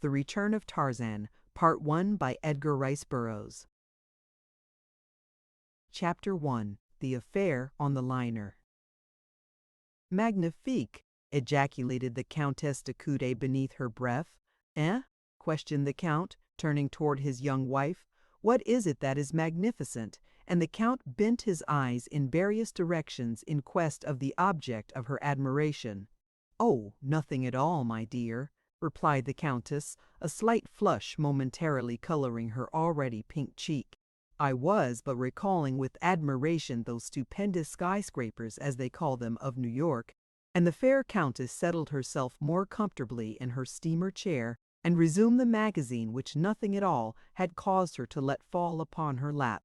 The Return of Tarzan, Part 1 by Edgar Rice Burroughs. Chapter 1. The Affair on the Liner. Magnifique! Ejaculated the Countess de Coude beneath her breath. Eh? Questioned the Count, turning toward his young wife. What is it that is magnificent? And the Count bent his eyes in various directions in quest of the object of her admiration. Oh, nothing at all, my dear, replied the Countess, a slight flush momentarily coloring her already pink cheek. I was but recalling with admiration those stupendous skyscrapers, as they call them, of New York, and the fair Countess settled herself more comfortably in her steamer chair and resumed the magazine which nothing at all had caused her to let fall upon her lap.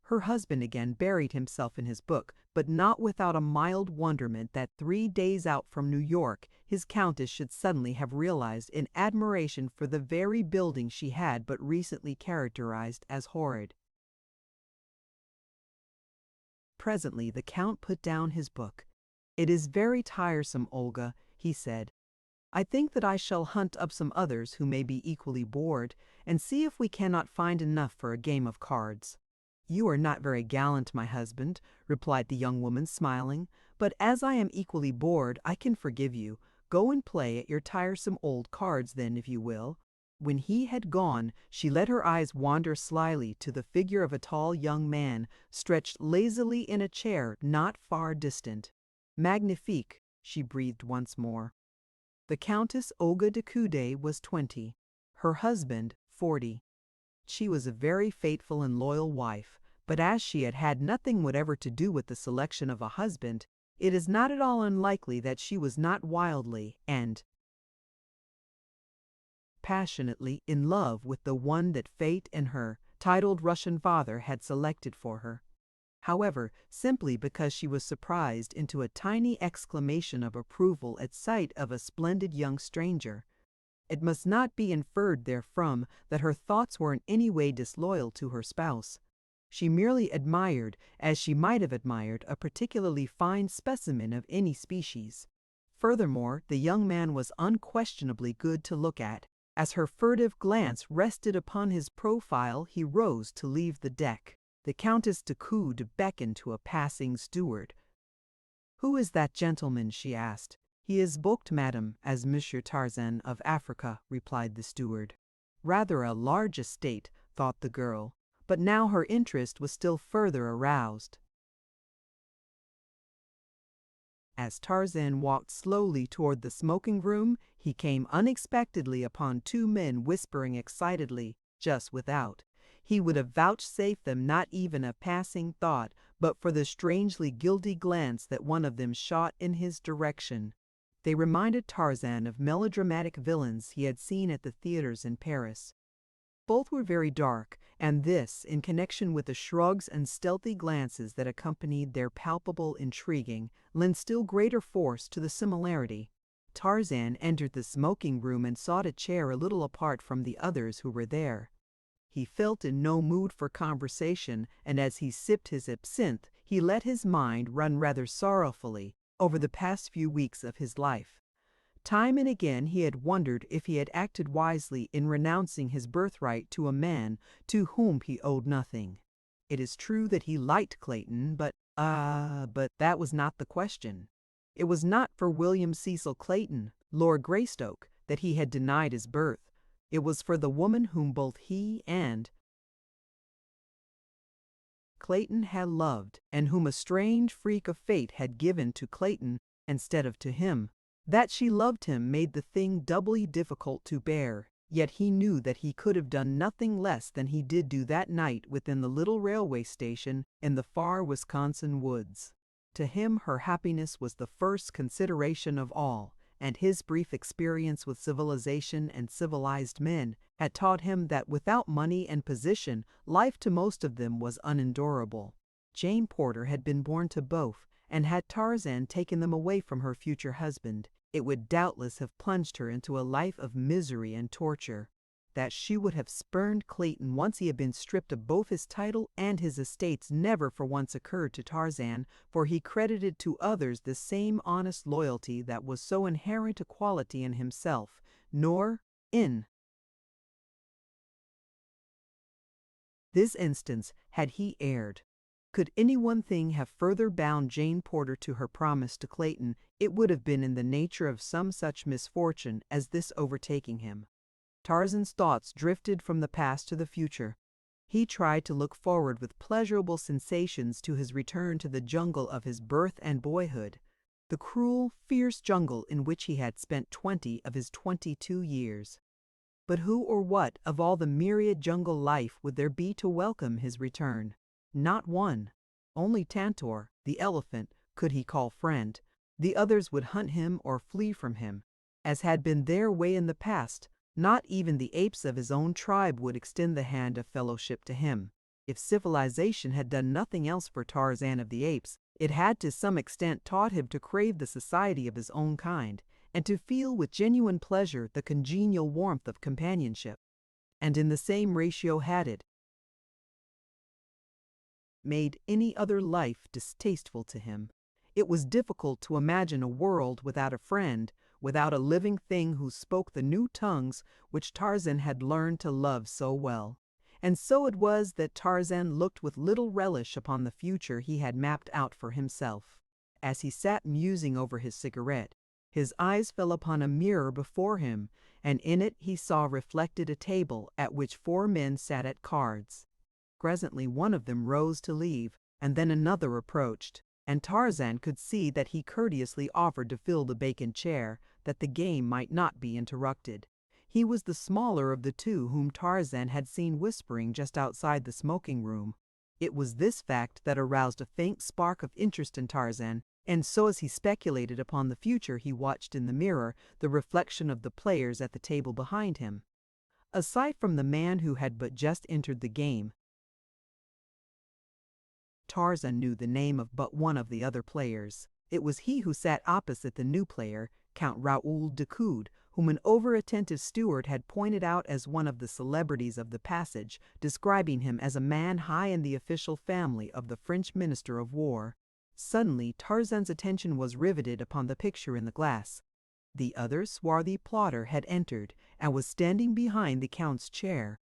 Her husband again buried himself in his book, but not without a mild wonderment that 3 days out from New York his Countess should suddenly have realized in admiration for the very building she had but recently characterized as horrid. Presently the Count put down his book. "It is very tiresome, Olga," he said. "I think that I shall hunt up some others who may be equally bored, and see if we cannot find enough for a game of cards." "You are not very gallant, my husband," replied the young woman, smiling, "but as I am equally bored, I can forgive you. Go and play at your tiresome old cards then, if you will." When he had gone, she let her eyes wander slyly to the figure of a tall young man, stretched lazily in a chair not far distant. "Magnifique," she breathed once more. The Countess Olga de Coude was 20, her husband 40. She was a very faithful and loyal wife, but as she had had nothing whatever to do with the selection of a husband, it is not at all unlikely that she was not wildly and passionately in love with the one that fate and her titled Russian father had selected for her. However, simply because she was surprised into a tiny exclamation of approval at sight of a splendid young stranger, it must not be inferred therefrom that her thoughts were in any way disloyal to her spouse. She merely admired, as she might have admired, a particularly fine specimen of any species. Furthermore, the young man was unquestionably good to look at. As her furtive glance rested upon his profile, he rose to leave the deck. The Countess de Coude beckoned to a passing steward. "Who is that gentleman?" she asked. "He is booked, madam, as Monsieur Tarzan of Africa," replied the steward. Rather a large estate, thought the girl, but now her interest was still further aroused. As Tarzan walked slowly toward the smoking room, he came unexpectedly upon 2 men whispering excitedly just without. He would have vouchsafed them not even a passing thought, but for the strangely guilty glance that one of them shot in his direction. They reminded Tarzan of melodramatic villains he had seen at the theaters in Paris. Both were very dark, and this, in connection with the shrugs and stealthy glances that accompanied their palpable intriguing, lent still greater force to the similarity. Tarzan entered the smoking room and sought a chair a little apart from the others who were there. He felt in no mood for conversation, and as he sipped his absinthe, he let his mind run rather sorrowfully over the past few weeks of his life. Time and again he had wondered if he had acted wisely in renouncing his birthright to a man to whom he owed nothing. It is true that he liked Clayton, but that was not the question. It was not for William Cecil Clayton, Lord Greystoke, that he had denied his birth. It was for the woman whom both he and Clayton had loved, and whom a strange freak of fate had given to Clayton instead of to him. That she loved him made the thing doubly difficult to bear, yet he knew that he could have done nothing less than he did do that night within the little railway station in the far Wisconsin woods. To him her happiness was the first consideration of all, and his brief experience with civilization and civilized men had taught him that without money and position, life to most of them was unendurable. Jane Porter had been born to both, and had Tarzan taken them away from her future husband, it would doubtless have plunged her into a life of misery and torture. That she would have spurned Clayton once he had been stripped of both his title and his estates never for once occurred to Tarzan, for he credited to others the same honest loyalty that was so inherent a quality in himself, nor, in This instance had he erred. Could any one thing have further bound Jane Porter to her promise to Clayton, it would have been in the nature of some such misfortune as this overtaking him. Tarzan's thoughts drifted from the past to the future. He tried to look forward with pleasurable sensations to his return to the jungle of his birth and boyhood, the cruel, fierce jungle in which he had spent 20 of his 22 years. But who or what of all the myriad jungle life would there be to welcome his return? Not one. Only Tantor, the elephant, could he call friend. The others would hunt him or flee from him. As had been their way in the past, not even the apes of his own tribe would extend the hand of fellowship to him. If civilization had done nothing else for Tarzan of the Apes, it had to some extent taught him to crave the society of his own kind, and to feel with genuine pleasure the congenial warmth of companionship. And in the same ratio had it made any other life distasteful to him. It was difficult to imagine a world without a friend, without a living thing who spoke the new tongues which Tarzan had learned to love so well. And so it was that Tarzan looked with little relish upon the future he had mapped out for himself. As he sat musing over his cigarette, his eyes fell upon a mirror before him, and in it he saw reflected a table at which 4 men sat at cards. Presently one of them rose to leave, and then another approached, and Tarzan could see that he courteously offered to fill the vacant chair, that the game might not be interrupted. He was the smaller of the two whom Tarzan had seen whispering just outside the smoking room. It was this fact that aroused a faint spark of interest in Tarzan, and so as he speculated upon the future he watched in the mirror the reflection of the players at the table behind him. Aside from the man who had but just entered the game, Tarzan knew the name of but one of the other players. It was he who sat opposite the new player, Count Raoul de Coude, whom an over-attentive steward had pointed out as one of the celebrities of the passage, describing him as a man high in the official family of the French Minister of War. Suddenly Tarzan's attention was riveted upon the picture in the glass. The other swarthy plotter had entered, and was standing behind the Count's chair.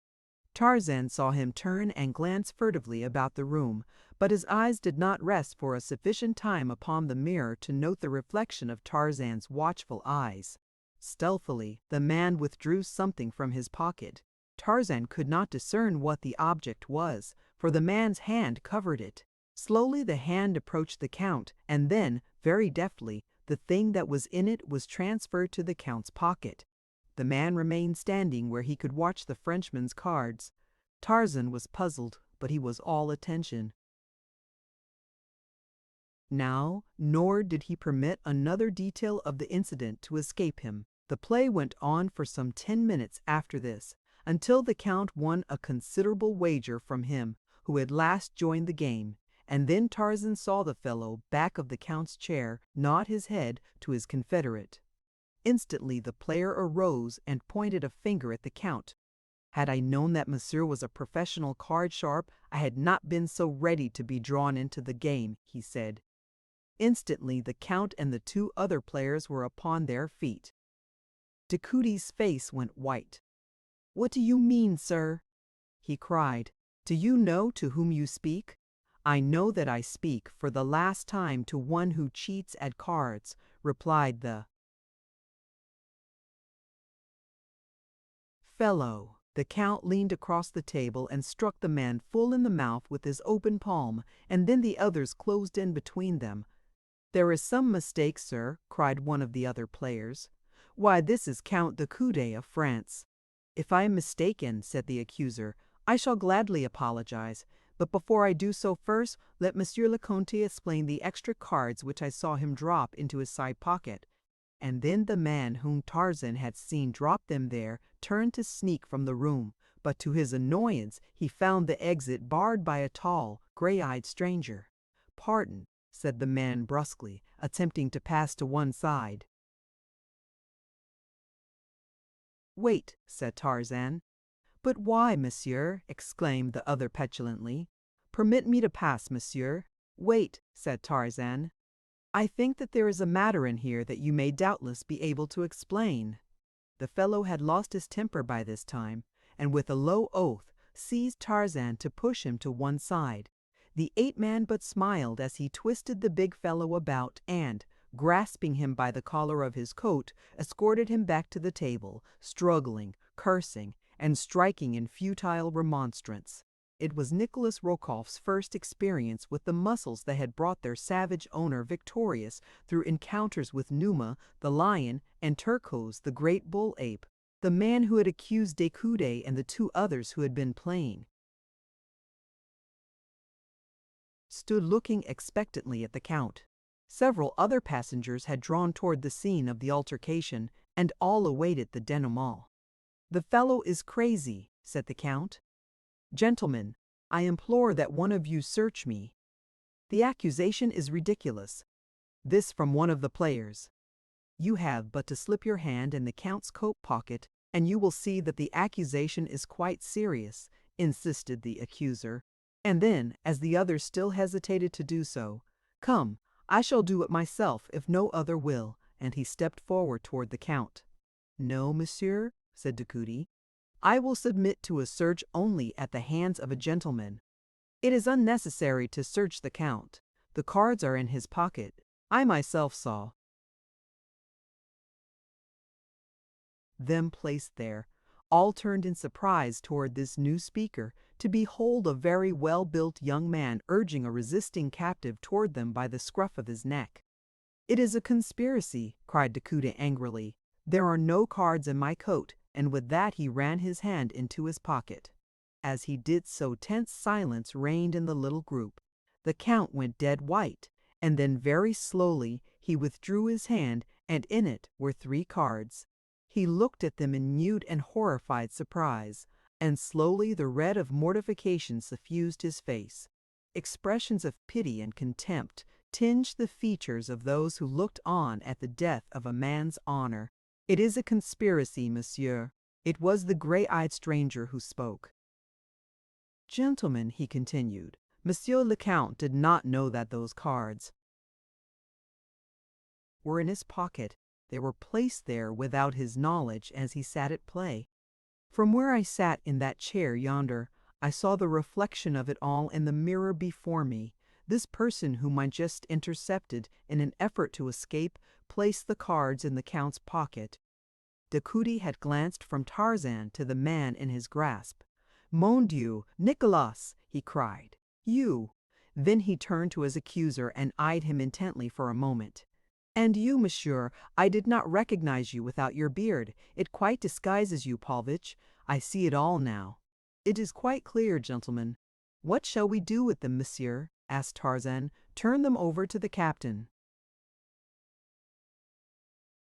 Tarzan saw him turn and glance furtively about the room, but his eyes did not rest for a sufficient time upon the mirror to note the reflection of Tarzan's watchful eyes. Stealthily, the man withdrew something from his pocket. Tarzan could not discern what the object was, for the man's hand covered it. Slowly the hand approached the Count, and then, very deftly, the thing that was in it was transferred to the Count's pocket. The man remained standing where he could watch the Frenchman's cards. Tarzan was puzzled, but he was all attention. Now, nor did he permit another detail of the incident to escape him. The play went on for some 10 minutes after this, until the Count won a considerable wager from him who had last joined the game, and then Tarzan saw the fellow, back of the Count's chair, nod his head to his confederate. Instantly the player arose and pointed a finger at the Count. Had I known that Monsieur was a professional card sharp, I had not been so ready to be drawn into the game, he said. Instantly the Count and the 2 other players were upon their feet. De Coude's face went white. "What do you mean, sir?" he cried. "Do you know to whom you speak?" "I know that I speak for the last time to one who cheats at cards," replied the fellow. The Count leaned across the table and struck the man full in the mouth with his open palm, and then the others closed in between them. "There is some mistake, sir," cried one of the other players. "Why, this is Count de Coude of France." "If I am mistaken," said the accuser, "I shall gladly apologize. But before I do so, first, let Monsieur le Comte explain the extra cards which I saw him drop into his side pocket." And then the man whom Tarzan had seen drop them there turned to sneak from the room, but to his annoyance he found the exit barred by a tall, gray-eyed stranger. "Pardon," said the man brusquely, attempting to pass to one side. "Wait," said Tarzan. "But why, monsieur?" exclaimed the other petulantly. "Permit me to pass, monsieur." "Wait," said Tarzan. "I think that there is a matter in here that you may doubtless be able to explain." The fellow had lost his temper by this time, and with a low oath seized Tarzan to push him to one side. The ape-man but smiled as he twisted the big fellow about and, grasping him by the collar of his coat, escorted him back to the table, struggling, cursing, and striking in futile remonstrance. It was Nikolas Rokoff's first experience with the muscles that had brought their savage owner victorious through encounters with Numa, the lion, and Turcos, the great bull ape, the man who had accused Dekude and the two others who had been playing. Stood looking expectantly at the Count. Several other passengers had drawn toward the scene of the altercation, and all awaited the denouement. "The fellow is crazy," said the Count. "Gentlemen, I implore that one of you search me. The accusation is ridiculous." This from one of the players. "You have but to slip your hand in the Count's coat pocket, and you will see that the accusation is quite serious," insisted the accuser. And then, as the others still hesitated to do so, "Come, I shall do it myself if no other will," and he stepped forward toward the Count. "No, monsieur," said Dekude. "I will submit to a search only at the hands of a gentleman. It is unnecessary to search the Count. The cards are in his pocket. I myself saw them placed there." All turned in surprise toward this new speaker, to behold a very well-built young man urging a resisting captive toward them by the scruff of his neck. "It is a conspiracy," cried Dekude angrily. "There are no cards in my coat," and with that he ran his hand into his pocket. As he did so, tense silence reigned in the little group. The Count went dead white, and then very slowly he withdrew his hand, and in it were 3 cards. He looked at them in mute and horrified surprise, and slowly the red of mortification suffused his face. Expressions of pity and contempt tinged the features of those who looked on at the death of a man's honor. "It is a conspiracy, monsieur." It was the gray-eyed stranger who spoke. "Gentlemen," he continued, "Monsieur le Count did not know that those cards were in his pocket. They were placed there without his knowledge as he sat at play. From where I sat in that chair yonder, I saw the reflection of it all in the mirror before me. This person whom I just intercepted in an effort to escape placed the cards in the Count's pocket." Dekude had glanced from Tarzan to the man in his grasp. "Mon Dieu, Nicolas!" he cried. "You!" Then he turned to his accuser and eyed him intently for a moment. "And you, monsieur, I did not recognize you without your beard. It quite disguises you, Paulvitch. I see it all now." "It is quite clear, gentlemen." "What shall we do with them, monsieur?" asked Tarzan. "Turn them over to the captain."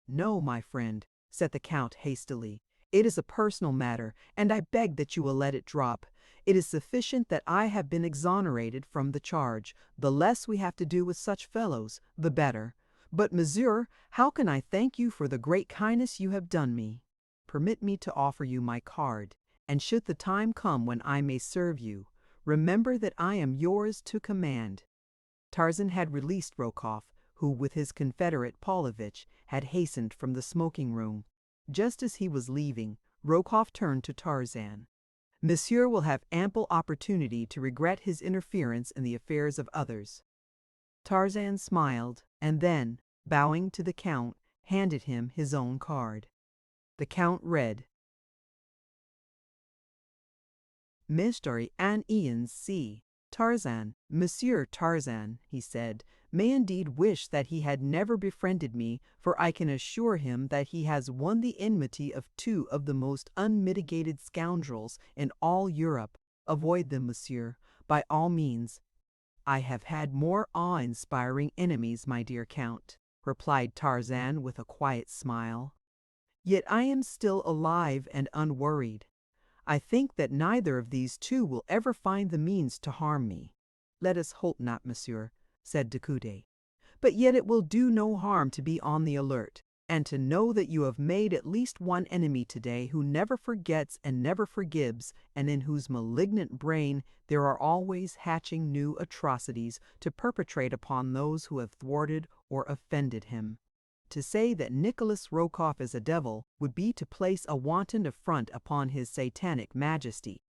"No, my friend," said the Count hastily. "It is a personal matter, and I beg that you will let it drop. It is sufficient that I have been exonerated from the charge. The less we have to do with such fellows, the better. But, monsieur, how can I thank you for the great kindness you have done me? Permit me to offer you my card, and should the time come when I may serve you, remember that I am yours to command." Tarzan had released Rokoff, who with his confederate Paulvitch had hastened from the smoking room. Just as he was leaving, Rokoff turned to Tarzan. "Monsieur will have ample opportunity to regret his interference in the affairs of others." Tarzan smiled, and then, bowing to the Count, handed him his own card. The Count read, "Mystery and Ian's Sea. Tarzan, Monsieur Tarzan," he said, "may indeed wish that he had never befriended me, for I can assure him that he has won the enmity of 2 of the most unmitigated scoundrels in all Europe. Avoid them, monsieur, by all means." "I have had more awe-inspiring enemies, my dear Count," replied Tarzan with a quiet smile. "Yet I am still alive and unworried. I think that neither of these 2 will ever find the means to harm me." "Let us hope not, monsieur," said Dekude. "But yet it will do no harm to be on the alert, and to know that you have made at least one enemy today who never forgets and never forgives, and in whose malignant brain there are always hatching new atrocities to perpetrate upon those who have thwarted or offended him. To say that Nikolas Rokoff is a devil would be to place a wanton affront upon his satanic majesty."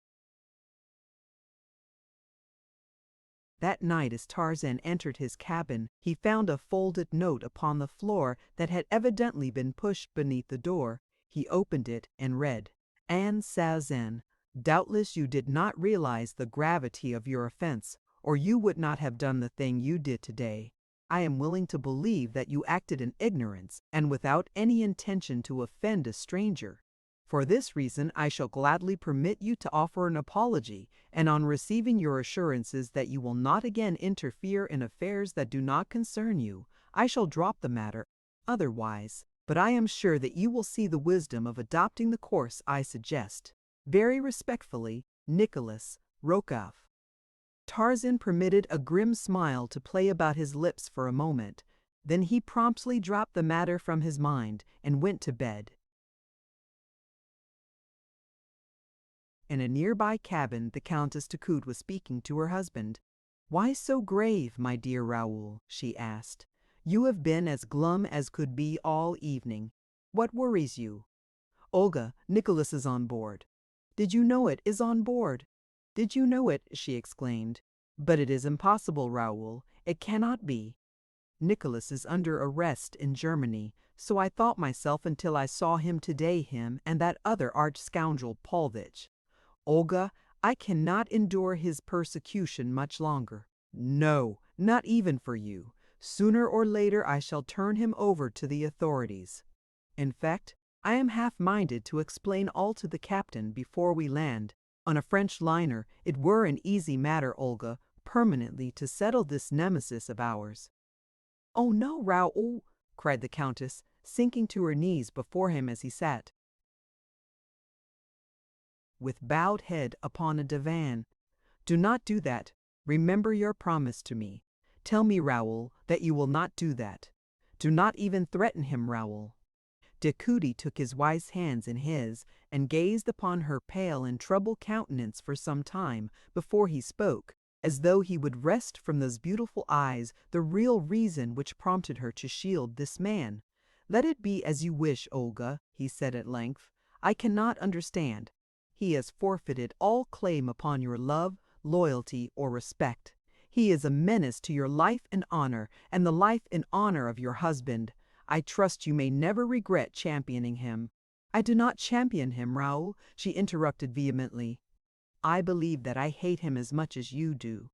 That night as Tarzan entered his cabin, he found a folded note upon the floor that had evidently been pushed beneath the door. He opened it and read, "Anne Sazan, doubtless you did not realize the gravity of your offense, or you would not have done the thing you did today. I am willing to believe that you acted in ignorance and without any intention to offend a stranger. For this reason, I shall gladly permit you to offer an apology, and on receiving your assurances that you will not again interfere in affairs that do not concern you, I shall drop the matter otherwise. But I am sure that you will see the wisdom of adopting the course I suggest. Very respectfully, Nikolas Rokoff." Tarzan permitted a grim smile to play about his lips for a moment. Then he promptly dropped the matter from his mind and went to bed. In a nearby cabin, the Countess Decoud was speaking to her husband. "Why so grave, my dear Raoul?" she asked. "You have been as glum as could be all evening. What worries you?" "Olga, Nikolas is on board." "Did you know it is on board?" "Did you know it?" she exclaimed. "But it is impossible, Raoul. It cannot be. Nikolas is under arrest in Germany, so I thought myself until I saw him today, him and that other arch-scoundrel Paulvitch. Olga, I cannot endure his persecution much longer. No, not even for you. Sooner or later I shall turn him over to the authorities. In fact, I am half-minded to explain all to the captain before we land. On a French liner, it were an easy matter, Olga, permanently to settle this nemesis of ours." "Oh no, Raoul!" cried the Countess, sinking to her knees before him as he sat, with bowed head upon a divan. "Do not do that. Remember your promise to me. Tell me, Raoul, that you will not do that. Do not even threaten him, Raoul." Decoud took his wife's hands in his and gazed upon her pale and troubled countenance for some time before he spoke, as though he would wrest from those beautiful eyes the real reason which prompted her to shield this man. "Let it be as you wish, Olga," he said at length. "I cannot understand. He has forfeited all claim upon your love, loyalty, or respect. He is a menace to your life and honor, and the life and honor of your husband. I trust you may never regret championing him." "I do not champion him, Raoul," she interrupted vehemently. "I believe that I hate him as much as you do.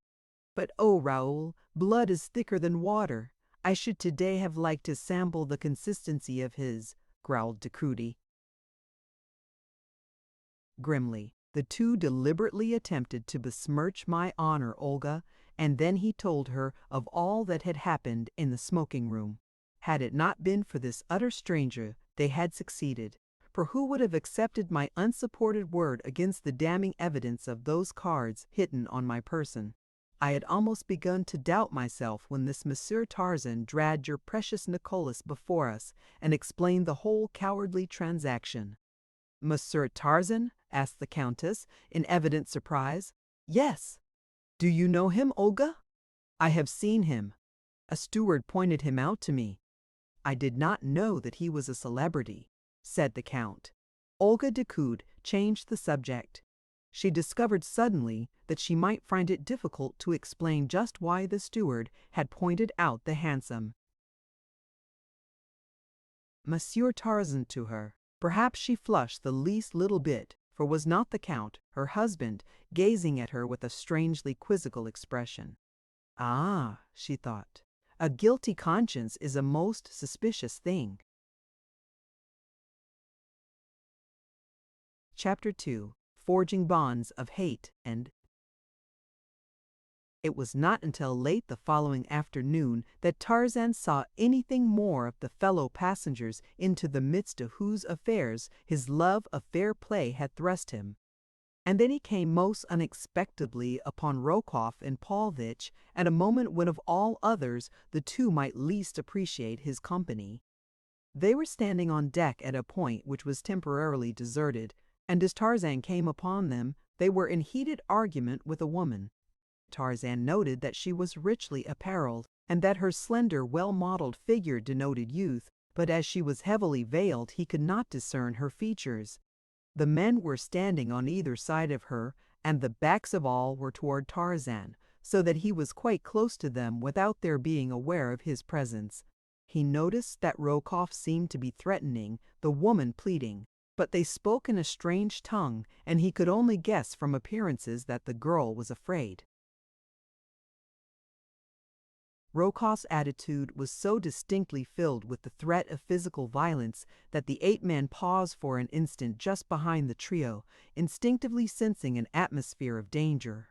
But oh, Raoul, blood is thicker than water. I should today have liked to sample the consistency of his," growled Decoud. Grimly, "The two deliberately attempted to besmirch my honor, Olga," and then he told her of all that had happened in the smoking room. Had it not been for this utter stranger, they had succeeded. For who would have accepted my unsupported word against the damning evidence of those cards hidden on my person? I had almost begun to doubt myself when this Monsieur Tarzan dragged your precious Nikolas before us and explained the whole cowardly transaction." "Monsieur Tarzan?" asked the Countess, in evident surprise. "Yes." "Do you know him, Olga?" "I have seen him. A steward pointed him out to me." "I did not know that he was a celebrity," said the Count. Olga Decoud changed the subject. She discovered suddenly that she might find it difficult to explain just why the steward had pointed out the handsome Monsieur Tarzan to her. Perhaps she flushed the least little bit, for was not the Count, her husband, gazing at her with a strangely quizzical expression? "Ah," she thought, "a guilty conscience is a most suspicious thing." Chapter 2. Forging Bonds of Hate and It was not until late the following afternoon that Tarzan saw anything more of the fellow passengers into the midst of whose affairs his love of fair play had thrust him. And then he came most unexpectedly upon Rokoff and Paulvitch at a moment when of all others the two might least appreciate his company. They were standing on deck at a point which was temporarily deserted, and as Tarzan came upon them, they were in heated argument with a woman. Tarzan noted that she was richly apparelled, and that her slender, well-modeled figure denoted youth, but as she was heavily veiled he could not discern her features. The men were standing on either side of her, and the backs of all were toward Tarzan, so that he was quite close to them without their being aware of his presence. He noticed that Rokoff seemed to be threatening, the woman pleading, but they spoke in a strange tongue, and he could only guess from appearances that the girl was afraid. Rokoff's attitude was so distinctly filled with the threat of physical violence that the ape man paused for an instant just behind the trio, instinctively sensing an atmosphere of danger.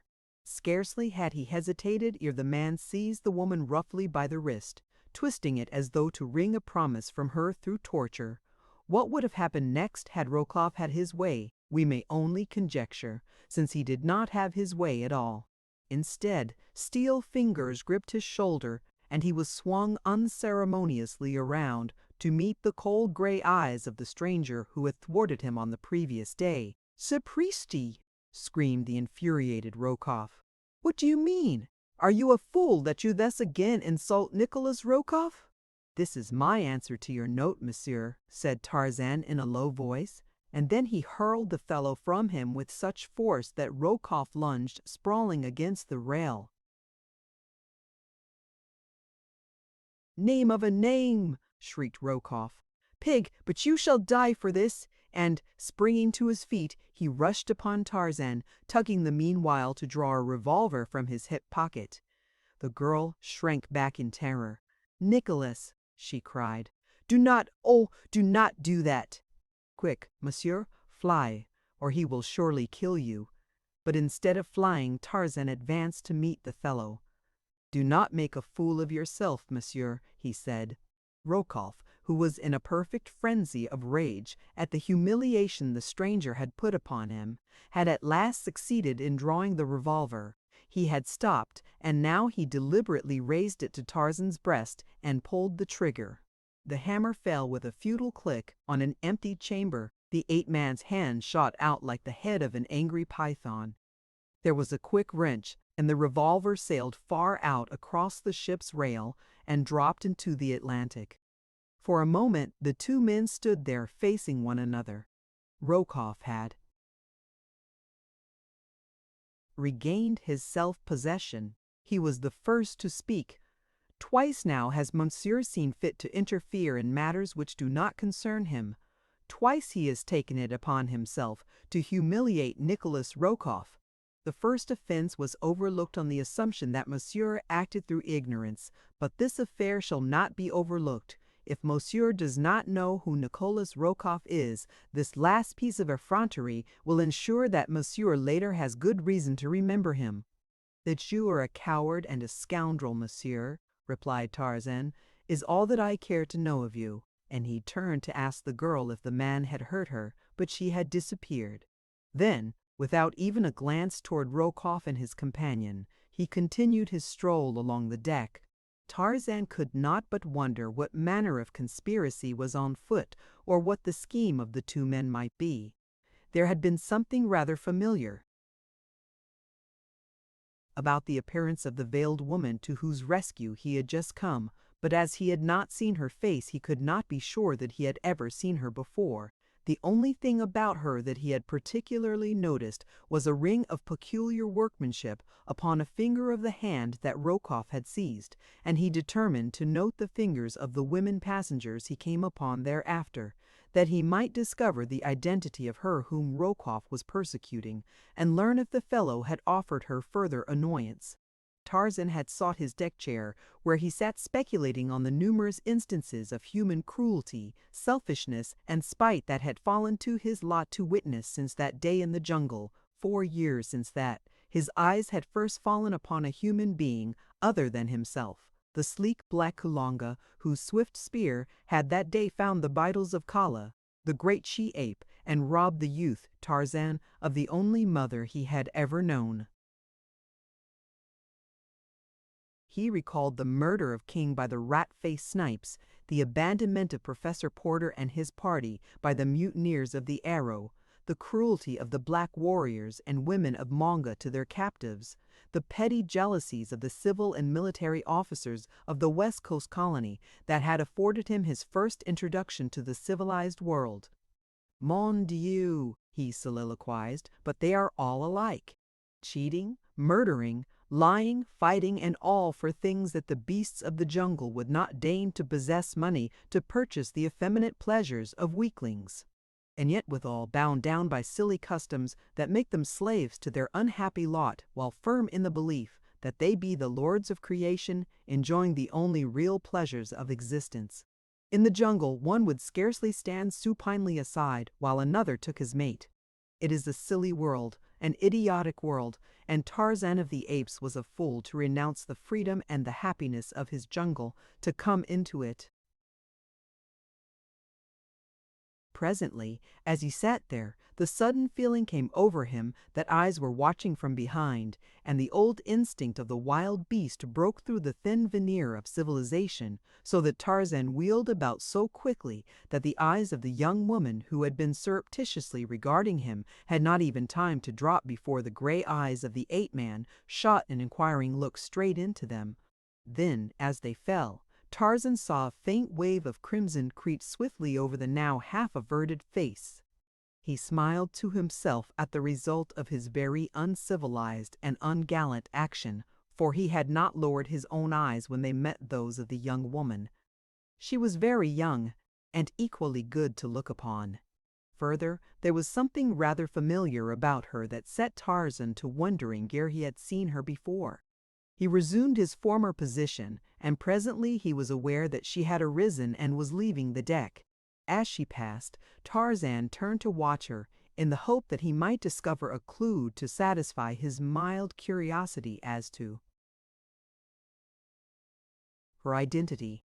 Scarcely had he hesitated ere the man seized the woman roughly by the wrist, twisting it as though to wring a promise from her through torture. What would have happened next had Rokoff had his way, we may only conjecture, since he did not have his way at all. Instead, steel fingers gripped his shoulder, and he was swung unceremoniously around to meet the cold gray eyes of the stranger who had thwarted him on the previous day. "Sapristi!" screamed the infuriated Rokoff. "What do you mean? Are you a fool that you thus again insult Nikolas Rokoff?" "This is my answer to your note, monsieur," said Tarzan in a low voice, and then he hurled the fellow from him with such force that Rokoff lunged sprawling against the rail. "Name of a name!" shrieked Rokoff. "Pig, but you shall die for this!" And, springing to his feet, he rushed upon Tarzan, tugging the meanwhile to draw a revolver from his hip pocket. The girl shrank back in terror. "Nicholas," she cried, "do not, oh, do not do that! Quick, monsieur, fly, or he will surely kill you." But instead of flying, Tarzan advanced to meet the fellow. "Do not make a fool of yourself, monsieur," he said. Rokoff, who was in a perfect frenzy of rage at the humiliation the stranger had put upon him, had at last succeeded in drawing the revolver. He had stopped, and now he deliberately raised it to Tarzan's breast and pulled the trigger. The hammer fell with a futile click on an empty chamber. The ape-man's hand shot out like the head of an angry python. There was a quick wrench, and the revolver sailed far out across the ship's rail and dropped into the Atlantic. For a moment the two men stood there facing one another. Rokoff had regained his self-possession. He was the first to speak. "Twice now has monsieur seen fit to interfere in matters which do not concern him. Twice he has taken it upon himself to humiliate Nikolas Rokoff. The first offense was overlooked on the assumption that monsieur acted through ignorance, but this affair shall not be overlooked. If monsieur does not know who Nikolas Rokoff is, this last piece of effrontery will ensure that monsieur later has good reason to remember him." "That you are a coward and a scoundrel, monsieur," replied Tarzan, "is all that I care to know of you." And he turned to ask the girl if the man had hurt her, but she had disappeared. Then, without even a glance toward Rokoff and his companion, he continued his stroll along the deck. Tarzan could not but wonder what manner of conspiracy was on foot, or what the scheme of the two men might be. There had been something rather familiar about the appearance of the veiled woman to whose rescue he had just come, but as he had not seen her face, he could not be sure that he had ever seen her before. The only thing about her that he had particularly noticed was a ring of peculiar workmanship upon a finger of the hand that Rokoff had seized, and he determined to note the fingers of the women passengers he came upon thereafter, that he might discover the identity of her whom Rokoff was persecuting, and learn if the fellow had offered her further annoyance. Tarzan had sought his deck chair, where he sat speculating on the numerous instances of human cruelty, selfishness, and spite that had fallen to his lot to witness since that day in the jungle, 4 years since that his eyes had first fallen upon a human being other than himself, the sleek black Kulonga, whose swift spear had that day found the vitals of Kala, the great she-ape, and robbed the youth, Tarzan, of the only mother he had ever known. He recalled the murder of King by the rat-faced Snipes, the abandonment of Professor Porter and his party by the mutineers of the Arrow, the cruelty of the black warriors and women of Monga to their captives, the petty jealousies of the civil and military officers of the West Coast colony that had afforded him his first introduction to the civilized world. "Mon Dieu," he soliloquized, "but they are all alike. Cheating, murdering, lying, fighting, and all for things that the beasts of the jungle would not deign to possess money to purchase the effeminate pleasures of weaklings. And yet withal bound down by silly customs that make them slaves to their unhappy lot, while firm in the belief that they be the lords of creation, enjoying the only real pleasures of existence. In the jungle, one would scarcely stand supinely aside while another took his mate. It is a silly world, an idiotic world, and Tarzan of the Apes was a fool to renounce the freedom and the happiness of his jungle to come into it. Presently, as he sat there, the sudden feeling came over him that eyes were watching from behind, and the old instinct of the wild beast broke through the thin veneer of civilization, so that Tarzan wheeled about so quickly that the eyes of the young woman who had been surreptitiously regarding him had not even time to drop before the gray eyes of the ape-man shot an inquiring look straight into them. Then, as they fell, Tarzan saw a faint wave of crimson creep swiftly over the now half-averted face. He smiled to himself at the result of his very uncivilized and ungallant action, for he had not lowered his own eyes when they met those of the young woman. She was very young, and equally good to look upon. Further, there was something rather familiar about her that set Tarzan to wondering where he had seen her before. He resumed his former position, and presently he was aware that she had arisen and was leaving the deck. As she passed, Tarzan turned to watch her, in the hope that he might discover a clue to satisfy his mild curiosity as to her identity.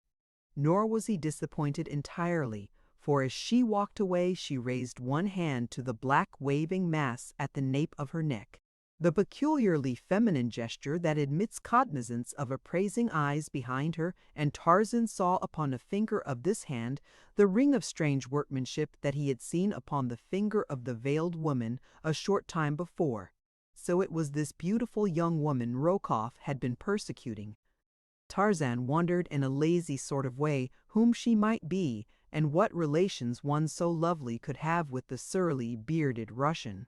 Nor was he disappointed entirely, for as she walked away she raised one hand to the black waving mass at the nape of her neck. The peculiarly feminine gesture that admits cognizance of appraising eyes behind her, and Tarzan saw upon a finger of this hand the ring of strange workmanship that he had seen upon the finger of the veiled woman a short time before. So it was this beautiful young woman Rokoff had been persecuting. Tarzan wondered in a lazy sort of way whom she might be, and what relations one so lovely could have with the surly, bearded Russian.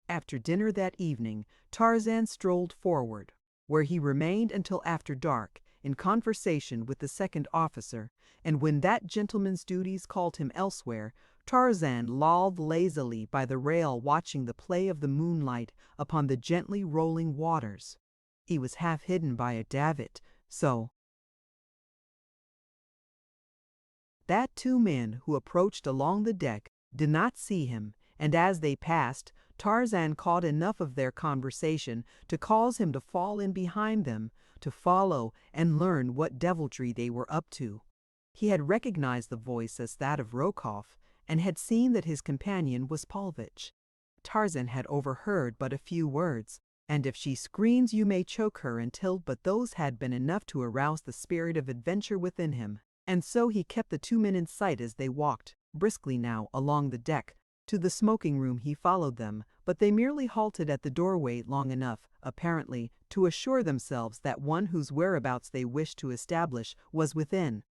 After dinner that evening, Tarzan strolled forward, where he remained until after dark, in conversation with the second officer, and when that gentleman's duties called him elsewhere, Tarzan lolled lazily by the rail watching the play of the moonlight upon the gently rolling waters. He was half hidden by a davit, so that two men who approached along the deck did not see him, and as they passed, Tarzan caught enough of their conversation to cause him to fall in behind them, to follow and learn what deviltry they were up to. He had recognized the voice as that of Rokoff, and had seen that his companion was Paulvitch. Tarzan had overheard but a few words, and if she screams you may choke her until but those had been enough to arouse the spirit of adventure within him, and so he kept the two men in sight as they walked, briskly now, along the deck. To the smoking room he followed them, but they merely halted at the doorway long enough, apparently, to assure themselves that one whose whereabouts they wished to establish was within.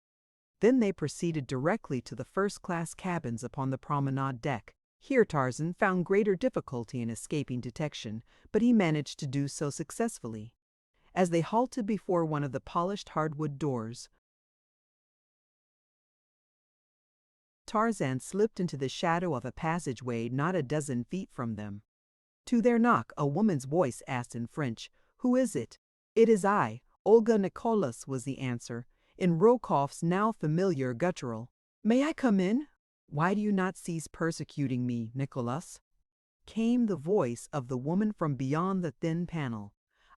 Then they proceeded directly to the first-class cabins upon the promenade deck. Here Tarzan found greater difficulty in escaping detection, but he managed to do so successfully. As they halted before one of the polished hardwood doors, Tarzan slipped into the shadow of a passageway not a dozen feet from them. To their knock, a woman's voice asked in French, "Who is it?" "It is I, Olga Nikolas," was the answer, in Rokoff's now familiar guttural. "May I come in?" "Why do you not cease persecuting me, Nikolas?" came the voice of the woman from beyond the thin panel.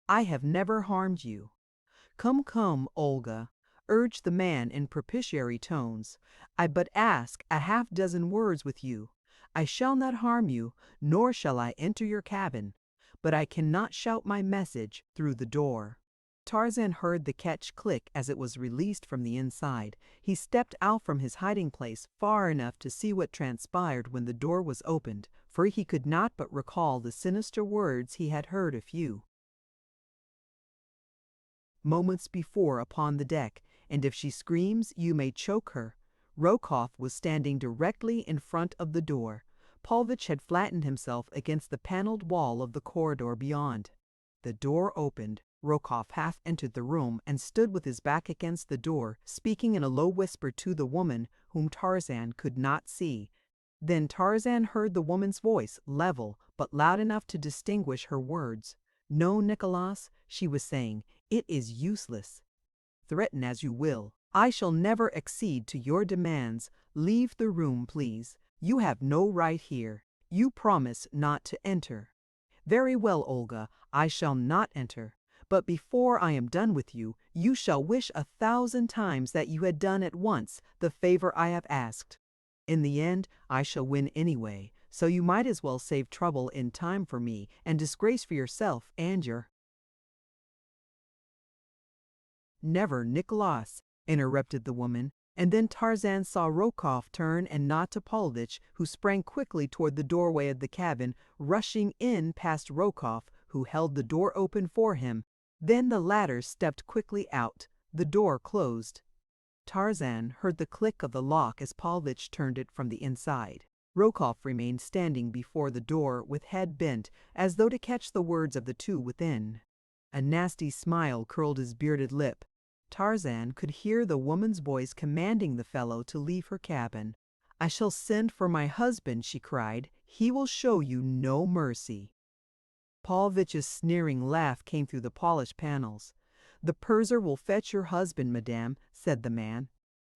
"I have never harmed you." "Come, come, Olga," urged the man in propitiatory tones. "I but ask a half-dozen words with you. I shall not harm you, nor shall I enter your cabin, but I cannot shout my message through the door." Tarzan heard the catch click as it was released from the inside. He stepped out from his hiding place far enough to see what transpired when the door was opened, for he could not but recall the sinister words he had heard a few moments before upon the deck, and if she screams you may choke her. Rokoff was standing directly in front of the door. Paulvitch had flattened himself against the paneled wall of the corridor beyond. The door opened. Rokoff half entered the room and stood with his back against the door, speaking in a low whisper to the woman whom Tarzan could not see. Then Tarzan heard the woman's voice, level but loud enough to distinguish her words. "No, Nikolas," she was saying, "it is useless. Threaten as you will, I shall never accede to your demands. Leave the room, please. You have no right here. You promise not to enter." "Very well, Olga, I shall not enter. But before I am done with you, you shall wish 1,000 times that you had done at once the favor I have asked. In the end, I shall win anyway, so you might as well save trouble in time for me and disgrace for yourself and your—" "Never, Nikolas," interrupted the woman, and then Tarzan saw Rokoff turn and nod to Paulvitch, who sprang quickly toward the doorway of the cabin, rushing in past Rokoff, who held the door open for him. Then the latter stepped quickly out. The door closed. Tarzan heard the click of the lock as Paulvitch turned it from the inside. Rokoff remained standing before the door with head bent, as though to catch the words of the two within. A nasty smile curled his bearded lip. Tarzan could hear the woman's voice commanding the fellow to leave her cabin. "I shall send for my husband," she cried. "He will show you no mercy." Paulvitch's sneering laugh came through the polished panels. "The purser will fetch your husband, madame," said the man.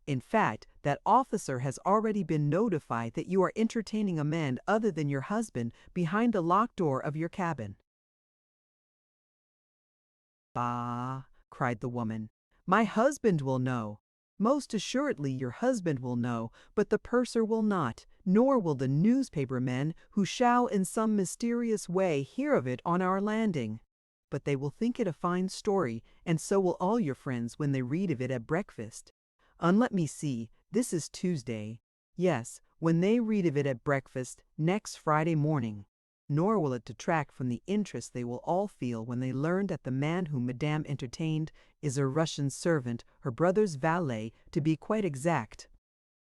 "In fact, that officer has already been notified that you are entertaining a man other than your husband behind the locked door of your cabin." "Bah!" cried the woman. "My husband will know. Most assuredly your husband will know, but the purser will not, nor will the newspaper men who shall in some mysterious way hear of it on our landing. But they will think it a fine story, and so will all your friends when they read of it at breakfast. Let me see, this is Tuesday. Yes, when they read of it at breakfast next Friday morning. Nor will it detract from the interest they will all feel when they learn that the man whom Madame entertained is a Russian servant, her brother's valet, to be quite exact."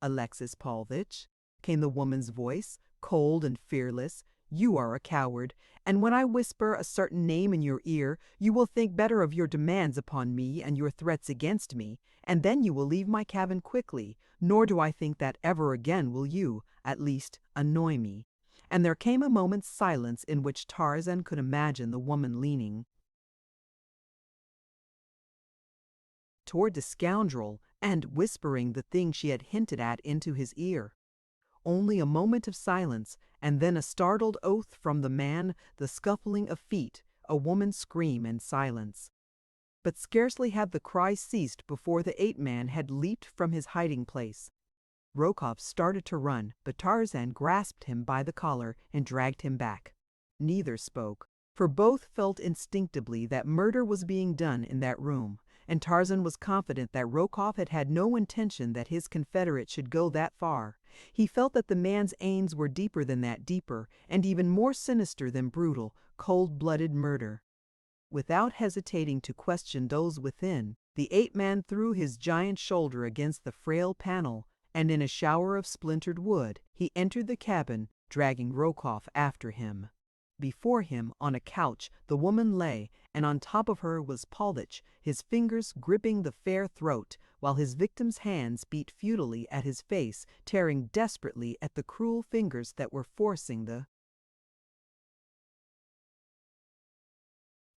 "Alexis Paulvitch," came the woman's voice, cold and fearless, "you are a coward, and when I whisper a certain name in your ear, you will think better of your demands upon me and your threats against me, and then you will leave my cabin quickly, nor do I think that ever again will you, at least, annoy me." And there came a moment's silence in which Tarzan could imagine the woman leaning toward the scoundrel and whispering the thing she had hinted at into his ear. Only a moment of silence, and then a startled oath from the man, the scuffling of feet, a woman's scream, and silence. But scarcely had the cry ceased before the ape-man had leaped from his hiding place. Rokoff started to run, but Tarzan grasped him by the collar and dragged him back. Neither spoke, for both felt instinctively that murder was being done in that room, and Tarzan was confident that Rokoff had had no intention that his confederate should go that far. He felt that the man's aims were deeper than that, deeper, and even more sinister than brutal, cold-blooded murder. Without hesitating to question those within, the ape-man threw his giant shoulder against the frail panel, and in a shower of splintered wood, he entered the cabin, dragging Rokoff after him. Before him, on a couch, the woman lay, and on top of her was Paulvitch, his fingers gripping the fair throat, while his victim's hands beat futilely at his face, tearing desperately at the cruel fingers that were forcing the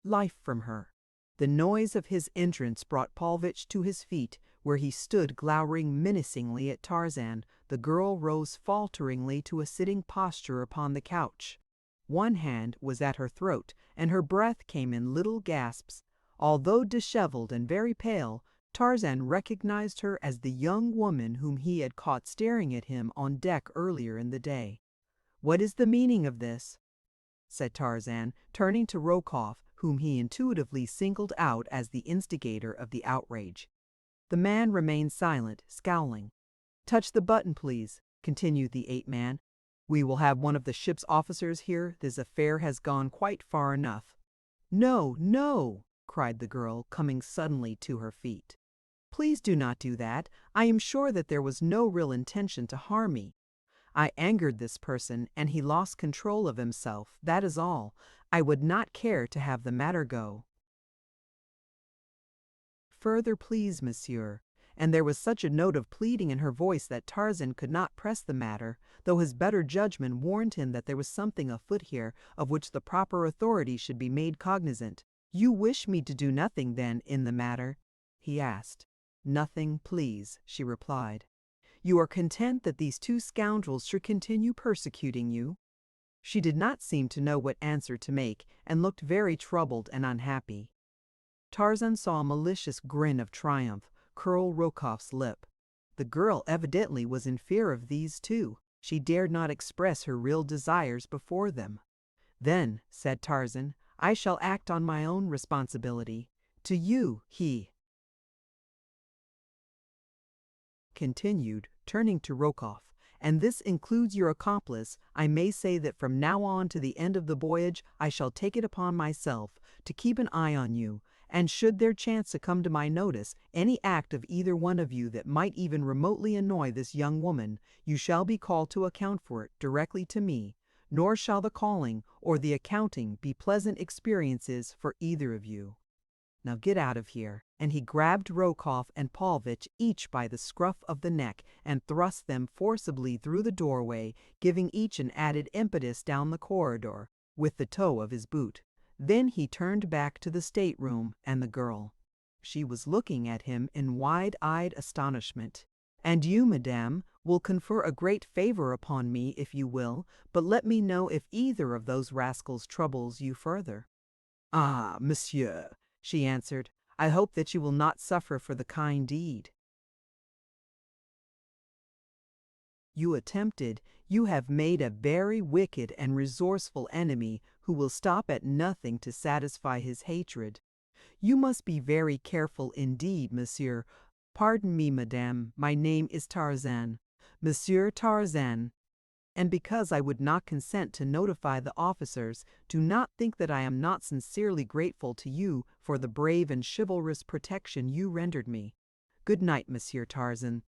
life from her. The noise of his entrance brought Paulvitch to his feet, where he stood glowering menacingly at Tarzan. The girl rose falteringly to a sitting posture upon the couch. One hand was at her throat, and her breath came in little gasps. Although disheveled and very pale, Tarzan recognized her as the young woman whom he had caught staring at him on deck earlier in the day. "What is the meaning of this?" said Tarzan, turning to Rokoff, whom he intuitively singled out as the instigator of the outrage. The man remained silent, scowling. "Touch the button, please," continued the ape-man. "We will have one of the ship's officers here. This affair has gone quite far enough." "No, no!" cried the girl, coming suddenly to her feet. "Please do not do that. I am sure that there was no real intention to harm me. I angered this person, and he lost control of himself, that is all. I would not care to have the matter go." further, please, monsieur." And there was such a note of pleading in her voice that Tarzan could not press the matter, though his better judgment warned him that there was something afoot here of which the proper authorities should be made cognizant. "You wish me to do nothing, then, in the matter?" he asked. "Nothing, please," she replied. "You are content that these two scoundrels should continue persecuting you?" She did not seem to know what answer to make, and looked very troubled and unhappy. Tarzan saw a malicious grin of triumph curl Rokoff's lip. The girl evidently was in fear of these two. She dared not express her real desires before them. "Then," said Tarzan, "I shall act on my own responsibility. To you," he continued, turning to Rokoff, "and this includes your accomplice. I may say that from now on to the end of the voyage I shall take it upon myself to keep an eye on you, and should there chance to come to my notice any act of either one of you that might even remotely annoy this young woman, you shall be called to account for it directly to me, nor shall the calling or the accounting be pleasant experiences for either of you. Now get out of here." And he grabbed Rokoff and Paulvitch each by the scruff of the neck and thrust them forcibly through the doorway, giving each an added impetus down the corridor with the toe of his boot. Then he turned back to the stateroom and the girl. She was looking at him in wide-eyed astonishment. "And you, madame, will confer a great favor upon me if you will, but let me know if either of those rascals troubles you further." "Ah, monsieur," she answered, "I hope that you will not suffer for the kind deed you attempted. You have made a very wicked and resourceful enemy who will stop at nothing to satisfy his hatred. You must be very careful indeed, monsieur. Pardon me, madame, my name is Tarzan, Monsieur Tarzan. And because I would not consent to notify the officers, do not think that I am not sincerely grateful to you for the brave and chivalrous protection you rendered me. Good night, Monsieur Tarzan.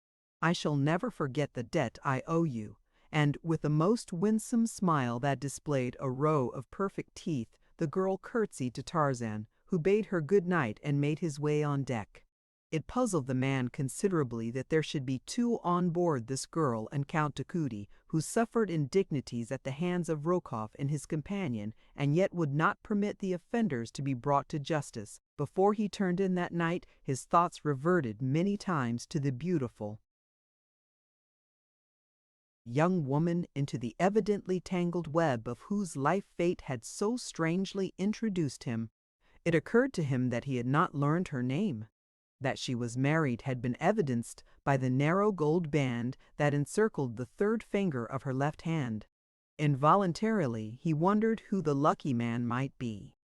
I shall never forget the debt I owe you." And with a most winsome smile that displayed a row of perfect teeth, the girl curtsied to Tarzan, who bade her good night and made his way on deck. It puzzled the man considerably that there should be two on board this girl and Count Takudi, who suffered indignities at the hands of Rokoff and his companion, and yet would not permit the offenders to be brought to justice. Before he turned in that night, his thoughts reverted many times to the beautiful young woman into the evidently tangled web of whose life fate had so strangely introduced him. It occurred to him that he had not learned her name. That she was married had been evidenced by the narrow gold band that encircled the third finger of her left hand. Involuntarily, he wondered who the lucky man might be.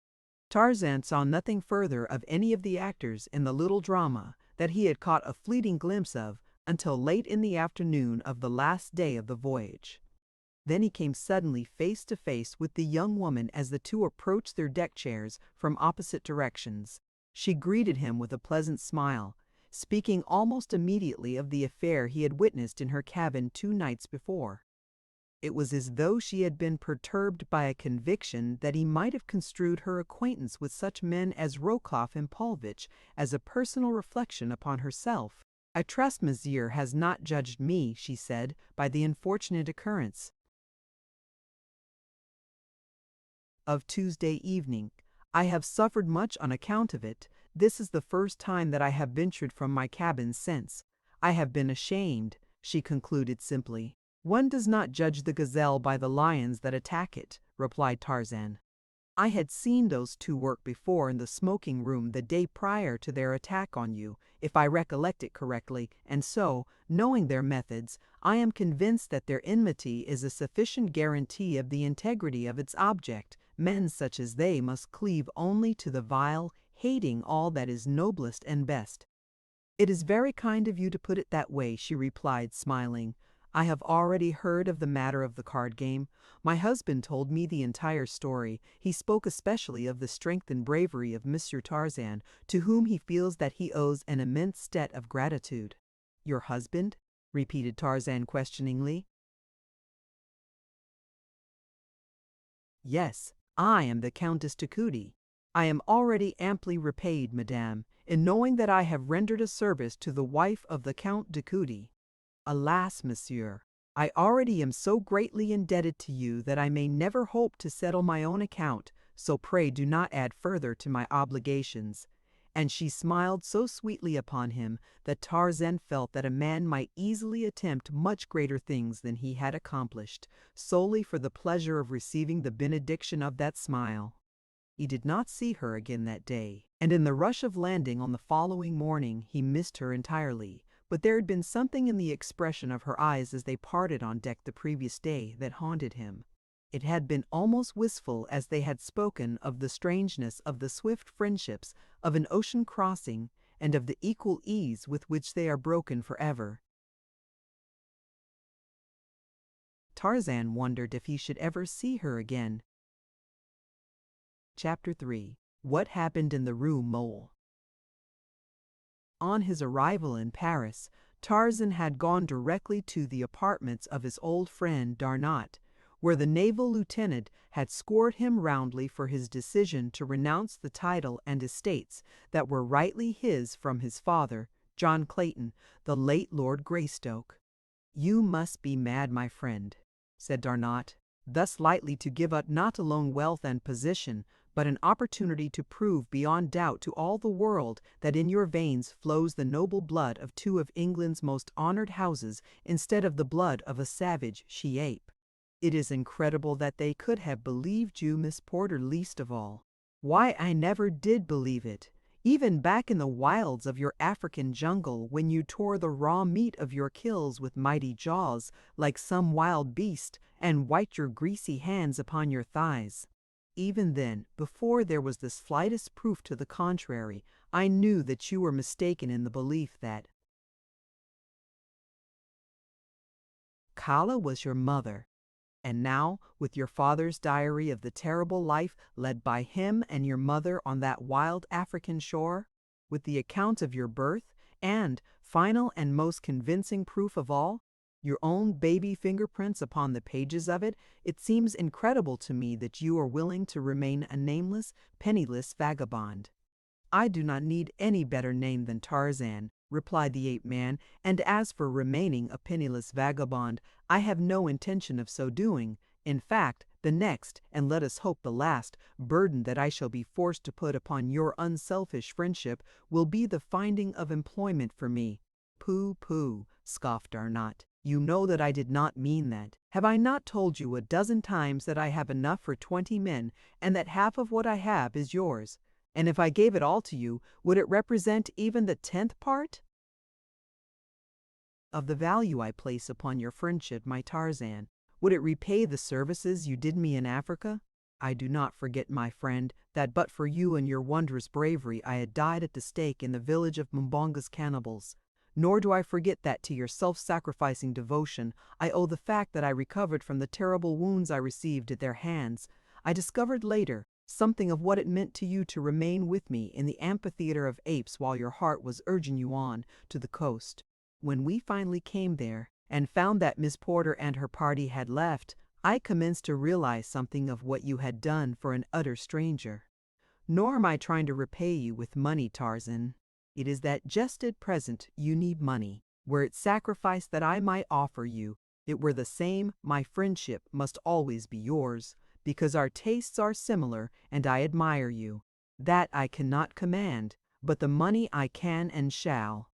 Tarzan saw nothing further of any of the actors in the little drama that he had caught a fleeting glimpse of until late in the afternoon of the last day of the voyage. Then he came suddenly face to face with the young woman as the two approached their deck chairs from opposite directions. She greeted him with a pleasant smile, speaking almost immediately of the affair he had witnessed in her cabin 2 nights before. It was as though she had been perturbed by a conviction that he might have construed her acquaintance with such men as Rokoff and Paulvitch as a personal reflection upon herself. "I trust Monsieur has not judged me," she said, "by the unfortunate occurrence of Tuesday evening. I have suffered much on account of it. This is the first time that I have ventured from my cabin since. I have been ashamed," she concluded simply. "One does not judge the gazelle by the lions that attack it," replied Tarzan. "I had seen those two work before in the smoking room the day prior to their attack on you, if I recollect it correctly, and so, knowing their methods, I am convinced that their enmity is a sufficient guarantee of the integrity of its object. Men such as they must cleave only to the vile, hating all that is noblest and best." "It is very kind of you to put it that way," she replied, smiling. "I have already heard of the matter of the card game. My husband told me the entire story. He spoke especially of the strength and bravery of Monsieur Tarzan, to whom he feels that he owes an immense debt of gratitude." "Your husband?" repeated Tarzan questioningly. "Yes, I am the Countess Takudi. I am already amply repaid, madame. in knowing that I have rendered a service to the wife of the Count de Coudy. Alas, monsieur, I already am so greatly indebted to you that I may never hope to settle my own account, so pray do not add further to my obligations." And she smiled so sweetly upon him that Tarzan felt that a man might easily attempt much greater things than he had accomplished, solely for the pleasure of receiving the benediction of that smile. He did not see her again that day, and in the rush of landing on the following morning he missed her entirely. But there had been something in the expression of her eyes as they parted on deck the previous day that haunted him. It had been almost wistful as they had spoken of the strangeness of the swift friendships of an ocean crossing and of the equal ease with which they are broken forever. Tarzan wondered if he should ever see her again. Chapter 3. What Happened in the Rue Mole. On his arrival in Paris, Tarzan had gone directly to the apartments of his old friend Darnot, where the naval lieutenant had scored him roundly for his decision to renounce the title and estates that were rightly his from his father, John Clayton, the late Lord Greystoke. "You must be mad, my friend," said Darnot, "thus lightly to give up not alone wealth and position, but an opportunity to prove beyond doubt to all the world that in your veins flows the noble blood of two of England's most honored houses instead of the blood of a savage she-ape. It is incredible that they could have believed you, Miss Porter, least of all. Why, I never did believe it. Even back in the wilds of your African jungle, when you tore the raw meat of your kills with mighty jaws, like some wild beast, and wiped your greasy hands upon your thighs. Even then, before there was the slightest proof to the contrary, I knew that you were mistaken in the belief that Kala was your mother. And now, with your father's diary of the terrible life led by him and your mother on that wild African shore, with the account of your birth, and, final and most convincing proof of all, your own baby fingerprints upon the pages of it, it seems incredible to me that you are willing to remain a nameless, penniless vagabond." "I do not need any better name than Tarzan," replied the ape-man, "and as for remaining a penniless vagabond, I have no intention of so doing. In fact, the next, and let us hope the last, burden that I shall be forced to put upon your unselfish friendship will be the finding of employment for me." "Pooh, pooh," scoffed Darnot. "You know that I did not mean that. Have I not told you a dozen times that I have enough for 20 men, and that half of what I have is yours? And if I gave it all to you, would it represent even the 10th part of the value I place upon your friendship, my Tarzan? Would it repay the services you did me in Africa? I do not forget, my friend, that but for you and your wondrous bravery I had died at the stake in the village of Mbonga's cannibals. Nor do I forget that to your self-sacrificing devotion I owe the fact that I recovered from the terrible wounds I received at their hands. I discovered later something of what it meant to you to remain with me in the amphitheater of apes while your heart was urging you on to the coast. When we finally came there and found that Miss Porter and her party had left, I commenced to realize something of what you had done for an utter stranger. Nor am I trying to repay you with money, Tarzan. It is that just at present you need money. Were it sacrifice that I might offer you, it were the same, my friendship must always be yours, because our tastes are similar and I admire you. That I cannot command, but the money I can and shall."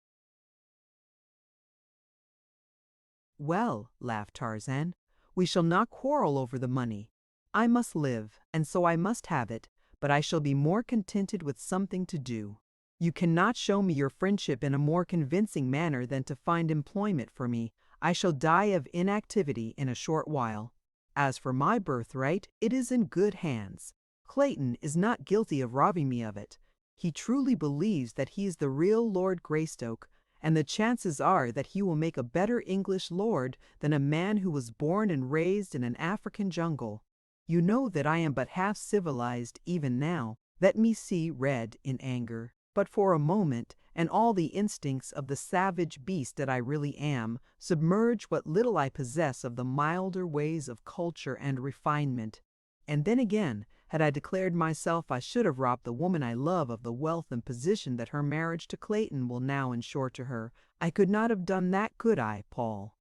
"Well," laughed Tarzan, "we shall not quarrel over the money. I must live, and so I must have it, but I shall be more contented with something to do. You cannot show me your friendship in a more convincing manner than to find employment for me. I shall die of inactivity in a short while. As for my birthright, it is in good hands. Clayton is not guilty of robbing me of it. He truly believes that he is the real Lord Greystoke, and the chances are that he will make a better English lord than a man who was born and raised in an African jungle. You know that I am but half civilized even now. Let me see red in anger. But for a moment, and all the instincts of the savage beast that I really am, submerge what little I possess of the milder ways of culture and refinement. And then again, Had I declared myself, I should have robbed the woman I love of the wealth and position that her marriage to Clayton will now ensure to her. I could not have done that, could I, Paul?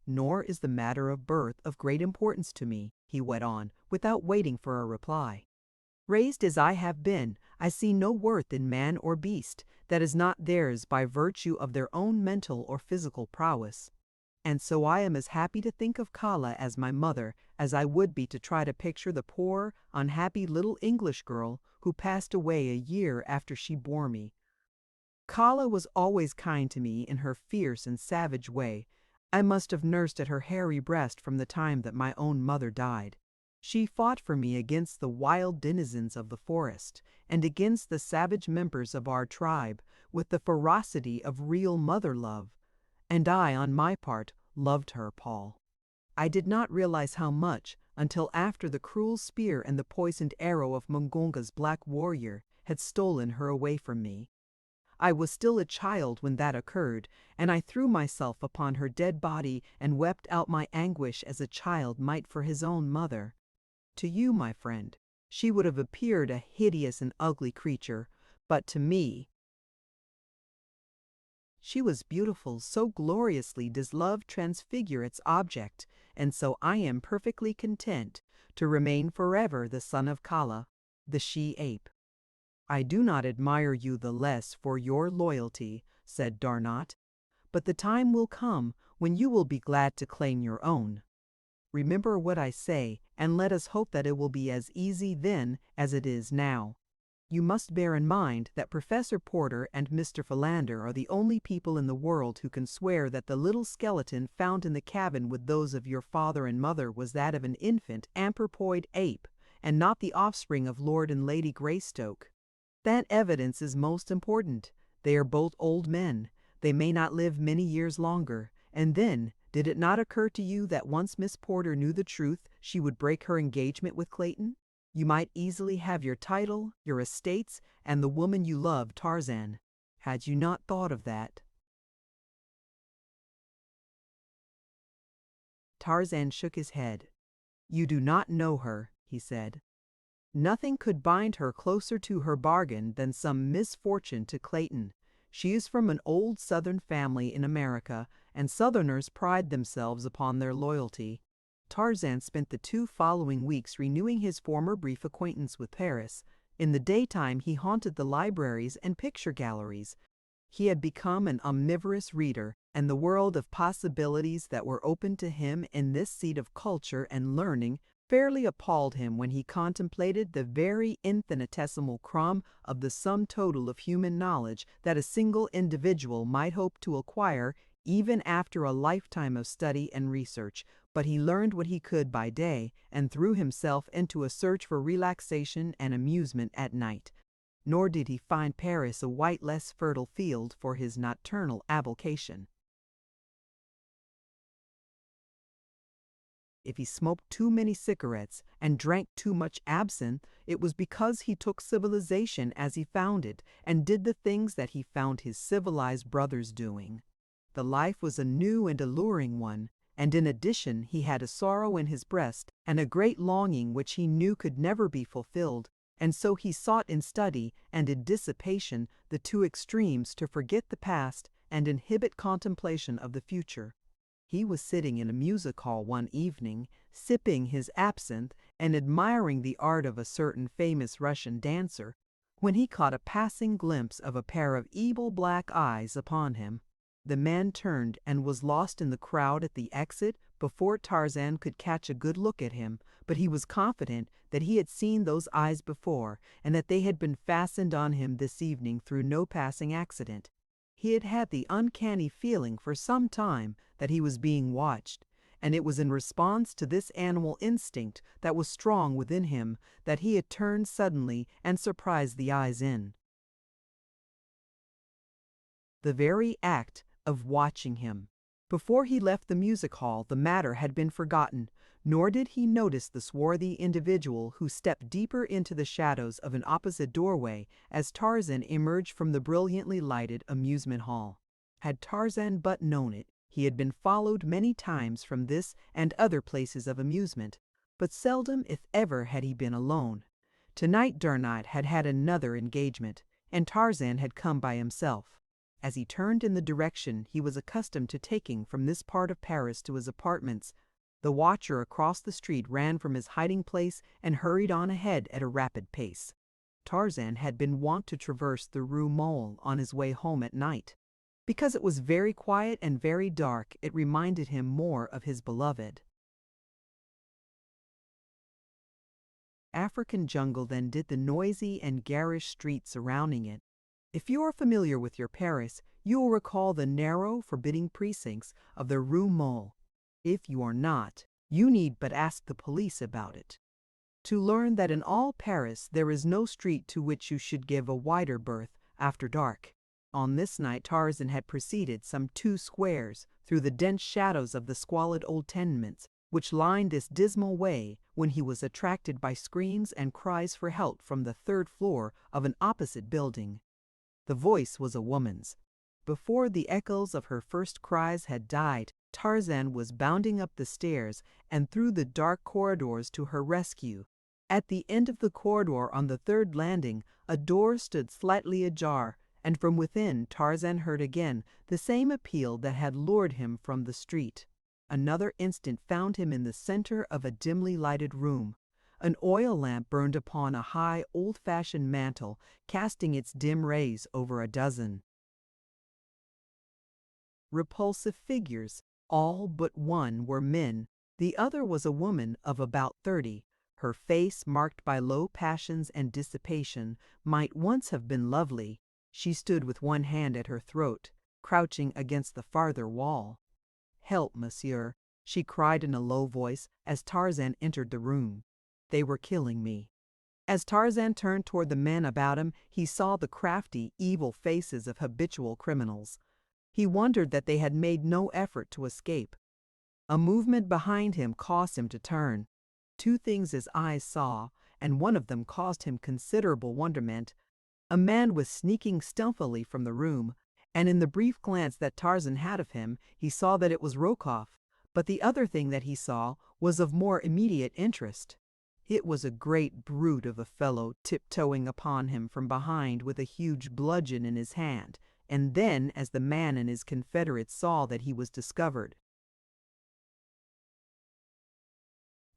Nor is the matter of birth of great importance to me, he went on, without waiting for a reply. Raised as I have been, I see no worth in man or beast that is not theirs by virtue of their own mental or physical prowess. And so I am as happy to think of Kala as my mother as I would be to try to picture the poor, unhappy little English girl who passed away a year after she bore me. Kala was always kind to me in her fierce and savage way. I must have nursed at her hairy breast from the time that my own mother died. She fought for me against the wild denizens of the forest and against the savage members of our tribe with the ferocity of real mother love. And I, on my part, loved her, Paul. I did not realize how much until after the cruel spear and the poisoned arrow of Mungunga's black warrior had stolen her away from me. I was still a child when that occurred, and I threw myself upon her dead body and wept out my anguish as a child might for his own mother. To you, my friend, she would have appeared a hideous and ugly creature, but to me, she was beautiful, so gloriously does love transfigure its object, and so I am perfectly content to remain forever the son of Kala, the she-ape. I do not admire you the less for your loyalty, said Darnot, but the time will come when you will be glad to claim your own. Remember what I say, and let us hope that it will be as easy then as it is now. You must bear in mind that Professor Porter and Mr. Philander are the only people in the world who can swear that the little skeleton found in the cabin with those of your father and mother was that of an infant anthropoid ape, and not the offspring of Lord and Lady Greystoke. That evidence is most important. They are both old men. They may not live many years longer. And then, did it not occur to you that once Miss Porter knew the truth, she would break her engagement with Clayton? You might easily have your title, your estates, and the woman you love, Tarzan. Had you not thought of that? Tarzan shook his head. You do not know her, he said. Nothing could bind her closer to her bargain than some misfortune to Clayton. She is from an old Southern family in America, and Southerners pride themselves upon their loyalty. Tarzan spent the 2 following weeks renewing his former brief acquaintance with Paris. In the daytime he haunted the libraries and picture galleries. He had become an omnivorous reader, and the world of possibilities that were open to him in this seat of culture and learning fairly appalled him when he contemplated the very infinitesimal crumb of the sum total of human knowledge that a single individual might hope to acquire even after a lifetime of study and research. But he learned what he could by day and threw himself into a search for relaxation and amusement at night. Nor did he find Paris a whit less fertile field for his nocturnal avocation. If he smoked too many cigarettes and drank too much absinthe, it was because he took civilization as he found it and did the things that he found his civilized brothers doing. The life was a new and alluring one, and in addition he had a sorrow in his breast and a great longing which he knew could never be fulfilled, and so he sought in study and in dissipation, the 2 extremes, to forget the past and inhibit contemplation of the future. He was sitting in a music hall one evening, sipping his absinthe and admiring the art of a certain famous Russian dancer, when he caught a passing glimpse of a pair of evil black eyes upon him. The man turned and was lost in the crowd at the exit before Tarzan could catch a good look at him, but he was confident that he had seen those eyes before and that they had been fastened on him this evening through no passing accident. He had had the uncanny feeling for some time that he was being watched, and it was in response to this animal instinct that was strong within him that he had turned suddenly and surprised the eyes in the very act of watching him. Before he left the music hall, the matter had been forgotten, nor did he notice the swarthy individual who stepped deeper into the shadows of an opposite doorway as Tarzan emerged from the brilliantly lighted amusement hall. Had Tarzan but known it, He had been followed many times from this and other places of amusement, but seldom if ever had he been alone. Tonight Gernot had had another engagement, and Tarzan had come by himself. As he turned in the direction he was accustomed to taking from this part of Paris to his apartments, the watcher across the street ran from his hiding place and hurried on ahead at a rapid pace. Tarzan had been wont to traverse the Rue Molle on his way home at night. Because it was very quiet and very dark, it reminded him more of his beloved African jungle than did the noisy and garish streets surrounding it. If you are familiar with your Paris, you will recall the narrow, forbidding precincts of the Rue Molle. If you are not, you need but ask the police about it to learn that in all Paris there is no street to which you should give a wider berth after dark. On this night Tarzan had proceeded some 2 squares through the dense shadows of the squalid old tenements which lined this dismal way when he was attracted by screams and cries for help from the 3rd floor of an opposite building. The voice was a woman's. Before the echoes of her first cries had died, Tarzan was bounding up the stairs and through the dark corridors to her rescue. At the end of the corridor on the 3rd landing, a door stood slightly ajar, and from within Tarzan heard again the same appeal that had lured him from the street. Another instant found him in the center of a dimly lighted room. An oil lamp burned upon a high, old-fashioned mantel, casting its dim rays over a dozen repulsive figures. All but one were men. The other was a woman of about 30. Her face, marked by low passions and dissipation, might once have been lovely. She stood with one hand at her throat, crouching against the farther wall. "Help, monsieur," she cried in a low voice as Tarzan entered the room. "They were killing me." As Tarzan turned toward the men about him, he saw the crafty, evil faces of habitual criminals. He wondered that they had made no effort to escape. A movement behind him caused him to turn. 2 things his eyes saw, and one of them caused him considerable wonderment. A man was sneaking stealthily from the room, and in the brief glance that Tarzan had of him, he saw that it was Rokoff. But the other thing that he saw was of more immediate interest. It was a great brute of a fellow tiptoeing upon him from behind with a huge bludgeon in his hand, and then, as the man and his confederates saw that he was discovered,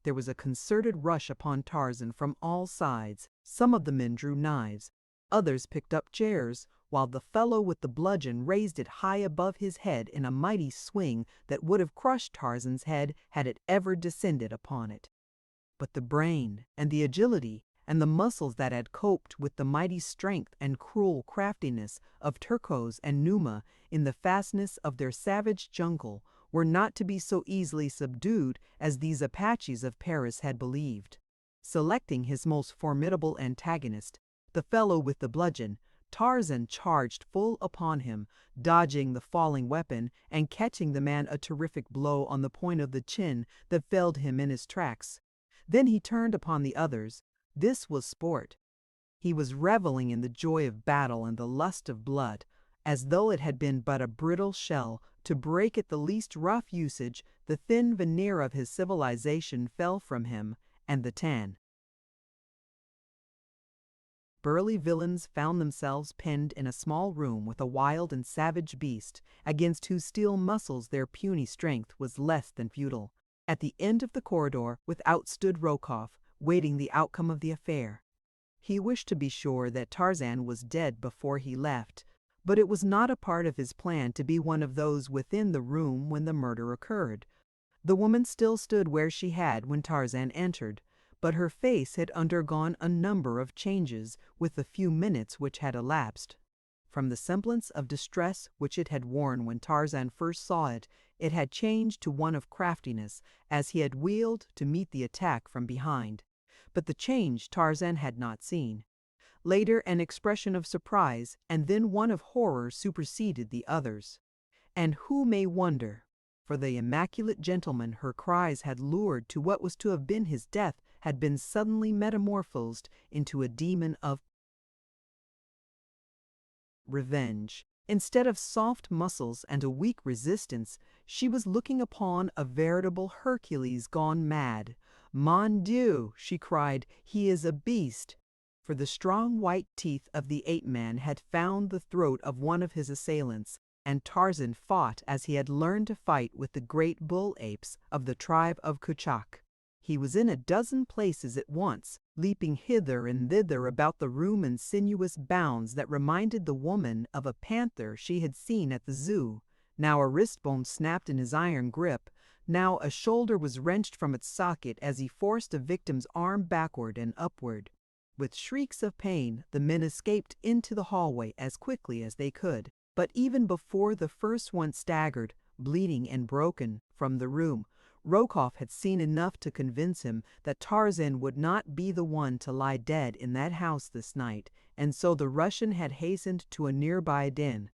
there was a concerted rush upon Tarzan from all sides. Some of the men drew knives, others picked up chairs, while the fellow with the bludgeon raised it high above his head in a mighty swing that would have crushed Tarzan's head had it ever descended upon it. But the brain and the agility and the muscles that had coped with the mighty strength and cruel craftiness of Turcos and Numa in the fastness of their savage jungle were not to be so easily subdued as these Apaches of Paris had believed. Selecting his most formidable antagonist, the fellow with the bludgeon, Tarzan charged full upon him, dodging the falling weapon and catching the man a terrific blow on the point of the chin that felled him in his tracks. Then he turned upon the others. This was sport. He was reveling in the joy of battle and the lust of blood. As though it had been but a brittle shell, to break at the least rough usage, the thin veneer of his civilization fell from him, and the tan. Burly villains found themselves penned in a small room with a wild and savage beast, against whose steel muscles their puny strength was less than futile. At the end of the corridor without stood Rokoff, waiting the outcome of the affair. He wished to be sure that Tarzan was dead before he left, but it was not a part of his plan to be one of those within the room when the murder occurred. The woman still stood where she had when Tarzan entered, but her face had undergone a number of changes with the few minutes which had elapsed. From the semblance of distress which it had worn when Tarzan first saw it, it had changed to one of craftiness as he had wheeled to meet the attack from behind. But the change Tarzan had not seen. Later an expression of surprise and then one of horror superseded the others. And who may wonder? For the immaculate gentleman her cries had lured to what was to have been his death had been suddenly metamorphosed into a demon of revenge. Instead of soft muscles and a weak resistance, she was looking upon a veritable Hercules gone mad. "Mon Dieu!" she cried, "he is a beast!" For the strong white teeth of the ape-man had found the throat of one of his assailants, and Tarzan fought as he had learned to fight with the great bull apes of the tribe of Kuchak. He was in a dozen places at once, leaping hither and thither about the room in sinuous bounds that reminded the woman of a panther she had seen at the zoo. Now a wrist bone snapped in his iron grip, now a shoulder was wrenched from its socket as he forced a victim's arm backward and upward. With shrieks of pain, the men escaped into the hallway as quickly as they could. But even before the first one staggered, bleeding and broken, from the room, Rokoff had seen enough to convince him that Tarzan would not be the one to lie dead in that house this night, and so the Russian had hastened to a nearby den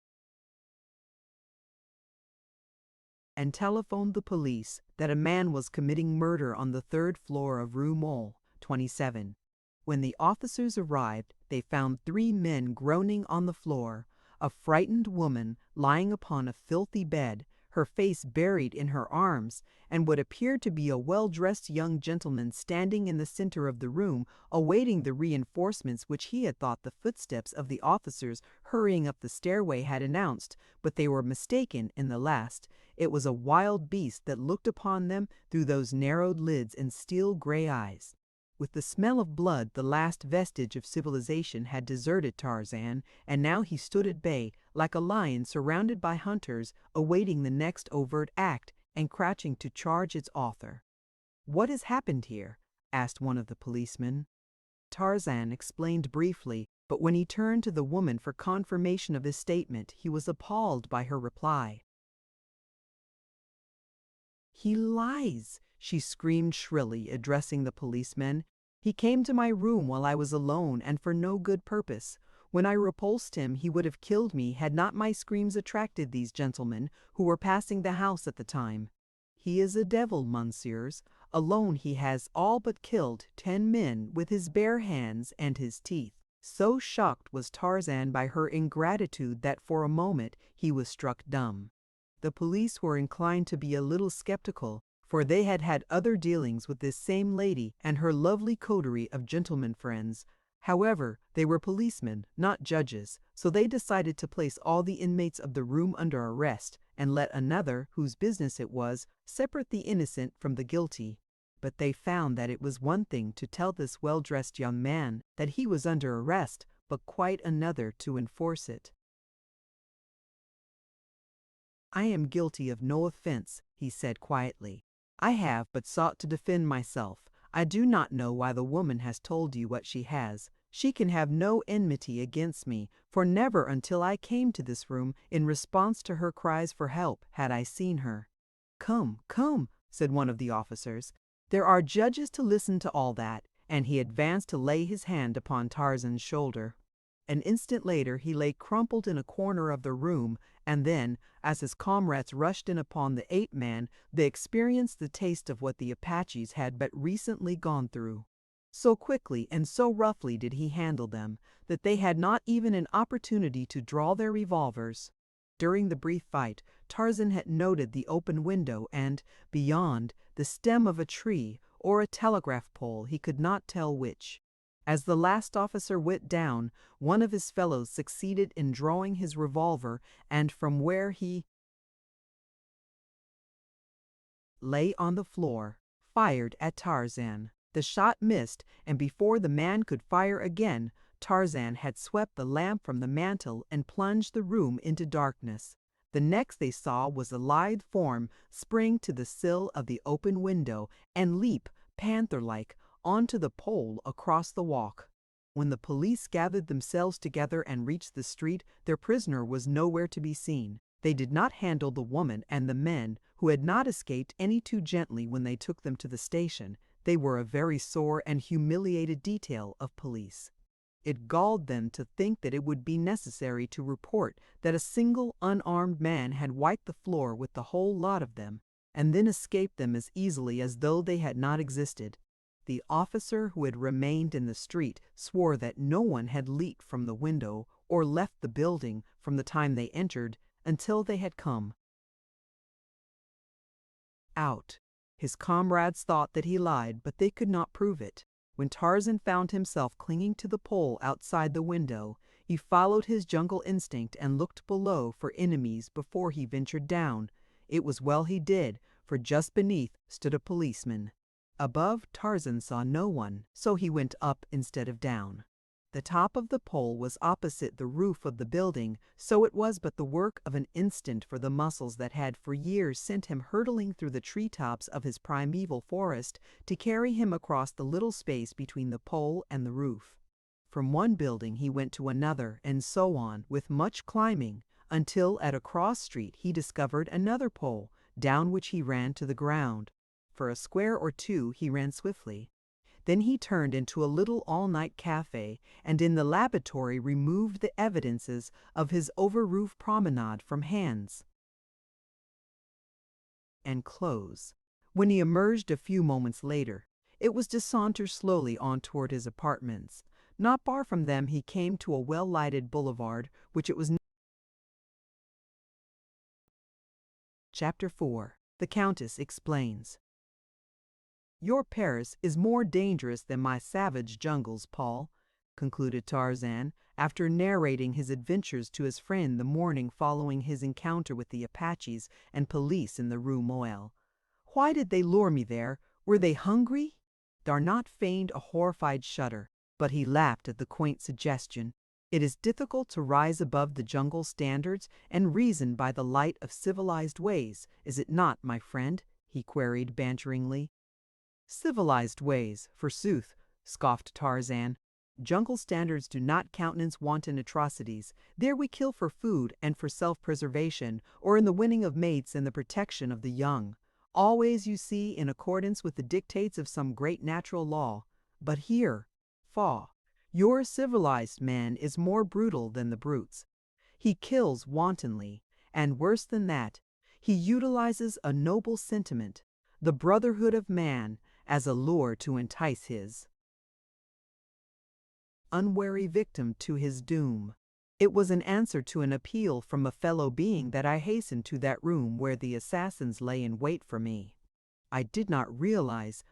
and telephoned the police that a man was committing murder on the third floor of Rue Molle, 27. When the officers arrived, they found 3 men groaning on the floor, a frightened woman lying upon a filthy bed, her face buried in her arms, and what appeared to be a well-dressed young gentleman standing in the center of the room, awaiting the reinforcements which he had thought the footsteps of the officers hurrying up the stairway had announced, but they were mistaken in the last. It was a wild beast that looked upon them through those narrowed lids and steel gray eyes. With the smell of blood, the last vestige of civilization had deserted Tarzan, and now he stood at bay, like a lion surrounded by hunters, awaiting the next overt act and crouching to charge its author. "What has happened here?" asked one of the policemen. Tarzan explained briefly, but when he turned to the woman for confirmation of his statement, he was appalled by her reply. "He lies!" she screamed shrilly, addressing the policemen. "He came to my room while I was alone and for no good purpose. When I repulsed him, he would have killed me had not my screams attracted these gentlemen who were passing the house at the time. He is a devil, monsieurs. Alone he has all but killed 10 men with his bare hands and his teeth." So shocked was Tarzan by her ingratitude that for a moment he was struck dumb. The police were inclined to be a little skeptical, for they had had other dealings with this same lady and her lovely coterie of gentlemen friends. However, they were policemen, not judges, so they decided to place all the inmates of the room under arrest and let another, whose business it was, separate the innocent from the guilty. But they found that it was one thing to tell this well-dressed young man that he was under arrest, but quite another to enforce it. "I am guilty of no offense," he said quietly. "I have but sought to defend myself. I do not know why the woman has told you what she has. She can have no enmity against me, for never until I came to this room in response to her cries for help had I seen her." "Come, come," said one of the officers. "There are judges to listen to all that," and he advanced to lay his hand upon Tarzan's shoulder. An instant later he lay crumpled in a corner of the room, and then, as his comrades rushed in upon the ape-man, they experienced the taste of what the Apaches had but recently gone through. So quickly and so roughly did he handle them, that they had not even an opportunity to draw their revolvers. During the brief fight, Tarzan had noted the open window and, beyond, the stem of a tree or a telegraph pole, he could not tell which. As the last officer went down, one of his fellows succeeded in drawing his revolver, and from where he lay on the floor, fired at Tarzan. The shot missed, and before the man could fire again, Tarzan had swept the lamp from the mantel and plunged the room into darkness. The next they saw was a lithe form spring to the sill of the open window and leap, panther-like, onto the pole across the walk. When the police gathered themselves together and reached the street, their prisoner was nowhere to be seen. They did not handle the woman and the men, who had not escaped any too gently when they took them to the station. They were a very sore and humiliated detail of police. It galled them to think that it would be necessary to report that a single unarmed man had wiped the floor with the whole lot of them, and then escaped them as easily as though they had not existed. The officer who had remained in the street swore that no one had leaped from the window or left the building from the time they entered until they had come out. His comrades thought that he lied, but they could not prove it. When Tarzan found himself clinging to the pole outside the window, he followed his jungle instinct and looked below for enemies before he ventured down. It was well he did, for just beneath stood a policeman. Above, Tarzan saw no one, so he went up instead of down. The top of the pole was opposite the roof of the building, so it was but the work of an instant for the muscles that had for years sent him hurtling through the treetops of his primeval forest to carry him across the little space between the pole and the roof. From one building he went to another, and so on, with much climbing, until at a cross street he discovered another pole, down which he ran to the ground. For a square or two he ran swiftly. Then he turned into a little all-night cafe, and in the laboratory removed the evidences of his over-roof promenade from hands and clothes. When he emerged a few moments later, it was to saunter slowly on toward his apartments. Not far from them he came to a well-lighted boulevard, which it was. Chapter 4. The Countess Explains. "Your Paris is more dangerous than my savage jungles, Paul," concluded Tarzan, after narrating his adventures to his friend the morning following his encounter with the Apaches and police in the Rue Moelle. "Why did they lure me there? Were they hungry?" Darnot feigned a horrified shudder, but he laughed at the quaint suggestion. "It is difficult to rise above the jungle standards and reason by the light of civilized ways, is it not, my friend?" he queried banteringly. "Civilized ways, forsooth," scoffed Tarzan. "Jungle standards do not countenance wanton atrocities. There we kill for food and for self-preservation, or in the winning of mates and the protection of the young. Always, you see, in accordance with the dictates of some great natural law. But here, faugh, your civilized man is more brutal than the brutes. He kills wantonly, and worse than that, he utilizes a noble sentiment, the brotherhood of man, as a lure to entice his unwary victim to his doom. It was in answer to an appeal from a fellow being that I hastened to that room where the assassins lay in wait for me. I could not realize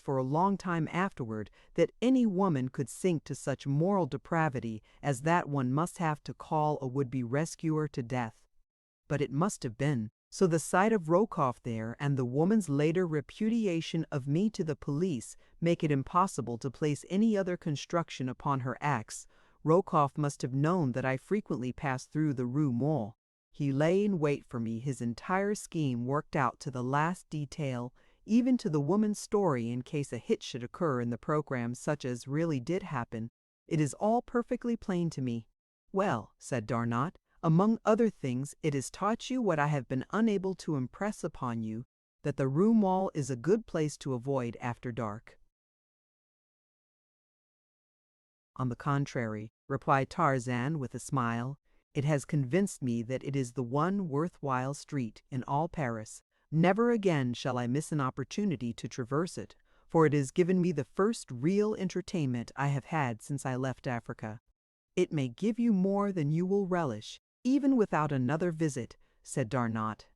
for a long time afterward that any woman could sink to such moral depravity as that one must have to call a would-be rescuer to death. But it must have been. So the sight of Rokoff there and the woman's later repudiation of me to the police make it impossible to place any other construction upon her acts. Rokoff must have known that I frequently passed through the Rue Moelle. He lay in wait for me, his entire scheme worked out to the last detail, even to the woman's story in case a hitch should occur in the program such as really did happen. It is all perfectly plain to me." "Well," said Darnot, "among other things, it has taught you what I have been unable to impress upon you, that the Rue Moelle is a good place to avoid after dark." "On the contrary," replied Tarzan with a smile, "it has convinced me that it is the one worthwhile street in all Paris. Never again shall I miss an opportunity to traverse it, for it has given me the first real entertainment I have had since I left Africa." "It may give you more than you will relish, even without another visit," said Darnot.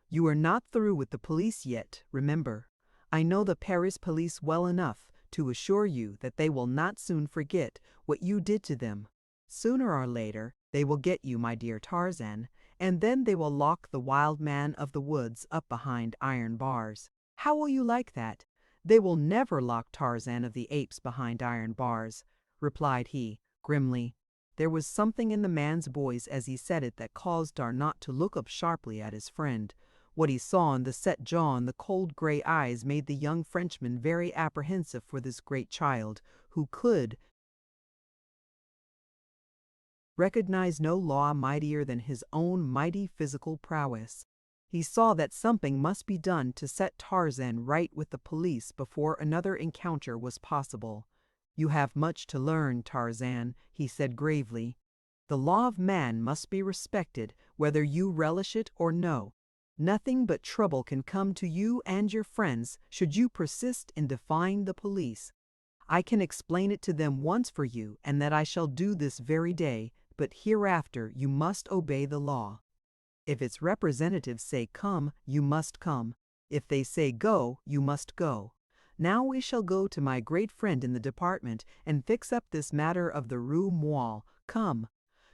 "You are not through with the police yet, remember. I know the Paris police well enough to assure you that they will not soon forget what you did to them. Sooner or later, they will get you, my dear Tarzan, and then they will lock the wild man of the woods up behind iron bars. How will you like that?" "They will never lock Tarzan of the Apes behind iron bars," replied he, grimly. There was something in the man's voice as he said it that caused Darnot to look up sharply at his friend. What he saw in the set jaw and the cold gray eyes made the young Frenchman very apprehensive for this great child, who could recognize no law mightier than his own mighty physical prowess. He saw that something must be done to set Tarzan right with the police before another encounter was possible. "You have much to learn, Tarzan," he said gravely. "The law of man must be respected, whether you relish it or no. Nothing but trouble can come to you and your friends should you persist in defying the police. I can explain it to them once for you, and that I shall do this very day, but hereafter you must obey the law. If its representatives say come, you must come. If they say go, you must go. Now we shall go to my great friend in the department and fix up this matter of the Rue Moelle. Come."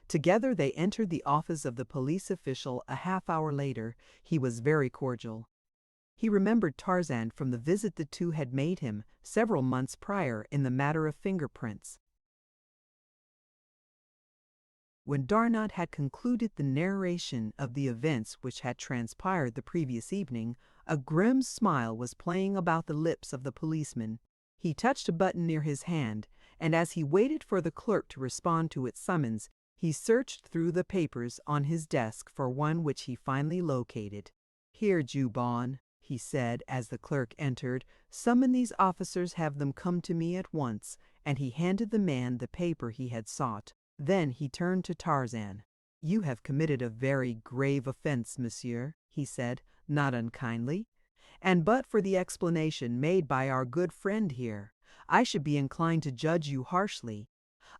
Together they entered the office of the police official a half-hour later. He was very cordial. He remembered Tarzan from the visit the two had made him several months prior in the matter of fingerprints. When Darnot had concluded the narration of the events which had transpired the previous evening, a grim smile was playing about the lips of the policeman. He touched a button near his hand, and as he waited for the clerk to respond to its summons, he searched through the papers on his desk for one which he finally located. "Here, Jubon," he said as the clerk entered, "summon these officers, have them come to me at once," and he handed the man the paper he had sought. Then he turned to Tarzan. "You have committed a very grave offense, monsieur," he said, not unkindly, "and but for the explanation made by our good friend here, I should be inclined to judge you harshly.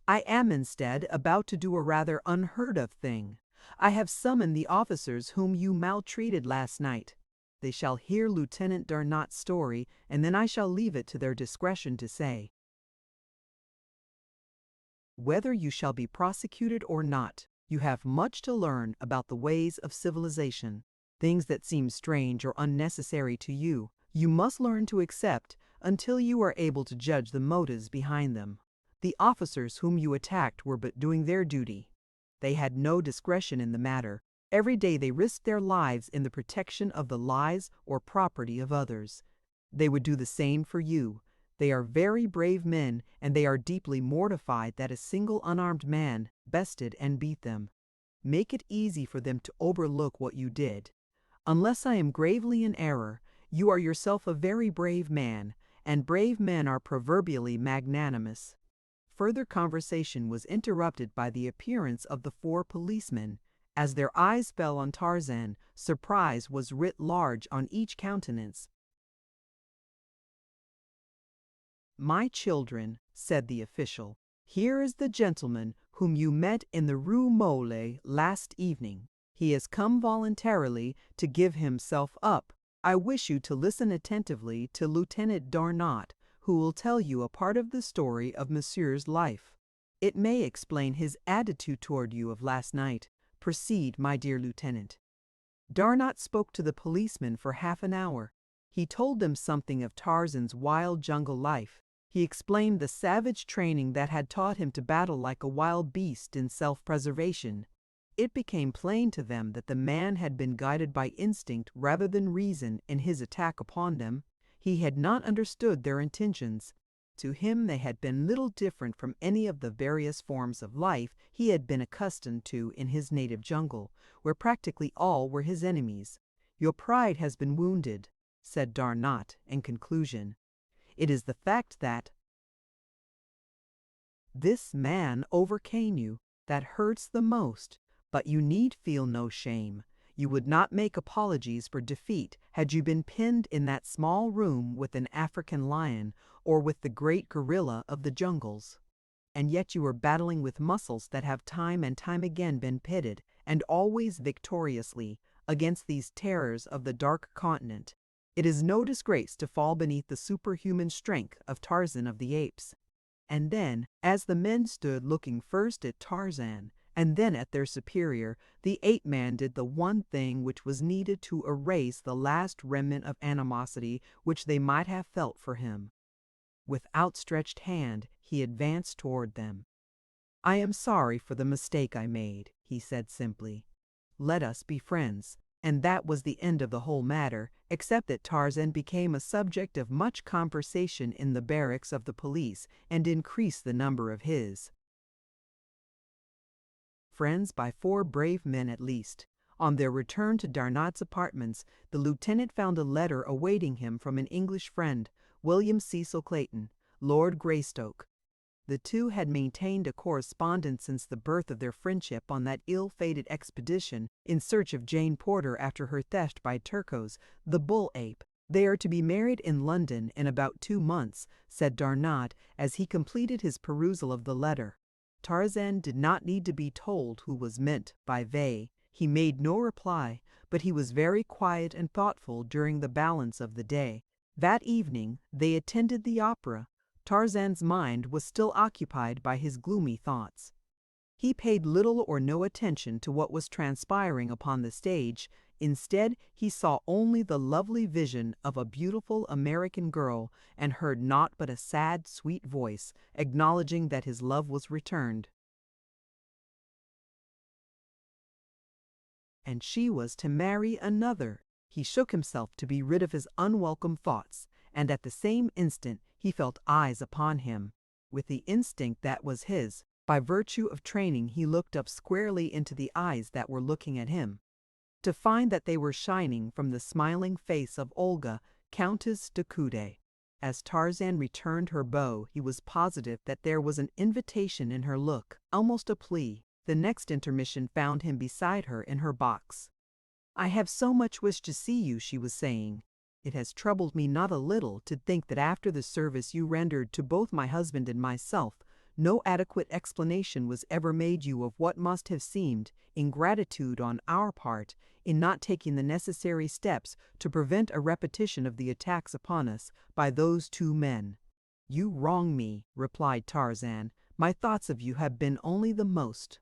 I am instead about to do a rather unheard-of thing. I have summoned the officers whom you maltreated last night. They shall hear Lieutenant Darnot's story, and then I shall leave it to their discretion to say whether you shall be prosecuted or not. You have much to learn about the ways of civilization. Things that seem strange or unnecessary to you, you must learn to accept until you are able to judge the motives behind them. The officers whom you attacked were but doing their duty. They had no discretion in the matter. Every day they risked their lives in the protection of the lives or property of others. They would do the same for you. They are very brave men, and they are deeply mortified that a single unarmed man bested and beat them. Make it easy for them to overlook what you did. Unless I am gravely in error, you are yourself a very brave man, and brave men are proverbially magnanimous." Further conversation was interrupted by the appearance of the four policemen. As their eyes fell on Tarzan, surprise was writ large on each countenance. "My children," said the official, "here is the gentleman whom you met in the Rue Moelle last evening. He has come voluntarily to give himself up. I wish you to listen attentively to Lieutenant Darnot, who will tell you a part of the story of Monsieur's life. It may explain his attitude toward you of last night. Proceed, my dear lieutenant." Darnot spoke to the policemen for half an hour. He told them something of Tarzan's wild jungle life. He explained the savage training that had taught him to battle like a wild beast in self-preservation. It became plain to them that the man had been guided by instinct rather than reason in his attack upon them. He had not understood their intentions. To him they had been little different from any of the various forms of life he had been accustomed to in his native jungle, where practically all were his enemies. "Your pride has been wounded," said Darnot in conclusion. "It is the fact that this man overcame you that hurts the most, but you need feel no shame. You would not make apologies for defeat had you been pinned in that small room with an African lion or with the great gorilla of the jungles. And yet you are battling with muscles that have time and time again been pitted, and always victoriously, against these terrors of the dark continent. It is no disgrace to fall beneath the superhuman strength of Tarzan of the Apes." And then, as the men stood looking first at Tarzan and then at their superior, the ape-man did the one thing which was needed to erase the last remnant of animosity which they might have felt for him. With outstretched hand, he advanced toward them. "I am sorry for the mistake I made," he said simply. "Let us be friends." And that was the end of the whole matter, except that Tarzan became a subject of much conversation in the barracks of the police and increased the number of his friends by 4 brave men at least. On their return to Darnot's apartments, the lieutenant found a letter awaiting him from an English friend, William Cecil Clayton, Lord Greystoke. The two had maintained a correspondence since the birth of their friendship on that ill-fated expedition in search of Jane Porter after her theft by Turcos, the bull ape. "They are to be married in London in about 2 months," said Darnat as he completed his perusal of the letter. Tarzan did not need to be told who was meant by they. He made no reply, but he was very quiet and thoughtful during the balance of the day. That evening they attended the opera. Tarzan's mind was still occupied by his gloomy thoughts. He paid little or no attention to what was transpiring upon the stage. Instead, he saw only the lovely vision of a beautiful American girl and heard naught but a sad, sweet voice acknowledging that his love was returned. And she was to marry another. He shook himself to be rid of his unwelcome thoughts, and at the same instant he felt eyes upon him. With the instinct that was his, by virtue of training, he looked up squarely into the eyes that were looking at him, to find that they were shining from the smiling face of Olga, Countess de Coude. As Tarzan returned her bow, he was positive that there was an invitation in her look, almost a plea. The next intermission found him beside her in her box. "I have so much wished to see you," she was saying. "It has troubled me not a little to think that after the service you rendered to both my husband and myself, no adequate explanation was ever made you of what must have seemed ingratitude on our part in not taking the necessary steps to prevent a repetition of the attacks upon us by those 2 men." "You wrong me," replied Tarzan. "My thoughts of you have been only the most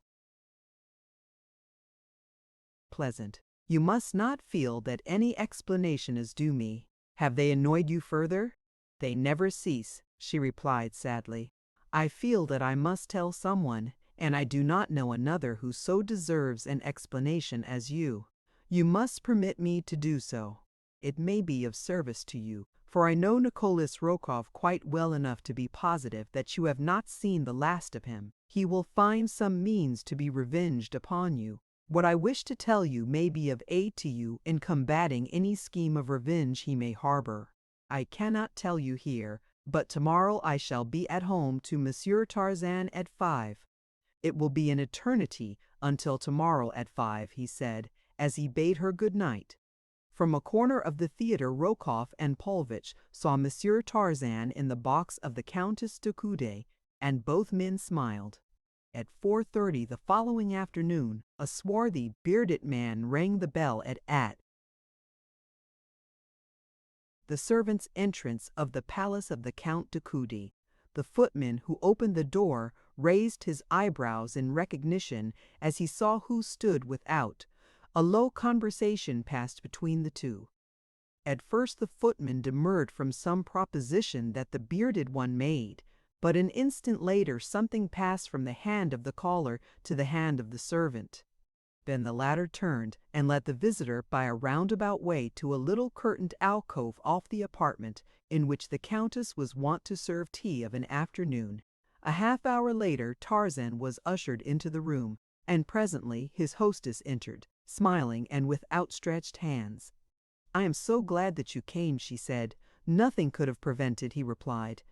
pleasant. You must not feel that any explanation is due me. Have they annoyed you further?" "They never cease," she replied sadly. "I feel that I must tell someone, and I do not know another who so deserves an explanation as you. You must permit me to do so. It may be of service to you, for I know Nikolas Rokoff quite well enough to be positive that you have not seen the last of him. He will find some means to be revenged upon you. What I wish to tell you may be of aid to you in combating any scheme of revenge he may harbor. I cannot tell you here, but tomorrow I shall be at home to Monsieur Tarzan at 5. It will be an eternity until tomorrow at 5, he said, as he bade her good night. From a corner of the theater Rokoff and Paulvitch saw Monsieur Tarzan in the box of the Countess de Coude, and both men smiled. At 4:30 the following afternoon, a swarthy, bearded man rang the bell at the servants' entrance of the palace of the Count de Coude. The footman who opened the door raised his eyebrows in recognition as he saw who stood without. A low conversation passed between the two. At first the footman demurred from some proposition that the bearded one made, but an instant later something passed from the hand of the caller to the hand of the servant. Then the latter turned and led the visitor by a roundabout way to a little curtained alcove off the apartment in which the Countess was wont to serve tea of an afternoon. A half-hour later Tarzan was ushered into the room, and presently his hostess entered, smiling and with outstretched hands. "I am so glad that you came," she said. "Nothing could have prevented," he replied.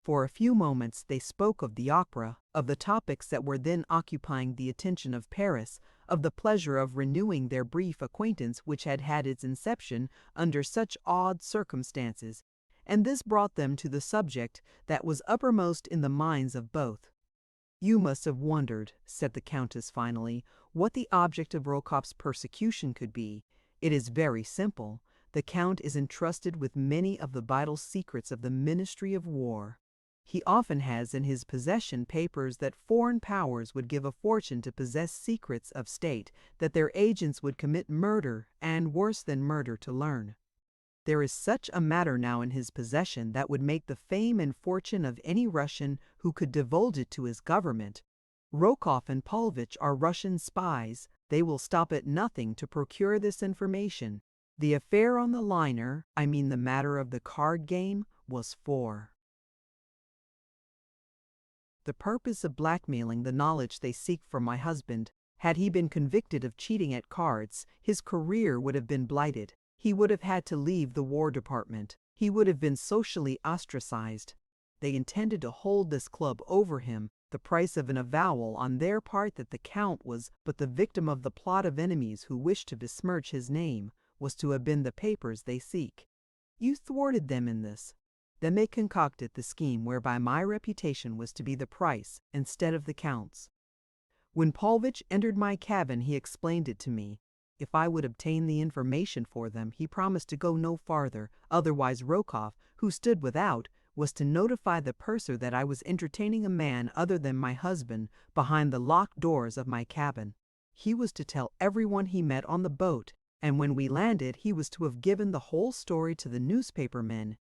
For a few moments they spoke of the opera, of the topics that were then occupying the attention of Paris, of the pleasure of renewing their brief acquaintance which had had its inception under such odd circumstances, and this brought them to the subject that was uppermost in the minds of both. "You must have wondered," said the Countess finally, "what the object of Rokoff's persecution could be. It is very simple. The Count is entrusted with many of the vital secrets of the Ministry of War. He often has in his possession papers that foreign powers would give a fortune to possess, secrets of state that their agents would commit murder and worse than murder to learn. There is such a matter now in his possession that would make the fame and fortune of any Russian who could divulge it to his government. Rokoff and Paulvitch are Russian spies. They will stop at nothing to procure this information. The affair on the liner, I mean the matter of the card game, was for the purpose of blackmailing the knowledge they seek from my husband. Had he been convicted of cheating at cards, his career would have been blighted. He would have had to leave the War Department. He would have been socially ostracized. They intended to hold this club over him. The the price of an avowal on their part that the Count was but the victim of the plot of enemies who wished to besmirch his name, was to have been the papers they seek. You thwarted them in this. Then they concocted the scheme whereby my reputation was to be the price instead of the Count's. When Paulvitch entered my cabin, he explained it to me. If I would obtain the information for them, he promised to go no farther, otherwise Rokoff, who stood without, was to notify the purser that I was entertaining a man other than my husband behind the locked doors of my cabin. He was to tell everyone he met on the boat, and when we landed he was to have given the whole story to the newspaper men.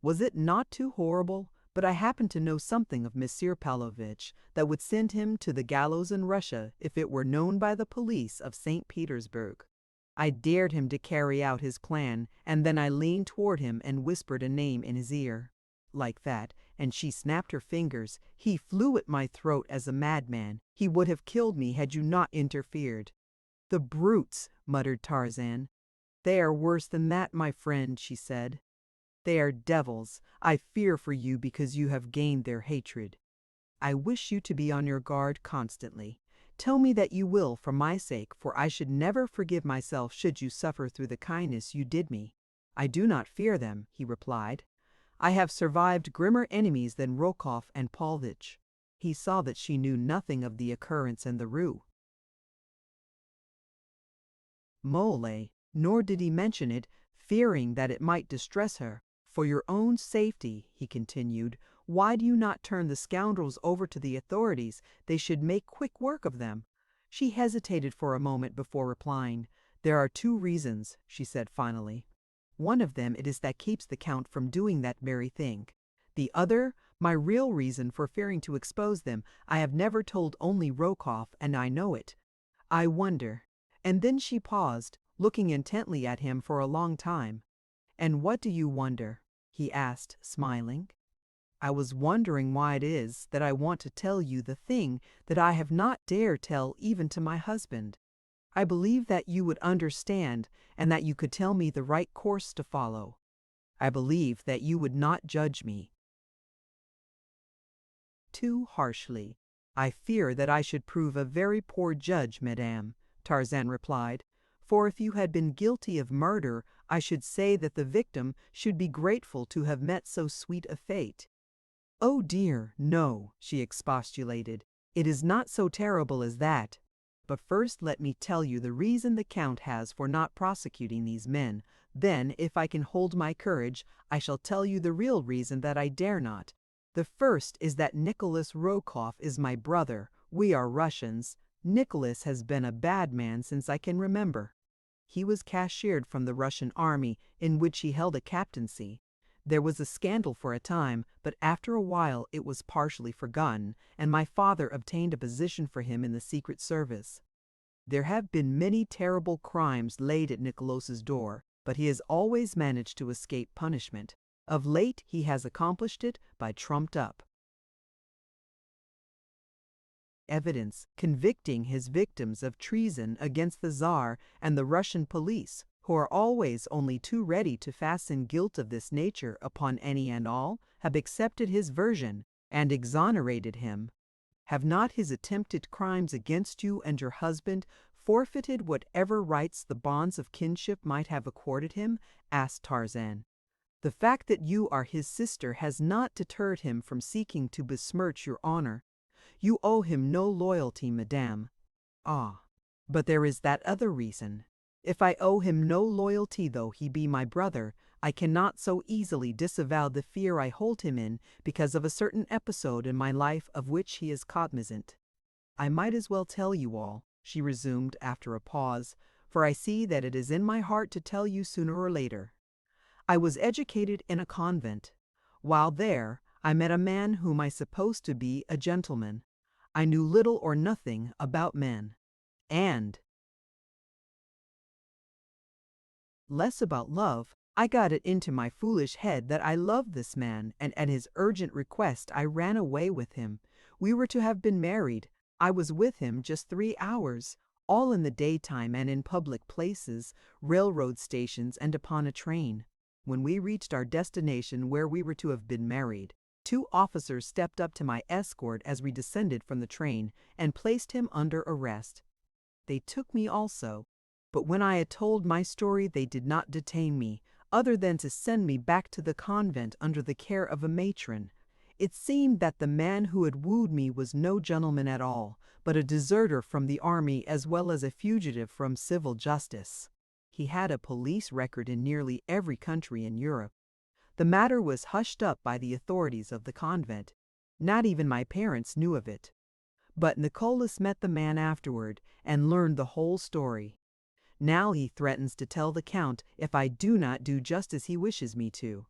Was it not too horrible? But I happened to know something of Monsieur Palovitch that would send him to the gallows in Russia if it were known by the police of St. Petersburg. I dared him to carry out his plan, and then I leaned toward him and whispered a name in his ear. Like that, and she snapped her fingers. He flew at my throat as a madman. He would have killed me had you not interfered. "The brutes," muttered Tarzan. "They are worse than that, my friend," she said. "They are devils. I fear for you because you have gained their hatred. I wish you to be on your guard constantly. Tell me that you will, for my sake, for I should never forgive myself should you suffer through the kindness you did me." "I do not fear them," he replied. "I have survived grimmer enemies than Rokoff and Paulvitch." He saw that she knew nothing of the occurrence in the rue Mole, nor did he mention it, fearing that it might distress her. "For your own safety," he continued, "why do you not turn the scoundrels over to the authorities? They should make quick work of them." She hesitated for a moment before replying. "There are 2 reasons," she said finally. "One of them it is that keeps the Count from doing that very thing. The other, my real reason for fearing to expose them, I have never told only Rokoff, and I know it. I wonder." And then she paused, looking intently at him for a long time. "And what do you wonder?" he asked, smiling. "I was wondering why it is that I want to tell you the thing that I have not dared tell even to my husband. I believe that you would understand and that you could tell me the right course to follow. I believe that you would not judge me too harshly." "I fear that I should prove a very poor judge, madame," Tarzan replied. "For if you had been guilty of murder, I should say that the victim should be grateful to have met so sweet a fate." "Oh dear, no," she expostulated. "It is not so terrible as that. But first let me tell you the reason the Count has for not prosecuting these men. Then, if I can hold my courage, I shall tell you the real reason that I dare not. The first is that Nikolas Rokoff is my brother. We are Russians. Nikolas has been a bad man since I can remember. He was cashiered from the Russian army, in which he held a captaincy. There was a scandal for a time, but after a while it was partially forgotten, and my father obtained a position for him in the secret service. There have been many terrible crimes laid at Nikolas's door, but he has always managed to escape punishment. Of late he has accomplished it by trumped up evidence convicting his victims of treason against the Tsar, and the Russian police, who are always only too ready to fasten guilt of this nature upon any and all, have accepted his version and exonerated him. Have not his attempted crimes against you and your husband forfeited whatever rights the bonds of kinship might have accorded him?" asked Tarzan. "The fact that you are his sister has not deterred him from seeking to besmirch your honor. You owe him no loyalty, madame." "Ah, but there is that other reason. If I owe him no loyalty though he be my brother, I cannot so easily disavow the fear I hold him in because of a certain episode in my life of which he is cognizant. I might as well tell you all," she resumed after a pause, "for I see that it is in my heart to tell you sooner or later. I was educated in a convent. While there, I met a man whom I supposed to be a gentleman. I knew little or nothing about men, and less about love. I got it into my foolish head that I loved this man, and at his urgent request I ran away with him. We were to have been married. I was with him just 3 hours, all in the daytime and in public places, railroad stations, and upon a train. When we reached our destination where we were to have been married, 2 officers stepped up to my escort as we descended from the train and placed him under arrest. They took me also, but when I had told my story they did not detain me, other than to send me back to the convent under the care of a matron. It seemed that the man who had wooed me was no gentleman at all, but a deserter from the army as well as a fugitive from civil justice. He had a police record in nearly every country in Europe. The matter was hushed up by the authorities of the convent. Not even my parents knew of it. But Nikolas met the man afterward and learned the whole story. Now he threatens to tell the Count if I do not do just as he wishes me to.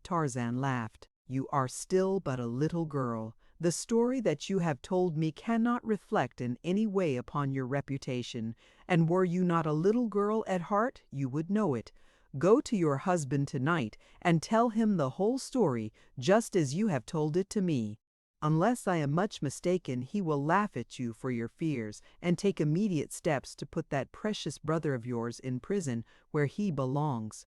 Tarzan laughed. You are still but a little girl. The story that you have told me cannot reflect in any way upon your reputation, and were you not a little girl at heart, you would know it. Go to your husband tonight and tell him the whole story, just as you have told it to me. Unless I am much mistaken, he will laugh at you for your fears and take immediate steps to put that precious brother of yours in prison where he belongs.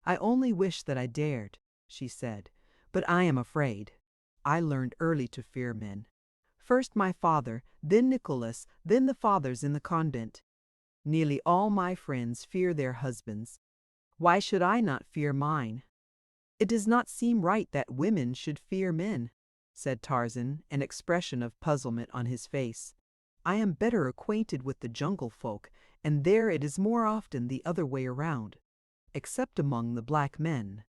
I only wish that I dared, she said, but I am afraid. I learned early to fear men. First my father, then Nikolas, then the fathers in the convent. Nearly all my friends fear their husbands. Why should I not fear mine? It does not seem right that women should fear men, said Tarzan, an expression of puzzlement on his face. I am better acquainted with the jungle folk, and there it is more often the other way around, except among the black men,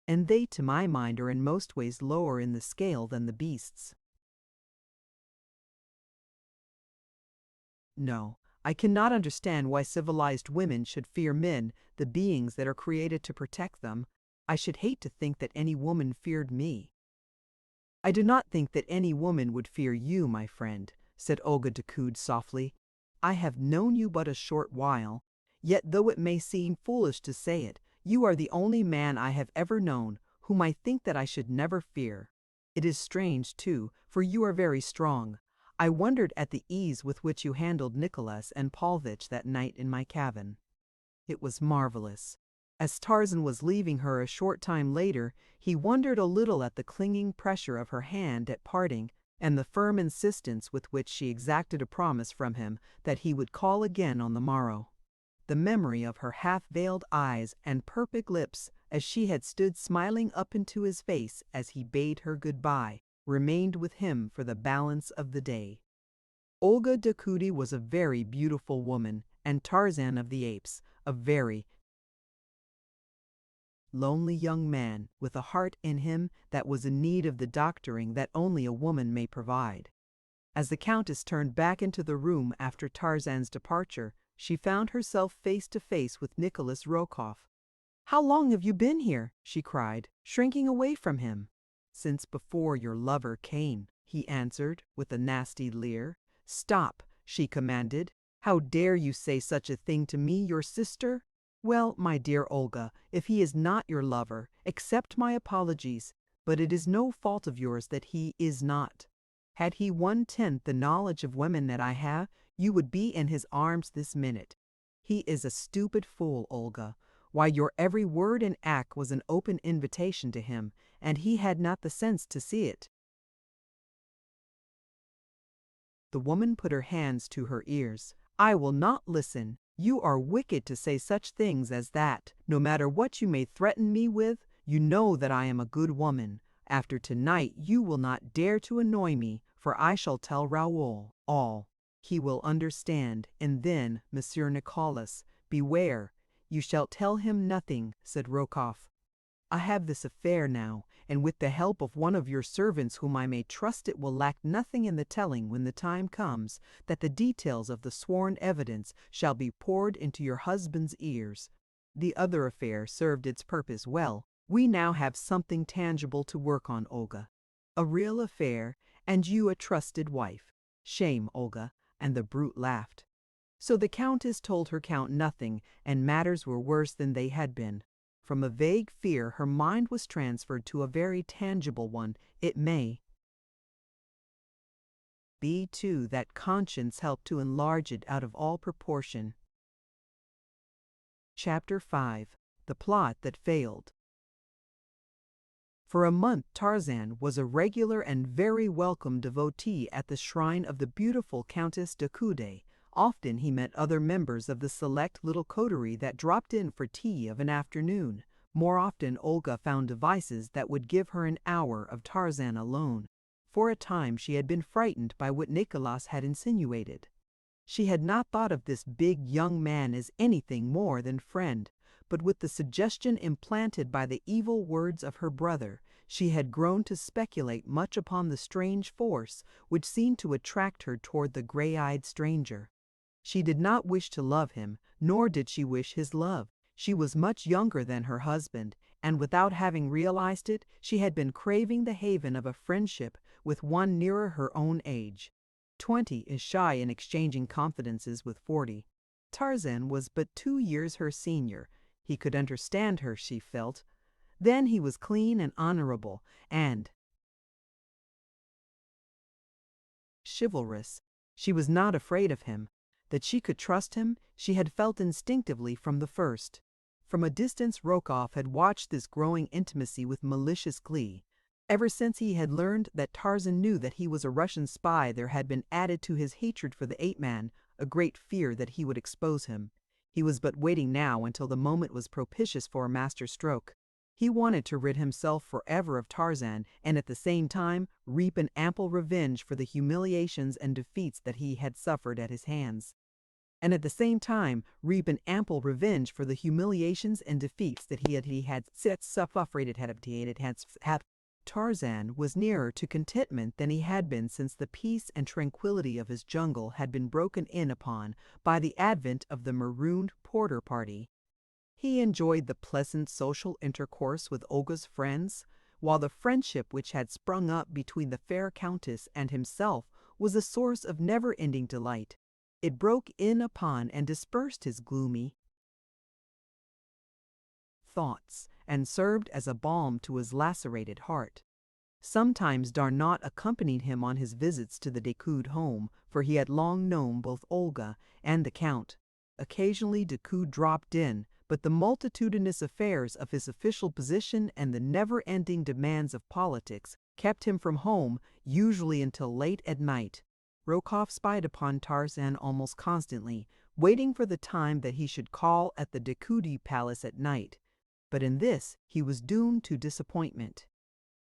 and they to my mind are in most ways lower in the scale than the beasts. No, I cannot understand why civilized women should fear men, the beings that are created to protect them. I should hate to think that any woman feared me. I do not think that any woman would fear you, my friend, said Olga Decoud softly. I have known you but a short while, yet though it may seem foolish to say it, you are the only man I have ever known whom I think that I should never fear. It is strange, too, for you are very strong. I wondered at the ease with which you handled Nikolas and Paulvitch that night in my cabin. It was marvelous. As Tarzan was leaving her a short time later, he wondered a little at the clinging pressure of her hand at parting and the firm insistence with which she exacted a promise from him that he would call again on the morrow. The memory of her half-veiled eyes and perfect lips as she had stood smiling up into his face as he bade her goodbye remained with him for the balance of the day. Olga Decoud was a very beautiful woman, and Tarzan of the Apes a very lonely young man with a heart in him that was in need of the doctoring that only a woman may provide. As the Countess turned back into the room after Tarzan's departure, she found herself face to face with Nikolas Rokoff. "How long have you been here?" she cried, shrinking away from him. "Since before your lover came," he answered with a nasty leer. "Stop," she commanded. "How dare you say such a thing to me, your sister? Well, my dear Olga, if he is not your lover, accept my apologies, but it is no fault of yours that he is not. Had he 1/10 the knowledge of women that I have, you would be in his arms this minute. He is a stupid fool, Olga. Why, your every word and act was an open invitation to him, and he had not the sense to see it." The woman put her hands to her ears. "I will not listen. You are wicked to say such things as that. No matter what you may threaten me with, you know that I am a good woman. After tonight you will not dare to annoy me, for I shall tell Raoul all. He will understand, and then, Monsieur Nikolas, beware. You shall tell him nothing," said Rokoff. "I have this affair now, and with the help of one of your servants whom I may trust it will lack nothing in the telling when the time comes that the details of the sworn evidence shall be poured into your husband's ears. The other affair served its purpose well. We now have something tangible to work on, Olga. A real affair, and you a trusted wife. Shame, Olga," and the brute laughed. So the Countess told her Count nothing, and matters were worse than they had been. From a vague fear her mind was transferred to a very tangible one. It may be, too, that conscience helped to enlarge it out of all proportion. Chapter 5. The Plot That Failed. For a month Tarzan was a regular and very welcome devotee at the shrine of the beautiful Countess de Coude. Often he met other members of the select little coterie that dropped in for tea of an afternoon. More often Olga found devices that would give her an hour of Tarzan alone. For a time she had been frightened by what Nikolas had insinuated. She had not thought of this big young man as anything more than friend, but with the suggestion implanted by the evil words of her brother, she had grown to speculate much upon the strange force which seemed to attract her toward the gray-eyed stranger. She did not wish to love him, nor did she wish his love. She was much younger than her husband, and without having realized it, she had been craving the haven of a friendship with one nearer her own age. 20 is shy in exchanging confidences with 40. Tarzan was but 2 years her senior. He could understand her, she felt. Then he was clean and honorable, and chivalrous. She was not afraid of him. That she could trust him, she had felt instinctively from the first. From a distance Rokoff had watched this growing intimacy with malicious glee. Ever since he had learned that Tarzan knew that he was a Russian spy, there had been added to his hatred for the ape-man a great fear that he would expose him. He was but waiting now until the moment was propitious for a master stroke. He wanted to rid himself forever of Tarzan and at the same time reap an ample revenge for the humiliations and defeats that he had suffered at his hands. Tarzan was nearer to contentment than he had been since the peace and tranquility of his jungle had been broken in upon by the advent of the marooned porter party. He enjoyed the pleasant social intercourse with Olga's friends, while the friendship which had sprung up between the fair countess and himself was a source of never-ending delight. It broke in upon and dispersed his gloomy thoughts, and served as a balm to his lacerated heart. Sometimes Darnaut accompanied him on his visits to the Decoud home, for he had long known both Olga and the Count. Occasionally Decoud dropped in, but the multitudinous affairs of his official position and the never-ending demands of politics kept him from home, usually until late at night. Rokoff spied upon Tarzan almost constantly, waiting for the time that he should call at the Decoudi palace at night. But in this he was doomed to disappointment.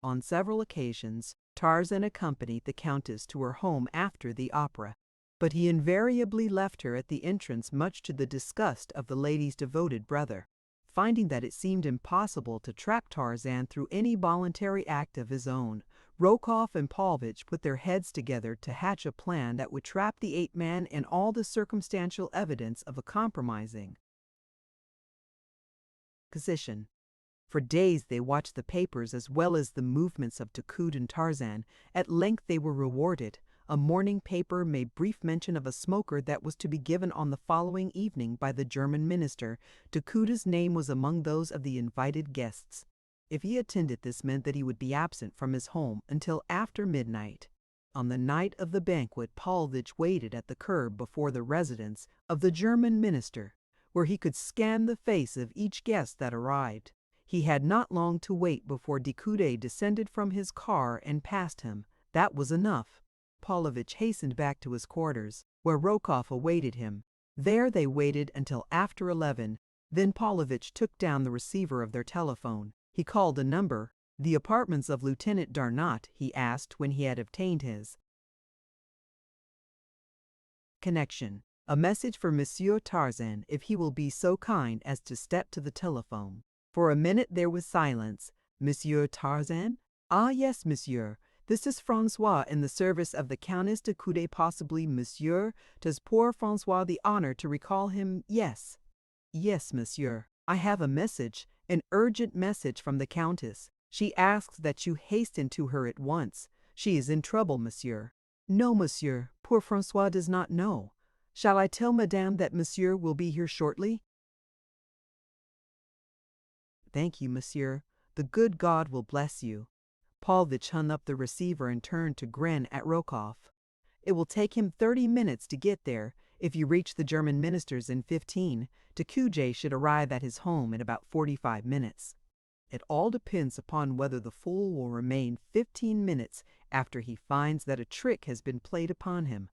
On several occasions Tarzan accompanied the Countess to her home after the opera, but he invariably left her at the entrance, much to the disgust of the lady's devoted brother. Finding that it seemed impossible to trap Tarzan through any voluntary act of his own, Rokoff and Paulvitch put their heads together to hatch a plan that would trap the ape-man in all the circumstantial evidence of a compromising position. For days they watched the papers as well as the movements of Decoud and Tarzan. At length they were rewarded. A morning paper made brief mention of a smoker that was to be given on the following evening by the German minister. Decouda's name was among those of the invited guests. If he attended, this meant that he would be absent from his home until after midnight. On the night of the banquet, Paulvitch waited at the curb before the residence of the German minister, where he could scan the face of each guest that arrived. He had not long to wait before Decoud descended from his car and passed him. That was enough. Paulvitch hastened back to his quarters, where Rokoff awaited him. There they waited until after 11. Then Paulvitch took down the receiver of their telephone. He called a number. The apartments of Lieutenant Darnaut, he asked when he had obtained his connection. A message for Monsieur Tarzan, if he will be so kind as to step to the telephone. For a minute there was silence. Monsieur Tarzan? Ah, yes, monsieur. This is Francois in the service of the Countess de Coude. Possibly, monsieur. Does poor Francois the honor to recall him? Yes. Yes, monsieur. I have a message, an urgent message from the Countess. She asks that you hasten to her at once. She is in trouble, monsieur. No, monsieur. Poor Francois does not know. Shall I tell madame that monsieur will be here shortly? Thank you, monsieur. The good God will bless you. Paulvitch hung up the receiver and turned to grin at Rokoff. It will take him 30 minutes to get there. If you reach the German ministers in 15, Takuja should arrive at his home in about 45 minutes. It all depends upon whether the fool will remain 15 minutes after he finds that a trick has been played upon him.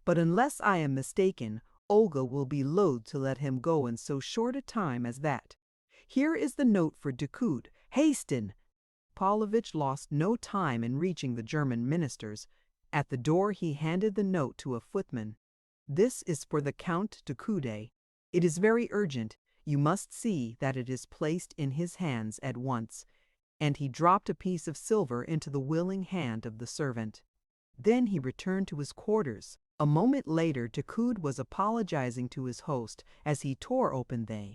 But unless I am mistaken, Olga will be loath to let him go in so short a time as that. Here is the note for Decoud. Hasten! Pavlovich lost no time in reaching the German ministers. At the door he handed the note to a footman. This is for the Count de Coude. It is very urgent. You must see that it is placed in his hands at once. And he dropped a piece of silver into the willing hand of the servant. Then he returned to his quarters. A moment later, Decoud was apologizing to his host as he tore open the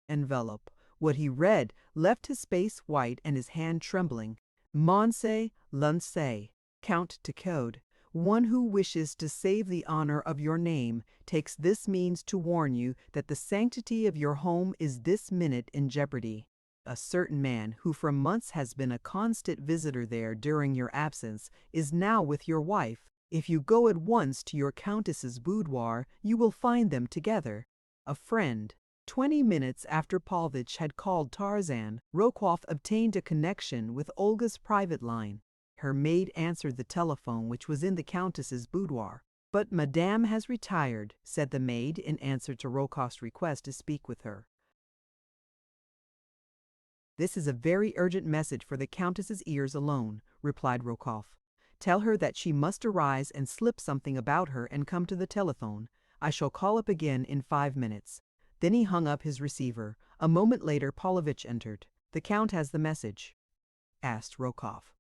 envelope. What he read left his face white and his hand trembling. Monsieur Luncey, Count de Coude, one who wishes to save the honor of your name, takes this means to warn you that the sanctity of your home is this minute in jeopardy. A certain man, who for months has been a constant visitor there during your absence, is now with your wife. If you go at once to your countess's boudoir, you will find them together. A friend. 20 minutes after Pavlovich had called Tarzan, Rokoff obtained a connection with Olga's private line. Her maid answered the telephone, which was in the countess's boudoir. "But Madame has retired," said the maid in answer to Rokoff's request to speak with her. "This is a very urgent message for the countess's ears alone," replied Rokoff. "Tell her that she must arise and slip something about her and come to the telephone. I shall call up again in 5 minutes." Then he hung up his receiver. A moment later Pavlovich entered. "The Count has the message?" asked Rokoff.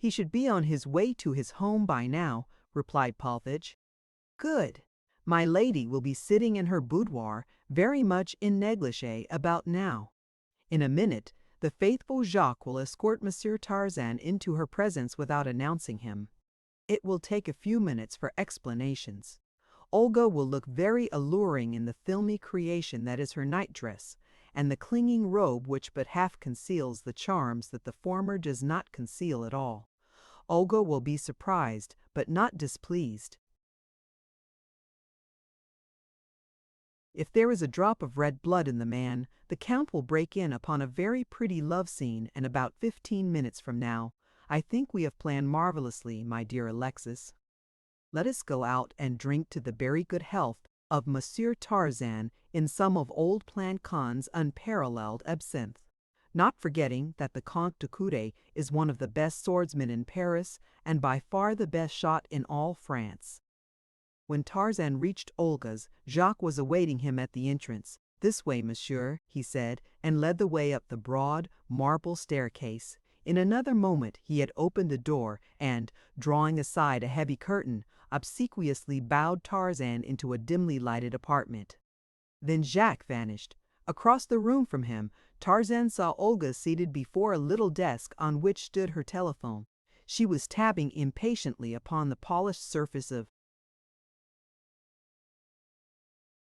"He should be on his way to his home by now," replied Pavlovich. "Good. My lady will be sitting in her boudoir, very much in negligee, about now. In a minute, the faithful Jacques will escort Monsieur Tarzan into her presence without announcing him. It will take a few minutes for explanations. Olga will look very alluring in the filmy creation that is her nightdress, and the clinging robe which but half conceals the charms that the former does not conceal at all. Olga will be surprised, but not displeased. If there is a drop of red blood in the man, the Count will break in upon a very pretty love scene in about 15 minutes from now. I think we have planned marvelously, my dear Alexis. Let us go out and drink to the very good health of Monsieur Tarzan in some of old Plancon's unparalleled absinthe, not forgetting that the Count de Coude is one of the best swordsmen in Paris and by far the best shot in all France." When Tarzan reached Olga's, Jacques was awaiting him at the entrance. "This way, monsieur," he said, and led the way up the broad, marble staircase. In another moment he had opened the door and, drawing aside a heavy curtain, obsequiously bowed Tarzan into a dimly lighted apartment. Then Jacques vanished. Across the room from him, Tarzan saw Olga seated before a little desk on which stood her telephone. She was tapping impatiently upon the polished surface of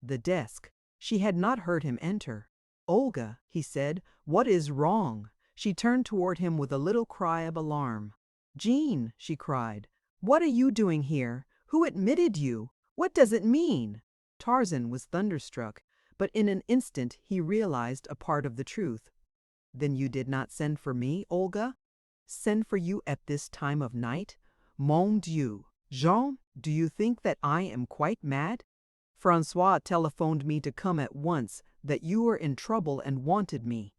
the desk. She had not heard him enter. "Olga," he said, "what is wrong?" She turned toward him with a little cry of alarm. "Jean," she cried, "what are you doing here? Who admitted you? What does it mean?" Tarzan was thunderstruck, but in an instant he realized a part of the truth. "Then you did not send for me, Olga? Send for you at this time of night? Mon Dieu! Jean, do you think that I am quite mad? Francois telephoned me to come at once, that you were in trouble and wanted me."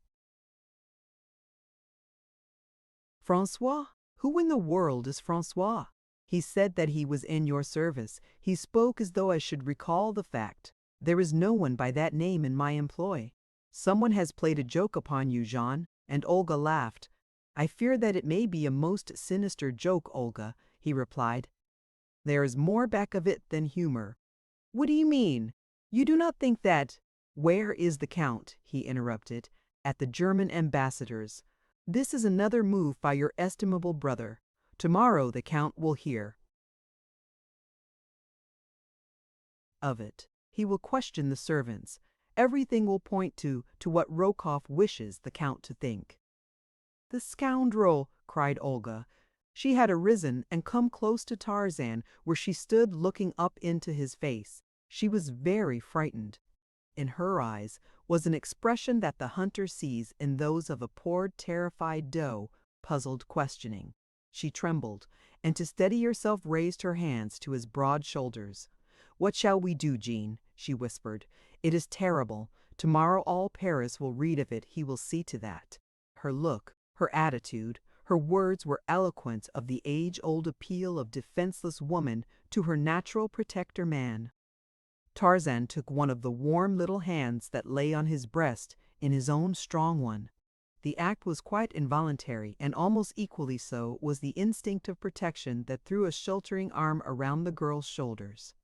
"Francois? Who in the world is Francois?" "He said that he was in your service. He spoke as though I should recall the fact. There is no one by that name in my employ. Someone has played a joke upon you, Jean," and Olga laughed. "I fear that it may be a most sinister joke, Olga," he replied. "There is more back of it than humor." "What do you mean? You do not think that—" "Where is the Count?" he interrupted. "At the German ambassador's. This is another move by your estimable brother. Tomorrow the Count will hear of it. He will question the servants. Everything will point to what Rokoff wishes the Count to think." "The scoundrel!" cried Olga. She had arisen and come close to Tarzan, where she stood looking up into his face. She was very frightened. In her eyes was an expression that the hunter sees in those of a poor terrified doe, puzzled questioning. She trembled, and to steady herself raised her hands to his broad shoulders. "What shall we do, Jean?" she whispered. "It is terrible. Tomorrow all Paris will read of it. He will see to that." Her look, her attitude, her words were eloquent of the age-old appeal of defenseless woman to her natural protector man. Tarzan took one of the warm little hands that lay on his breast in his own strong one. The act was quite involuntary, and almost equally so was the instinct of protection that threw a sheltering arm around the girl's shoulders.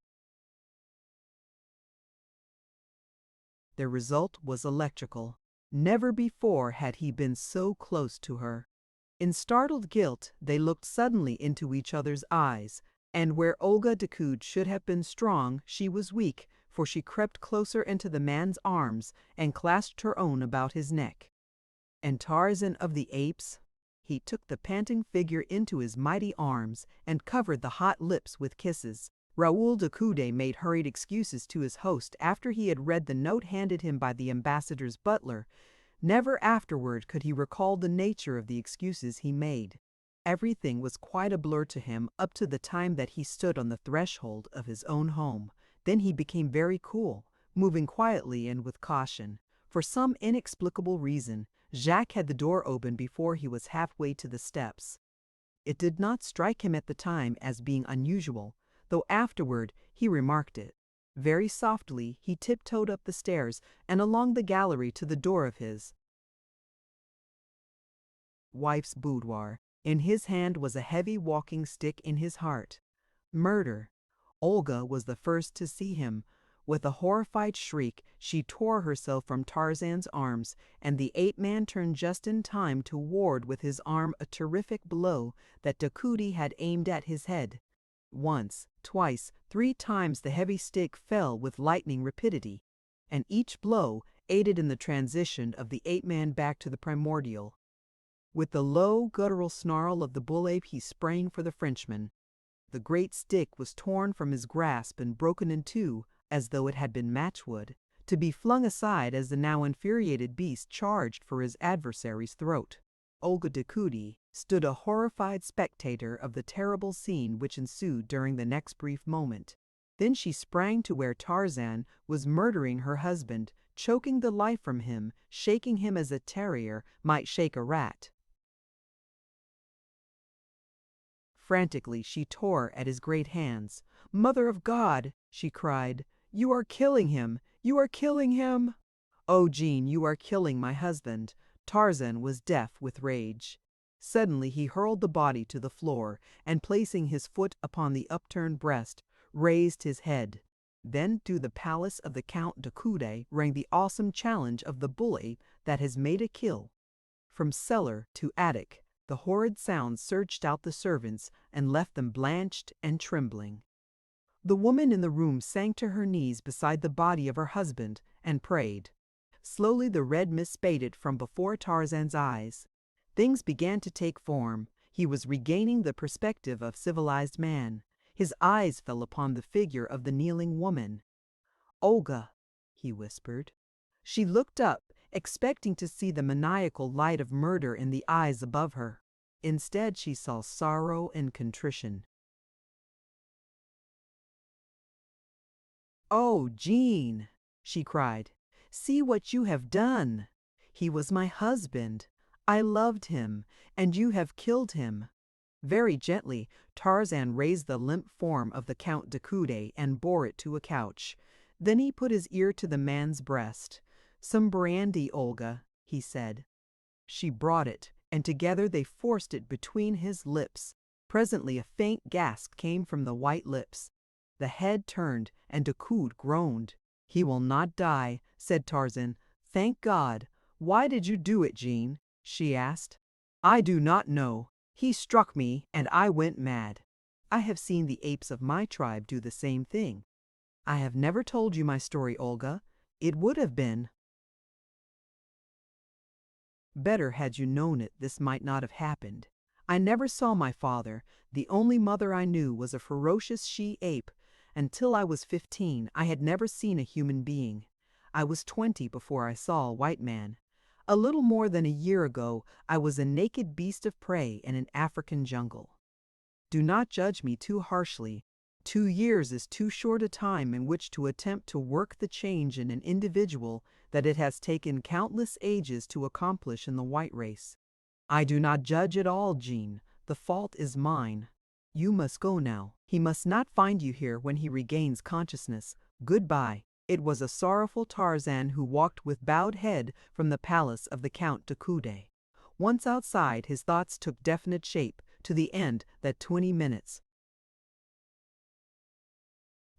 The result was electrical. Never before had he been so close to her. In startled guilt, they looked suddenly into each other's eyes, and where Olga Decoud should have been strong, she was weak, for she crept closer into the man's arms and clasped her own about his neck. And Tarzan of the Apes? He took the panting figure into his mighty arms and covered the hot lips with kisses. Raoul de Coude made hurried excuses to his host after he had read the note handed him by the ambassador's butler. Never afterward could he recall the nature of the excuses he made. Everything was quite a blur to him up to the time that he stood on the threshold of his own home. Then he became very cool, moving quietly and with caution. For some inexplicable reason, Jacques had the door open before he was halfway to the steps. It did not strike him at the time as being unusual, though afterward he remarked it. Very softly he tiptoed up the stairs and along the gallery to the door of his wife's boudoir. In his hand was a heavy walking stick, in his heart murder. Olga was the first to see him. With a horrified shriek, she tore herself from Tarzan's arms, and the ape-man turned just in time to ward with his arm a terrific blow that Decoud had aimed at his head. Once, twice, 3 times the heavy stick fell with lightning rapidity, and each blow aided in the transition of the ape-man back to the primordial. With the low, guttural snarl of the bull-ape, he sprang for the Frenchman. The great stick was torn from his grasp and broken in two, as though it had been matchwood, to be flung aside as the now infuriated beast charged for his adversary's throat. Olga Decoud stood a horrified spectator of the terrible scene which ensued during the next brief moment. Then she sprang to where Tarzan was murdering her husband, choking the life from him, shaking him as a terrier might shake a rat. Frantically she tore at his great hands. "Mother of God!" she cried. "You are killing him! You are killing him!" "Oh, Jean, you are killing my husband!" Tarzan was deaf with rage. Suddenly he hurled the body to the floor, and placing his foot upon the upturned breast, raised his head. Then through the palace of the Count de Coude rang the awesome challenge of the bull-ape that has made a kill. From cellar to attic, the horrid sound searched out the servants and left them blanched and trembling. The woman in the room sank to her knees beside the body of her husband and prayed. Slowly the red mist faded from before Tarzan's eyes. Things began to take form. He was regaining the perspective of civilized man. His eyes fell upon the figure of the kneeling woman. "Olga," he whispered. She looked up, expecting to see the maniacal light of murder in the eyes above her. Instead, she saw sorrow and contrition. "Oh, Jean," she cried, "see what you have done! He was my husband. I loved him, and you have killed him." Very gently, Tarzan raised the limp form of the Count de Coude and bore it to a couch. Then he put his ear to the man's breast. "Some brandy, Olga," he said. She brought it, and together they forced it between his lips. Presently a faint gasp came from the white lips. The head turned, and Decoud groaned. "He will not die," said Tarzan. "Thank God. Why did you do it, Jean?" she asked. "I do not know. He struck me, and I went mad. I have seen the apes of my tribe do the same thing. I have never told you my story, Olga. It would have been better had you known it. This might not have happened. I never saw my father. The only mother I knew was a ferocious she-ape. Until I was 15, I had never seen a human being. I was 20 before I saw a white man. A little more than a year ago, I was a naked beast of prey in an African jungle. Do not judge me too harshly. 2 years is too short a time in which to attempt to work the change in an individual that it has taken countless ages to accomplish in the white race. I do not judge at all, Jean. The fault is mine. You must go now. He must not find you here when he regains consciousness. Goodbye. It was a sorrowful Tarzan who walked with bowed head from the palace of the Count de Coude. Once outside, his thoughts took definite shape, to the end that 20 minutes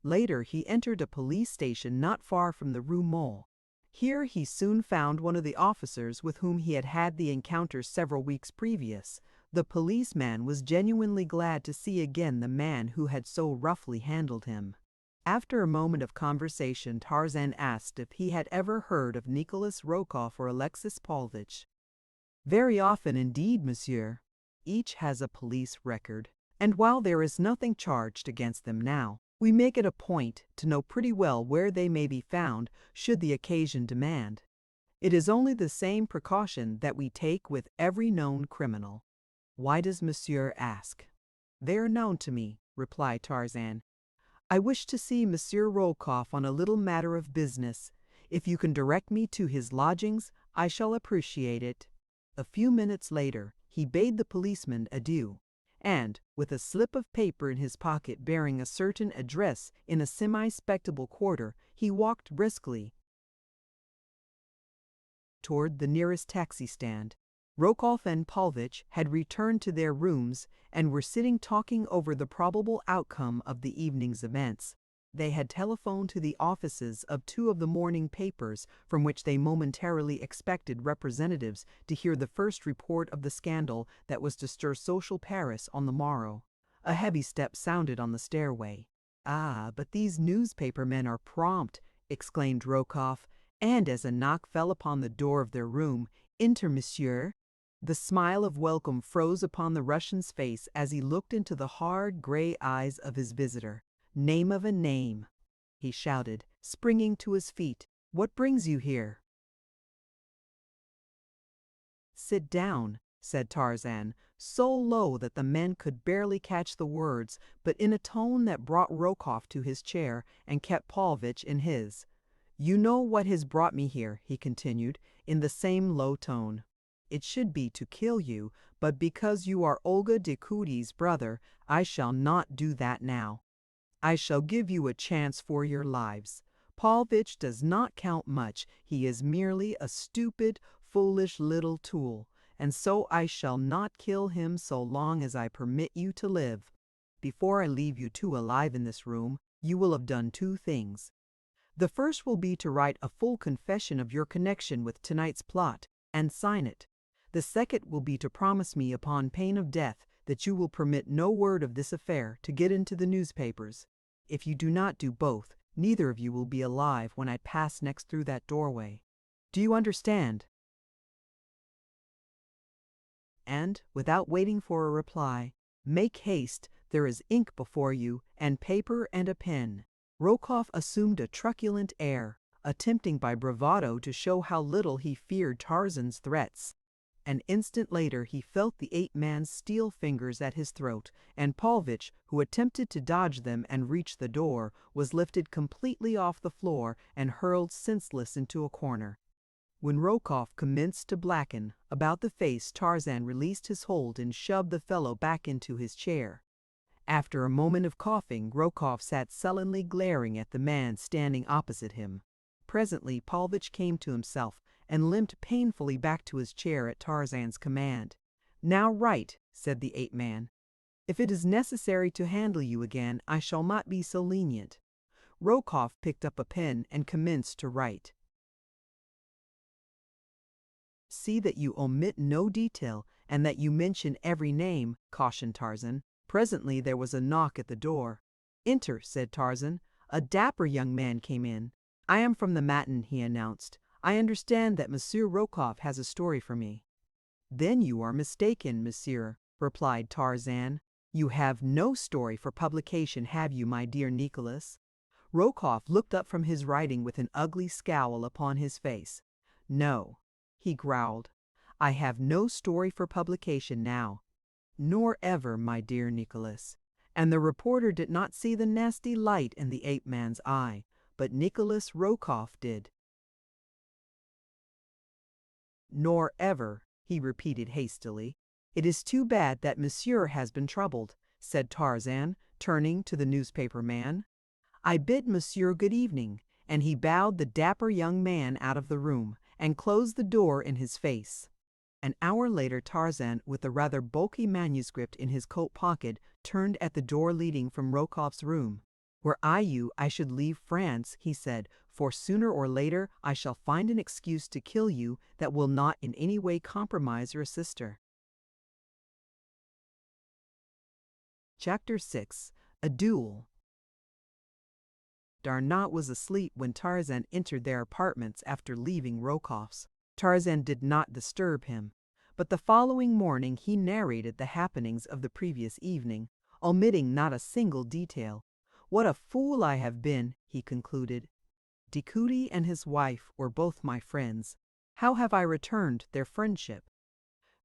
later he entered a police station not far from the Rue Molle. Here he soon found one of the officers with whom he had had the encounter several weeks previous. The policeman was genuinely glad to see again the man who had so roughly handled him. After a moment of conversation, Tarzan asked if he had ever heard of Nikolas Rokoff or Alexis Paulvitch. Very often indeed, monsieur. Each has a police record, and while there is nothing charged against them now, we make it a point to know pretty well where they may be found should the occasion demand. It is only the same precaution that we take with every known criminal. Why does monsieur ask? They are known to me, replied Tarzan. I wish to see Monsieur Rokoff on a little matter of business. If you can direct me to his lodgings, I shall appreciate it. A few minutes later, he bade the policeman adieu, and, with a slip of paper in his pocket bearing a certain address in a semi-respectable quarter, he walked briskly toward the nearest taxi stand. Rokoff and Paulvitch had returned to their rooms and were sitting talking over the probable outcome of the evening's events. They had telephoned to the offices of 2 of the morning papers from which they momentarily expected representatives to hear the first report of the scandal that was to stir social Paris on the morrow. A heavy step sounded on the stairway. "Ah, but these newspaper men are prompt," exclaimed Rokoff, and as a knock fell upon the door of their room, "Enter, monsieur." The smile of welcome froze upon the Russian's face as he looked into the hard gray eyes of his visitor. "Name of a name!" he shouted, springing to his feet. "What brings you here?" "Sit down," said Tarzan, so low that the men could barely catch the words, but in a tone that brought Rokoff to his chair and kept Paulvitch in his. "You know what has brought me here," he continued, in the same low tone. "It should be to kill you, but because you are Olga de Coude's brother, I shall not do that now. I shall give you a chance for your lives. Paulvitch does not count much. He is merely a stupid, foolish little tool, and so I shall not kill him so long as I permit you to live. Before I leave you 2 alive in this room, you will have done 2 things. The first will be to write a full confession of your connection with tonight's plot, and sign it. The second will be to promise me upon pain of death that you will permit no word of this affair to get into the newspapers. If you do not do both, neither of you will be alive when I pass next through that doorway. Do you understand?" And, without waiting for a reply, "Make haste, there is ink before you, and paper and a pen." Rokoff assumed a truculent air, attempting by bravado to show how little he feared Tarzan's threats. An instant later he felt the ape-man's steel fingers at his throat, and Paulvitch, who attempted to dodge them and reach the door, was lifted completely off the floor and hurled senseless into a corner. When Rokoff commenced to blacken about the face, Tarzan released his hold and shoved the fellow back into his chair. After a moment of coughing, Rokoff sat sullenly glaring at the man standing opposite him. Presently Paulvitch came to himself and limped painfully back to his chair at Tarzan's command. "Now write," said the ape-man. "If it is necessary to handle you again, I shall not be so lenient." Rokoff picked up a pen and commenced to write. "See that you omit no detail and that you mention every name," cautioned Tarzan. Presently there was a knock at the door. "Enter," said Tarzan. A dapper young man came in. "I am from the Matin," he announced. "I understand that Monsieur Rokoff has a story for me." "Then you are mistaken, monsieur. replied Tarzan. "You have no story for publication, have you, my dear Nikolas?" Rokoff looked up from his writing with an ugly scowl upon his face. "No," he growled. "I have no story for publication now. Nor ever, my dear Nikolas." And the reporter did not see the nasty light in the ape-man's eye, but Nikolas Rokoff did. "Nor ever," he repeated hastily. "It is too bad that monsieur has been troubled," said Tarzan, turning to the newspaper man. "I bid monsieur good evening," and he bowed the dapper young man out of the room, and closed the door in his face. An hour later Tarzan, with a rather bulky manuscript in his coat pocket, turned at the door leading from Rokoff's room. "Were I you, I should leave France," he said, "for sooner or later I shall find an excuse to kill you that will not in any way compromise your sister." Chapter 6. A Duel. Darnot was asleep when Tarzan entered their apartments after leaving Rokoff's. Tarzan did not disturb him, but the following morning he narrated the happenings of the previous evening, omitting not a single detail. "What a fool I have been," he concluded. "Decoud and his wife were both my friends. How have I returned their friendship?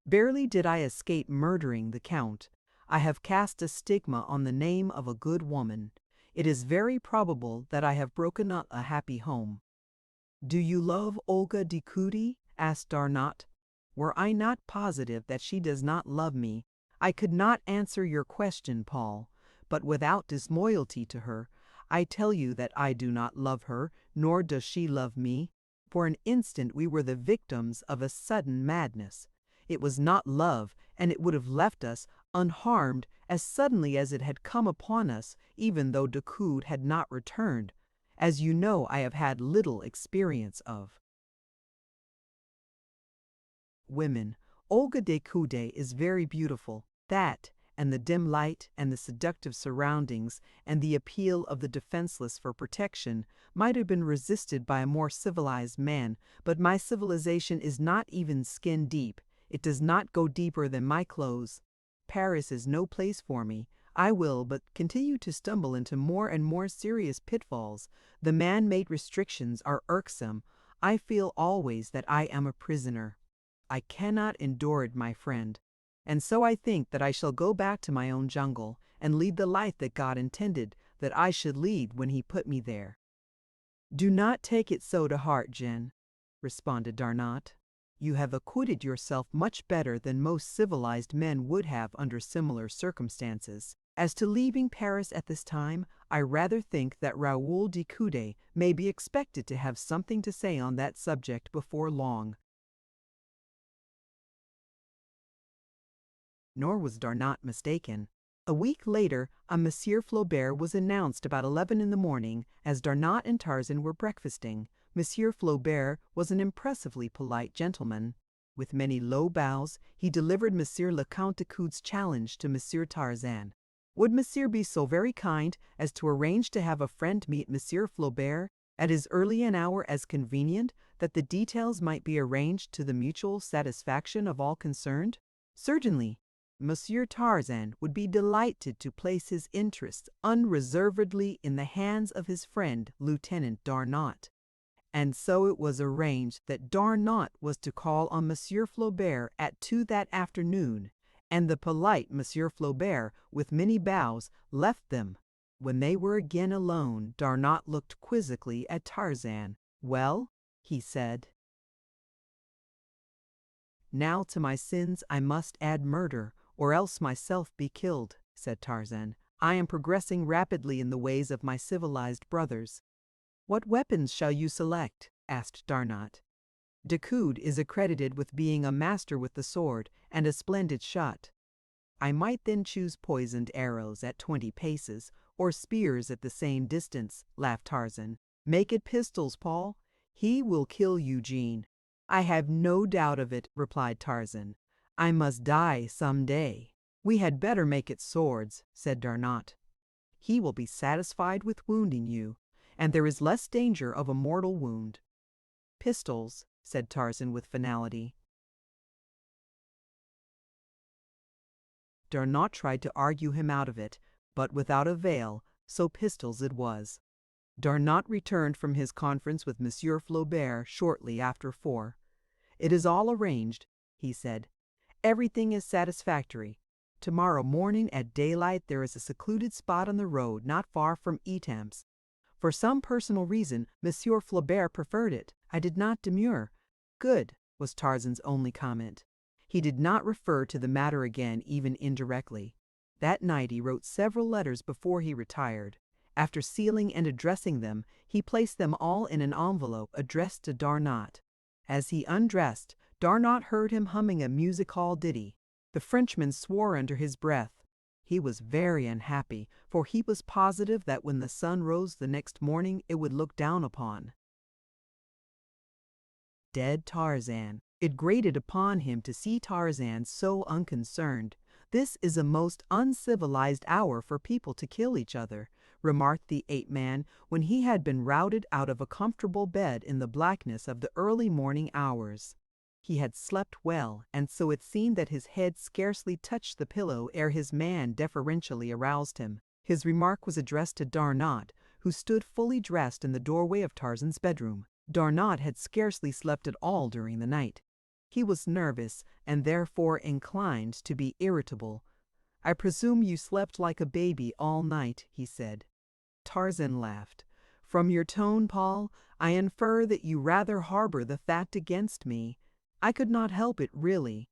Barely did I escape murdering the Count. I have cast a stigma on the name of a good woman. It is very probable that I have broken up a happy home." "Do you love Olga Decoud?" asked Darnot. "Were I not positive that she does not love me, I could not answer your question, Paul. But without disloyalty to her, I tell you that I do not love her, nor does she love me. For an instant we were the victims of a sudden madness. It was not love, and it would have left us unharmed as suddenly as it had come upon us, even though Decoud had not returned, as you know I have had little experience of women. Olga Decoud is very beautiful. That, and the dim light, and the seductive surroundings, and the appeal of the defenseless for protection, might have been resisted by a more civilized man, but my civilization is not even skin deep. It does not go deeper than my clothes. Paris is no place for me. I will but continue to stumble into more and more serious pitfalls. The man-made restrictions are irksome. I feel always that I am a prisoner. I cannot endure it, my friend. And so I think that I shall go back to my own jungle and lead the life that God intended that I should lead when he put me there." "Do not take it so to heart, Jen," responded Darnot. "You have acquitted yourself much better than most civilized men would have under similar circumstances. As to leaving Paris at this time, I rather think that Raoul Decoud may be expected to have something to say on that subject before long." Nor was Darnot mistaken. A week later, a Monsieur Flaubert was announced about 11 in the morning as Darnot and Tarzan were breakfasting. Monsieur Flaubert was an impressively polite gentleman. With many low bows, he delivered Monsieur le Count Decoud's challenge to Monsieur Tarzan. Would Monsieur be so very kind as to arrange to have a friend meet Monsieur Flaubert at as early an hour as convenient, that the details might be arranged to the mutual satisfaction of all concerned? Certainly. Monsieur Tarzan would be delighted to place his interests unreservedly in the hands of his friend Lieutenant Darnot. And so it was arranged that Darnot was to call on Monsieur Flaubert at 2 that afternoon, and the polite Monsieur Flaubert, with many bows, left them. When they were again alone, Darnot looked quizzically at Tarzan. "Well?" he said. "Now to my sins I must add murder, or else myself be killed," said Tarzan. "I am progressing rapidly in the ways of my civilized brothers." "What weapons shall you select?" asked Darnot. "Decoud is accredited with being a master with the sword, and a splendid shot." "I might then choose poisoned arrows at 20 paces, or spears at the same distance," laughed Tarzan. "Make it pistols, Paul. He will kill Eugene." "I have no doubt of it," replied Tarzan. "I must die some day." "We had better make it swords," said Darnot. "He will be satisfied with wounding you, and there is less danger of a mortal wound." "Pistols," said Tarzan with finality. Darnaud tried to argue him out of it, but without avail, so pistols it was. Darnaud returned from his conference with Monsieur Flaubert shortly after 4. "It is all arranged," he said. "Everything is satisfactory. Tomorrow morning at daylight there is a secluded spot on the road not far from Etamps. For some personal reason, Monsieur Flaubert preferred it. I did not demur." "Good," was Tarzan's only comment. He did not refer to the matter again, even indirectly. That night he wrote several letters before he retired. After sealing and addressing them, he placed them all in an envelope addressed to Darnaud. As he undressed, Darnaud heard him humming a music hall ditty. The Frenchman swore under his breath. He was very unhappy, for he was positive that when the sun rose the next morning it would look down upon dead Tarzan. It grated upon him to see Tarzan so unconcerned. "This is a most uncivilized hour for people to kill each other," remarked the ape-man when he had been routed out of a comfortable bed in the blackness of the early morning hours. He had slept well, and so it seemed that his head scarcely touched the pillow ere his man deferentially aroused him. His remark was addressed to Darnaud, who stood fully dressed in the doorway of Tarzan's bedroom. Darnaud had scarcely slept at all during the night. He was nervous, and therefore inclined to be irritable. "I presume you slept like a baby all night," he said. Tarzan laughed. "From your tone, Paul, I infer that you rather harbor the fact against me. I could not help it, really."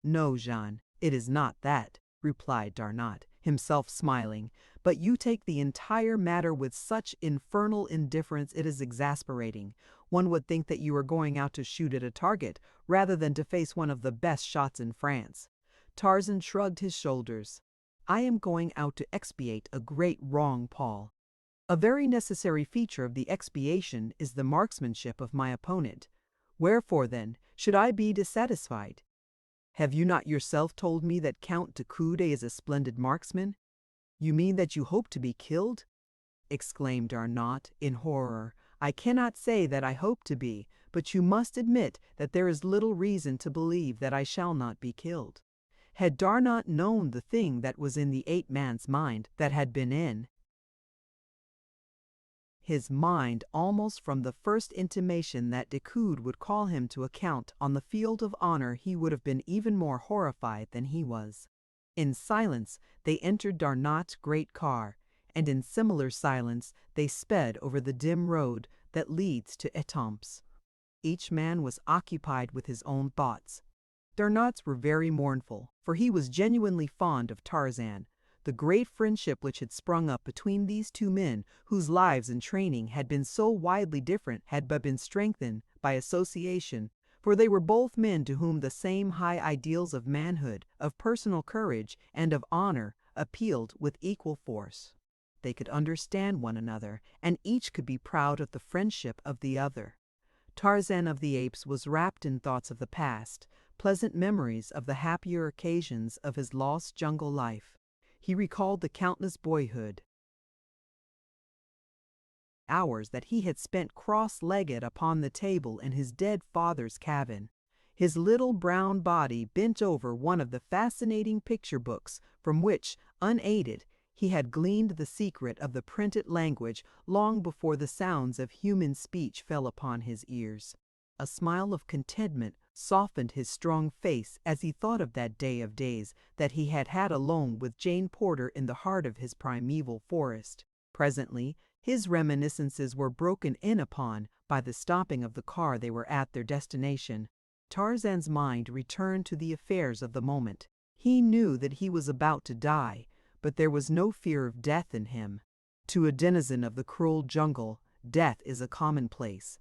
"No, Jean, it is not that," replied Darnaud, himself smiling, "but you take the entire matter with such infernal indifference it is exasperating. One would think that you were going out to shoot at a target, rather than to face one of the best shots in France." Tarzan shrugged his shoulders. "I am going out to expiate a great wrong, Paul. A very necessary feature of the expiation is the marksmanship of my opponent. Wherefore, then, should I be dissatisfied? Have you not yourself told me that Count de Coude is a splendid marksman?" "You mean that you hope to be killed?" exclaimed Darnaud in horror. "I cannot say that I hope to be, but you must admit that there is little reason to believe that I shall not be killed." Had Darnaud known the thing that was in the ape-man's mind, that had been in his mind almost from the first intimation that Decoud would call him to account on the field of honor, he would have been even more horrified than he was. In silence they entered Darnaud's great car, and in similar silence they sped over the dim road that leads to Étampes. Each man was occupied with his own thoughts. Darnaud's were very mournful, for he was genuinely fond of Tarzan. The great friendship which had sprung up between these two men, whose lives and training had been so widely different, had but been strengthened by association, for they were both men to whom the same high ideals of manhood, of personal courage, and of honor appealed with equal force. They could understand one another, and each could be proud of the friendship of the other. Tarzan of the Apes was wrapped in thoughts of the past, pleasant memories of the happier occasions of his lost jungle life. He recalled the countless boyhood hours that he had spent cross-legged upon the table in his dead father's cabin. His little brown body bent over one of the fascinating picture books from which, unaided, he had gleaned the secret of the printed language long before the sounds of human speech fell upon his ears. A smile of contentment softened his strong face as he thought of that day of days that he had had alone with Jane Porter in the heart of his primeval forest. Presently, his reminiscences were broken in upon by the stopping of the car. They were at their destination. Tarzan's mind returned to the affairs of the moment. He knew that he was about to die, but there was no fear of death in him. To a denizen of the cruel jungle, death is a commonplace.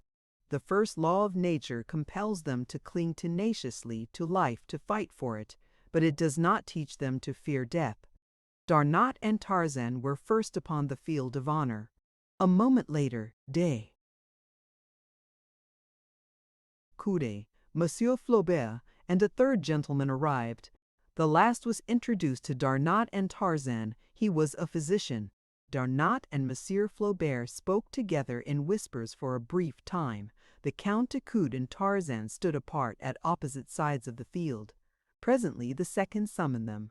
The first law of nature compels them to cling tenaciously to life, to fight for it, but it does not teach them to fear death. Darnaud and Tarzan were first upon the field of honor. A moment later, de Coude, Monsieur Flaubert, and a third gentleman arrived. The last was introduced to Darnaud and Tarzan. He was a physician. Darnaud and Monsieur Flaubert spoke together in whispers for a brief time. The Count de Coude and Tarzan stood apart at opposite sides of the field. Presently the second summoned them.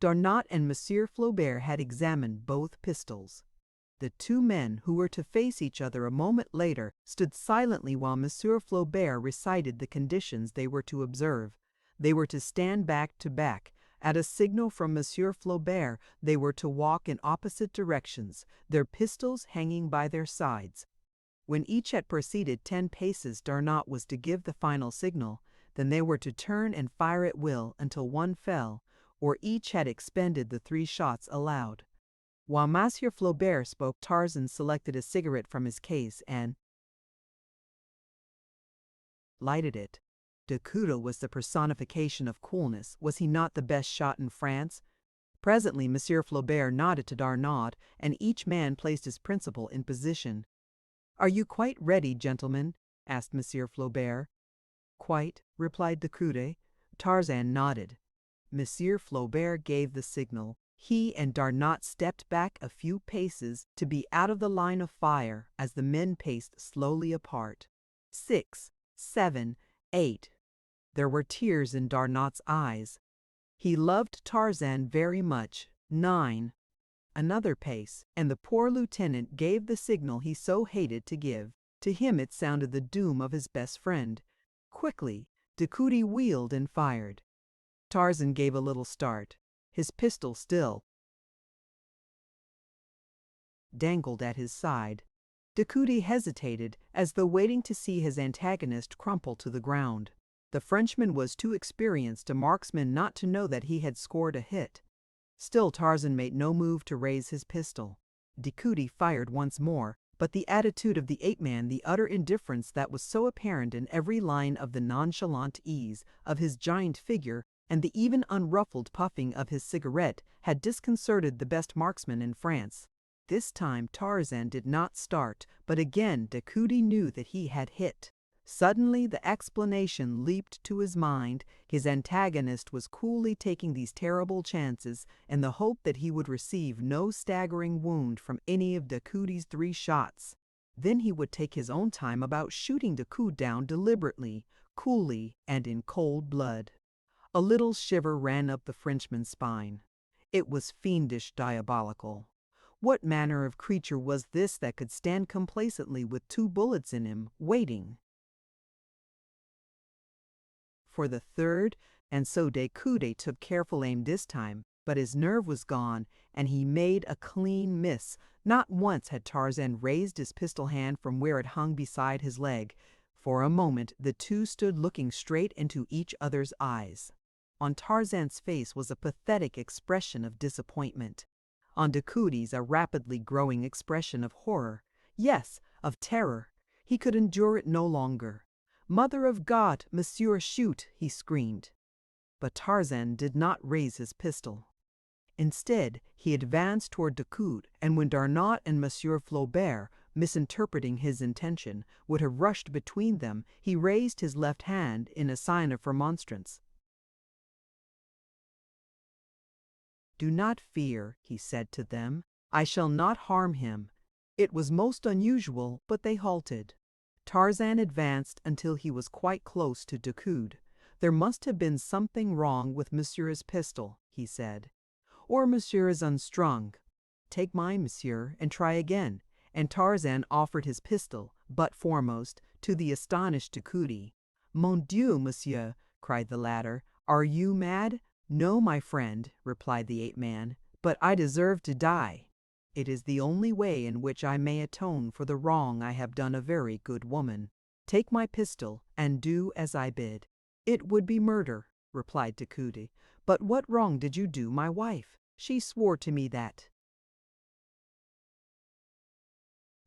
Darnot and Monsieur Flaubert had examined both pistols. The two men, who were to face each other a moment later, stood silently while Monsieur Flaubert recited the conditions they were to observe. They were to stand back to back. At a signal from Monsieur Flaubert, they were to walk in opposite directions, their pistols hanging by their sides. When each had proceeded 10 paces, Darnot was to give the final signal. Then they were to turn and fire at will until one fell, or each had expended the 3 shots allowed. While Monsieur Flaubert spoke, Tarzan selected a cigarette from his case and lighted it. De Coude was the personification of coolness. Was he not the best shot in France? Presently Monsieur Flaubert nodded to Darnot, and each man placed his principal in position. "Are you quite ready, gentlemen?" asked Monsieur Flaubert. "Quite," replied De Coude. Tarzan nodded. Monsieur Flaubert gave the signal. He and Darnot stepped back a few paces to be out of the line of fire as the men paced slowly apart. 6, 7, 8. There were tears in Darnot's eyes. He loved Tarzan very much. 9. Another pace, and the poor lieutenant gave the signal he so hated to give. To him it sounded the doom of his best friend. Quickly, De Coude wheeled and fired. Tarzan gave a little start. His pistol still dangled at his side. De Coude hesitated, as though waiting to see his antagonist crumple to the ground. The Frenchman was too experienced a marksman not to know that he had scored a hit. Still Tarzan made no move to raise his pistol. De Coude fired once more, but the attitude of the ape-man, the utter indifference that was so apparent in every line of the nonchalant ease of his giant figure, and the even unruffled puffing of his cigarette, had disconcerted the best marksman in France. This time Tarzan did not start, but again De Coude knew that he had hit. Suddenly the explanation leaped to his mind. His antagonist was coolly taking these terrible chances in the hope that he would receive no staggering wound from any of De Coude's 3 shots. Then he would take his own time about shooting De Coude down deliberately, coolly, and in cold blood. A little shiver ran up the Frenchman's spine. It was fiendish, diabolical. What manner of creature was this that could stand complacently with 2 bullets in him, waiting for the third? And so De Coude took careful aim this time, but his nerve was gone, and he made a clean miss. Not once had Tarzan raised his pistol hand from where it hung beside his leg. For a moment the two stood looking straight into each other's eyes. On Tarzan's face was a pathetic expression of disappointment. On De Coude's a rapidly growing expression of horror. Yes, of terror. He could endure it no longer. "Mother of God, monsieur, shoot!" he screamed. But Tarzan did not raise his pistol. Instead, he advanced toward De Coude, and when Darnot and Monsieur Flaubert, misinterpreting his intention, would have rushed between them, he raised his left hand in a sign of remonstrance. "Do not fear," he said to them. "I shall not harm him." It was most unusual, but they halted. Tarzan advanced until he was quite close to De Coude. "There must have been something wrong with monsieur's pistol," he said. "Or monsieur is unstrung. Take mine, monsieur, and try again." And Tarzan offered his pistol, butt foremost, to the astonished De Coude. "Mon Dieu, monsieur!" cried the latter. "Are you mad?" "No, my friend," replied the ape-man, "but I deserve to die. It is the only way in which I may atone for the wrong I have done a very good woman. Take my pistol, and do as I bid." "It would be murder," replied De Coude. "But what wrong did you do my wife? She swore to me that—"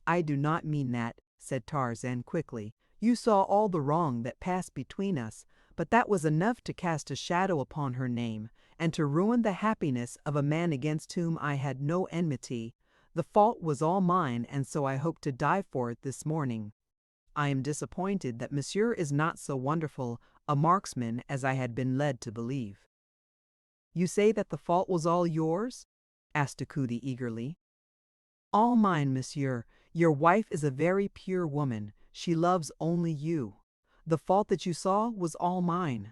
"I do not mean that," said Tarzan quickly. "You saw all the wrong that passed between us, but that was enough to cast a shadow upon her name, and to ruin the happiness of a man against whom I had no enmity. The fault was all mine, and so I hope to die for it this morning. I am disappointed that monsieur is not so wonderful a marksman as I had been led to believe." "You say that the fault was all yours?" asked De Coude eagerly. "All mine, monsieur. Your wife is a very pure woman. She loves only you. The fault that you saw was all mine.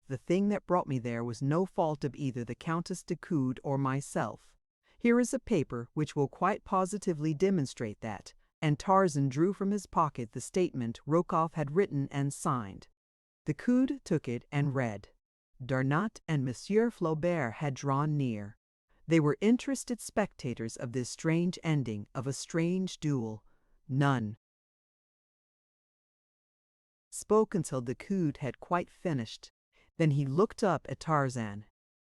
The thing that brought me there was no fault of either the Countess de Coude or myself. Here is a paper which will quite positively demonstrate that." And Tarzan drew from his pocket the statement Rokoff had written and signed. De Coude took it and read. Darnat and Monsieur Flaubert had drawn near. They were interested spectators of this strange ending of a strange duel. None spoke until de Coude had quite finished. Then he looked up at Tarzan.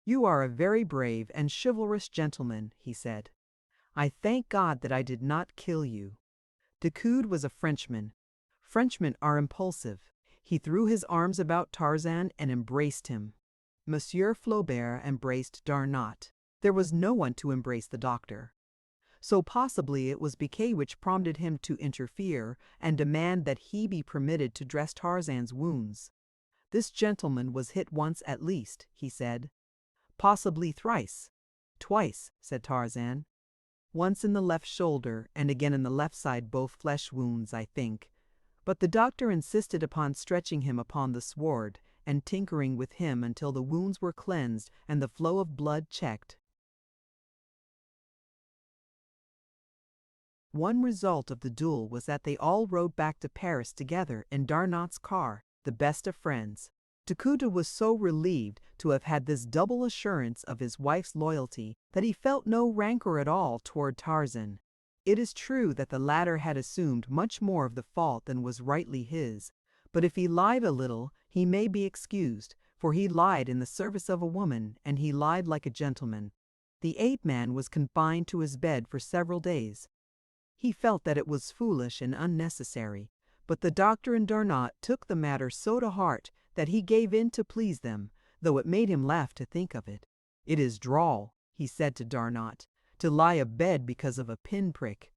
"You are a very brave and chivalrous gentleman," he said. "I thank God that I did not kill you." De Coude was a Frenchman. Frenchmen are impulsive. He threw his arms about Tarzan and embraced him. Monsieur Flaubert embraced Darnat. There was no one to embrace the doctor. So possibly it was Biquet which prompted him to interfere and demand that he be permitted to dress Tarzan's wounds. "This gentleman was hit once at least," he said. "Possibly thrice." "Twice," said Tarzan. "Once in the left shoulder and again in the left side, both flesh wounds, I think." But the doctor insisted upon stretching him upon the sward and tinkering with him until the wounds were cleansed and the flow of blood checked. One result of the duel was that they all rode back to Paris together in Darnat's car, the best of friends. De Coude was so relieved to have had this double assurance of his wife's loyalty that he felt no rancor at all toward Tarzan. It is true that the latter had assumed much more of the fault than was rightly his, but if he lied a little, he may be excused, for he lied in the service of a woman, and he lied like a gentleman. The ape-man was confined to his bed for several days. He felt that it was foolish and unnecessary, but the doctor and Darnat took the matter so to heart that he gave in to please them, though it made him laugh to think of it. "It is droll," he said to Darnat, "to lie abed because of a pinprick.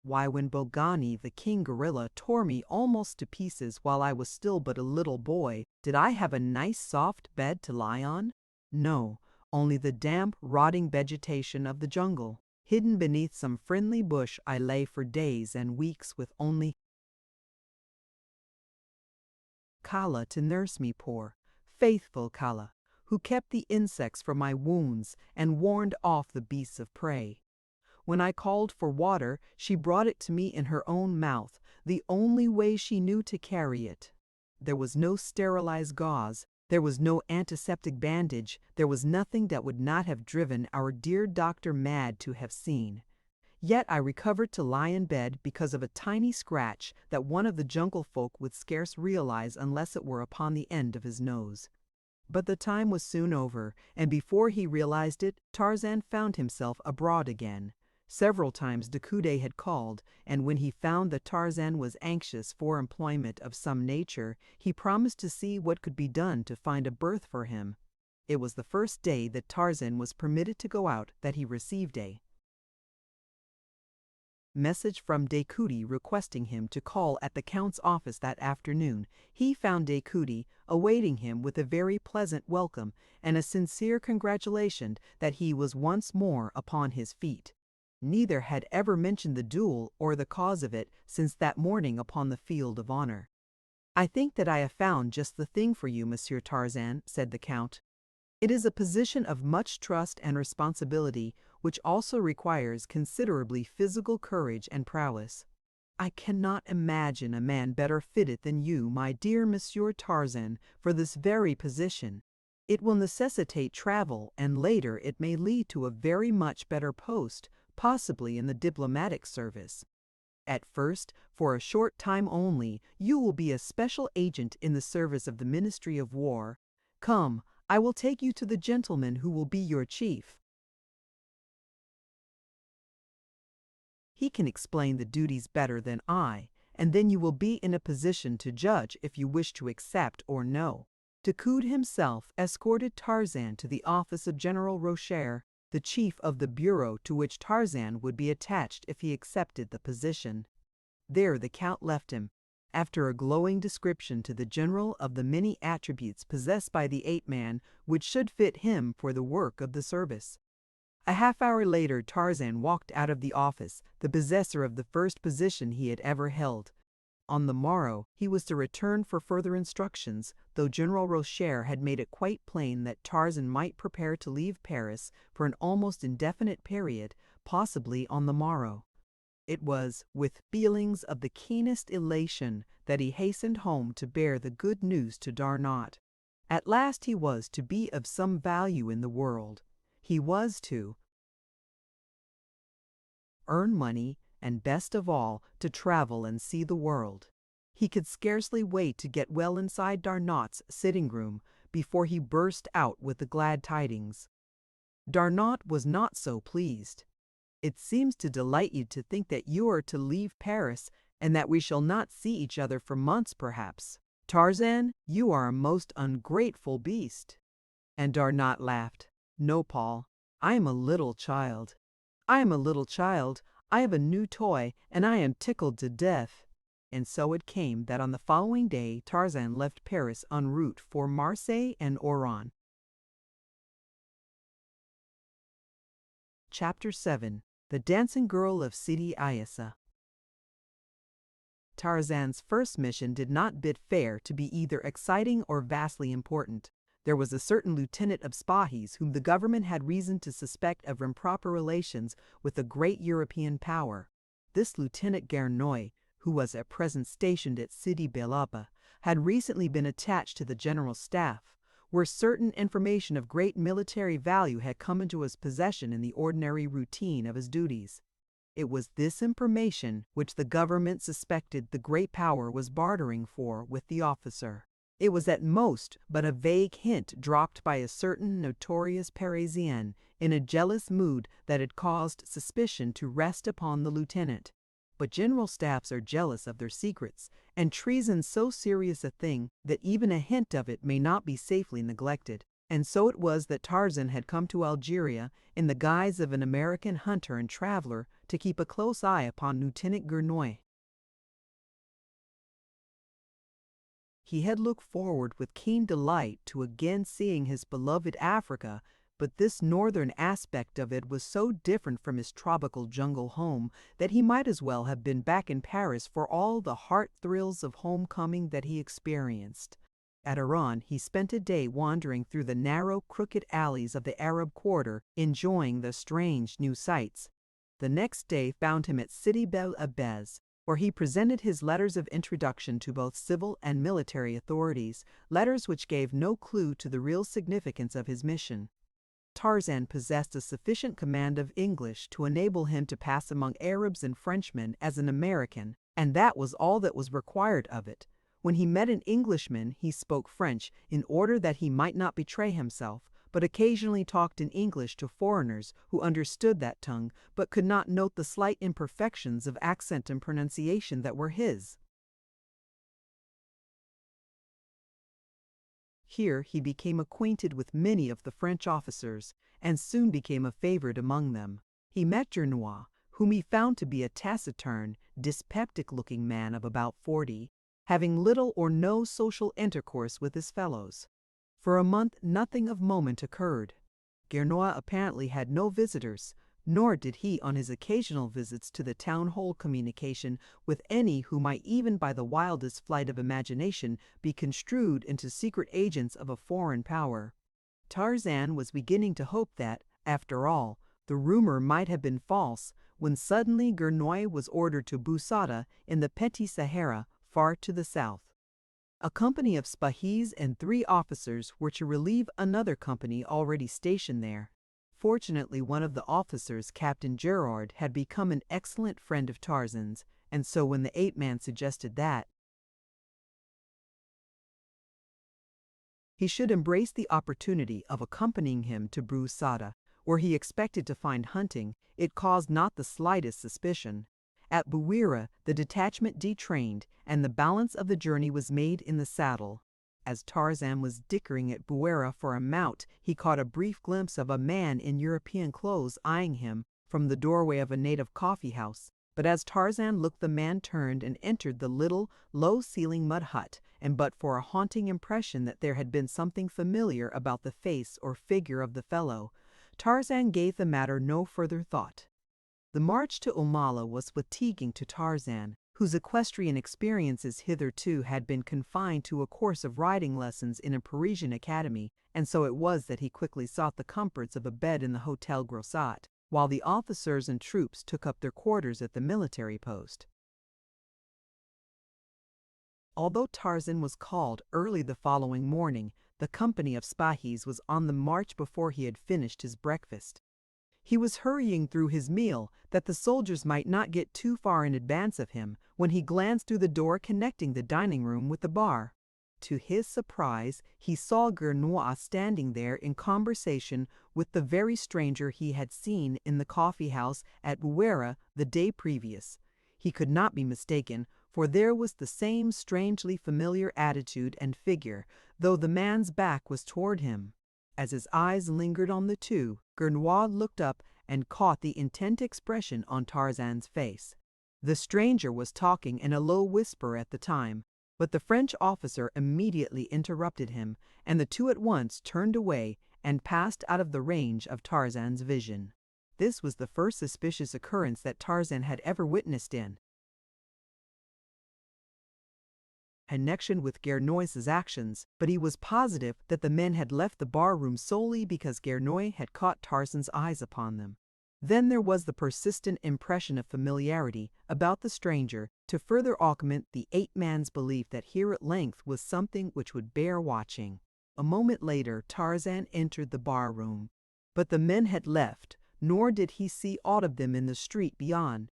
Why, when Bogani, the king gorilla, tore me almost to pieces while I was still but a little boy, did I have a nice soft bed to lie on? No, only the damp, rotting vegetation of the jungle. Hidden beneath some friendly bush I lay for days and weeks with only Kala to nurse me, poor, faithful Kala, who kept the insects from my wounds and warned off the beasts of prey. When I called for water, she brought it to me in her own mouth, the only way she knew to carry it. There was no sterilized gauze, there was no antiseptic bandage, there was nothing that would not have driven our dear doctor mad to have seen. Yet I recovered to lie in bed because of a tiny scratch that one of the jungle folk would scarce realize unless it were upon the end of his nose. But the time was soon over, and before he realized it, Tarzan found himself abroad again. Several times de Coude had called, and when he found that Tarzan was anxious for employment of some nature, he promised to see what could be done to find a berth for him. It was the first day that Tarzan was permitted to go out that he received a message from de Coude requesting him to call at the Count's office that afternoon. He found de Coude awaiting him with a very pleasant welcome and a sincere congratulation that he was once more upon his feet. Neither had ever mentioned the duel or the cause of it since that morning upon the field of honor. "I think that I have found just the thing for you, Monsieur Tarzan," said the Count. "It is a position of much trust and responsibility, which also requires considerably physical courage and prowess. I cannot imagine a man better fitted than you, my dear Monsieur Tarzan, for this very position. It will necessitate travel, and later it may lead to a very much better post, possibly in the diplomatic service. At first, for a short time only, you will be a special agent in the service of the Ministry of War. Come, I will take you to the gentleman who will be your chief. He can explain the duties better than I, and then you will be in a position to judge if you wish to accept or no." De Coude himself escorted Tarzan to the office of General Rocher, the chief of the bureau to which Tarzan would be attached if he accepted the position. There the Count left him, after a glowing description to the general of the many attributes possessed by the ape-man which should fit him for the work of the service. A half-hour later Tarzan walked out of the office, the possessor of the first position he had ever held. On the morrow, he was to return for further instructions, though General Rocher had made it quite plain that Tarzan might prepare to leave Paris for an almost indefinite period, possibly on the morrow. It was with feelings of the keenest elation that he hastened home to bear the good news to Darnaud. At last he was to be of some value in the world. He was to earn money, and best of all, to travel and see the world. He could scarcely wait to get well inside Darnaud's sitting room before he burst out with the glad tidings. Darnaud was not so pleased. "It seems to delight you to think that you are to leave Paris and that we shall not see each other for months perhaps. Tarzan, you are a most ungrateful beast." And Darnaud laughed. "No, Paul, I am a little child. I am a little child. I have a new toy, and I am tickled to death." And so it came that on the following day Tarzan left Paris en route for Marseille and Oran. Chapter 7. The Dancing Girl of Sidi Aissa. Tarzan's first mission did not bid fair to be either exciting or vastly important. There was a certain lieutenant of Spahis whom the government had reason to suspect of improper relations with a great European power. This Lieutenant Gernoy, who was at present stationed at Sidi Bel Abbes, had recently been attached to the general staff, where certain information of great military value had come into his possession in the ordinary routine of his duties. It was this information which the government suspected the great power was bartering for with the officer. It was at most but a vague hint dropped by a certain notorious Parisian in a jealous mood that had caused suspicion to rest upon the lieutenant. But general staffs are jealous of their secrets, and treason so serious a thing that even a hint of it may not be safely neglected. And so it was that Tarzan had come to Algeria in the guise of an American hunter and traveler to keep a close eye upon Lieutenant Gernoy. He had looked forward with keen delight to again seeing his beloved Africa, but this northern aspect of it was so different from his tropical jungle home that he might as well have been back in Paris for all the heart thrills of homecoming that he experienced. At Oran, he spent a day wandering through the narrow, crooked alleys of the Arab quarter, enjoying the strange new sights. The next day found him at Sidi Bel Abbes, where he presented his letters of introduction to both civil and military authorities, letters which gave no clue to the real significance of his mission. Tarzan possessed a sufficient command of English to enable him to pass among Arabs and Frenchmen as an American, and that was all that was required of it. When he met an Englishman, he spoke French in order that he might not betray himself, but occasionally talked in English to foreigners who understood that tongue but could not note the slight imperfections of accent and pronunciation that were his. Here he became acquainted with many of the French officers, and soon became a favorite among them. He met Gernoy, whom he found to be a taciturn, dyspeptic-looking man of about 40, having little or no social intercourse with his fellows. For a month nothing of moment occurred. Gernoy apparently had no visitors, nor did he on his occasional visits to the town hold communication with any who might even by the wildest flight of imagination be construed into secret agents of a foreign power. Tarzan was beginning to hope that, after all, the rumor might have been false, when suddenly Gernoy was ordered to Bou Saada in the Petit Sahara, far to the south. A company of Spahis and 3 officers were to relieve another company already stationed there. Fortunately, one of the officers, Captain Gerard, had become an excellent friend of Tarzan's, and so when the ape-man suggested that he should embrace the opportunity of accompanying him to Bou Saada, where he expected to find hunting, it caused not the slightest suspicion. At Bouira, the detachment detrained, and the balance of the journey was made in the saddle. As Tarzan was dickering at Bouira for a mount, he caught a brief glimpse of a man in European clothes eyeing him from the doorway of a native coffee house. But as Tarzan looked, the man turned and entered the little, low-ceilinged mud hut, and but for a haunting impression that there had been something familiar about the face or figure of the fellow, Tarzan gave the matter no further thought. The march to Omala was fatiguing to Tarzan, whose equestrian experiences hitherto had been confined to a course of riding lessons in a Parisian academy, and so it was that he quickly sought the comforts of a bed in the Hotel Grossat, while the officers and troops took up their quarters at the military post. Although Tarzan was called early the following morning, the company of Spahis was on the march before he had finished his breakfast. He was hurrying through his meal that the soldiers might not get too far in advance of him when he glanced through the door connecting the dining room with the bar. To his surprise, he saw Gernois standing there in conversation with the very stranger he had seen in the coffee house at Bouera the day previous. He could not be mistaken, for there was the same strangely familiar attitude and figure, though the man's back was toward him. As his eyes lingered on the two, Gernois looked up and caught the intent expression on Tarzan's face. The stranger was talking in a low whisper at the time, but the French officer immediately interrupted him, and the two at once turned away and passed out of the range of Tarzan's vision. This was the first suspicious occurrence that Tarzan had ever witnessed in connection with Gernois' actions, but he was positive that the men had left the bar-room solely because Gernois had caught Tarzan's eyes upon them. Then there was the persistent impression of familiarity about the stranger to further augment the ape-man's belief that here at length was something which would bear watching. A moment later Tarzan entered the bar-room, but the men had left, nor did he see aught of them in the street beyond,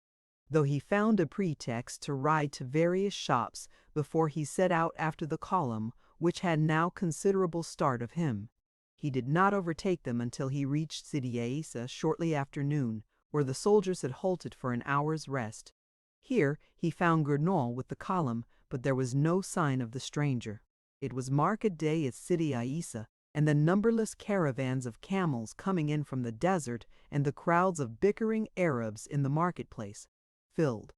though he found a pretext to ride to various shops before he set out after the column, which had now considerable start of him. He did not overtake them until he reached Sidi Aissa shortly after noon, where the soldiers had halted for an hour's rest. Here he found Gernois with the column, but there was no sign of the stranger. It was market day at Sidi Aissa, and the numberless caravans of camels coming in from the desert and the crowds of bickering Arabs in the marketplace filled.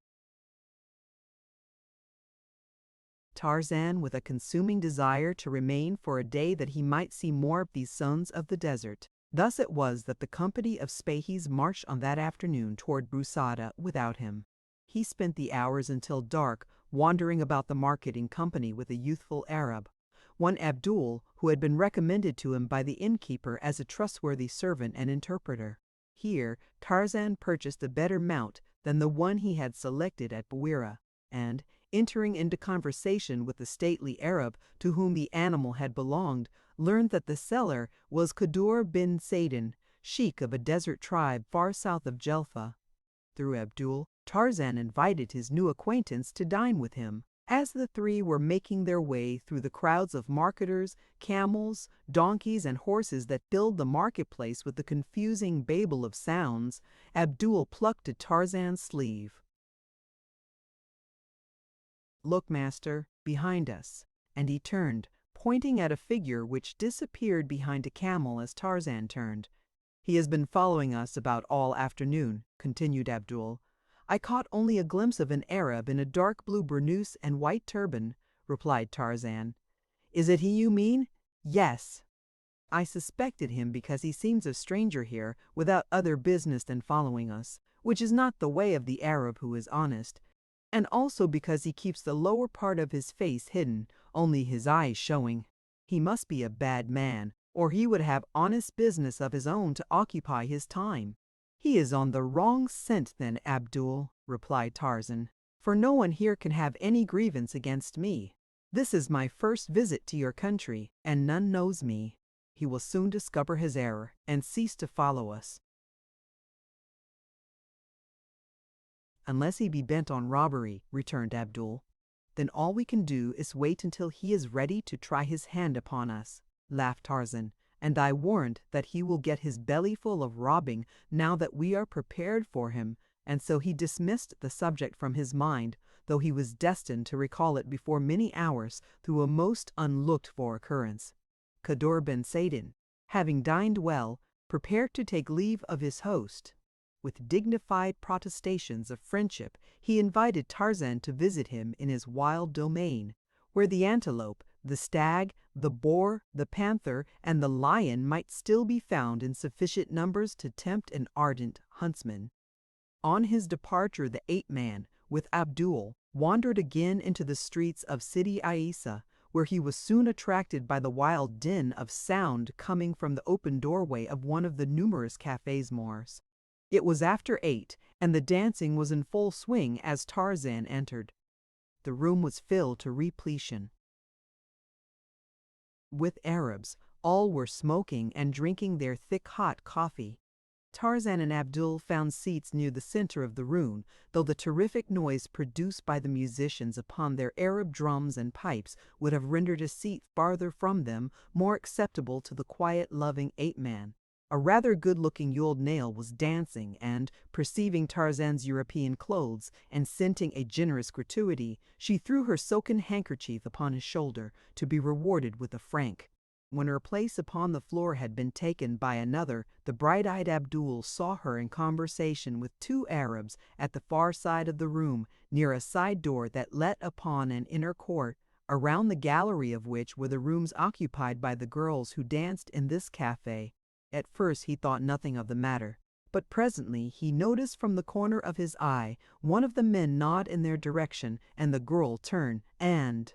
Tarzan, with a consuming desire to remain for a day that he might see more of these sons of the desert. Thus it was that the company of Spahis marched on that afternoon toward Brousada without him. He spent the hours until dark wandering about the market in company with a youthful Arab, one Abdul, who had been recommended to him by the innkeeper as a trustworthy servant and interpreter. Here Tarzan purchased a better mount than the one he had selected at Bouira, and, entering into conversation with the stately Arab to whom the animal had belonged, learned that the seller was Kadur bin Saidin, sheik of a desert tribe far south of Jelfa. Through Abdul, Tarzan invited his new acquaintance to dine with him. As the three were making their way through the crowds of marketers, camels, donkeys, and horses that filled the marketplace with the confusing babel of sounds, Abdul plucked at Tarzan's sleeve. "Look, master, behind us," and he turned, pointing at a figure which disappeared behind a camel as Tarzan turned. "He has been following us about all afternoon," continued Abdul. "I caught only a glimpse of an Arab in a dark blue burnous and white turban," replied Tarzan. "Is it he you mean?" "Yes." "I suspected him because he seems a stranger here without other business than following us, which is not the way of the Arab who is honest, and also because he keeps the lower part of his face hidden, only his eyes showing. He must be a bad man, or he would have honest business of his own to occupy his time." "He is on the wrong scent then, Abdul," replied Tarzan, "for no one here can have any grievance against me. This is my first visit to your country, and none knows me. He will soon discover his error and cease to follow us." "Unless he be bent on robbery," returned Abdul. "Then all we can do is wait until he is ready to try his hand upon us," laughed Tarzan, "and I warrant that he will get his belly full of robbing now that we are prepared for him," and so he dismissed the subject from his mind, though he was destined to recall it before many hours through a most unlooked-for occurrence. Kadur ben Saidin, having dined well, prepared to take leave of his host. With dignified protestations of friendship, he invited Tarzan to visit him in his wild domain, where the antelope, the stag, the boar, the panther, and the lion might still be found in sufficient numbers to tempt an ardent huntsman. On his departure the ape-man, with Abdul, wandered again into the streets of Sidi Aissa, where he was soon attracted by the wild din of sound coming from the open doorway of one of the numerous cafes Moors. It was after 8, and the dancing was in full swing as Tarzan entered. The room was filled to repletion with Arabs. All were smoking and drinking their thick hot coffee. Tarzan and Abdul found seats near the center of the room, though the terrific noise produced by the musicians upon their Arab drums and pipes would have rendered a seat farther from them more acceptable to the quiet, loving ape-man. A rather good-looking Yule Nail was dancing, and, perceiving Tarzan's European clothes and scenting a generous gratuity, she threw her silken handkerchief upon his shoulder to be rewarded with a franc. When her place upon the floor had been taken by another, the bright-eyed Abdul saw her in conversation with 2 Arabs at the far side of the room, near a side door that led upon an inner court, around the gallery of which were the rooms occupied by the girls who danced in this cafe. At first he thought nothing of the matter, but presently he noticed from the corner of his eye one of the men nod in their direction, and the girl turn and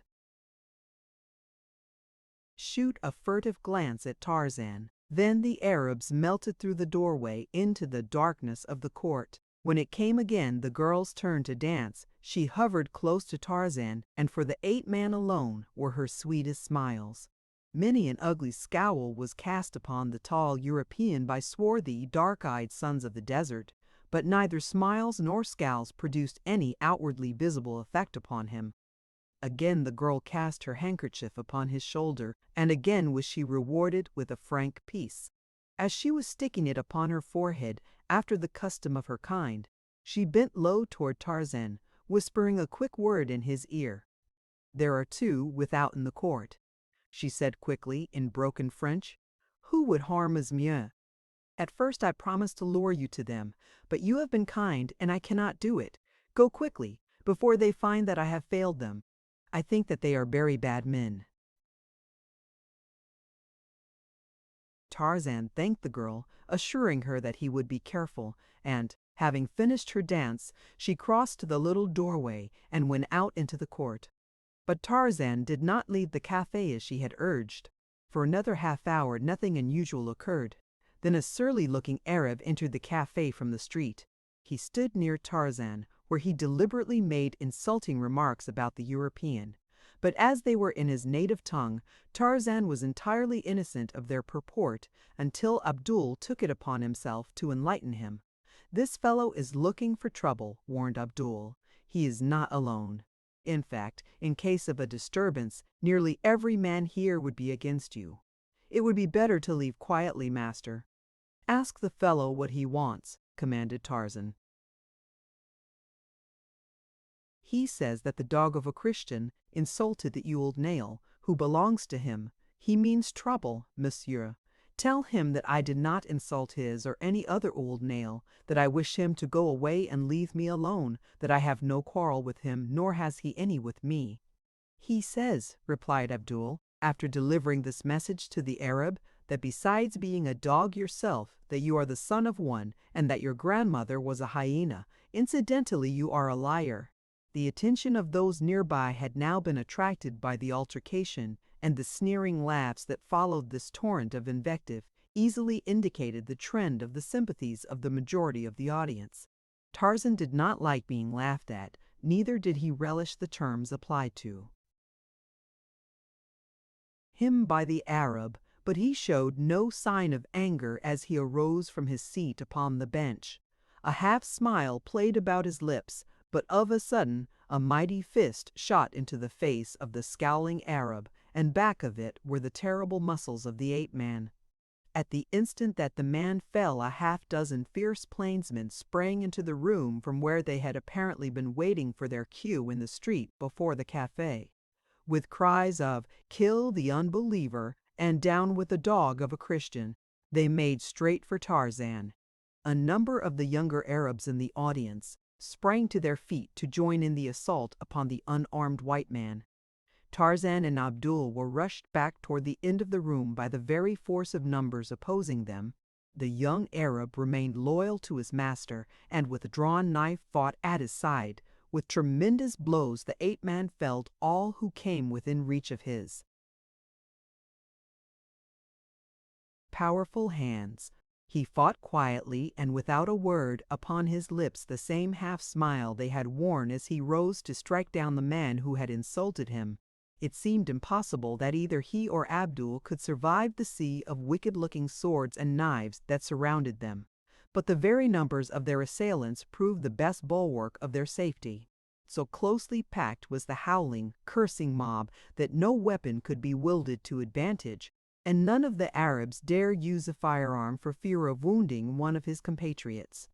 shoot a furtive glance at Tarzan. Then the Arabs melted through the doorway into the darkness of the court. When it came again the girl's turn to dance, she hovered close to Tarzan, and for the ape-man alone were her sweetest smiles. Many an ugly scowl was cast upon the tall European by swarthy, dark-eyed sons of the desert, but neither smiles nor scowls produced any outwardly visible effect upon him. Again the girl cast her handkerchief upon his shoulder, and again was she rewarded with a franc piece. As she was sticking it upon her forehead, after the custom of her kind, she bent low toward Tarzan, whispering a quick word in his ear. "There are 2 without in the court," she said quickly in broken French. "Who would harm us mieux? At first I promised to lure you to them, but you have been kind and I cannot do it. Go quickly, before they find that I have failed them. I think that they are very bad men." Tarzan thanked the girl, assuring her that he would be careful, and, having finished her dance, she crossed to the little doorway and went out into the court. But Tarzan did not leave the cafe as she had urged. For another half-hour nothing unusual occurred. Then a surly-looking Arab entered the cafe from the street. He stood near Tarzan, where he deliberately made insulting remarks about the European. But as they were in his native tongue, Tarzan was entirely innocent of their purport until Abdul took it upon himself to enlighten him. "This fellow is looking for trouble," warned Abdul. "He is not alone. In fact, in case of a disturbance, nearly every man here would be against you. It would be better to leave quietly, master." "Ask the fellow what he wants," commanded Tarzan. "He says that the dog of a Christian insulted the Yule Nail, who belongs to him. He means trouble, monsieur. Tell him that I did not insult his or any other old nail, that I wish him to go away and leave me alone, that I have no quarrel with him, nor has he any with me." "He says," replied Abdul, after delivering this message to the Arab, "that besides being a dog yourself, that you are the son of one, and that your grandmother was a hyena. Incidentally, you are a liar." The attention of those nearby had now been attracted by the altercation, and the sneering laughs that followed this torrent of invective easily indicated the trend of the sympathies of the majority of the audience. Tarzan did not like being laughed at, neither did he relish the terms applied to him by the Arab, but he showed no sign of anger as he arose from his seat upon the bench. A half-smile played about his lips, but of a sudden a mighty fist shot into the face of the scowling Arab, and back of it were the terrible muscles of the ape-man. At the instant that the man fell, a half-dozen fierce plainsmen sprang into the room from where they had apparently been waiting for their cue in the street before the cafe. With cries of "Kill the unbeliever" and "Down with the dog of a Christian," they made straight for Tarzan. A number of the younger Arabs in the audience sprang to their feet to join in the assault upon the unarmed white man. Tarzan and Abdul were rushed back toward the end of the room by the very force of numbers opposing them. The young Arab remained loyal to his master, and with drawn knife fought at his side, With tremendous blows, the ape-man felled all who came within reach of his powerful hands. He fought quietly and without a word, upon his lips the same half-smile they had worn as he rose to strike down the man who had insulted him. It seemed impossible that either he or Abdul could survive the sea of wicked-looking swords and knives that surrounded them. But the very numbers of their assailants proved the best bulwark of their safety. So closely packed was the howling, cursing mob that no weapon could be wielded to advantage, and none of the Arabs dare use a firearm for fear of wounding one of his compatriots.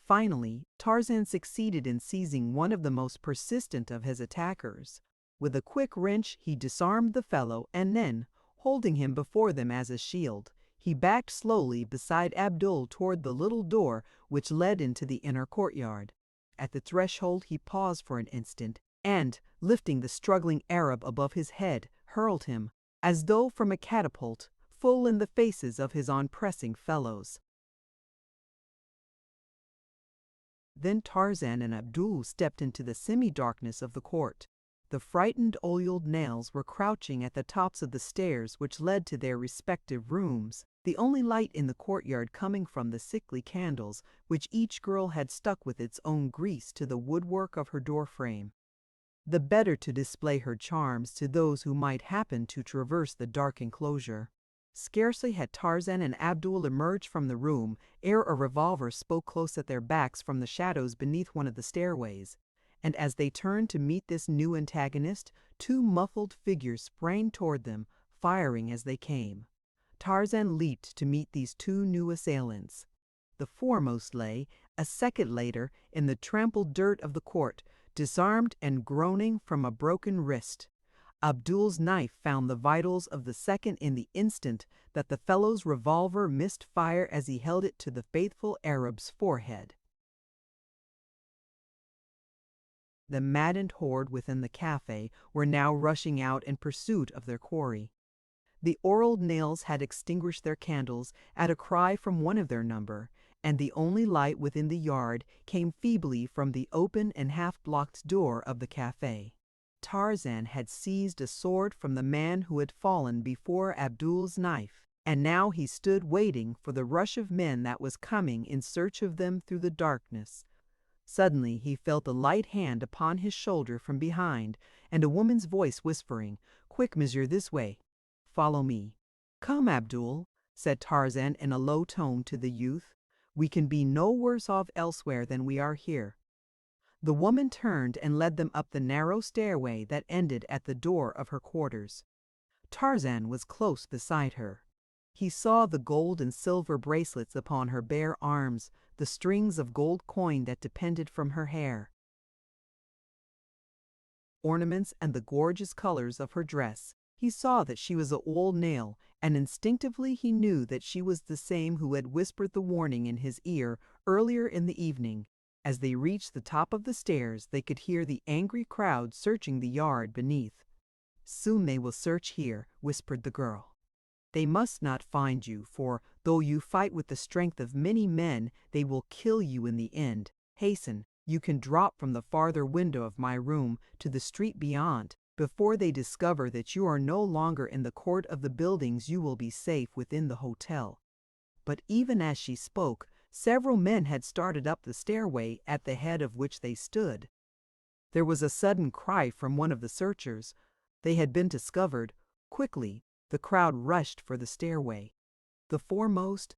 Finally, Tarzan succeeded in seizing one of the most persistent of his attackers. With a quick wrench, he disarmed the fellow and then, holding him before them as a shield, he backed slowly beside Abdul toward the little door which led into the inner courtyard. At the threshold he paused for an instant and, lifting the struggling Arab above his head, hurled him, as though from a catapult, full in the faces of his on-pressing fellows. Then Tarzan and Abdul stepped into the semi-darkness of the court. The frightened oiled nails were crouching at the tops of the stairs which led to their respective rooms, the only light in the courtyard coming from the sickly candles which each girl had stuck with its own grease to the woodwork of her doorframe, the better to display her charms to those who might happen to traverse the dark enclosure. Scarcely had Tarzan and Abdul emerged from the room ere a revolver spoke close at their backs from the shadows beneath one of the stairways, and as they turned to meet this new antagonist, two muffled figures sprang toward them, firing as they came. Tarzan leaped to meet these two new assailants. The foremost lay, a second later, in the trampled dirt of the court, disarmed and groaning from a broken wrist. Abdul's knife found the vitals of the second in the instant that the fellow's revolver missed fire as he held it to the faithful Arab's forehead. The maddened horde within the cafe were now rushing out in pursuit of their quarry. The oiled nails had extinguished their candles at a cry from one of their number, and the only light within the yard came feebly from the open and half-blocked door of the cafe. Tarzan had seized a sword from the man who had fallen before Abdul's knife, and now he stood waiting for the rush of men that was coming in search of them through the darkness. Suddenly he felt a light hand upon his shoulder from behind, and a woman's voice whispering, "Quick, monsieur, this way. Follow me." "Come, Abdul," said Tarzan in a low tone to the youth. "We can be no worse off elsewhere than we are here." The woman turned and led them up the narrow stairway that ended at the door of her quarters. Tarzan was close beside her. He saw the gold and silver bracelets upon her bare arms, the strings of gold coin that depended from her hair, ornaments and the gorgeous colors of her dress. He saw that she was a old nail, and instinctively he knew that she was the same who had whispered the warning in his ear earlier in the evening. As they reached the top of the stairs, they could hear the angry crowd searching the yard beneath. "Soon they will search here," whispered the girl. "They must not find you, for though you fight with the strength of many men, they will kill you in the end. Hasten, you can drop from the farther window of my room to the street beyond. Before they discover that you are no longer in the court of the buildings, you will be safe within the hotel." But even as she spoke, several men had started up the stairway at the head of which they stood. There was a sudden cry from one of the searchers. They had been discovered. Quickly, the crowd rushed for the stairway. The foremost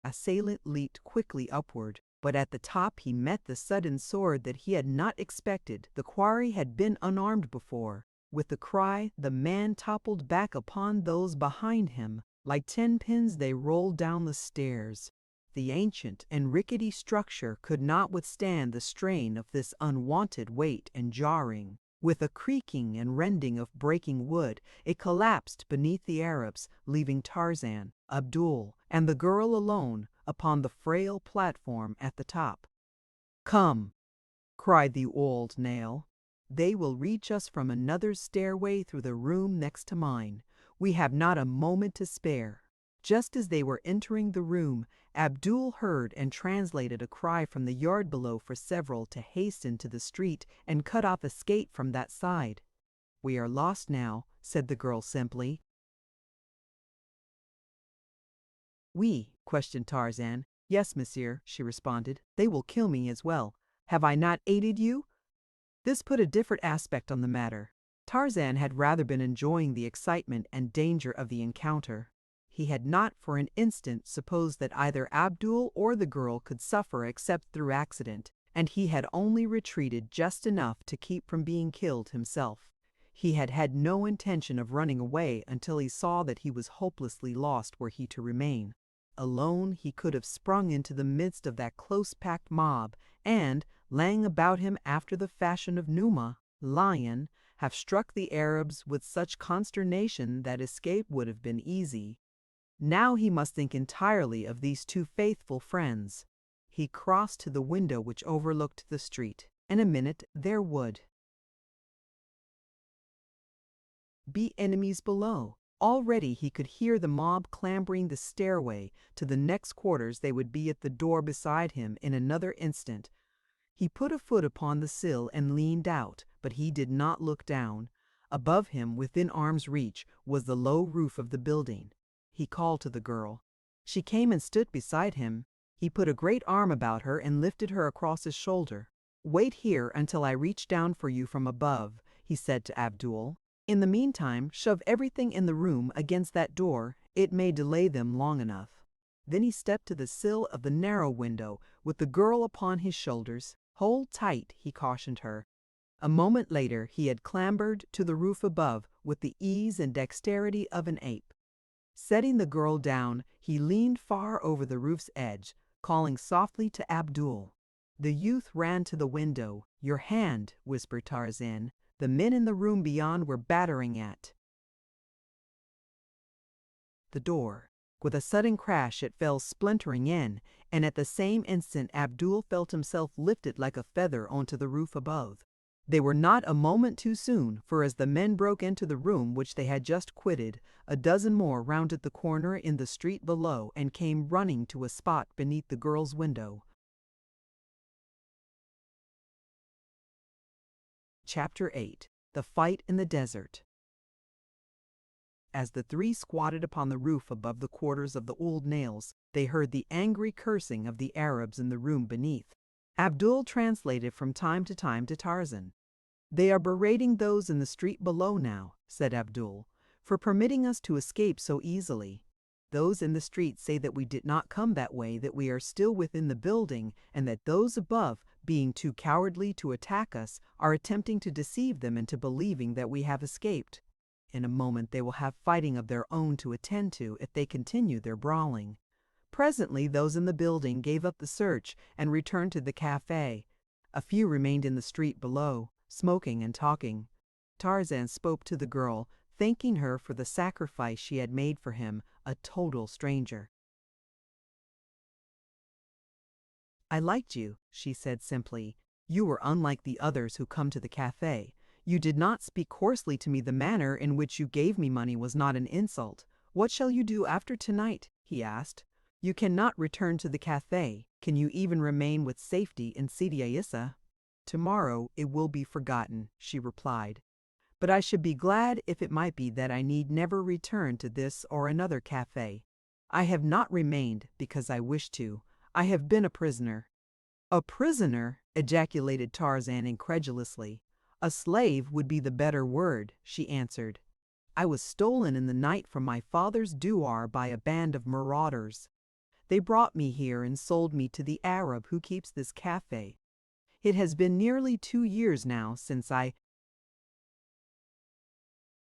assailant leaped quickly upward, but at the top he met the sudden sword that he had not expected. The quarry had been unarmed before. With the cry, the man toppled back upon those behind him. Like 10 pins they rolled down the stairs. The ancient and rickety structure could not withstand the strain of this unwonted weight and jarring. With a creaking and rending of breaking wood, it collapsed beneath the Arabs, leaving Tarzan, Abdul, and the girl alone upon the frail platform at the top. "Come," cried the old nail. "They will reach us from another stairway through the room next to mine. We have not a moment to spare." Just as they were entering the room, Abdul heard and translated a cry from the yard below for several to hasten to the street and cut off escape from that side. "We are lost now," said the girl simply. "We?" questioned Tarzan. "Yes, monsieur," she responded. "They will kill me as well. Have I not aided you?" This put a different aspect on the matter. Tarzan had rather been enjoying the excitement and danger of the encounter. He had not for an instant supposed that either Abdul or the girl could suffer except through accident, and he had only retreated just enough to keep from being killed himself. He had had no intention of running away until he saw that he was hopelessly lost were he to remain. Alone, he could have sprung into the midst of that close-packed mob and, laying about him after the fashion of Numa, lion, have struck the Arabs with such consternation that escape would have been easy. Now he must think entirely of these two faithful friends. He crossed to the window which overlooked the street. In a minute there would be enemies below. Already he could hear the mob clambering the stairway to the next quarters. They would be at the door beside him in another instant. He put a foot upon the sill and leaned out, but he did not look down. Above him, within arm's reach, was the low roof of the building. He called to the girl. She came and stood beside him. He put a great arm about her and lifted her across his shoulder. "Wait here until I reach down for you from above," he said to Abdul. "In the meantime, shove everything in the room against that door. It may delay them long enough." Then he stepped to the sill of the narrow window with the girl upon his shoulders. "Hold tight," he cautioned her. A moment later he had clambered to the roof above with the ease and dexterity of an ape. Setting the girl down, he leaned far over the roof's edge, calling softly to Abdul. The youth ran to the window. "Your hand," whispered Tarzan. The men in the room beyond were battering at the door. With a sudden crash it fell splintering in, and at the same instant Abdul felt himself lifted like a feather onto the roof above. They were not a moment too soon, for as the men broke into the room which they had just quitted, a dozen more rounded the corner in the street below and came running to a spot beneath the girl's window. Chapter 8. The Fight in the Desert. As the three squatted upon the roof above the quarters of the old nails, they heard the angry cursing of the Arabs in the room beneath. Abdul translated from time to time to Tarzan. "They are berating those in the street below now," said Abdul, "for permitting us to escape so easily. Those in the street say that we did not come that way, that we are still within the building, and that those above, being too cowardly to attack us, are attempting to deceive them into believing that we have escaped. In a moment they will have fighting of their own to attend to if they continue their brawling." Presently those in the building gave up the search and returned to the cafe. A few remained in the street below, smoking and talking. Tarzan spoke to the girl, thanking her for the sacrifice she had made for him, a total stranger. "I liked you," she said simply. "You were unlike the others who come to the cafe. You did not speak coarsely to me. The manner in which you gave me money was not an insult. What shall you do after tonight?" he asked. "You cannot return to the cafe. Can you even remain with safety in Sidi Aissa?" "Tomorrow it will be forgotten," she replied. "But I should be glad if it might be that I need never return to this or another cafe. I have not remained because I wish to. I have been a prisoner." "A prisoner?" ejaculated Tarzan incredulously. "A slave would be the better word," she answered. "I was stolen in the night from my father's douar by a band of marauders. They brought me here and sold me to the Arab who keeps this cafe. It has been nearly 2 years now since I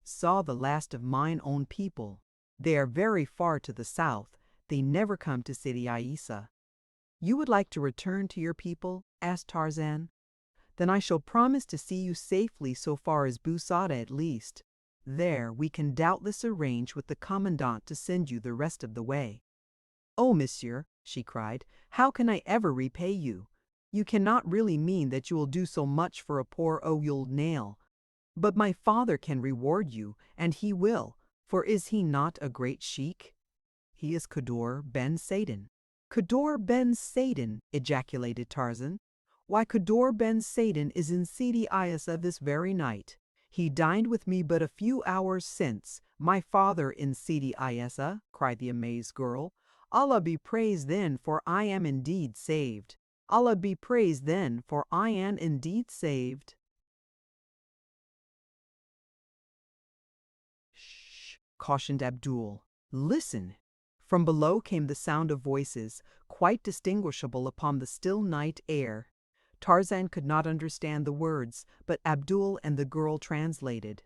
saw the last of mine own people. They are very far to the south. They never come to Sidi Aissa." "You would like to return to your people?" asked Tarzan. "Then I shall promise to see you safely so far as Bou Saada at least. There we can doubtless arrange with the commandant to send you the rest of the way." "Oh, monsieur," she cried, "how can I ever repay you? You cannot really mean that you will do so much for a poor old nail. But my father can reward you, and he will, for is he not a great sheik?" "He is Kadour Ben Saden." Kador Ben Sadin, ejaculated Tarzan. Why, Kador Ben Sadin is in Sidi Isa this very night. He dined with me but a few hours since. My father in Sidi Isa, cried the amazed girl. Allah be praised then, for I am indeed saved. Allah be praised then, for I am indeed saved. Shh, cautioned Abdul. Listen. From below came the sound of voices, quite distinguishable upon the still night air. Tarzan could not understand the words, but Abdul and the girl translated.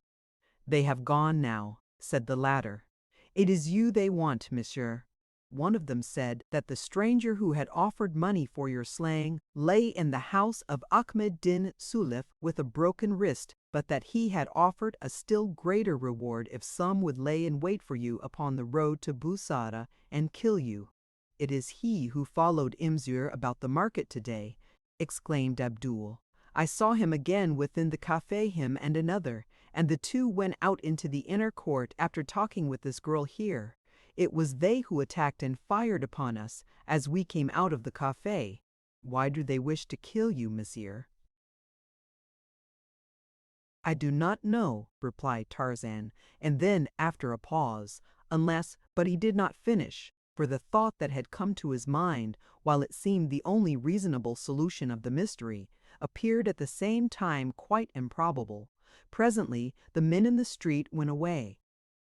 They have gone now, said the latter. It is you they want, monsieur. One of them said that the stranger who had offered money for your slaying lay in the house of Ahmed din Sulif with a broken wrist, but that he had offered a still greater reward if some would lay in wait for you upon the road to Busada and kill you. It is he who followed Imzir about the market today, exclaimed Abdul. I saw him again within the café, him and another, and the two went out into the inner court after talking with this girl here. It was they who attacked and fired upon us as we came out of the café. Why do they wish to kill you, monsieur? I do not know, replied Tarzan, and then, after a pause, but he did not finish, for the thought that had come to his mind, while it seemed the only reasonable solution of the mystery, appeared at the same time quite improbable. Presently, the men in the street went away.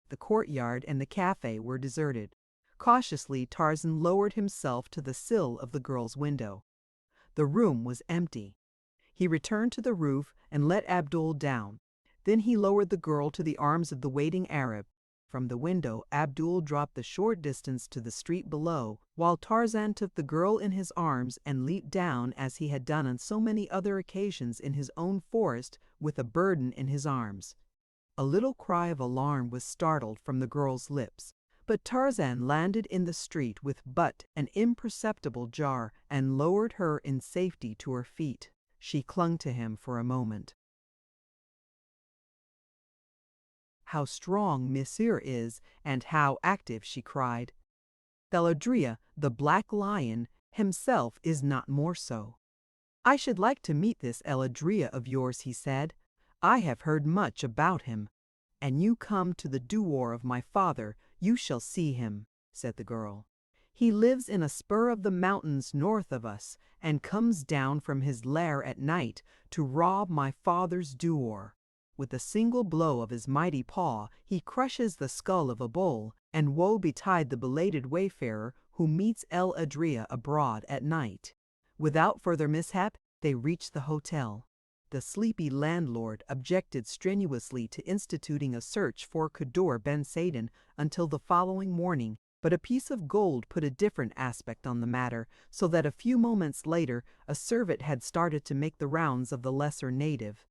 The courtyard and the café were deserted. Cautiously, Tarzan lowered himself to the sill of the girl's window. The room was empty. He returned to the roof and let Abdul down. Then he lowered the girl to the arms of the waiting Arab. From the window, Abdul dropped the short distance to the street below, while Tarzan took the girl in his arms and leaped down as he had done on so many other occasions in his own forest with a burden in his arms. A little cry of alarm was startled from the girl's lips, but Tarzan landed in the street with but an imperceptible jar and lowered her in safety to her feet. She clung to him for a moment. How strong Monsieur is, and how active, she cried. Theladria, the black lion, himself is not more so. I should like to meet this Eladria of yours, he said. I have heard much about him. And you come to the douar of my father, you shall see him, said the girl. He lives in a spur of the mountains north of us, and comes down from his lair at night to rob my father's douar. With a single blow of his mighty paw, he crushes the skull of a bull, and woe betide the belated wayfarer who meets El Adria abroad at night. Without further mishap, they reached the hotel. The sleepy landlord objected strenuously to instituting a search for Kador Ben Sadin until the following morning, but a piece of gold put a different aspect on the matter, so that a few moments later a servant had started to make the rounds of the lesser native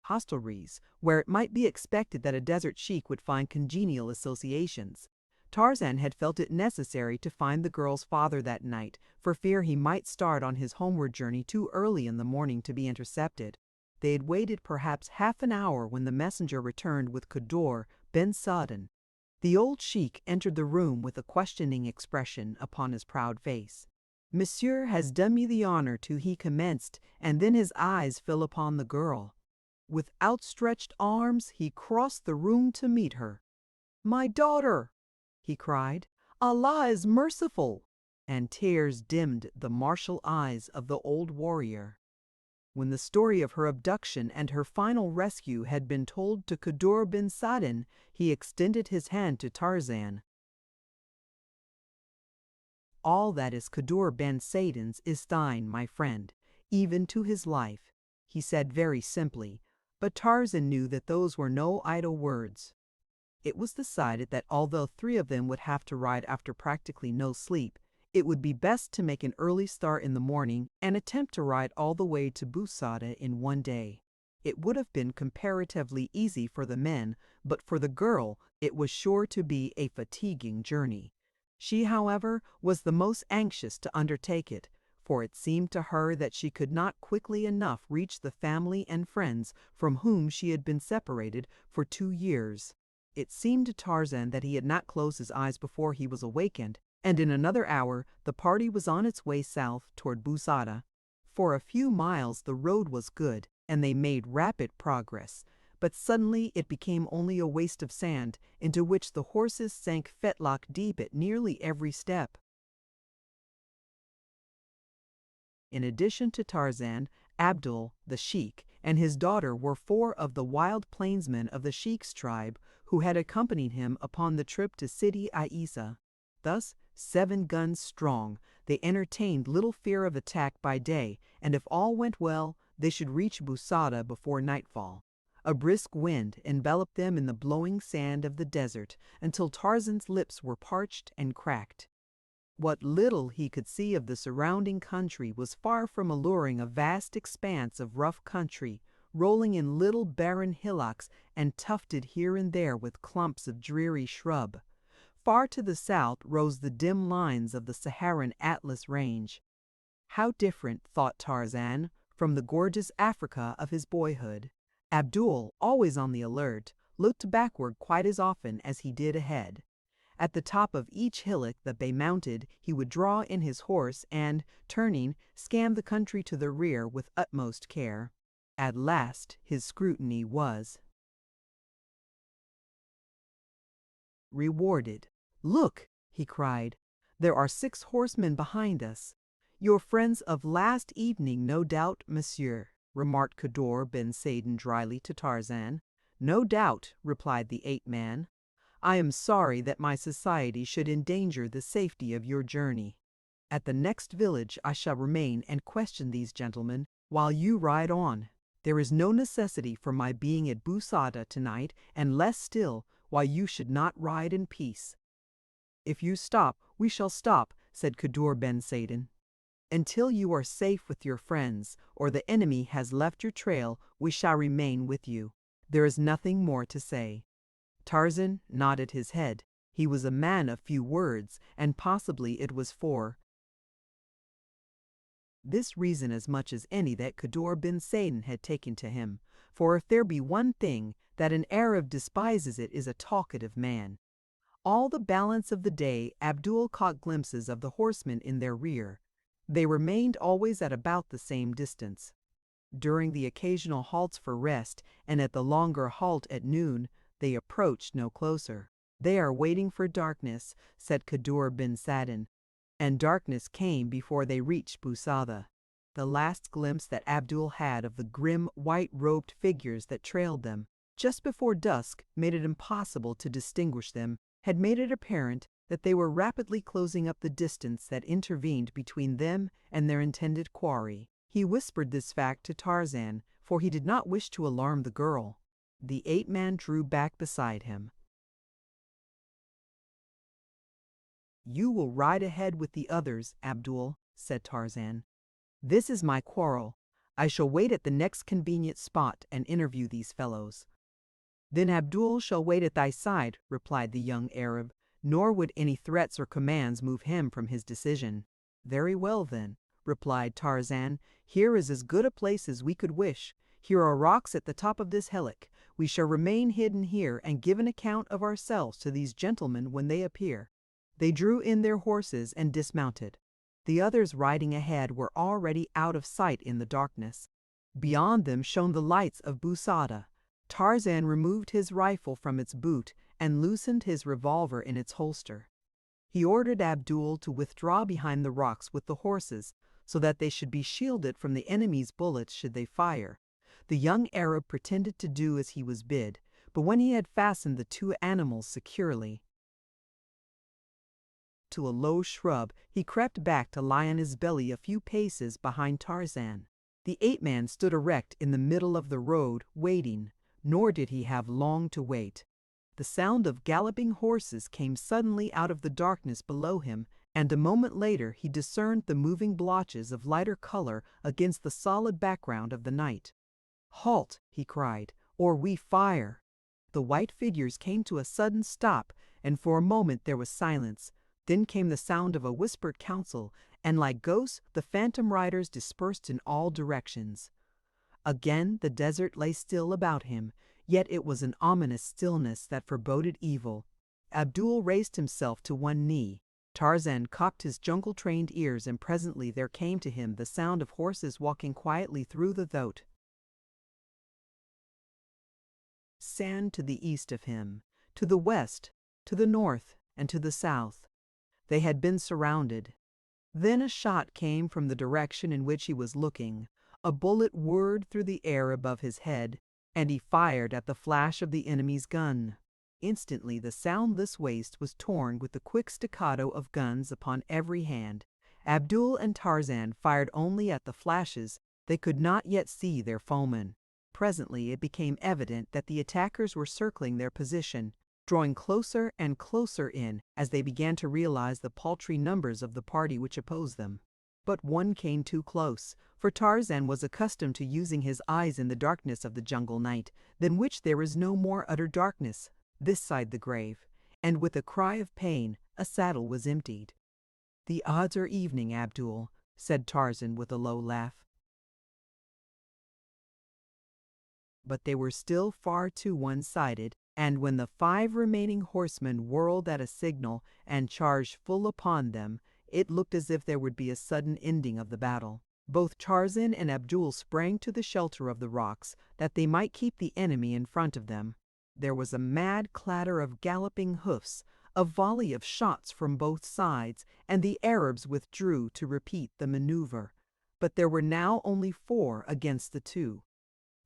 hostelries, where it might be expected that a desert sheik would find congenial associations. Tarzan had felt it necessary to find the girl's father that night, for fear he might start on his homeward journey too early in the morning to be intercepted. They had waited perhaps half an hour when the messenger returned with Kador Ben Sadin. The old sheik entered the room with a questioning expression upon his proud face. Monsieur has done me the honor to, he commenced, and then his eyes fell upon the girl. With outstretched arms, he crossed the room to meet her. "My daughter!" he cried. "Allah is merciful!" And tears dimmed the martial eyes of the old warrior. When the story of her abduction and her final rescue had been told to Kador bin Sadin, he extended his hand to Tarzan. "All that is Kador Ben Sadin's is thine, my friend, even to his life," he said very simply, but Tarzan knew that those were no idle words. It was decided that although 3 of them would have to ride after practically no sleep, it would be best to make an early start in the morning and attempt to ride all the way to Busada in one day. It would have been comparatively easy for the men, but for the girl it was sure to be a fatiguing journey. She, however, was the most anxious to undertake it, for it seemed to her that she could not quickly enough reach the family and friends from whom she had been separated for 2 years. It seemed to Tarzan that he had not closed his eyes before he was awakened, and in another hour the party was on its way south toward Busada. For a few miles the road was good, and they made rapid progress, but suddenly it became only a waste of sand, into which the horses sank fetlock deep at nearly every step. In addition to Tarzan, Abdul, the sheik, and his daughter were 4 of the wild plainsmen of the sheik's tribe who had accompanied him upon the trip to Sidi Aissa. Thus, 7 guns strong, they entertained little fear of attack by day, and if all went well, they should reach Busada before nightfall. A brisk wind enveloped them in the blowing sand of the desert until Tarzan's lips were parched and cracked. What little he could see of the surrounding country was far from alluring. A vast expanse of rough country, rolling in little barren hillocks and tufted here and there with clumps of dreary shrub. Far to the south rose the dim lines of the Saharan Atlas Range. How different, thought Tarzan, from the gorgeous Africa of his boyhood. Abdul, always on the alert, looked backward quite as often as he did ahead. At the top of each hillock that they mounted, he would draw in his horse and, turning, scan the country to the rear with utmost care. At last his scrutiny was rewarded. "Look!" he cried. "There are 6 horsemen behind us." "Your friends of last evening, no doubt, monsieur," remarked Kador Ben Saden dryly to Tarzan. "No doubt," replied the ape-man. "I am sorry that my society should endanger the safety of your journey. At the next village I shall remain and question these gentlemen while you ride on. There is no necessity for my being at Busada tonight, and less still, why you should not ride in peace." "If you stop, we shall stop," said Kador Ben Saden. "Until you are safe with your friends, or the enemy has left your trail, we shall remain with you. There is nothing more to say." Tarzan nodded his head. He was a man of few words, and possibly it was for this reason as much as any that Kador Ben Saden had taken to him, for if there be one thing that an Arab despises it is a talkative man. All the balance of the day Abdul caught glimpses of the horsemen in their rear. They remained always at about the same distance. During the occasional halts for rest, and at the longer halt at noon, they approached no closer. "They are waiting for darkness," said Kador Ben Saden, and darkness came before they reached Busada. The last glimpse that Abdul had of the grim, white-robed figures that trailed them, just before dusk, made it impossible to distinguish them, had made it apparent that they were rapidly closing up the distance that intervened between them and their intended quarry. He whispered this fact to Tarzan, for he did not wish to alarm the girl. The ape-man drew back beside him. "You will ride ahead with the others, Abdul," said Tarzan. "This is my quarrel. I shall wait at the next convenient spot and interview these fellows." "Then Abdul shall wait at thy side," replied the young Arab, nor would any threats or commands move him from his decision. "Very well, then," replied Tarzan. "Here is as good a place as we could wish. Here are rocks at the top of this hillock. We shall remain hidden here and give an account of ourselves to these gentlemen when they appear." They drew in their horses and dismounted. The others riding ahead were already out of sight in the darkness. Beyond them shone the lights of Busada. Tarzan removed his rifle from its boot and loosened his revolver in its holster. He ordered Abdul to withdraw behind the rocks with the horses, so that they should be shielded from the enemy's bullets should they fire. The young Arab pretended to do as he was bid, but when he had fastened the 2 animals securely to a low shrub, he crept back to lie on his belly a few paces behind Tarzan. The ape-man stood erect in the middle of the road, waiting, nor did he have long to wait. The sound of galloping horses came suddenly out of the darkness below him, and a moment later he discerned the moving blotches of lighter color against the solid background of the night. "Halt!" he cried, "or we fire!" The white figures came to a sudden stop, and for a moment there was silence. Then came the sound of a whispered counsel, and like ghosts the phantom riders dispersed in all directions. Again the desert lay still about him, yet it was an ominous stillness that foreboded evil. Abdul raised himself to one knee. Tarzan cocked his jungle-trained ears, and presently there came to him the sound of horses walking quietly through the thoat. Sand to the east of him, to the west, to the north, and to the south. They had been surrounded. Then a shot came from the direction in which he was looking. A bullet whirred through the air above his head, and he fired at the flash of the enemy's gun. Instantly the soundless waste was torn with the quick staccato of guns upon every hand. Abdul and Tarzan fired only at the flashes. They could not yet see their foemen. Presently it became evident that the attackers were circling their position, drawing closer and closer in as they began to realize the paltry numbers of the party which opposed them. But one came too close, for Tarzan was accustomed to using his eyes in the darkness of the jungle night, than which there is no more utter darkness, this side the grave, and with a cry of pain, a saddle was emptied. "The odds are evening, Abdul," said Tarzan with a low laugh. But they were still far too one-sided, and when the 5 remaining horsemen whirled at a signal and charged full upon them, it looked as if there would be a sudden ending of the battle. Both Tarzan and Abdul sprang to the shelter of the rocks, that they might keep the enemy in front of them. There was a mad clatter of galloping hoofs, a volley of shots from both sides, and the Arabs withdrew to repeat the maneuver. But there were now only 4 against the 2.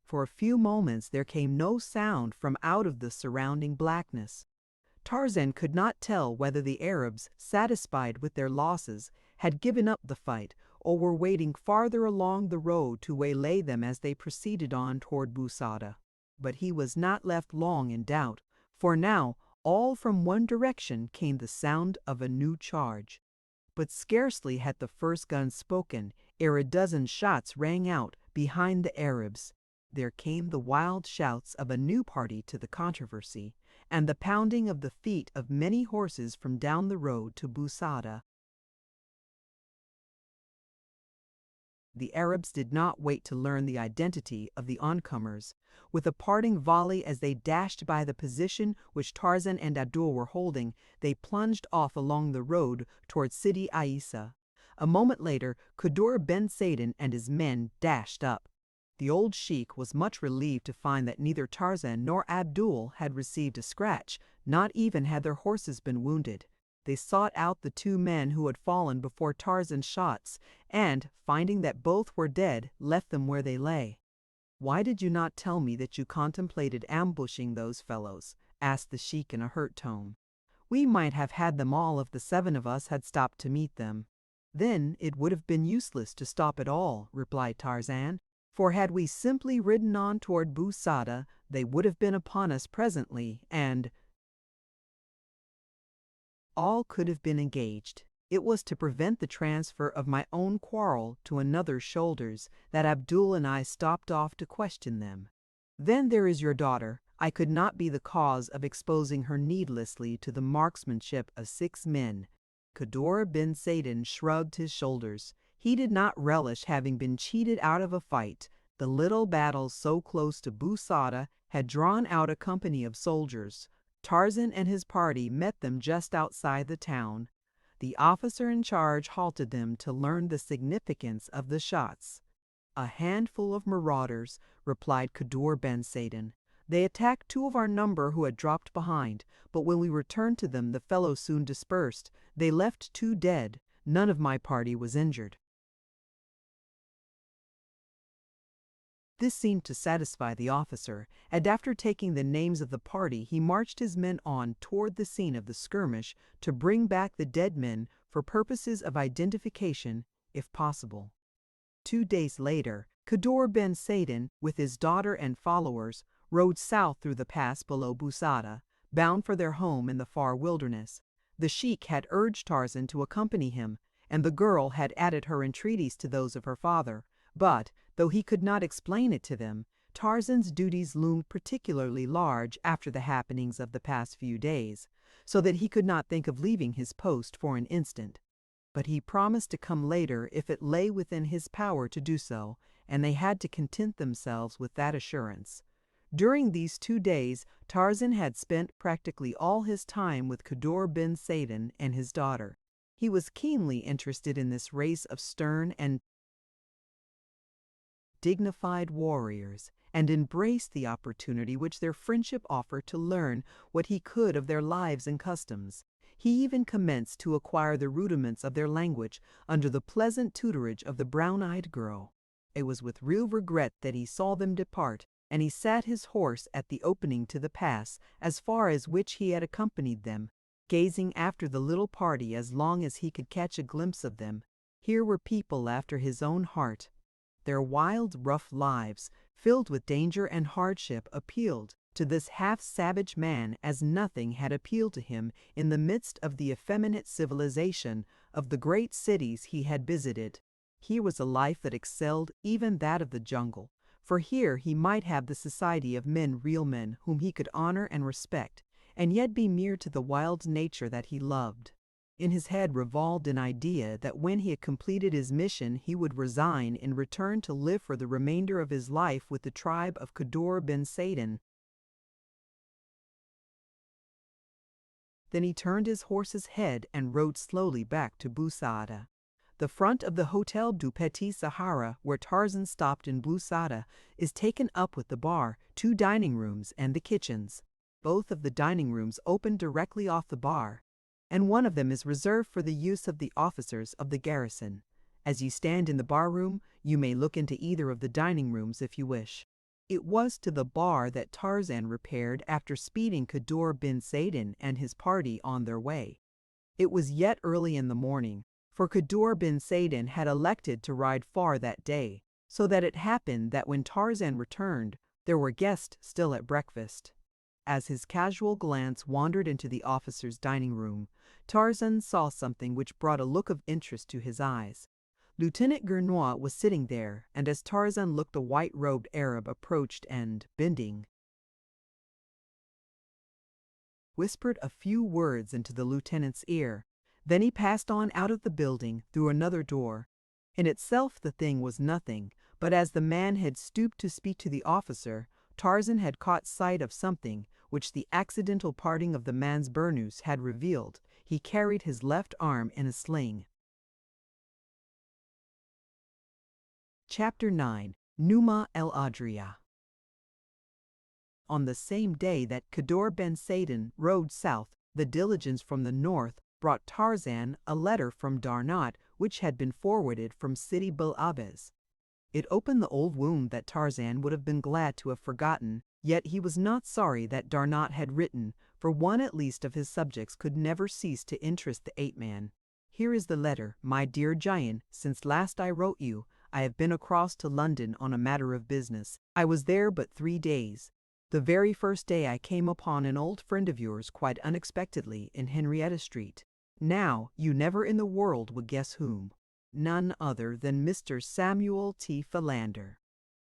For a few moments there came no sound from out of the surrounding blackness. Tarzan could not tell whether the Arabs, satisfied with their losses, had given up the fight, or were waiting farther along the road to waylay them as they proceeded on toward Busada. But he was not left long in doubt, for now, all from one direction came the sound of a new charge. But scarcely had the first gun spoken, ere a dozen shots rang out behind the Arabs. There came the wild shouts of a new party to the controversy, and the pounding of the feet of many horses from down the road to Busada. The Arabs did not wait to learn the identity of the oncomers. With a parting volley as they dashed by the position which Tarzan and Abdul were holding, they plunged off along the road toward Sidi Aissa. A moment later, Kadur Ben Saden and his men dashed up. The old sheik was much relieved to find that neither Tarzan nor Abdul had received a scratch, not even had their horses been wounded. They sought out the 2 men who had fallen before Tarzan's shots, and, finding that both were dead, left them where they lay. "Why did you not tell me that you contemplated ambushing those fellows?" asked the sheik in a hurt tone. "We might have had them all if the 7 of us had stopped to meet them." "Then it would have been useless to stop at all," replied Tarzan, "for had we simply ridden on toward Busada, they would have been upon us presently, and all could have been engaged. It was to prevent the transfer of my own quarrel to another's shoulders that Abdul and I stopped off to question them. Then there is your daughter. I could not be the cause of exposing her needlessly to the marksmanship of 6 men." Kadur Ben Saden shrugged his shoulders. He did not relish having been cheated out of a fight. The little battle so close to Busada had drawn out a company of soldiers. Tarzan and his party met them just outside the town. The officer in charge halted them to learn the significance of the shots. "A handful of marauders," replied Kadur Ben Saden. "They attacked 2 of our number who had dropped behind, but when we returned to them the fellows soon dispersed. They left 2 dead. None of my party was injured." This seemed to satisfy the officer, and after taking the names of the party he marched his men on toward the scene of the skirmish to bring back the dead men for purposes of identification, if possible. 2 days later, Kadur Ben Saden, with his daughter and followers, rode south through the pass below Busada, bound for their home in the far wilderness. The sheik had urged Tarzan to accompany him, and the girl had added her entreaties to those of her father, but, though he could not explain it to them, Tarzan's duties loomed particularly large after the happenings of the past few days, so that he could not think of leaving his post for an instant. But he promised to come later if it lay within his power to do so, and they had to content themselves with that assurance. During these 2 days, Tarzan had spent practically all his time with Kadur Ben Saden and his daughter. He was keenly interested in this race of stern and dignified warriors, and embraced the opportunity which their friendship offered to learn what he could of their lives and customs. He even commenced to acquire the rudiments of their language under the pleasant tutorage of the brown-eyed girl. It was with real regret that he saw them depart, and he sat his horse at the opening to the pass, as far as which he had accompanied them, gazing after the little party as long as he could catch a glimpse of them. Here were people after his own heart. Their wild, rough lives, filled with danger and hardship, appealed to this half-savage man as nothing had appealed to him in the midst of the effeminate civilization of the great cities he had visited. Here was a life that excelled even that of the jungle, for here he might have the society of real men whom he could honor and respect, and yet be near to the wild nature that he loved. In his head revolved an idea that when he had completed his mission he would resign and return to live for the remainder of his life with the tribe of Khadr ben Saidan. Then he turned his horse's head and rode slowly back to Bou Saada. The front of the Hotel du Petit Sahara, where Tarzan stopped in Bou Saada, is taken up with the bar, 2 dining rooms, and the kitchens. Both of the dining rooms open directly off the bar, and one of them is reserved for the use of the officers of the garrison. As you stand in the bar room, you may look into either of the dining rooms if you wish. It was to the bar that Tarzan repaired after speeding Khadr ben Saidan and his party on their way. It was yet early in the morning, for Khadr ben Saidan had elected to ride far that day, so that it happened that when Tarzan returned, there were guests still at breakfast. As his casual glance wandered into the officers' dining room, Tarzan saw something which brought a look of interest to his eyes. Lieutenant Gernois was sitting there, and as Tarzan looked, a white-robed Arab approached and, bending, whispered a few words into the lieutenant's ear. Then he passed on out of the building through another door. In itself the thing was nothing, but as the man had stooped to speak to the officer, Tarzan had caught sight of something which the accidental parting of the man's burnous had revealed. He carried his left arm in a sling. Chapter 9. Numa el-Adria. On the same day that Khadr ben Saidan rode south, the diligence from the north brought Tarzan a letter from Darnot which had been forwarded from Sidi Bel Abbes. It opened the old wound that Tarzan would have been glad to have forgotten, yet he was not sorry that Darnot had written, for one at least of his subjects could never cease to interest the ape-man. Here is the letter. My dear giant, since last I wrote you, I have been across to London on a matter of business. I was there but 3 days. The very first day I came upon an old friend of yours quite unexpectedly in Henrietta Street. Now, you never in the world would guess whom. None other than Mr. Samuel T. Philander.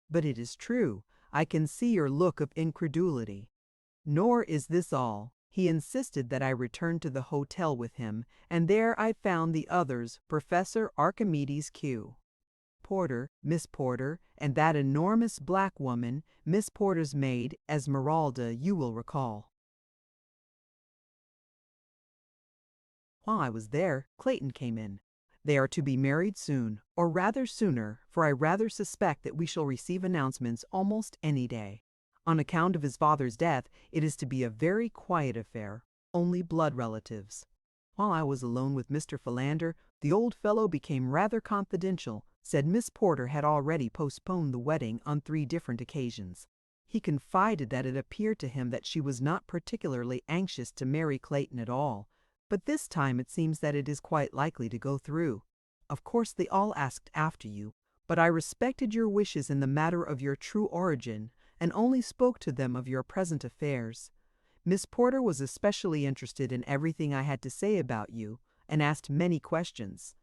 But it is true. I can see your look of incredulity. Nor is this all. He insisted that I return to the hotel with him, and there I found the others, Professor Archimedes Q. Porter, Miss Porter, and that enormous black woman, Miss Porter's maid, Esmeralda, you will recall. While I was there, Clayton came in. They are to be married soon, or rather sooner, for I rather suspect that we shall receive announcements almost any day. On account of his father's death, it is to be a very quiet affair, only blood relatives. While I was alone with Mr. Philander, the old fellow became rather confidential, said Miss Porter had already postponed the wedding on 3 different occasions. He confided that it appeared to him that she was not particularly anxious to marry Clayton at all, but this time it seems that it is quite likely to go through. Of course they all asked after you, but I respected your wishes in the matter of your true origin, and only spoke to them of your present affairs. Miss Porter was especially interested in everything I had to say about you, and asked many questions.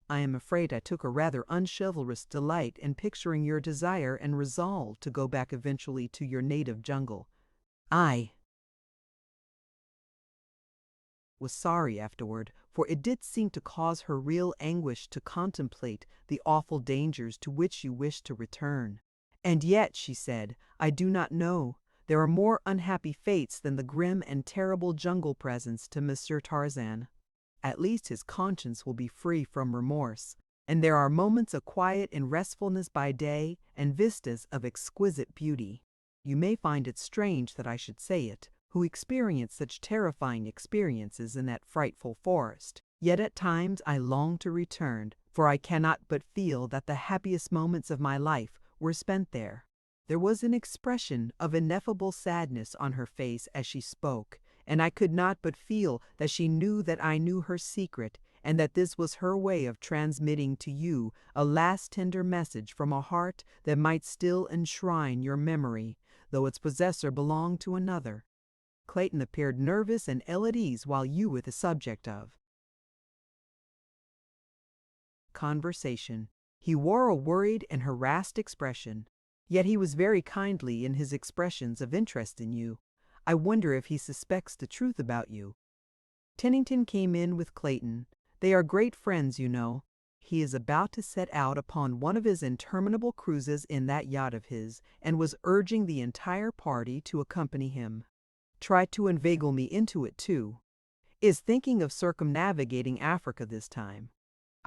I am afraid I took a rather unchivalrous delight in picturing your desire and resolve to go back eventually to your native jungle. I was sorry afterward, for it did seem to cause her real anguish to contemplate the awful dangers to which you wished to return. And yet, she said, I do not know. There are more unhappy fates than the grim and terrible jungle presence to Monsieur Tarzan. At least his conscience will be free from remorse. And there are moments of quiet and restfulness by day and vistas of exquisite beauty. You may find it strange that I should say it, who experienced such terrifying experiences in that frightful forest. Yet at times I long to return, for I cannot but feel that the happiest moments of my life were spent there. There was an expression of ineffable sadness on her face as she spoke, and I could not but feel that she knew that I knew her secret, and that this was her way of transmitting to you a last tender message from a heart that might still enshrine your memory, though its possessor belonged to another. Clayton appeared nervous and ill at ease while you were the subject of conversation. He wore a worried and harassed expression, yet he was very kindly in his expressions of interest in you. I wonder if he suspects the truth about you. Tennington came in with Clayton. They are great friends, you know. He is about to set out upon one of his interminable cruises in that yacht of his, and was urging the entire party to accompany him. Tried to inveigle me into it, too. Is thinking of circumnavigating Africa this time.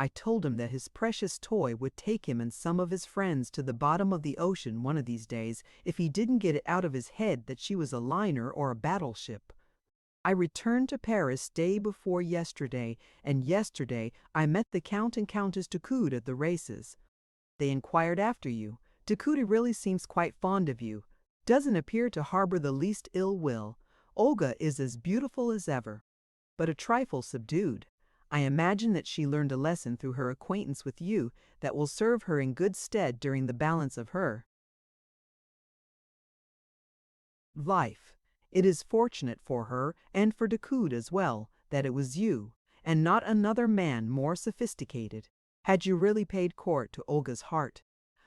I told him that his precious toy would take him and some of his friends to the bottom of the ocean one of these days if he didn't get it out of his head that she was a liner or a battleship. I returned to Paris day before yesterday, and yesterday I met the Count and Countess Decoud at the races. They inquired after you. Decoud really seems quite fond of you. Doesn't appear to harbor the least ill will. Olga is as beautiful as ever, but a trifle subdued. I imagine that she learned a lesson through her acquaintance with you that will serve her in good stead during the balance of her life. It is fortunate for her, and for Decoud as well, that it was you, and not another man more sophisticated. Had you really paid court to Olga's heart,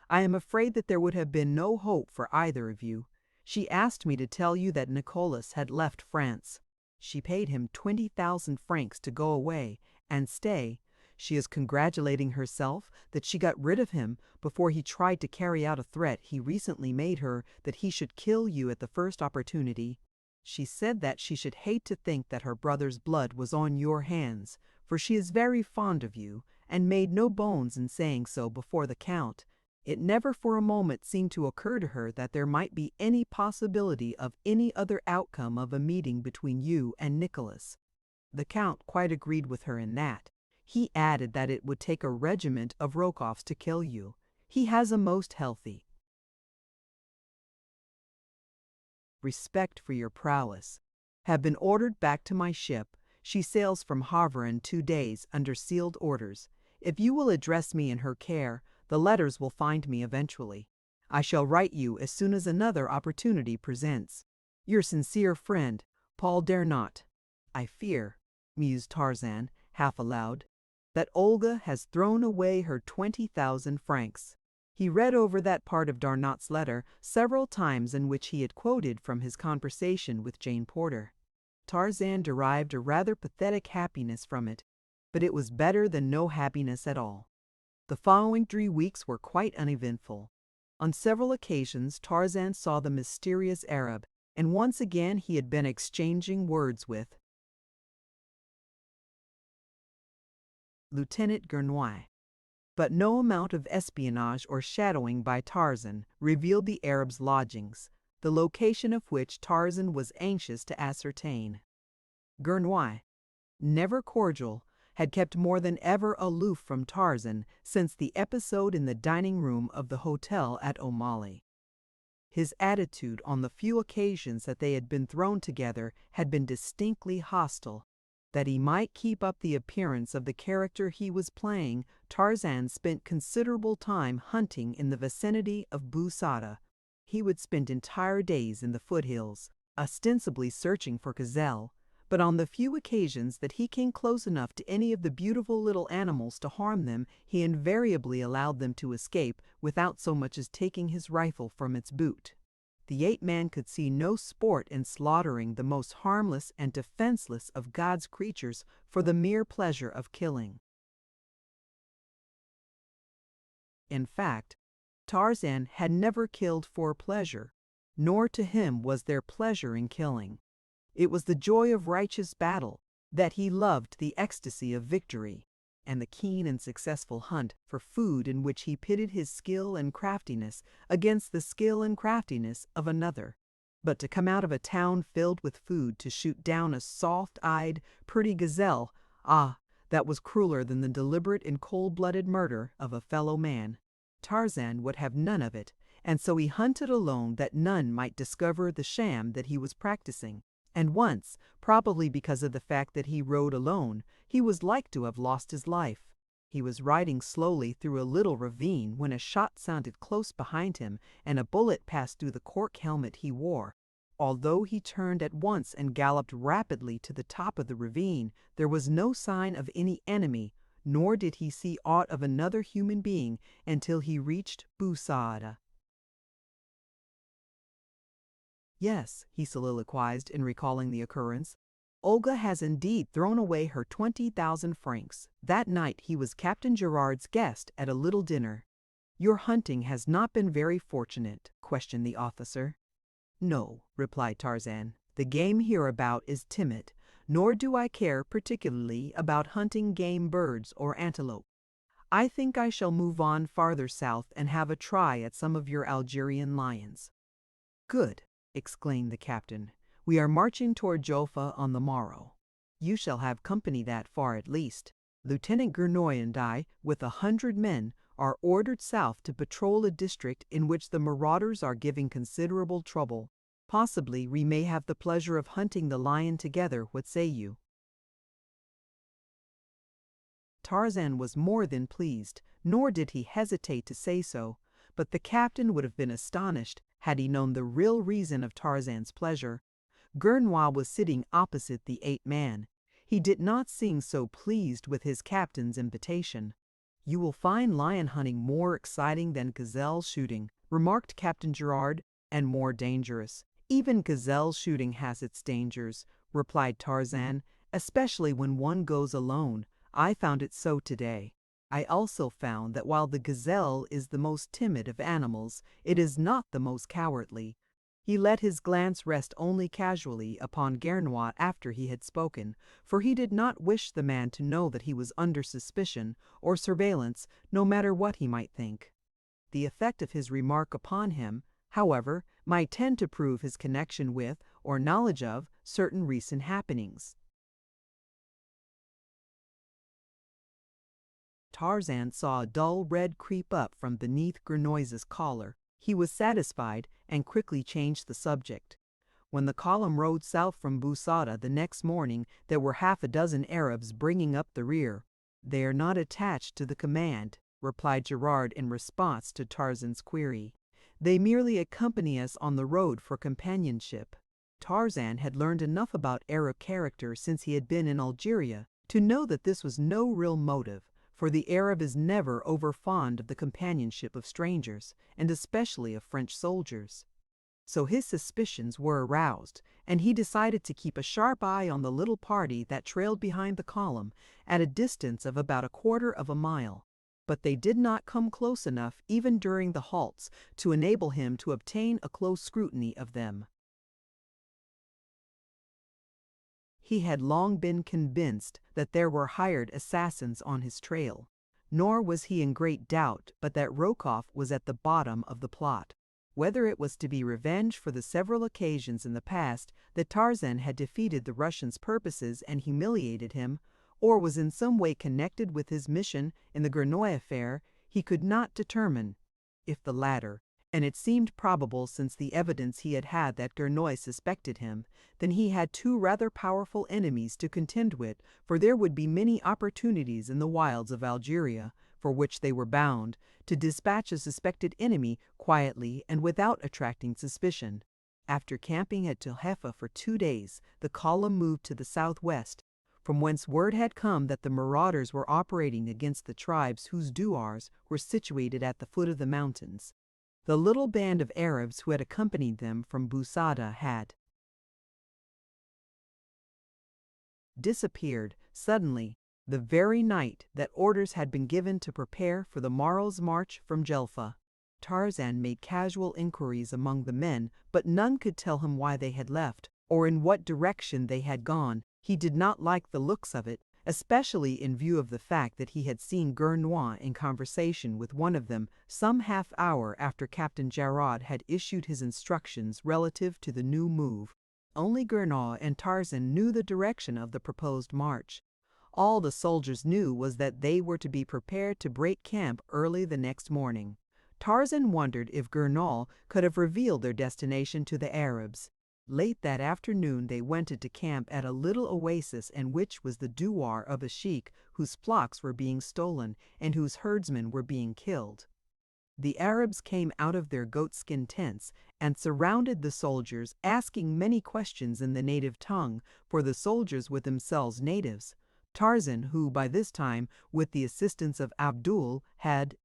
I am afraid that there would have been no hope for either of you. She asked me to tell you that Nikolas had left France. She paid him 20,000 francs to go away and stay. She is congratulating herself that she got rid of him before he tried to carry out a threat he recently made her that he should kill you at the first opportunity. She said that she should hate to think that her brother's blood was on your hands, for she is very fond of you, and made no bones in saying so before the Count. It never for a moment seemed to occur to her that there might be any possibility of any other outcome of a meeting between you and Nikolas. The Count quite agreed with her in that. He added that it would take a regiment of Rokoffs to kill you. He has a most healthy respect for your prowess. Have been ordered back to my ship. She sails from Havre in 2 days under sealed orders. If you will address me in her care, the letters will find me eventually. I shall write you as soon as another opportunity presents. Your sincere friend, Paul Dernot. I fear, mused Tarzan, half aloud, that Olga has thrown away her 20,000 francs. He read over that part of Darnot's letter several times in which he had quoted from his conversation with Jane Porter. Tarzan derived a rather pathetic happiness from it, but it was better than no happiness at all. The following 3 weeks were quite uneventful. On several occasions Tarzan saw the mysterious Arab, and once again he had been exchanging words with Lieutenant Gurnoy. But no amount of espionage or shadowing by Tarzan revealed the Arab's lodgings, the location of which Tarzan was anxious to ascertain. Gurnoy, never cordial, had kept more than ever aloof from Tarzan since the episode in the dining room of the hotel at O'Malley. His attitude on the few occasions that they had been thrown together had been distinctly hostile. That he might keep up the appearance of the character he was playing, Tarzan spent considerable time hunting in the vicinity of Bou Saada. He would spend entire days in the foothills, ostensibly searching for gazelle, but on the few occasions that he came close enough to any of the beautiful little animals to harm them, he invariably allowed them to escape without so much as taking his rifle from its boot. The ape-man could see no sport in slaughtering the most harmless and defenseless of God's creatures for the mere pleasure of killing. In fact, Tarzan had never killed for pleasure, nor to him was there pleasure in killing. It was the joy of righteous battle, that he loved the ecstasy of victory, and the keen and successful hunt for food in which he pitted his skill and craftiness against the skill and craftiness of another. But to come out of a town filled with food to shoot down a soft-eyed, pretty gazelle, that was crueler than the deliberate and cold-blooded murder of a fellow man. Tarzan would have none of it, and so he hunted alone that none might discover the sham that he was practicing. And once, probably because of the fact that he rode alone, he was like to have lost his life. He was riding slowly through a little ravine when a shot sounded close behind him and a bullet passed through the cork helmet he wore. Although he turned at once and galloped rapidly to the top of the ravine, there was no sign of any enemy, nor did he see aught of another human being until he reached Bou Saada. Yes, he soliloquized in recalling the occurrence, Olga has indeed thrown away her 20,000 francs. That night he was Captain Gerard's guest at a little dinner. Your hunting has not been very fortunate, questioned the officer. No, replied Tarzan. The game hereabout is timid, nor do I care particularly about hunting game birds or antelope. I think I shall move on farther south and have a try at some of your Algerian lions. Good, exclaimed the captain. We are marching toward Jolfa on the morrow. You shall have company that far at least. Lieutenant Gurnoy and I, with 100 men, are ordered south to patrol a district in which the marauders are giving considerable trouble. Possibly we may have the pleasure of hunting the lion together. What say you? Tarzan was more than pleased, nor did he hesitate to say so, but the captain would have been astonished had he known the real reason of Tarzan's pleasure. Gurnoy was sitting opposite the ape man. He did not seem so pleased with his captain's invitation. You will find lion hunting more exciting than gazelle shooting, remarked Captain Gerard, and more dangerous. Even gazelle shooting has its dangers, replied Tarzan, especially when one goes alone. I found it so today. I also found that while the gazelle is the most timid of animals, it is not the most cowardly. He let his glance rest only casually upon Gurnoy after he had spoken, for he did not wish the man to know that he was under suspicion or surveillance, no matter what he might think. The effect of his remark upon him, however, might tend to prove his connection with, or knowledge of, certain recent happenings. Tarzan saw a dull red creep up from beneath Gurnoy's collar. He was satisfied and quickly changed the subject. When the column rode south from Bou Saada the next morning, there were half a dozen Arabs bringing up the rear. They are not attached to the command, replied Gerard in response to Tarzan's query. They merely accompany us on the road for companionship. Tarzan had learned enough about Arab character since he had been in Algeria to know that this was no real motive, for the Arab is never over fond of the companionship of strangers, and especially of French soldiers. So his suspicions were aroused, and he decided to keep a sharp eye on the little party that trailed behind the column at a distance of about 1/4 of a mile. But they did not come close enough even during the halts to enable him to obtain a close scrutiny of them. He had long been convinced that there were hired assassins on his trail, nor was he in great doubt but that Rokoff was at the bottom of the plot. Whether it was to be revenge for the several occasions in the past that Tarzan had defeated the Russian's purposes and humiliated him, or was in some way connected with his mission in the Gurnoy affair, he could not determine. If the latter, and it seemed probable since the evidence he had had that Gurnoy suspected him, then he had two rather powerful enemies to contend with, for there would be many opportunities in the wilds of Algeria, for which they were bound, to dispatch a suspected enemy quietly and without attracting suspicion. After camping at Jolfa for 2 days, the column moved to the southwest, from whence word had come that the marauders were operating against the tribes whose douars were situated at the foot of the mountains. The little band of Arabs who had accompanied them from Bou Saada had disappeared suddenly the very night that orders had been given to prepare for the morrow's march from Jolfa. Tarzan made casual inquiries among the men, but none could tell him why they had left, or in what direction they had gone. He did not like the looks of it, especially in view of the fact that he had seen Gurnois in conversation with one of them some half hour after Captain Gerard had issued his instructions relative to the new move. Only Gurnois and Tarzan knew the direction of the proposed march. All the soldiers knew was that they were to be prepared to break camp early the next morning. Tarzan wondered if Gurnois could have revealed their destination to the Arabs. Late that afternoon they went into camp at a little oasis in which was the douar of a sheik whose flocks were being stolen and whose herdsmen were being killed. The Arabs came out of their goatskin tents and surrounded the soldiers, asking many questions in the native tongue, for the soldiers were themselves natives. Tarzan, who by this time, with the assistance of Abdul, had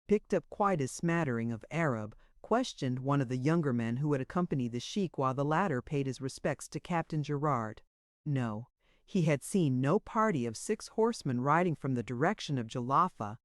picked up quite a smattering of Arab, questioned one of the younger men who had accompanied the sheik while the latter paid his respects to Captain Gerard. No, he had seen no party of 6 horsemen riding from the direction of Jalafa.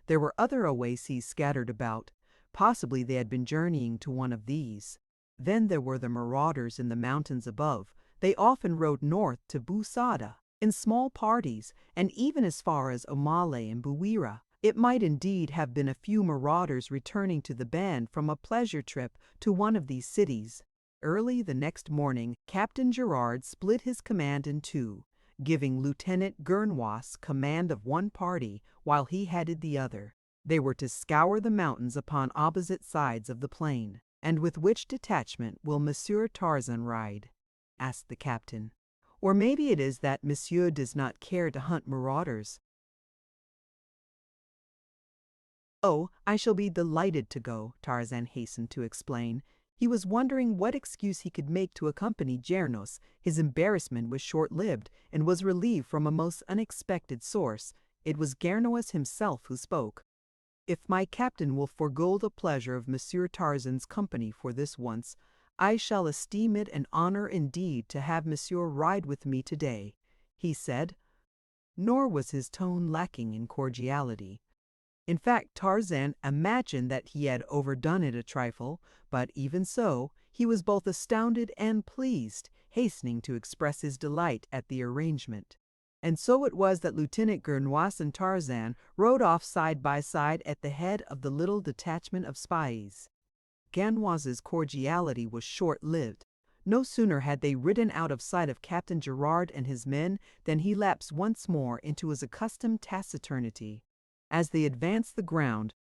There were other oases scattered about. Possibly they had been journeying to one of these. Then there were the marauders in the mountains above. They often rode north to Busada in small parties, and even as far as Omale and Buwira. It might indeed have been a few marauders returning to the band from a pleasure trip to one of these cities. Early the next morning, Captain Gerard split his command in two, giving Lieutenant Gurnois command of one party while he headed the other. They were to scour the mountains upon opposite sides of the plain. "And with which detachment will Monsieur Tarzan ride?" asked the captain. "Or maybe it is that Monsieur does not care to hunt marauders." "Oh, I shall be delighted to go," Tarzan hastened to explain. He was wondering what excuse he could make to accompany Gernos. His embarrassment was short-lived and was relieved from a most unexpected source. It was Gernos himself who spoke. "If my captain will forego the pleasure of Monsieur Tarzan's company for this once, I shall esteem it an honor indeed to have Monsieur ride with me today," he said. Nor was his tone lacking in cordiality. In fact, Tarzan imagined that he had overdone it a trifle, but even so, he was both astounded and pleased, hastening to express his delight at the arrangement. And so it was that Lieutenant Gurnois and Tarzan rode off side by side at the head of the little detachment of spies. Gurnois's cordiality was short-lived. No sooner had they ridden out of sight of Captain Gerard and his men than he lapsed once more into his accustomed taciturnity. As they advanced, the ground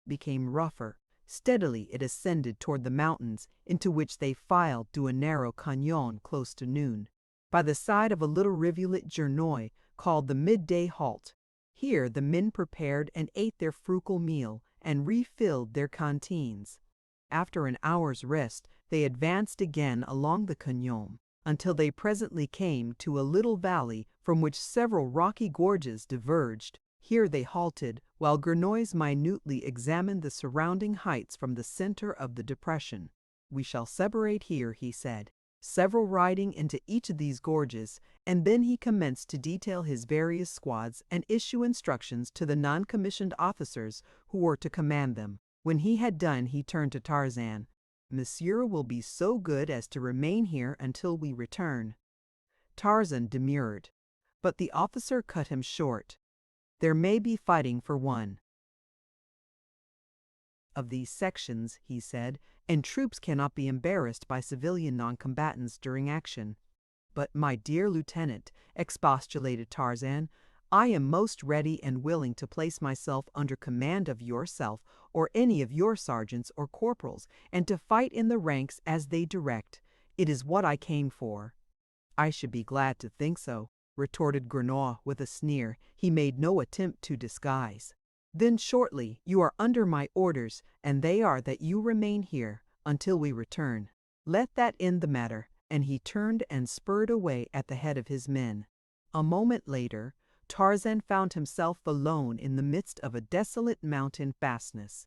became rougher. Steadily it ascended toward the mountains, into which they filed through a narrow cañon close to noon, by the side of a little rivulet Gerneuil called the midday halt. Here the men prepared and ate their frugal meal and refilled their canteens. After an hour's rest, they advanced again along the cañon, until they presently came to a little valley from which several rocky gorges diverged. Here they halted, while Gerneuil minutely examined the surrounding heights from the center of the depression. "We shall separate here," he said, several riding into each of these gorges, and then he commenced to detail his various squads and issue instructions to the non-commissioned officers who were to command them. When he had done, he turned to Tarzan. "Monsieur will be so good as to remain here until we return." Tarzan demurred, but the officer cut him short. "There may be fighting for one of these sections," he said, "and troops cannot be embarrassed by civilian non-combatants during action." "But, my dear lieutenant," expostulated Tarzan, "I am most ready and willing to place myself under command of yourself or any of your sergeants or corporals, and to fight in the ranks as they direct. It is what I came for." "I should be glad to think so," retorted Gurnois with a sneer he made no attempt to disguise. "Then shortly you are under my orders, and they are that you remain here until we return. Let that end the matter," and he turned and spurred away at the head of his men. A moment later, Tarzan found himself alone in the midst of a desolate mountain fastness.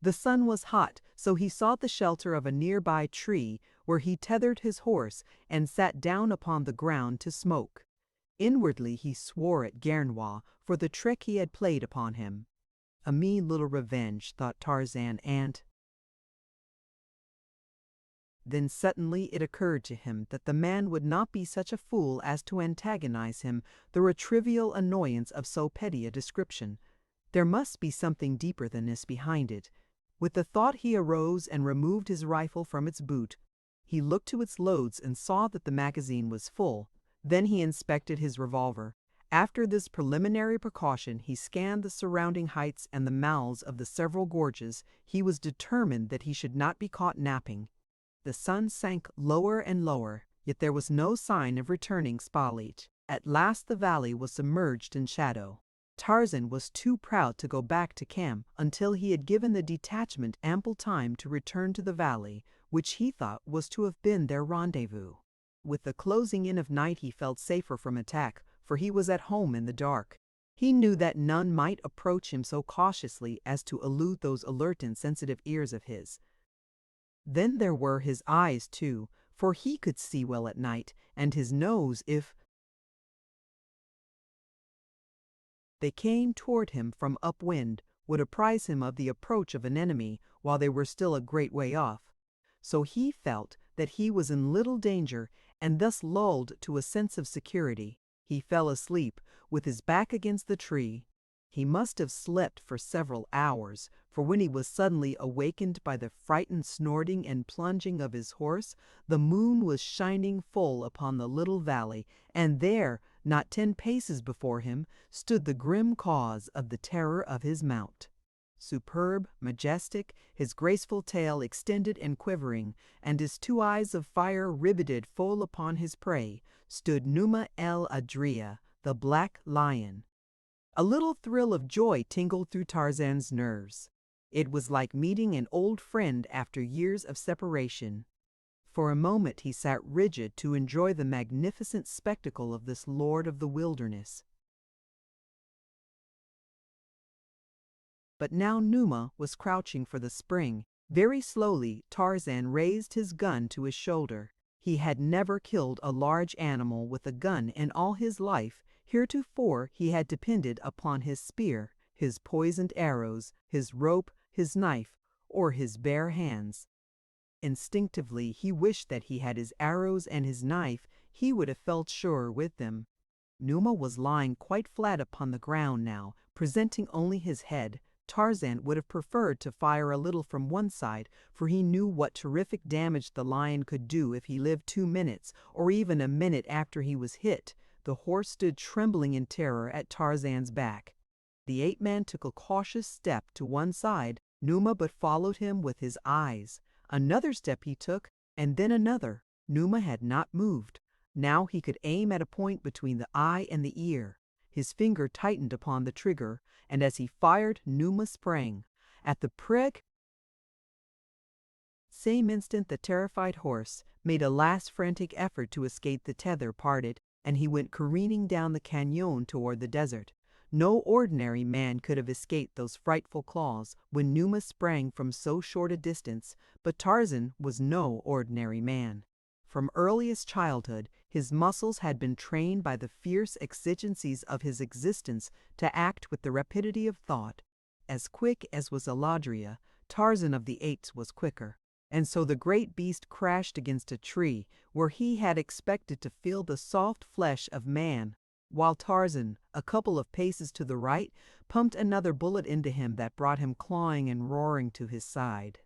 The sun was hot, so he sought the shelter of a nearby tree, where he tethered his horse and sat down upon the ground to smoke. Inwardly he swore at Gurnois for the trick he had played upon him. A mean little revenge, thought Tarzan, and Then suddenly it occurred to him that the man would not be such a fool as to antagonize him through a trivial annoyance of so petty a description. There must be something deeper than this behind it. With the thought he arose and removed his rifle from its boot. He looked to its loads and saw that the magazine was full. Then he inspected his revolver. After this preliminary precaution, he scanned the surrounding heights and the mouths of the several gorges. He was determined that he should not be caught napping. The sun sank lower and lower, yet there was no sign of returning Spahlet. At last the valley was submerged in shadow. Tarzan was too proud to go back to camp until he had given the detachment ample time to return to the valley, which he thought was to have been their rendezvous. With the closing in of night he felt safer from attack, for he was at home in the dark. He knew that none might approach him so cautiously as to elude those alert and sensitive ears of his. Then there were his eyes, too, for he could see well at night, and his nose, if they came toward him from upwind, would apprise him of the approach of an enemy while they were still a great way off. So he felt that he was in little danger, and thus lulled to a sense of security, he fell asleep with his back against the tree. He must have slept for several hours, for when he was suddenly awakened by the frightened snorting and plunging of his horse, the moon was shining full upon the little valley, and there, not 10 paces before him, stood the grim cause of the terror of his mount. Superb, majestic, his graceful tail extended and quivering, and his 2 eyes of fire riveted full upon his prey, stood Numa el Adria, the black lion. A little thrill of joy tingled through Tarzan's nerves. It was like meeting an old friend after years of separation. For a moment he sat rigid to enjoy the magnificent spectacle of this lord of the wilderness. But now Numa was crouching for the spring. Very slowly Tarzan raised his gun to his shoulder. He had never killed a large animal with a gun in all his life. Heretofore he had depended upon his spear, his poisoned arrows, his rope, his knife, or his bare hands. Instinctively he wished that he had his arrows and his knife. He would have felt surer with them. Numa was lying quite flat upon the ground now, presenting only his head. Tarzan would have preferred to fire a little from one side, for he knew what terrific damage the lion could do if he lived 2 minutes, or even a minute after he was hit. The horse stood trembling in terror at Tarzan's back. The ape-man took a cautious step to one side. Numa but followed him with his eyes. Another step he took, and then another. Numa had not moved. Now he could aim at a point between the eye and the ear. His finger tightened upon the trigger, and as he fired, Numa sprang. At the same instant the terrified horse made a last frantic effort to escape. The tether parted, and he went careening down the cañon toward the desert. No ordinary man could have escaped those frightful claws when Numa sprang from so short a distance, but Tarzan was no ordinary man. From earliest childhood, his muscles had been trained by the fierce exigencies of his existence to act with the rapidity of thought. As quick as was Eladria, Tarzan of the Apes was quicker, and so the great beast crashed against a tree where he had expected to feel the soft flesh of man, while Tarzan, a couple of paces to the right, pumped another bullet into him that brought him clawing and roaring to his side.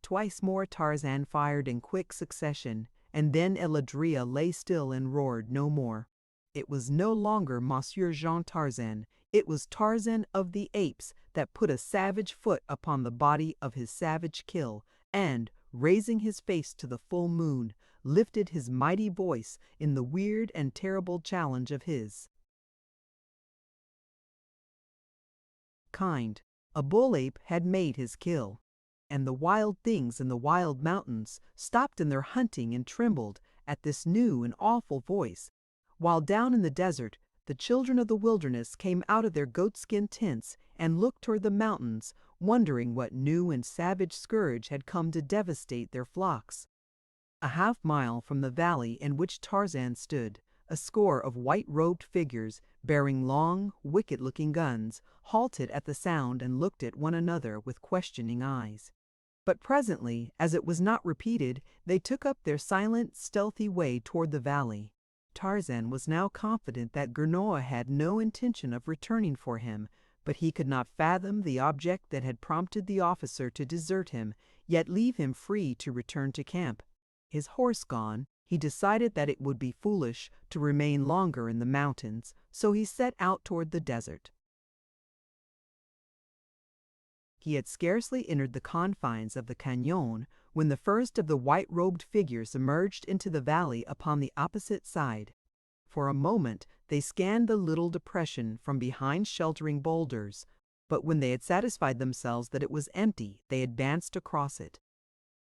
Twice more Tarzan fired in quick succession, and then Eladria lay still and roared no more. It was no longer Monsieur Jean Tarzan. It was Tarzan of the Apes that put a savage foot upon the body of his savage kill, and, raising his face to the full moon, lifted his mighty voice in the weird and terrible challenge of his kind. A bull ape had made his kill, and the wild things in the wild mountains stopped in their hunting and trembled at this new and awful voice, while down in the desert the children of the wilderness came out of their goatskin tents and looked toward the mountains, wondering what new and savage scourge had come to devastate their flocks. A half-mile from the valley in which Tarzan stood, a score of white-robed figures bearing long, wicked-looking guns halted at the sound and looked at one another with questioning eyes. But presently, as it was not repeated, they took up their silent, stealthy way toward the valley. Tarzan was now confident that Gurnoa had no intention of returning for him, but he could not fathom the object that had prompted the officer to desert him, yet leave him free to return to camp. His horse gone, he decided that it would be foolish to remain longer in the mountains, so he set out toward the desert. He had scarcely entered the confines of the cañon when the first of the white-robed figures emerged into the valley upon the opposite side. For a moment they scanned the little depression from behind sheltering boulders, but when they had satisfied themselves that it was empty, they advanced across it.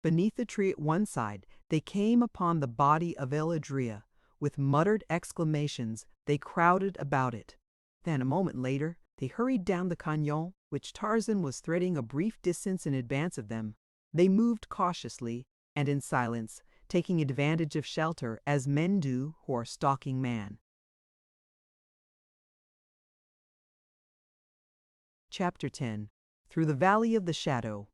Beneath the tree at one side, they came upon the body of El Adria. With muttered exclamations, they crowded about it. Then, a moment later, they hurried down the cañon, which Tarzan was threading a brief distance in advance of them. They moved cautiously and in silence, taking advantage of shelter as men do who are stalking man. Chapter 10. Through the Valley of the Shadow.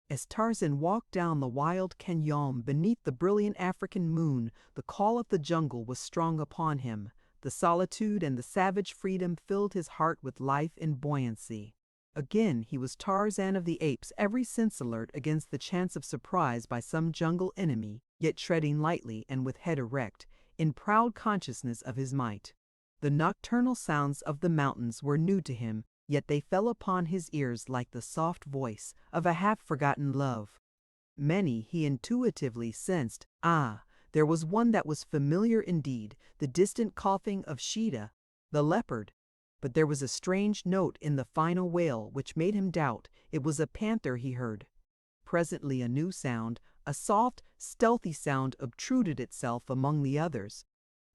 As Tarzan walked down the wild cañon beneath the brilliant African moon, the call of the jungle was strong upon him. The solitude and the savage freedom filled his heart with life and buoyancy. Again he was Tarzan of the Apes, every sense alert against the chance of surprise by some jungle enemy, yet treading lightly and with head erect, in proud consciousness of his might. The nocturnal sounds of the mountains were new to him, yet they fell upon his ears like the soft voice of a half-forgotten love. Many he intuitively sensed. There was one that was familiar indeed, the distant coughing of Sheeta, the leopard. But there was a strange note in the final wail which made him doubt it was a panther he heard. Presently a new sound, a soft, stealthy sound, obtruded itself among the others.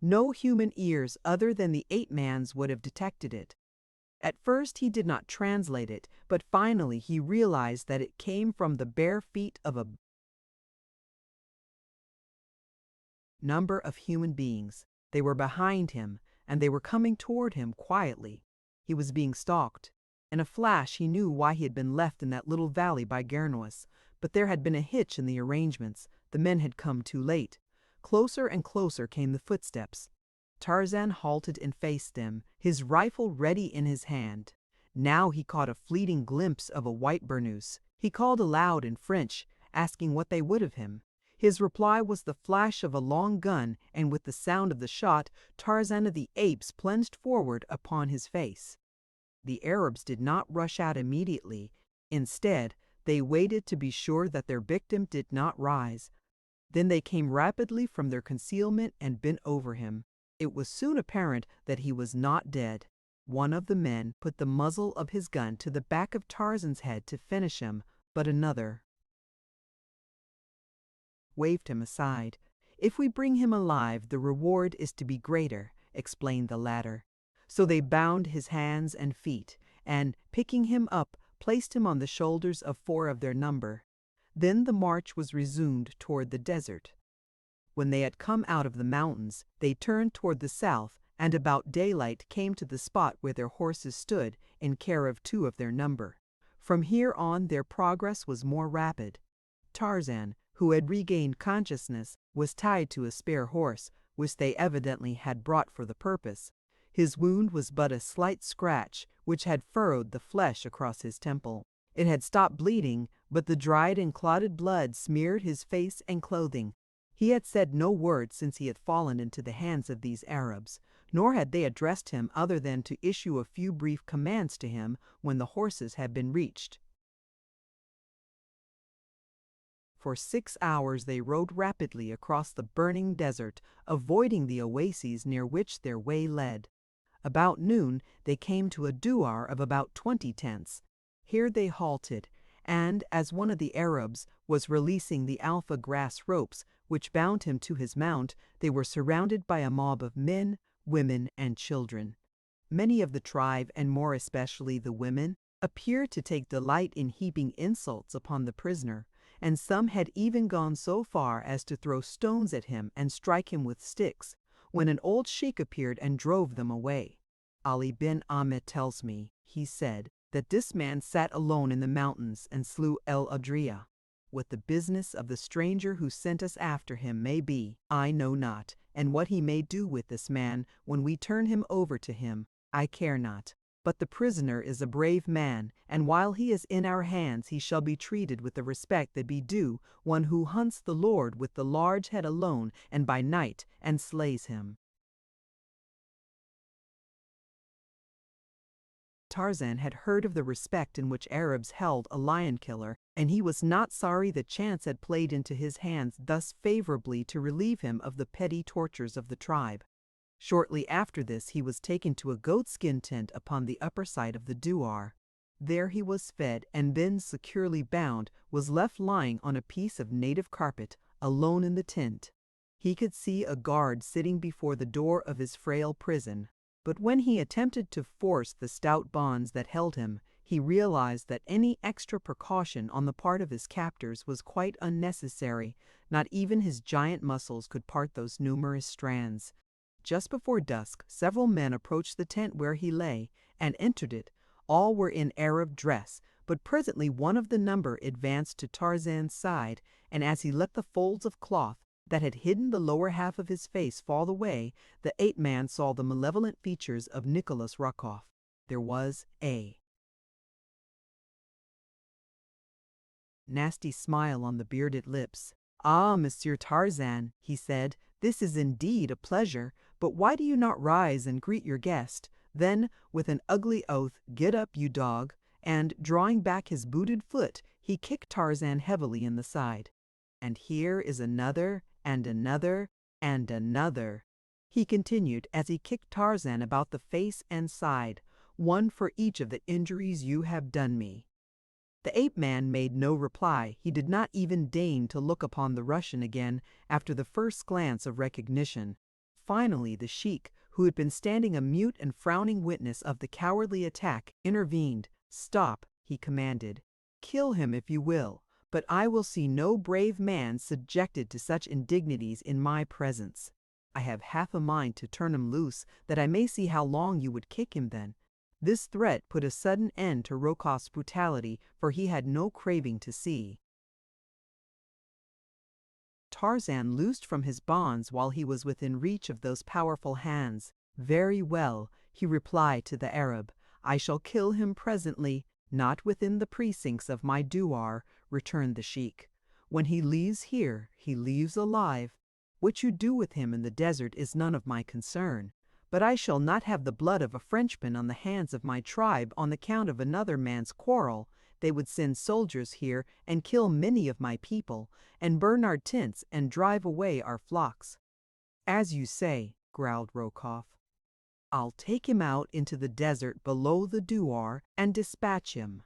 No human ears other than the ape-man's would have detected it. At first he did not translate it, but finally he realized that it came from the bare feet of a number of human beings. They were behind him, and they were coming toward him quietly. He was being stalked. In a flash he knew why he had been left in that little valley by Gernous, but there had been a hitch in the arrangements. The men had come too late. Closer and closer came the footsteps. Tarzan halted and faced them, his rifle ready in his hand. Now he caught a fleeting glimpse of a white burnous. He called aloud in French, asking what they would of him. His reply was the flash of a long gun, and with the sound of the shot, Tarzan of the Apes plunged forward upon his face. The Arabs did not rush out immediately. Instead, they waited to be sure that their victim did not rise. Then they came rapidly from their concealment and bent over him. It was soon apparent that he was not dead. One of the men put the muzzle of his gun to the back of Tarzan's head to finish him, but another waved him aside. "If we bring him alive, the reward is to be greater," explained the latter. So they bound his hands and feet, and, picking him up, placed him on the shoulders of 4 of their number. Then the march was resumed toward the desert. When they had come out of the mountains, they turned toward the south, and about daylight came to the spot where their horses stood, in care of 2 of their number. From here on their progress was more rapid. Tarzan, who had regained consciousness, was tied to a spare horse, which they evidently had brought for the purpose. His wound was but a slight scratch, which had furrowed the flesh across his temple. It had stopped bleeding, but the dried and clotted blood smeared his face and clothing. He had said no word since he had fallen into the hands of these Arabs, nor had they addressed him other than to issue a few brief commands to him when the horses had been reached. For 6 hours they rode rapidly across the burning desert, avoiding the oases near which their way led. About noon they came to a douar of about 20 tents. Here they halted, and as one of the Arabs was releasing the alpha grass ropes which bound him to his mount, they were surrounded by a mob of men, women, and children. Many of the tribe, and more especially the women, appeared to take delight in heaping insults upon the prisoner, and some had even gone so far as to throw stones at him and strike him with sticks, when an old sheik appeared and drove them away. "Ali bin Ahmed tells me," he said, that this man sat alone in the mountains and slew El Adria. What the business of the stranger who sent us after him may be, I know not, and what he may do with this man when we turn him over to him, I care not. But the prisoner is a brave man, and while he is in our hands he shall be treated with the respect that be due one who hunts the Lord with the large head alone and by night, and slays him. Tarzan had heard of the respect in which Arabs held a lion killer, and he was not sorry that chance had played into his hands thus favorably to relieve him of the petty tortures of the tribe. Shortly after this he was taken to a goatskin tent upon the upper side of the douar. There he was fed, and then, securely bound, was left lying on a piece of native carpet, alone in the tent. He could see a guard sitting before the door of his frail prison, but when he attempted to force the stout bonds that held him, he realized that any extra precaution on the part of his captors was quite unnecessary. Not even his giant muscles could part those numerous strands. Just before dusk, several men approached the tent where he lay, and entered it. All were in Arab dress, but presently one of the number advanced to Tarzan's side, and as he let the folds of cloth that had hidden the lower half of his face fall away, the ape-man saw the malevolent features of Nikolas Rokoff. There was a nasty smile on the bearded lips. "Ah, Monsieur Tarzan," he said, "this is indeed a pleasure, but why do you not rise and greet your guest?" Then, with an ugly oath, "Get up, you dog," and, drawing back his booted foot, he kicked Tarzan heavily in the side. "And here is another, and another, and another," he continued as he kicked Tarzan about the face and side, "one for each of the injuries you have done me." The ape-man made no reply. He did not even deign to look upon the Russian again after the first glance of recognition. Finally, the sheik, who had been standing a mute and frowning witness of the cowardly attack, intervened. "Stop," he commanded. "Kill him if you will, but I will see no brave man subjected to such indignities in my presence. I have half a mind to turn him loose, that I may see how long you would kick him then." This threat put a sudden end to Rokoff's brutality, for he had no craving to see Tarzan loosed from his bonds while he was within reach of those powerful hands. "Very well," he replied to the Arab, "I shall kill him presently." "Not within the precincts of my douar," returned the sheik. "When he leaves here, he leaves alive. What you do with him in the desert is none of my concern. But I shall not have the blood of a Frenchman on the hands of my tribe on account of another man's quarrel. They would send soldiers here and kill many of my people, and burn our tents and drive away our flocks." "As you say," growled Rokoff. "I'll take him out into the desert below the douar and dispatch him."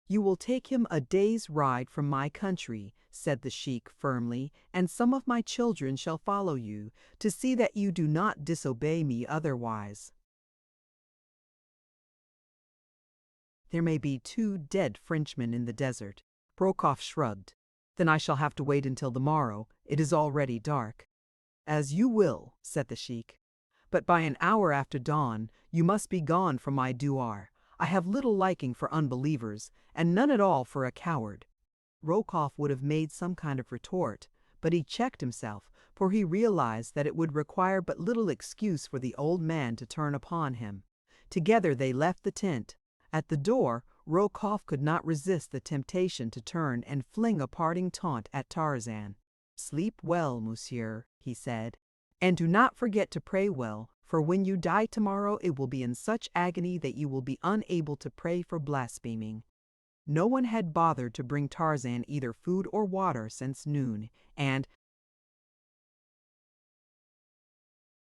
"You will take him a day's ride from my country," said the sheik firmly, "and some of my children shall follow you, to see that you do not disobey me otherwise. There may be 2 dead Frenchmen in the desert." Rokoff shrugged. "Then I shall have to wait until the morrow. It is already dark." "As you will," said the sheik. "But by an hour after dawn, you must be gone from my douar. I have little liking for unbelievers, and none at all for a coward." Rokoff would have made some kind of retort, but he checked himself, for he realized that it would require but little excuse for the old man to turn upon him. Together they left the tent. At the door, Rokoff could not resist the temptation to turn and fling a parting taunt at Tarzan. "Sleep well, monsieur," he said, "and do not forget to pray well, for when you die tomorrow it will be in such agony that you will be unable to pray for blaspheming." No one had bothered to bring Tarzan either food or water since noon, and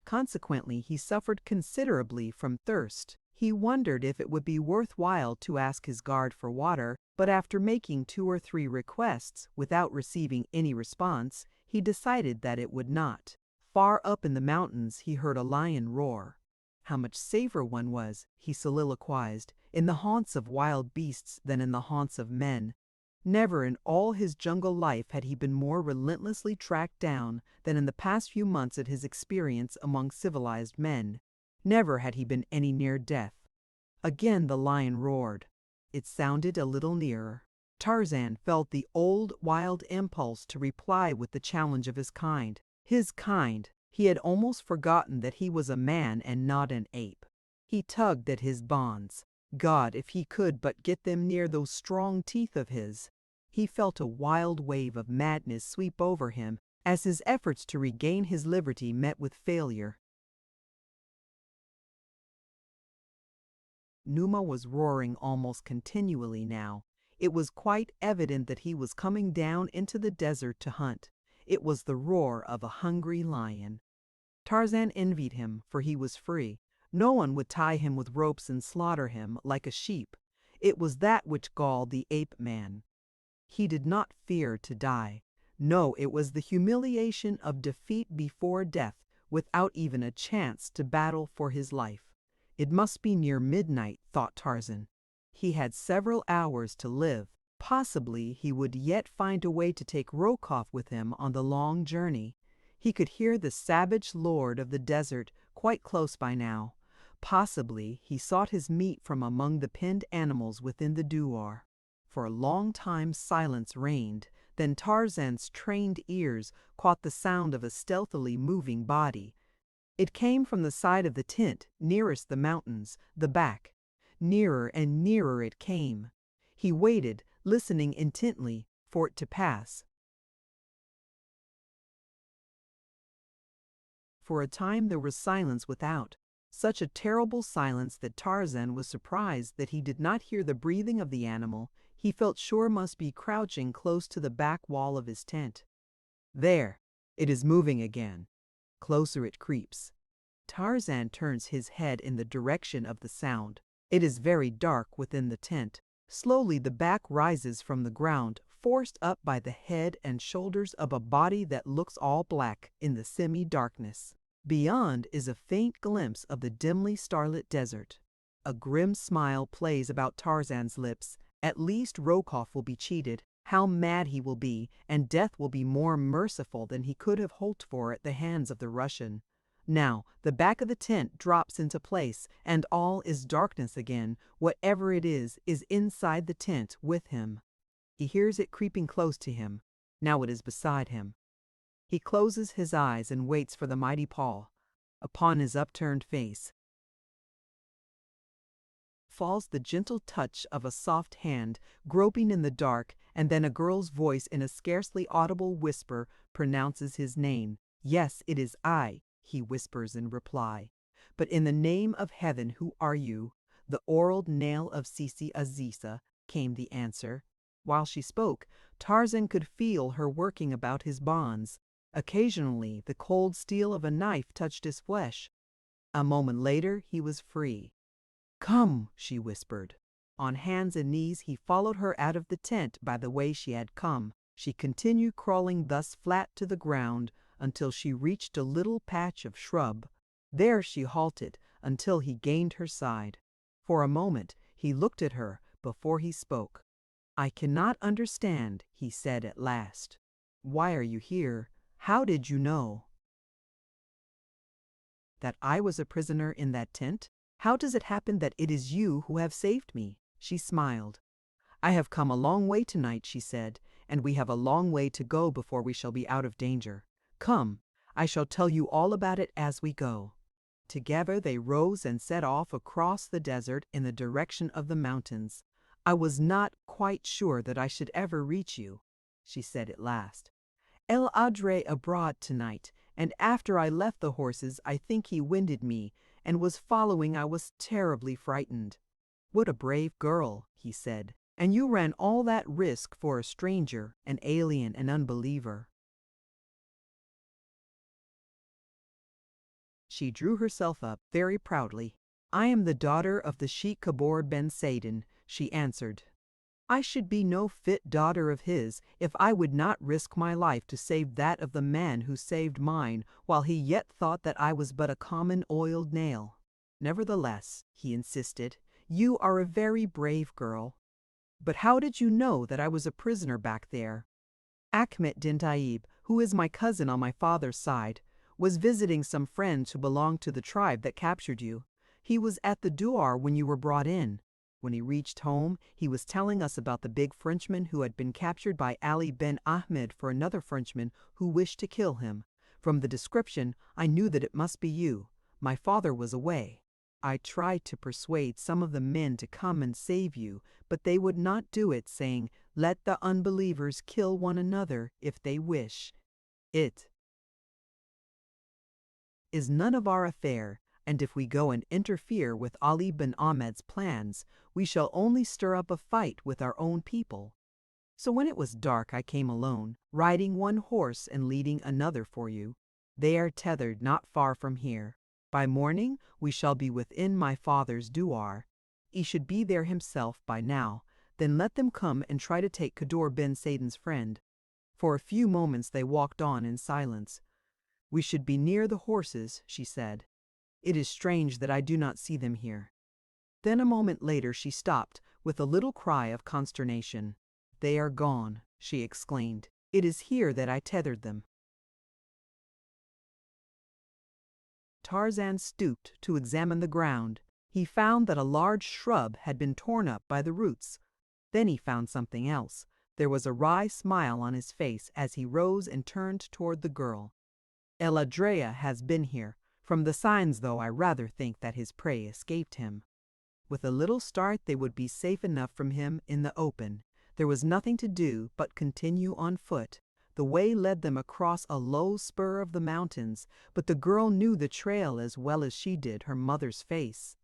consequently he suffered considerably from thirst. He wondered if it would be worth while to ask his guard for water, but after making 2 or 3 requests without receiving any response, he decided that it would not. Far up in the mountains he heard a lion roar. How much safer one was, he soliloquized, in the haunts of wild beasts than in the haunts of men. Never in all his jungle life had he been more relentlessly tracked down than in the past few months of his experience among civilized men. Never had he been any near death. Again the lion roared. it sounded a little nearer. Tarzan felt the old wild impulse to reply with the challenge of his kind. His kind. He had almost forgotten that he was a man and not an ape. He tugged at his bonds. God, if he could but get them near those strong teeth of his. He felt a wild wave of madness sweep over him as his efforts to regain his liberty met with failure. Numa was roaring almost continually now. It was quite evident that he was coming down into the desert to hunt. It was the roar of a hungry lion. Tarzan envied him, for he was free. No one would tie him with ropes and slaughter him like a sheep. It was that which galled the ape-man. He did not fear to die. No, it was the humiliation of defeat before death, without even a chance to battle for his life. It must be near midnight, thought Tarzan. He had several hours to live. Possibly he would yet find a way to take Rokoff with him on the long journey. He could hear the savage lord of the desert quite close by now. Possibly he sought his meat from among the pinned animals within the douar. For a long time silence reigned. Then Tarzan's trained ears caught the sound of a stealthily moving body. It came from the side of the tent, nearest the mountains, the back. Nearer and nearer it came. He waited, listening intently, for it to pass. For a time there was silence without, such a terrible silence that Tarzan was surprised that he did not hear the breathing of the animal he felt sure must be crouching close to the back wall of his tent. There, it is moving again. Closer it creeps. Tarzan turns his head in the direction of the sound. It is very dark within the tent. Slowly the back rises from the ground, forced up by the head and shoulders of a body that looks all black in the semi-darkness. Beyond is a faint glimpse of the dimly starlit desert. A grim smile plays about Tarzan's lips. At least Rokoff will be cheated. How mad he will be, and death will be more merciful than he could have hoped for at the hands of the Russian. Now, the back of the tent drops into place, and all is darkness again. Whatever it is inside the tent with him. He hears it creeping close to him. Now it is beside him. He closes his eyes and waits for the mighty paw. Upon his upturned face falls the gentle touch of a soft hand, groping in the dark, and then a girl's voice in a scarcely audible whisper pronounces his name. "Yes, it is I," he whispers in reply. "But in the name of heaven, who are you?" "The Old Nail of Sisi Aziza," came the answer. While she spoke, Tarzan could feel her working about his bonds. Occasionally, the cold steel of a knife touched his flesh. A moment later, he was free. "Come," she whispered. On hands and knees he followed her out of the tent by the way she had come. She continued crawling thus flat to the ground until she reached a little patch of shrub. There she halted until he gained her side. For a moment he looked at her before he spoke. "I cannot understand," he said at last. "Why are you here? How did you know that I was a prisoner in that tent? How does it happen that it is you who have saved me?" She smiled. "I have come a long way tonight," she said, "and we have a long way to go before we shall be out of danger. Come, I shall tell you all about it as we go." Together they rose and set off across the desert in the direction of the mountains. "I was not quite sure that I should ever reach you," she said at last. "El Adre abroad tonight, and after I left the horses I think he winded me and was following. I was terribly frightened." "What a brave girl," he said. "And you ran all that risk for a stranger, an alien, an unbeliever." She drew herself up very proudly. "I am the daughter of the Sheikh Kabor ben Saidin," she answered. "I should be no fit daughter of his if I would not risk my life to save that of the man who saved mine while he yet thought that I was but a common oiled nail." "Nevertheless," he insisted, "you are a very brave girl. But how did you know that I was a prisoner back there?" "Achmet din Taib, who is my cousin on my father's side, was visiting some friends who belonged to the tribe that captured you. He was at the douar when you were brought in." When he reached home, he was telling us about the big Frenchman who had been captured by Ali Ben Ahmed for another Frenchman who wished to kill him. From the description, I knew that it must be you. My father was away. I tried to persuade some of the men to come and save you, but they would not do it, saying, "Let the unbelievers kill one another if they wish. It is none of our affair, and if we go and interfere with Ali bin Ahmed's plans, we shall only stir up a fight with our own people." So when it was dark I came alone, riding one horse and leading another for you. They are tethered not far from here. By morning we shall be within my father's douar. He should be there himself by now. Then let them come and try to take Kador ben Saden's friend. For a few moments they walked on in silence. "We should be near the horses," she said. "It is strange that I do not see them here." Then a moment later she stopped, with a little cry of consternation. "They are gone," she exclaimed. "It is here that I tethered them." Tarzan stooped to examine the ground. He found that a large shrub had been torn up by the roots. Then he found something else. There was a wry smile on his face as he rose and turned toward the girl. "El Adrea has been here. From the signs, though, I rather think that his prey escaped him." With a little start they would be safe enough from him in the open. There was nothing to do but continue on foot. The way led them across a low spur of the mountains, but the girl knew the trail as well as she did her mother's face.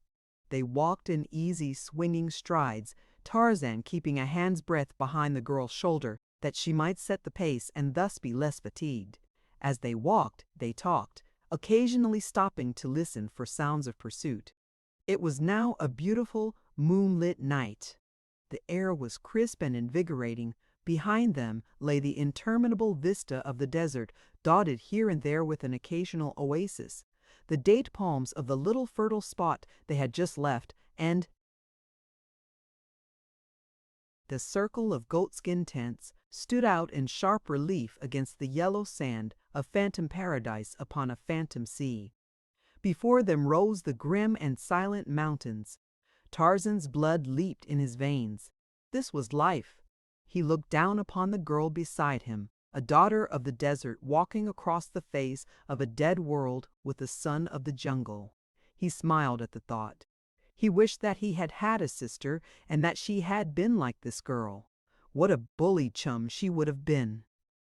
They walked in easy, swinging strides, Tarzan keeping a hand's breadth behind the girl's shoulder that she might set the pace and thus be less fatigued. As they walked, they talked, occasionally stopping to listen for sounds of pursuit. It was now a beautiful, moonlit night. The air was crisp and invigorating. Behind them lay the interminable vista of the desert, dotted here and there with an occasional oasis, the date palms of the little fertile spot they had just left, and the circle of goatskin tents stood out in sharp relief against the yellow sand, a phantom paradise upon a phantom sea. Before them rose the grim and silent mountains. Tarzan's blood leaped in his veins. This was life. He looked down upon the girl beside him, a daughter of the desert walking across the face of a dead world with the son of the jungle. He smiled at the thought. He wished that he had had a sister and that she had been like this girl. What a bully chum she would have been.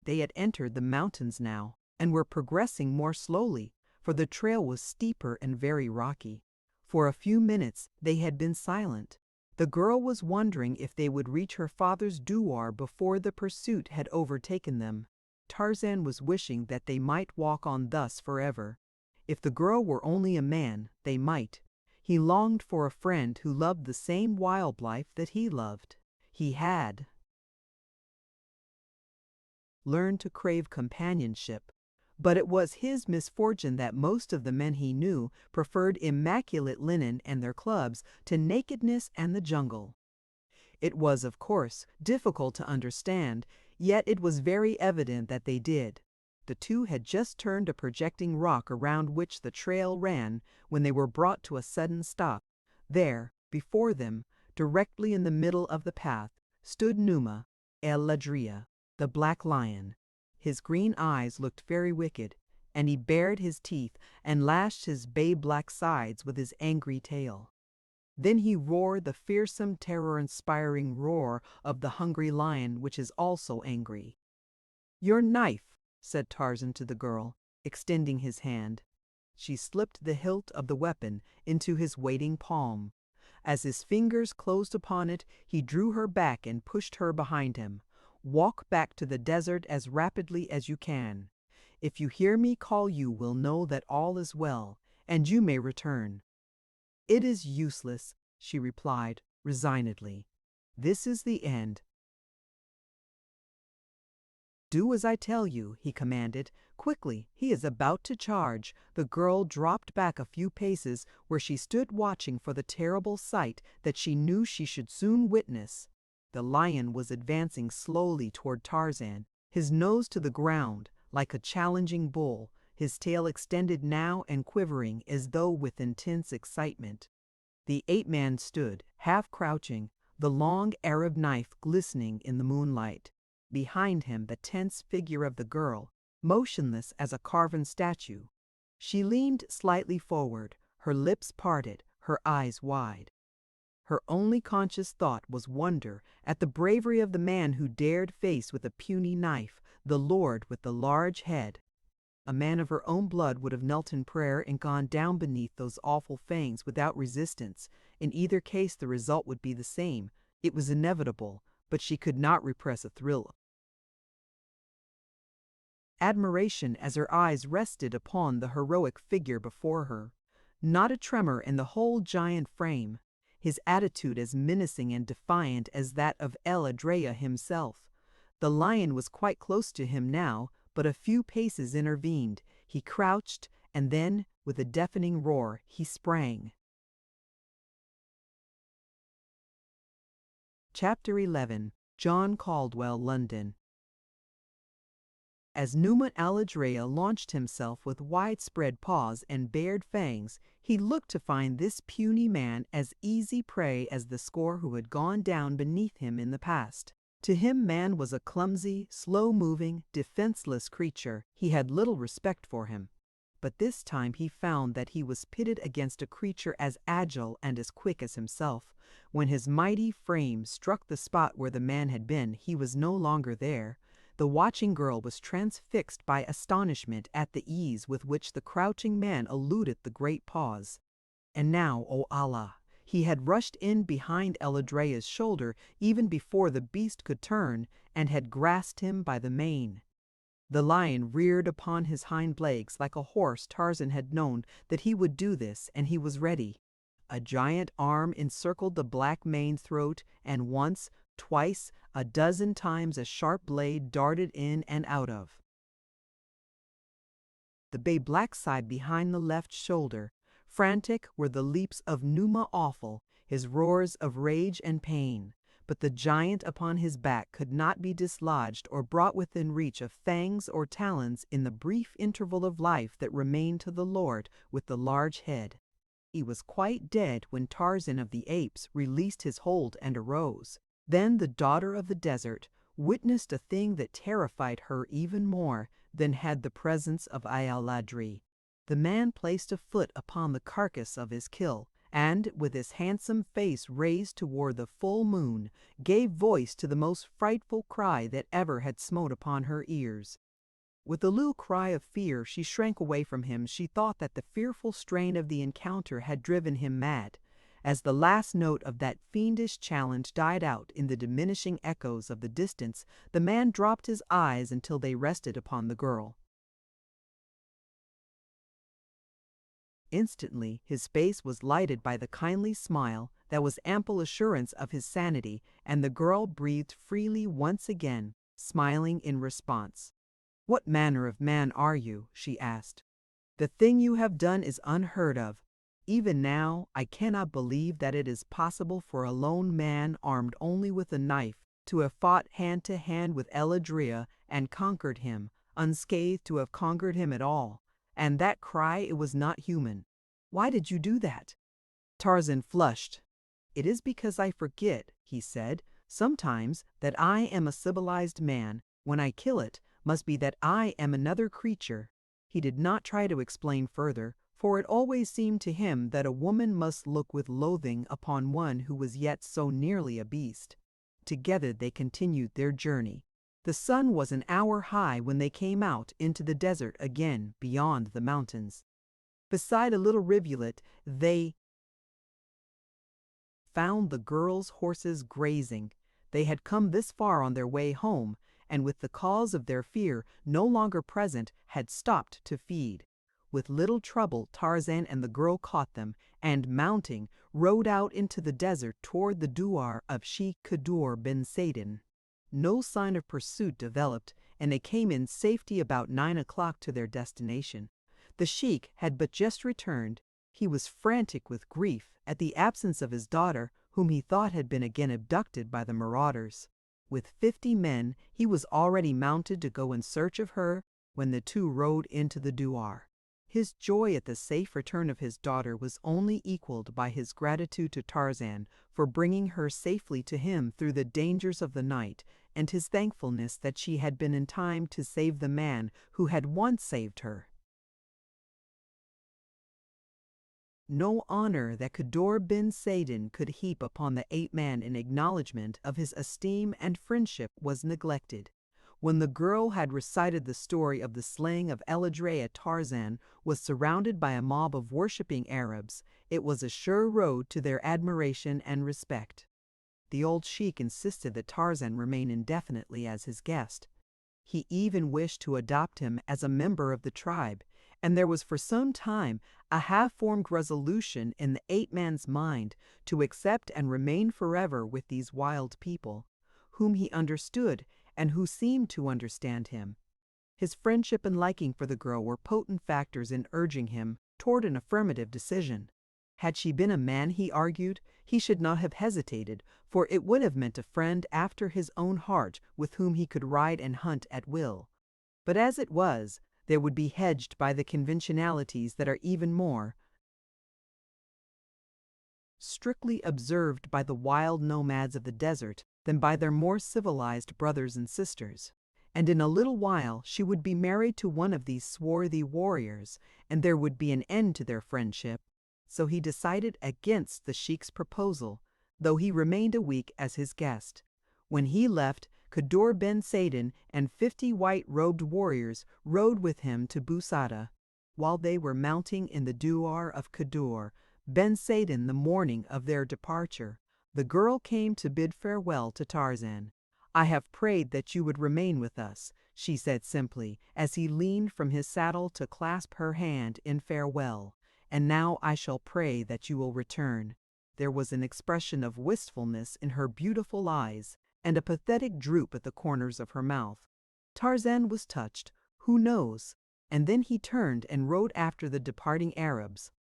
They had entered the mountains now and were progressing more slowly, for the trail was steeper and very rocky. For a few minutes they had been silent. The girl was wondering if they would reach her father's douar before the pursuit had overtaken them. Tarzan was wishing that they might walk on thus forever. If the girl were only a man, they might. He longed for a friend who loved the same wild life that he loved. He had learned to crave companionship, but it was his misfortune that most of the men he knew preferred immaculate linen and their clubs to nakedness and the jungle. It was, of course, difficult to understand, yet it was very evident that they did. The two had just turned a projecting rock around which the trail ran when they were brought to a sudden stop. There, before them, directly in the middle of the path, stood Numa, El Ladria, the black lion. His green eyes looked very wicked, and he bared his teeth and lashed his bay-black sides with his angry tail. Then he roared the fearsome, terror-inspiring roar of the hungry lion, which is also angry. "Your knife," said Tarzan to the girl, extending his hand. She slipped the hilt of the weapon into his waiting palm. As his fingers closed upon it, he drew her back and pushed her behind him. "Walk back to the desert as rapidly as you can. If you hear me call you will know that all is well, and you may return." "It is useless," she replied resignedly. "This is the end." "Do as I tell you," he commanded. "Quickly, he is about to charge." The girl dropped back a few paces, where she stood watching for the terrible sight that she knew she should soon witness. The lion was advancing slowly toward Tarzan, his nose to the ground, like a challenging bull, his tail extended now and quivering as though with intense excitement. The ape-man stood, half crouching, the long Arab knife glistening in the moonlight. Behind him, the tense figure of the girl, motionless as a carven statue. She leaned slightly forward, her lips parted, her eyes wide. Her only conscious thought was wonder at the bravery of the man who dared face with a puny knife the lord with the large head. A man of her own blood would have knelt in prayer and gone down beneath those awful fangs without resistance. In either case the result would be the same. It was inevitable, but she could not repress a thrill. Admiration as her eyes rested upon the heroic figure before her. Not a tremor in the whole giant frame. His attitude as menacing and defiant as that of El Adrea himself. The lion was quite close to him now, but a few paces intervened. He crouched, and then, with a deafening roar, he sprang. Chapter 11. John Caldwell, London. As Numa Al Adrea launched himself with widespread paws and bared fangs, he looked to find this puny man as easy prey as the score who had gone down beneath him in the past. To him man was a clumsy, slow-moving, defenseless creature. He had little respect for him. But this time he found that he was pitted against a creature as agile and as quick as himself. When his mighty frame struck the spot where the man had been, he was no longer there. The watching girl was transfixed by astonishment at the ease with which the crouching man eluded the great paws. And now, O Allah! He had rushed in behind El Adrea's shoulder even before the beast could turn, and had grasped him by the mane. The lion reared upon his hind legs like a horse. Tarzan had known that he would do this, and he was ready. A giant arm encircled the black maned throat, and once, twice, a dozen times a sharp blade darted in and out of the bay black side behind the left shoulder. Frantic were the leaps of Numa, awful, his roars of rage and pain. But the giant upon his back could not be dislodged or brought within reach of fangs or talons in the brief interval of life that remained to the lord with the large head. He was quite dead when Tarzan of the Apes released his hold and arose. Then the daughter of the desert witnessed a thing that terrified her even more than had the presence of El Adrea. The man placed a foot upon the carcass of his kill, and, with his handsome face raised toward the full moon, gave voice to the most frightful cry that ever had smote upon her ears. With a little cry of fear, she shrank away from him. She thought that the fearful strain of the encounter had driven him mad. As the last note of that fiendish challenge died out in the diminishing echoes of the distance, the man dropped his eyes until they rested upon the girl. Instantly his face was lighted by the kindly smile that was ample assurance of his sanity, and the girl breathed freely once again, smiling in response. "What manner of man are you?" she asked. "The thing you have done is unheard of. Even now, I cannot believe that it is possible for a lone man armed only with a knife to have fought hand to hand with El Adrea and conquered him, unscathed to have conquered him at all. And that cry, it was not human. Why did you do that?" Tarzan flushed. "It is because I forget," he said, "sometimes that I am a civilized man. When I kill it, must be that I am another creature." He did not try to explain further, for it always seemed to him that a woman must look with loathing upon one who was yet so nearly a beast. Together they continued their journey. The sun was an hour high when they came out into the desert again beyond the mountains. Beside a little rivulet they found the girls' horses grazing. They had come this far on their way home, and with the cause of their fear no longer present, had stopped to feed. With little trouble Tarzan and the girl caught them, and mounting, rode out into the desert toward the douar of Sheikh Kadur bin Sadin. No sign of pursuit developed, and they came in safety about 9 o'clock to their destination. The sheikh had but just returned. He was frantic with grief at the absence of his daughter, whom he thought had been again abducted by the marauders. With 50 men, he was already mounted to go in search of her when the two rode into the douar. His joy at the safe return of his daughter was only equaled by his gratitude to Tarzan for bringing her safely to him through the dangers of the night, and his thankfulness that she had been in time to save the man who had once saved her. No honor that Kador bin Saden could heap upon the ape-man in acknowledgment of his esteem and friendship was neglected. When the girl had recited the story of the slaying of El Adrea, Tarzan was surrounded by a mob of worshipping Arabs. It was a sure road to their admiration and respect. The old sheik insisted that Tarzan remain indefinitely as his guest. He even wished to adopt him as a member of the tribe, and there was for some time a half-formed resolution in the ape-man's mind to accept and remain forever with these wild people, whom he understood and who seemed to understand him. His friendship and liking for the girl were potent factors in urging him toward an affirmative decision. Had she been a man, he argued, he should not have hesitated, for it would have meant a friend after his own heart with whom he could ride and hunt at will. But as it was, they would be hedged by the conventionalities that are even more strictly observed by the wild nomads of the desert than by their more civilized brothers and sisters. And in a little while she would be married to one of these swarthy warriors, and there would be an end to their friendship. So he decided against the sheik's proposal, though he remained a week as his guest. When he left, Kador bin Saden and 50 white-robed warriors rode with him to Busada. While they were mounting in the douar of Kador bin Saden the morning of their departure, the girl came to bid farewell to Tarzan. "I have prayed that you would remain with us," she said simply, as he leaned from his saddle to clasp her hand in farewell. "And now I shall pray that you will return." There was an expression of wistfulness in her beautiful eyes, and a pathetic droop at the corners of her mouth. Tarzan was touched, who knows? And then he turned and rode after the departing Arabs.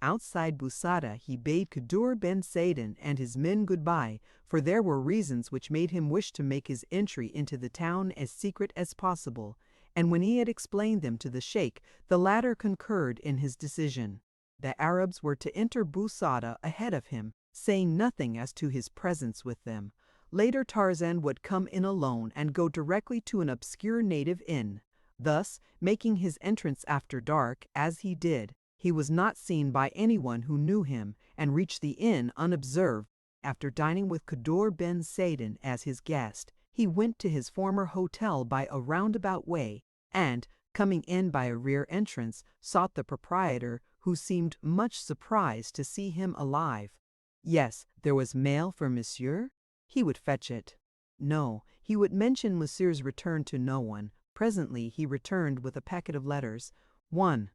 Outside Busada he bade Kador bin Saden and his men goodbye, for there were reasons which made him wish to make his entry into the town as secret as possible, and when he had explained them to the sheikh, the latter concurred in his decision. The Arabs were to enter Busada ahead of him, saying nothing as to his presence with them. Later Tarzan would come in alone and go directly to an obscure native inn. Thus, making his entrance after dark, as he did, he was not seen by anyone who knew him, and reached the inn unobserved. After dining with Kador bin Saden as his guest, he went to his former hotel by a roundabout way, and, coming in by a rear entrance, sought the proprietor, who seemed much surprised to see him alive. Yes, there was mail for monsieur? He would fetch it. No, he would mention monsieur's return to no one. Presently he returned with a packet of letters. One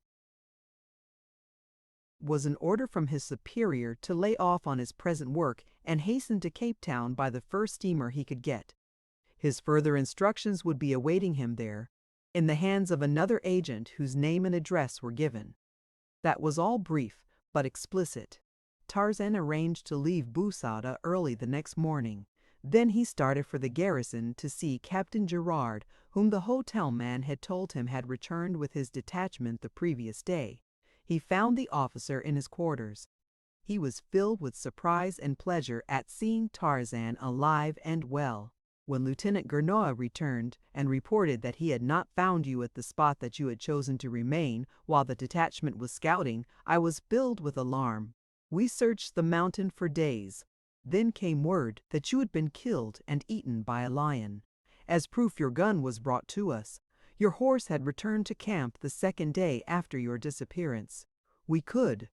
was an order from his superior to lay off on his present work and hasten to Cape Town by the first steamer he could get. His further instructions would be awaiting him there, in the hands of another agent whose name and address were given. That was all brief, but explicit. Tarzan arranged to leave Busada early the next morning. Then he started for the garrison to see Captain Gerard, whom the hotel man had told him had returned with his detachment the previous day. He found the officer in his quarters. He was filled with surprise and pleasure at seeing Tarzan alive and well. When Lieutenant Gernois returned and reported that he had not found you at the spot that you had chosen to remain while the detachment was scouting, I was filled with alarm. We searched the mountain for days. Then came word that you had been killed and eaten by a lion. As proof, your gun was brought to us. Your horse had returned to camp the second day after your disappearance. We could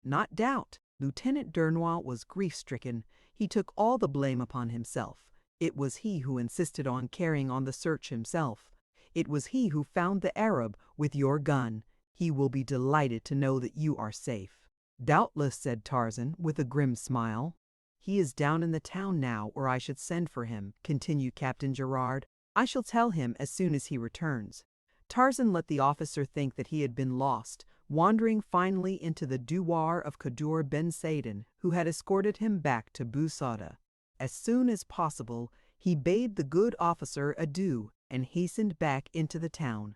not doubt. Lieutenant Gernois was grief-stricken. He took all the blame upon himself. It was he who insisted on carrying on the search himself. It was he who found the Arab with your gun. He will be delighted to know that you are safe. Doubtless, said Tarzan, with a grim smile. He is down in the town now, or I should send for him, continued Captain Gerard. I shall tell him as soon as he returns. Tarzan let the officer think that he had been lost, wandering finally into the douar of Kador bin Saden, who had escorted him back to Busada. As soon as possible, He bade the good officer adieu and hastened back into the town.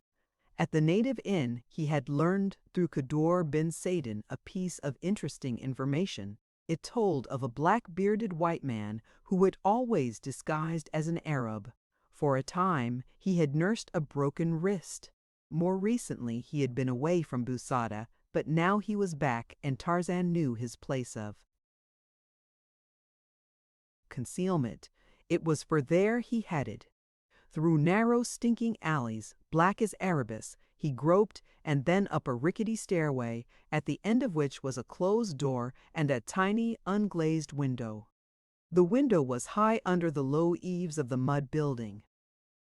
At the native inn, he had learned through Kador bin Sadin a piece of interesting information. It told of a black-bearded white man who had always disguised as an Arab. For a time, he had nursed a broken wrist. More recently, he had been away from Busada, but now he was back and Tarzan knew his place of concealment. It was for there he headed. Through narrow, stinking alleys, black as Erebus, he groped and then up a rickety stairway, at the end of which was a closed door and a tiny, unglazed window. The window was high under the low eaves of the mud building.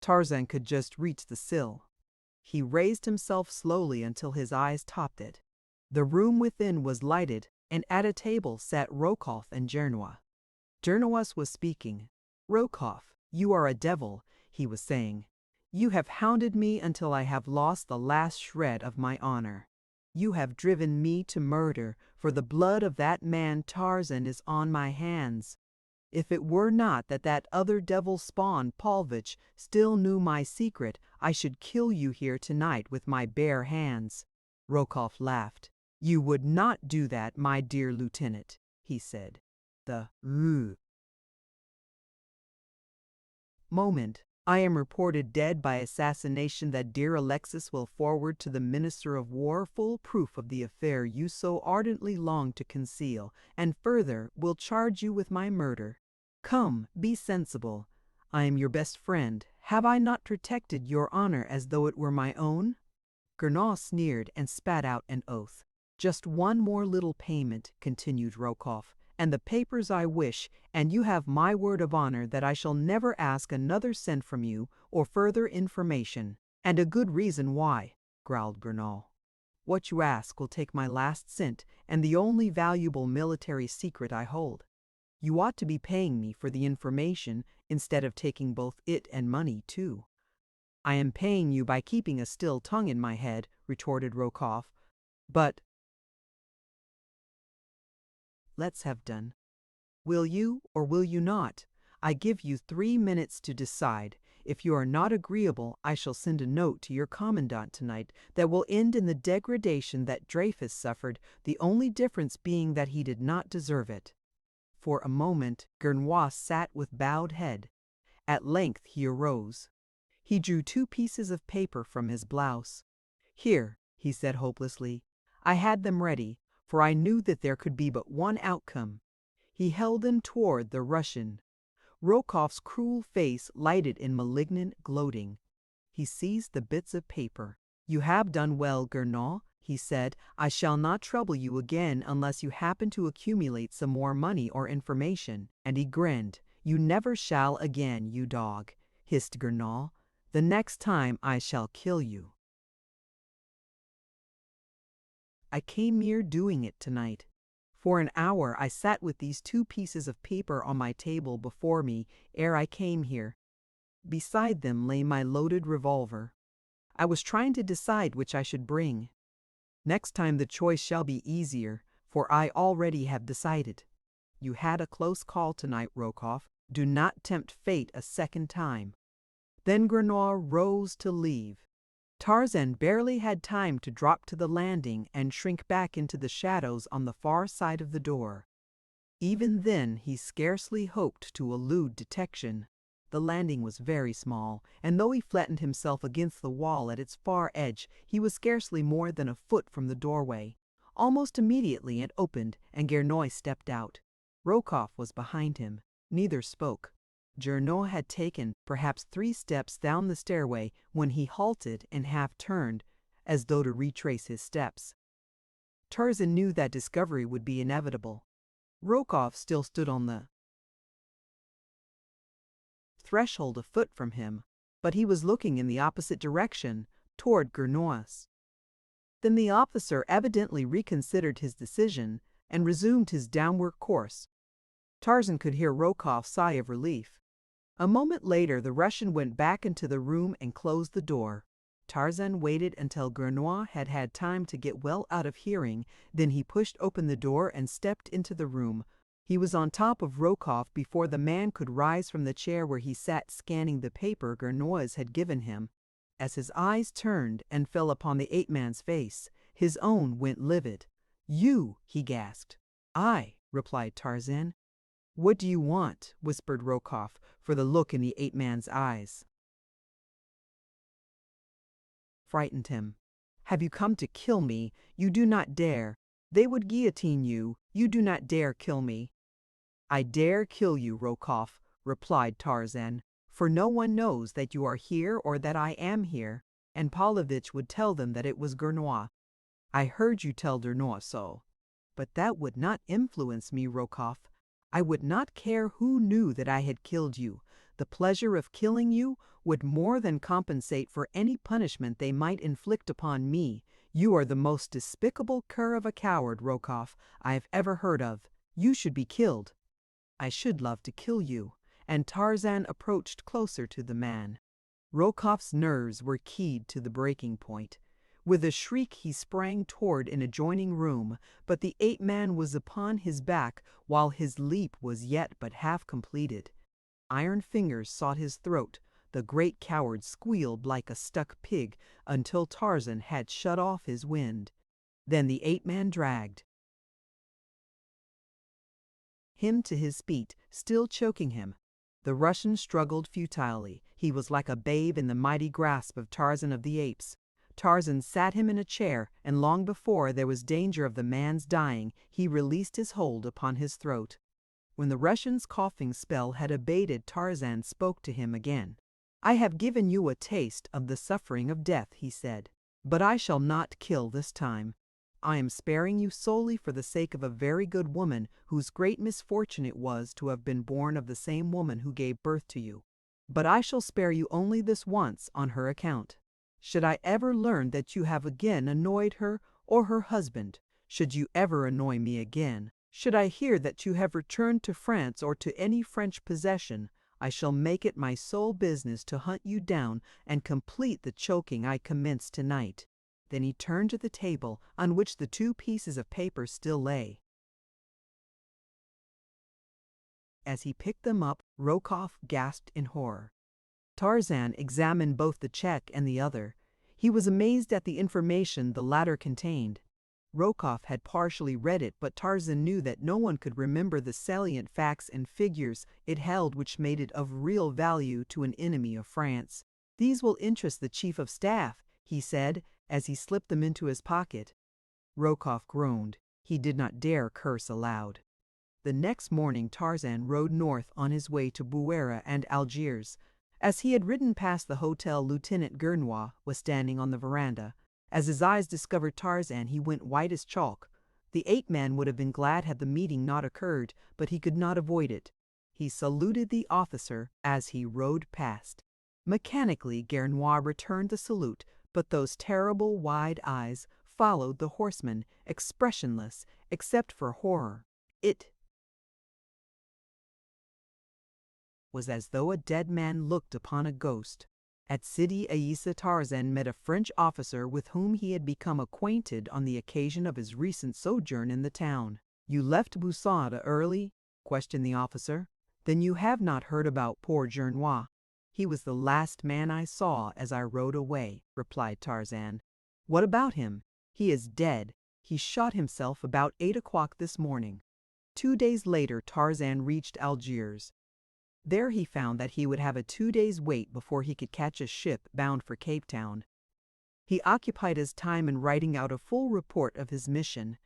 Tarzan could just reach the sill. He raised himself slowly until his eyes topped it. The room within was lighted, and at a table sat Rokoff and Gernois. Gernois was speaking. "Rokoff, you are a devil," he was saying. "You have hounded me until I have lost the last shred of my honor. You have driven me to murder, for the blood of that man Tarzan is on my hands. If it were not that that other devil spawn, Paulvitch, still knew my secret, I should kill you here tonight with my bare hands." Rokoff laughed. "You would not do that, my dear lieutenant," he said. The moment. "I am reported dead by assassination that dear Alexis will forward to the Minister of War full proof of the affair you so ardently long to conceal, and further will charge you with my murder. Come, be sensible. I am your best friend. Have I not protected your honor as though it were my own?" Gernois sneered and spat out an oath. "Just one more little payment," continued Rokoff, "and the papers I wish, and you have my word of honor that I shall never ask another cent from you or further information." "And a good reason why," growled Gernois. "What you ask will take my last cent and the only valuable military secret I hold. You ought to be paying me for the information instead of taking both it and money, too." "I am paying you by keeping a still tongue in my head," retorted Rokoff. "But let's have done. Will you or will you not? I give you 3 minutes to decide. If you are not agreeable, I shall send a note to your commandant tonight that will end in the degradation that Dreyfus suffered, the only difference being that he did not deserve it." For a moment, Gernois sat with bowed head. At length he arose. He drew 2 pieces of paper from his blouse. "Here," he said hopelessly. "I had them ready, for I knew that there could be but one outcome." He held them toward the Russian. Rokoff's cruel face lighted in malignant gloating. He seized the bits of paper. "You have done well, Gernois," he said. "I shall not trouble you again unless you happen to accumulate some more money or information." And he grinned. "You never shall again, you dog," hissed Gernois. "The next time I shall kill you." I came near doing it tonight. For an hour I sat with these 2 pieces of paper on my table before me ere I came here. Beside them lay my loaded revolver. I was trying to decide which I should bring. Next time the choice shall be easier, for I already have decided. You had a close call tonight, Rokoff. Do not tempt fate a second time." Then Gernois rose to leave. Tarzan barely had time to drop to the landing and shrink back into the shadows on the far side of the door. Even then he scarcely hoped to elude detection. The landing was very small, and though he flattened himself against the wall at its far edge, he was scarcely more than a foot from the doorway. Almost immediately it opened, and Gernois stepped out. Rokoff was behind him. Neither spoke. Gernois had taken perhaps 3 steps down the stairway when he halted and half turned, as though to retrace his steps. Tarzan knew that discovery would be inevitable. Rokoff still stood on the threshold a foot from him, but he was looking in the opposite direction, toward Gernois. Then the officer evidently reconsidered his decision and resumed his downward course. Tarzan could hear Rokoff's sigh of relief. A moment later the Russian went back into the room and closed the door. Tarzan waited until Gernois had had time to get well out of hearing, then he pushed open the door and stepped into the room. He was on top of Rokoff before the man could rise from the chair where he sat scanning the paper Gernois had given him. As his eyes turned and fell upon the ape-man's face, his own went livid. "You!" he gasped. "I," replied Tarzan. "What do you want?" whispered Rokoff, for the look in the ape-man's eyes frightened him. "Have you come to kill me? You do not dare. They would guillotine you. You do not dare kill me." "I dare kill you, Rokoff," replied Tarzan, "for no one knows that you are here or that I am here, and Paulevitch would tell them that it was Gernois. I heard you tell Gernois so. But that would not influence me, Rokoff. I would not care who knew that I had killed you. The pleasure of killing you would more than compensate for any punishment they might inflict upon me. You are the most despicable cur of a coward, Rokoff, I have ever heard of. You should be killed." "I should love to kill you," and Tarzan approached closer to the man. Rokoff's nerves were keyed to the breaking point. With a shriek he sprang toward an adjoining room, but the ape-man was upon his back while his leap was yet but half completed. Iron fingers sought his throat. The great coward squealed like a stuck pig until Tarzan had shut off his wind. Then the ape-man dragged him to his feet, still choking him. The Russian struggled futilely. He was like a babe in the mighty grasp of Tarzan of the Apes. Tarzan sat him in a chair, and long before there was danger of the man's dying, he released his hold upon his throat. When the Russian's coughing spell had abated, Tarzan spoke to him again. "I have given you a taste of the suffering of death," he said, "but I shall not kill this time. I am sparing you solely for the sake of a very good woman whose great misfortune it was to have been born of the same woman who gave birth to you. But I shall spare you only this once on her account. Should I ever learn that you have again annoyed her or her husband, should you ever annoy me again, should I hear that you have returned to France or to any French possession, I shall make it my sole business to hunt you down and complete the choking I commenced tonight." Then he turned to the table on which the 2 pieces of paper still lay. As he picked them up, Rokoff gasped in horror. Tarzan examined both the check and the other. He was amazed at the information the latter contained. Rokoff had partially read it, but Tarzan knew that no one could remember the salient facts and figures it held which made it of real value to an enemy of France. "These will interest the chief of staff," he said, as he slipped them into his pocket. Rokoff groaned. He did not dare curse aloud. The next morning Tarzan rode north on his way to Bouira and Algiers. As he had ridden past the hotel, Lieutenant Gernois was standing on the veranda. As his eyes discovered Tarzan, he went white as chalk. The ape-man would have been glad had the meeting not occurred, but he could not avoid it. He saluted the officer as he rode past. Mechanically, Gernois returned the salute, but those terrible wide eyes followed the horseman, expressionless except for horror. It was as though a dead man looked upon a ghost. At Sidi Aissa, Tarzan met a French officer with whom he had become acquainted on the occasion of his recent sojourn in the town. "You left Boussada early?" questioned the officer. "Then you have not heard about poor Gernois." "He was the last man I saw as I rode away," replied Tarzan. "What about him?" "He is dead. He shot himself about 8 o'clock this morning." 2 days later Tarzan reached Algiers. There he found that he would have a 2 days' wait before he could catch a ship bound for Cape Town. He occupied his time in writing out a full report of his mission.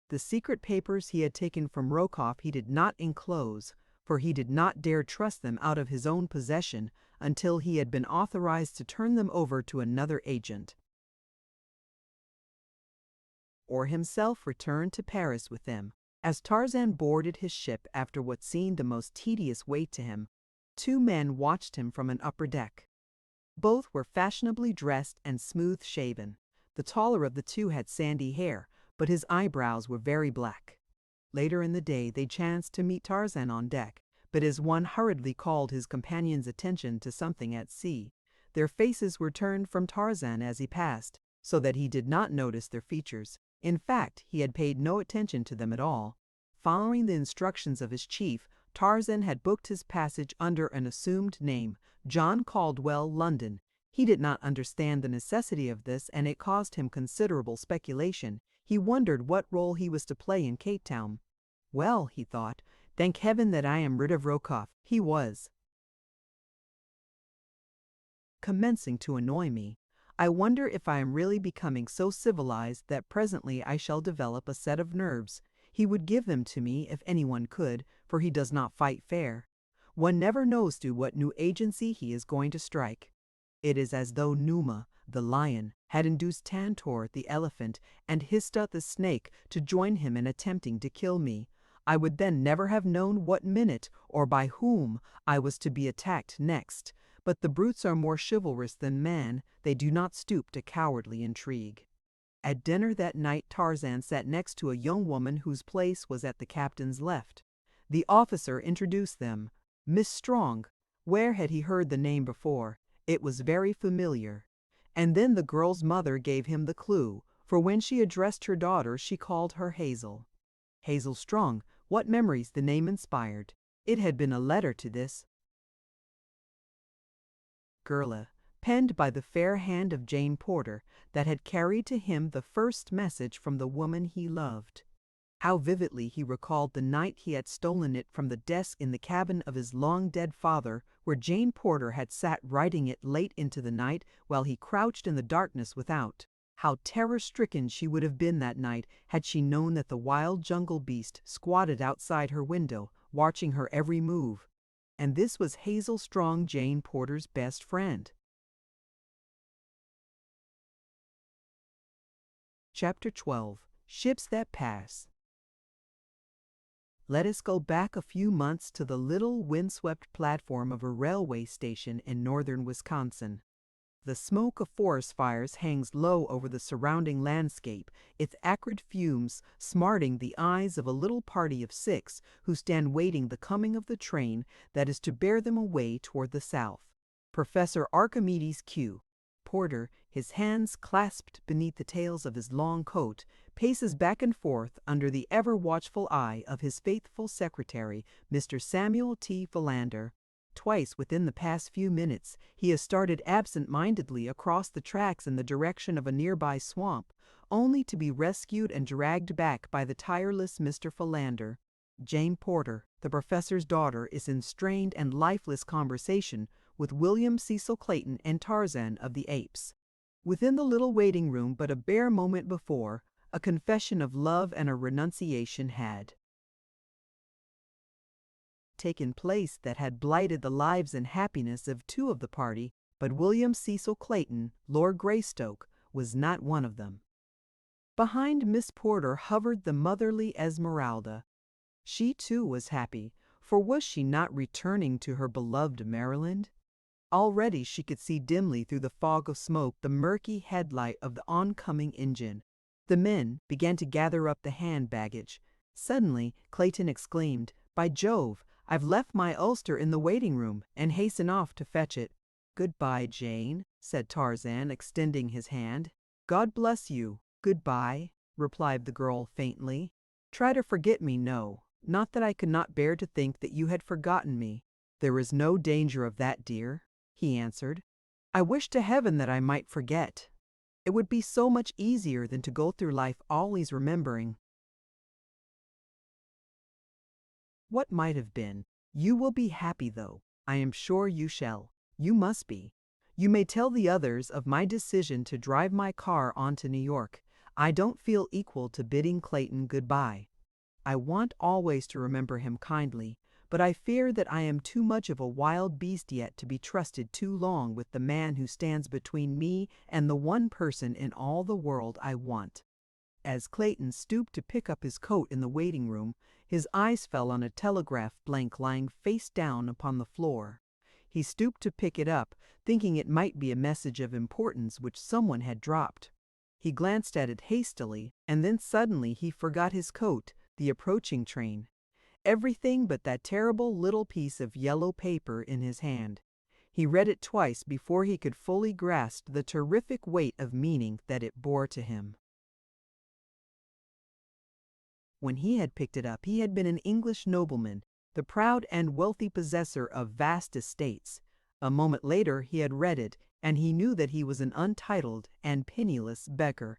The secret papers he had taken from Rokoff he did not enclose, for he did not dare trust them out of his own possession until he had been authorized to turn them over to another agent, or himself return to Paris with them. As Tarzan boarded his ship after what seemed the most tedious wait to him, 2 men watched him from an upper deck. Both were fashionably dressed and smooth-shaven. The taller of the 2 had sandy hair, but his eyebrows were very black. Later in the day they chanced to meet Tarzan on deck, but as one hurriedly called his companion's attention to something at sea, their faces were turned from Tarzan as he passed, so that he did not notice their features. In fact, he had paid no attention to them at all. Following the instructions of his chief, Tarzan had booked his passage under an assumed name, John Caldwell, London. He did not understand the necessity of this, and it caused him considerable speculation. He wondered what role he was to play in Cape Town. Well, he thought, thank heaven that I am rid of Rokoff. He was commencing to annoy me. I wonder if I am really becoming so civilized that presently I shall develop a set of nerves. He would give them to me if anyone could, for he does not fight fair. One never knows to what new agency he is going to strike. It is as though Numa, the lion, had induced Tantor, the elephant, and Hista, the snake, to join him in attempting to kill me. I would then never have known what minute, or by whom, I was to be attacked next. But the brutes are more chivalrous than man. They do not stoop to cowardly intrigue. At dinner that night Tarzan sat next to a young woman whose place was at the captain's left. The officer introduced them. Miss Strong. Where had he heard the name before? It was very familiar. And then the girl's mother gave him the clue, for when she addressed her daughter she called her Hazel. Hazel Strong. What memories the name inspired! It had been a letter to this girl, penned by the fair hand of Jane Porter, that had carried to him the first message from the woman he loved. How vividly he recalled the night he had stolen it from the desk in the cabin of his long-dead father, where Jane Porter had sat writing it late into the night while he crouched in the darkness without. How terror-stricken she would have been that night had she known that the wild jungle beast squatted outside her window, watching her every move. And this was Hazel Strong, Jane Porter's best friend. Chapter 12. Ships That Pass. Let us go back a few months to the little windswept platform of a railway station in northern Wisconsin. The smoke of forest fires hangs low over the surrounding landscape, its acrid fumes smarting the eyes of a little party of 6 who stand waiting the coming of the train that is to bear them away toward the south. Professor Archimedes Q. Porter, his hands clasped beneath the tails of his long coat, paces back and forth under the ever-watchful eye of his faithful secretary, Mr. Samuel T. Philander. Twice within the past few minutes he has started absent-mindedly across the tracks in the direction of a nearby swamp, only to be rescued and dragged back by the tireless Mr. Philander. Jane Porter, the professor's daughter, is in strained and lifeless conversation with William Cecil Clayton and Tarzan of the Apes. Within the little waiting room but a bare moment before, a confession of love and a renunciation had taken place that had blighted the lives and happiness of 2 of the party, but William Cecil Clayton, Lord Greystoke, was not one of them. Behind Miss Porter hovered the motherly Esmeralda. She too was happy, for was she not returning to her beloved Maryland? Already she could see dimly through the fog of smoke the murky headlight of the oncoming engine. The men began to gather up the hand baggage. Suddenly Clayton exclaimed, "By Jove, I've left my ulster in the waiting room," and hastened off to fetch it. "Goodbye, Jane," said Tarzan, extending his hand. "God bless you. Goodbye," replied the girl faintly. "Try to forget me, no. Not that I could not bear to think that you had forgotten me." "There is no danger of that, dear," he answered. "I wish to heaven that I might forget. It would be so much easier than to go through life always remembering what might have been. You will be happy, though. I am sure you shall. You must be. You may tell the others of my decision to drive my car on to New York. I don't feel equal to bidding Clayton goodbye. I want always to remember him kindly, but I fear that I am too much of a wild beast yet to be trusted too long with the man who stands between me and the one person in all the world I want." As Clayton stooped to pick up his coat in the waiting room, his eyes fell on a telegraph blank lying face down upon the floor. He stooped to pick it up, thinking it might be a message of importance which someone had dropped. He glanced at it hastily, and then suddenly he forgot his coat, the approaching train, everything but that terrible little piece of yellow paper in his hand. He read it twice before he could fully grasp the terrific weight of meaning that it bore to him. When he had picked it up, he had been an English nobleman, the proud and wealthy possessor of vast estates. A moment later he had read it, and he knew that he was an untitled and penniless beggar.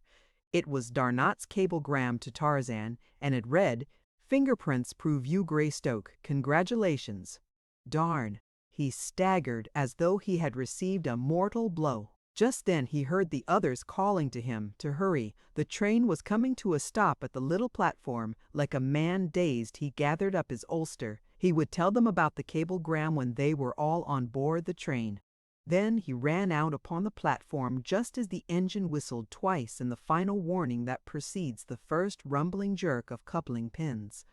It was Darnot's cablegram to Tarzan, and it read, "Fingerprints prove you Greystoke. Congratulations." Darn! He staggered as though he had received a mortal blow. Just then he heard the others calling to him to hurry. The train was coming to a stop at the little platform. Like a man dazed, he gathered up his ulster. He would tell them about the cablegram when they were all on board the train. Then he ran out upon the platform just as the engine whistled twice in the final warning that precedes the first rumbling jerk of coupling pins.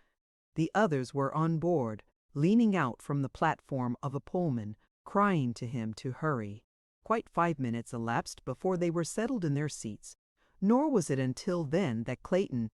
The others were on board, leaning out from the platform of a Pullman, crying to him to hurry. Quite 5 minutes elapsed before they were settled in their seats, nor was it until then that Clayton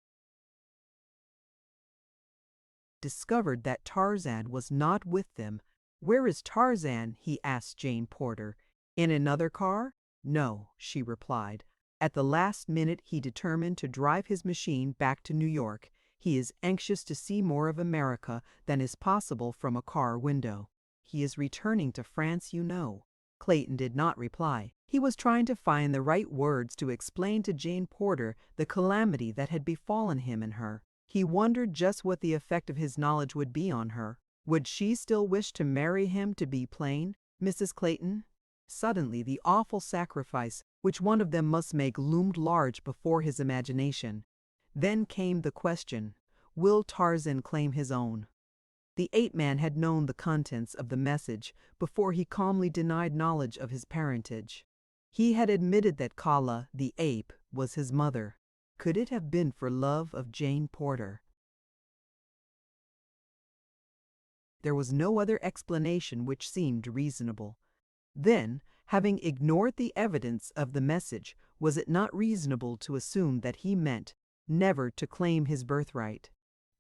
discovered that Tarzan was not with them. "Where is Tarzan?" he asked Jane Porter. "In another car?" "No," she replied. "At the last minute he determined to drive his machine back to New York. He is anxious to see more of America than is possible from a car window. He is returning to France, you know." Clayton did not reply. He was trying to find the right words to explain to Jane Porter the calamity that had befallen him and her. He wondered just what the effect of his knowledge would be on her. Would she still wish to marry him, to be plain, Mrs. Clayton? Suddenly the awful sacrifice which one of them must make loomed large before his imagination. Then came the question, will Tarzan claim his own? The ape-man had known the contents of the message before he calmly denied knowledge of his parentage. He had admitted that Kala, the ape, was his mother. Could it have been for love of Jane Porter? There was no other explanation which seemed reasonable. Then, having ignored the evidence of the message, was it not reasonable to assume that he meant never to claim his birthright?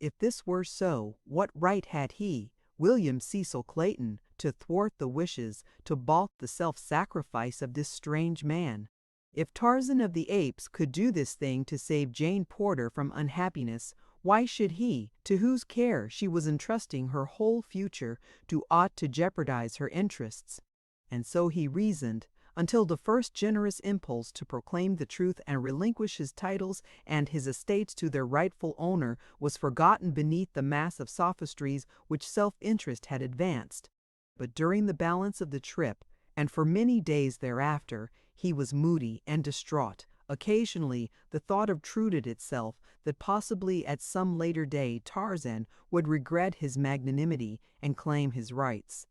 If this were so, what right had he, William Cecil Clayton, to thwart the wishes, to balk the self-sacrifice of this strange man? If Tarzan of the Apes could do this thing to save Jane Porter from unhappiness, why should he, to whose care she was entrusting her whole future, do aught to jeopardize her interests? And so he reasoned, until the first generous impulse to proclaim the truth and relinquish his titles and his estates to their rightful owner was forgotten beneath the mass of sophistries which self-interest had advanced. But during the balance of the trip, and for many days thereafter, he was moody and distraught. Occasionally, the thought obtruded itself that possibly at some later day Tarzan would regret his magnanimity and claim his rights.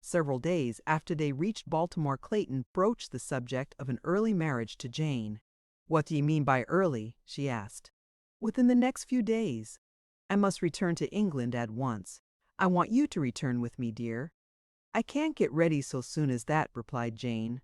Several days after they reached Baltimore, Clayton broached the subject of an early marriage to Jane. "What do you mean by early?" she asked. "Within the next few days. I must return to England at once. I want you to return with me, dear." "I can't get ready so soon as that," replied Jane.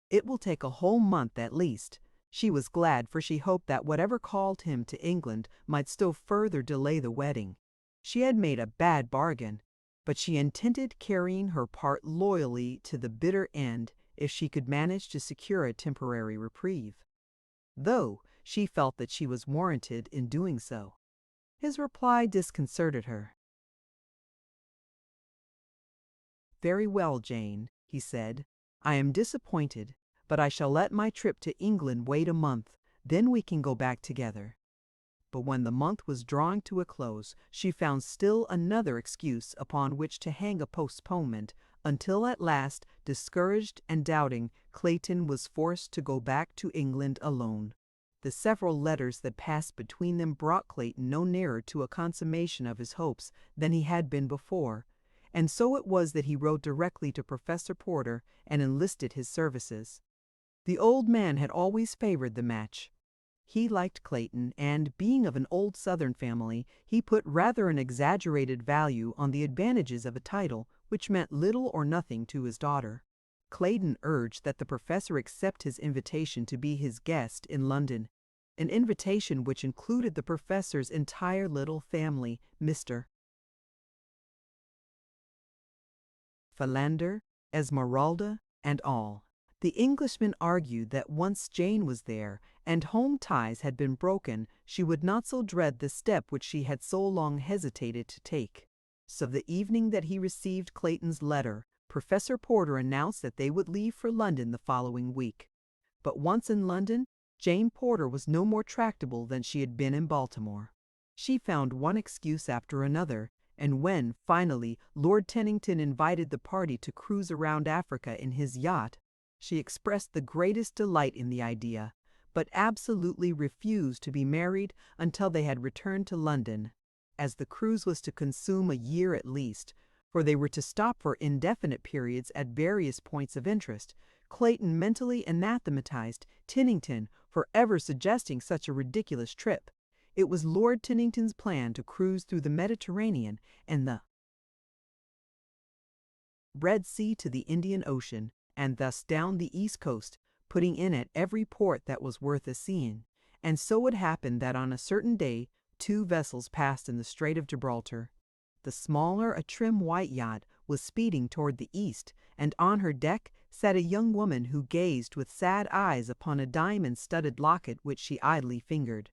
"It will take a whole month at least." She was glad, for she hoped that whatever called him to England might still further delay the wedding. She had made a bad bargain, but she intended carrying her part loyally to the bitter end if she could manage to secure a temporary reprieve, though she felt that she was warranted in doing so. His reply disconcerted her. "Very well, Jane," he said. "I am disappointed, but I shall let my trip to England wait a month, then we can go back together." But when the month was drawing to a close, she found still another excuse upon which to hang a postponement, until at last, discouraged and doubting, Clayton was forced to go back to England alone. The several letters that passed between them brought Clayton no nearer to a consummation of his hopes than he had been before, and so it was that he wrote directly to Professor Porter and enlisted his services. The old man had always favored the match. He liked Clayton, and, being of an old Southern family, he put rather an exaggerated value on the advantages of a title which meant little or nothing to his daughter. Clayton urged that the professor accept his invitation to be his guest in London, an invitation which included the professor's entire little family, Mr. Philander, Esmeralda, and all. The Englishman argued that once Jane was there, and home ties had been broken, she would not so dread the step which she had so long hesitated to take. So the evening that he received Clayton's letter, Professor Porter announced that they would leave for London the following week. But once in London, Jane Porter was no more tractable than she had been in Baltimore. She found one excuse after another, and when, finally, Lord Tennington invited the party to cruise around Africa in his yacht, she expressed the greatest delight in the idea, but absolutely refused to be married until they had returned to London, as the cruise was to consume a year at least, for they were to stop for indefinite periods at various points of interest. Clayton mentally anathematized Tennington for ever suggesting such a ridiculous trip. It was Lord Tennington's plan to cruise through the Mediterranean and the Red Sea to the Indian Ocean, and thus down the East Coast, putting in at every port that was worth a seeing. And so it happened that on a certain day, two vessels passed in the Strait of Gibraltar. The smaller, a trim white yacht, was speeding toward the east, and on her deck sat a young woman who gazed with sad eyes upon a diamond-studded locket which she idly fingered.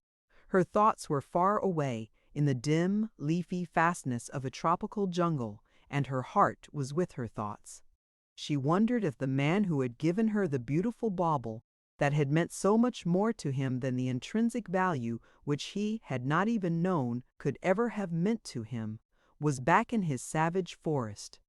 Her thoughts were far away, in the dim, leafy fastness of a tropical jungle, and her heart was with her thoughts. She wondered if the man who had given her the beautiful bauble, that had meant so much more to him than the intrinsic value which he had not even known could ever have meant to him, was back in his savage forest.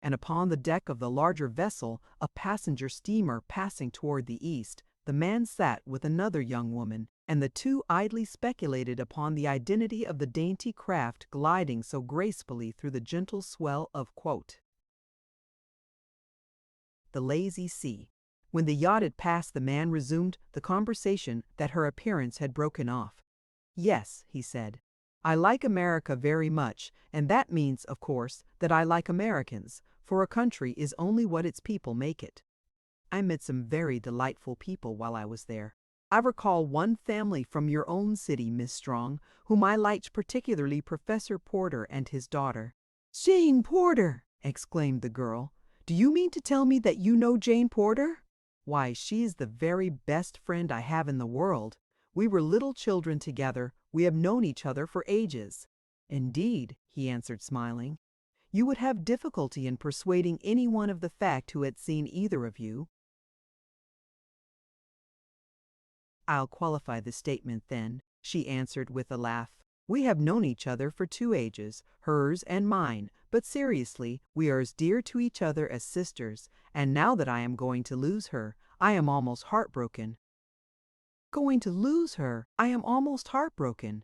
And upon the deck of the larger vessel, a passenger steamer passing toward the east, the man sat with another young woman, and the two idly speculated upon the identity of the dainty craft gliding so gracefully through the gentle swell of the lazy sea. When the yacht had passed, the man resumed the conversation that her appearance had broken off. "Yes," he said, "I like America very much, and that means, of course, that I like Americans, for a country is only what its people make it. I met some very delightful people while I was there. I recall one family from your own city, Miss Strong, whom I liked particularly, Professor Porter and his daughter." "Jane Porter!" exclaimed the girl. "Do you mean to tell me that you know Jane Porter?" "Why, she is the very best friend I have in the world. We were little children together. We have known each other for ages." "Indeed," he answered, smiling. "You would have difficulty in persuading anyone of the fact who had seen either of you." "I'll qualify the statement then," she answered with a laugh. "We have known each other for 2 ages, hers and mine, but seriously, we are as dear to each other as sisters, and now that I am going to lose her, I am almost heartbroken." "Going to lose her? I am almost heartbroken."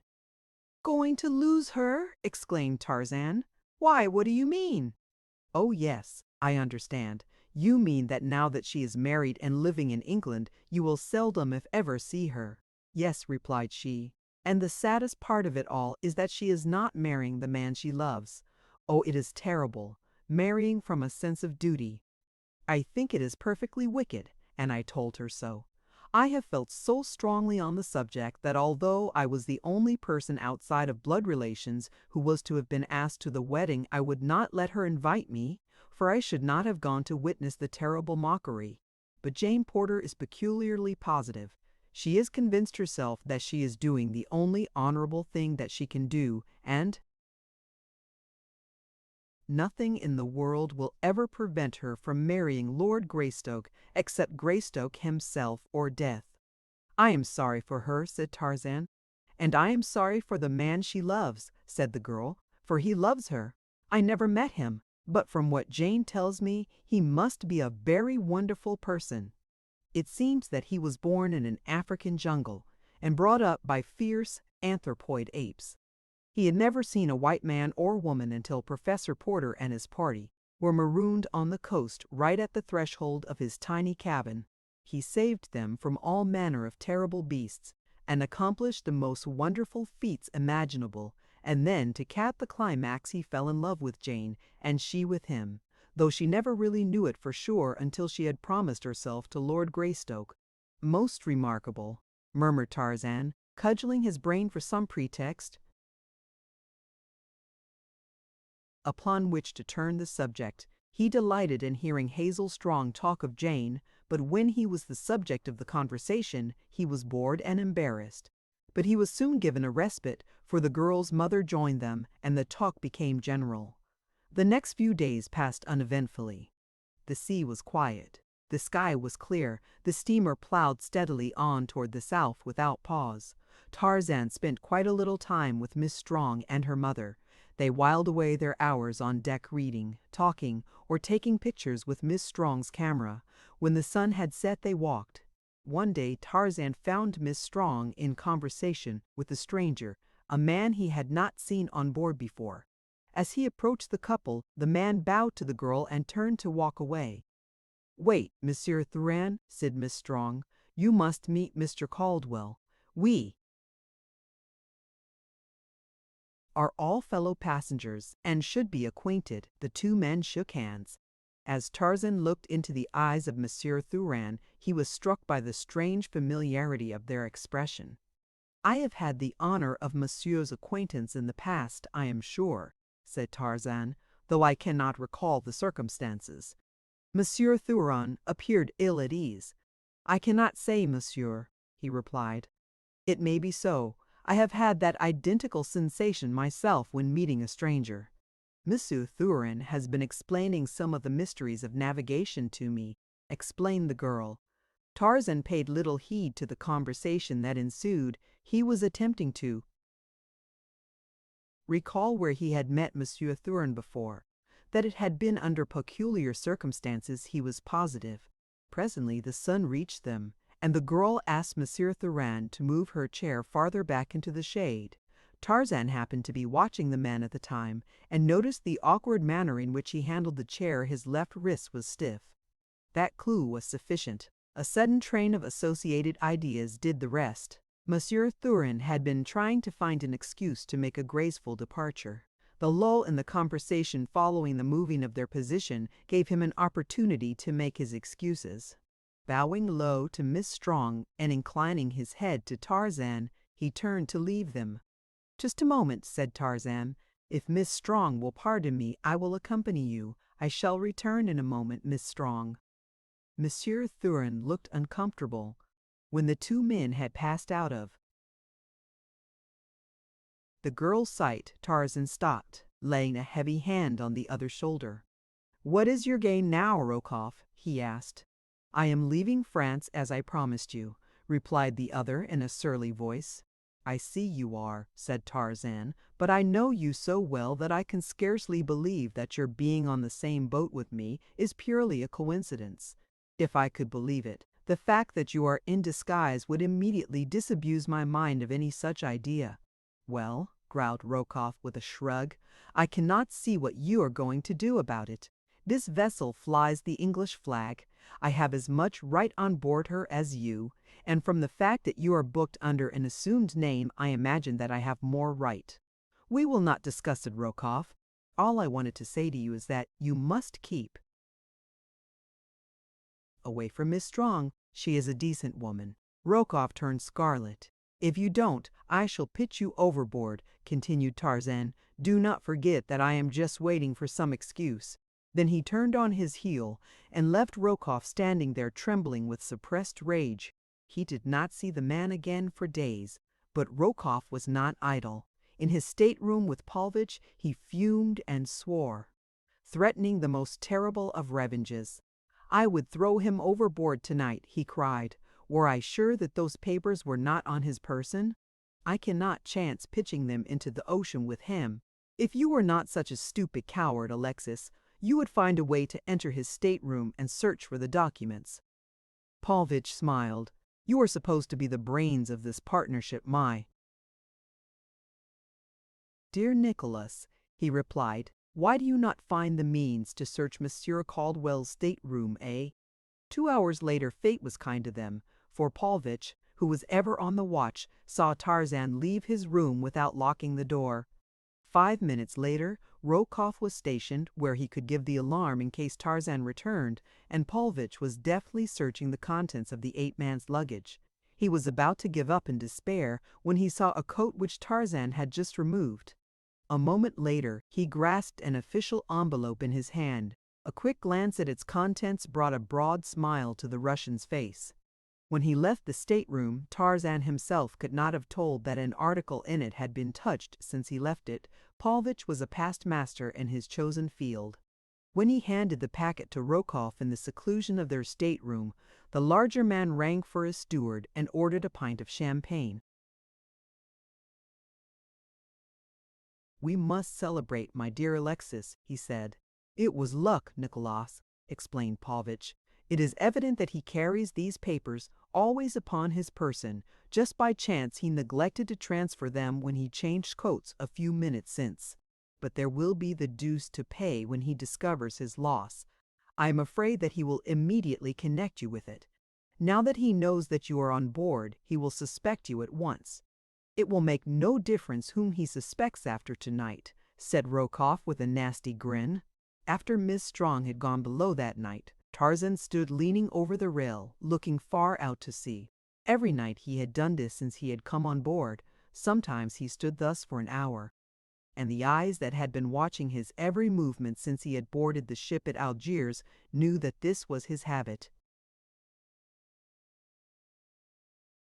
"Going to lose her?" exclaimed Tarzan. "Why, what do you mean?" "Oh yes, I understand. You mean that now that she is married and living in England, you will seldom if ever see her." "Yes," replied she, "and the saddest part of it all is that she is not marrying the man she loves. Oh, it is terrible, marrying from a sense of duty. I think it is perfectly wicked, and I told her so. I have felt so strongly on the subject that although I was the only person outside of blood relations who was to have been asked to the wedding, I would not let her invite me, for I should not have gone to witness the terrible mockery. But Jane Porter is peculiarly positive. She has convinced herself that she is doing the only honorable thing that she can do, and nothing in the world will ever prevent her from marrying Lord Greystoke except Greystoke himself or death." "I am sorry for her," said Tarzan. "And I am sorry for the man she loves," said the girl, "for he loves her. I never met him, but from what Jane tells me, he must be a very wonderful person. It seems that he was born in an African jungle and brought up by fierce anthropoid apes. He had never seen a white man or woman until Professor Porter and his party were marooned on the coast right at the threshold of his tiny cabin. He saved them from all manner of terrible beasts and accomplished the most wonderful feats imaginable, and then, to cap the climax, he fell in love with Jane, and she with him, though she never really knew it for sure until she had promised herself to Lord Greystoke." "Most remarkable," murmured Tarzan, cudgeling his brain for some pretext upon which to turn the subject. He delighted in hearing Hazel Strong talk of Jane, but when he was the subject of the conversation, he was bored and embarrassed. But he was soon given a respite, for the girl's mother joined them, and the talk became general. The next few days passed uneventfully. The sea was quiet. The sky was clear. The steamer plowed steadily on toward the south without pause. Tarzan spent quite a little time with Miss Strong and her mother. They whiled away their hours on deck reading, talking, or taking pictures with Miss Strong's camera. When the sun had set, they walked. One day Tarzan found Miss Strong in conversation with a stranger, a man he had not seen on board before. As he approached the couple, the man bowed to the girl and turned to walk away. "Wait, Monsieur Thuran," said Miss Strong. "You must meet Mr. Caldwell. We are all fellow passengers and should be acquainted." The two men shook hands. As Tarzan looked into the eyes of Monsieur Thuran, he was struck by the strange familiarity of their expression. "I have had the honor of Monsieur's acquaintance in the past, I am sure," said Tarzan, "though I cannot recall the circumstances." Monsieur Thuran appeared ill at ease. "I cannot say, monsieur," he replied. "It may be so. I have had that identical sensation myself when meeting a stranger. Monsieur Thuran has been explaining some of the mysteries of navigation to me," explained the girl. Tarzan paid little heed to the conversation that ensued. He was attempting to recall where he had met Monsieur Thuran before. That it had been under peculiar circumstances he was positive. Presently the sun reached them, and the girl asked Monsieur Thuran to move her chair farther back into the shade. Tarzan happened to be watching the man at the time, and noticed the awkward manner in which he handled the chair. His left wrist was stiff. That clue was sufficient. A sudden train of associated ideas did the rest. Monsieur Thuran had been trying to find an excuse to make a graceful departure. The lull in the conversation following the moving of their position gave him an opportunity to make his excuses. Bowing low to Miss Strong and inclining his head to Tarzan, he turned to leave them. "Just a moment," said Tarzan. "If Miss Strong will pardon me, I will accompany you. I shall return in a moment, Miss Strong." Monsieur Thuran looked uncomfortable. When the two men had passed out of the girl's sight, Tarzan stopped, laying a heavy hand on the other's shoulder. "What is your game now, Rokoff?" he asked. "I am leaving France as I promised you," replied the other in a surly voice. "I see you are," said Tarzan, "but I know you so well that I can scarcely believe that your being on the same boat with me is purely a coincidence. If I could believe it, the fact that you are in disguise would immediately disabuse my mind of any such idea." "Well," growled Rokoff with a shrug, "I cannot see what you are going to do about it. This vessel flies the English flag. I have as much right on board her as you, and from the fact that you are booked under an assumed name, I imagine that I have more right. We will not discuss it, Rokoff. All I wanted to say to you is that you must keep away from Miss Strong. She is a decent woman." Rokoff turned scarlet. "If you don't, I shall pitch you overboard," continued Tarzan. "Do not forget that I am just waiting for some excuse." Then he turned on his heel and left Rokoff standing there trembling with suppressed rage. He did not see the man again for days. But Rokoff was not idle. In his stateroom with Paulvitch, he fumed and swore, threatening the most terrible of revenges. "I would throw him overboard tonight," he cried, "were I sure that those papers were not on his person. I cannot chance pitching them into the ocean with him. If you were not such a stupid coward, Alexis, you would find a way to enter his stateroom and search for the documents." Paulvitch smiled. "You are supposed to be the brains of this partnership, my dear Nicholas," he replied. "Why do you not find the means to search Monsieur Caldwell's stateroom, eh?" 2 hours later fate was kind to them, for Paulvitch, who was ever on the watch, saw Tarzan leave his room without locking the door. 5 minutes later, Rokoff was stationed where he could give the alarm in case Tarzan returned, and Paulvitch was deftly searching the contents of the 8-man's luggage. He was about to give up in despair when he saw a coat which Tarzan had just removed. A moment later, he grasped an official envelope in his hand. A quick glance at its contents brought a broad smile to the Russian's face. When he left the stateroom, Tarzan himself could not have told that an article in it had been touched since he left it. Paulvitch was a past master in his chosen field. When he handed the packet to Rokoff in the seclusion of their stateroom, the larger man rang for his steward and ordered a pint of champagne. "We must celebrate, my dear Alexis," he said. "It was luck, Nikolas," explained Paulvitch. "It is evident that he carries these papers always upon his person. Just by chance he neglected to transfer them when he changed coats a few minutes since. But there will be the deuce to pay when he discovers his loss. I am afraid that he will immediately connect you with it. Now that he knows that you are on board, he will suspect you at once." "It will make no difference whom he suspects after tonight," said Rokoff with a nasty grin. After Miss Strong had gone below that night, Tarzan stood leaning over the rail, looking far out to sea. Every night he had done this since he had come on board. Sometimes he stood thus for an hour, and the eyes that had been watching his every movement since he had boarded the ship at Algiers knew that this was his habit.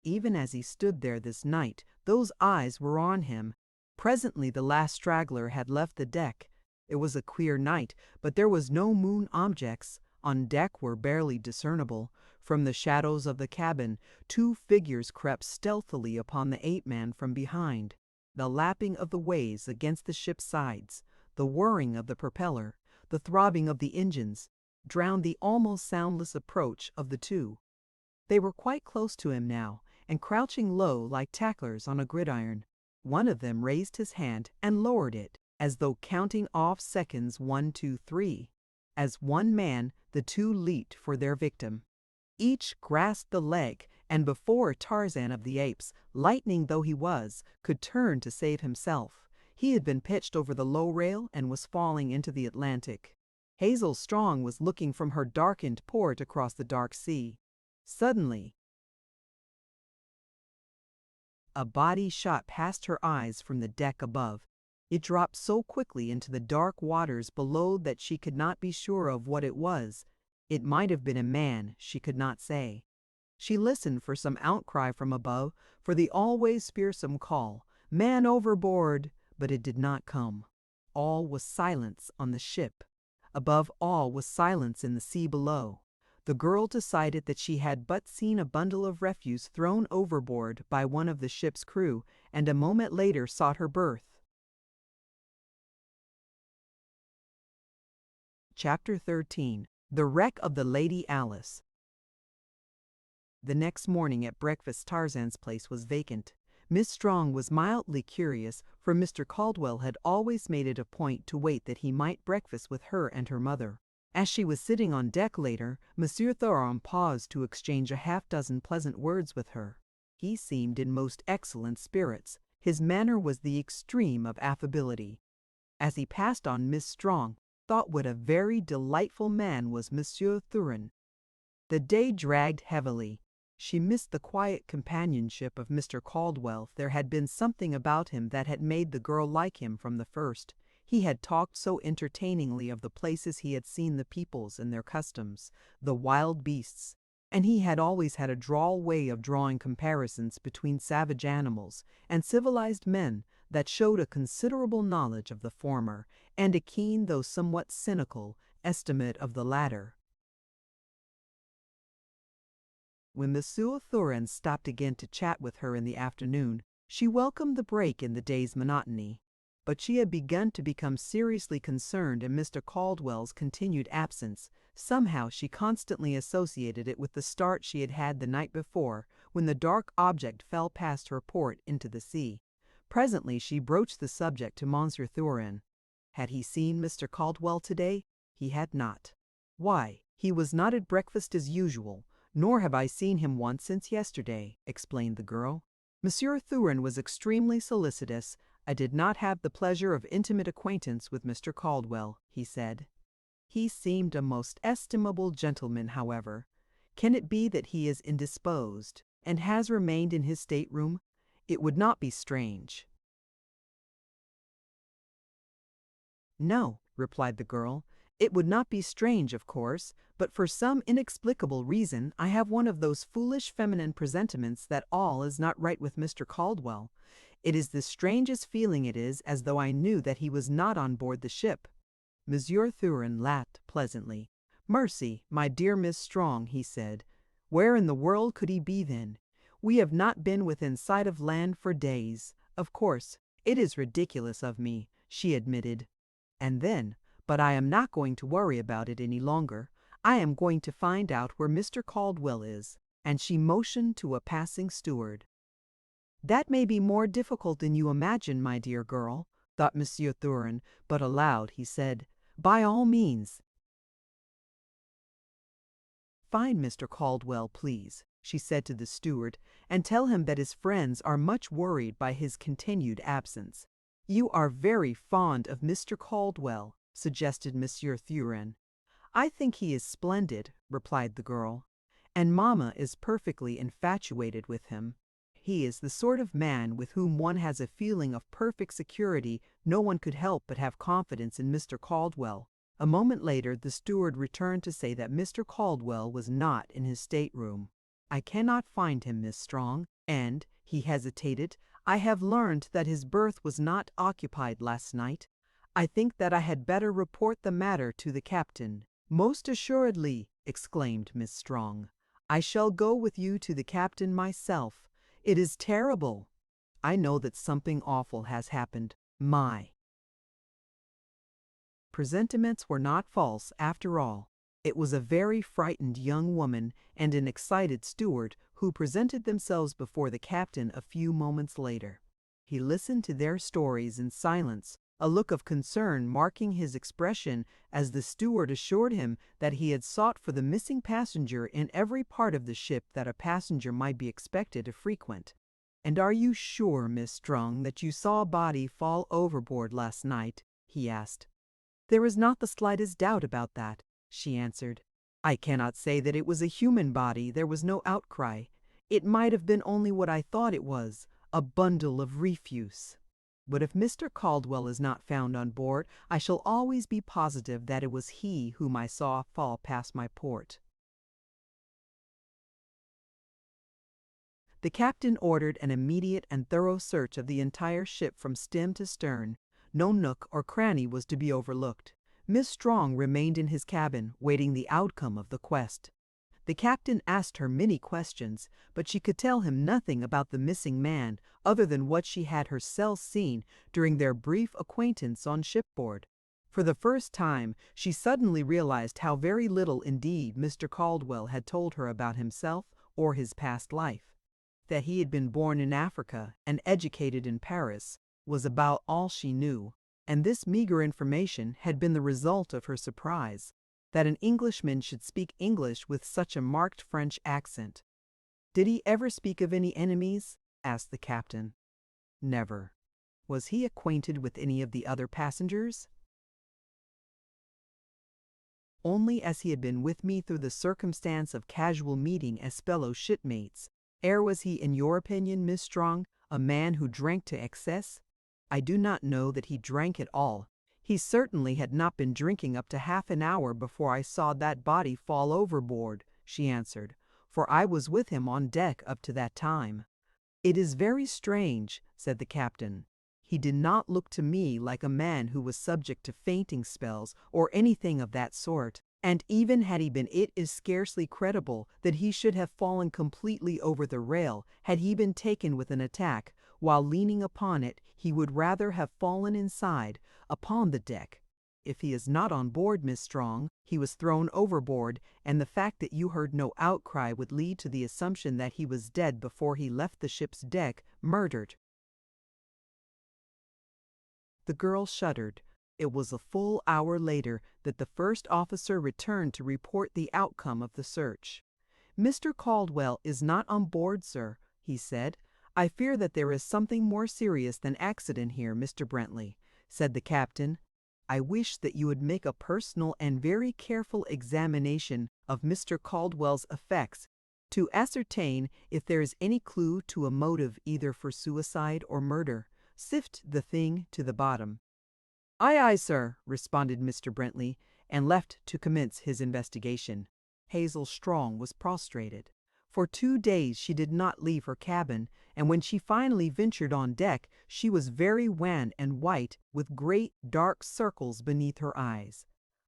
Even as he stood there this night, those eyes were on him. Presently the last straggler had left the deck. It was a queer night, but there was no moon objects on deck were barely discernible. From the shadows of the cabin, two figures crept stealthily upon the ape-man from behind. The lapping of the waves against the ship's sides, the whirring of the propeller, the throbbing of the engines, drowned the almost soundless approach of the two. They were quite close to him now, and crouching low like tacklers on a gridiron. One of them raised his hand and lowered it, as though counting off seconds 1, 2, 3. As one man, the two leaped for their victim. Each grasped the leg, and before Tarzan of the Apes, lightning though he was, could turn to save himself, he had been pitched over the low rail and was falling into the Atlantic. Hazel Strong was looking from her darkened port across the dark sea. Suddenly, a body shot past her eyes from the deck above. It dropped so quickly into the dark waters below that she could not be sure of what it was. It might have been a man, she could not say. She listened for some outcry from above, for the always fearsome call, "Man overboard!" but it did not come. All was silence on the ship. Above all was silence in the sea below. The girl decided that she had but seen a bundle of refuse thrown overboard by one of the ship's crew, and a moment later sought her berth. Chapter 13. The Wreck of the Lady Alice. The next morning at breakfast Tarzan's place was vacant. Miss Strong was mildly curious, for Mr. Caldwell had always made it a point to wait that he might breakfast with her and her mother. As she was sitting on deck later, Monsieur Thoron paused to exchange a half-dozen pleasant words with her. He seemed in most excellent spirits. His manner was the extreme of affability. As he passed on Miss Strong, thought what a very delightful man was Monsieur Thoron. The day dragged heavily. She missed the quiet companionship of Mr. Caldwell. There had been something about him that had made the girl like him from the first. He had talked so entertainingly of the places he had seen, the peoples and their customs, the wild beasts, and he had always had a droll way of drawing comparisons between savage animals and civilized men that showed a considerable knowledge of the former and a keen though somewhat cynical estimate of the latter. When Monsieur Thoron stopped again to chat with her in the afternoon, she welcomed the break in the day's monotony. But she had begun to become seriously concerned in Mr. Caldwell's continued absence. Somehow she constantly associated it with the start she had had the night before, when the dark object fell past her port into the sea. Presently she broached the subject to Monsieur Thoron. Had he seen Mr. Caldwell today? He had not. "Why, he was not at breakfast as usual, nor have I seen him once since yesterday," explained the girl. "Monsieur Thoron was extremely solicitous. I did not have the pleasure of intimate acquaintance with Mr. Caldwell," he said. "He seemed a most estimable gentleman, however. Can it be that he is indisposed, and has remained in his stateroom? It would not be strange." "No," replied the girl, It would not be strange, of course, but for some inexplicable reason I have one of those foolish feminine presentiments that all is not right with Mr. Caldwell. It is the strangest feeling, it is as though I knew that he was not on board the ship." Monsieur Thurin laughed pleasantly. "Mercy, my dear Miss Strong," he said. "Where in the world could he be then? We have not been within sight of land for days. Of course, it is ridiculous of me," she admitted. And then, "But I am not going to worry about it any longer. I am going to find out where Mr. Caldwell is," and she motioned to a passing steward. "That may be more difficult than you imagine, my dear girl," thought Monsieur Thurin, but aloud he said, "By all means." "Find Mr. Caldwell, please," she said to the steward, "and tell him that his friends are much worried by his continued absence." "You are very fond of Mr. Caldwell," suggested Monsieur Thurin. "I think he is splendid," replied the girl, "and Mamma is perfectly infatuated with him. He is the sort of man with whom one has a feeling of perfect security. No one could help but have confidence in Mr. Caldwell." A moment later the steward returned to say that Mr. Caldwell was not in his stateroom. "I cannot find him, Miss Strong, and," he hesitated, "I have learned that his berth was not occupied last night. I think that I had better report the matter to the captain." "Most assuredly," exclaimed Miss Strong. "I shall go with you to the captain myself. It is terrible. I know that something awful has happened. My presentiments were not false after all. It was a very frightened young woman and an excited steward who presented themselves before the captain a few moments later. He listened to their stories in silence, a look of concern marking his expression as the steward assured him that he had sought for the missing passenger in every part of the ship that a passenger might be expected to frequent. "And are you sure, Miss Strong, that you saw a body fall overboard last night?" he asked. "There is not the slightest doubt about that," she answered. "I cannot say that it was a human body. There was no outcry. It might have been only what I thought it was, a bundle of refuse. But if Mr. Caldwell is not found on board, I shall always be positive that it was he whom I saw fall past my port." The captain ordered an immediate and thorough search of the entire ship from stem to stern. No nook or cranny was to be overlooked. Miss Strong remained in his cabin, waiting the outcome of the quest. The captain asked her many questions, but she could tell him nothing about the missing man other than what she had herself seen during their brief acquaintance on shipboard. For the first time, she suddenly realized how very little indeed Mr. Caldwell had told her about himself or his past life. That he had been born in Africa and educated in Paris was about all she knew, and this meager information had been the result of her surprise that an Englishman should speak English with such a marked French accent. "Did he ever speak of any enemies?" asked the captain. "Never." "Was he acquainted with any of the other passengers?" "Only as he had been with me through the circumstance of casual meeting as fellow shipmates. Was he, in your opinion, Miss Strong, a man who drank to excess?" "I do not know that he drank at all. He certainly had not been drinking up to half an hour before I saw that body fall overboard," she answered, "for I was with him on deck up to that time." "It is very strange," said the captain. "He did not look to me like a man who was subject to fainting spells or anything of that sort. And even had he been, it is scarcely credible that he should have fallen completely over the rail. Had he been taken with an attack, while leaning upon it, he would rather have fallen inside, upon the deck. If he is not on board, Miss Strong, he was thrown overboard, and the fact that you heard no outcry would lead to the assumption that he was dead before he left the ship's deck, murdered." The girl shuddered. It was a full hour later that the first officer returned to report the outcome of the search. "Mr. Caldwell is not on board, sir," he said. "I fear that there is something more serious than accident here, Mr. Bentley," said the captain. "I wish that you would make a personal and very careful examination of Mr. Caldwell's effects to ascertain if there is any clue to a motive either for suicide or murder. Sift the thing to the bottom." "Aye, aye, sir," responded Mr. Bentley, and left to commence his investigation. Hazel Strong was prostrated. For 2 days she did not leave her cabin, and when she finally ventured on deck, she was very wan and white, with great dark circles beneath her eyes.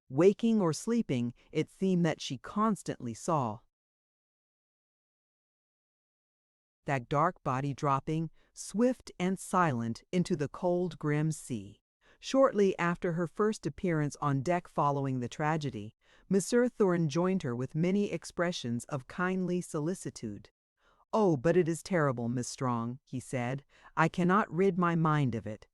Waking or sleeping, it seemed that she constantly saw that dark body dropping, swift and silent, into the cold, grim sea. Shortly after her first appearance on deck following the tragedy, Monsieur Thuran joined her with many expressions of kindly solicitude. "Oh, but it is terrible, Miss Strong," he said. "I cannot rid my mind of it."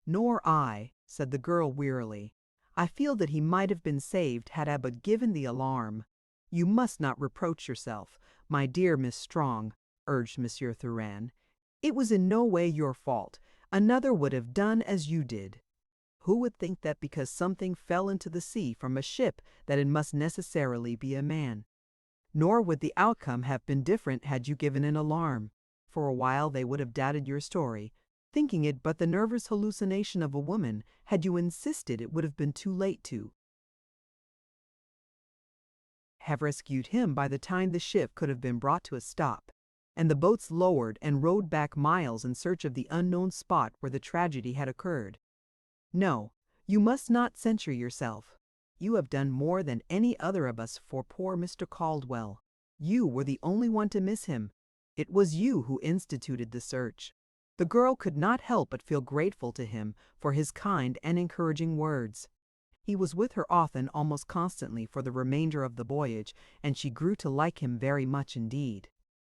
"Nor I," said the girl wearily. "I feel that he might have been saved had I but given the alarm." "You must not reproach yourself, my dear Miss Strong," urged Monsieur Thuran. "It was in no way your fault. Another would have done as you did. Who would think that because something fell into the sea from a ship that it must necessarily be a man? Nor would the outcome have been different had you given an alarm. For a while they would have doubted your story, thinking it but the nervous hallucination of a woman. Had you insisted, it would have been too late to have rescued him by the time the ship could have been brought to a stop, and the boats lowered and rowed back miles in search of the unknown spot where the tragedy had occurred. No, you must not censure yourself. You have done more than any other of us for poor Mr. Caldwell. You were the only one to miss him. It was you who instituted the search." The girl could not help but feel grateful to him for his kind and encouraging words. He was with her often, almost constantly, for the remainder of the voyage, and she grew to like him very much indeed.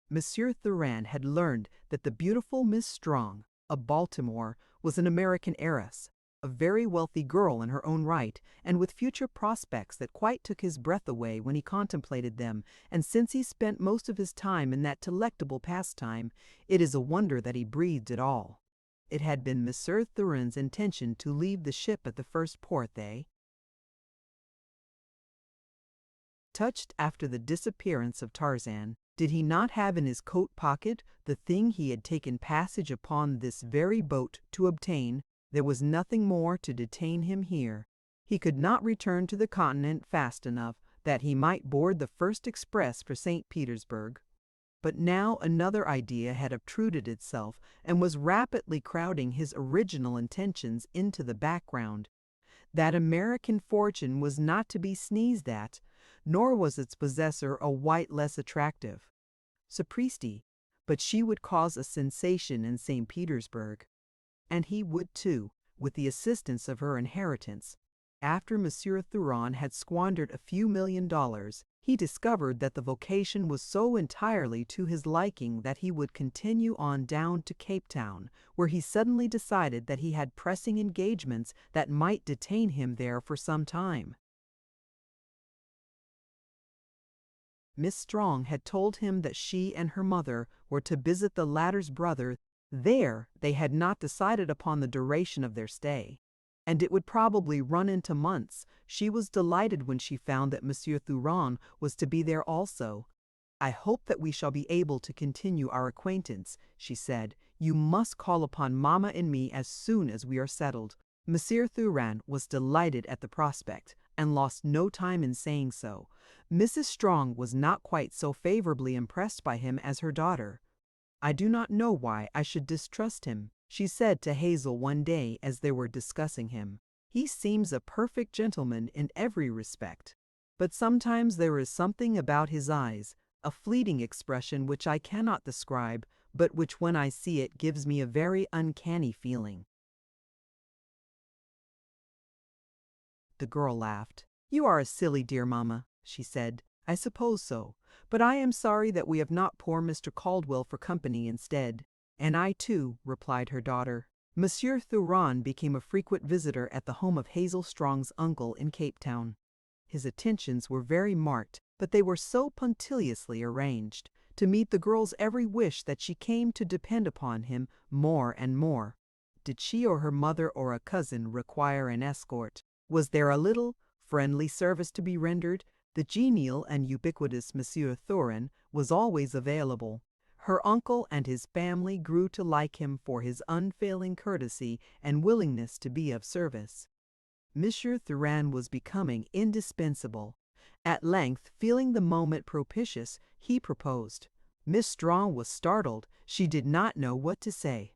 Monsieur Thuran had learned that the beautiful Miss Strong, of Baltimore, was an American heiress, a very wealthy girl in her own right, and with future prospects that quite took his breath away when he contemplated them, and since he spent most of his time in that delectable pastime, it is a wonder that he breathed at all. It had been Monsieur Thuran's intention to leave the ship at the first port they touched after the disappearance of Tarzan. Did he not have in his coat pocket the thing he had taken passage upon this very boat to obtain? There was nothing more to detain him here. He could not return to the continent fast enough that he might board the first express for St. Petersburg. But now another idea had obtruded itself and was rapidly crowding his original intentions into the background. That American fortune was not to be sneezed at, nor was its possessor a white less attractive. Sapristi, but she would cause a sensation in St. Petersburg. And he would too, with the assistance of her inheritance. After Monsieur Thuran had squandered a few $1,000,000, he discovered that the vocation was so entirely to his liking that he would continue on down to Cape Town, where he suddenly decided that he had pressing engagements that might detain him there for some time. Miss Strong had told him that she and her mother were to visit the latter's brother. There they had not decided upon the duration of their stay, and it would probably run into months. She was delighted when she found that Monsieur Thuran was to be there also. "I hope that we shall be able to continue our acquaintance," she said. "You must call upon Mamma and me as soon as we are settled." Monsieur Thuran was delighted at the prospect, and lost no time in saying so. Mrs. Strong was not quite so favorably impressed by him as her daughter. "I do not know why I should distrust him," she said to Hazel one day as they were discussing him. "He seems a perfect gentleman in every respect. But sometimes there is something about his eyes, a fleeting expression which I cannot describe, but which when I see it gives me a very uncanny feeling." The girl laughed. "You are a silly dear mamma," she said. "I suppose so. But I am sorry that we have not poor Mr. Caldwell for company instead." "And I too," replied her daughter. Monsieur Thuran became a frequent visitor at the home of Hazel Strong's uncle in Cape Town. His attentions were very marked, but they were so punctiliously arranged to meet the girl's every wish that she came to depend upon him more and more. Did she or her mother or a cousin require an escort? Was there a little friendly service to be rendered? The genial and ubiquitous Monsieur Thuran was always available. Her uncle and his family grew to like him for his unfailing courtesy and willingness to be of service. Monsieur Thuran was becoming indispensable. At length, feeling the moment propitious, he proposed. Miss Strong was startled. She did not know what to say.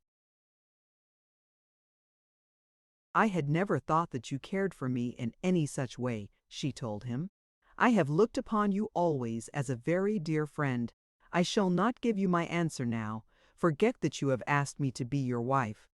"I had never thought that you cared for me in any such way," she told him. "I have looked upon you always as a very dear friend. I shall not give you my answer now. Forget that you have asked me to be your wife.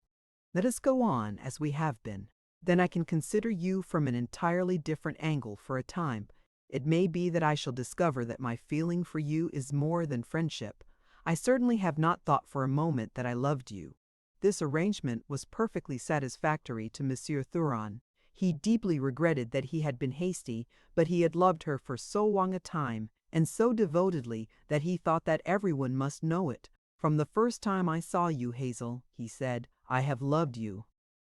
Let us go on as we have been. Then I can consider you from an entirely different angle for a time. It may be that I shall discover that my feeling for you is more than friendship. I certainly have not thought for a moment that I loved you." This arrangement was perfectly satisfactory to Monsieur Thuran. He deeply regretted that he had been hasty, but he had loved her for so long a time, and so devotedly, that he thought that everyone must know it. "From the first time I saw you, Hazel," he said, "I have loved you.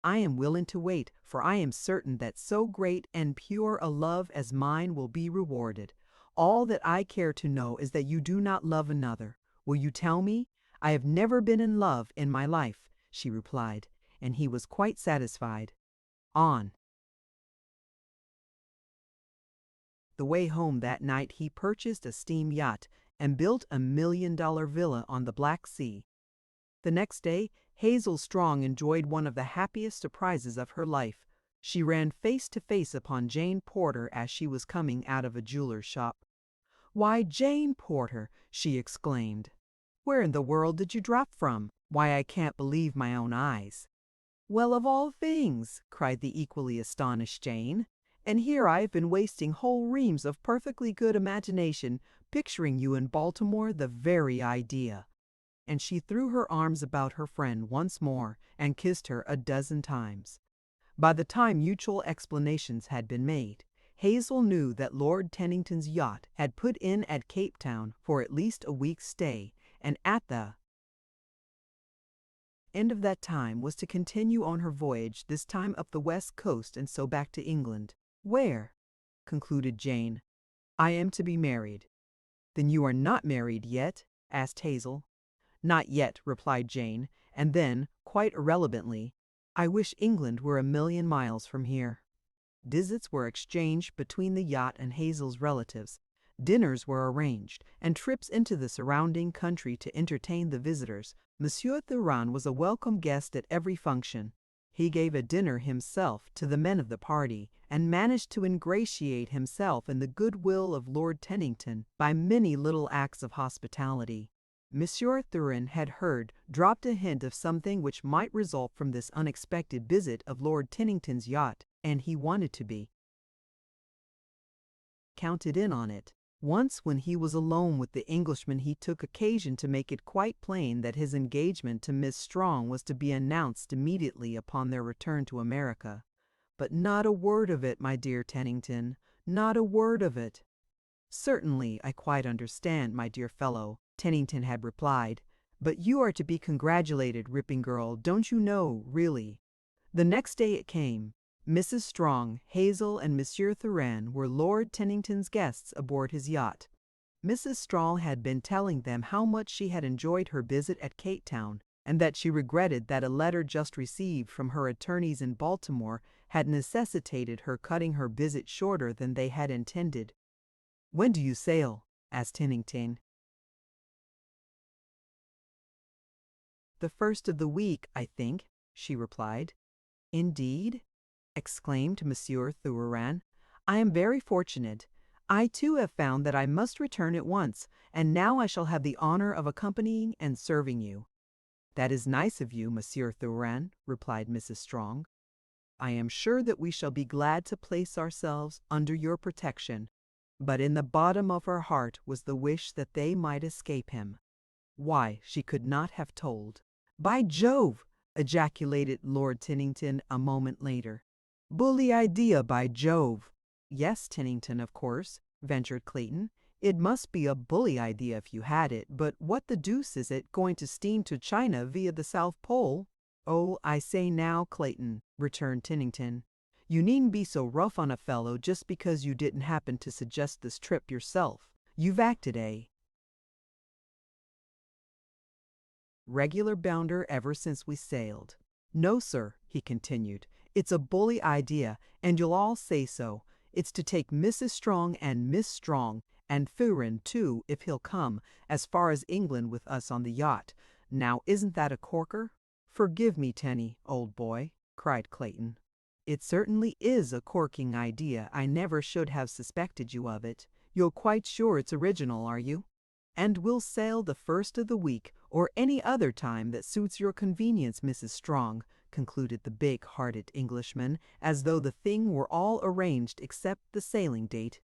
I am willing to wait, for I am certain that so great and pure a love as mine will be rewarded. All that I care to know is that you do not love another. Will you tell me?" "I have never been in love in my life," she replied, and he was quite satisfied. On the way home that night he purchased a steam yacht and built a $1 million villa on the Black Sea. The next day, Hazel Strong enjoyed one of the happiest surprises of her life. She ran face to face upon Jane Porter as she was coming out of a jeweler's shop. "Why, Jane Porter!" she exclaimed. "Where in the world did you drop from? Why, I can't believe my own eyes." "Well, of all things!" cried the equally astonished Jane. "And here I have been wasting whole reams of perfectly good imagination, picturing you in Baltimore, the very idea." And she threw her arms about her friend once more and kissed her a dozen times. By the time mutual explanations had been made, Hazel knew that Lord Tennington's yacht had put in at Cape Town for at least a week's stay, and at the end of that time was to continue on her voyage, this time up the west coast and so back to England. "Where?" concluded Jane. "I am to be married." "Then you are not married yet?" asked Hazel. "Not yet," replied Jane, and then, quite irrelevantly, "I wish England were 1,000,000 miles from here." Visits were exchanged between the yacht and Hazel's relatives. Dinners were arranged, and trips into the surrounding country to entertain the visitors. Monsieur Thuran was a welcome guest at every function. He gave a dinner himself to the men of the party, and managed to ingratiate himself in the goodwill of Lord Tennington by many little acts of hospitality. Monsieur Thuran had dropped a hint of something which might result from this unexpected visit of Lord Tennington's yacht, and he wanted to be counted in on it. Once when he was alone with the Englishman he took occasion to make it quite plain that his engagement to Miss Strong was to be announced immediately upon their return to America. "But not a word of it, my dear Tennington, not a word of it." "Certainly, I quite understand, my dear fellow," Tennington had replied. "But you are to be congratulated, ripping girl, don't you know, really." The next day it came. Mrs. Strong, Hazel, and Monsieur Thuran were Lord Tennington's guests aboard his yacht. Mrs. Strong had been telling them how much she had enjoyed her visit at Cape Town, and that she regretted that a letter just received from her attorneys in Baltimore had necessitated her cutting her visit shorter than they had intended. "When do you sail?" asked Tennington. "The first of the week, I think," she replied. "Indeed?" exclaimed Monsieur Thuran. "I am very fortunate. I too have found that I must return at once, and now I shall have the honor of accompanying and serving you." "That is nice of you, Monsieur Thuran," replied Mrs. Strong. "I am sure that we shall be glad to place ourselves under your protection." But in the bottom of her heart was the wish that they might escape him. Why, she could not have told. "By Jove!" ejaculated Lord Tennington a moment later. "Bully idea, by Jove!" "Yes, Tennington, of course," ventured Clayton. "It must be a bully idea if you had it, but what the deuce is it, going to steam to China via the South Pole?" "Oh, I say now, Clayton," returned Tennington, "you needn't be so rough on a fellow just because you didn't happen to suggest this trip yourself. You've acted a regular bounder ever since we sailed." "No, sir," he continued, It's a bully idea, and you'll all say so. It's to take Mrs. Strong and Miss Strong, and Furin, too, if he'll come, as far as England with us on the yacht. Now, isn't that a corker?" "Forgive me, Tenny, old boy," cried Clayton. "It certainly is a corking idea. I never should have suspected you of it. You're quite sure it's original, are you? And we'll sail the first of the week, or any other time that suits your convenience, Mrs. Strong," concluded the big-hearted Englishman, as though the thing were all arranged except the sailing date.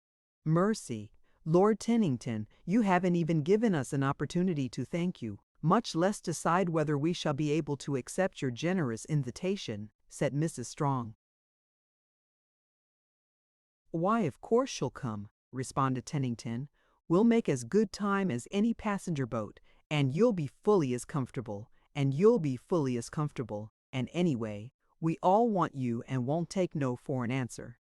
"Mercy! Lord Tennington, you haven't even given us an opportunity to thank you, much less decide whether we shall be able to accept your generous invitation," said Mrs. Strong. "Why, of course she'll come," responded Tennington. "We'll make as good time as any passenger boat, and you'll be fully as comfortable, and you'll be fully as comfortable, and anyway, we all want you and won't take no for an answer."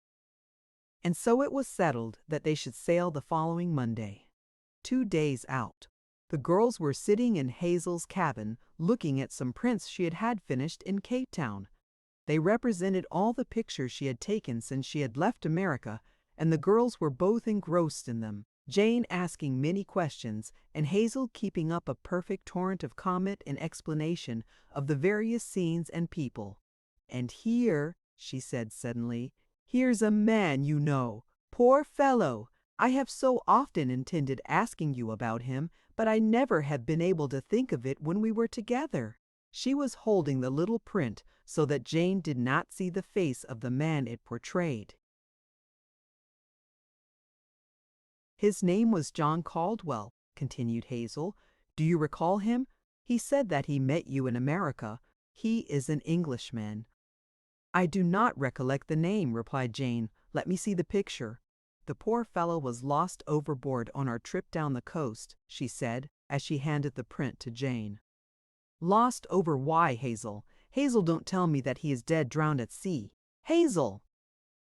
And so it was settled that they should sail the following Monday. 2 days out. The girls were sitting in Hazel's cabin, looking at some prints she had had finished in Cape Town. They represented all the pictures she had taken since she had left America, and the girls were both engrossed in them, Jane asking many questions, and Hazel keeping up a perfect torrent of comment and explanation of the various scenes and people. "And here," she said suddenly, "here's a man you know. Poor fellow! I have so often intended asking you about him, but I never have been able to think of it when we were together." She was holding the little print so that Jane did not see the face of the man it portrayed. "His name was John Caldwell," continued Hazel. "Do you recall him? He said that he met you in America. He is an Englishman." "I do not recollect the name," replied Jane. "Let me see the picture." "The poor fellow was lost overboard on our trip down the coast," she said, as she handed the print to Jane. "Lost over why, Hazel? Hazel, don't tell me that he is dead drowned at sea. Hazel!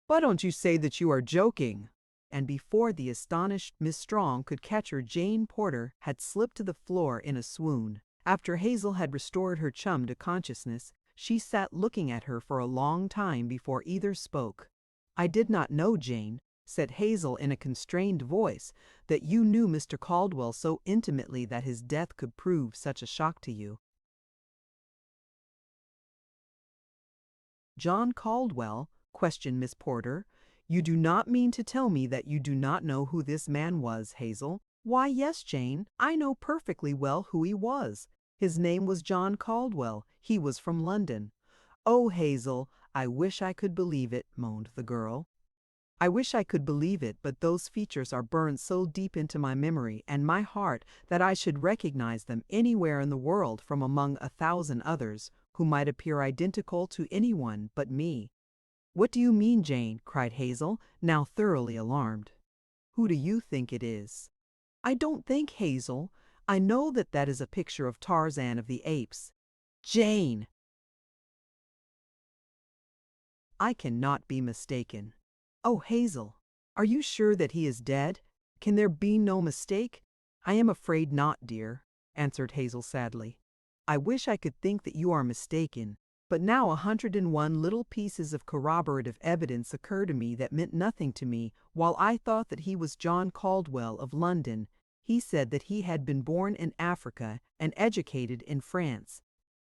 Why don't you say that you are joking?" And before the astonished Miss Strong could catch her, Jane Porter had slipped to the floor in a swoon. After Hazel had restored her chum to consciousness, she sat looking at her for a long time before either spoke. "I did not know, Jane," said Hazel in a constrained voice, "that you knew Mr. Caldwell so intimately that his death could prove such a shock to you." "John Caldwell?" questioned Miss Porter. "You do not mean to tell me that you do not know who this man was, Hazel?" "Why, yes, Jane, I know perfectly well who he was. His name was John Caldwell. He was from London." "Oh, Hazel, I wish I could believe it," moaned the girl. "I wish I could believe it, but those features are burned so deep into my memory and my heart that I should recognize them anywhere in the world from among 1,000 others who might appear identical to anyone but me." "What do you mean, Jane?" cried Hazel, now thoroughly alarmed. "Who do you think it is?" "I don't think, Hazel. I know that that is a picture of Tarzan of the Apes." "Jane!" "I cannot be mistaken." "Oh, Hazel, are you sure that he is dead? Can there be no mistake?" "I am afraid not, dear," answered Hazel sadly. "I wish I could think that you are mistaken, but now 101 little pieces of corroborative evidence occur to me that meant nothing to me while I thought that he was John Caldwell of London. He said that he had been born in Africa and educated in France."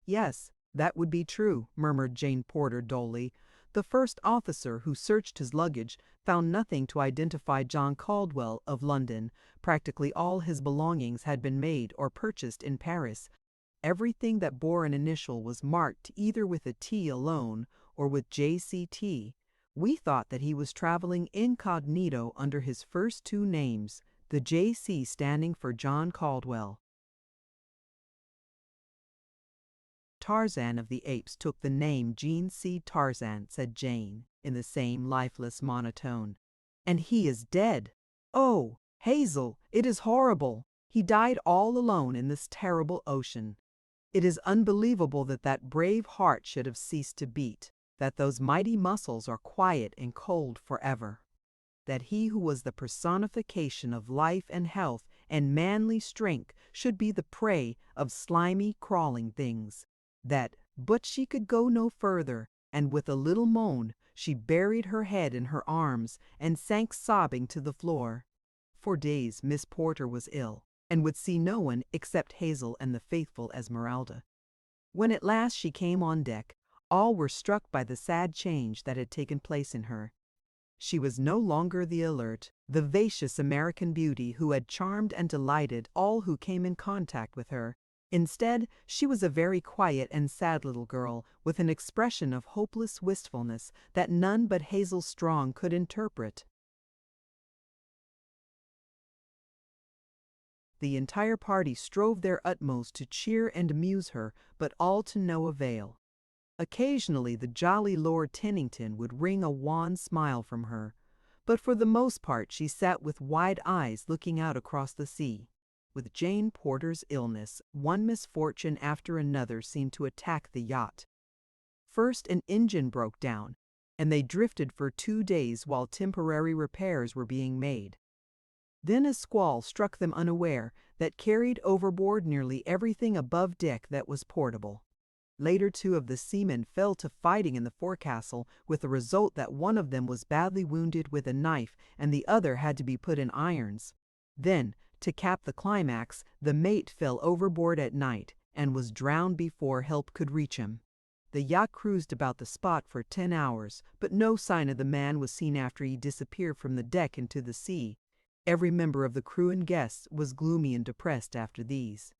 "Yes, that would be true," murmured Jane Porter dully. "The first officer who searched his luggage found nothing to identify John Caldwell of London. Practically all his belongings had been made or purchased in Paris. Everything that bore an initial was marked either with a T alone or with JCT. We thought that he was traveling incognito under his first 2 names, the JC standing for John Caldwell." "Tarzan of the Apes took the name Jean C. Tarzan," said Jane, in the same lifeless monotone. "And he is dead. Oh, Hazel, it is horrible. He died all alone in this terrible ocean. It is unbelievable that that brave heart should have ceased to beat, that those mighty muscles are quiet and cold forever, that he who was the personification of life and health and manly strength should be the prey of slimy, crawling things. That," but she could go no further. and with a little moan, she buried her head in her arms and sank sobbing to the floor. For days Miss Porter was ill, and would see no one except Hazel and the faithful Esmeralda. When at last she came on deck, all were struck by the sad change that had taken place in her. She was no longer the alert, vivacious American beauty who had charmed and delighted all who came in contact with her. Instead, she was a very quiet and sad little girl with an expression of hopeless wistfulness that none but Hazel Strong could interpret. The entire party strove their utmost to cheer and amuse her, but all to no avail. Occasionally the jolly Lord Tennington would wring a wan smile from her, but for the most part she sat with wide eyes looking out across the sea. With Jane Porter's illness, one misfortune after another seemed to attack the yacht. First an engine broke down, and they drifted for 2 days while temporary repairs were being made. Then a squall struck them unaware that carried overboard nearly everything above deck that was portable. Later 2 of the seamen fell to fighting in the forecastle, with the result that one of them was badly wounded with a knife and the other had to be put in irons. Then, to cap the climax, the mate fell overboard at night and was drowned before help could reach him. The yacht cruised about the spot for 10 hours, but no sign of the man was seen after he disappeared from the deck into the sea. Every member of the crew and guests was gloomy and depressed after these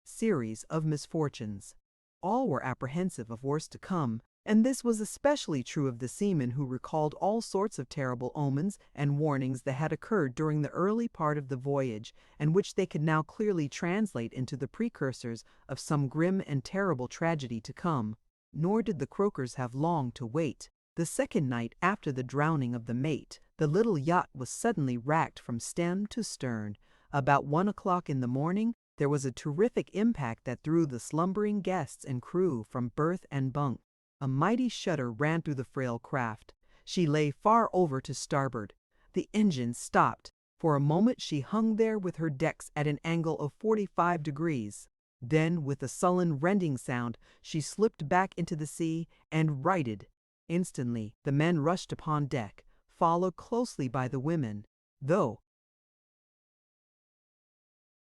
series of misfortunes. All were apprehensive of worse to come, and this was especially true of the seamen, who recalled all sorts of terrible omens and warnings that had occurred during the early part of the voyage, and which they could now clearly translate into the precursors of some grim and terrible tragedy to come. Nor did the croakers have long to wait. The second night after the drowning of the mate, the little yacht was suddenly racked from stem to stern. About 1 o'clock in the morning, there was a terrific impact that threw the slumbering guests and crew from berth and bunk. A mighty shudder ran through the frail craft. She lay far over to starboard. The engine stopped. For a moment she hung there with her decks at an angle of 45 degrees. Then, with a sullen rending sound, she slipped back into the sea and righted. Instantly, the men rushed upon deck, followed closely by the women. Though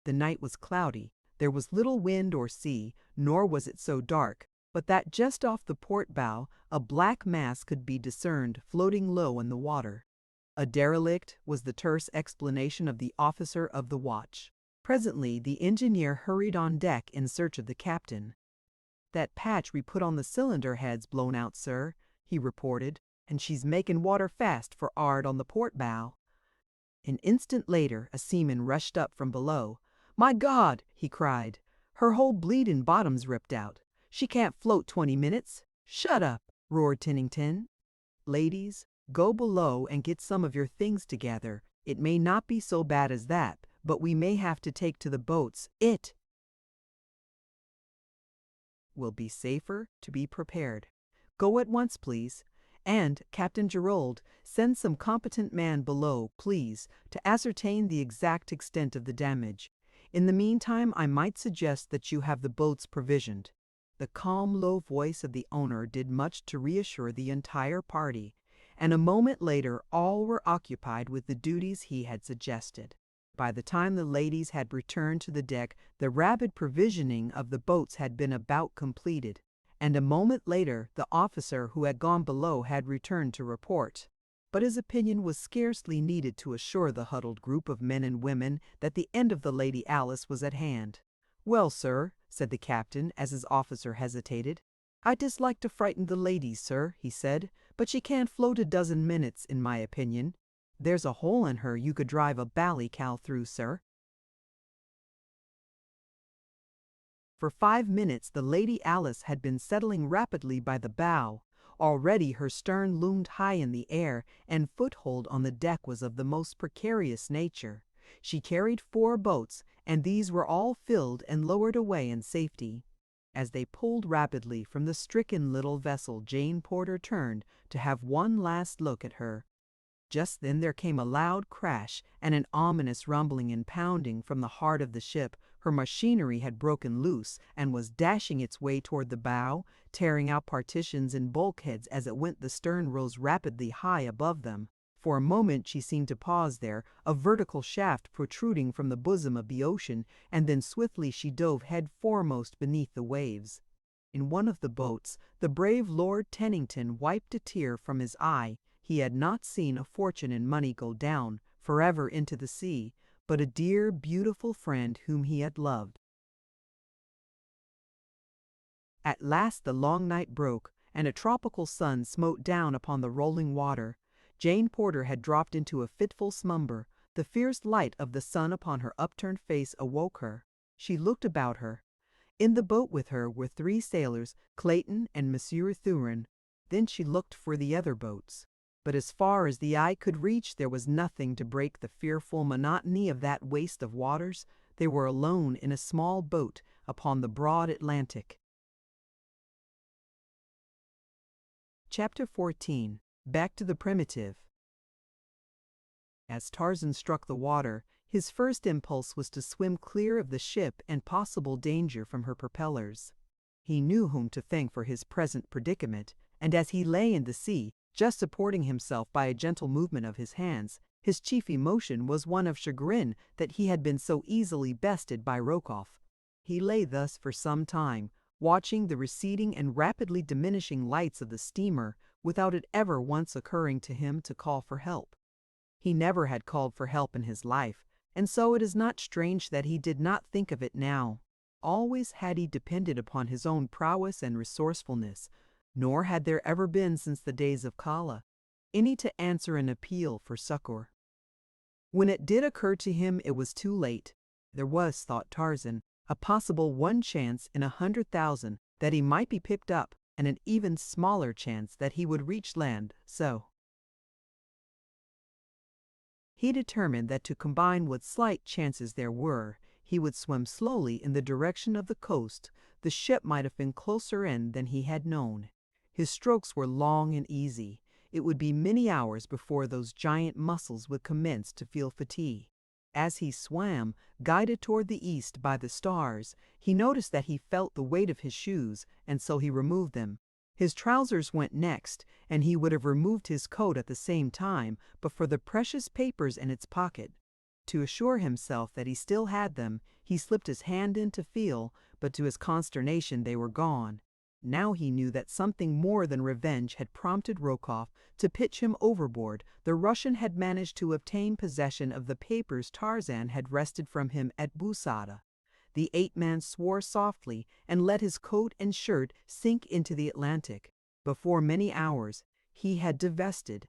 the night was cloudy, there was little wind or sea, nor was it so dark, but that just off the port bow a black mass could be discerned floating low in the water. A derelict was the terse explanation of the officer of the watch. Presently the engineer hurried on deck in search of the captain. "That patch we put on the cylinder head's blown out, sir," he reported, "and she's making water fast for 'ard on the port bow." An instant later a seaman rushed up from below. "My God!" he cried. "Her whole bleeding bottom's ripped out. She can't float 20 minutes." "Shut up!" roared Tennington. "Ladies, go below and get some of your things together. It may not be so bad as that, but we may have to take to the boats. It will be safer to be prepared. Go at once, please. And, Captain Gerald, send some competent man below, please, to ascertain the exact extent of the damage. In the meantime, I might suggest that you have the boats provisioned." The calm, low voice of the owner did much to reassure the entire party, and a moment later all were occupied with the duties he had suggested. By the time the ladies had returned to the deck, the rapid provisioning of the boats had been about completed, and a moment later the officer who had gone below had returned to report. But his opinion was scarcely needed to assure the huddled group of men and women that the end of the Lady Alice was at hand. "Well, sir," said the captain as his officer hesitated, "I dislike to frighten the ladies, sir," he said, "but she can't float a dozen minutes, in my opinion. There's a hole in her you could drive a bally cow through, sir." For 5 minutes the Lady Alice had been settling rapidly by the bow. Already her stern loomed high in the air, and foothold on the deck was of the most precarious nature. She carried 4 boats, and these were all filled and lowered away in safety. As they pulled rapidly from the stricken little vessel, Jane Porter turned to have one last look at her. Just then there came a loud crash and an ominous rumbling and pounding from the heart of the ship. Her machinery had broken loose and was dashing its way toward the bow, tearing out partitions and bulkheads as it went. The stern rose rapidly high above them. For a moment she seemed to pause there, a vertical shaft protruding from the bosom of the ocean, and then swiftly she dove head foremost beneath the waves. In one of the boats, the brave Lord Tennington wiped a tear from his eye. He had not seen a fortune in money go down forever into the sea, but a dear, beautiful friend whom he had loved. At last the long night broke, and a tropical sun smote down upon the rolling water. Jane Porter had dropped into a fitful slumber. The fierce light of the sun upon her upturned face awoke her. She looked about her. In the boat with her were 3 sailors, Clayton and Monsieur Thurin. Then she looked for the other boats. But as far as the eye could reach, there was nothing to break the fearful monotony of that waste of waters. They were alone in a small boat upon the broad Atlantic. Chapter 14. Back to the Primitive. As Tarzan struck the water, his first impulse was to swim clear of the ship and possible danger from her propellers. He knew whom to thank for his present predicament, and as he lay in the sea, just supporting himself by a gentle movement of his hands, his chief emotion was one of chagrin that he had been so easily bested by Rokoff. He lay thus for some time, watching the receding and rapidly diminishing lights of the steamer without it ever once occurring to him to call for help. He never had called for help in his life, and so it is not strange that he did not think of it now. Always had he depended upon his own prowess and resourcefulness, nor had there ever been since the days of Kala any to answer an appeal for succor. When it did occur to him, it was too late. There was, thought Tarzan, a possible 1 chance in 100,000 that he might be picked up, and an even smaller chance that he would reach land. So he determined that to combine what slight chances there were, he would swim slowly in the direction of the coast. The ship might have been closer in than he had known. His strokes were long and easy. It would be many hours before those giant muscles would commence to feel fatigue. As he swam, guided toward the east by the stars, he noticed that he felt the weight of his shoes, and so he removed them. His trousers went next, and he would have removed his coat at the same time, but for the precious papers in its pocket. To assure himself that he still had them, he slipped his hand in to feel, but to his consternation they were gone. Now he knew that something more than revenge had prompted Rokoff to pitch him overboard. The Russian had managed to obtain possession of the papers Tarzan had wrested from him at Busada. The ape-man swore softly and let his coat and shirt sink into the Atlantic. Before many hours, he had divested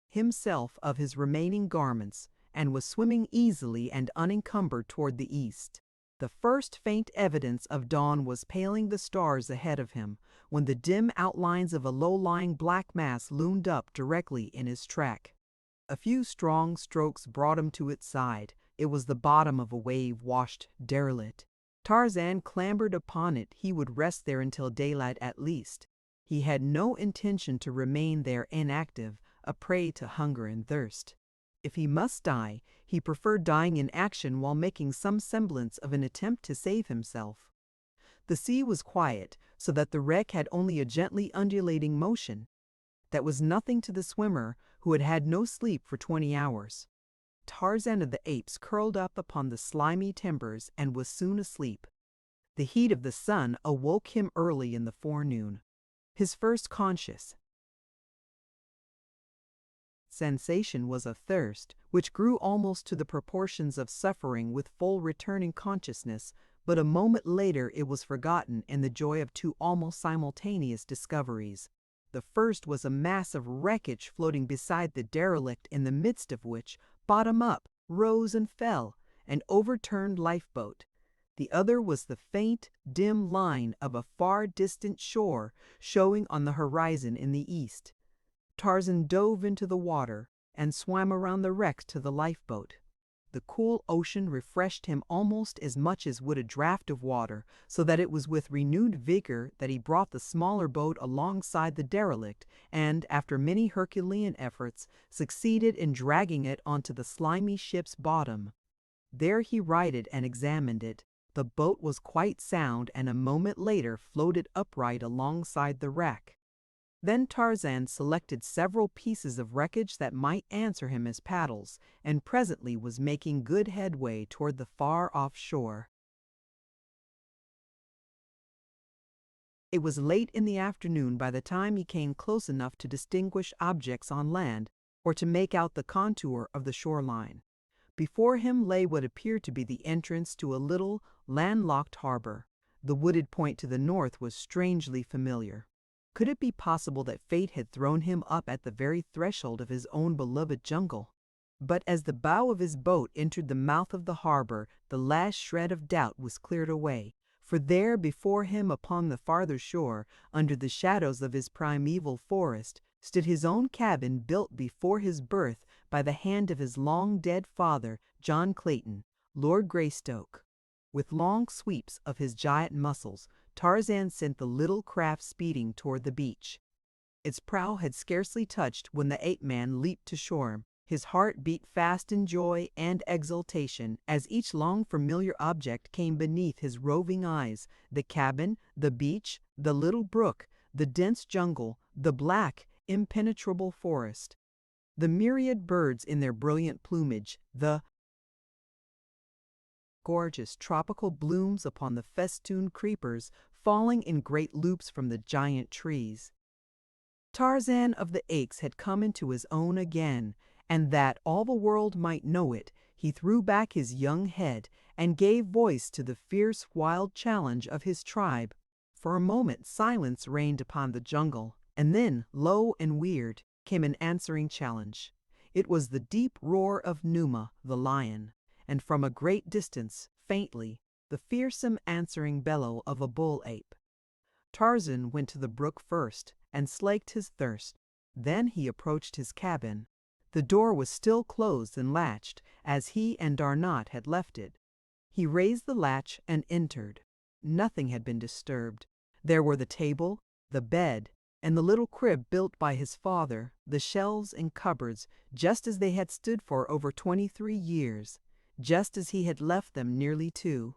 himself of his remaining garments and was swimming easily and unencumbered toward the east. The first faint evidence of dawn was paling the stars ahead of him when the dim outlines of a low-lying black mass loomed up directly in his track. A few strong strokes brought him to its side. It was the bottom of a wave-washed derelict. Tarzan clambered upon it. He would rest there until daylight at least. He had no intention to remain there inactive, a prey to hunger and thirst. If he must die, he preferred dying in action while making some semblance of an attempt to save himself. The sea was quiet, so that the wreck had only a gently undulating motion. That was nothing to the swimmer, who had had no sleep for 20 hours. Tarzan of the Apes curled up upon the slimy timbers and was soon asleep. The heat of the sun awoke him early in the forenoon. His first conscious sensation was of thirst, which grew almost to the proportions of suffering with full returning consciousness, but a moment later it was forgotten in the joy of 2 almost simultaneous discoveries. The first was a mass of wreckage floating beside the derelict, in the midst of which, bottom up, rose and fell, an overturned lifeboat. The other was the faint, dim line of a far distant shore showing on the horizon in the east. Tarzan dove into the water and swam around the wreck to the lifeboat. The cool ocean refreshed him almost as much as would a draught of water, so that it was with renewed vigor that he brought the smaller boat alongside the derelict and, after many Herculean efforts, succeeded in dragging it onto the slimy ship's bottom. There he righted and examined it. The boat was quite sound and a moment later floated upright alongside the wreck. Then Tarzan selected several pieces of wreckage that might answer him as paddles, and presently was making good headway toward the far-off shore. It was late in the afternoon by the time he came close enough to distinguish objects on land or to make out the contour of the shoreline. Before him lay what appeared to be the entrance to a little, landlocked harbor. The wooded point to the north was strangely familiar. Could it be possible that fate had thrown him up at the very threshold of his own beloved jungle? But as the bow of his boat entered the mouth of the harbor, the last shred of doubt was cleared away, for there before him upon the farther shore, under the shadows of his primeval forest, stood his own cabin built before his birth by the hand of his long-dead father, John Clayton, Lord Greystoke. With long sweeps of his giant muscles, Tarzan sent the little craft speeding toward the beach. Its prow had scarcely touched when the ape-man leaped to shore. His heart beat fast in joy and exultation as each long-familiar object came beneath his roving eyes: the cabin, the beach, the little brook, the dense jungle, the black, impenetrable forest. The myriad birds in their brilliant plumage, the gorgeous tropical blooms upon the festooned creepers falling in great loops from the giant trees. Tarzan of the Apes had come into his own again, and that all the world might know it, he threw back his young head and gave voice to the fierce wild challenge of his tribe. For a moment silence reigned upon the jungle, and then, low and weird, came an answering challenge. It was the deep roar of Numa, the lion, and from a great distance, faintly, the fearsome answering bellow of a bull ape. Tarzan went to the brook first and slaked his thirst. Then he approached his cabin. The door was still closed and latched, as he and Darnot had left it. He raised the latch and entered. Nothing had been disturbed. There were the table, the bed, and the little crib built by his father, the shelves and cupboards, just as they had stood for over 23 years, just as he had left them nearly 2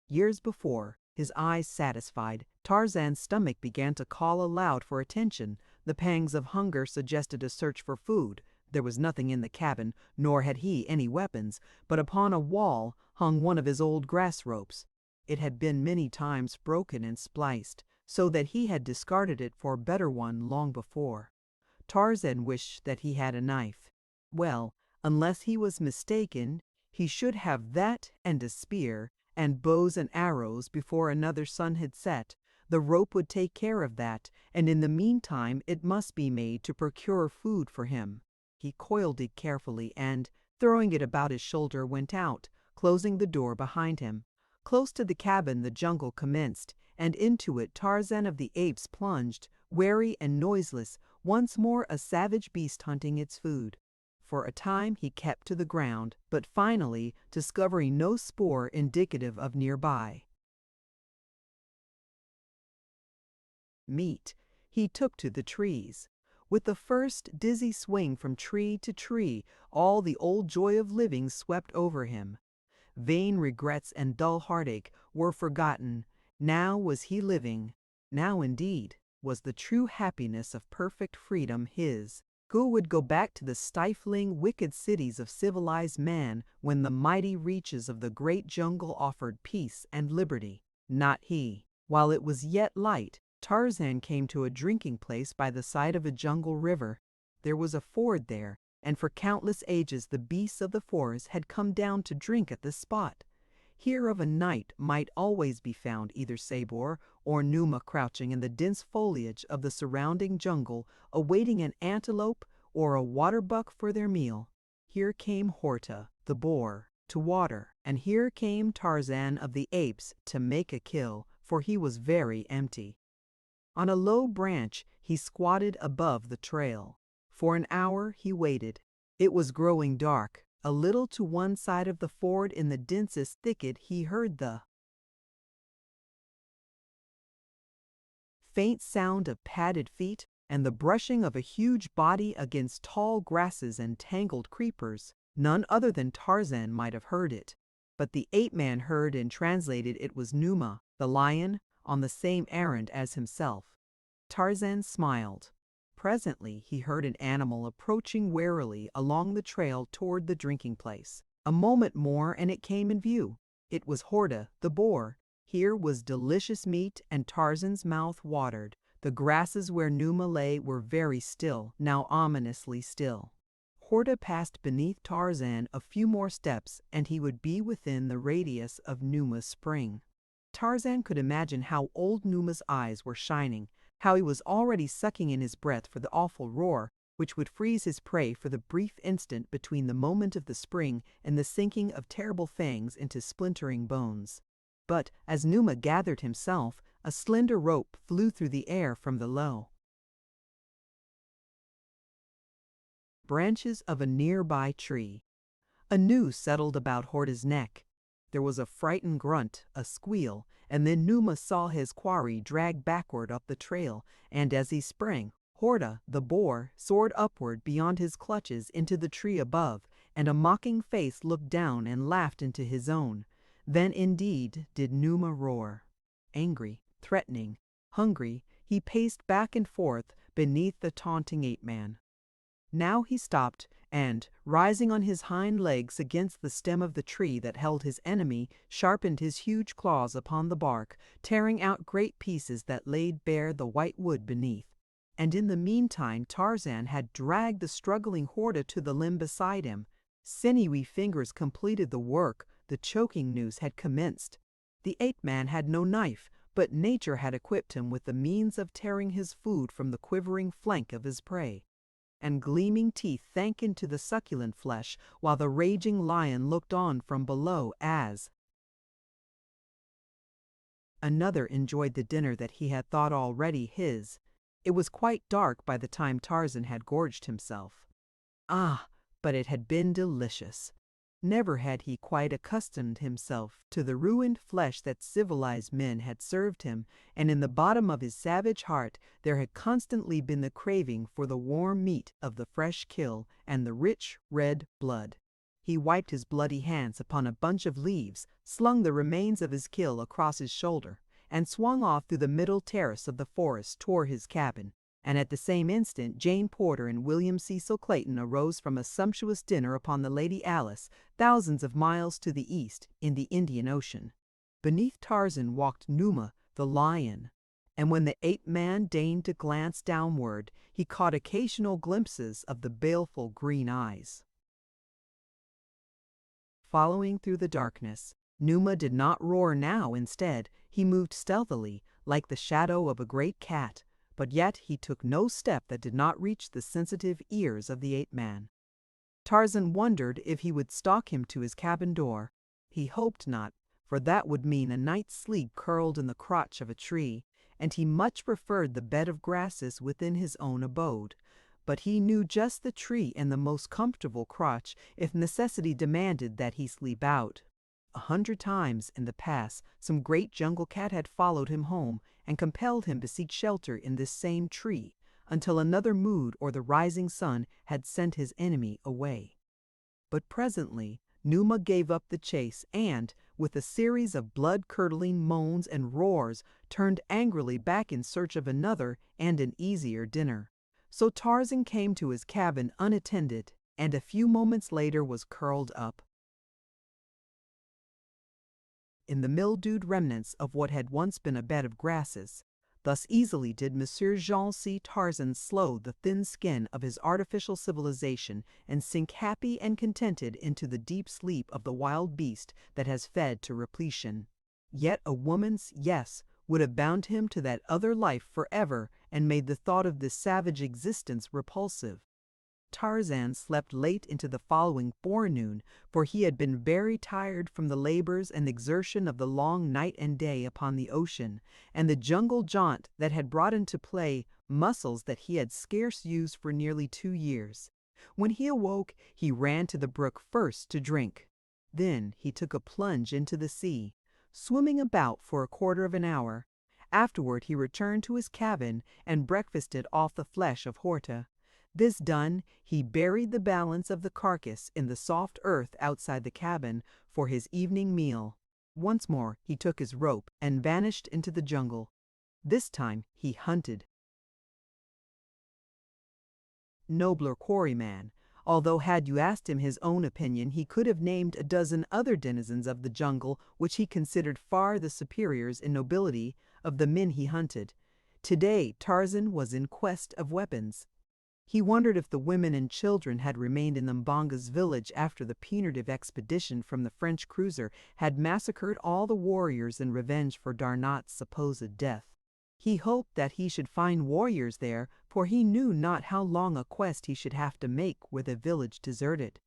years before. His eyes satisfied, Tarzan's stomach began to call aloud for attention. The pangs of hunger suggested a search for food. There was nothing in the cabin, nor had he any weapons, but upon a wall hung one of his old grass ropes. It had been many times broken and spliced, so that he had discarded it for a better one long before. Tarzan wished that he had a knife. Well, unless he was mistaken, he should have that and a spear, and bows and arrows before another sun had set. The rope would take care of that, and in the meantime it must be made to procure food for him. He coiled it carefully and, throwing it about his shoulder, went out, closing the door behind him. Close to the cabin the jungle commenced, and into it Tarzan of the Apes plunged, wary and noiseless, once more a savage beast hunting its food. For a time he kept to the ground, but finally, discovering no spoor indicative of nearby meat, he took to the trees. With the first dizzy swing from tree to tree, all the old joy of living swept over him. Vain regrets and dull heartache were forgotten. Now was he living. Now, indeed, was the true happiness of perfect freedom his. Who would go back to the stifling, wicked cities of civilized man when the mighty reaches of the great jungle offered peace and liberty? Not he. While it was yet light, Tarzan came to a drinking place by the side of a jungle river. There was a ford there, and for countless ages the beasts of the forest had come down to drink at this spot. Here of a night might always be found either Sabor or Numa crouching in the dense foliage of the surrounding jungle, awaiting an antelope or a waterbuck for their meal. Here came Horta, the boar, to water, and here came Tarzan of the Apes to make a kill, for he was very empty. On a low branch he squatted above the trail. For an hour he waited. It was growing dark. A little to one side of the ford in the densest thicket he heard the faint sound of padded feet and the brushing of a huge body against tall grasses and tangled creepers. None other than Tarzan might have heard it. But the ape-man heard and translated it was Numa, the lion, on the same errand as himself. Tarzan smiled. Presently he heard an animal approaching warily along the trail toward the drinking place. A moment more and it came in view. It was Horta, the boar. Here was delicious meat, and Tarzan's mouth watered. The grasses where Numa lay were very still, now ominously still. Horta passed beneath Tarzan a few more steps, and he would be within the radius of Numa's spring. Tarzan could imagine how old Numa's eyes were shining, how he was already sucking in his breath for the awful roar, which would freeze his prey for the brief instant between the moment of the spring and the sinking of terrible fangs into splintering bones. But as Numa gathered himself, a slender rope flew through the air from the low branches of a nearby tree. A noose settled about Horta's neck. There was a frightened grunt, a squeal, and then Numa saw his quarry drag backward up the trail, and as he sprang, Horta, the boar, soared upward beyond his clutches into the tree above, and a mocking face looked down and laughed into his own. Then indeed did Numa roar. Angry, threatening, hungry, he paced back and forth beneath the taunting ape-man. Now he stopped, and, rising on his hind legs against the stem of the tree that held his enemy, sharpened his huge claws upon the bark, tearing out great pieces that laid bare the white wood beneath. And in the meantime Tarzan had dragged the struggling Horta to the limb beside him. Sinewy fingers completed the work. The choking noose had commenced. The ape-man had no knife, but nature had equipped him with the means of tearing his food from the quivering flank of his prey. And gleaming teeth sank into the succulent flesh, while the raging lion looked on from below as another enjoyed the dinner that he had thought already his. It was quite dark by the time Tarzan had gorged himself. Ah, but it had been delicious. Never had he quite accustomed himself to the ruined flesh that civilized men had served him, and in the bottom of his savage heart there had constantly been the craving for the warm meat of the fresh kill and the rich red blood. He wiped his bloody hands upon a bunch of leaves, slung the remains of his kill across his shoulder, and swung off through the middle terrace of the forest toward his cabin. And at the same instant Jane Porter and William Cecil Clayton arose from a sumptuous dinner upon the Lady Alice, thousands of miles to the east, in the Indian Ocean. Beneath Tarzan walked Numa, the lion, and when the ape-man deigned to glance downward, he caught occasional glimpses of the baleful green eyes. Following through the darkness, Numa did not roar now. Instead, he moved stealthily, like the shadow of a great cat, but yet he took no step that did not reach the sensitive ears of the ape-man. Tarzan wondered if he would stalk him to his cabin door. He hoped not, for that would mean a night's sleep curled in the crotch of a tree, and he much preferred the bed of grasses within his own abode. But he knew just the tree and the most comfortable crotch if necessity demanded that he sleep out. 100 times in the past some great jungle cat had followed him home and compelled him to seek shelter in this same tree, until another mood or the rising sun had sent his enemy away. But presently Numa gave up the chase and, with a series of blood-curdling moans and roars, turned angrily back in search of another and an easier dinner. So Tarzan came to his cabin unattended, and a few moments later was curled up in the mildewed remnants of what had once been a bed of grasses. Thus easily did Monsieur Jean C. Tarzan slough the thin skin of his artificial civilization and sink happy and contented into the deep sleep of the wild beast that has fed to repletion. Yet a woman's yes would have bound him to that other life forever and made the thought of this savage existence repulsive. Tarzan slept late into the following forenoon, for he had been very tired from the labors and exertion of the long night and day upon the ocean, and the jungle jaunt that had brought into play muscles that he had scarce used for nearly 2 years. When he awoke, he ran to the brook first to drink. Then he took a plunge into the sea, swimming about for a quarter of an hour. Afterward he returned to his cabin and breakfasted off the flesh of Horta. This done, he buried the balance of the carcass in the soft earth outside the cabin for his evening meal. Once more he took his rope and vanished into the jungle. This time he hunted. Nobler quarryman, although had you asked him his own opinion, he could have named a dozen other denizens of the jungle which he considered far the superiors in nobility of the men he hunted. Today Tarzan was in quest of weapons. He wondered if the women and children had remained in Mbanga's village after the punitive expedition from the French cruiser had massacred all the warriors in revenge for Darnat's supposed death. He hoped that he should find warriors there, for he knew not how long a quest he should have to make were the village deserted.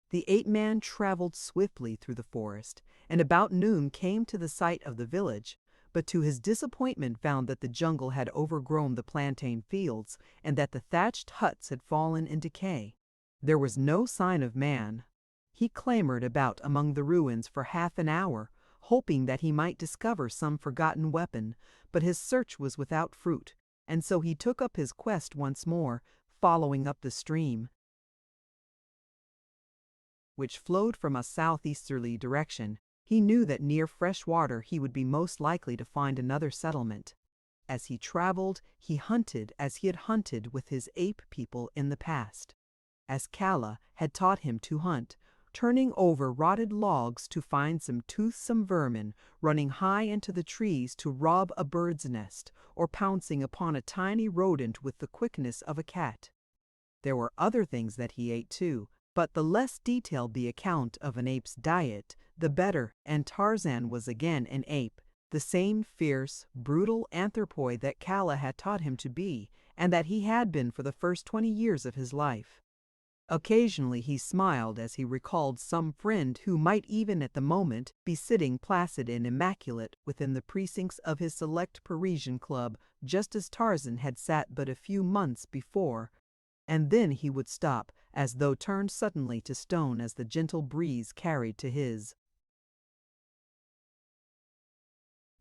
The ape-man traveled swiftly through the forest, and about noon came to the site of the village, but to his disappointment found that the jungle had overgrown the plantain fields, and that the thatched huts had fallen in decay. There was no sign of man. He clambered about among the ruins for half an hour, hoping that he might discover some forgotten weapon, but his search was without fruit, and so he took up his quest once more, following up the stream, which flowed from a southeasterly direction. He knew that near fresh water he would be most likely to find another settlement. As he traveled, he hunted as he had hunted with his ape people in the past, as Kala had taught him to hunt, turning over rotted logs to find some toothsome vermin, running high into the trees to rob a bird's nest, or pouncing upon a tiny rodent with the quickness of a cat. There were other things that he ate too, but the less detailed the account of an ape's diet, the better, and Tarzan was again an ape, the same fierce, brutal anthropoid that Kala had taught him to be, and that he had been for the first 20 years of his life. Occasionally he smiled as he recalled some friend who might even at the moment be sitting placid and immaculate within the precincts of his select Parisian club, just as Tarzan had sat but a few months before, and then he would stop, as though turned suddenly to stone as the gentle breeze carried to his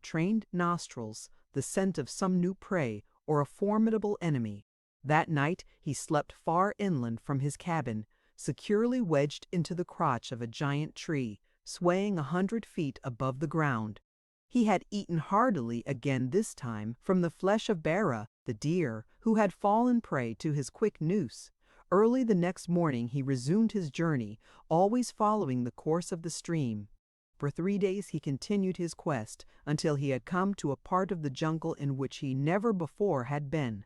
trained nostrils the scent of some new prey or a formidable enemy. That night he slept far inland from his cabin, securely wedged into the crotch of a giant tree, swaying 100 feet above the ground. He had eaten heartily again this time from the flesh of Bara, the deer, who had fallen prey to his quick noose. Early the next morning he resumed his journey, always following the course of the stream. For 3 days he continued his quest, until he had come to a part of the jungle in which he never before had been.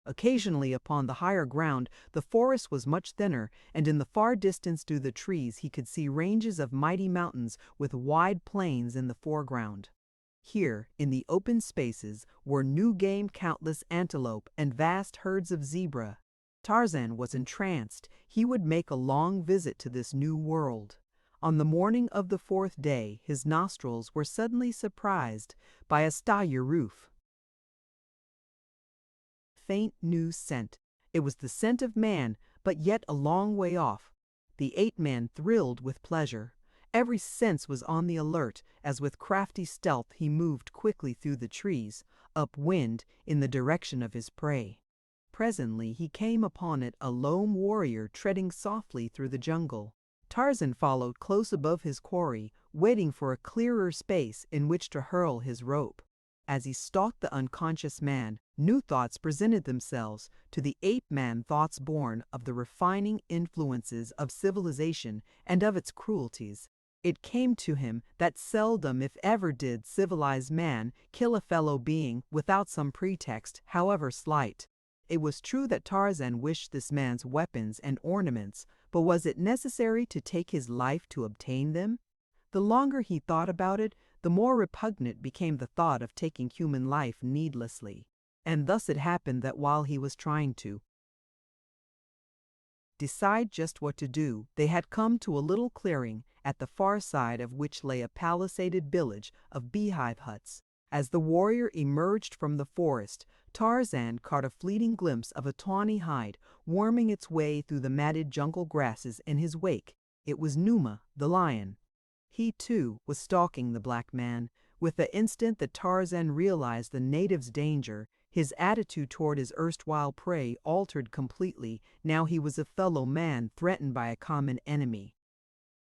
Occasionally upon the higher ground the forest was much thinner, and in the far distance through the trees he could see ranges of mighty mountains with wide plains in the foreground. Here, in the open spaces, were new game countless antelope and vast herds of zebra. Tarzan was entranced. He would make a long visit to this new world. On the morning of the 4th day his nostrils were suddenly surprised by a stayeroof. Faint new scent. It was the scent of man, but yet a long way off. The ape-man thrilled with pleasure. Every sense was on the alert, as with crafty stealth he moved quickly through the trees, upwind, in the direction of his prey. Presently he came upon it, a lone warrior treading softly through the jungle. Tarzan followed close above his quarry, waiting for a clearer space in which to hurl his rope. As he stalked the unconscious man, new thoughts presented themselves, to the ape-man thoughts born of the refining influences of civilization and of its cruelties. It came to him that seldom, if ever, did civilized man kill a fellow being without some pretext, however slight. It was true that Tarzan wished this man's weapons and ornaments, but was it necessary to take his life to obtain them? The longer he thought about it, the more repugnant became the thought of taking human life needlessly. And thus it happened that while he was trying to decide just what to do, they had come to a little clearing, at the far side of which lay a palisaded village of beehive huts. As the warrior emerged from the forest, Tarzan caught a fleeting glimpse of a tawny hide worming its way through the matted jungle grasses in his wake. It was Numa, the lion. He, too, was stalking the black man. With the instant that Tarzan realized the native's danger, his attitude toward his erstwhile prey altered completely. Now he was a fellow man threatened by a common enemy.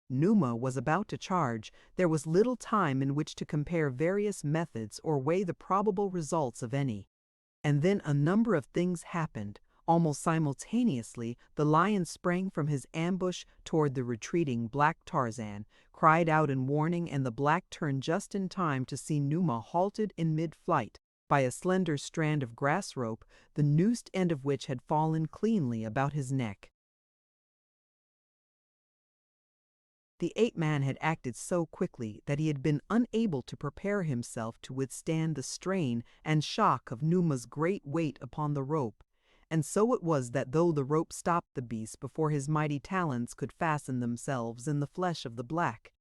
Numa was about to charge. There was little time in which to compare various methods or weigh the probable results of any. And then a number of things happened. Almost simultaneously, the lion sprang from his ambush toward the retreating black Tarzan, cried out in warning, and the black turned just in time to see Numa halted in mid-flight by a slender strand of grass rope, the noosed end of which had fallen cleanly about his neck. The ape-man had acted so quickly that he had been unable to prepare himself to withstand the strain and shock of Numa's great weight upon the rope, and so it was that though the rope stopped the beast before his mighty talons could fasten themselves in the flesh of the black,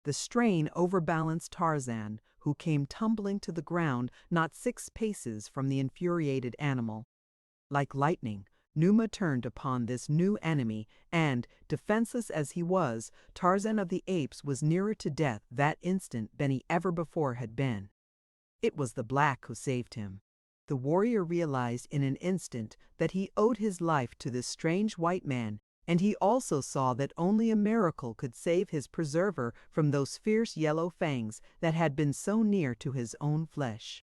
the strain overbalanced Tarzan, who came tumbling to the ground not 6 paces from the infuriated animal. Like lightning, Numa turned upon this new enemy, and, defenseless as he was, Tarzan of the Apes was nearer to death that instant than he ever before had been. It was the black who saved him. The warrior realized in an instant that he owed his life to this strange white man, and he also saw that only a miracle could save his preserver from those fierce yellow fangs that had been so near to his own flesh.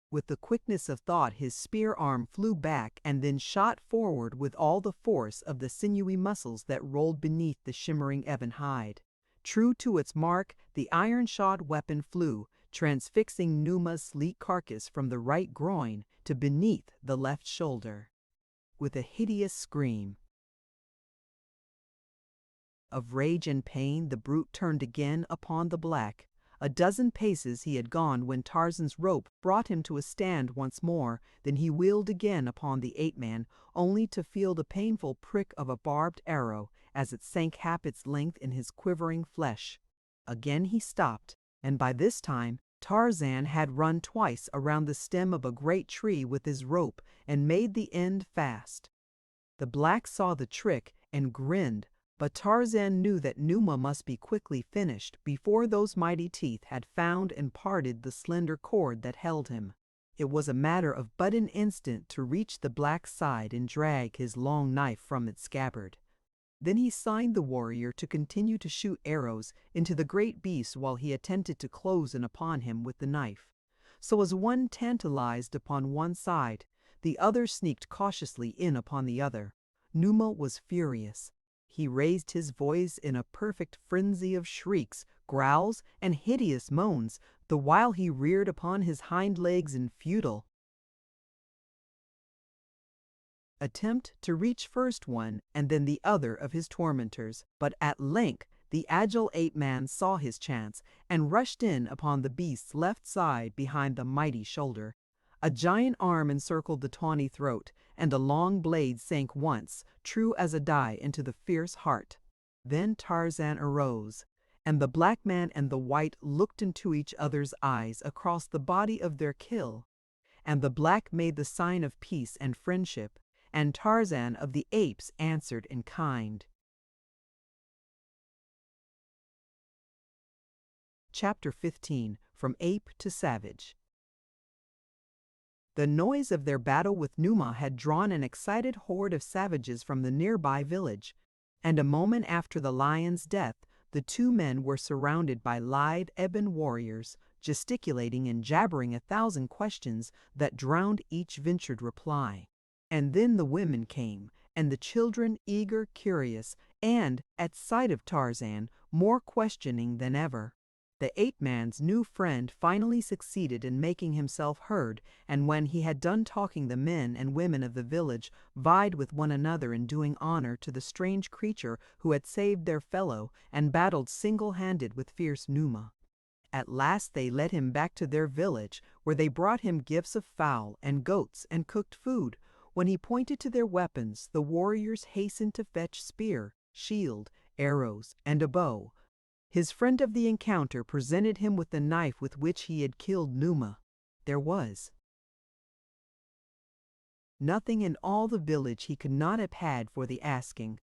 With the quickness of thought, his spear arm flew back and then shot forward with all the force of the sinewy muscles that rolled beneath the shimmering ebon hide. True to its mark, the iron-shod weapon flew, transfixing Numa's sleek carcass from the right groin to beneath the left shoulder. With a hideous scream of rage and pain, the brute turned again upon the black. A dozen paces he had gone when Tarzan's rope brought him to a stand once more. Then he wheeled again upon the ape-man, only to feel the painful prick of a barbed arrow as it sank half its length in his quivering flesh. Again he stopped, and by this time Tarzan had run twice around the stem of a great tree with his rope and made the end fast. The black saw the trick and grinned, but Tarzan knew that Numa must be quickly finished before those mighty teeth had found and parted the slender cord that held him. It was a matter of but an instant to reach the black's side and drag his long knife from its scabbard. Then he signed the warrior to continue to shoot arrows into the great beast while he attempted to close in upon him with the knife. So as one tantalized upon one side, the other sneaked cautiously in upon the other. Numa was furious. He raised his voice in a perfect frenzy of shrieks, growls, and hideous moans, the while he reared upon his hind legs in futile attempt to reach first one and then the other of his tormentors. But at length the agile ape-man saw his chance and rushed in upon the beast's left side behind the mighty shoulder. A giant arm encircled the tawny throat, and a long blade sank once, true as a die, into the fierce heart. Then Tarzan arose, and the black man and the white looked into each other's eyes across the body of their kill, and the black made the sign of peace and friendship, and Tarzan of the Apes answered in kind. Chapter 15. From Ape to Savage. The noise of their battle with Numa had drawn an excited horde of savages from the nearby village, and a moment after the lion's death, the 2 men were surrounded by lithe ebon warriors, gesticulating and jabbering 1,000 questions that drowned each ventured reply. And then the women came, and the children, eager, curious, and, at sight of Tarzan, more questioning than ever. The ape-man's new friend finally succeeded in making himself heard, and when he had done talking, the men and women of the village vied with one another in doing honor to the strange creature who had saved their fellow and battled single-handed with fierce Numa. At last they led him back to their village, where they brought him gifts of fowl and goats and cooked food. When he pointed to their weapons, the warriors hastened to fetch spear, shield, arrows, and a bow. His friend of the encounter presented him with the knife with which he had killed Numa. There was Nothing in all the village he could not have had for the asking.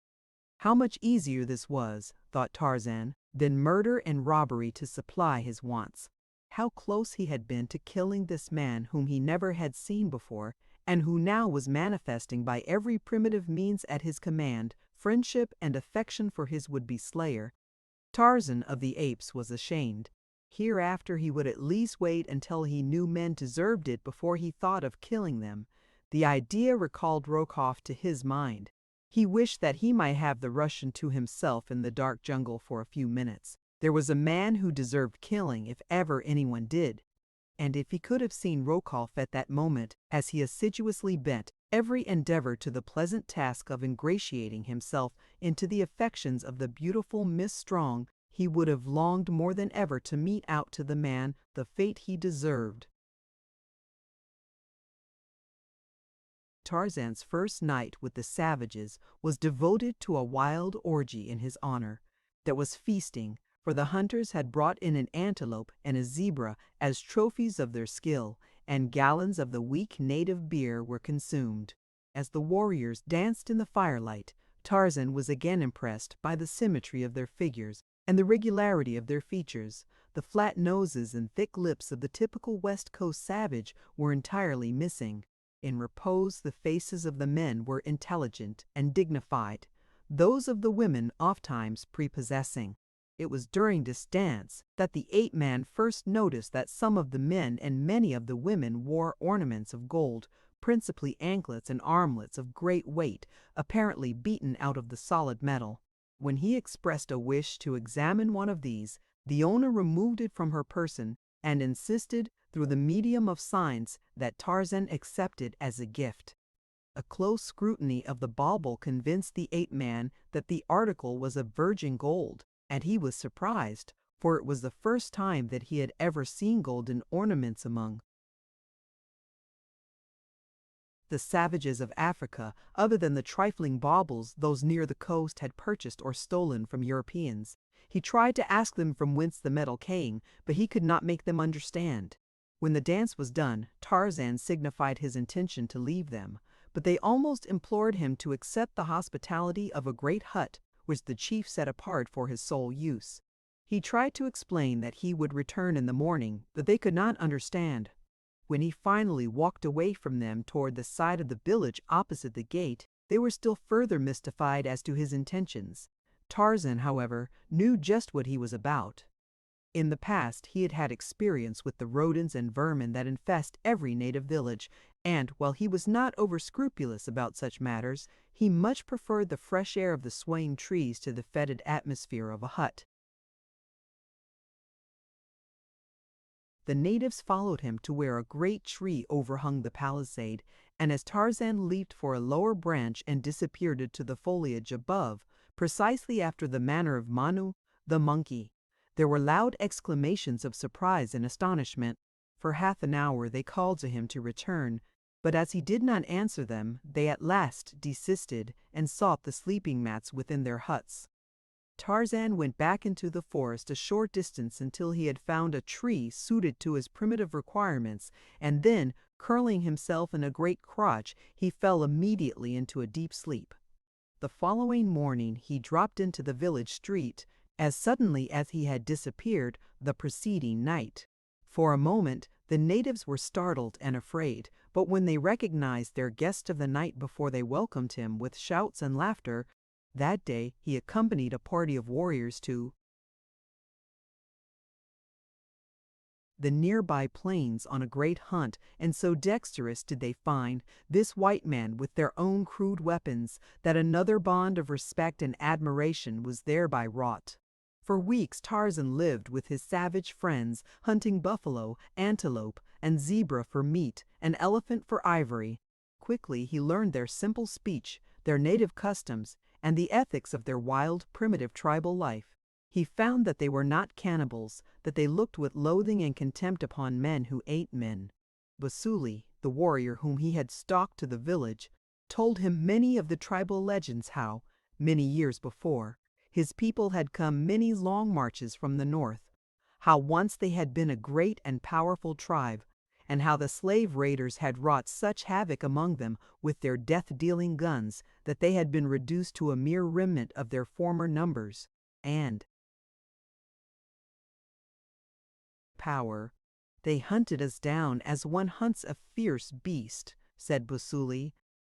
How much easier this was, thought Tarzan, than murder and robbery to supply his wants. How close he had been to killing this man whom he never had seen before, and who now was manifesting by every primitive means at his command friendship and affection for his would-be slayer. Tarzan of the Apes was ashamed. Hereafter he would at least wait until he knew men deserved it before he thought of killing them. The idea recalled Rokoff to his mind. He wished that he might have the Russian to himself in the dark jungle for a few minutes. There was a man who deserved killing if ever anyone did. And if he could have seen Rokoff at that moment, as he assiduously bent every endeavor to the pleasant task of ingratiating himself into the affections of the beautiful Miss Strong, he would have longed more than ever to mete out to the man the fate he deserved. Tarzan's first night with the savages was devoted to a wild orgy in his honor. There was feasting, for the hunters had brought in an antelope and a zebra as trophies of their skill, and gallons of the weak native beer were consumed. As the warriors danced in the firelight, Tarzan was again impressed by the symmetry of their figures and the regularity of their features. The flat noses and thick lips of the typical West Coast savage were entirely missing. In repose, the faces of the men were intelligent and dignified, those of the women ofttimes prepossessing. It was during this dance that the ape-man first noticed that some of the men and many of the women wore ornaments of gold, principally anklets and armlets of great weight, apparently beaten out of the solid metal. When he expressed a wish to examine one of these, the owner removed it from her person and insisted, through the medium of signs, that Tarzan accept it as a gift. A close scrutiny of the bauble convinced the ape-man that the article was of virgin gold, and he was surprised, for it was the first time that he had ever seen golden ornaments among the savages of Africa, other than the trifling baubles those near the coast had purchased or stolen from Europeans. He tried to ask them from whence the metal came, but he could not make them understand. When the dance was done, Tarzan signified his intention to leave them, but they almost implored him to accept the hospitality of a great hut which the chief set apart for his sole use. He tried to explain that he would return in the morning, but they could not understand. When he finally walked away from them toward the side of the village opposite the gate, they were still further mystified as to his intentions. Tarzan, however, knew just what he was about. In the past he had had experience with the rodents and vermin that infest every native village, and while he was not over-scrupulous about such matters, he much preferred the fresh air of the swaying trees to the fetid atmosphere of a hut. The natives followed him to where a great tree overhung the palisade, and as Tarzan leaped for a lower branch and disappeared into the foliage above, precisely after the manner of Manu, the monkey, there were loud exclamations of surprise and astonishment. For half an hour they called to him to return, but as he did not answer them, they at last desisted and sought the sleeping mats within their huts. Tarzan went back into the forest a short distance until he had found a tree suited to his primitive requirements, and then, curling himself in a great crotch, he fell immediately into a deep sleep. The following morning he dropped into the village street as suddenly as he had disappeared the preceding night. For a moment the natives were startled and afraid, but when they recognized their guest of the night before, they welcomed him with shouts and laughter. That day he accompanied a party of warriors to the nearby plains on a great hunt, and so dexterous did they find this white man with their own crude weapons that another bond of respect and admiration was thereby wrought. For weeks Tarzan lived with his savage friends, hunting buffalo, antelope, and zebra for meat, and elephant for ivory. Quickly he learned their simple speech, their native customs, and the ethics of their wild, primitive tribal life. He found that they were not cannibals, that they looked with loathing and contempt upon men who ate men. Basuli, the warrior whom he had stalked to the village, told him many of the tribal legends how, many years before, his people had come many long marches from the north, how once they had been a great and powerful tribe, and how the slave raiders had wrought such havoc among them with their death-dealing guns that they had been reduced to a mere remnant of their former numbers and power. "They hunted us down as one hunts a fierce beast," said Busuli.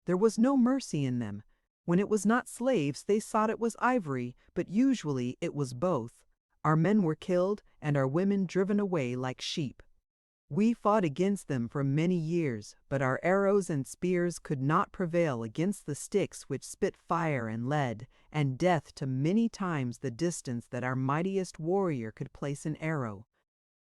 "There was no mercy in them. When it was not slaves, they thought it was ivory, but usually it was both. Our men were killed and our women driven away like sheep. We fought against them for many years, but our arrows and spears could not prevail against the sticks which spit fire and lead, and death to many times the distance that our mightiest warrior could place an arrow.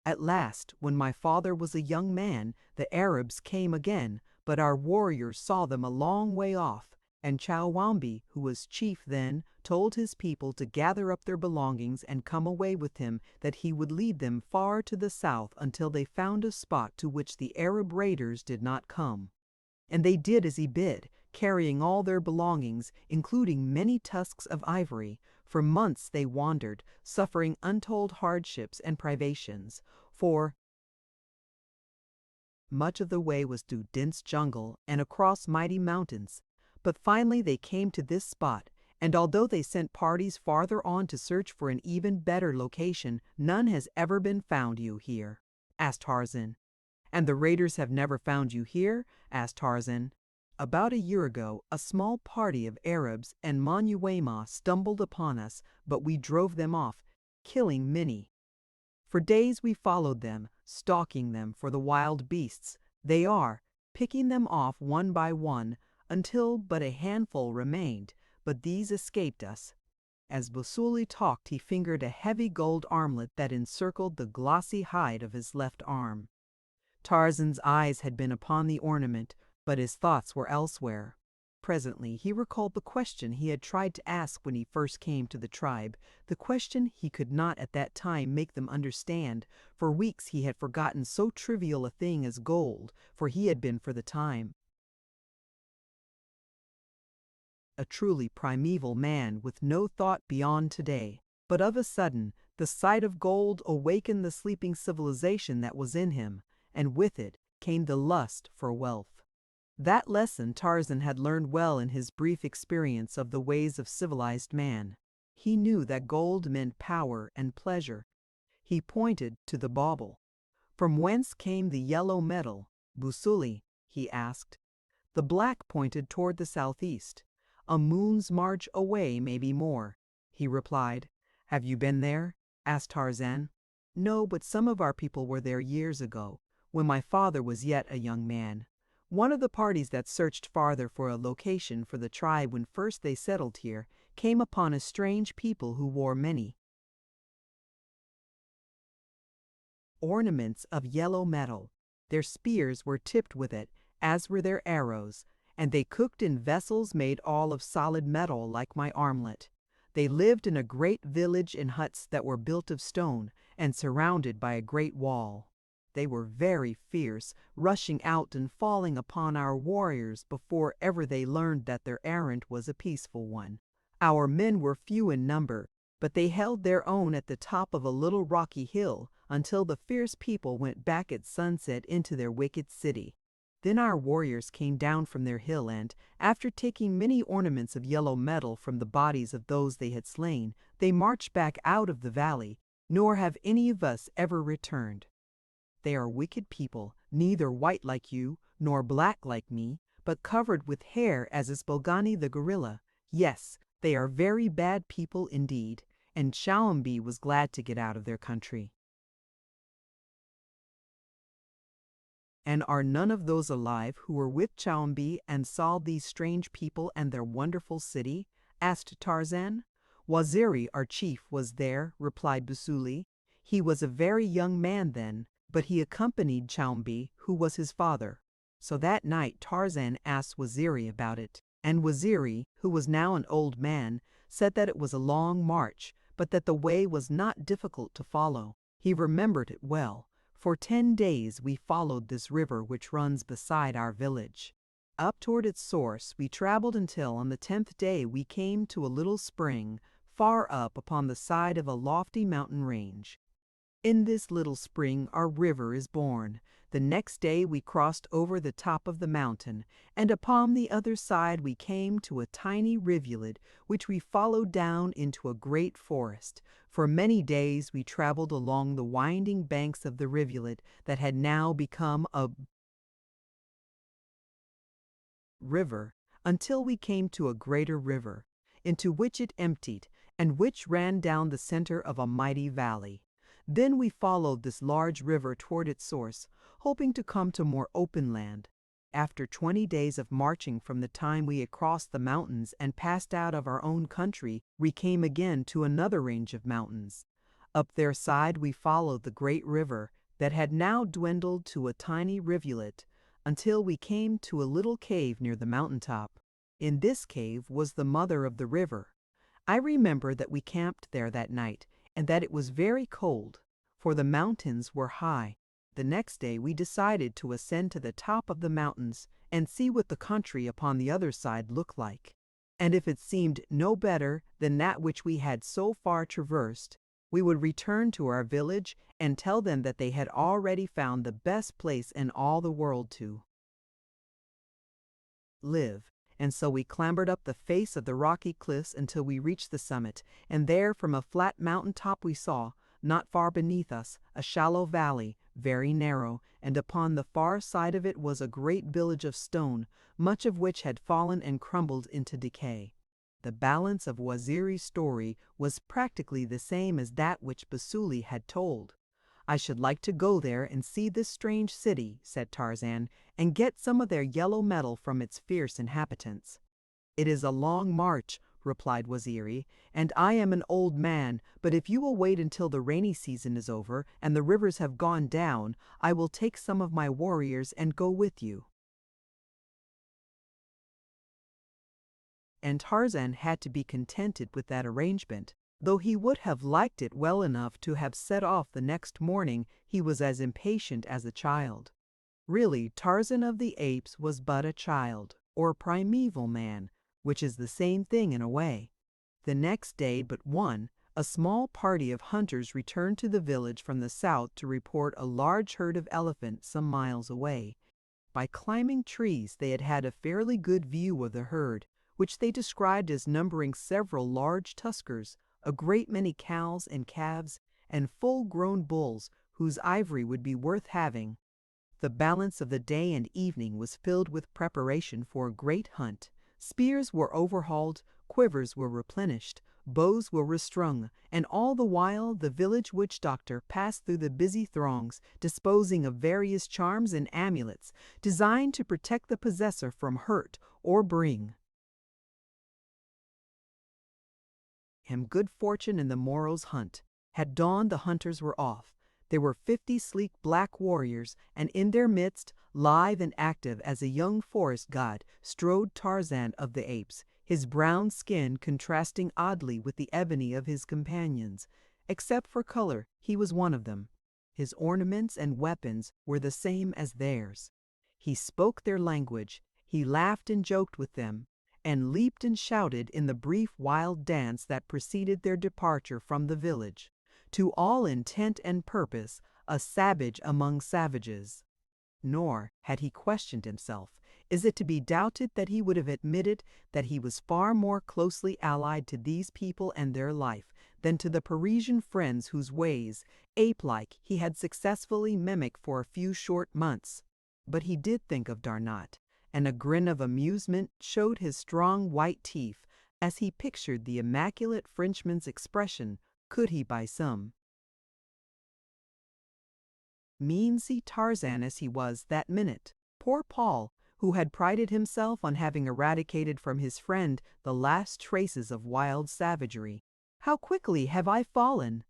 At last, when my father was a young man, the Arabs came again, but our warriors saw them a long way off, and Chowambi, who was chief then, told his people to gather up their belongings and come away with him, that he would lead them far to the south until they found a spot to which the Arab raiders did not come. And they did as he bid, carrying all their belongings, including many tusks of ivory. For months they wandered, suffering untold hardships and privations, for much of the way was through dense jungle and across mighty mountains. But finally they came to this spot, and although they sent parties farther on to search for an even better location, none has ever been found you here," asked Tarzan. "And the raiders have never found you here?" asked Tarzan. "About a year ago, a small party of Arabs and Manyuema stumbled upon us, but we drove them off, killing many. For days we followed them, stalking them for the wild beasts. They are, picking them off one by one, until but a handful remained, but these escaped us." As Busuli talked, he fingered a heavy gold armlet that encircled the glossy hide of his left arm. Tarzan's eyes had been upon the ornament, but his thoughts were elsewhere. Presently he recalled the question he had tried to ask when he first came to the tribe, the question he could not at that time make them understand. For weeks he had forgotten so trivial a thing as gold, for he had been for the time a truly primeval man with no thought beyond today. But of a sudden, the sight of gold awakened the sleeping civilization that was in him, and with it came the lust for wealth. That lesson Tarzan had learned well in his brief experience of the ways of civilized man. He knew that gold meant power and pleasure. He pointed to the bauble. "From whence came the yellow metal, Busuli?" he asked. The black pointed toward the southeast. "A moon's march away, maybe more," he replied. "Have you been there?" asked Tarzan. "No, but some of our people were there years ago, when my father was yet a young man. One of the parties that searched farther for a location for the tribe when first they settled here came upon a strange people who wore many ornaments of yellow metal. Their spears were tipped with it, as were their arrows, and they cooked in vessels made all of solid metal like my armlet. They lived in a great village in huts that were built of stone and surrounded by a great wall. They were very fierce, rushing out and falling upon our warriors before ever they learned that their errand was a peaceful one. Our men were few in number, but they held their own at the top of a little rocky hill until the fierce people went back at sunset into their wicked city. Then our warriors came down from their hill and, after taking many ornaments of yellow metal from the bodies of those they had slain, they marched back out of the valley, nor have any of us ever returned. They are wicked people, neither white like you, nor black like me, but covered with hair as is Bogani the gorilla. Yes, they are very bad people indeed, and Chowambi was glad to get out of their country." "And are none of those alive who were with Chowambi and saw these strange people and their wonderful city?" asked Tarzan. "Waziri, our chief, was there," replied Busuli. "He was a very young man then, but he accompanied Chowambi, who was his father." So that night Tarzan asked Waziri about it, and Waziri, who was now an old man, said that it was a long march, but that the way was not difficult to follow. He remembered it well. "For 10 days we followed this river which runs beside our village. Up toward its source we traveled until on the 10th day we came to a little spring far up upon the side of a lofty mountain range. In this little spring our river is born. The next day we crossed over the top of the mountain, and upon the other side we came to a tiny rivulet, which we followed down into a great forest. For many days we traveled along the winding banks of the rivulet that had now become a river, until we came to a greater river, into which it emptied, and which ran down the center of a mighty valley. Then we followed this large river toward its source, hoping to come to more open land. After 20 days of marching from the time we had crossed the mountains and passed out of our own country, we came again to another range of mountains. Up their side we followed the great river that had now dwindled to a tiny rivulet, until we came to a little cave near the mountaintop. In this cave was the mother of the river. I remember that we camped there that night, and that it was very cold, for the mountains were high. The next day we decided to ascend to the top of the mountains and see what the country upon the other side looked like. And if it seemed no better than that which we had so far traversed, we would return to our village and tell them that they had already found the best place in all the world to live. And so we clambered up the face of the rocky cliffs until we reached the summit, and there from a flat mountain top we saw, not far beneath us, a shallow valley, very narrow, and upon the far side of it was a great village of stone, much of which had fallen and crumbled into decay. The balance of Waziri's story was practically the same as that which Basuli had told. "I should like to go there and see this strange city," said Tarzan, "and get some of their yellow metal from its fierce inhabitants." "It is a long march," replied Waziri, "and I am an old man, but if you will wait until the rainy season is over and the rivers have gone down, I will take some of my warriors and go with you." And Tarzan had to be contented with that arrangement. Though he would have liked it well enough to have set off the next morning, he was as impatient as a child. Really, Tarzan of the Apes was but a child, or primeval man, which is the same thing in a way. The next day but one, a small party of hunters returned to the village from the south to report a large herd of elephants some miles away. By climbing trees they had had a fairly good view of the herd, which they described as numbering several large tuskers, a great many cows and calves, and full-grown bulls whose ivory would be worth having. The balance of the day and evening was filled with preparation for a great hunt. Spears were overhauled, quivers were replenished, bows were restrung, and all the while the village witch-doctor passed through the busy throngs, disposing of various charms and amulets designed to protect the possessor from hurt or bring him good fortune in the morrow's hunt. At dawn the hunters were off. There were 50 sleek black warriors, and in their midst, lithe and active as a young forest god, strode Tarzan of the Apes, his brown skin contrasting oddly with the ebony of his companions. Except for color, he was one of them. His ornaments and weapons were the same as theirs. He spoke their language, he laughed and joked with them, and leaped and shouted in the brief wild dance that preceded their departure from the village. To all intent and purpose, a savage among savages. Nor, had he questioned himself, is it to be doubted that he would have admitted that he was far more closely allied to these people and their life than to the Parisian friends whose ways, ape-like, he had successfully mimicked for a few short months. But he did think of Darnat, and a grin of amusement showed his strong white teeth as he pictured the immaculate Frenchman's expression, could he by some means see Tarzan as he was that minute. Poor Paul, who had prided himself on having eradicated from his friend the last traces of wild savagery. "How quickly have I fallen,"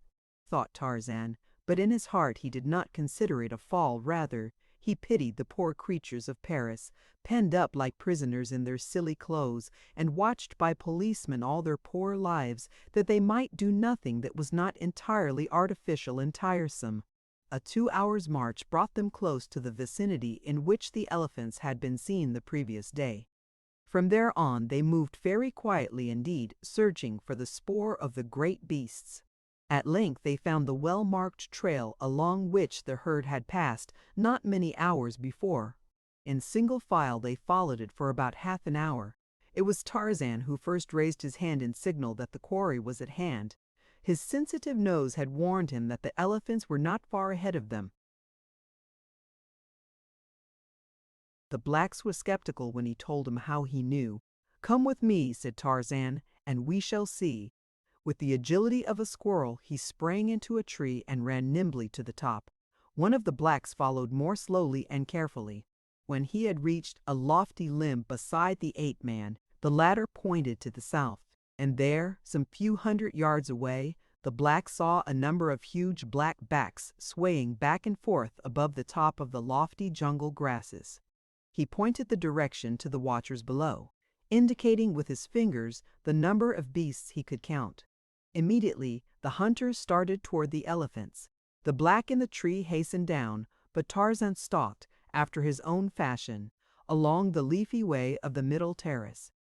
thought Tarzan, but in his heart he did not consider it a fall, rather he pitied the poor creatures of Paris, penned up like prisoners in their silly clothes, and watched by policemen all their poor lives, that they might do nothing that was not entirely artificial and tiresome. A 2 hours' march brought them close to the vicinity in which the elephants had been seen the previous day. From there on they moved very quietly indeed, searching for the spoor of the great beasts. At length they found the well-marked trail along which the herd had passed not many hours before. In single file they followed it for about half an hour. It was Tarzan who first raised his hand in signal that the quarry was at hand. His sensitive nose had warned him that the elephants were not far ahead of them. The blacks were skeptical when he told them how he knew. "Come with me," said Tarzan, "and we shall see." With the agility of a squirrel, he sprang into a tree and ran nimbly to the top. One of the blacks followed more slowly and carefully. When he had reached a lofty limb beside the ape-man, the latter pointed to the south, and there, some few hundred yards away, the black saw a number of huge black backs swaying back and forth above the top of the lofty jungle grasses. He pointed the direction to the watchers below, indicating with his fingers the number of beasts he could count. Immediately, the hunters started toward the elephants. The black in the tree hastened down, but Tarzan stalked, after his own fashion, along the leafy way of the middle terrace.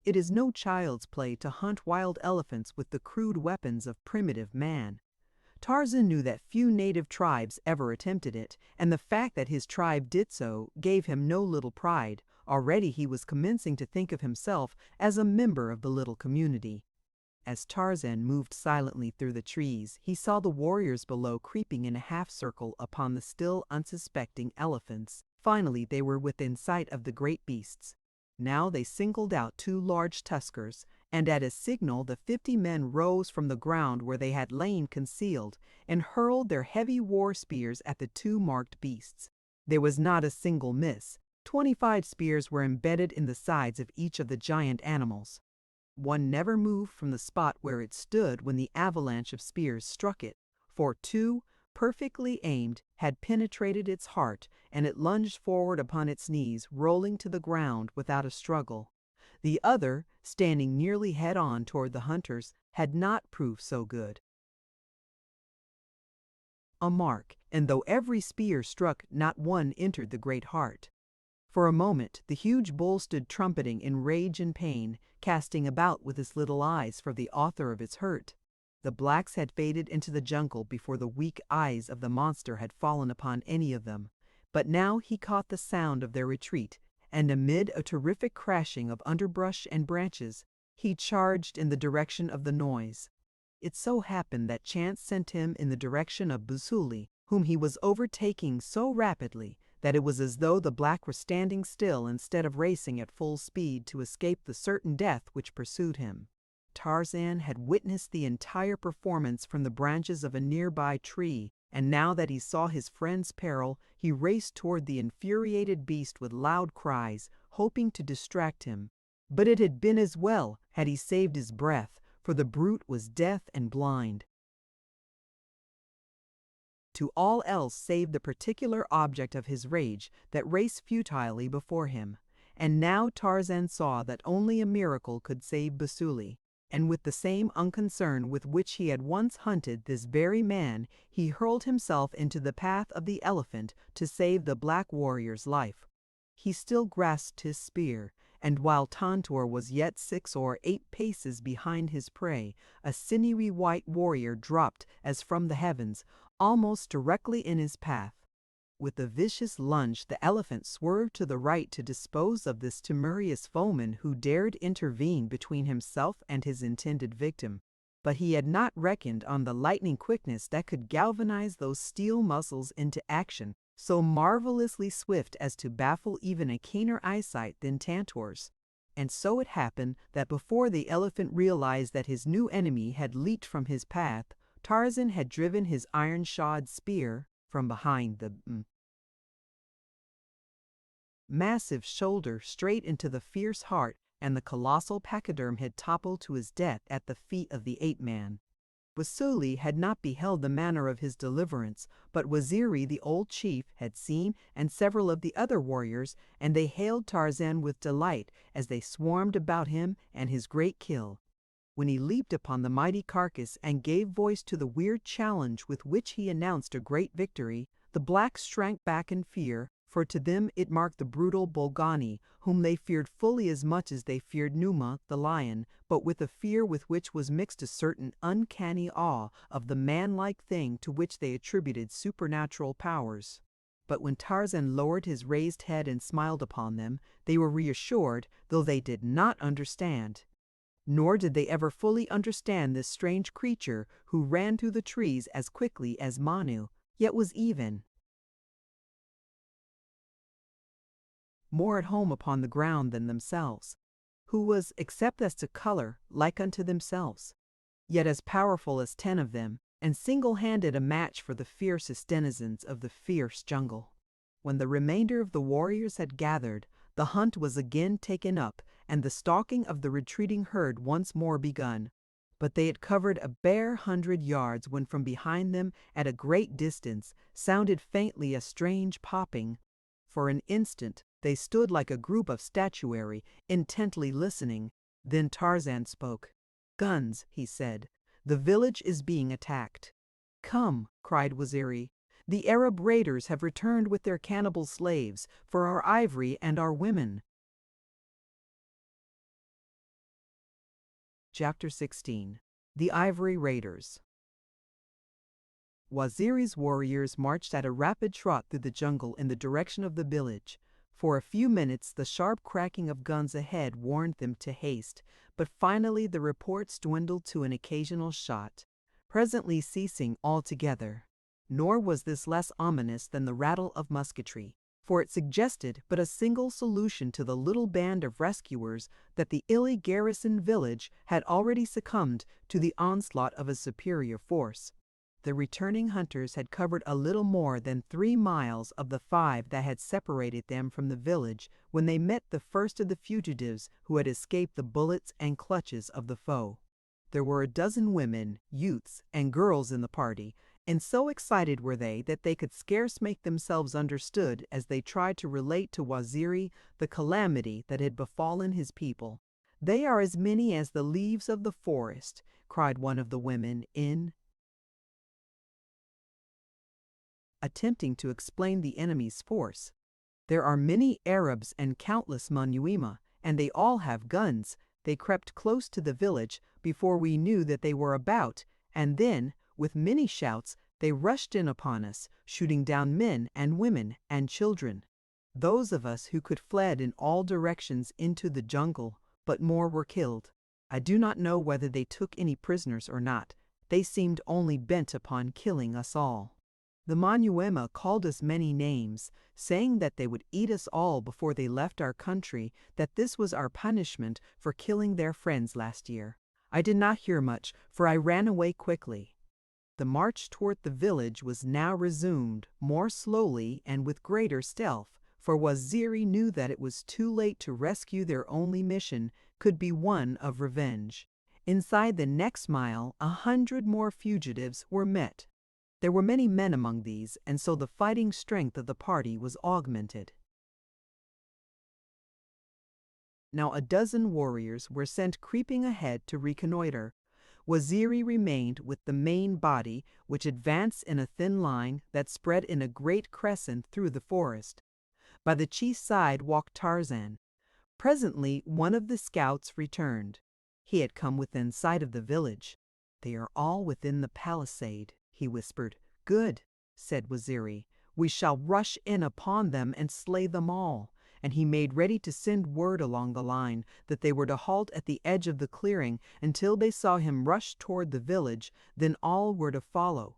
It is no child's play to hunt wild elephants with the crude weapons of primitive man. Tarzan knew that few native tribes ever attempted it, and the fact that his tribe did so gave him no little pride. Already he was commencing to think of himself as a member of the little community. As Tarzan moved silently through the trees, he saw the warriors below creeping in a half-circle upon the still unsuspecting elephants. Finally, they were within sight of the great beasts. Now they singled out 2 large tuskers, and at a signal the 50 men rose from the ground where they had lain concealed, and hurled their heavy war spears at the 2 marked beasts. There was not a single miss. 25 spears were embedded in the sides of each of the giant animals. One never moved from the spot where it stood when the avalanche of spears struck it, for 2, perfectly aimed, had penetrated its heart, and it lunged forward upon its knees, rolling to the ground without a struggle. The other, standing nearly head-on toward the hunters, had not proved so good. A mark, and though every spear struck, not one entered the great heart. For a moment the huge bull stood trumpeting in rage and pain, casting about with his little eyes for the author of its hurt. The blacks had faded into the jungle before the weak eyes of the monster had fallen upon any of them, but now he caught the sound of their retreat, and amid a terrific crashing of underbrush and branches, he charged in the direction of the noise. It so happened that chance sent him in the direction of Busuli, whom he was overtaking so rapidly that it was as though the black were standing still instead of racing at full speed to escape the certain death which pursued him. Tarzan had witnessed the entire performance from the branches of a nearby tree, and now that he saw his friend's peril, he raced toward the infuriated beast with loud cries, hoping to distract him. But it had been as well had he saved his breath, for the brute was deaf and blind to all else save the particular object of his rage that raced futilely before him. And now Tarzan saw that only a miracle could save Busuli, and with the same unconcern with which he had once hunted this very man, he hurled himself into the path of the elephant to save the black warrior's life. He still grasped his spear, and while Tantor was yet 6 or 8 paces behind his prey, a sinewy white warrior dropped as from the heavens, almost directly in his path. With a vicious lunge, the elephant swerved to the right to dispose of this timorous foeman who dared intervene between himself and his intended victim. But he had not reckoned on the lightning quickness that could galvanize those steel muscles into action, so marvelously swift as to baffle even a keener eyesight than Tantor's. And so it happened that before the elephant realized that his new enemy had leaped from his path, Tarzan had driven his iron-shod spear from behind the massive shoulder straight into the fierce heart, and the colossal pachyderm had toppled to his death at the feet of the ape-man. Busuli had not beheld the manner of his deliverance, but Waziri, the old chief, had seen, and several of the other warriors, and they hailed Tarzan with delight as they swarmed about him and his great kill. When he leaped upon the mighty carcass and gave voice to the weird challenge with which he announced a great victory, the blacks shrank back in fear, for to them it marked the brutal Bolgani, whom they feared fully as much as they feared Numa, the lion, but with a fear with which was mixed a certain uncanny awe of the man-like thing to which they attributed supernatural powers. But when Tarzan lowered his raised head and smiled upon them, they were reassured, though they did not understand. Nor did they ever fully understand this strange creature who ran through the trees as quickly as Manu, yet was even more at home upon the ground than themselves, who was, except as to color, like unto themselves, yet as powerful as 10 of them, and single-handed a match for the fiercest denizens of the fierce jungle. When the remainder of the warriors had gathered, the hunt was again taken up, and the stalking of the retreating herd once more begun. But they had covered a bare 100 yards when from behind them, at a great distance, sounded faintly a strange popping. For an instant they stood like a group of statuary, intently listening. Then Tarzan spoke. "Guns," he said. "The village is being attacked." "Come," cried Waziri. "The Arab raiders have returned with their cannibal slaves for our ivory and our women." Chapter 16. The Ivory Raiders. Waziri's warriors marched at a rapid trot through the jungle in the direction of the village. For a few minutes the sharp cracking of guns ahead warned them to haste, but finally the reports dwindled to an occasional shot, presently ceasing altogether. Nor was this less ominous than the rattle of musketry, for it suggested but a single solution to the little band of rescuers that the illy garrisoned village had already succumbed to the onslaught of a superior force. The returning hunters had covered a little more than 3 miles of the 5 that had separated them from the village when they met the first of the fugitives who had escaped the bullets and clutches of the foe. There were a dozen women, youths, and girls in the party, and so excited were they that they could scarce make themselves understood as they tried to relate to Waziri the calamity that had befallen his people. "They are as many as the leaves of the forest," cried one of the women attempting to explain the enemy's force. "There are many Arabs and countless Manyuema, and they all have guns. They crept close to the village before we knew that they were about, and then, with many shouts, they rushed in upon us, shooting down men and women and children. Those of us who could fled in all directions into the jungle, but more were killed. I do not know whether they took any prisoners or not. They seemed only bent upon killing us all. The Manyuema called us many names, saying that they would eat us all before they left our country, that this was our punishment for killing their friends last year. I did not hear much, for I ran away quickly." The march toward the village was now resumed, more slowly and with greater stealth, for Waziri knew that it was too late to rescue their only mission could be one of revenge. Inside the next mile, 100 more fugitives were met. There were many men among these, and so the fighting strength of the party was augmented. Now a dozen warriors were sent creeping ahead to reconnoiter. Waziri remained with the main body, which advanced in a thin line that spread in a great crescent through the forest. By the chief's side walked Tarzan. Presently one of the scouts returned. He had come within sight of the village. "They are all within the palisade," he whispered. "Good," said Waziri. "We shall rush in upon them and slay them all." And he made ready to send word along the line that they were to halt at the edge of the clearing until they saw him rush toward the village, then all were to follow.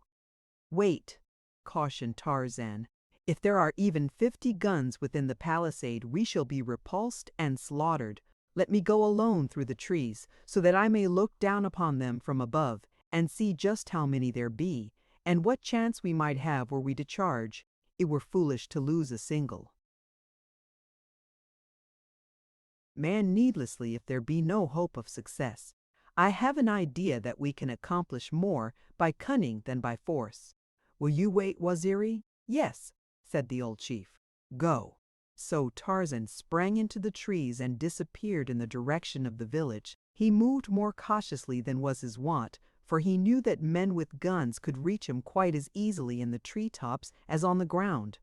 "Wait," cautioned Tarzan. "If there are even 50 guns within the palisade, we shall be repulsed and slaughtered. Let me go alone through the trees, so that I may look down upon them from above, and see just how many there be, and what chance we might have were we to charge. It were foolish to lose a single. Man needlessly if there be no hope of success. I have an idea that we can accomplish more by cunning than by force. Will you wait, Waziri?" "Yes," said the old chief. "Go." So Tarzan sprang into the trees and disappeared in the direction of the village. He moved more cautiously than was his wont, for he knew that men with guns could reach him quite as easily in the tree tops as on the ground.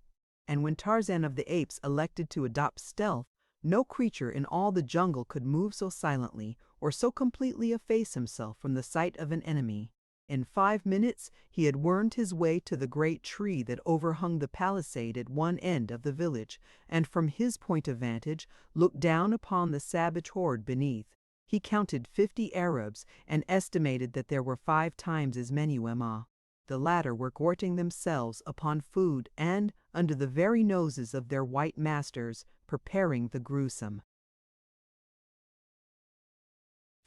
and when Tarzan of the Apes elected to adopt stealth, no creature in all the jungle could move so silently or so completely efface himself from the sight of an enemy. In 5 minutes, he had wormed his way to the great tree that overhung the palisade at one end of the village, and from his point of vantage, looked down upon the savage horde beneath. He counted 50 Arabs and estimated that there were 5 times as many women. The latter were gorging themselves upon food and, under the very noses of their white masters, preparing the gruesome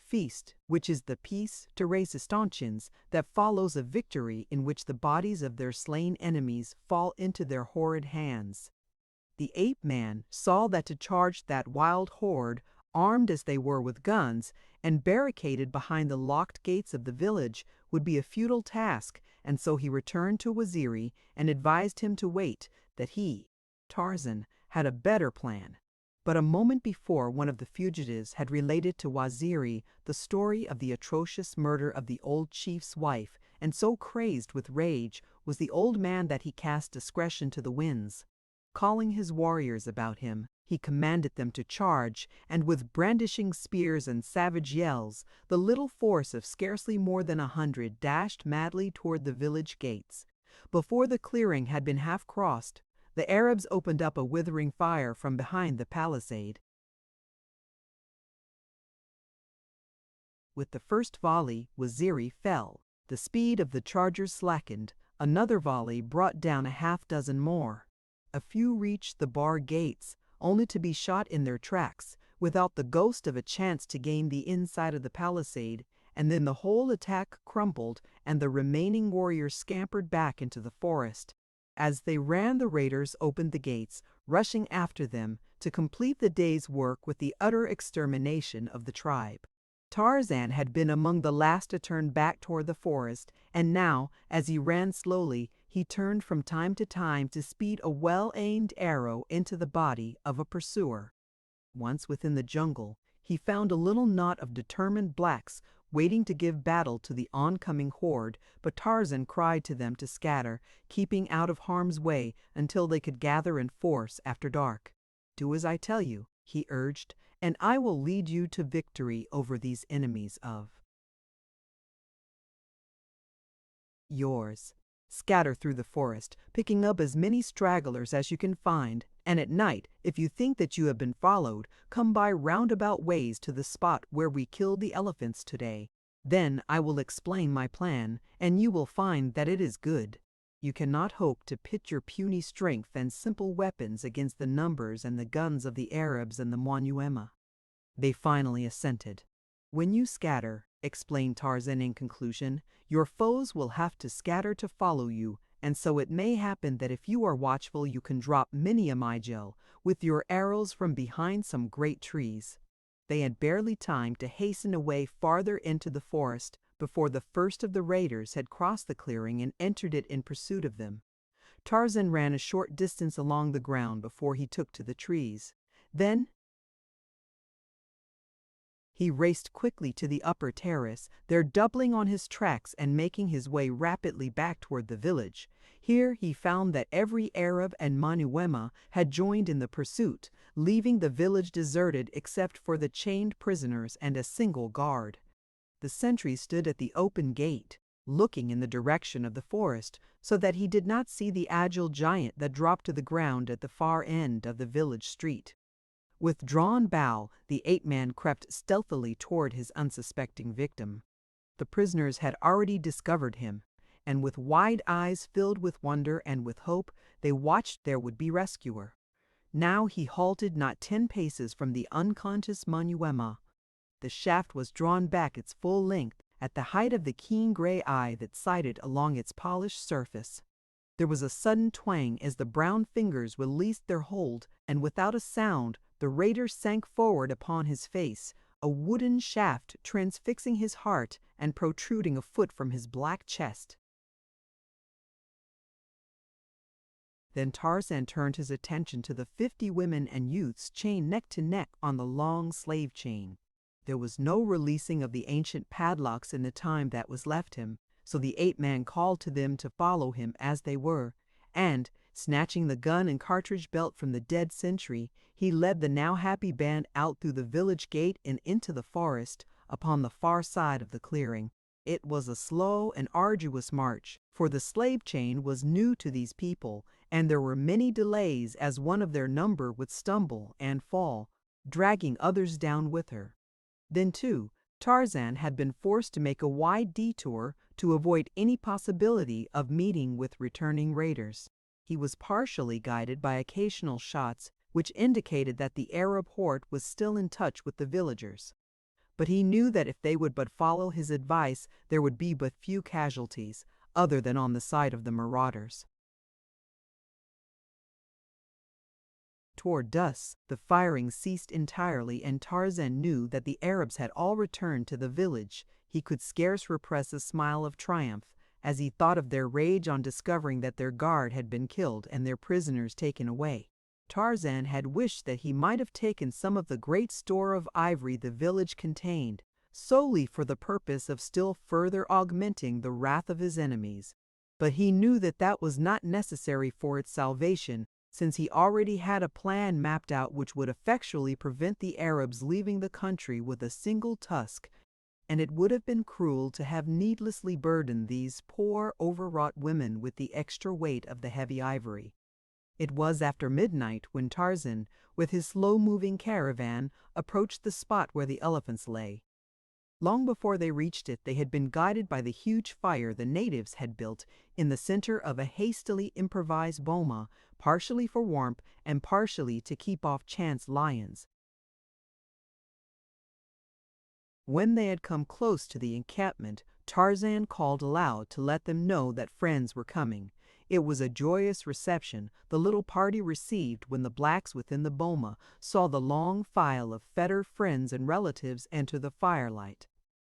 feast, which is the piece de resistance that follows a victory in which the bodies of their slain enemies fall into their horrid hands. The ape-man saw that to charge that wild horde, armed as they were with guns, and barricaded behind the locked gates of the village, would be a futile task, and so he returned to Waziri and advised him to wait, that he, Tarzan, had a better plan. But a moment before, one of the fugitives had related to Waziri the story of the atrocious murder of the old chief's wife, and so crazed with rage was the old man that he cast discretion to the winds. Calling his warriors about him, he commanded them to charge, and with brandishing spears and savage yells, the little force of scarcely more than 100 dashed madly toward the village gates. Before the clearing had been half crossed, the Arabs opened up a withering fire from behind the palisade. With the first volley, Waziri fell. The speed of the chargers slackened. Another volley brought down a half-dozen more. A few reached the bar gates, only to be shot in their tracks, without the ghost of a chance to gain the inside of the palisade, and then the whole attack crumbled, and the remaining warriors scampered back into the forest. As they ran, the raiders opened the gates, rushing after them to complete the day's work with the utter extermination of the tribe. Tarzan had been among the last to turn back toward the forest, and now, as he ran slowly, he turned from time to time to speed a well-aimed arrow into the body of a pursuer. Once within the jungle, he found a little knot of determined blacks waiting to give battle to the oncoming horde, but Tarzan cried to them to scatter, keeping out of harm's way until they could gather in force after dark. "Do as I tell you," he urged, "and I will lead you to victory over these enemies of yours. Scatter through the forest, picking up as many stragglers as you can find, and at night, if you think that you have been followed, come by roundabout ways to the spot where we killed the elephants today. Then I will explain my plan, and you will find that it is good. You cannot hope to pit your puny strength and simple weapons against the numbers and the guns of the Arabs and the Manyuema." They finally assented. "When you scatter," explained Tarzan in conclusion, "your foes will have to scatter to follow you, and so it may happen that if you are watchful you can drop many a mygel with your arrows from behind some great trees." They had barely time to hasten away farther into the forest before the first of the raiders had crossed the clearing and entered it in pursuit of them. Tarzan ran a short distance along the ground before he took to the trees. Then he raced quickly to the upper terrace, there doubling on his tracks and making his way rapidly back toward the village. Here he found that every Arab and Manyuema had joined in the pursuit, leaving the village deserted except for the chained prisoners and a single guard. The sentry stood at the open gate, looking in the direction of the forest, so that he did not see the agile giant that dropped to the ground at the far end of the village street. With drawn bow, the ape-man crept stealthily toward his unsuspecting victim. The prisoners had already discovered him, and with wide eyes filled with wonder and with hope, they watched their would-be rescuer. Now he halted not 10 paces from the unconscious Manyuema. The shaft was drawn back its full length at the height of the keen gray eye that sighted along its polished surface. There was a sudden twang as the brown fingers released their hold, and without a sound, the raider sank forward upon his face, a wooden shaft transfixing his heart and protruding a foot from his black chest. Then Tarzan turned his attention to the 50 women and youths chained neck to neck on the long slave chain. There was no releasing of the ancient padlocks in the time that was left him, so the ape-man called to them to follow him as they were, and, snatching the gun and cartridge belt from the dead sentry, he led the now happy band out through the village gate and into the forest, upon the far side of the clearing. It was a slow and arduous march, for the slave chain was new to these people, and there were many delays as one of their number would stumble and fall, dragging others down with her. Then, too, Tarzan had been forced to make a wide detour to avoid any possibility of meeting with returning raiders. He was partially guided by occasional shots which indicated that the Arab horde was still in touch with the villagers. But he knew that if they would but follow his advice, there would be but few casualties, other than on the side of the marauders. Toward dusk, the firing ceased entirely, and Tarzan knew that the Arabs had all returned to the village. He could scarce repress a smile of triumph as he thought of their rage on discovering that their guard had been killed and their prisoners taken away. Tarzan had wished that he might have taken some of the great store of ivory the village contained, solely for the purpose of still further augmenting the wrath of his enemies. But he knew that that was not necessary for its salvation, since he already had a plan mapped out which would effectually prevent the Arabs leaving the country with a single tusk, and it would have been cruel to have needlessly burdened these poor, overwrought women with the extra weight of the heavy ivory. It was after midnight when Tarzan, with his slow-moving caravan, approached the spot where the elephants lay. Long before they reached it, they had been guided by the huge fire the natives had built in the center of a hastily improvised boma, partially for warmth and partially to keep off chance lions. When they had come close to the encampment, Tarzan called aloud to let them know that friends were coming. It was a joyous reception the little party received when the blacks within the boma saw the long file of fettered friends and relatives enter the firelight.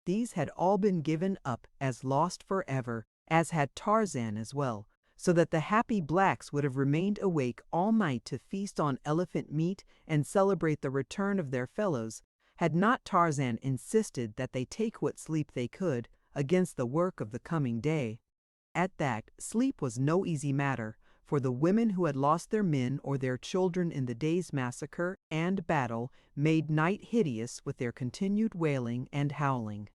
These had all been given up as lost forever, as had Tarzan as well, so that the happy blacks would have remained awake all night to feast on elephant meat and celebrate the return of their fellows, had not Tarzan insisted that they take what sleep they could against the work of the coming day. At that, sleep was no easy matter, for the women who had lost their men or their children in the day's massacre and battle made night hideous with their continued wailing and howling.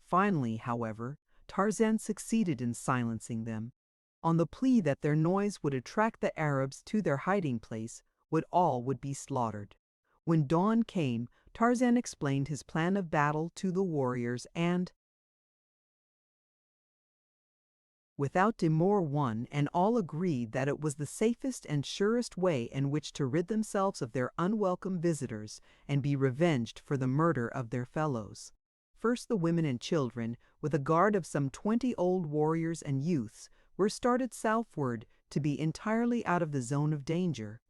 Finally, however, Tarzan succeeded in silencing them, on the plea that their noise would attract the Arabs to their hiding place, all would be slaughtered. When dawn came, Tarzan explained his plan of battle to the warriors and, without demur, one and all agreed that it was the safest and surest way in which to rid themselves of their unwelcome visitors and be revenged for the murder of their fellows. First, the women and children, with a guard of some 20 old warriors and youths, were started southward to be entirely out of the zone of danger.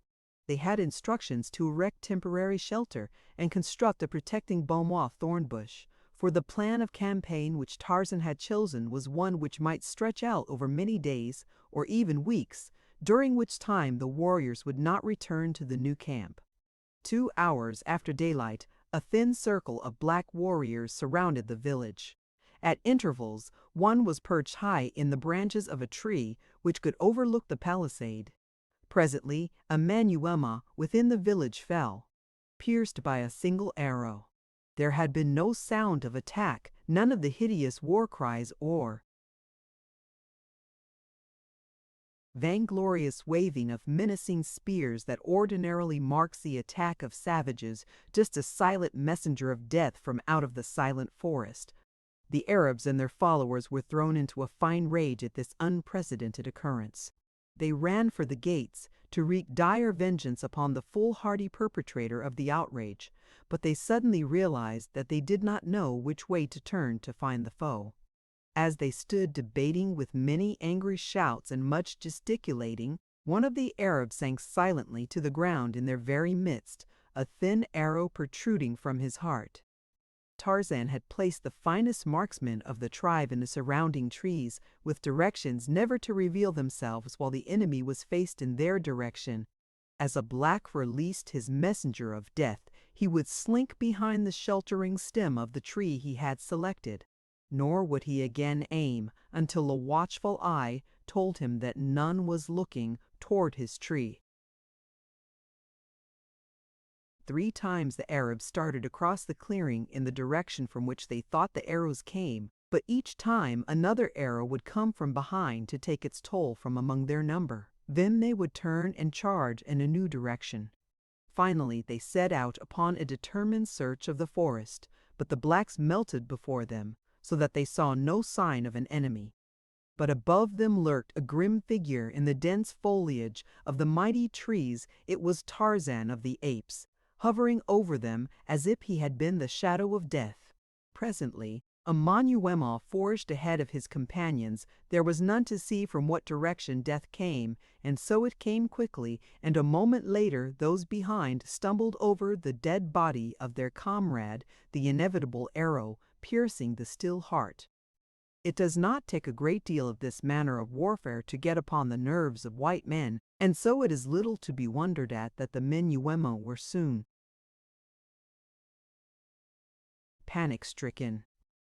They had instructions to erect temporary shelter and construct a protecting boma thorn bush, for the plan of campaign which Tarzan had chosen was one which might stretch out over many days or even weeks, during which time the warriors would not return to the new camp. 2 hours after daylight, a thin circle of black warriors surrounded the village. At intervals, one was perched high in the branches of a tree which could overlook the palisade. Presently, a manuema within the village fell, pierced by a single arrow. There had been no sound of attack, none of the hideous war cries or vainglorious waving of menacing spears that ordinarily marks the attack of savages, just a silent messenger of death from out of the silent forest. The Arabs and their followers were thrown into a fine rage at this unprecedented occurrence. They ran for the gates to wreak dire vengeance upon the foolhardy perpetrator of the outrage, but they suddenly realized that they did not know which way to turn to find the foe. As they stood debating with many angry shouts and much gesticulating, one of the Arabs sank silently to the ground in their very midst, a thin arrow protruding from his heart. Tarzan had placed the finest marksmen of the tribe in the surrounding trees, with directions never to reveal themselves while the enemy was faced in their direction. As a black released his messenger of death, he would slink behind the sheltering stem of the tree he had selected. Nor would he again aim until a watchful eye, told him that none was looking toward his tree. 3 times the Arabs started across the clearing in the direction from which they thought the arrows came, but each time another arrow would come from behind to take its toll from among their number. Then they would turn and charge in a new direction. Finally, they set out upon a determined search of the forest, but the blacks melted before them, so that they saw no sign of an enemy. But above them lurked a grim figure in the dense foliage of the mighty trees. It was Tarzan of the apes, hovering over them as if he had been the shadow of death. Presently, a Manyuema forged ahead of his companions. There was none to see from what direction death came, and so it came quickly, and a moment later those behind stumbled over the dead body of their comrade, the inevitable arrow piercing the still heart. It does not take a great deal of this manner of warfare to get upon the nerves of white men, and so it is little to be wondered at that the Manyuema were soon panic-stricken.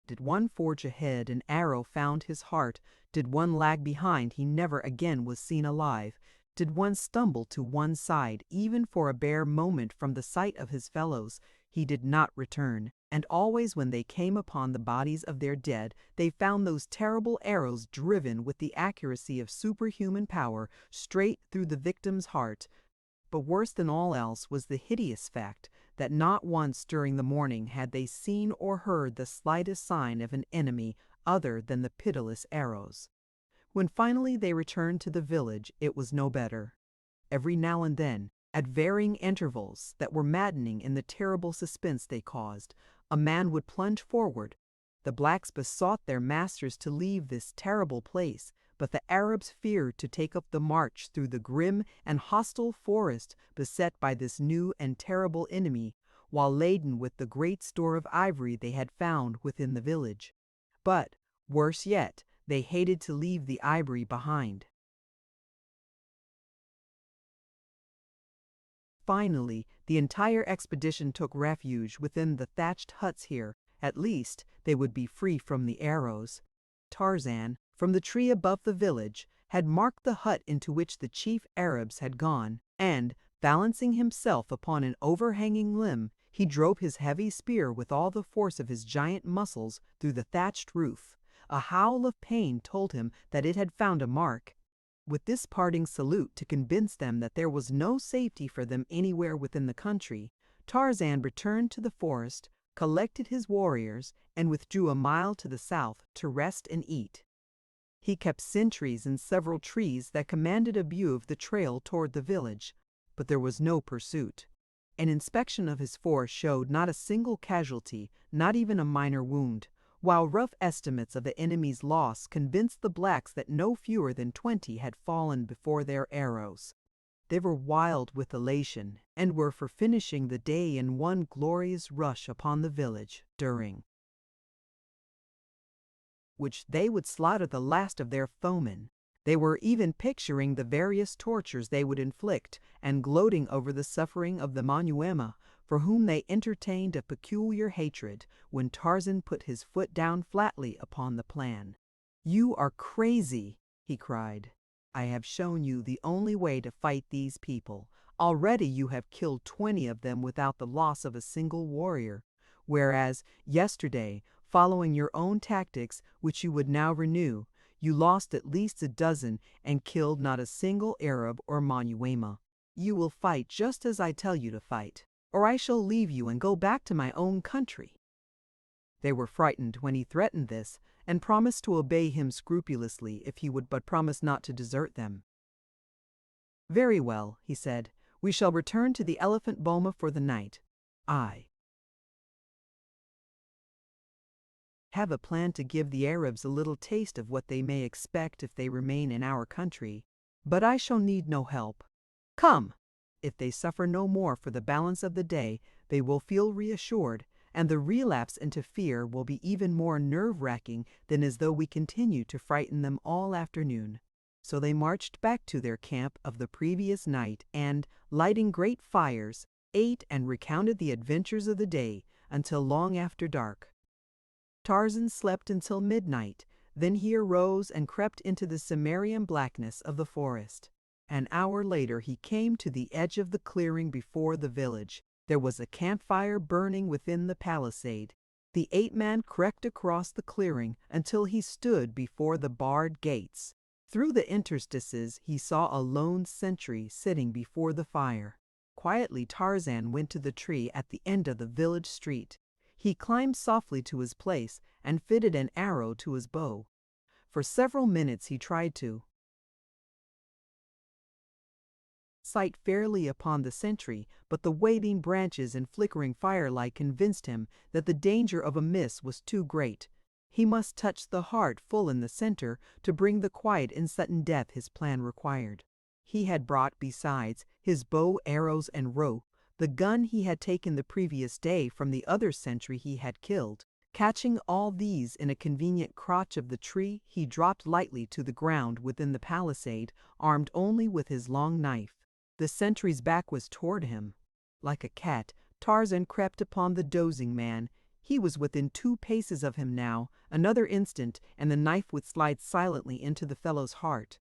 Did one forge ahead, an arrow found his heart. Did one lag behind, he never again was seen alive. Did one stumble to one side, even for a bare moment from the sight of his fellows, he did not return. And always when they came upon the bodies of their dead, they found those terrible arrows driven with the accuracy of superhuman power straight through the victim's heart. But worse than all else was the hideous fact that not once during the morning had they seen or heard the slightest sign of an enemy other than the pitiless arrows. When finally they returned to the village, it was no better. Every now and then, at varying intervals that were maddening in the terrible suspense they caused, a man would plunge forward. The blacks besought their masters to leave this terrible place, but the Arabs feared to take up the march through the grim and hostile forest beset by this new and terrible enemy, while laden with the great store of ivory they had found within the village. But, worse yet, they hated to leave the ivory behind. Finally, the entire expedition took refuge within the thatched huts here. At least, they would be free from the arrows. Tarzan, from the tree above the village, had marked the hut into which the chief Arabs had gone, and, balancing himself upon an overhanging limb, he drove his heavy spear with all the force of his giant muscles through the thatched roof. A howl of pain told him that it had found a mark. With this parting salute to convince them that there was no safety for them anywhere within the country, Tarzan returned to the forest, collected his warriors, and withdrew a mile to the south to rest and eat. He kept sentries in several trees that commanded a view of the trail toward the village, but there was no pursuit. An inspection of his force showed not a single casualty, not even a minor wound, while rough estimates of the enemy's loss convinced the blacks that no fewer than 20 had fallen before their arrows. They were wild with elation, and were for finishing the day in one glorious rush upon the village, during which they would slaughter the last of their foemen. They were even picturing the various tortures they would inflict, and gloating over the suffering of the Manyuema, for whom they entertained a peculiar hatred, when Tarzan put his foot down flatly upon the plan. "You are crazy," he cried. "I have shown you the only way to fight these people. Already you have killed 20 of them without the loss of a single warrior, whereas yesterday, following your own tactics, which you would now renew, you lost at least a dozen and killed not a single Arab or Manyuema. You will fight just as I tell you to fight, or I shall leave you and go back to my own country." They were frightened when he threatened this, and promised to obey him scrupulously if he would but promise not to desert them. "Very well," he said, "we shall return to the elephant boma for the night. I have a plan to give the Arabs a little taste of what they may expect if they remain in our country, but I shall need no help. Come!" If they suffer no more for the balance of the day, they will feel reassured, and the relapse into fear will be even more nerve-wracking than as though we continued to frighten them all afternoon. So they marched back to their camp of the previous night and, lighting great fires, ate and recounted the adventures of the day until long after dark. Tarzan slept until midnight, Then he arose and crept into the Cimmerian blackness of the forest. An hour later he came to the edge of the clearing before the village. There was a campfire burning within the palisade. The ape-man crept across the clearing until he stood before the barred gates. Through the interstices he saw a lone sentry sitting before the fire. Quietly Tarzan went to the tree at the end of the village street. He climbed softly to his place and fitted an arrow to his bow. For several minutes he tried to sight fairly upon the sentry, but the waving branches and flickering firelight convinced him that the danger of a miss was too great. He must touch the heart full in the center to bring the quiet and sudden death his plan required. He had brought, besides, his bow, arrows, and rope, the gun he had taken the previous day from the other sentry he had killed. Catching all these in a convenient crotch of the tree, he dropped lightly to the ground within the palisade, armed only with his long knife. The sentry's back was toward him. Like a cat, Tarzan crept upon the dozing man. He was within 2 paces of him now. Another instant, and the knife would slide silently into the fellow's heart.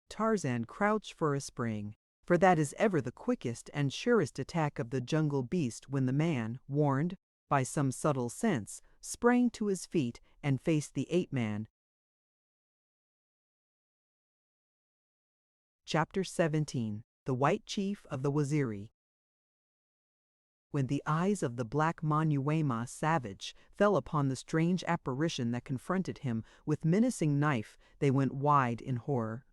Tarzan crouched for a spring, for that is ever the quickest and surest attack of the jungle beast when the man, warned by some subtle sense, sprang to his feet and faced the ape-man. Chapter 17. The White Chief of the Waziri. When the eyes of the black Manyuema savage fell upon the strange apparition that confronted him with menacing knife, they went wide in horror.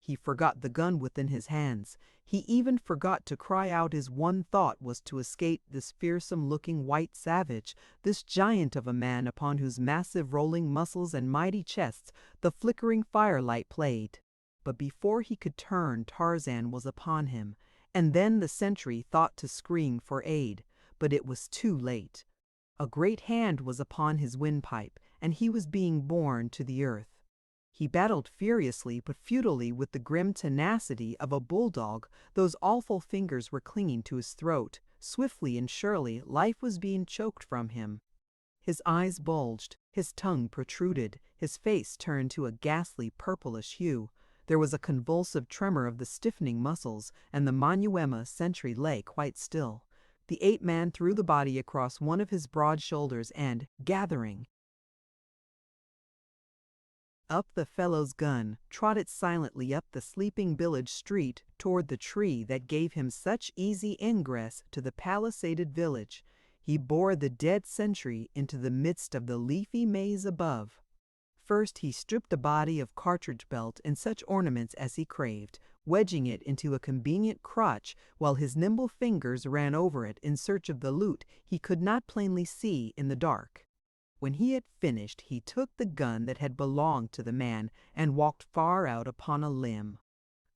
He forgot the gun within his hands. He even forgot to cry out. His one thought was to escape this fearsome-looking white savage, this giant of a man upon whose massive rolling muscles and mighty chests the flickering firelight played. But before he could turn, Tarzan was upon him, and then the sentry thought to scream for aid, but it was too late. A great hand was upon his windpipe, and he was being borne to the earth. He battled furiously but futilely with the grim tenacity of a bulldog. Those awful fingers were clinging to his throat. Swiftly and surely life was being choked from him. His eyes bulged, his tongue protruded, his face turned to a ghastly purplish hue. There was a convulsive tremor of the stiffening muscles, and the Manyuema sentry lay quite still. The ape-man threw the body across one of his broad shoulders and, gathering up the fellow's gun, trotted silently up the sleeping village street toward the tree that gave him such easy ingress to the palisaded village. He bore the dead sentry into the midst of the leafy maze above. First he stripped the body of cartridge belt and such ornaments as he craved, wedging it into a convenient crotch while his nimble fingers ran over it in search of the loot he could not plainly see in the dark. When he had finished, he took the gun that had belonged to the man and walked far out upon a limb,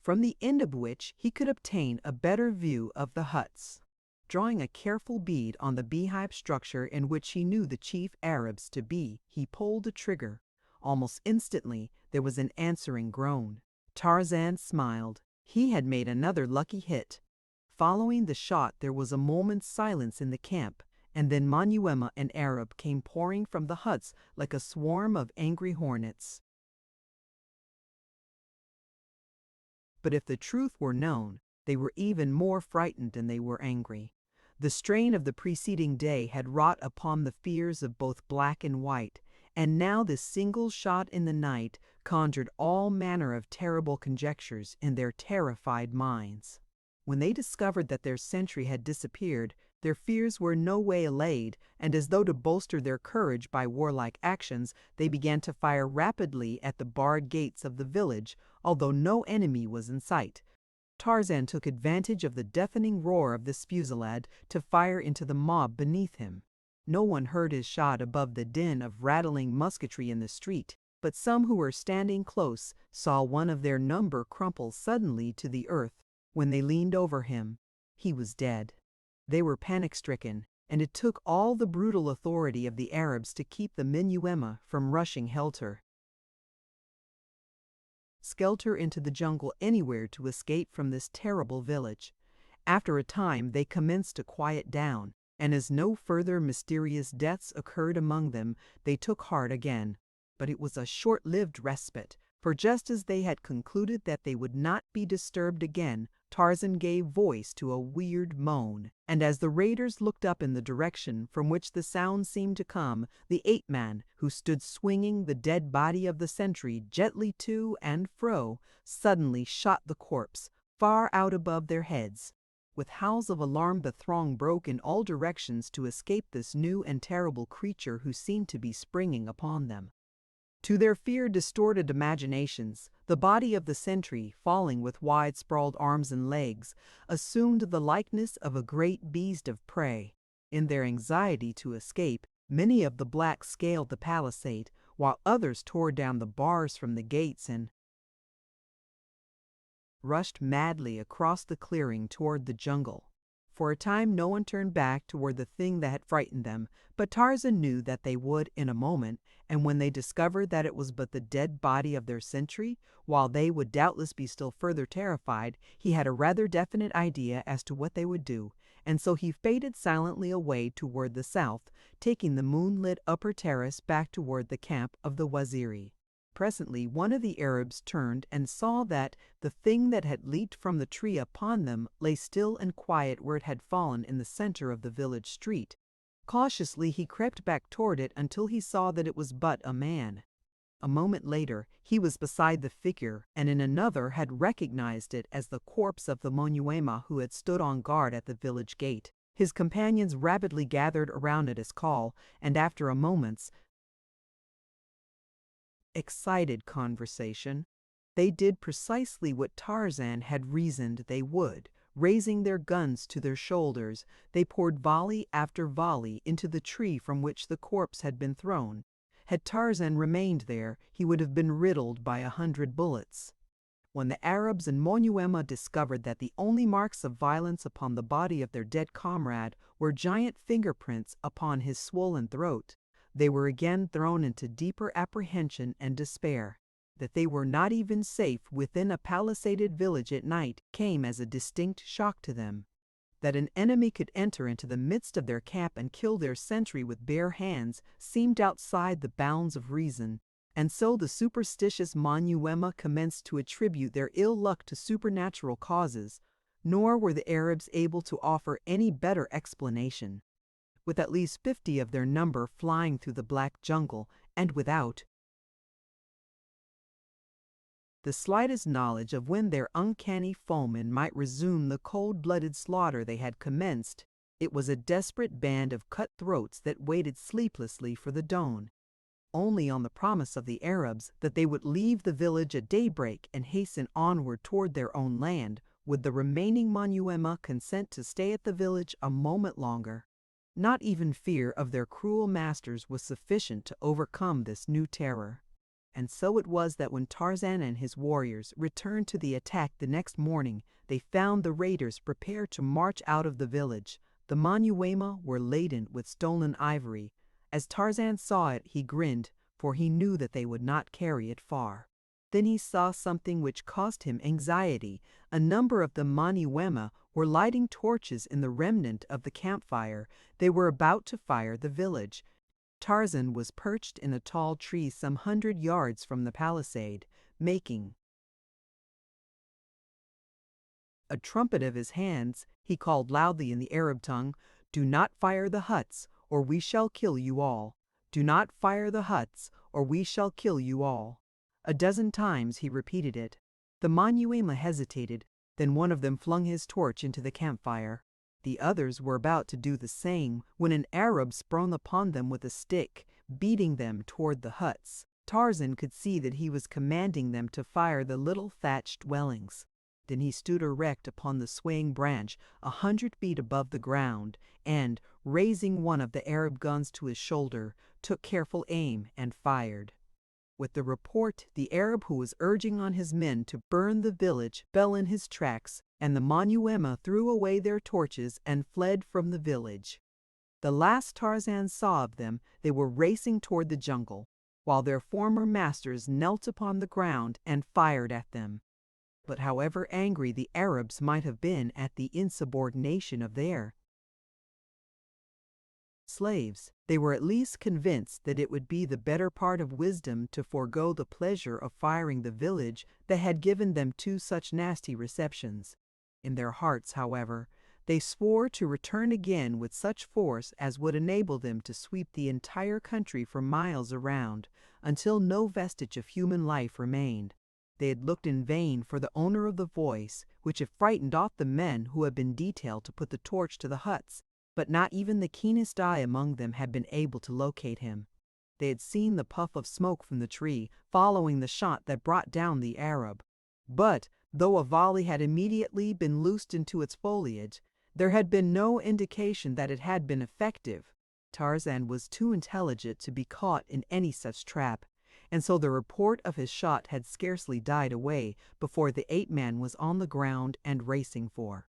from the end of which he could obtain a better view of the huts. Drawing a careful bead on the beehive structure in which he knew the chief Arabs to be, he pulled a trigger. Almost instantly there was an answering groan. Tarzan smiled. He had made another lucky hit. Following the shot there was a moment's silence in the camp, and then Manyuema and Arab came pouring from the huts like a swarm of angry hornets. But if the truth were known, they were even more frightened than they were angry. The strain of the preceding day had wrought upon the fears of both black and white, and now this single shot in the night conjured all manner of terrible conjectures in their terrified minds. When they discovered that their sentry had disappeared, their fears were no way allayed, and as though to bolster their courage by warlike actions, they began to fire rapidly at the barred gates of the village, although no enemy was in sight. Tarzan took advantage of the deafening roar of this fusillade to fire into the mob beneath him. No one heard his shot above the din of rattling musketry in the street, but some who were standing close saw one of their number crumple suddenly to the earth. When they leaned over him, he was dead. They were panic-stricken, and it took all the brutal authority of the Arabs to keep the Manyuema from rushing helter-skelter into the jungle anywhere to escape from this terrible village. After a time they commenced to quiet down, and as no further mysterious deaths occurred among them, they took heart again. but it was a short-lived respite, for just as they had concluded that they would not be disturbed again, Tarzan gave voice to a weird moan, and as the raiders looked up in the direction from which the sound seemed to come, the ape-man, who stood swinging the dead body of the sentry gently to and fro, suddenly shot the corpse far out above their heads. With howls of alarm the throng broke in all directions to escape this new and terrible creature who seemed to be springing upon them. To their fear-distorted imaginations, the body of the sentry, falling with wide-sprawled arms and legs, assumed the likeness of a great beast of prey. In their anxiety to escape, many of the blacks scaled the palisade, while others tore down the bars from the gates and rushed madly across the clearing toward the jungle. For a time no one turned back toward the thing that had frightened them, but Tarzan knew that they would in a moment, and when they discovered that it was but the dead body of their sentry, while they would doubtless be still further terrified, he had a rather definite idea as to what they would do, and so he faded silently away toward the south, taking the moonlit upper terrace back toward the camp of the Waziri. Presently one of the Arabs turned and saw that the thing that had leaped from the tree upon them lay still and quiet where it had fallen in the center of the village street. Cautiously he crept back toward it until he saw that it was but a man. A moment later he was beside the figure, and in another had recognized it as the corpse of the Monyuema who had stood on guard at the village gate. His companions rapidly gathered around at his call, and after a moment's excited conversation, they did precisely what Tarzan had reasoned they would. Raising their guns to their shoulders, they poured volley after volley into the tree from which the corpse had been thrown. Had Tarzan remained there, he would have been riddled by 100 bullets. When the Arabs and Monyuema discovered that the only marks of violence upon the body of their dead comrade were giant fingerprints upon his swollen throat, they were again thrown into deeper apprehension and despair. That they were not even safe within a palisaded village at night came as a distinct shock to them. That an enemy could enter into the midst of their camp and kill their sentry with bare hands seemed outside the bounds of reason, and so the superstitious Monyuema commenced to attribute their ill luck to supernatural causes, nor were the Arabs able to offer any better explanation. With at least 50 of their number flying through the black jungle, and without the slightest knowledge of when their uncanny foemen might resume the cold-blooded slaughter they had commenced, it was a desperate band of cutthroats that waited sleeplessly for the dawn, only on the promise of the Arabs that they would leave the village at daybreak and hasten onward toward their own land, would the remaining Monyuema consent to stay at the village a moment longer. Not even fear of their cruel masters was sufficient to overcome this new terror. And so it was that when Tarzan and his warriors returned to the attack the next morning, they found the raiders prepared to march out of the village. The Monyuema were laden with stolen ivory. As Tarzan saw it, he grinned, for he knew that they would not carry it far. Then he saw something which caused him anxiety. A number of the Monyuema were lighting torches in the remnant of the campfire. They were about to fire the village. Tarzan was perched in a tall tree some 100 yards from the palisade, making a trumpet of his hands. He called loudly in the Arab tongue, "Do not fire the huts, or we shall kill you all. Do not fire the huts, or we shall kill you all." A dozen times he repeated it. The Monyuema hesitated, then one of them flung his torch into the campfire. The others were about to do the same when an Arab sprung upon them with a stick, beating them toward the huts. Tarzan could see that he was commanding them to fire the little thatched dwellings. Then he stood erect upon the swaying branch 100 feet above the ground and, raising one of the Arab guns to his shoulder, took careful aim and fired. With the report, the Arab who was urging on his men to burn the village fell in his tracks, and the Monyuema threw away their torches and fled from the village. The last Tarzan saw of them, they were racing toward the jungle, while their former masters knelt upon the ground and fired at them. But however angry the Arabs might have been at the insubordination of their slaves. They were at least convinced that it would be the better part of wisdom to forego the pleasure of firing the village that had given them two such nasty receptions. In their hearts, however, they swore to return again with such force as would enable them to sweep the entire country for miles around, until no vestige of human life remained. They had looked in vain for the owner of the voice, which had frightened off the men who had been detailed to put the torch to the huts, but not even the keenest eye among them had been able to locate him. They had seen the puff of smoke from the tree, following the shot that brought down the Arab. But, though a volley had immediately been loosed into its foliage, there had been no indication that it had been effective. Tarzan was too intelligent to be caught in any such trap, and so the report of his shot had scarcely died away before the ape-man was on the ground and racing for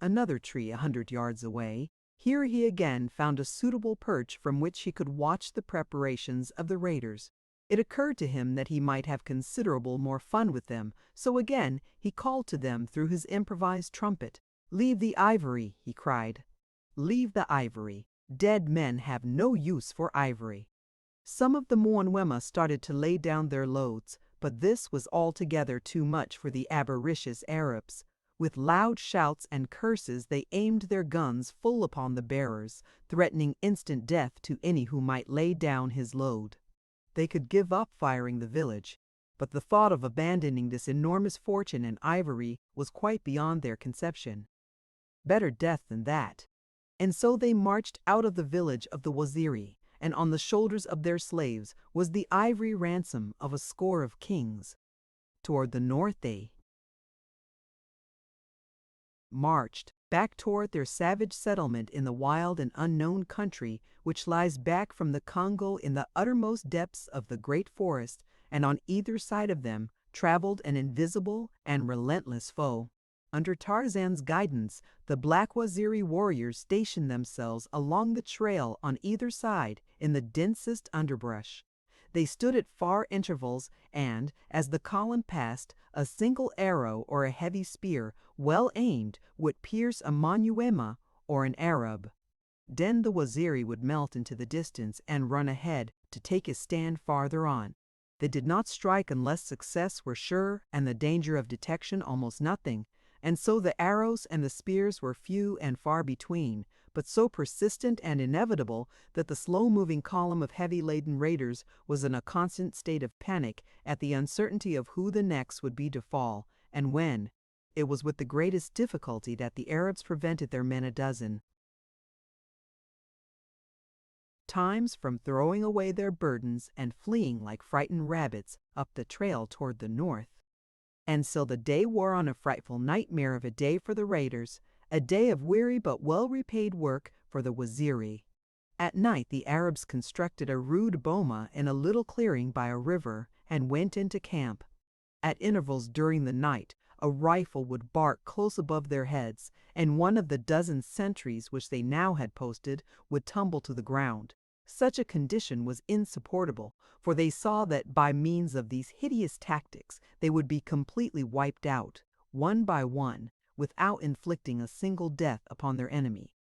another tree 100 yards away. Here he again found a suitable perch from which he could watch the preparations of the raiders. It occurred to him that he might have considerable more fun with them, so again he called to them through his improvised trumpet. "Leave the ivory," he cried. "Leave the ivory. Dead men have no use for ivory." Some of the Muonwema started to lay down their loads, but this was altogether too much for the avaricious Arabs. With loud shouts and curses they aimed their guns full upon the bearers, threatening instant death to any who might lay down his load. They could give up firing the village, but the thought of abandoning this enormous fortune in ivory was quite beyond their conception. Better death than that. And so they marched out of the village of the Waziri, and on the shoulders of their slaves was the ivory ransom of a score of kings. Toward the north they marched, back toward their savage settlement in the wild and unknown country which lies back from the Congo in the uttermost depths of the great forest, and on either side of them traveled an invisible and relentless foe. Under Tarzan's guidance, the Black Waziri warriors stationed themselves along the trail on either side in the densest underbrush. They stood at far intervals, and, as the column passed, a single arrow or a heavy spear, well aimed, would pierce a Manyuema or an Arab. Then the Waziri would melt into the distance and run ahead to take his stand farther on. They did not strike unless success were sure and the danger of detection almost nothing, and so the arrows and the spears were few and far between, but so persistent and inevitable that the slow-moving column of heavy-laden raiders was in a constant state of panic at the uncertainty of who the next would be to fall, and when. It was with the greatest difficulty that the Arabs prevented their men a dozen times from throwing away their burdens and fleeing like frightened rabbits up the trail toward the north. And so the day wore on a frightful nightmare of a day for the raiders, a day of weary but well-repaid work for the Waziri. At night the Arabs constructed a rude boma in a little clearing by a river and went into camp. At intervals during the night, a rifle would bark close above their heads, and one of the dozen sentries which they now had posted would tumble to the ground. Such a condition was insupportable, for they saw that by means of these hideous tactics they would be completely wiped out, one by one, without inflicting a single death upon their enemy.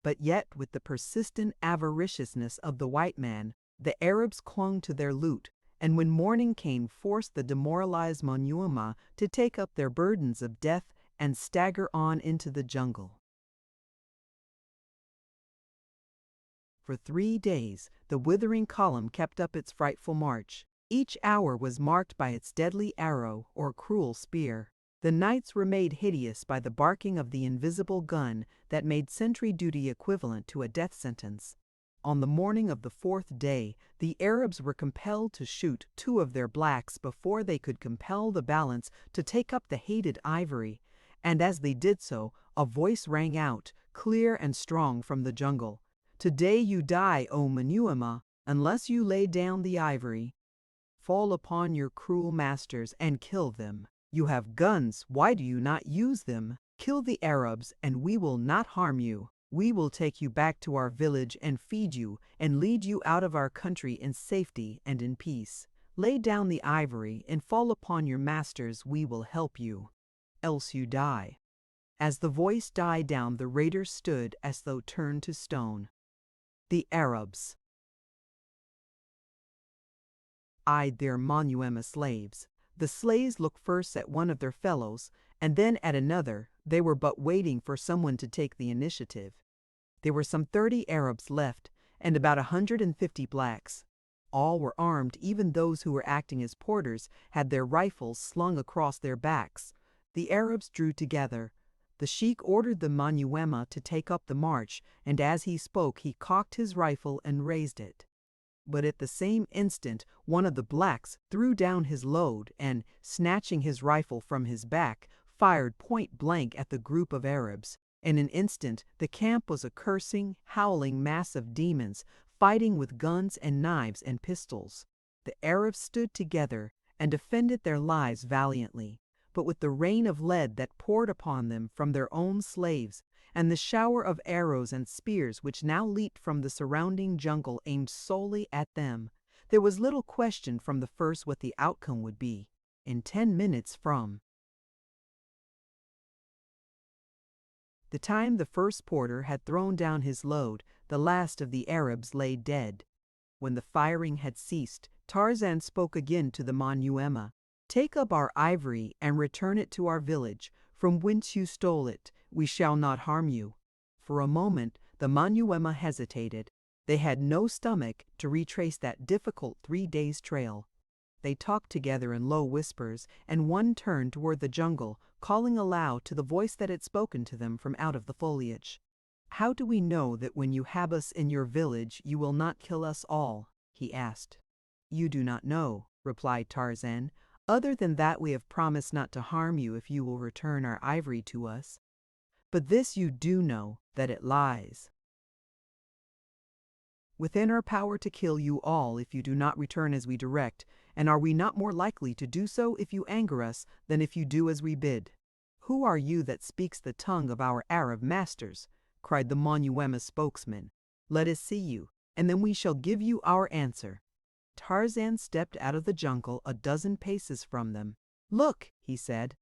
But yet, with the persistent avariciousness of the white man, the Arabs clung to their loot, and when morning came forced the demoralized Manyuema to take up their burdens of death and stagger on into the jungle. For 3 days, the withering column kept up its frightful march. Each hour was marked by its deadly arrow or cruel spear. The nights were made hideous by the barking of the invisible gun that made sentry duty equivalent to a death sentence. On the morning of the 4th day, the Arabs were compelled to shoot 2 of their blacks before they could compel the balance to take up the hated ivory, and as they did so, a voice rang out, clear and strong from the jungle. "Today you die, O Manyuema, unless you lay down the ivory. Fall upon your cruel masters and kill them. You have guns, why do you not use them? Kill the Arabs and we will not harm you. We will take you back to our village and feed you and lead you out of our country in safety and in peace. Lay down the ivory and fall upon your masters, we will help you. Else you die." As the voice died down, the raiders stood as though turned to stone. The Arabs eyed their Manyuema slaves. The slaves looked first at one of their fellows, and then at another. They were but waiting for someone to take the initiative. There were some 30 Arabs left, and about 150 blacks. All were armed, even those who were acting as porters had their rifles slung across their backs. The Arabs drew together. The sheik ordered the Manyuema to take up the march, and as he spoke he cocked his rifle and raised it. But at the same instant one of the blacks threw down his load and, snatching his rifle from his back, fired point blank at the group of Arabs. In an instant the camp was a cursing, howling mass of demons, fighting with guns and knives and pistols. The Arabs stood together and defended their lives valiantly, but with the rain of lead that poured upon them from their own slaves, and the shower of arrows and spears which now leaped from the surrounding jungle aimed solely at them, there was little question from the first what the outcome would be. In 10 minutes from the time the first porter had thrown down his load, the last of the Arabs lay dead. When the firing had ceased, Tarzan spoke again to the Manyuema. "Take up our ivory and return it to our village, from whence you stole it. We shall not harm you." For a moment the Manyuema hesitated. They had no stomach to retrace that difficult 3 days' trail. They talked together in low whispers, and one turned toward the jungle, calling aloud to the voice that had spoken to them from out of the foliage. "How do we know that when you have us in your village you will not kill us all?" he asked. "You do not know," replied Tarzan, "other than that we have promised not to harm you if you will return our ivory to us. But this you do know, that it lies within our power to kill you all if you do not return as we direct, and are we not more likely to do so if you anger us than if you do as we bid?" "Who are you that speaks the tongue of our Arab masters?" cried the Manyuema spokesman. "Let us see you, and then we shall give you our answer." Tarzan stepped out of the jungle a dozen paces from them. "Look," he said.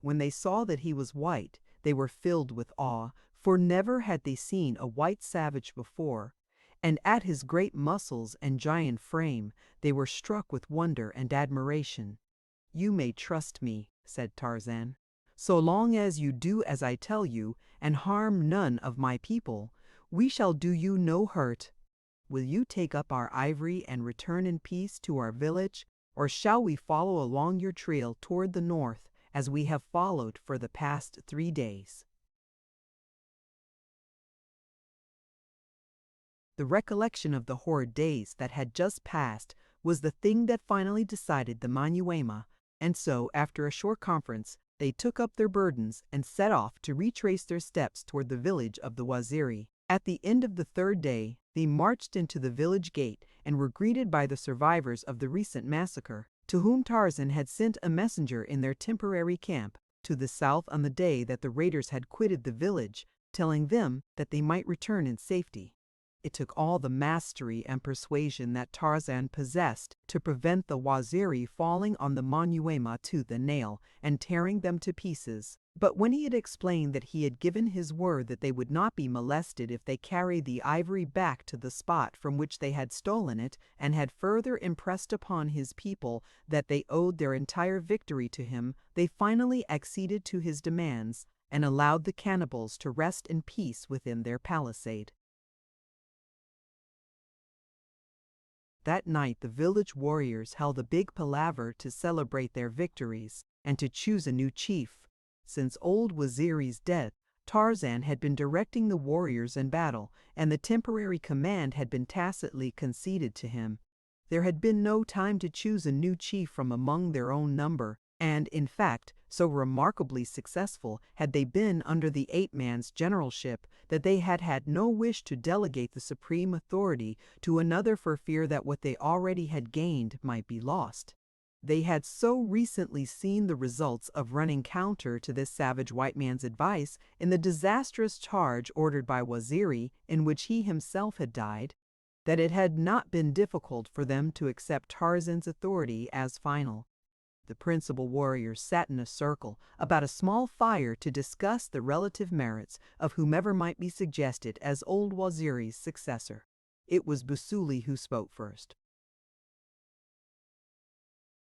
When they saw that he was white, they were filled with awe, for never had they seen a white savage before, and at his great muscles and giant frame they were struck with wonder and admiration. "You may trust me," said Tarzan. "So long as you do as I tell you and harm none of my people, we shall do you no hurt. Will you take up our ivory and return in peace to our village, or shall we follow along your trail toward the north as we have followed for the past 3 days?" The recollection of the horrid days that had just passed was the thing that finally decided the Manyuema, and so, after a short conference, they took up their burdens and set off to retrace their steps toward the village of the Waziri. At the end of the 3rd day, they marched into the village gate and were greeted by the survivors of the recent massacre, to whom Tarzan had sent a messenger in their temporary camp to the south on the day that the raiders had quitted the village, telling them that they might return in safety. It took all the mastery and persuasion that Tarzan possessed to prevent the Waziri falling on the Manyuema tooth and nail and tearing them to pieces. But when he had explained that he had given his word that they would not be molested if they carried the ivory back to the spot from which they had stolen it, and had further impressed upon his people that they owed their entire victory to him, they finally acceded to his demands and allowed the cannibals to rest in peace within their palisade. That night the village warriors held a big palaver to celebrate their victories and to choose a new chief. Since old Waziri's death, Tarzan had been directing the warriors in battle, and the temporary command had been tacitly conceded to him. There had been no time to choose a new chief from among their own number, and, in fact, so remarkably successful had they been under the ape-man's generalship that they had had no wish to delegate the supreme authority to another for fear that what they already had gained might be lost. They had so recently seen the results of running counter to this savage white man's advice in the disastrous charge ordered by Waziri, in which he himself had died, that it had not been difficult for them to accept Tarzan's authority as final. The principal warriors sat in a circle about a small fire to discuss the relative merits of whomever might be suggested as old Waziri's successor. It was Busuli who spoke first.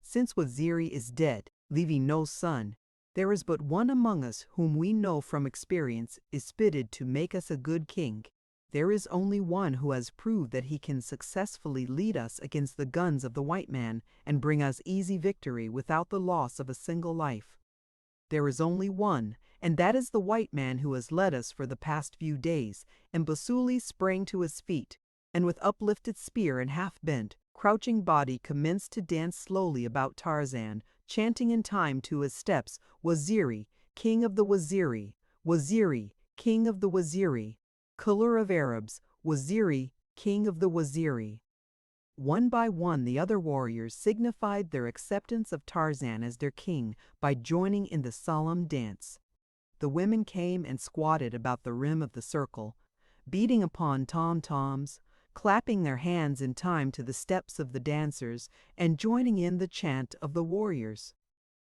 Since Waziri is dead, leaving no son, there is but one among us whom we know from experience is fitted to make us a good king. There is only one who has proved that he can successfully lead us against the guns of the white man and bring us easy victory without the loss of a single life. There is only one, and that is the white man who has led us for the past few days. And Busuli sprang to his feet, and with uplifted spear and half-bent, crouching body commenced to dance slowly about Tarzan, chanting in time to his steps, "Waziri, king of the Waziri, Waziri, king of the Waziri, color of Arabs, Waziri, king of the Waziri." One by one the other warriors signified their acceptance of Tarzan as their king by joining in the solemn dance. The women came and squatted about the rim of the circle, beating upon tom-toms, clapping their hands in time to the steps of the dancers, and joining in the chant of the warriors.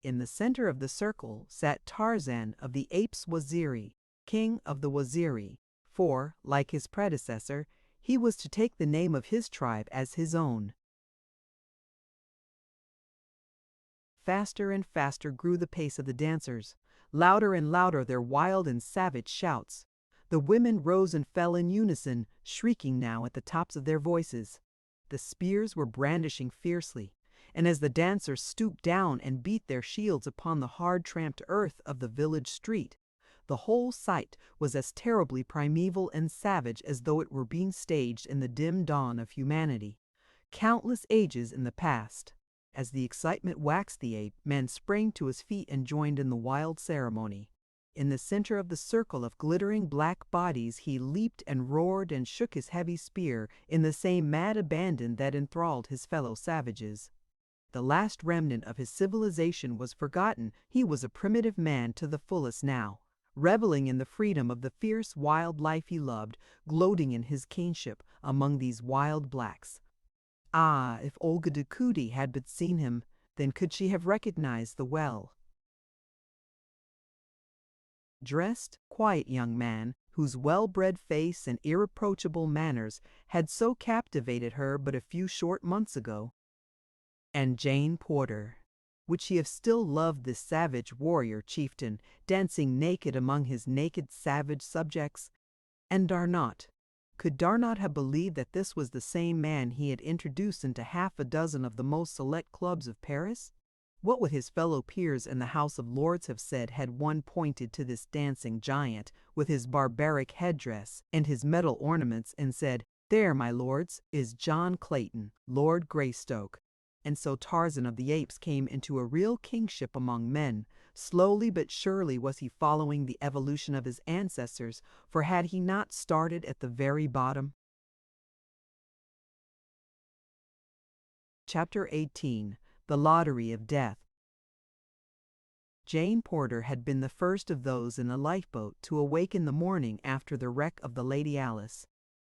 In the center of the circle sat Tarzan of the Apes Waziri, king of the Waziri, for, like his predecessor, he was to take the name of his tribe as his own. Faster and faster grew the pace of the dancers, louder and louder their wild and savage shouts. The women rose and fell in unison, shrieking now at the tops of their voices. The spears were brandishing fiercely, and as the dancers stooped down and beat their shields upon the hard-tramped earth of the village street, the whole sight was as terribly primeval and savage as though it were being staged in the dim dawn of humanity, countless ages in the past. As the excitement waxed the ape, man sprang to his feet and joined in the wild ceremony. In the center of the circle of glittering black bodies he leaped and roared and shook his heavy spear in the same mad abandon that enthralled his fellow savages. The last remnant of his civilization was forgotten. He was a primitive man to the fullest now, reveling in the freedom of the fierce wild life he loved, gloating in his kingship among these wild blacks. Ah, if Olga Dukuti had but seen him, then could she have recognized the well dressed, quiet young man, whose well-bred face and irreproachable manners had so captivated her but a few short months ago. And Jane Porter. Would she have still loved this savage warrior chieftain, dancing naked among his naked savage subjects? And Darnot. Could Darnot have believed that this was the same man he had introduced into half a dozen of the most select clubs of Paris? What would his fellow peers in the House of Lords have said had one pointed to this dancing giant with his barbaric headdress and his metal ornaments and said, "There, my lords, is John Clayton, Lord Greystoke." And so Tarzan of the Apes came into a real kingship among men. Slowly but surely was he following the evolution of his ancestors, for had he not started at the very bottom? Chapter 18. The Lottery of Death. Jane Porter had been the first of those in the lifeboat to awake in the morning after the wreck of the Lady Alice.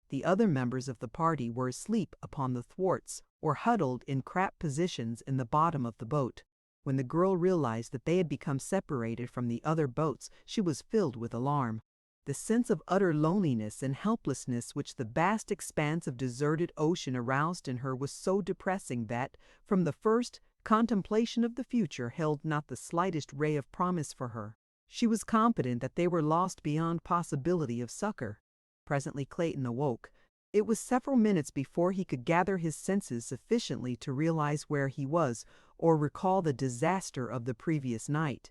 The other members of the party were asleep upon the thwarts or huddled in cramped positions in the bottom of the boat. When the girl realized that they had become separated from the other boats, she was filled with alarm. The sense of utter loneliness and helplessness which the vast expanse of deserted ocean aroused in her was so depressing that, from the first, contemplation of the future held not the slightest ray of promise for her. She was confident that they were lost beyond possibility of succor. Presently Clayton awoke. It was several minutes before he could gather his senses sufficiently to realize where he was or recall the disaster of the previous night.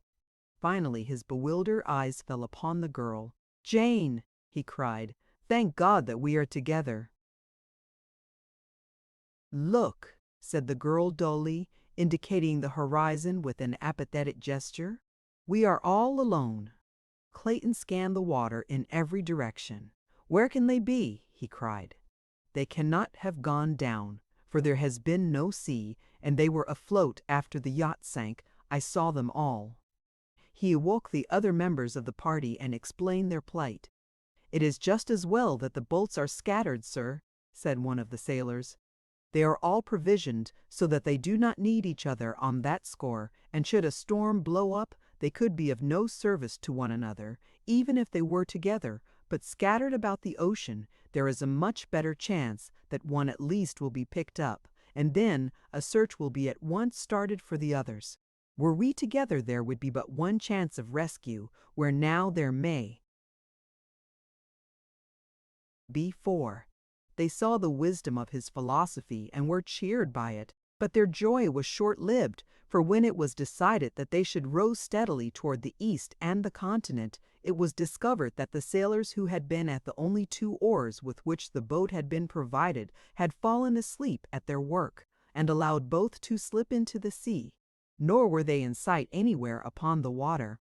Finally his bewildered eyes fell upon the girl. "Jane!" he cried. "Thank God that we are together." "Look," said the girl dully, indicating the horizon with an apathetic gesture. "We are all alone." Clayton scanned the water in every direction. "Where can they be?" he cried. "They cannot have gone down, for there has been no sea, and they were afloat after the yacht sank. I saw them all." He awoke the other members of the party and explained their plight. "It is just as well that the boats are scattered, sir," said one of the sailors. They are all provisioned so that they do not need each other on that score, and should a storm blow up, they could be of no service to one another, even if they were together, but scattered about the ocean, there is a much better chance that one at least will be picked up, and then a search will be at once started for the others. Were we together, there would be but one chance of rescue, where now there may be four. They saw the wisdom of his philosophy and were cheered by it, but their joy was short-lived, for when it was decided that they should row steadily toward the east and the continent, it was discovered that the sailors who had been at the only 2 oars with which the boat had been provided had fallen asleep at their work, and allowed both to slip into the sea. Nor were they in sight anywhere upon the water.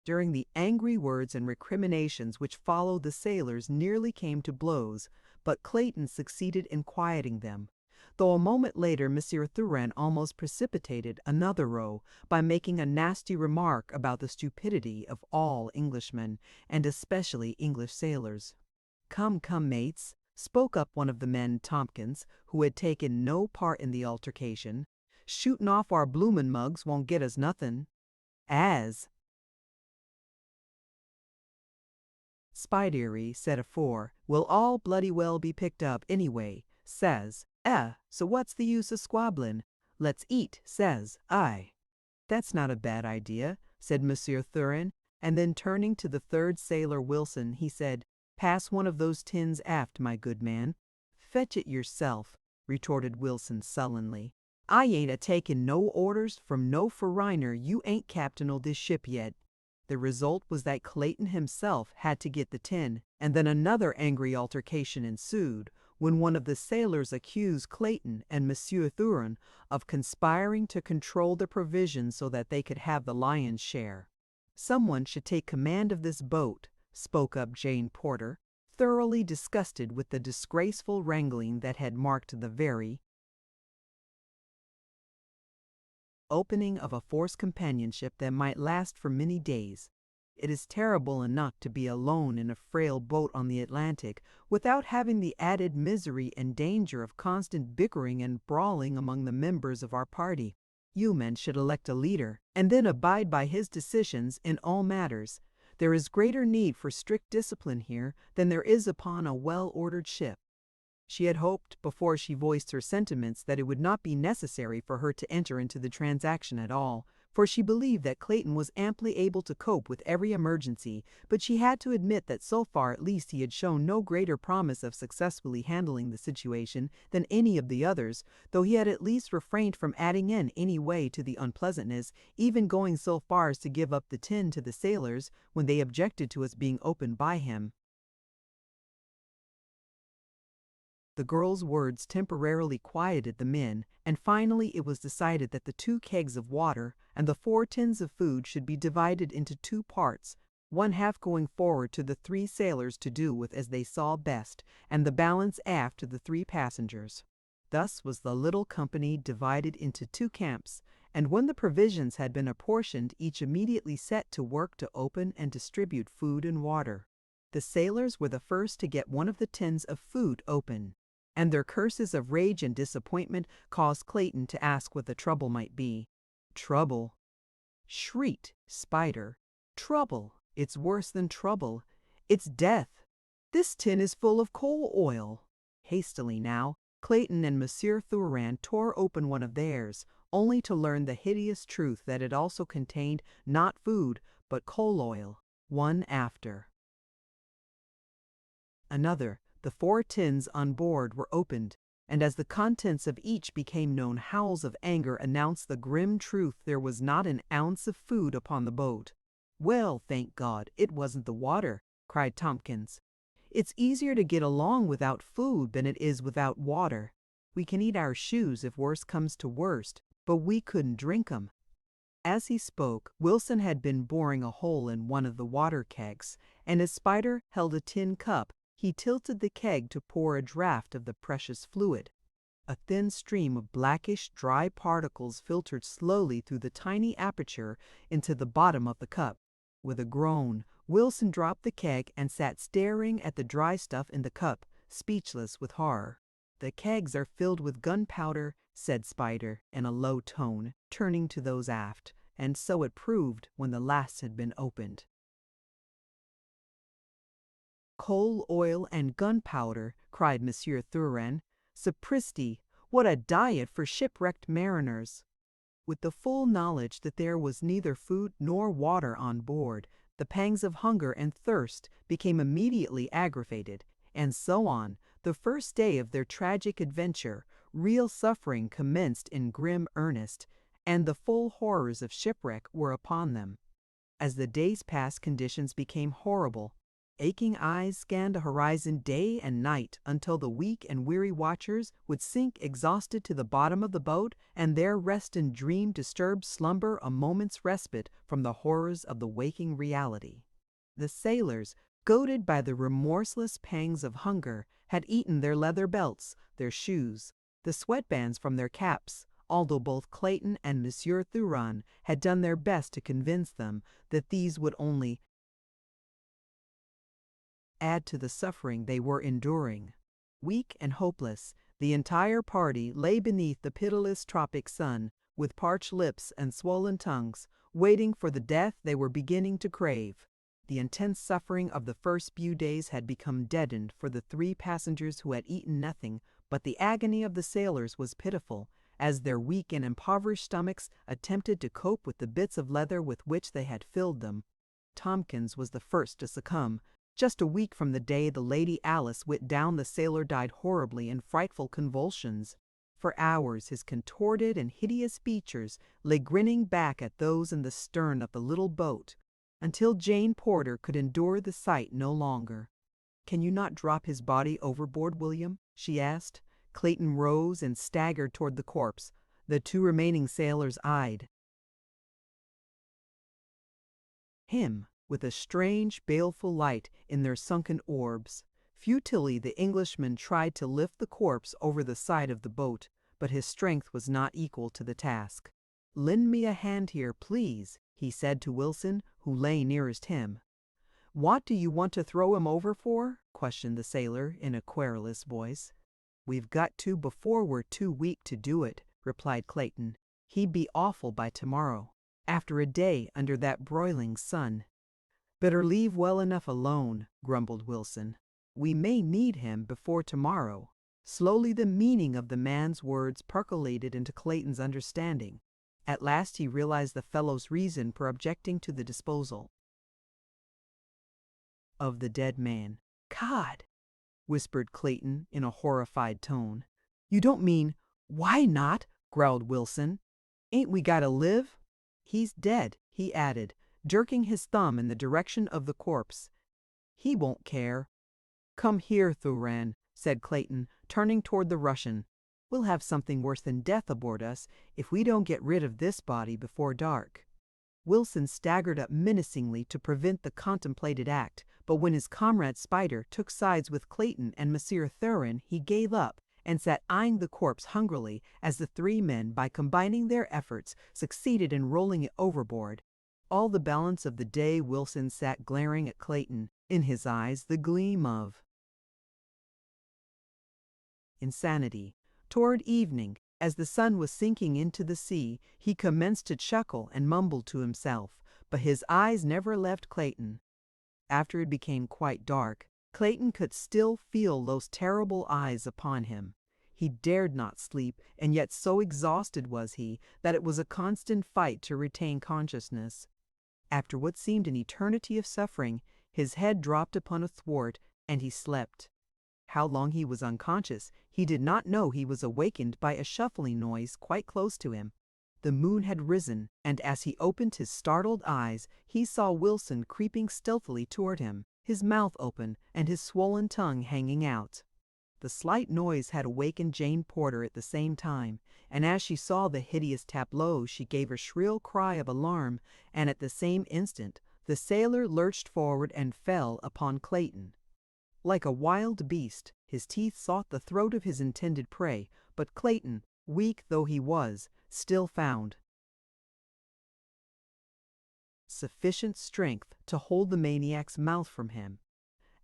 During the angry words and recriminations which followed, the sailors nearly came to blows, but Clayton succeeded in quieting them, though a moment later Monsieur Thuran almost precipitated another row by making a nasty remark about the stupidity of all Englishmen, and especially English sailors. "Come, come, mates," spoke up one of the men, Tompkins, who had taken no part in the altercation. "Shooting off our bloomin' mugs won't get us nothing." As Spidery said afore, "We'll all bloody well be picked up anyway," says, so what's the use of squabbling? Let's eat, says I. "That's not a bad idea," said Monsieur Thuran, and then turning to the third sailor, Wilson, he said, "Pass one of those tins aft, my good man." "Fetch it yourself," retorted Wilson sullenly. "I ain't a-taking no orders from no foreigner. You ain't captain o' this ship yet." The result was that Clayton himself had to get the tin, and then another angry altercation ensued, when one of the sailors accused Clayton and Monsieur Thuran of conspiring to control the provisions so that they could have the lion's share. "Someone should take command of this boat," spoke up Jane Porter, thoroughly disgusted with the disgraceful wrangling that had marked the very opening of a forced companionship that might last for many days. It is terrible enough to be alone in a frail boat on the Atlantic without having the added misery and danger of constant bickering and brawling among the members of our party. You men should elect a leader, and then abide by his decisions in all matters. There is greater need for strict discipline here than there is upon a well-ordered ship. She had hoped, before she voiced her sentiments, that it would not be necessary for her to enter into the transaction at all, for she believed that Clayton was amply able to cope with every emergency, but she had to admit that so far at least he had shown no greater promise of successfully handling the situation than any of the others, though he had at least refrained from adding in any way to the unpleasantness, even going so far as to give up the tin to the sailors when they objected to its being opened by him. The girl's words temporarily quieted the men, and finally it was decided that the 2 kegs of water and the 4 tins of food should be divided into 2 parts, one half going forward to the 3 sailors to do with as they saw best, and the balance aft to the 3 passengers. Thus was the little company divided into 2 camps, and when the provisions had been apportioned, each immediately set to work to open and distribute food and water. The sailors were the first to get one of the tins of food open, and their curses of rage and disappointment caused Clayton to ask what the trouble might be. "Trouble?" shrieked Spider. "Trouble! It's worse than trouble. It's death. This tin is full of coal oil." Hastily now, Clayton and Monsieur Thuran tore open one of theirs, only to learn the hideous truth that it also contained not food, but coal oil. One after another, the 4 tins on board were opened, and as the contents of each became known, howls of anger announced the grim truth: there was not an ounce of food upon the boat. "Well, thank God, it wasn't the water," cried Tompkins. "It's easier to get along without food than it is without water. We can eat our shoes if worst comes to worst, but we couldn't drink 'em." As he spoke, Wilson had been boring a hole in one of the water kegs, and as Spider held a tin cup, he tilted the keg to pour a draught of the precious fluid. A thin stream of blackish, dry particles filtered slowly through the tiny aperture into the bottom of the cup. With a groan, Wilson dropped the keg and sat staring at the dry stuff in the cup, speechless with horror. "The kegs are filled with gunpowder," said Spider in a low tone, turning to those aft, and so it proved when the last had been opened. "Coal, oil, and gunpowder," cried Monsieur Thurin. "Sapristi, what a diet for shipwrecked mariners!" With the full knowledge that there was neither food nor water on board, the pangs of hunger and thirst became immediately aggravated, and so on the first day of their tragic adventure, real suffering commenced in grim earnest, and the full horrors of shipwreck were upon them. As the days passed, conditions became horrible. Aching eyes scanned the horizon day and night until the weak and weary watchers would sink exhausted to the bottom of the boat and there rest in dream-disturbed slumber, a moment's respite from the horrors of the waking reality. The sailors, goaded by the remorseless pangs of hunger, had eaten their leather belts, their shoes, the sweatbands from their caps, although both Clayton and Monsieur Thurin had done their best to convince them that these would only add to the suffering they were enduring. Weak and hopeless, the entire party lay beneath the pitiless tropic sun, with parched lips and swollen tongues, waiting for the death they were beginning to crave. The intense suffering of the first few days had become deadened for the 3 passengers who had eaten nothing, but the agony of the sailors was pitiful, as their weak and impoverished stomachs attempted to cope with the bits of leather with which they had filled them. Tompkins was the first to succumb. Just a week from the day the Lady Alice went down, the sailor died horribly in frightful convulsions. For hours his contorted and hideous features lay grinning back at those in the stern of the little boat, until Jane Porter could endure the sight no longer. "Can you not drop his body overboard, William?" she asked. Clayton rose and staggered toward the corpse. The 2 remaining sailors eyed him with a strange, baleful light in their sunken orbs. Futilely the Englishman tried to lift the corpse over the side of the boat, but his strength was not equal to the task. "Lend me a hand here, please," he said to Wilson, who lay nearest him. "What do you want to throw him over for?" questioned the sailor in a querulous voice. "We've got to before we're too weak to do it," replied Clayton. "He'd be awful by tomorrow, after a day under that broiling sun." "Better leave well enough alone," grumbled Wilson. "We may need him before tomorrow." Slowly the meaning of the man's words percolated into Clayton's understanding. At last he realized the fellow's reason for objecting to the disposal of the dead man. "God!" whispered Clayton in a horrified tone. "You don't mean—" "Why not?" growled Wilson. "Ain't we gotta live?" "He's dead," he added, jerking his thumb in the direction of the corpse. "He won't care." "Come here, Thurin," said Clayton, turning toward the Russian. "We'll have something worse than death aboard us if we don't get rid of this body before dark." Wilson staggered up menacingly to prevent the contemplated act, but when his comrade Spider took sides with Clayton and Monsieur Thurin, he gave up and sat eyeing the corpse hungrily as the 3 men, by combining their efforts, succeeded in rolling it overboard. All the balance of the day Wilson sat glaring at Clayton, in his eyes the gleam of insanity. Toward evening, as the sun was sinking into the sea, he commenced to chuckle and mumbled to himself, but his eyes never left Clayton. After it became quite dark, Clayton could still feel those terrible eyes upon him. He dared not sleep, and yet so exhausted was he that it was a constant fight to retain consciousness. After what seemed an eternity of suffering, his head dropped upon a thwart, and he slept. How long he was unconscious, he did not know. He was awakened by a shuffling noise quite close to him. The moon had risen, and as he opened his startled eyes, he saw Wilson creeping stealthily toward him, his mouth open and his swollen tongue hanging out. The slight noise had awakened Jane Porter at the same time, and as she saw the hideous tableau she gave a shrill cry of alarm, and at the same instant the sailor lurched forward and fell upon Clayton. Like a wild beast, his teeth sought the throat of his intended prey, but Clayton, weak though he was, still found sufficient strength to hold the maniac's mouth from him.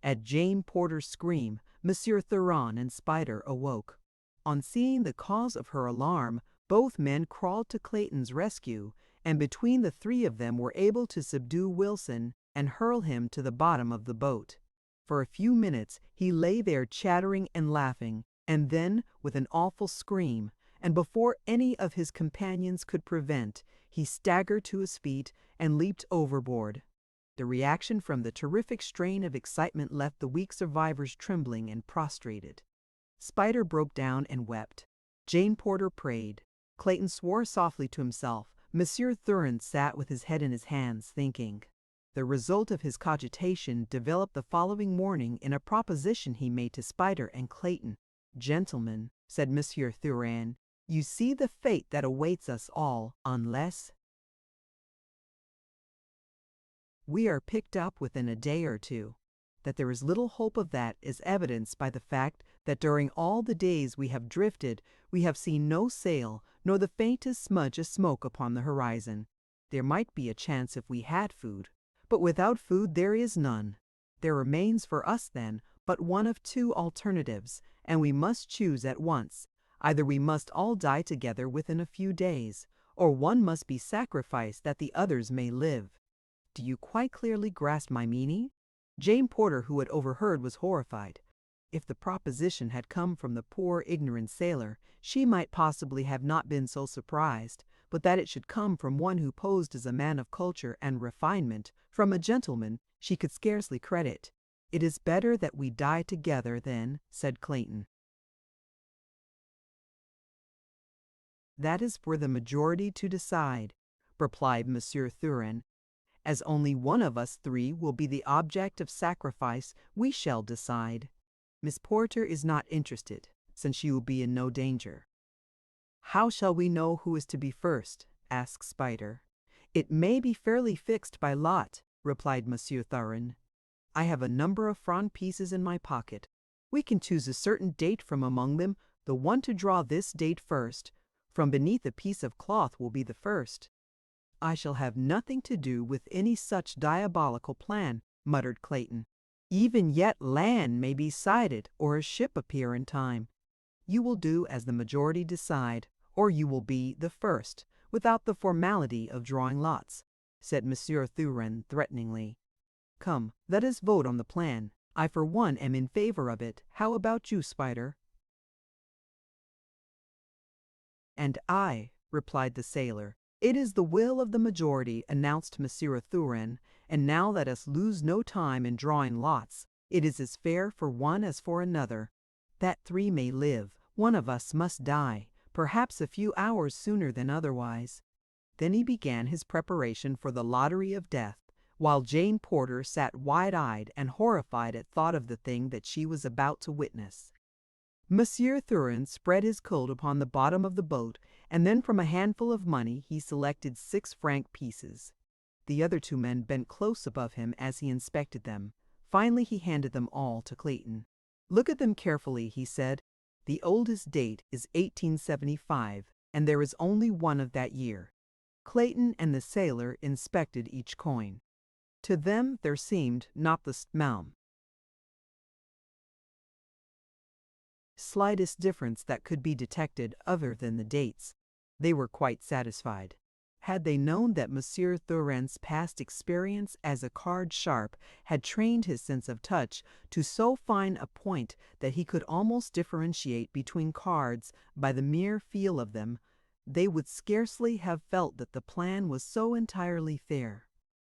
At Jane Porter's scream, Monsieur Thurin and Spider awoke. On seeing the cause of her alarm, both men crawled to Clayton's rescue, and between the three of them were able to subdue Wilson and hurl him to the bottom of the boat. For a few minutes he lay there chattering and laughing, and then, with an awful scream, and before any of his companions could prevent, he staggered to his feet and leaped overboard. The reaction from the terrific strain of excitement left the weak survivors trembling and prostrated. Spider broke down and wept. Jane Porter prayed. Clayton swore softly to himself. Monsieur Thurin sat with his head in his hands, thinking. The result of his cogitation developed the following morning in a proposition he made to Spider and Clayton. "Gentlemen," said Monsieur Thurin, "you see the fate that awaits us all, unless we are picked up within a day or two. That there is little hope of that is evidenced by the fact that during all the days we have drifted, we have seen no sail, nor the faintest smudge of smoke upon the horizon. There might be a chance if we had food, but without food there is none. There remains for us, then, but one of two alternatives, and we must choose at once. Either we must all die together within a few days, or one must be sacrificed that the others may live. Do you quite clearly grasp my meaning?" Jane Porter, who had overheard, was horrified. If the proposition had come from the poor ignorant sailor, she might possibly have not been so surprised, but that it should come from one who posed as a man of culture and refinement, from a gentleman, she could scarcely credit. "It is better that we die together, then," said Clayton. "That is for the majority to decide," replied Monsieur Thurin. "As only one of us three will be the object of sacrifice, we shall decide. Miss Porter is not interested, since she will be in no danger." "How shall we know who is to be first?" asked Spider. "It may be fairly fixed by lot," replied Monsieur Thurin. "I have a number of franc pieces in my pocket. We can choose a certain date from among them. The one to draw this date first, from beneath a piece of cloth, will be the first." "I shall have nothing to do with any such diabolical plan," muttered Clayton. "Even yet land may be sighted or a ship appear in time. You will do as the majority decide, or you will be the first, without the formality of drawing lots," said Monsieur Thurin threateningly. "Come, let us vote on the plan. I for one am in favor of it. How about you, Spider?" "And I," replied the sailor. "It is the will of the majority," announced Monsieur Thurin, "and now let us lose no time in drawing lots. It is as fair for one as for another. That three may live, one of us must die, perhaps a few hours sooner than otherwise." Then he began his preparation for the lottery of death, while Jane Porter sat wide-eyed and horrified at thought of the thing that she was about to witness. Monsieur Thurin spread his coat upon the bottom of the boat, and then from a handful of money he selected 6 franc pieces. The other 2 men bent close above him as he inspected them. Finally he handed them all to Clayton. "Look at them carefully," he said. "The oldest date is 1875, and there is only one of that year." Clayton and the sailor inspected each coin. To them there seemed not the slightest difference that could be detected other than the dates. They were quite satisfied. Had they known that Monsieur Thurin's past experience as a card sharp had trained his sense of touch to so fine a point that he could almost differentiate between cards by the mere feel of them, they would scarcely have felt that the plan was so entirely fair.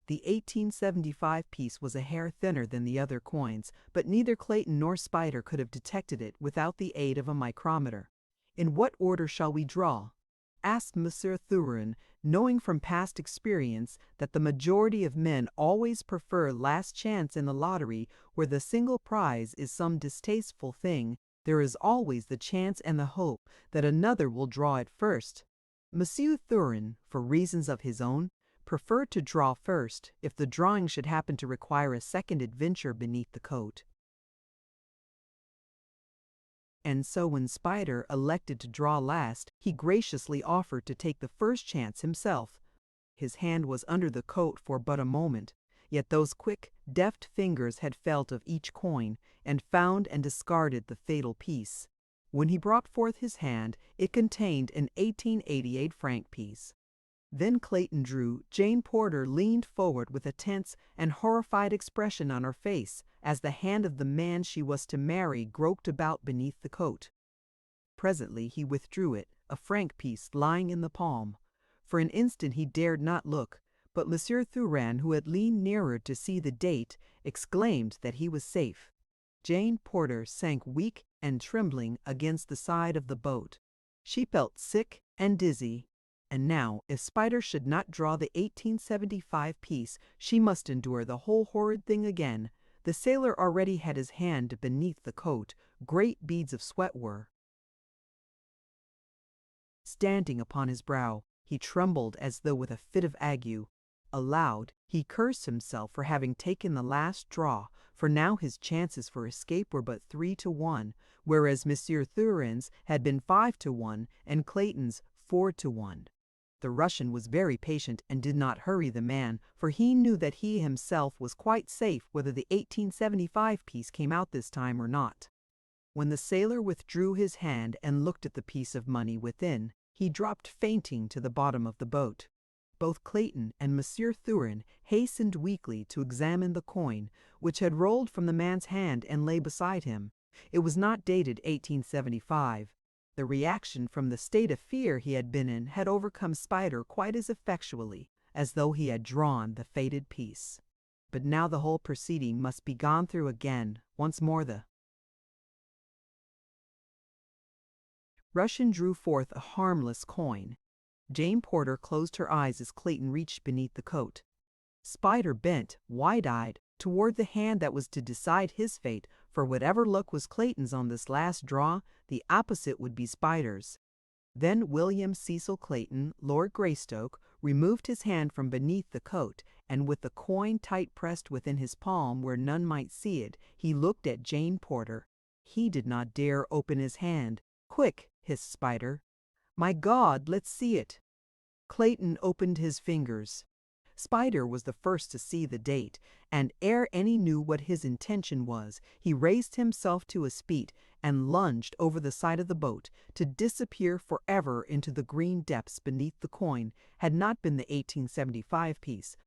The 1875 piece was a hair thinner than the other coins, but neither Clayton nor Spider could have detected it without the aid of a micrometer. "In what order shall we draw?" asked Monsieur Thurin, knowing from past experience that the majority of men always prefer last chance in the lottery. Where the single prize is some distasteful thing, there is always the chance and the hope that another will draw it first. Monsieur Thurin, for reasons of his own, preferred to draw first if the drawing should happen to require a second adventure beneath the coat. And so when Spider elected to draw last, he graciously offered to take the first chance himself. His hand was under the coat for but a moment, yet those quick, deft fingers had felt of each coin, and found and discarded the fatal piece. When he brought forth his hand, it contained an 1888 franc piece. Then Clayton drew. Jane Porter leaned forward with a tense and horrified expression on her face as the hand of the man she was to marry groped about beneath the coat. Presently he withdrew it, a franc piece lying in the palm. For an instant he dared not look, but Monsieur Thuran, who had leaned nearer to see the date, exclaimed that he was safe. Jane Porter sank weak and trembling against the side of the boat. She felt sick and dizzy. And now, if Spider should not draw the 1875 piece, she must endure the whole horrid thing again. The sailor already had his hand beneath the coat. Great beads of sweat were standing upon his brow. He trembled as though with a fit of ague. Aloud, he cursed himself for having taken the last draw, for now his chances for escape were but 3-1, whereas Monsieur Thurin's had been 5-1 and Clayton's 4-1. The Russian was very patient and did not hurry the man, for he knew that he himself was quite safe whether the 1875 piece came out this time or not. When the sailor withdrew his hand and looked at the piece of money within, he dropped fainting to the bottom of the boat. Both Clayton and Monsieur Thurin hastened weakly to examine the coin, which had rolled from the man's hand and lay beside him. It was not dated 1875. The reaction from the state of fear he had been in had overcome Spider quite as effectually as though he had drawn the fated piece. But now the whole proceeding must be gone through again. Once more the Russian drew forth a harmless coin. Jane Porter closed her eyes as Clayton reached beneath the coat. Spider bent, wide-eyed, toward the hand that was to decide his fate, for whatever luck was Clayton's on this last draw, the opposite would be Spider's. Then William Cecil Clayton, Lord Greystoke, removed his hand from beneath the coat, and with the coin tight pressed within his palm where none might see it, he looked at Jane Porter. He did not dare open his hand. "Quick!" hissed Spider. "My God, let's see it!" Clayton opened his fingers. Spider was the first to see the date, and ere any knew what his intention was, he raised himself to his feet and lunged over the side of the boat, to disappear forever into the green depths beneath the coin, had not been the 1875 piece.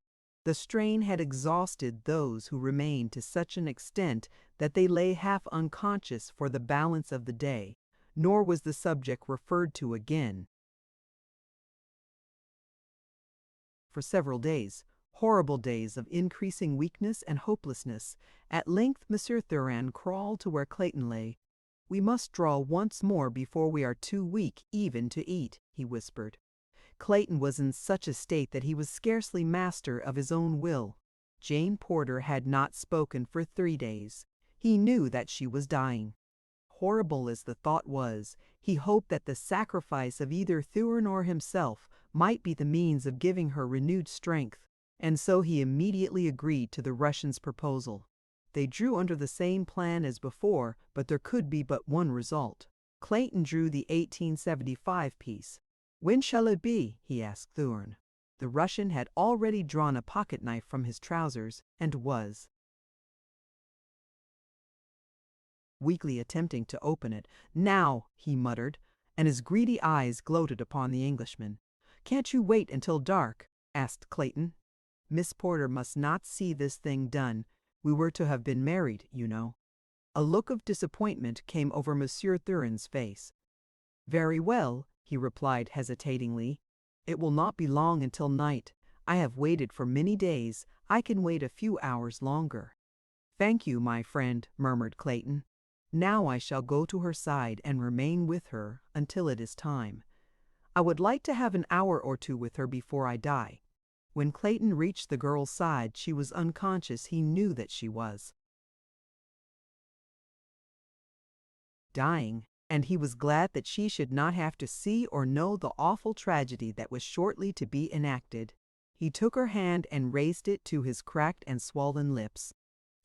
The strain had exhausted those who remained to such an extent that they lay half unconscious for the balance of the day, nor was the subject referred to again for several days, horrible days of increasing weakness and hopelessness. At length Monsieur Thuran crawled to where Clayton lay. "We must draw once more before we are too weak even to eat," he whispered. Clayton was in such a state that he was scarcely master of his own will. Jane Porter had not spoken for 3 days. He knew that she was dying. Horrible as the thought was, he hoped that the sacrifice of either Thurin or himself might be the means of giving her renewed strength, and so he immediately agreed to the Russian's proposal. They drew under the same plan as before, but there could be but one result. Clayton drew the 1875 piece. "When shall it be?" he asked Thurin. The Russian had already drawn a pocket knife from his trousers, and was weakly attempting to open it. "Now," he muttered, and his greedy eyes gloated upon the Englishman. "Can't you wait until dark?" asked Clayton. "Miss Porter must not see this thing done. We were to have been married, you know." A look of disappointment came over Monsieur Thurin's face. "Very well," he replied hesitatingly. "It will not be long until night. I have waited for many days. I can wait a few hours longer." "Thank you, my friend," murmured Clayton. "Now I shall go to her side and remain with her until it is time. I would like to have an hour or two with her before I die." When Clayton reached the girl's side, she was unconscious. He knew that she was dying, and he was glad that she should not have to see or know the awful tragedy that was shortly to be enacted. He took her hand and raised it to his cracked and swollen lips.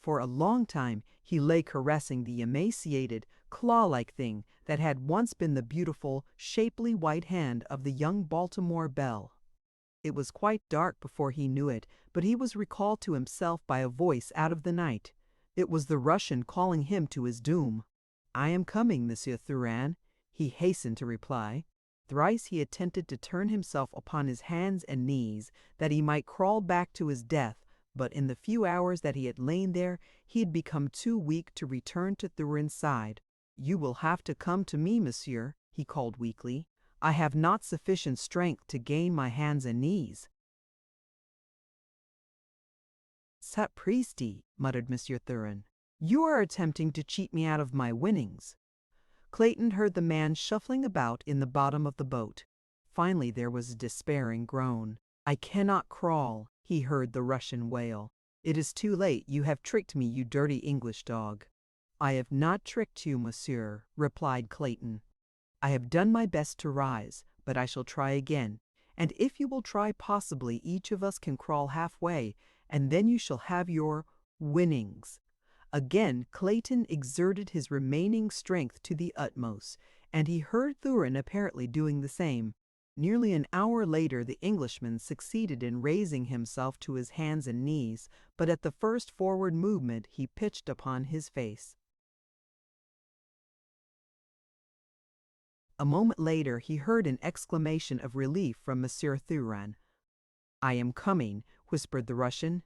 For a long time he lay caressing the emaciated, claw-like thing that had once been the beautiful, shapely white hand of the young Baltimore belle. It was quite dark before he knew it, but he was recalled to himself by a voice out of the night. It was the Russian calling him to his doom. "I am coming, Monsieur Thuran," he hastened to reply. Thrice he attempted to turn himself upon his hands and knees, that he might crawl back to his death, but in the few hours that he had lain there, he had become too weak to return to Thuran's side. "You will have to come to me, monsieur," he called weakly. "I have not sufficient strength to gain my hands and knees." "Sapristi," muttered Monsieur Thuran. "You are attempting to cheat me out of my winnings." Clayton heard the man shuffling about in the bottom of the boat. Finally there was a despairing groan. "I cannot crawl," he heard the Russian wail. "It is too late. You have tricked me, you dirty English dog." "I have not tricked you, monsieur," replied Clayton. "I have done my best to rise, but I shall try again. And if you will try, possibly each of us can crawl halfway, and then you shall have your winnings." Again Clayton exerted his remaining strength to the utmost, and he heard Thuran apparently doing the same. Nearly an hour later the Englishman succeeded in raising himself to his hands and knees, but at the first forward movement he pitched upon his face. A moment later he heard an exclamation of relief from Monsieur Thuran. "I am coming," whispered the Russian.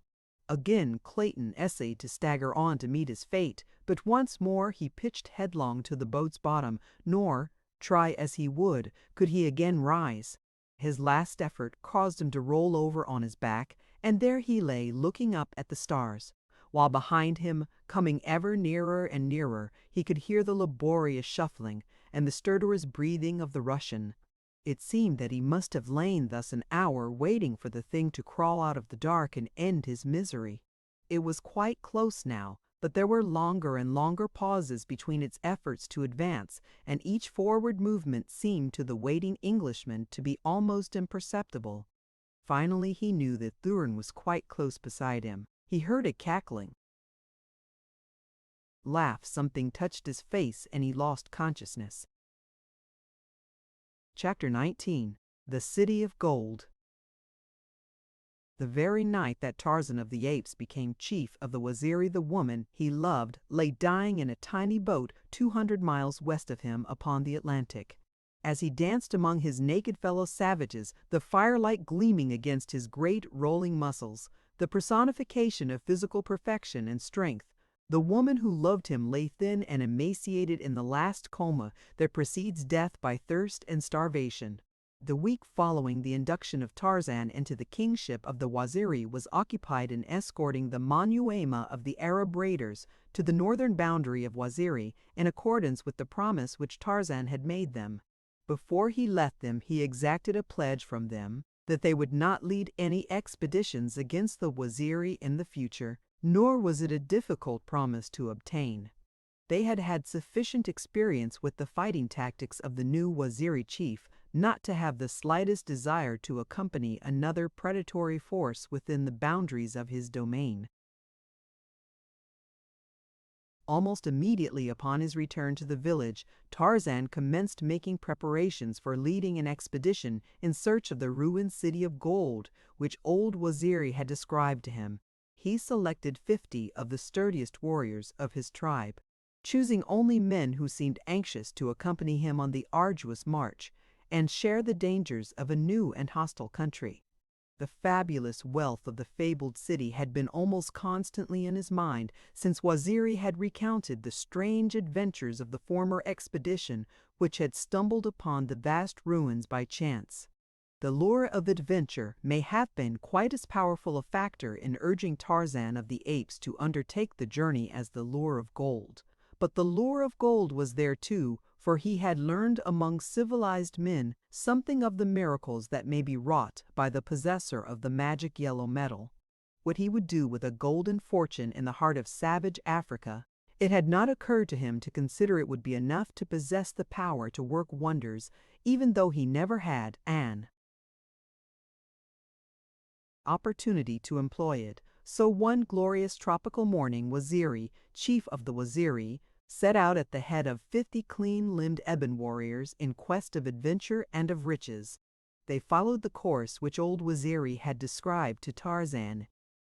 Again Clayton essayed to stagger on to meet his fate, but once more he pitched headlong to the boat's bottom, nor, try as he would, could he again rise. His last effort caused him to roll over on his back, and there he lay looking up at the stars, while behind him, coming ever nearer and nearer, he could hear the laborious shuffling and the stertorous breathing of the Russian. It seemed that he must have lain thus an hour waiting for the thing to crawl out of the dark and end his misery. It was quite close now, but there were longer and longer pauses between its efforts to advance, and each forward movement seemed to the waiting Englishman to be almost imperceptible. Finally he knew that Thuran was quite close beside him. He heard a cackling laugh, something touched his face, and he lost consciousness. Chapter 19. The City of Gold. The very night that Tarzan of the Apes became chief of the Waziri, the woman he loved lay dying in a tiny boat 200 miles west of him upon the Atlantic. As he danced among his naked fellow savages, the firelight gleaming against his great rolling muscles, the personification of physical perfection and strength, the woman who loved him lay thin and emaciated in the last coma that precedes death by thirst and starvation. The week following the induction of Tarzan into the kingship of the Waziri was occupied in escorting the Manyuema of the Arab raiders to the northern boundary of Waziri in accordance with the promise which Tarzan had made them. Before he left them, he exacted a pledge from them that they would not lead any expeditions against the Waziri in the future. Nor was it a difficult promise to obtain. They had had sufficient experience with the fighting tactics of the new Waziri chief not to have the slightest desire to accompany another predatory force within the boundaries of his domain. Almost immediately upon his return to the village, Tarzan commenced making preparations for leading an expedition in search of the ruined city of gold, which old Waziri had described to him. He selected 50 of the sturdiest warriors of his tribe, choosing only men who seemed anxious to accompany him on the arduous march and share the dangers of a new and hostile country. The fabulous wealth of the fabled city had been almost constantly in his mind since Waziri had recounted the strange adventures of the former expedition which had stumbled upon the vast ruins by chance. The lure of adventure may have been quite as powerful a factor in urging Tarzan of the Apes to undertake the journey as the lure of gold. But the lure of gold was there too, for he had learned among civilized men something of the miracles that may be wrought by the possessor of the magic yellow metal. What he would do with a golden fortune in the heart of savage Africa, it had not occurred to him to consider it would be enough to possess the power to work wonders, even though he never had an opportunity to employ it. So one glorious tropical morning Waziri, chief of the Waziri, set out at the head of 50 clean-limbed ebon warriors in quest of adventure and of riches. They followed the course which old Waziri had described to Tarzan.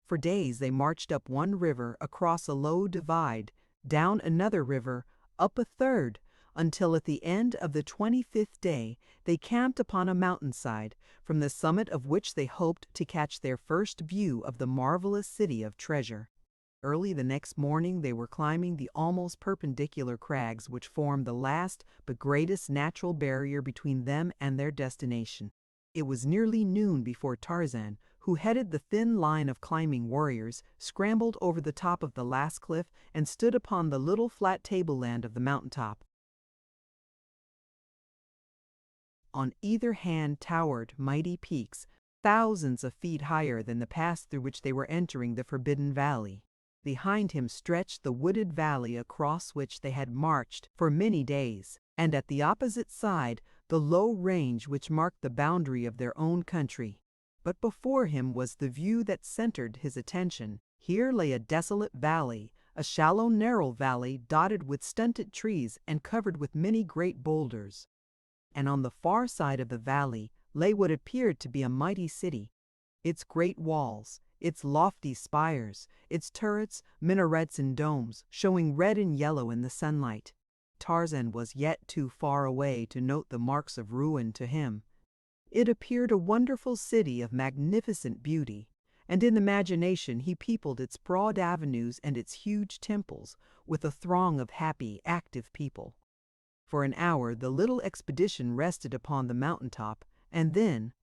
For days they marched up one river, across a low divide, down another river, up a third, until at the end of the 25th day they camped upon a mountainside, from the summit of which they hoped to catch their first view of the marvelous city of treasure. Early the next morning they were climbing the almost perpendicular crags which formed the last but greatest natural barrier between them and their destination. It was nearly noon before Tarzan, who headed the thin line of climbing warriors, scrambled over the top of the last cliff and stood upon the little flat tableland of the mountaintop. On either hand towered mighty peaks, thousands of feet higher than the pass through which they were entering the Forbidden Valley. Behind him stretched the wooded valley across which they had marched for many days, and at the opposite side the low range which marked the boundary of their own country. But before him was the view that centered his attention. Here lay a desolate valley, a shallow, narrow valley dotted with stunted trees and covered with many great boulders. And on the far side of the valley lay what appeared to be a mighty city. Its great walls, its lofty spires, its turrets, minarets, and domes, showing red and yellow in the sunlight. Tarzan was yet too far away to note the marks of ruin to him. It appeared a wonderful city of magnificent beauty, and in imagination he peopled its broad avenues and its huge temples with a throng of happy, active people. For an hour the little expedition rested upon the mountaintop, and then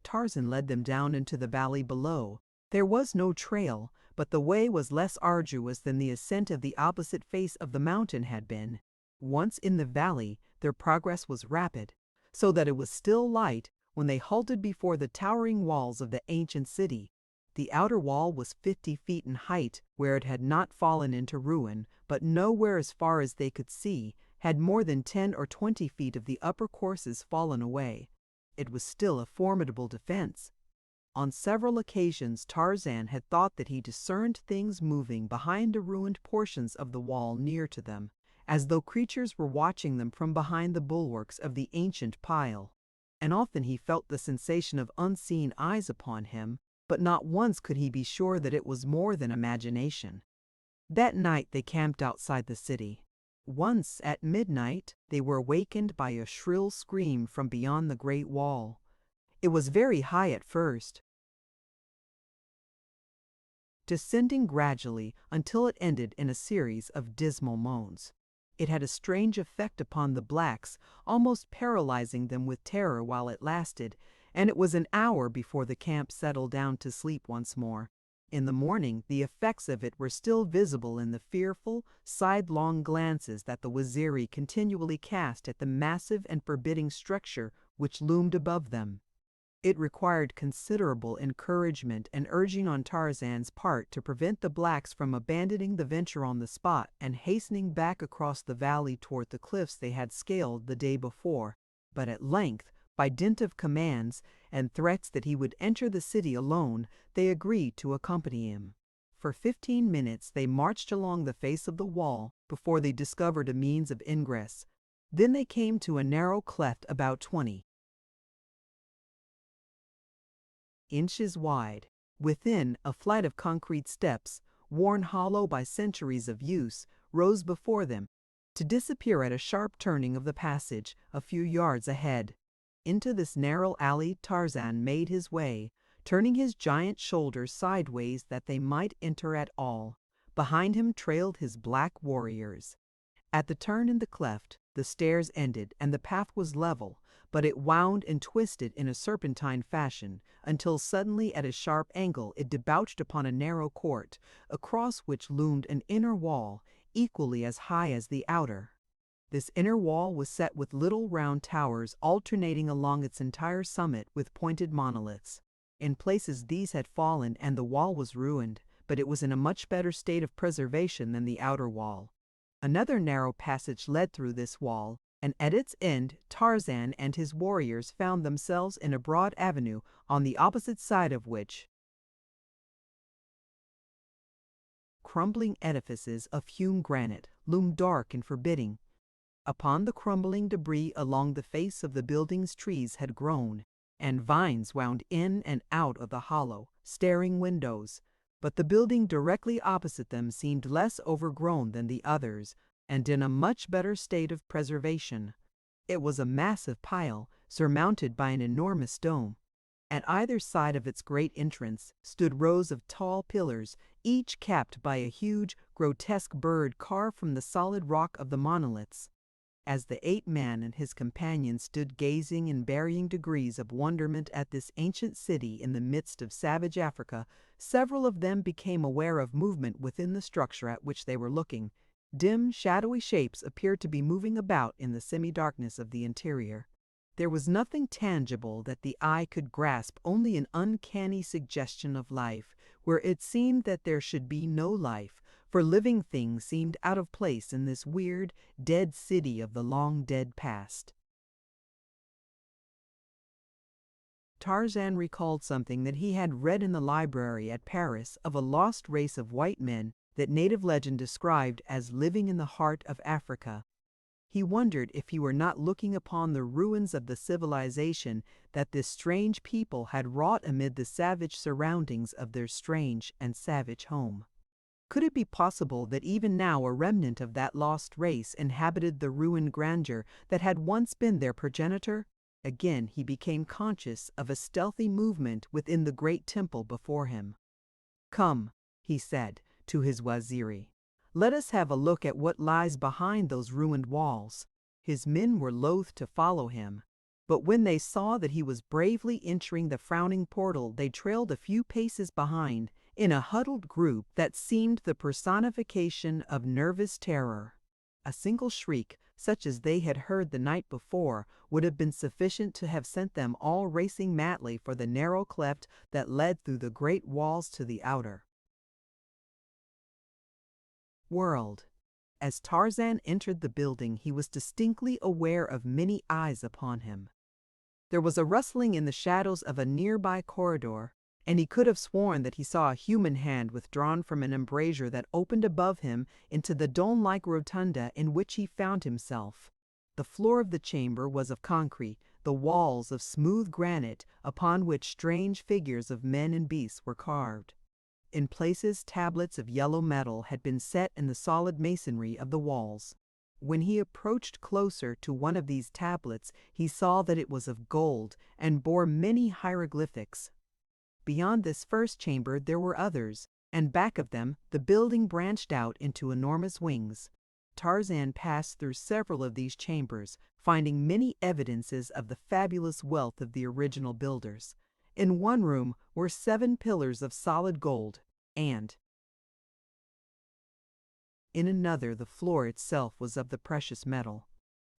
Tarzan led them down into the valley below. There was no trail, but the way was less arduous than the ascent of the opposite face of the mountain had been. Once in the valley, their progress was rapid, so that it was still light when they halted before the towering walls of the ancient city. The outer wall was 50 feet in height where it had not fallen into ruin, but nowhere as far as they could see had more than 10 or 20 feet of the upper courses fallen away. It was still a formidable defense. On several occasions Tarzan had thought that he discerned things moving behind the ruined portions of the wall near to them, as though creatures were watching them from behind the bulwarks of the ancient pile. And often he felt the sensation of unseen eyes upon him, but not once could he be sure that it was more than imagination. That night they camped outside the city. Once at midnight they were awakened by a shrill scream from beyond the great wall. It was very high at first, descending gradually until it ended in a series of dismal moans. It had a strange effect upon the blacks, almost paralyzing them with terror while it lasted, and it was an hour before the camp settled down to sleep once more. In the morning the effects of it were still visible in the fearful, sidelong glances that the Waziri continually cast at the massive and forbidding structure which loomed above them. It required considerable encouragement and urging on Tarzan's part to prevent the blacks from abandoning the venture on the spot and hastening back across the valley toward the cliffs they had scaled the day before. But at length, by dint of commands and threats that he would enter the city alone, they agreed to accompany him. For 15 minutes they marched along the face of the wall before they discovered a means of ingress. Then they came to a narrow cleft about 20 inches wide. Within, a flight of concrete steps, worn hollow by centuries of use, rose before them, to disappear at a sharp turning of the passage a few yards ahead. Into this narrow alley Tarzan made his way, turning his giant shoulders sideways that they might enter at all. Behind him trailed his black warriors. At the turn in the cleft, the stairs ended and the path was level, but it wound and twisted in a serpentine fashion, until suddenly at a sharp angle it debouched upon a narrow court, across which loomed an inner wall, equally as high as the outer. This inner wall was set with little round towers alternating along its entire summit with pointed monoliths. In places these had fallen and the wall was ruined, but it was in a much better state of preservation than the outer wall. Another narrow passage led through this wall, and at its end Tarzan and his warriors found themselves in a broad avenue, on the opposite side of which crumbling edifices of hewn granite loomed dark and forbidding. Upon the crumbling debris along the face of the buildings trees had grown, and vines wound in and out of the hollow, staring windows. But the building directly opposite them seemed less overgrown than the others, and in a much better state of preservation. It was a massive pile, surmounted by an enormous dome. At either side of its great entrance stood rows of tall pillars, each capped by a huge, grotesque bird carved from the solid rock of the monoliths. As the ape-man and his companions stood gazing in varying degrees of wonderment at this ancient city in the midst of savage Africa, several of them became aware of movement within the structure at which they were looking. Dim, shadowy shapes appeared to be moving about in the semi-darkness of the interior. There was nothing tangible that the eye could grasp, only an uncanny suggestion of life, where it seemed that there should be no life, for living things seemed out of place in this weird, dead city of the long-dead past. Tarzan recalled something that he had read in the library at Paris of a lost race of white men that native legend described as living in the heart of Africa. He wondered if he were not looking upon the ruins of the civilization that this strange people had wrought amid the savage surroundings of their strange and savage home. Could it be possible that even now a remnant of that lost race inhabited the ruined grandeur that had once been their progenitor? Again he became conscious of a stealthy movement within the great temple before him. "Come," he said to his waziri. "Let us have a look at what lies behind those ruined walls." His men were loath to follow him, but when they saw that he was bravely entering the frowning portal, they trailed a few paces behind, in a huddled group that seemed the personification of nervous terror. A single shriek, such as they had heard the night before, would have been sufficient to have sent them all racing madly for the narrow cleft that led through the great walls to the outer world. As Tarzan entered the building, he was distinctly aware of many eyes upon him. There was a rustling in the shadows of a nearby corridor, and he could have sworn that he saw a human hand withdrawn from an embrasure that opened above him into the dome-like rotunda in which he found himself. The floor of the chamber was of concrete, the walls of smooth granite, upon which strange figures of men and beasts were carved. In places, tablets of yellow metal had been set in the solid masonry of the walls. When he approached closer to one of these tablets, he saw that it was of gold and bore many hieroglyphics. Beyond this first chamber there were others, and back of them the building branched out into enormous wings. Tarzan passed through several of these chambers, finding many evidences of the fabulous wealth of the original builders. In one room were 7 pillars of solid gold, and in another the floor itself was of the precious metal.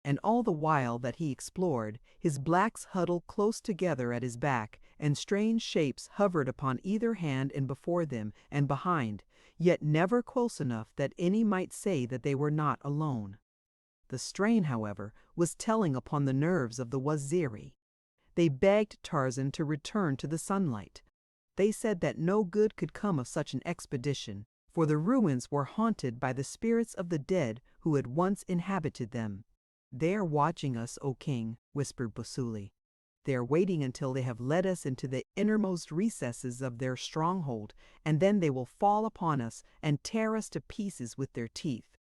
And all the while that he explored, his blacks huddled close together at his back, and strange shapes hovered upon either hand and before them and behind, yet never close enough that any might say that they were not alone. The strain, however, was telling upon the nerves of the Waziri. They begged Tarzan to return to the sunlight. They said that no good could come of such an expedition, for the ruins were haunted by the spirits of the dead who had once inhabited them. "They are watching us, O king," whispered Busuli. "They are waiting until they have led us into the innermost recesses of their stronghold, and then they will fall upon us and tear us to pieces with their teeth.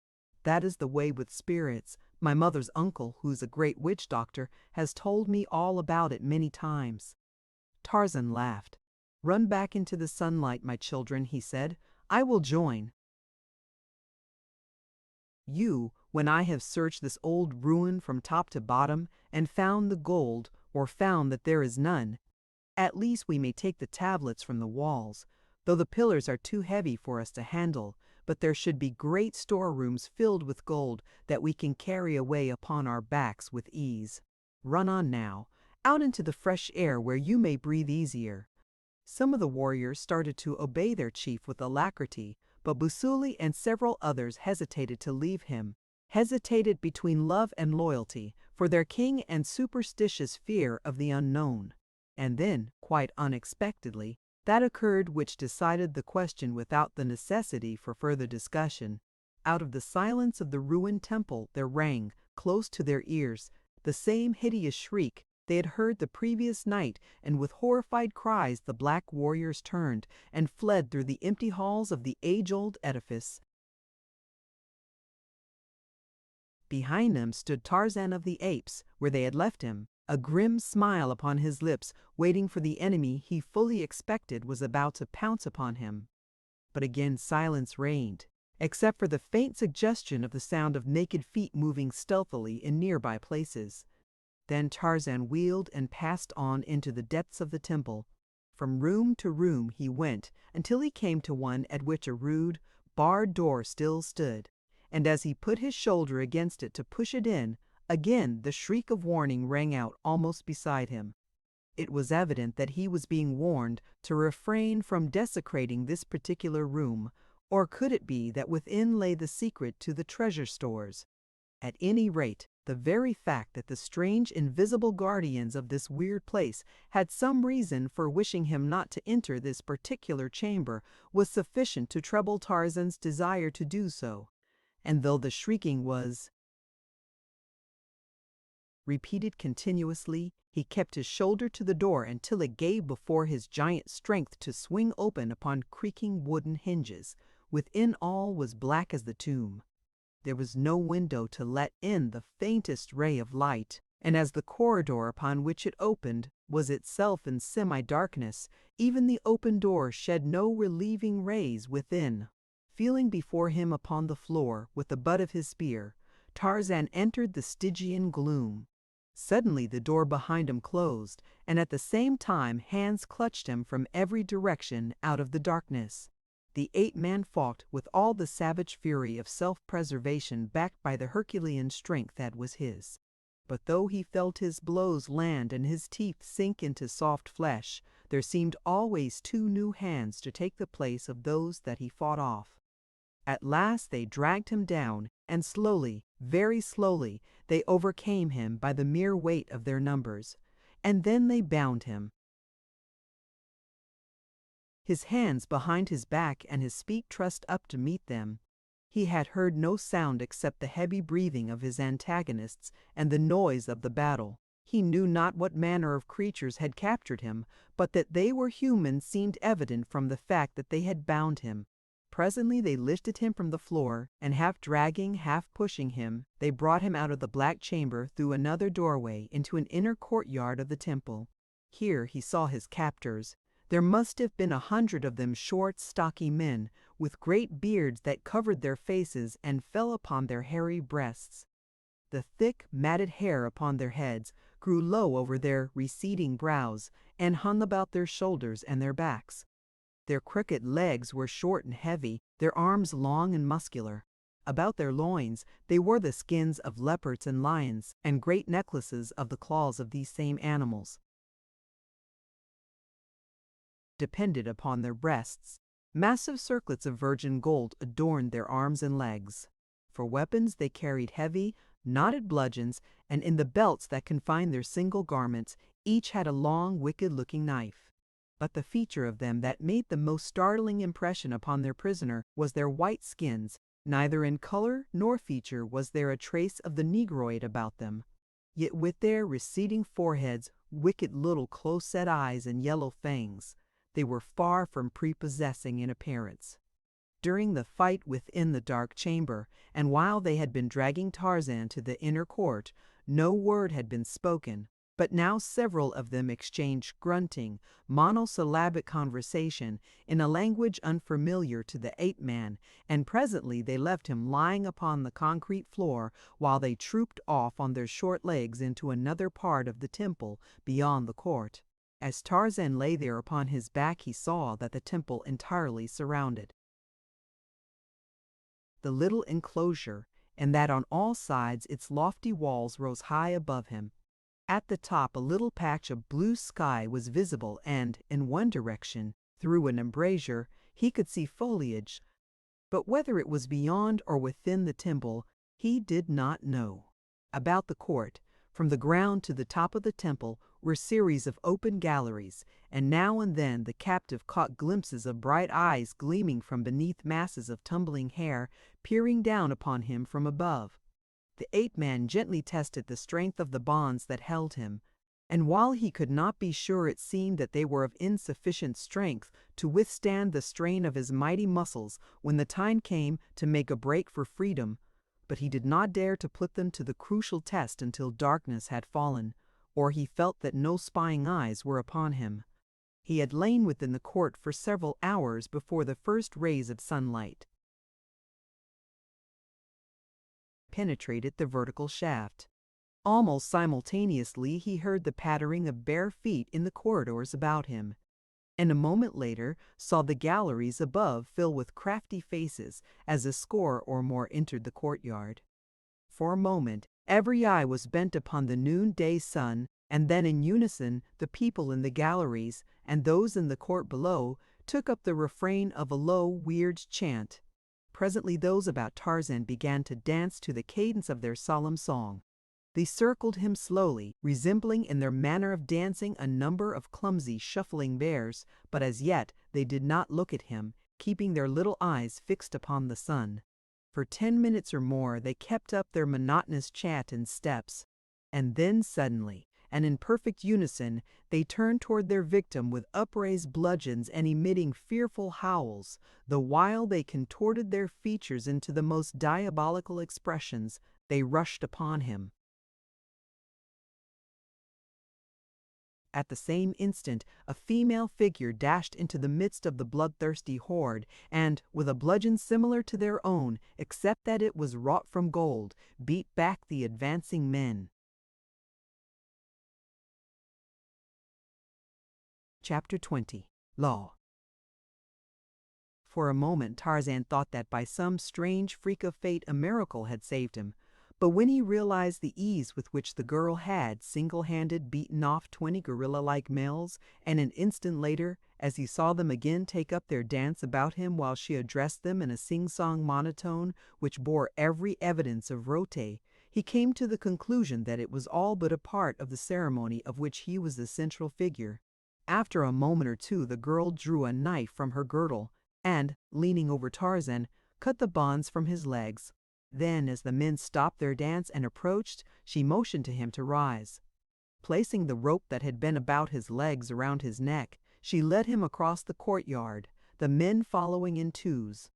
That is the way with spirits. My mother's uncle, who's a great witch doctor, has told me all about it many times." Tarzan laughed. "Run back into the sunlight, my children," he said. "I will join you when I have searched this old ruin from top to bottom and found the gold, or found that there is none. At least we may take the tablets from the walls, though the pillars are too heavy for us to handle, but there should be great storerooms filled with gold that we can carry away upon our backs with ease. Run on now, out into the fresh air where you may breathe easier." Some of the warriors started to obey their chief with alacrity, but Busuli and several others hesitated to leave him, hesitated between love and loyalty, for their king and superstitious fear of the unknown. And then, quite unexpectedly, that occurred which decided the question without the necessity for further discussion. Out of the silence of the ruined temple there rang, close to their ears, the same hideous shriek they had heard the previous night, and with horrified cries the black warriors turned and fled through the empty halls of the age-old edifice. Behind them stood Tarzan of the Apes, where they had left him, a grim smile upon his lips, waiting for the enemy he fully expected was about to pounce upon him. But again silence reigned, except for the faint suggestion of the sound of naked feet moving stealthily in nearby places. Then Tarzan wheeled and passed on into the depths of the temple. From room to room he went until he came to one at which a rude, barred door still stood, and as he put his shoulder against it to push it in, again the shriek of warning rang out almost beside him. It was evident that he was being warned to refrain from desecrating this particular room, or could it be that within lay the secret to the treasure stores? At any rate, the very fact that the strange invisible guardians of this weird place had some reason for wishing him not to enter this particular chamber was sufficient to trouble Tarzan's desire to do so. And though the shrieking was repeated continuously, he kept his shoulder to the door until it gave before his giant strength to swing open upon creaking wooden hinges. Within all was black as the tomb. There was no window to let in the faintest ray of light, and as the corridor upon which it opened was itself in semi-darkness, even the open door shed no relieving rays within. Feeling before him upon the floor with the butt of his spear, Tarzan entered the Stygian gloom. Suddenly the door behind him closed, and at the same time hands clutched him from every direction out of the darkness. The ape-man fought with all the savage fury of self-preservation backed by the Herculean strength that was his. But though he felt his blows land and his teeth sink into soft flesh, there seemed always two new hands to take the place of those that he fought off. At last they dragged him down, and slowly, very slowly, they overcame him by the mere weight of their numbers. And then they bound him, his hands behind his back and his feet trussed up to meet them. He had heard no sound except the heavy breathing of his antagonists and the noise of the battle. He knew not what manner of creatures had captured him, but that they were human seemed evident from the fact that they had bound him. Presently they lifted him from the floor, and half dragging, half pushing him, they brought him out of the black chamber through another doorway into an inner courtyard of the temple. Here he saw his captors. There must have been 100 of them, short, stocky men, with great beards that covered their faces and fell upon their hairy breasts. The thick, matted hair upon their heads grew low over their receding brows and hung about their shoulders and their backs. Their crooked legs were short and heavy, their arms long and muscular. About their loins they wore the skins of leopards and lions, and great necklaces of the claws of these same animals depended upon their breasts. Massive circlets of virgin gold adorned their arms and legs. For weapons they carried heavy, knotted bludgeons, and in the belts that confined their single garments, each had a long, wicked-looking knife. But the feature of them that made the most startling impression upon their prisoner was their white skins. Neither in color nor feature was there a trace of the negroid about them. Yet with their receding foreheads, wicked little close-set eyes, and yellow fangs, they were far from prepossessing in appearance. During the fight within the dark chamber, and while they had been dragging Tarzan to the inner court, no word had been spoken, but now several of them exchanged grunting, monosyllabic conversation in a language unfamiliar to the ape-man, and presently they left him lying upon the concrete floor while they trooped off on their short legs into another part of the temple beyond the court. As Tarzan lay there upon his back, he saw that the temple entirely surrounded the little enclosure, and that on all sides its lofty walls rose high above him. At the top a little patch of blue sky was visible, and, in one direction, through an embrasure, he could see foliage, but whether it was beyond or within the temple, he did not know. About the court, from the ground to the top of the temple, were series of open galleries, and now and then the captive caught glimpses of bright eyes gleaming from beneath masses of tumbling hair, peering down upon him from above. The ape-man gently tested the strength of the bonds that held him. And while he could not be sure, it seemed that they were of insufficient strength to withstand the strain of his mighty muscles when the time came to make a break for freedom. But he did not dare to put them to the crucial test until darkness had fallen, or he felt that no spying eyes were upon him. He had lain within the court for several hours before the first rays of sunlight penetrated the vertical shaft. Almost simultaneously he heard the pattering of bare feet in the corridors about him, and a moment later saw the galleries above fill with crafty faces as a score or more entered the courtyard. For a moment every eye was bent upon the noonday sun, and then in unison the people in the galleries and those in the court below took up the refrain of a low, weird chant. Presently those about Tarzan began to dance to the cadence of their solemn song. They circled him slowly, resembling in their manner of dancing a number of clumsy, shuffling bears, but as yet they did not look at him, keeping their little eyes fixed upon the sun. For 10 minutes or more they kept up their monotonous chant in steps, and then suddenly, and in perfect unison, they turned toward their victim with upraised bludgeons and emitting fearful howls, the while they contorted their features into the most diabolical expressions. They rushed upon him. At the same instant, a female figure dashed into the midst of the bloodthirsty horde, and, with a bludgeon similar to their own, except that it was wrought from gold, beat back the advancing men. Chapter 20. Law. For a moment Tarzan thought that by some strange freak of fate a miracle had saved him. But when he realized the ease with which the girl had single-handed beaten off 20 gorilla-like males, and an instant later, as he saw them again take up their dance about him while she addressed them in a sing-song monotone which bore every evidence of reunite, he came to the conclusion that it was all but a part of the ceremony of which he was the central figure. After a moment or two the girl drew a knife from her girdle, and, leaning over Tarzan, cut the bonds from his legs. Then, as the men stopped their dance and approached, she motioned to him to rise. Placing the rope that had been about his legs around his neck, she led him across the courtyard, the men following in twos.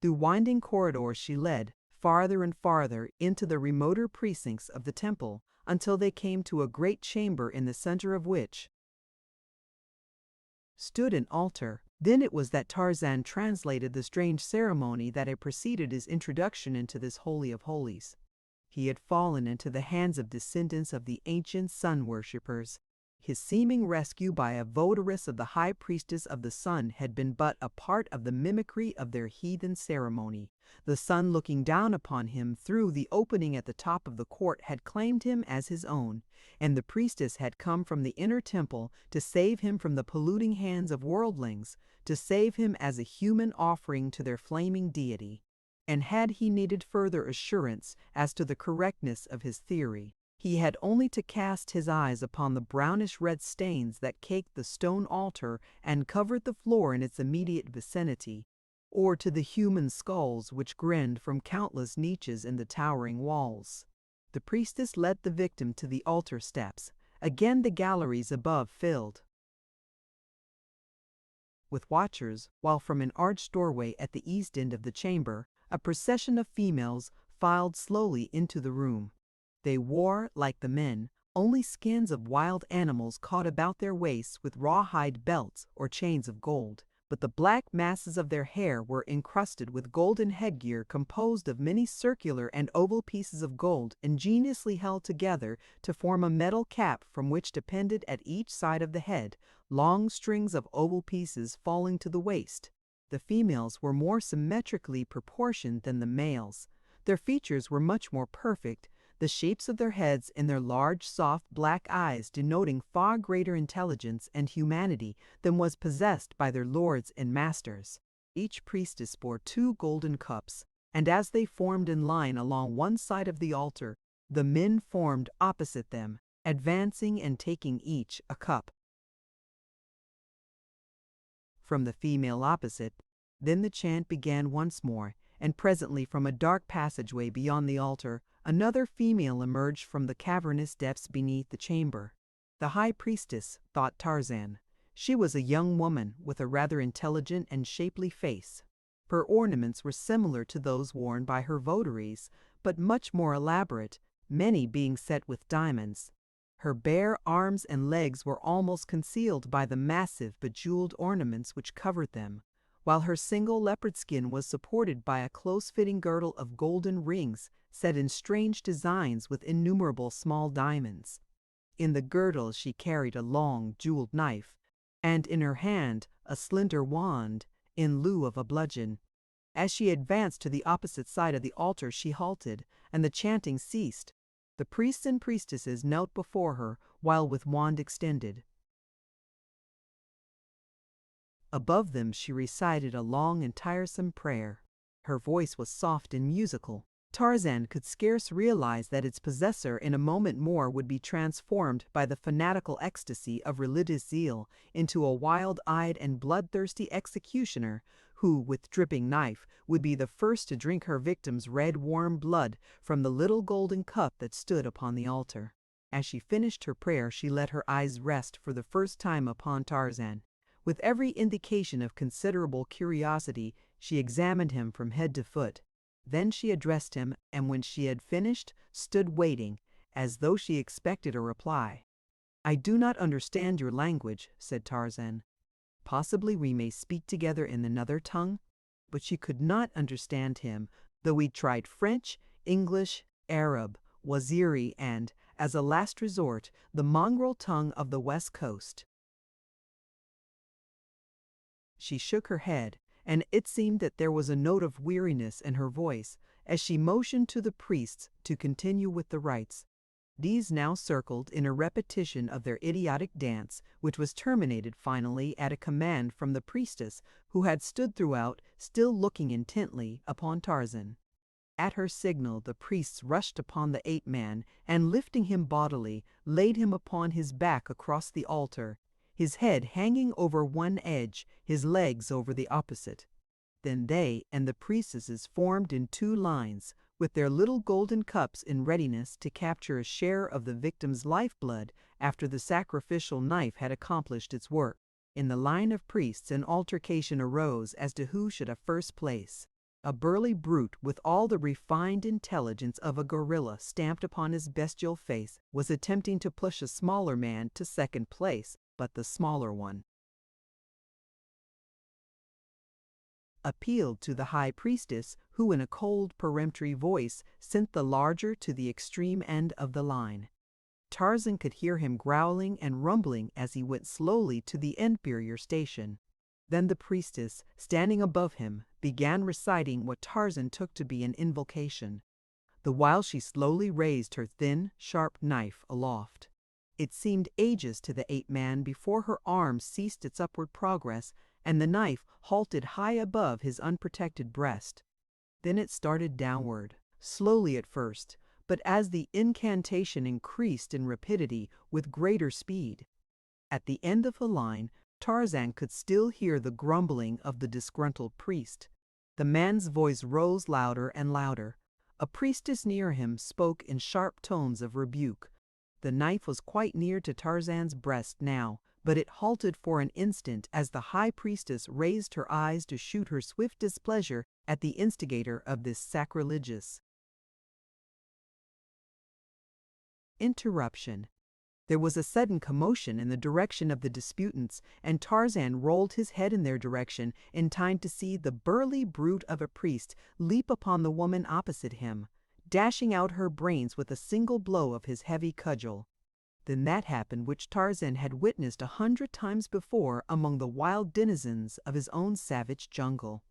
Through winding corridors she led, farther and farther, into the remoter precincts of the temple, until they came to a great chamber in the center of which stood an altar. Then it was that Tarzan translated the strange ceremony that had preceded his introduction into this holy of holies. He had fallen into the hands of descendants of the ancient sun worshippers. His seeming rescue by a votaress of the high priestess of the sun had been but a part of the mimicry of their heathen ceremony. The sun, looking down upon him through the opening at the top of the court, had claimed him as his own, and the priestess had come from the inner temple to save him from the polluting hands of worldlings, to save him as a human offering to their flaming deity. And had he needed further assurance as to the correctness of his theory, he had only to cast his eyes upon the brownish-red stains that caked the stone altar and covered the floor in its immediate vicinity, or to the human skulls which grinned from countless niches in the towering walls. The priestess led the victim to the altar steps. Again the galleries above filled with watchers, while from an arched doorway at the east end of the chamber, a procession of females filed slowly into the room. They wore, like the men, only skins of wild animals caught about their waists with rawhide belts or chains of gold, but the black masses of their hair were encrusted with golden headgear composed of many circular and oval pieces of gold ingeniously held together to form a metal cap from which depended at each side of the head long strings of oval pieces falling to the waist. The females were more symmetrically proportioned than the males. Their features were much more perfect, the shapes of their heads and their large, soft, black eyes denoting far greater intelligence and humanity than was possessed by their lords and masters. Each priestess bore 2 golden cups, and as they formed in line along one side of the altar, the men formed opposite them, advancing and taking each a cup from the female opposite. Then the chant began once more, and presently from a dark passageway beyond the altar, another female emerged from the cavernous depths beneath the chamber. The high priestess, thought Tarzan. She was a young woman with a rather intelligent and shapely face. Her ornaments were similar to those worn by her votaries, but much more elaborate, many being set with diamonds. Her bare arms and legs were almost concealed by the massive bejeweled ornaments which covered them, while her single leopard skin was supported by a close-fitting girdle of golden rings set in strange designs with innumerable small diamonds. In the girdle she carried a long, jeweled knife, and in her hand a slender wand, in lieu of a bludgeon. As she advanced to the opposite side of the altar she halted, and the chanting ceased. The priests and priestesses knelt before her, while with wand extended. Above them she recited a long and tiresome prayer. Her voice was soft and musical. Tarzan could scarce realize that its possessor in a moment more would be transformed by the fanatical ecstasy of religious zeal into a wild-eyed and bloodthirsty executioner who, with dripping knife, would be the first to drink her victim's red warm blood from the little golden cup that stood upon the altar. As she finished her prayer she let her eyes rest for the first time upon Tarzan. With every indication of considerable curiosity she examined him from head to foot. Then she addressed him, and when she had finished, stood waiting, as though she expected a reply. "I do not understand your language," said Tarzan. "Possibly we may speak together in another tongue?" But she could not understand him, though he tried French, English, Arab, Waziri, and, as a last resort, the mongrel tongue of the West Coast. She shook her head, and it seemed that there was a note of weariness in her voice as she motioned to the priests to continue with the rites. These now circled in a repetition of their idiotic dance, which was terminated finally at a command from the priestess, who had stood throughout, still looking intently upon Tarzan. At her signal the priests rushed upon the ape-man, and lifting him bodily, laid him upon his back across the altar, his head hanging over one edge, his legs over the opposite. Then they and the priestesses formed in two lines, with their little golden cups in readiness to capture a share of the victim's lifeblood after the sacrificial knife had accomplished its work. In the line of priests an altercation arose as to who should have first place. A burly brute with all the refined intelligence of a gorilla stamped upon his bestial face was attempting to push a smaller man to second place, but the smaller one appealed to the high priestess, who in a cold, peremptory voice sent the larger to the extreme end of the line. Tarzan could hear him growling and rumbling as he went slowly to the inferior station. Then the priestess, standing above him, began reciting what Tarzan took to be an invocation, the while she slowly raised her thin, sharp knife aloft. It seemed ages to the ape-man before her arm ceased its upward progress, and the knife halted high above his unprotected breast. Then it started downward, slowly at first, but as the incantation increased in rapidity with greater speed. At the end of the line, Tarzan could still hear the grumbling of the disgruntled priest. The man's voice rose louder and louder. A priestess near him spoke in sharp tones of rebuke. The knife was quite near to Tarzan's breast now, but it halted for an instant as the high priestess raised her eyes to shoot her swift displeasure at the instigator of this sacrilegious interruption. There was a sudden commotion in the direction of the disputants, and Tarzan rolled his head in their direction in time to see the burly brute of a priest leap upon the woman opposite him, dashing out her brains with a single blow of his heavy cudgel. Then that happened which Tarzan had witnessed 100 times before among the wild denizens of his own savage jungle.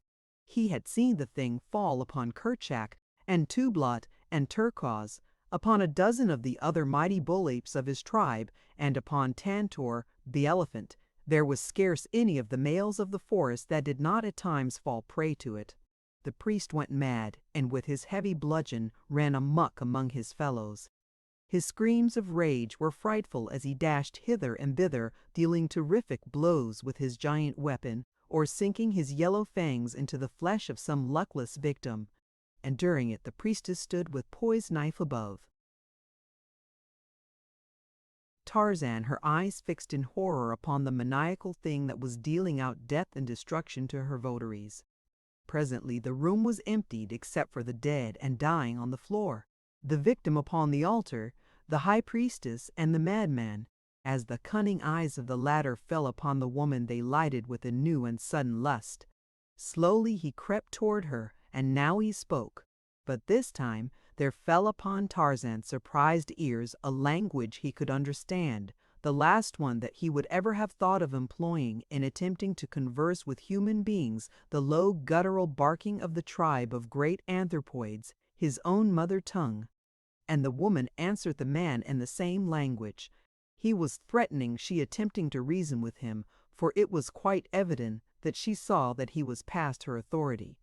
He had seen the thing fall upon Kerchak and Tublat and Turquoise, upon a dozen of the other mighty bull-apes of his tribe, and upon Tantor, the elephant. There was scarce any of the males of the forest that did not at times fall prey to it. The priest went mad, and with his heavy bludgeon ran amuck among his fellows. His screams of rage were frightful as he dashed hither and thither, dealing terrific blows with his giant weapon, or sinking his yellow fangs into the flesh of some luckless victim. And during it the priestess stood with poised knife above. Tarzan, her eyes fixed in horror upon the maniacal thing that was dealing out death and destruction to her votaries. Presently the room was emptied except for the dead and dying on the floor, the victim upon the altar, the high priestess, and the madman. As the cunning eyes of the latter fell upon the woman, they lighted with a new and sudden lust. Slowly he crept toward her, and now he spoke. But this time there fell upon Tarzan's surprised ears a language he could understand, the last one that he would ever have thought of employing in attempting to converse with human beings, the low guttural barking of the tribe of great anthropoids, his own mother tongue. And the woman answered the man in the same language. He was threatening, she attempting to reason with him, for it was quite evident that she saw that he was past her authority.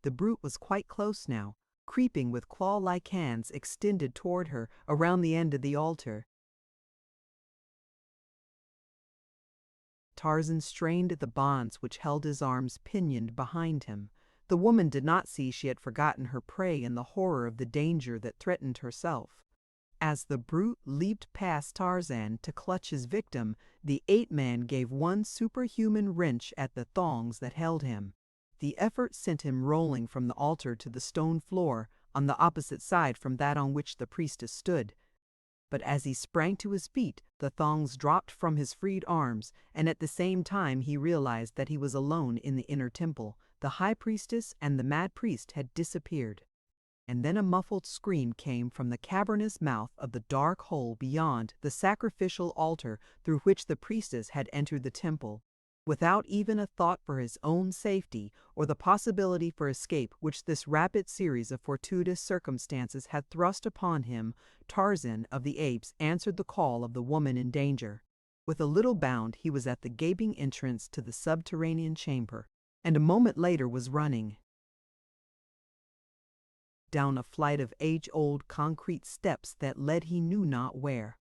The brute was quite close now, creeping with claw-like hands extended toward her around the end of the altar. Tarzan strained at the bonds which held his arms pinioned behind him. The woman did not see she had forgotten her prey in the horror of the danger that threatened herself. As the brute leaped past Tarzan to clutch his victim, the ape-man gave one superhuman wrench at the thongs that held him. The effort sent him rolling from the altar to the stone floor, on the opposite side from that on which the priestess stood. But as he sprang to his feet, the thongs dropped from his freed arms, and at the same time he realized that he was alone in the inner temple. The high priestess and the mad priest had disappeared. And then a muffled scream came from the cavernous mouth of the dark hole beyond the sacrificial altar through which the priestess had entered the temple. Without even a thought for his own safety or the possibility for escape which this rapid series of fortuitous circumstances had thrust upon him, Tarzan of the Apes answered the call of the woman in danger. With a little bound he was at the gaping entrance to the subterranean chamber, and a moment later was running down a flight of age-old concrete steps that led he knew not where.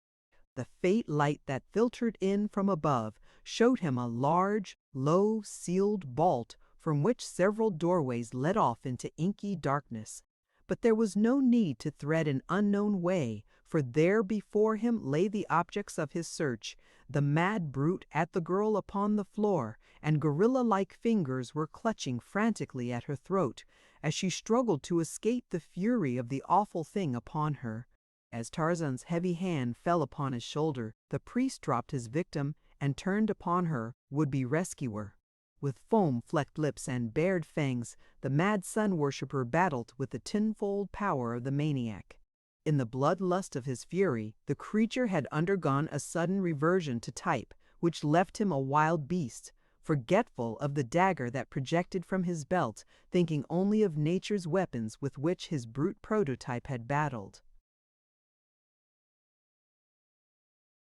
The faint light that filtered in from above showed him a large, low, sealed vault from which several doorways led off into inky darkness. But there was no need to thread an unknown way, for there before him lay the objects of his search, the mad brute at the girl upon the floor, and gorilla-like fingers were clutching frantically at her throat as she struggled to escape the fury of the awful thing upon her. As Tarzan's heavy hand fell upon his shoulder, the priest dropped his victim and turned upon her would-be rescuer. With foam-flecked lips and bared fangs, the mad sun-worshipper battled with the tenfold power of the maniac. In the bloodlust of his fury, the creature had undergone a sudden reversion to type, which left him a wild beast, forgetful of the dagger that projected from his belt, thinking only of nature's weapons with which his brute prototype had battled.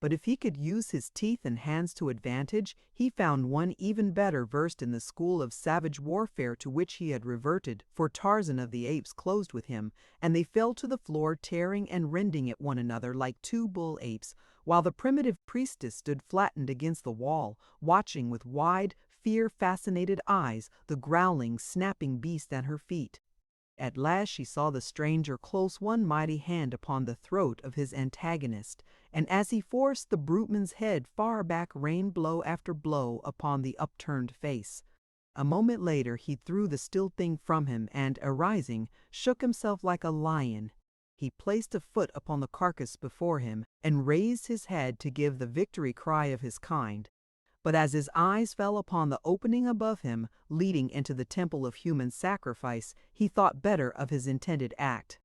But if he could use his teeth and hands to advantage, he found one even better versed in the school of savage warfare to which he had reverted, for Tarzan of the Apes closed with him, and they fell to the floor tearing and rending at one another like two bull apes, while the primitive priestess stood flattened against the wall, watching with wide, fear-fascinated eyes the growling, snapping beast at her feet. At last she saw the stranger close one mighty hand upon the throat of his antagonist, and as he forced the bruteman's head far back rained blow after blow upon the upturned face. A moment later he threw the still thing from him and, arising, shook himself like a lion. He placed a foot upon the carcass before him and raised his head to give the victory cry of his kind. But as his eyes fell upon the opening above him, leading into the temple of human sacrifice, he thought better of his intended act.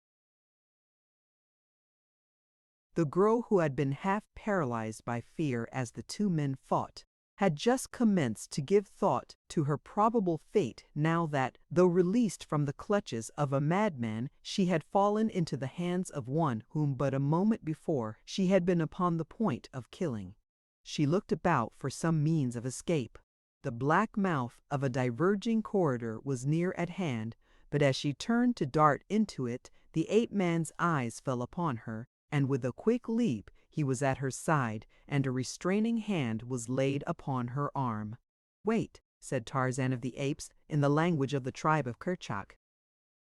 The girl, who had been half paralyzed by fear as the two men fought, had just commenced to give thought to her probable fate now that, though released from the clutches of a madman, she had fallen into the hands of one whom but a moment before she had been upon the point of killing. She looked about for some means of escape. The black mouth of a diverging corridor was near at hand, but as she turned to dart into it, the ape-man's eyes fell upon her, and with a quick leap he was at her side, and a restraining hand was laid upon her arm. "Wait," said Tarzan of the Apes, in the language of the tribe of Kerchak.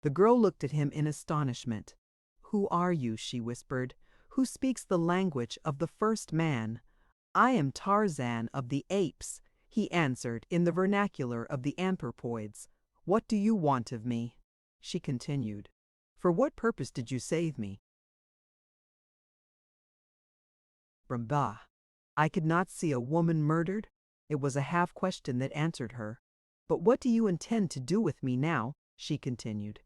The girl looked at him in astonishment. "Who are you?" she whispered. who speaks the language of the first man. I am Tarzan of the apes, he answered in the vernacular of the anthropoids. What do you want of me? She continued. For what purpose did you save me? Brahma. I could not see a woman murdered. It was a half question that answered her. But what do you intend to do with me now? She continued.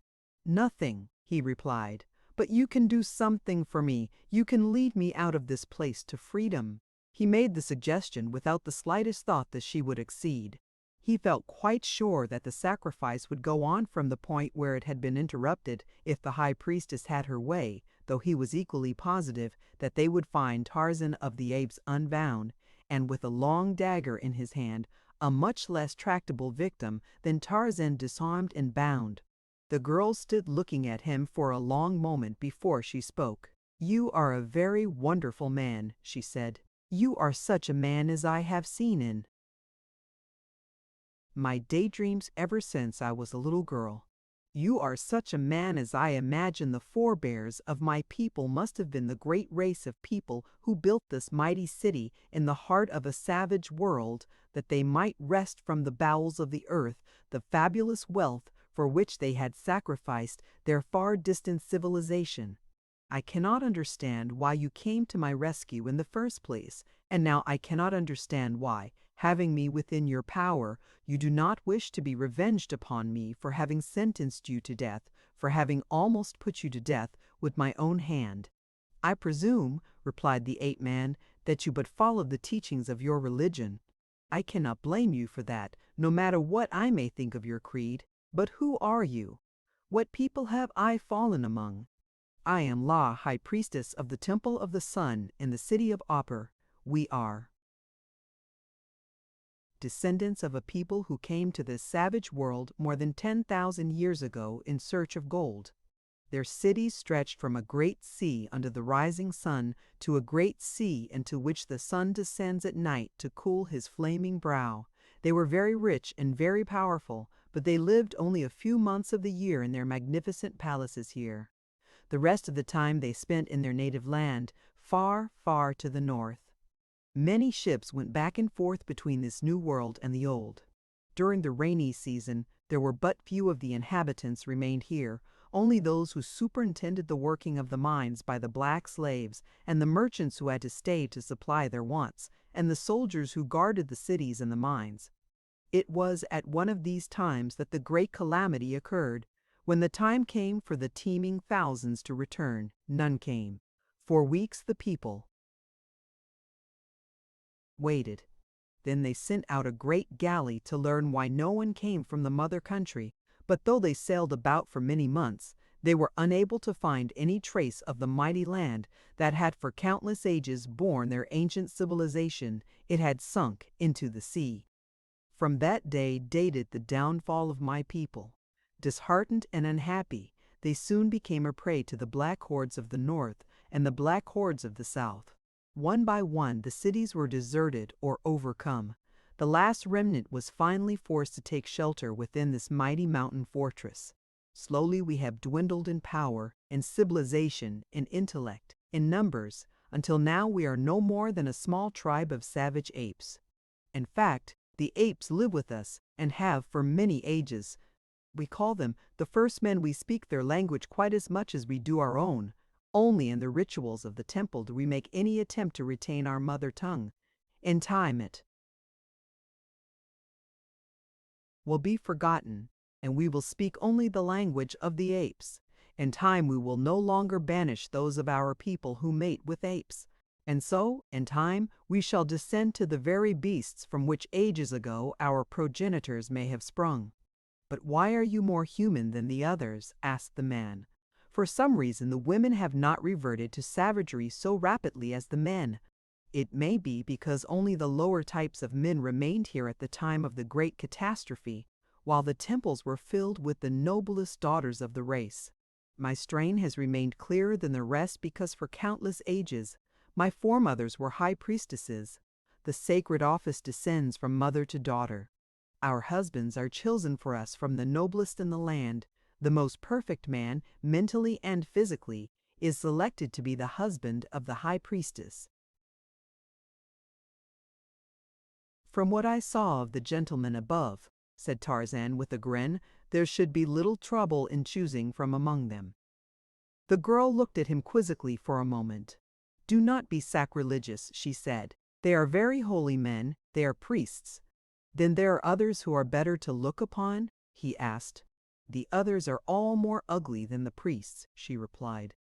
Nothing, he replied. But you can do something for me. You can lead me out of this place to freedom. He made the suggestion without the slightest thought that she would accede. He felt quite sure that the sacrifice would go on from the point where it had been interrupted if the high priestess had her way, though he was equally positive that they would find Tarzan of the Apes unbound, and with a long dagger in his hand, a much less tractable victim than Tarzan disarmed and bound. The girl stood looking at him for a long moment before she spoke. You are a very wonderful man, she said. You are such a man as I have seen in my daydreams ever since I was a little girl. You are such a man as I imagine the forebears of my people must have been the great race of people who built this mighty city in the heart of a savage world, that they might wrest from the bowels of the earth the fabulous wealth for which they had sacrificed their far distant civilization. I cannot understand why you came to my rescue in the first place, and now I cannot understand why, having me within your power, you do not wish to be revenged upon me for having sentenced you to death, for having almost put you to death with my own hand. I presume, replied the ape-man, that you but followed the teachings of your religion. I cannot blame you for that, no matter what I may think of your creed. But who are you? What people have I fallen among? I am La, High Priestess of the Temple of the Sun in the city of Opper. We are descendants of a people who came to this savage world more than 10,000 years ago in search of gold. Their cities stretched from a great sea under the rising sun to a great sea into which the sun descends at night to cool his flaming brow. They were very rich and very powerful, but they lived only a few months of the year in their magnificent palaces here. The rest of the time they spent in their native land, far, far to the north. Many ships went back and forth between this new world and the old. During the rainy season, there were but few of the inhabitants remained here, only those who superintended the working of the mines by the black slaves, and the merchants who had to stay to supply their wants, and the soldiers who guarded the cities and the mines. It was at one of these times that the great calamity occurred. When the time came for the teeming thousands to return, none came. For weeks the people waited. Then they sent out a great galley to learn why no one came from the mother country, but though they sailed about for many months, they were unable to find any trace of the mighty land that had for countless ages borne their ancient civilization. It had sunk into the sea. From that day dated the downfall of my people. Disheartened and unhappy, they soon became a prey to the black hordes of the north and the black hordes of the south. One by one, the cities were deserted or overcome. The last remnant was finally forced to take shelter within this mighty mountain fortress. Slowly we have dwindled in power, in civilization, in intellect, in numbers, until now we are no more than a small tribe of savage apes. In fact, the apes live with us and have for many ages. We call them the first men. We speak their language quite as much as we do our own. Only in the rituals of the temple do we make any attempt to retain our mother tongue. In time it will be forgotten, and we will speak only the language of the apes. In time we will no longer banish those of our people who mate with apes. And so, in time, we shall descend to the very beasts from which ages ago our progenitors may have sprung. But why are you more human than the others? Asked the man. For some reason the women have not reverted to savagery so rapidly as the men. It may be because only the lower types of men remained here at the time of the great catastrophe, while the temples were filled with the noblest daughters of the race. My strain has remained clearer than the rest because for countless ages my foremothers were high priestesses. The sacred office descends from mother to daughter. Our husbands are chosen for us from the noblest in the land. The most perfect man, mentally and physically, is selected to be the husband of the high priestess. From what I saw of the gentlemen above, said Tarzan with a grin, there should be little trouble in choosing from among them. The girl looked at him quizzically for a moment. Do not be sacrilegious, she said. They are very holy men, they are priests. Then there are others who are better to look upon? He asked. The others are all more ugly than the priests, she replied.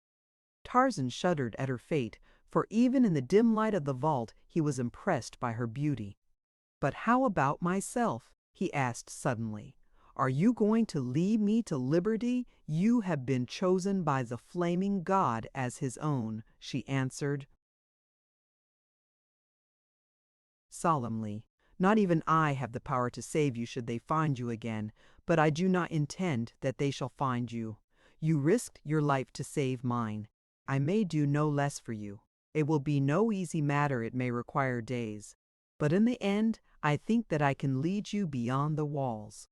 Tarzan shuddered at her fate, for even in the dim light of the vault he was impressed by her beauty. But how about myself? He asked suddenly. Are you going to leave me to liberty? You have been chosen by the flaming god as his own, she answered solemnly. Not even I have the power to save you should they find you again, but I do not intend that they shall find you. You risked your life to save mine. I may do no less for you. It will be no easy matter, it may require days. But in the end, I think that I can lead you beyond the walls.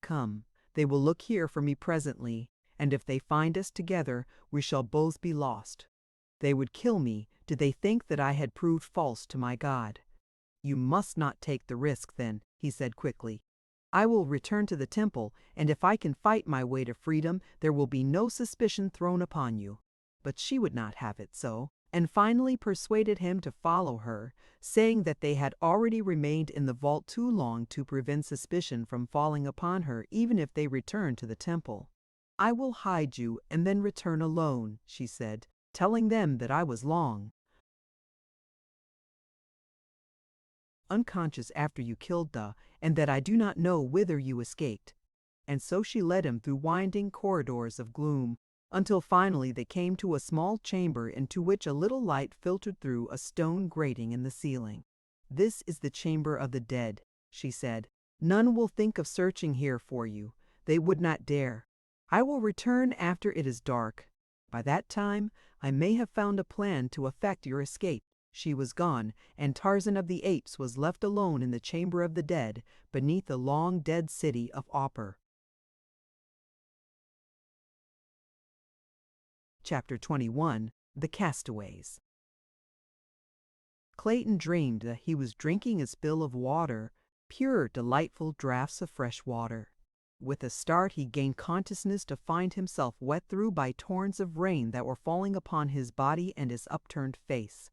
Come, they will look here for me presently, and if they find us together, we shall both be lost. They would kill me did they think that I had proved false to my God. You must not take the risk, then, he said quickly. I will return to the temple, and if I can fight my way to freedom, there will be no suspicion thrown upon you. But she would not have it so, and finally persuaded him to follow her, saying that they had already remained in the vault too long to prevent suspicion from falling upon her even if they returned to the temple. I will hide you and then return alone, she said, telling them that I was unconscious after you killed Da, and that I do not know whither you escaped. And so she led him through winding corridors of gloom, until finally they came to a small chamber into which a little light filtered through a stone grating in the ceiling. This is the chamber of the dead, she said. None will think of searching here for you. They would not dare. I will return after it is dark. By that time, I may have found a plan to effect your escape. She was gone, and Tarzan of the Apes was left alone in the chamber of the dead, beneath the long dead city of Opper. Chapter 21. The Castaways. Clayton dreamed that he was drinking his fill of water, pure, delightful draughts of fresh water. With a start, he gained consciousness to find himself wet through by torrents of rain that were falling upon his body and his upturned face.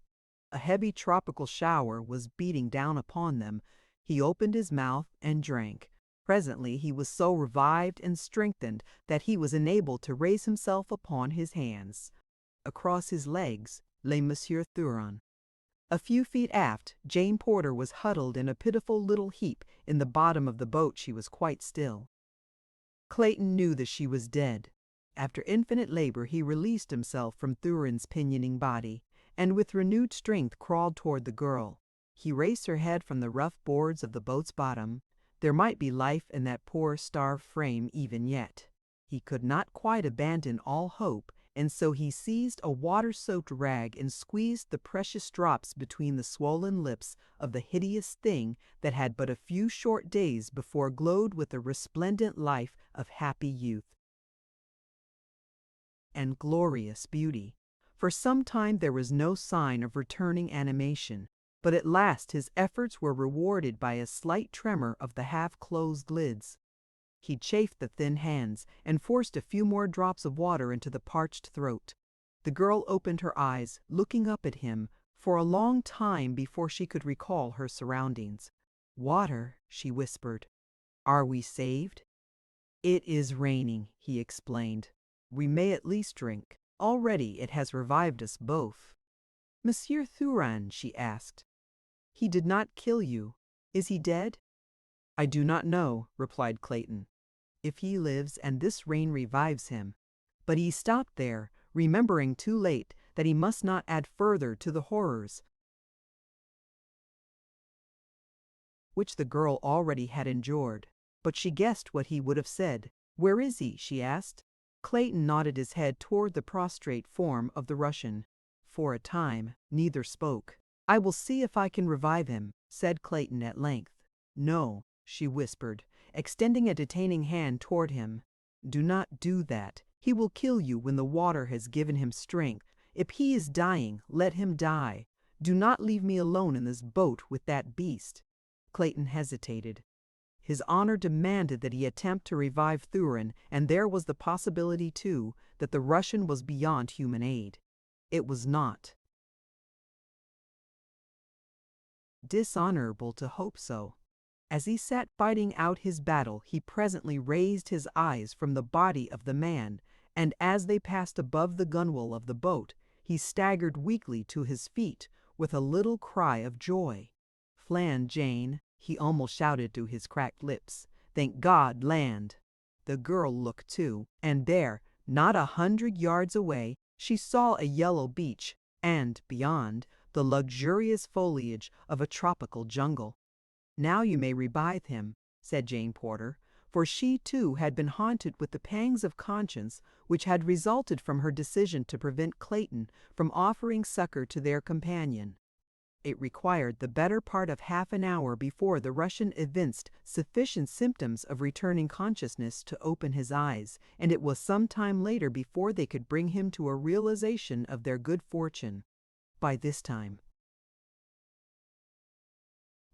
A heavy tropical shower was beating down upon them. He opened his mouth and drank. Presently he was so revived and strengthened that he was enabled to raise himself upon his hands. Across his legs lay Monsieur Thuron. A few feet aft, Jane Porter was huddled in a pitiful little heap in the bottom of the boat. She was quite still. Clayton knew that she was dead. After infinite labor he released himself from Thuron's pinioning body, and with renewed strength crawled toward the girl. He raised her head from the rough boards of the boat's bottom. There might be life in that poor starved frame even yet. He could not quite abandon all hope, and so he seized a water-soaked rag and squeezed the precious drops between the swollen lips of the hideous thing that had but a few short days before glowed with the resplendent life of happy youth and glorious beauty. For some time there was no sign of returning animation, but at last his efforts were rewarded by a slight tremor of the half-closed lids. He chafed the thin hands and forced a few more drops of water into the parched throat. The girl opened her eyes, looking up at him, for a long time before she could recall her surroundings. "Water," she whispered. "Are we saved?" "It is raining," he explained. "We may at least drink. Already it has revived us both." "Monsieur Thuron," she asked. "He did not kill you. Is he dead?" "I do not know," replied Clayton. "If he lives and this rain revives him." But he stopped there, remembering too late that he must not add further to the horrors which the girl already had endured. But she guessed what he would have said. "Where is he?" she asked. Clayton nodded his head toward the prostrate form of the Russian. For a time, neither spoke. "I will see if I can revive him," said Clayton at length. "No," she whispered, extending a detaining hand toward him. "Do not do that," He will kill you when the water has given him strength. If he is dying, let him die. Do not leave me alone in this boat with that beast." Clayton hesitated. His honor demanded that he attempt to revive Thurin, and there was the possibility, too, that the Russian was beyond human aid. It was not dishonorable to hope so. As he sat fighting out his battle, he presently raised his eyes from the body of the man, and as they passed above the gunwale of the boat, he staggered weakly to his feet with a little cry of joy. "Flan, Jane," he almost shouted through his cracked lips. "Thank God, land!" The girl looked too, and there, not 100 yards away, she saw a yellow beach, and, beyond, the luxurious foliage of a tropical jungle. "Now you may revive him," said Jane Porter, for she too had been haunted with the pangs of conscience which had resulted from her decision to prevent Clayton from offering succor to their companion. It required the better part of half an hour before the Russian evinced sufficient symptoms of returning consciousness to open his eyes, and it was some time later before they could bring him to a realization of their good fortune. By this time,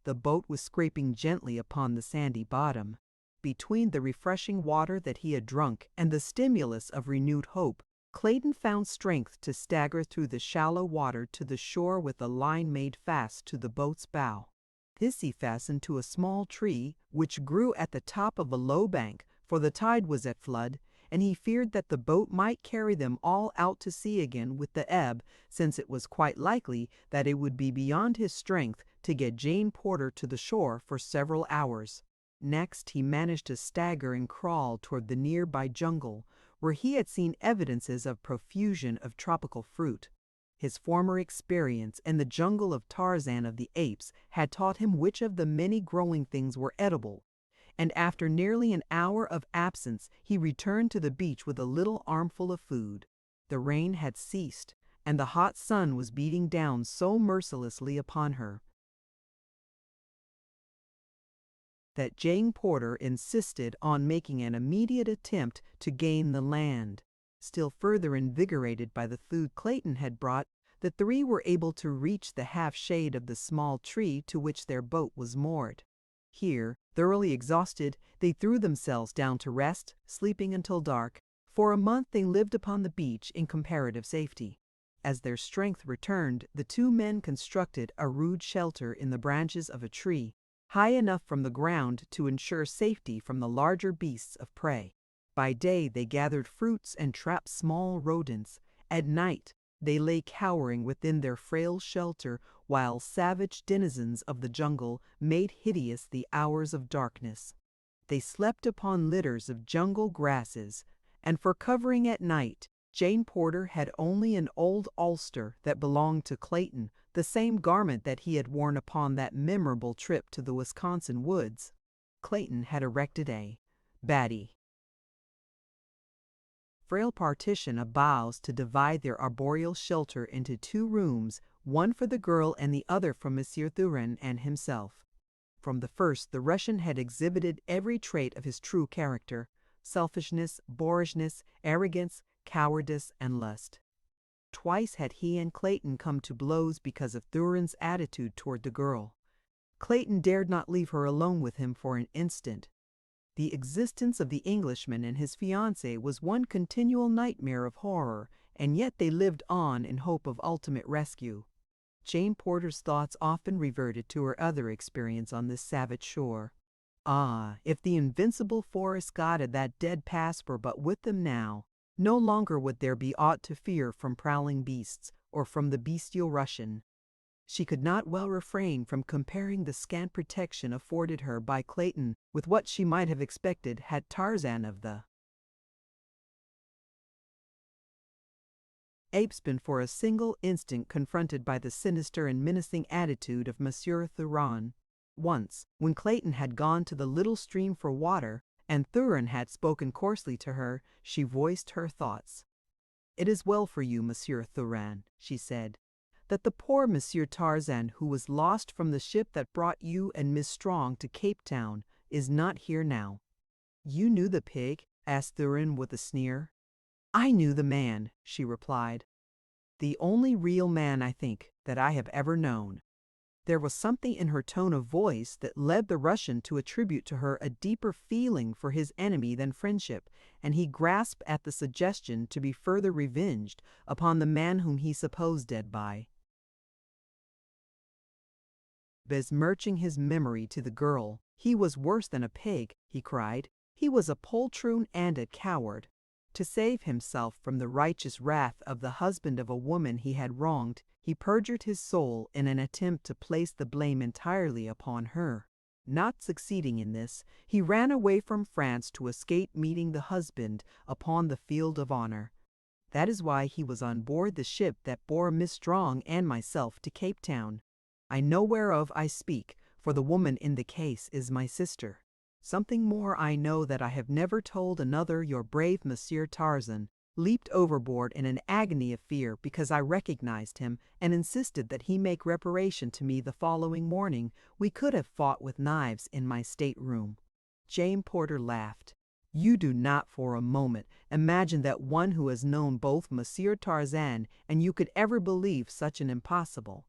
the boat was scraping gently upon the sandy bottom. Between the refreshing water that he had drunk and the stimulus of renewed hope, Clayton found strength to stagger through the shallow water to the shore with a line made fast to the boat's bow. This he fastened to a small tree which grew at the top of a low bank, for the tide was at flood, and he feared that the boat might carry them all out to sea again with the ebb, since it was quite likely that it would be beyond his strength to get Jane Porter to the shore for several hours. Next, he managed to stagger and crawl toward the nearby jungle, where he had seen evidences of profusion of tropical fruit. His former experience in the jungle of Tarzan of the Apes had taught him which of the many growing things were edible, and after nearly an hour of absence he returned to the beach with a little armful of food. The rain had ceased, and the hot sun was beating down so mercilessly upon her that Jane Porter insisted on making an immediate attempt to gain the land. Still further invigorated by the food Clayton had brought, the three were able to reach the half-shade of the small tree to which their boat was moored. Here, thoroughly exhausted, they threw themselves down to rest, sleeping until dark. For a month they lived upon the beach in comparative safety. As their strength returned, the two men constructed a rude shelter in the branches of a tree, high enough from the ground to ensure safety from the larger beasts of prey. By day they gathered fruits and trapped small rodents. At night they lay cowering within their frail shelter while savage denizens of the jungle made hideous the hours of darkness. They slept upon litters of jungle grasses, and for covering at night, Jane Porter had only an old ulster that belonged to Clayton, the same garment that he had worn upon that memorable trip to the Wisconsin woods. Clayton had erected a batty frail partition of boughs to divide their arboreal shelter into two rooms, one for the girl and the other for Monsieur Thurin and himself. From the first, the Russian had exhibited every trait of his true character: selfishness, boorishness, arrogance, cowardice, and lust. Twice had he and Clayton come to blows because of Thurin's attitude toward the girl. Clayton dared not leave her alone with him for an instant. The existence of the Englishman and his fiancée was one continual nightmare of horror, and yet they lived on in hope of ultimate rescue. Jane Porter's thoughts often reverted to her other experience on this savage shore. Ah, if the invincible forest god of that dead past were but with them now, no longer would there be aught to fear from prowling beasts or from the bestial Russian. She could not well refrain from comparing the scant protection afforded her by Clayton with what she might have expected had Tarzan of the Apes been for a single instant confronted by the sinister and menacing attitude of Monsieur Thurin. Once, when Clayton had gone to the little stream for water, and Thurin had spoken coarsely to her, she voiced her thoughts. "It is well for you, Monsieur Thurin," she said, "that the poor Monsieur Tarzan, who was lost from the ship that brought you and Miss Strong to Cape Town, is not here now." "You knew the pig?" asked Thurin with a sneer. I knew the man, she replied. The only real man, I think, that I have ever known. There was something in her tone of voice that led the Russian to attribute to her a deeper feeling for his enemy than friendship, and he grasped at the suggestion to be further revenged upon the man whom he supposed dead by. Besmirching his memory to the girl, he was worse than a pig, he cried. He was a poltroon and a coward. To save himself from the righteous wrath of the husband of a woman he had wronged, he perjured his soul in an attempt to place the blame entirely upon her. Not succeeding in this, he ran away from France to escape meeting the husband upon the field of honor. That is why he was on board the ship that bore Miss Strong and myself to Cape Town. I know whereof I speak, for the woman in the case is my sister. Something more I know that I have never told another. Your brave Monsieur Tarzan leaped overboard in an agony of fear because I recognized him and insisted that he make reparation to me the following morning. We could have fought with knives in my stateroom. Jane Porter laughed. You do not for a moment imagine that one who has known both Monsieur Tarzan and you could ever believe such an impossible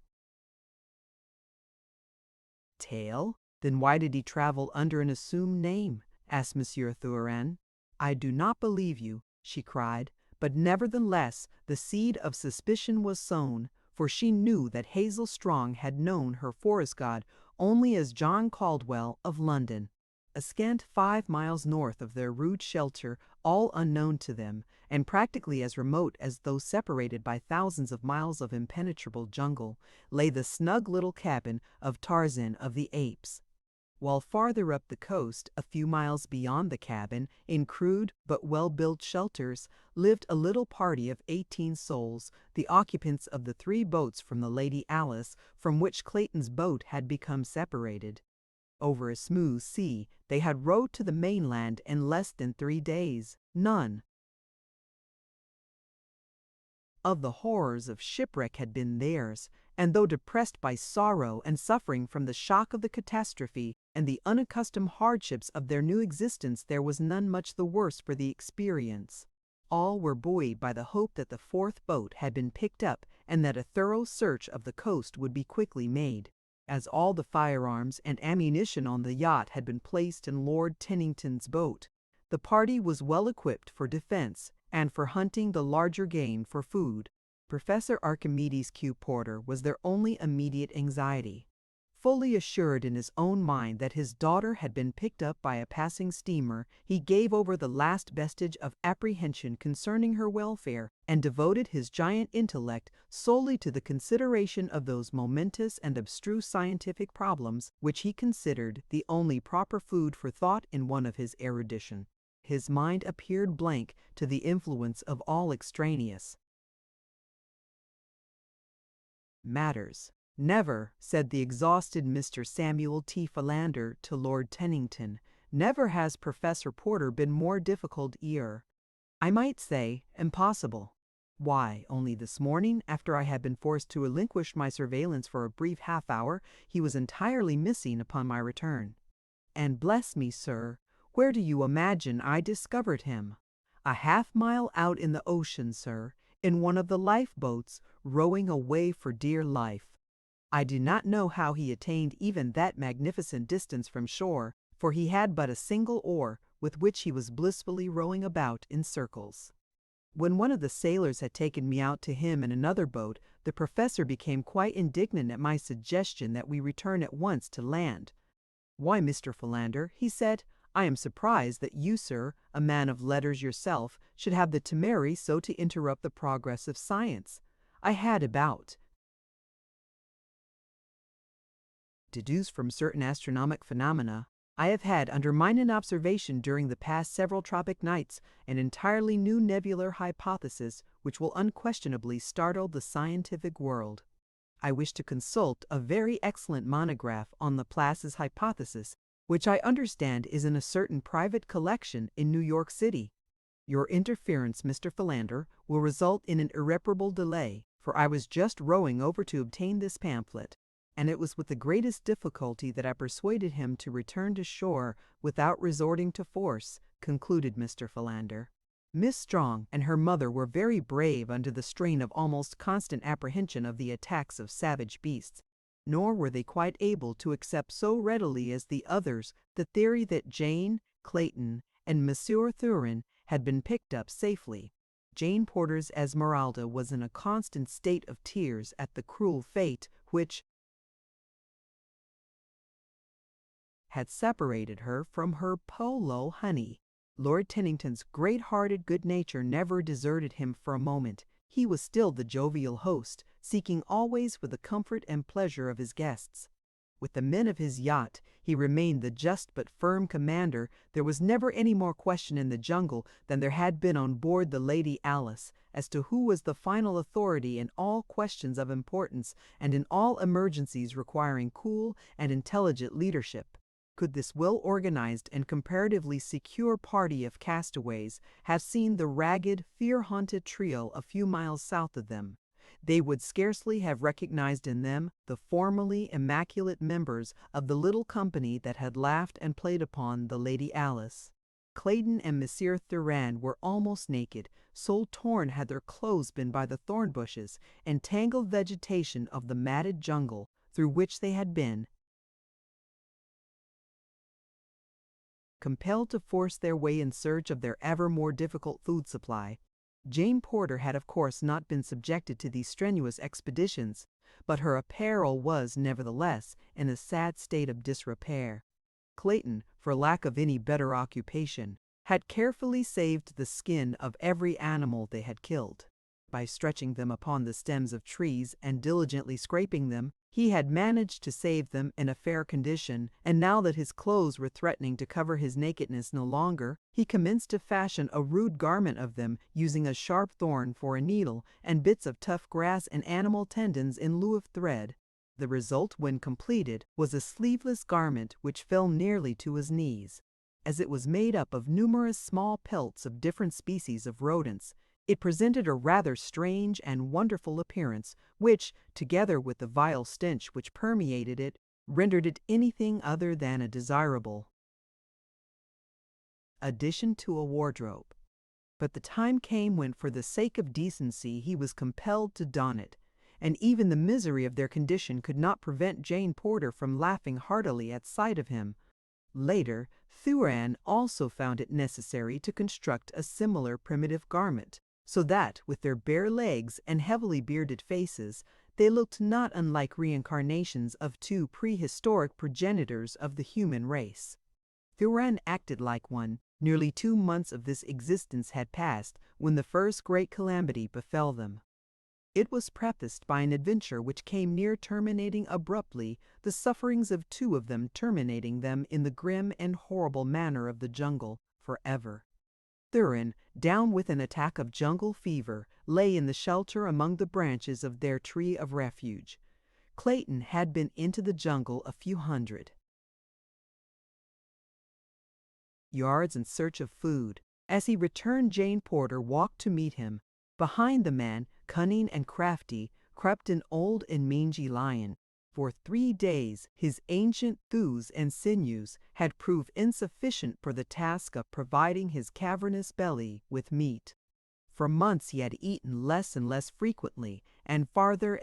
tale? Then why did he travel under an assumed name? Asked Monsieur Thuran. I do not believe you, she cried, but nevertheless the seed of suspicion was sown, for she knew that Hazel Strong had known her forest god only as John Caldwell of London. A scant 5 miles north of their rude shelter, all unknown to them, and practically as remote as though separated by thousands of miles of impenetrable jungle, lay the snug little cabin of Tarzan of the Apes. While farther up the coast, a few miles beyond the cabin, in crude but well-built shelters, lived a little party of 18 souls, the occupants of the 3 boats from the Lady Alice, from which Clayton's boat had become separated. Over a smooth sea, they had rowed to the mainland in less than 3 days. None of the horrors of shipwreck had been theirs, and though depressed by sorrow and suffering from the shock of the catastrophe and the unaccustomed hardships of their new existence, there was none much the worse for the experience. All were buoyed by the hope that the 4th boat had been picked up and that a thorough search of the coast would be quickly made. As all the firearms and ammunition on the yacht had been placed in Lord Tennington's boat, the party was well equipped for defense and for hunting the larger game for food. Professor Archimedes Q. Porter was their only immediate anxiety. Fully assured in his own mind that his daughter had been picked up by a passing steamer, he gave over the last vestige of apprehension concerning her welfare and devoted his giant intellect solely to the consideration of those momentous and abstruse scientific problems which he considered the only proper food for thought in one of his erudition. His mind appeared blank to the influence of all extraneous matters. Never, said the exhausted Mr. Samuel T. Philander to Lord Tennington, never has Professor Porter been more difficult I might say, impossible. Why, only this morning, after I had been forced to relinquish my surveillance for a brief half-hour, he was entirely missing upon my return. And bless me, sir, where do you imagine I discovered him? A half-mile out in the ocean, sir, in one of the lifeboats, rowing away for dear life. I do not know how he attained even that magnificent distance from shore, for he had but a single oar, with which he was blissfully rowing about in circles. When one of the sailors had taken me out to him in another boat, the professor became quite indignant at my suggestion that we return at once to land. Why, Mr. Philander, he said, I am surprised that you, sir, a man of letters yourself, should have the temerity so to interrupt the progress of science. I had about deduced from certain astronomic phenomena, I have had under minute observation during the past several tropic nights an entirely new nebular hypothesis which will unquestionably startle the scientific world. I wish to consult a very excellent monograph on Laplace's hypothesis, which I understand is in a certain private collection in New York City. Your interference, Mr. Philander, will result in an irreparable delay, for I was just rowing over to obtain this pamphlet, and it was with the greatest difficulty that I persuaded him to return to shore without resorting to force, concluded Mr. Philander. Miss Strong and her mother were very brave under the strain of almost constant apprehension of the attacks of savage beasts, nor were they quite able to accept so readily as the others the theory that Jane, Clayton, and Monsieur Thurin had been picked up safely. Jane Porter's Esmeralda was in a constant state of tears at the cruel fate which had separated her from her polo honey. Lord Tennington's great-hearted good nature never deserted him for a moment. He was still the jovial host, seeking always for the comfort and pleasure of his guests. With the men of his yacht, he remained the just but firm commander. There was never any more question in the jungle than there had been on board the Lady Alice as to who was the final authority in all questions of importance and in all emergencies requiring cool and intelligent leadership. Could this well-organized and comparatively secure party of castaways have seen the ragged, fear-haunted trio a few miles south of them, they would scarcely have recognized in them the formerly immaculate members of the little company that had laughed and played upon the Lady Alice. Clayton and Monsieur Thurin were almost naked, so torn had their clothes been by the thorn bushes and tangled vegetation of the matted jungle through which they had been compelled to force their way in search of their ever more difficult food supply. Jane Porter had of course not been subjected to these strenuous expeditions, but her apparel was, nevertheless, in a sad state of disrepair. Clayton, for lack of any better occupation, had carefully saved the skin of every animal they had killed. By stretching them upon the stems of trees and diligently scraping them, he had managed to save them in a fair condition, and now that his clothes were threatening to cover his nakedness no longer, he commenced to fashion a rude garment of them, using a sharp thorn for a needle and bits of tough grass and animal tendons in lieu of thread. The result, when completed, was a sleeveless garment which fell nearly to his knees. As it was made up of numerous small pelts of different species of rodents, it presented a rather strange and wonderful appearance, which, together with the vile stench which permeated it, rendered it anything other than a desirable addition to a wardrobe. But the time came when, for the sake of decency, he was compelled to don it, and even the misery of their condition could not prevent Jane Porter from laughing heartily at sight of him. Later, Thurin also found it necessary to construct a similar primitive garment, so that, with their bare legs and heavily bearded faces, they looked not unlike reincarnations of two prehistoric progenitors of the human race. Thurin acted like one. Nearly 2 months of this existence had passed when the first great calamity befell them. It was prefaced by an adventure which came near terminating abruptly, the sufferings of 2 of them terminating them in the grim and horrible manner of the jungle forever. Thurin, down with an attack of jungle fever, lay in the shelter among the branches of their tree of refuge. Clayton had been into the jungle a few hundred yards in search of food. As he returned, Jane Porter walked to meet him. Behind the man, cunning and crafty, crept an old and mangy lion. For 3 days his ancient thews and sinews had proved insufficient for the task of providing his cavernous belly with meat. For months he had eaten less and less frequently, and farther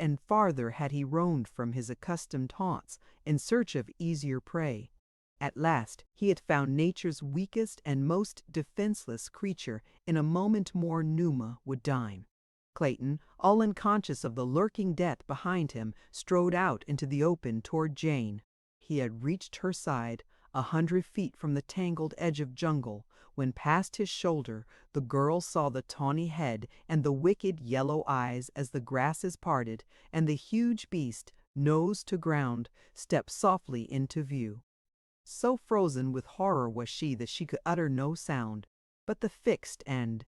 had he roamed from his accustomed haunts in search of easier prey. At last he had found nature's weakest and most defenseless creature. In a moment more Numa would dine. Clayton, all unconscious of the lurking death behind him, strode out into the open toward Jane. He had reached her side, 100 feet from the tangled edge of jungle, when past his shoulder the girl saw the tawny head and the wicked yellow eyes as the grasses parted, and the huge beast, nose to ground, stepped softly into view. So frozen with horror was she that she could utter no sound, but the fixed and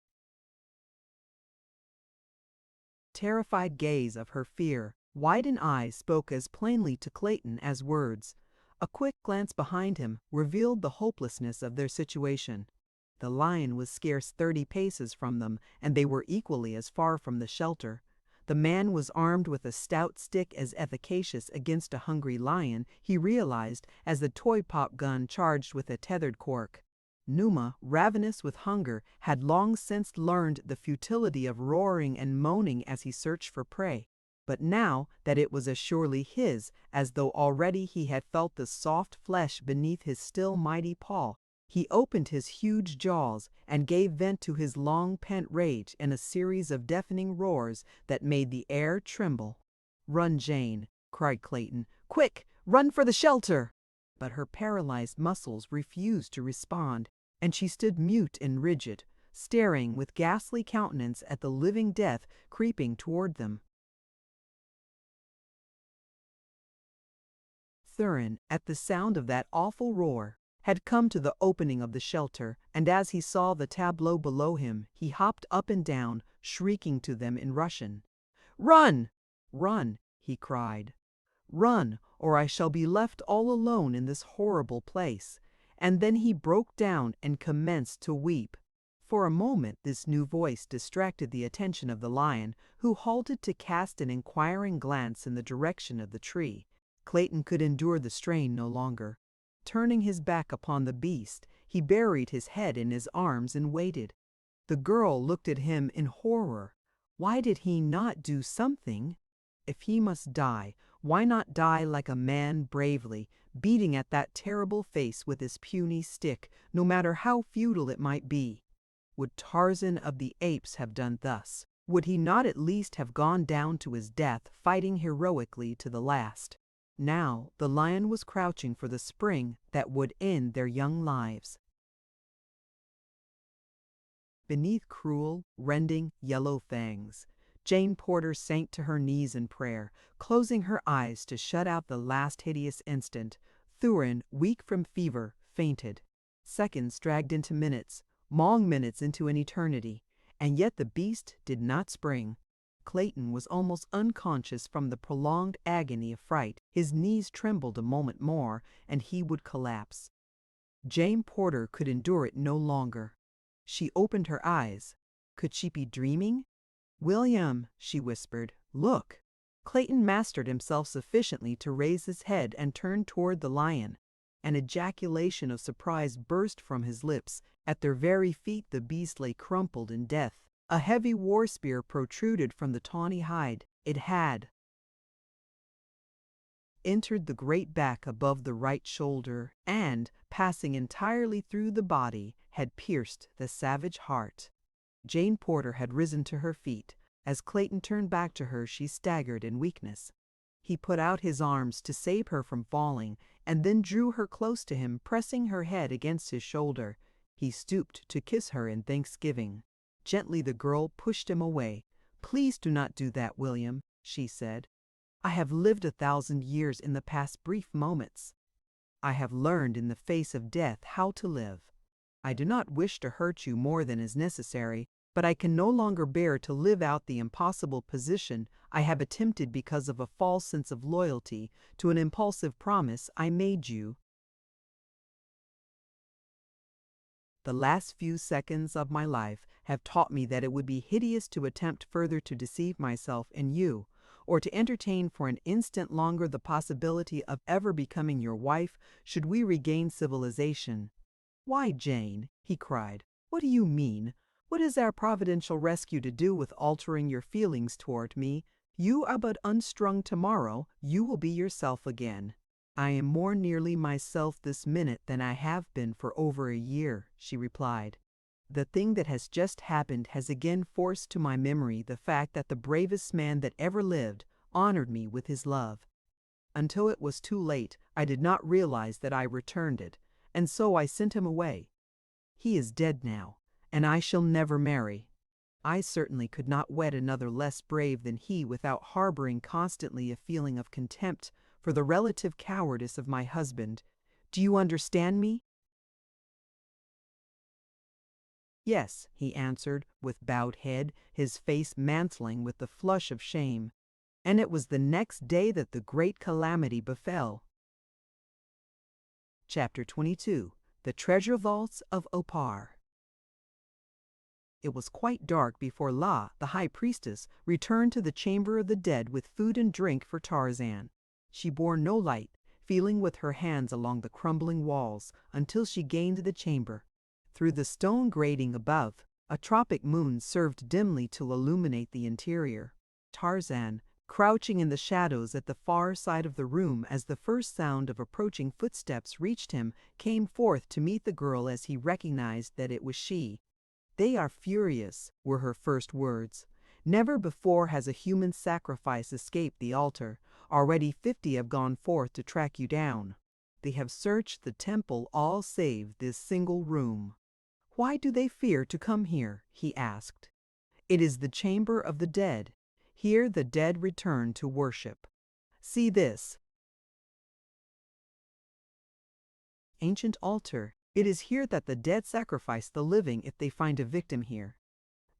terrified gaze of her fear-widened eyes spoke as plainly to Clayton as words. A quick glance behind him revealed the hopelessness of their situation. The lion was scarce 30 paces from them, and they were equally as far from the shelter. The man was armed with a stout stick as efficacious against a hungry lion, he realized, as the toy pop gun charged with a tethered cork. Numa, ravenous with hunger, had long since learned the futility of roaring and moaning as he searched for prey. But now that it was as surely his as though already he had felt the soft flesh beneath his still mighty paw, he opened his huge jaws and gave vent to his long-pent rage in a series of deafening roars that made the air tremble. "Run, Jane!" cried Clayton. "Quick! Run for the shelter!" But her paralyzed muscles refused to respond, and she stood mute and rigid, staring with ghastly countenance at the living death creeping toward them. Thurin, at the sound of that awful roar, had come to the opening of the shelter, and as he saw the tableau below him, he hopped up and down, shrieking to them in Russian. "Run! Run!" he cried. "Run, or I shall be left all alone in this horrible place." And then he broke down and commenced to weep. For a moment this new voice distracted the attention of the lion, who halted to cast an inquiring glance in the direction of the tree. Clayton could endure the strain no longer. Turning his back upon the beast, he buried his head in his arms and waited. The girl looked at him in horror. Why did he not do something? If he must die, why not die like a man bravely, beating at that terrible face with his puny stick, no matter how futile it might be? Would Tarzan of the Apes have done thus? Would he not at least have gone down to his death, fighting heroically to the last? Now the lion was crouching for the spring that would end their young lives. Beneath cruel, rending yellow fangs, Jane Porter sank to her knees in prayer, closing her eyes to shut out the last hideous instant. Thurin, weak from fever, fainted. Seconds dragged into minutes, long minutes into an eternity, and yet the beast did not spring. Clayton was almost unconscious from the prolonged agony of fright. His knees trembled a moment more, and he would collapse. Jane Porter could endure it no longer. She opened her eyes. Could she be dreaming? "William," she whispered, "look." Clayton mastered himself sufficiently to raise his head and turn toward the lion. An ejaculation of surprise burst from his lips. At their very feet the beast lay crumpled in death. A heavy war spear protruded from the tawny hide. It had entered the great back above the right shoulder and, passing entirely through the body, had pierced the savage heart. Jane Porter had risen to her feet. As Clayton turned back to her, she staggered in weakness. He put out his arms to save her from falling, and then drew her close to him, pressing her head against his shoulder. He stooped to kiss her in thanksgiving. Gently the girl pushed him away. "Please do not do that, William," she said. "I have lived 1,000 years in the past brief moments. I have learned in the face of death how to live. I do not wish to hurt you more than is necessary, but I can no longer bear to live out the impossible position I have attempted because of a false sense of loyalty to an impulsive promise I made you. The last few seconds of my life have taught me that it would be hideous to attempt further to deceive myself and you, or to entertain for an instant longer the possibility of ever becoming your wife should we regain civilization." "Why, Jane," he cried, "what do you mean? What has our providential rescue to do with altering your feelings toward me? You are but unstrung tomorrow. You will be yourself again." "I am more nearly myself this minute than I have been for over a year," she replied. "The thing that has just happened has again forced to my memory the fact that the bravest man that ever lived honored me with his love. Until it was too late, I did not realize that I returned it, and so I sent him away. He is dead now, and I shall never marry. I certainly could not wed another less brave than he without harboring constantly a feeling of contempt for the relative cowardice of my husband. Do you understand me?" "Yes," he answered, with bowed head, his face mantling with the flush of shame. And it was the next day that the great calamity befell. Chapter 22. The Treasure Vaults of Opar. It was quite dark before La, the high priestess, returned to the chamber of the dead with food and drink for Tarzan. She bore no light, feeling with her hands along the crumbling walls until she gained the chamber. Through the stone grating above, a tropic moon served dimly to illuminate the interior. Tarzan, crouching in the shadows at the far side of the room as the first sound of approaching footsteps reached him, came forth to meet the girl as he recognized that it was she. "They are furious," were her first words. "Never before has a human sacrifice escaped the altar. Already 50 have gone forth to track you down. They have searched the temple all save this single room." "Why do they fear to come here?" he asked. "It is the chamber of the dead. Here the dead return to worship. See this ancient altar. It is here that the dead sacrifice the living if they find a victim here.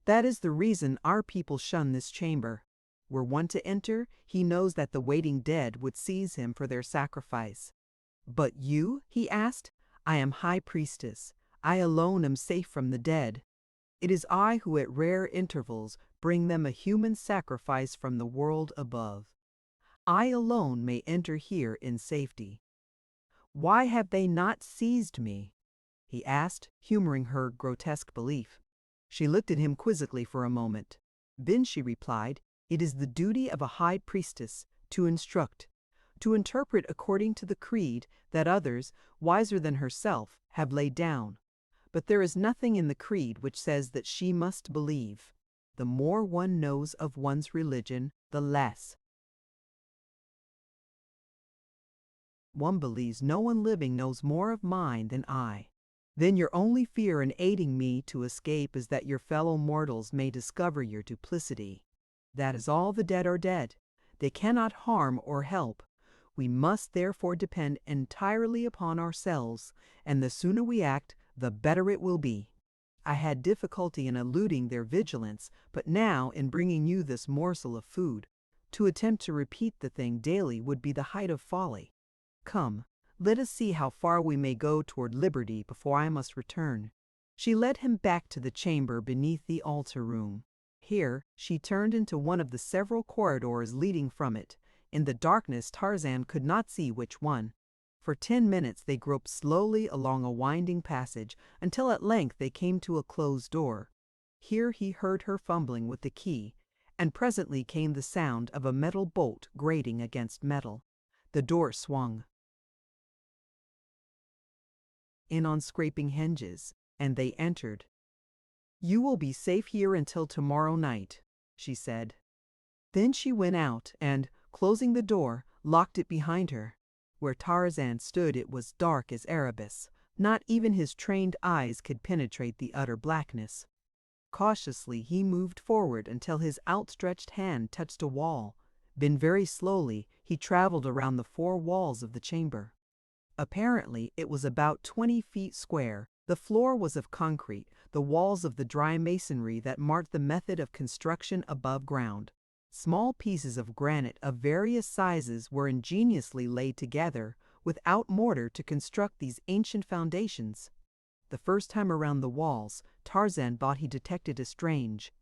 That is the reason our people shun this chamber. Were one to enter, he knows that the waiting dead would seize him for their sacrifice." "But you?" he asked. "I am high priestess. I alone am safe from the dead. It is I who at rare intervals bring them a human sacrifice from the world above. I alone may enter here in safety." "Why have they not seized me?" he asked, humoring her grotesque belief. She looked at him quizzically for a moment. Then she replied, "It is the duty of a high priestess to instruct, to interpret according to the creed that others, wiser than herself, have laid down. But there is nothing in the creed which says that she must believe. The more one knows of one's religion, the less. One believes no one living knows more of mine than I. Then your only fear in aiding me to escape is that your fellow mortals may discover your duplicity. That is all. The dead are dead. They cannot harm or help. We must therefore depend entirely upon ourselves, and the sooner we act, the better it will be. I had difficulty in eluding their vigilance, but now in bringing you this morsel of food. To attempt to repeat the thing daily would be the height of folly. Come, let us see how far we may go toward liberty before I must return." She led him back to the chamber beneath the altar room. Here she turned into one of the several corridors leading from it. In the darkness Tarzan could not see which one. For 10 minutes they groped slowly along a winding passage until at length they came to a closed door. Here he heard her fumbling with the key, and presently came the sound of a metal bolt grating against metal. The door swung in on scraping hinges, and they entered. "You will be safe here until tomorrow night," she said. Then she went out and, closing the door, locked it behind her. Where Tarzan stood it was dark as Erebus. Not even his trained eyes could penetrate the utter blackness. Cautiously he moved forward until his outstretched hand touched a wall. Then very slowly he traveled around the 4 walls of the chamber. Apparently it was about 20 feet square. The floor was of concrete, the walls of the dry masonry that marked the method of construction above ground. Small pieces of granite of various sizes were ingeniously laid together without mortar to construct these ancient foundations. The first time around the walls, Tarzan thought he detected a strange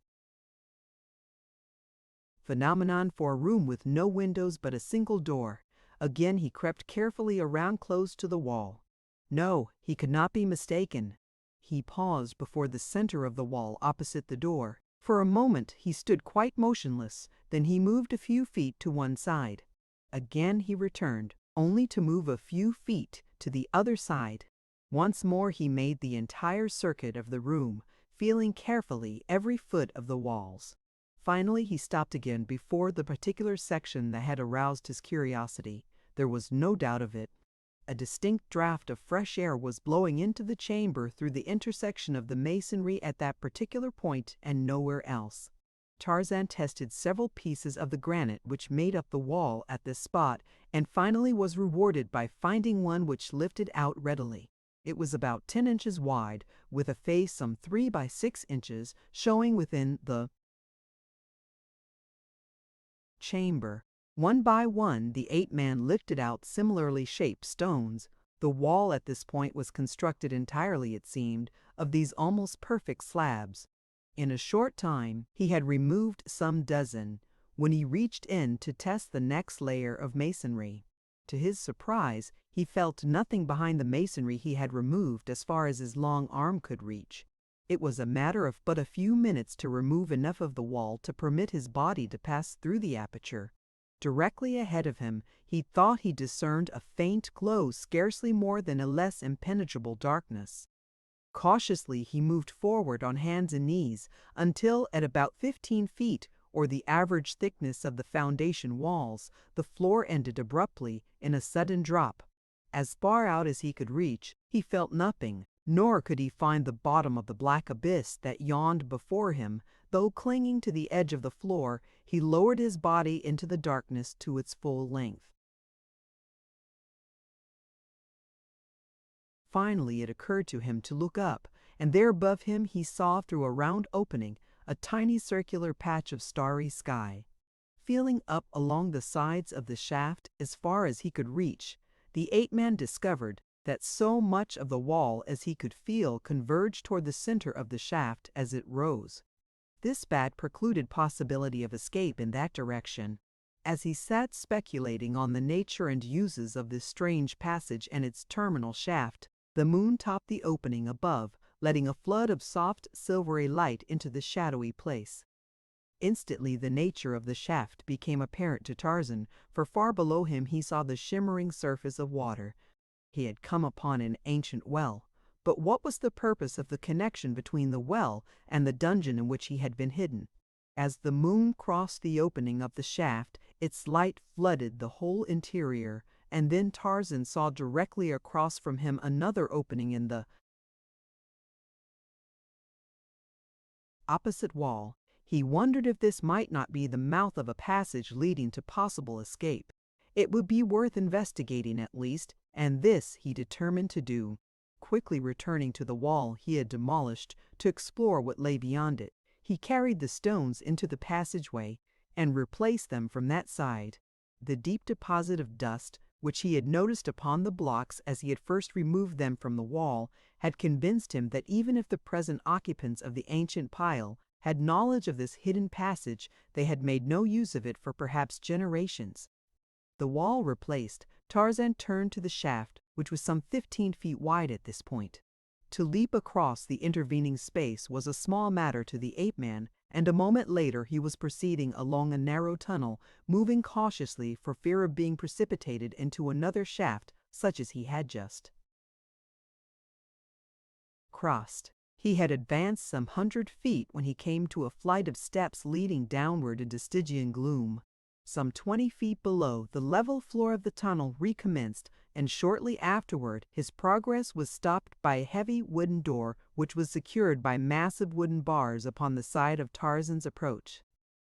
phenomenon for a room with no windows but a single door. Again he crept carefully around close to the wall. No, he could not be mistaken. He paused before the center of the wall opposite the door. For a moment he stood quite motionless, then he moved a few feet to one side. Again he returned, only to move a few feet to the other side. Once more he made the entire circuit of the room, feeling carefully every foot of the walls. Finally he stopped again before the particular section that had aroused his curiosity. There was no doubt of it. A distinct draught of fresh air was blowing into the chamber through the intersection of the masonry at that particular point and nowhere else. Tarzan tested several pieces of the granite which made up the wall at this spot, and finally was rewarded by finding one which lifted out readily. It was about 10 inches wide, with a face some 3 by 6 inches, showing within the chamber. One by one, the 8-man lifted out similarly shaped stones. The wall at this point was constructed entirely, it seemed, of these almost perfect slabs. In a short time, he had removed some dozen, when he reached in to test the next layer of masonry. To his surprise, he felt nothing behind the masonry he had removed as far as his long arm could reach. It was a matter of but a few minutes to remove enough of the wall to permit his body to pass through the aperture. Directly ahead of him, he thought he discerned a faint glow scarcely more than a less impenetrable darkness. Cautiously, he moved forward on hands and knees until, at about 15 feet, or the average thickness of the foundation walls, the floor ended abruptly in a sudden drop. As far out as he could reach, he felt nothing, nor could he find the bottom of the black abyss that yawned before him. Though clinging to the edge of the floor, he lowered his body into the darkness to its full length. Finally, it occurred to him to look up, and there above him he saw through a round opening a tiny circular patch of starry sky. Feeling up along the sides of the shaft as far as he could reach, the ape-man discovered that so much of the wall as he could feel converged toward the center of the shaft as it rose. This fact precluded possibility of escape in that direction. As he sat speculating on the nature and uses of this strange passage and its terminal shaft, the moon topped the opening above, letting a flood of soft, silvery light into the shadowy place. Instantly the nature of the shaft became apparent to Tarzan, for far below him he saw the shimmering surface of water. He had come upon an ancient well, but what was the purpose of the connection between the well and the dungeon in which he had been hidden? As the moon crossed the opening of the shaft, its light flooded the whole interior, and then Tarzan saw directly across from him another opening in the opposite wall. He wondered if this might not be the mouth of a passage leading to possible escape. It would be worth investigating at least, and this he determined to do. Quickly returning to the wall he had demolished to explore what lay beyond it, he carried the stones into the passageway and replaced them from that side. The deep deposit of dust, which he had noticed upon the blocks as he had first removed them from the wall, had convinced him that even if the present occupants of the ancient pile had knowledge of this hidden passage, they had made no use of it for perhaps generations. The wall replaced, Tarzan turned to the shaft, which was some 15 feet wide at this point. To leap across the intervening space was a small matter to the ape-man, and a moment later he was proceeding along a narrow tunnel, moving cautiously for fear of being precipitated into another shaft such as he had just crossed. He had advanced some 100 feet when he came to a flight of steps leading downward into Stygian gloom. Some 20 feet below, the level floor of the tunnel recommenced, and shortly afterward his progress was stopped by a heavy wooden door which was secured by massive wooden bars upon the side of Tarzan's approach.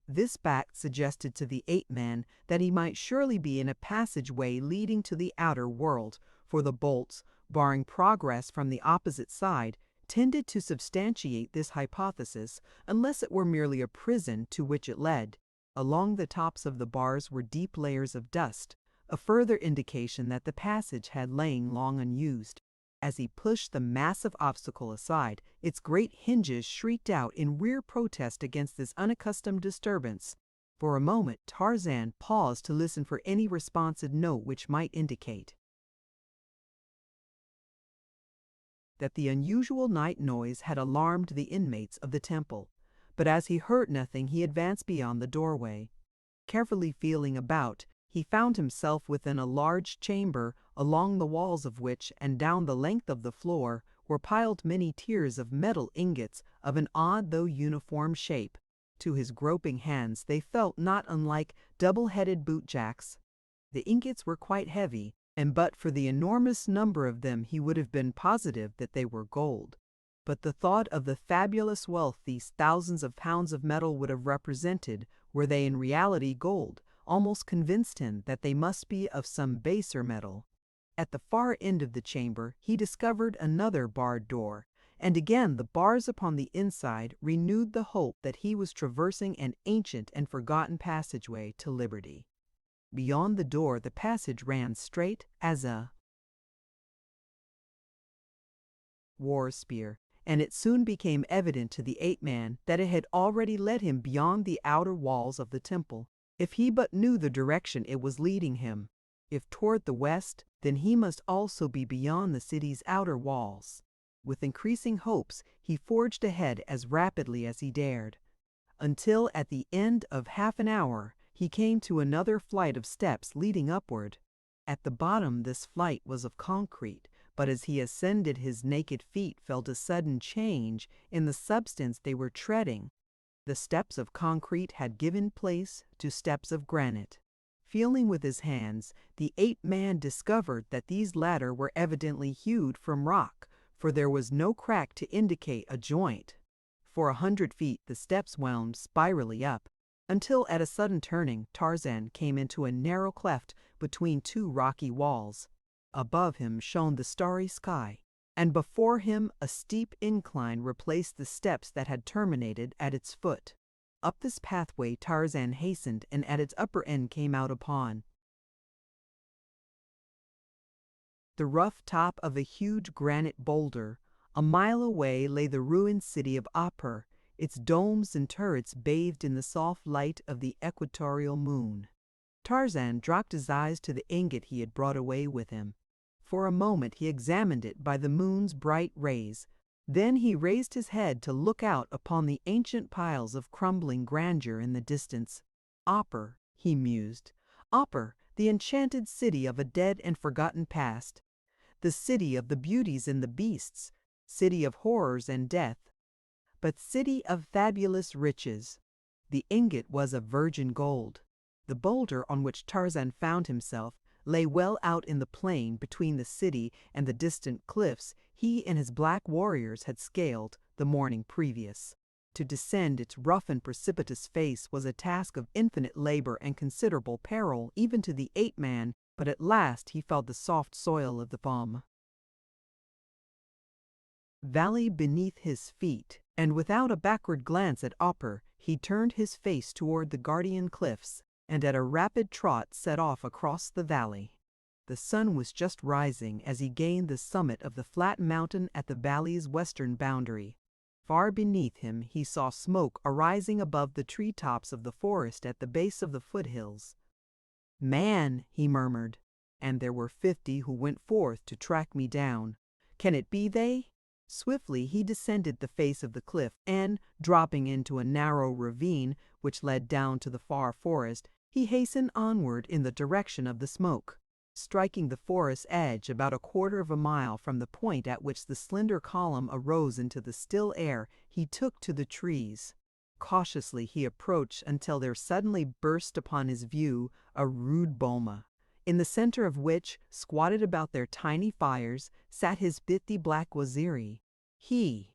This fact suggested to the ape-man that he might surely be in a passageway leading to the outer world, for the bolts, barring progress from the opposite side, tended to substantiate this hypothesis, unless it were merely a prison to which it led. Along the tops of the bars were deep layers of dust, a further indication that the passage had lain long unused. As he pushed the massive obstacle aside, its great hinges shrieked out in rear protest against this unaccustomed disturbance. For a moment Tarzan paused to listen for any responsive note which might indicate that the unusual night noise had alarmed the inmates of the temple. But as he heard nothing, he advanced beyond the doorway. Carefully feeling about, he found himself within a large chamber, along the walls of which and down the length of the floor were piled many tiers of metal ingots of an odd though uniform shape. To his groping hands they felt not unlike double-headed bootjacks. The ingots were quite heavy, and but for the enormous number of them he would have been positive that they were gold. But the thought of the fabulous wealth these thousands of pounds of metal would have represented, were they in reality gold, almost convinced him that they must be of some baser metal. At the far end of the chamber he discovered another barred door, and again the bars upon the inside renewed the hope that he was traversing an ancient and forgotten passageway to liberty. Beyond the door the passage ran straight as a war spear, and it soon became evident to the ape-man that it had already led him beyond the outer walls of the temple. If he but knew the direction it was leading him, If toward the west, then he must also be beyond the city's outer walls. With increasing hopes, he forged ahead as rapidly as he dared, until at the end of half an hour he came to another flight of steps leading upward. At the bottom this flight was of concrete, but as he ascended his naked feet felt a sudden change in the substance they were treading. The steps of concrete had given place to steps of granite. Feeling with his hands, the ape-man discovered that these latter were evidently hewed from rock, for there was no crack to indicate a joint. For 100 feet the steps wound spirally up, until at a sudden turning Tarzan came into a narrow cleft between two rocky walls. Above him shone the starry sky, and before him a steep incline replaced the steps that had terminated at its foot. Up this pathway Tarzan hastened, and at its upper end came out upon the rough top of a huge granite boulder. A mile away lay the ruined city of Apur, its domes and turrets bathed in the soft light of the equatorial moon. Tarzan dropped his eyes to the ingot he had brought away with him. For a moment he examined it by the moon's bright rays. Then he raised his head to look out upon the ancient piles of crumbling grandeur in the distance. Apur, he mused. Apur, the enchanted city of a dead and forgotten past. The city of the beauties and the beasts. City of horrors and death. But city of fabulous riches. The ingot was of virgin gold. The boulder on which Tarzan found himself lay well out in the plain between the city and the distant cliffs he and his black warriors had scaled the morning previous. To descend its rough and precipitous face was a task of infinite labor and considerable peril even to the ape-man, but at last he felt the soft soil of the valley beneath his feet, and without a backward glance at Apur, he turned his face toward the guardian cliffs, and at a rapid trot set off across the valley. The sun was just rising as he gained the summit of the flat mountain at the valley's western boundary. Far beneath him he saw smoke arising above the treetops of the forest at the base of the foothills. "Man," he murmured, "and there were 50 who went forth to track me down. Can it be they?" Swiftly he descended the face of the cliff, and, dropping into a narrow ravine which led down to the far forest, he hastened onward in the direction of the smoke. Striking the forest edge about a quarter of a mile from the point at which the slender column arose into the still air, he took to the trees. Cautiously he approached until there suddenly burst upon his view a rude boma, in the center of which, squatted about their tiny fires, sat his 50 black Waziri. He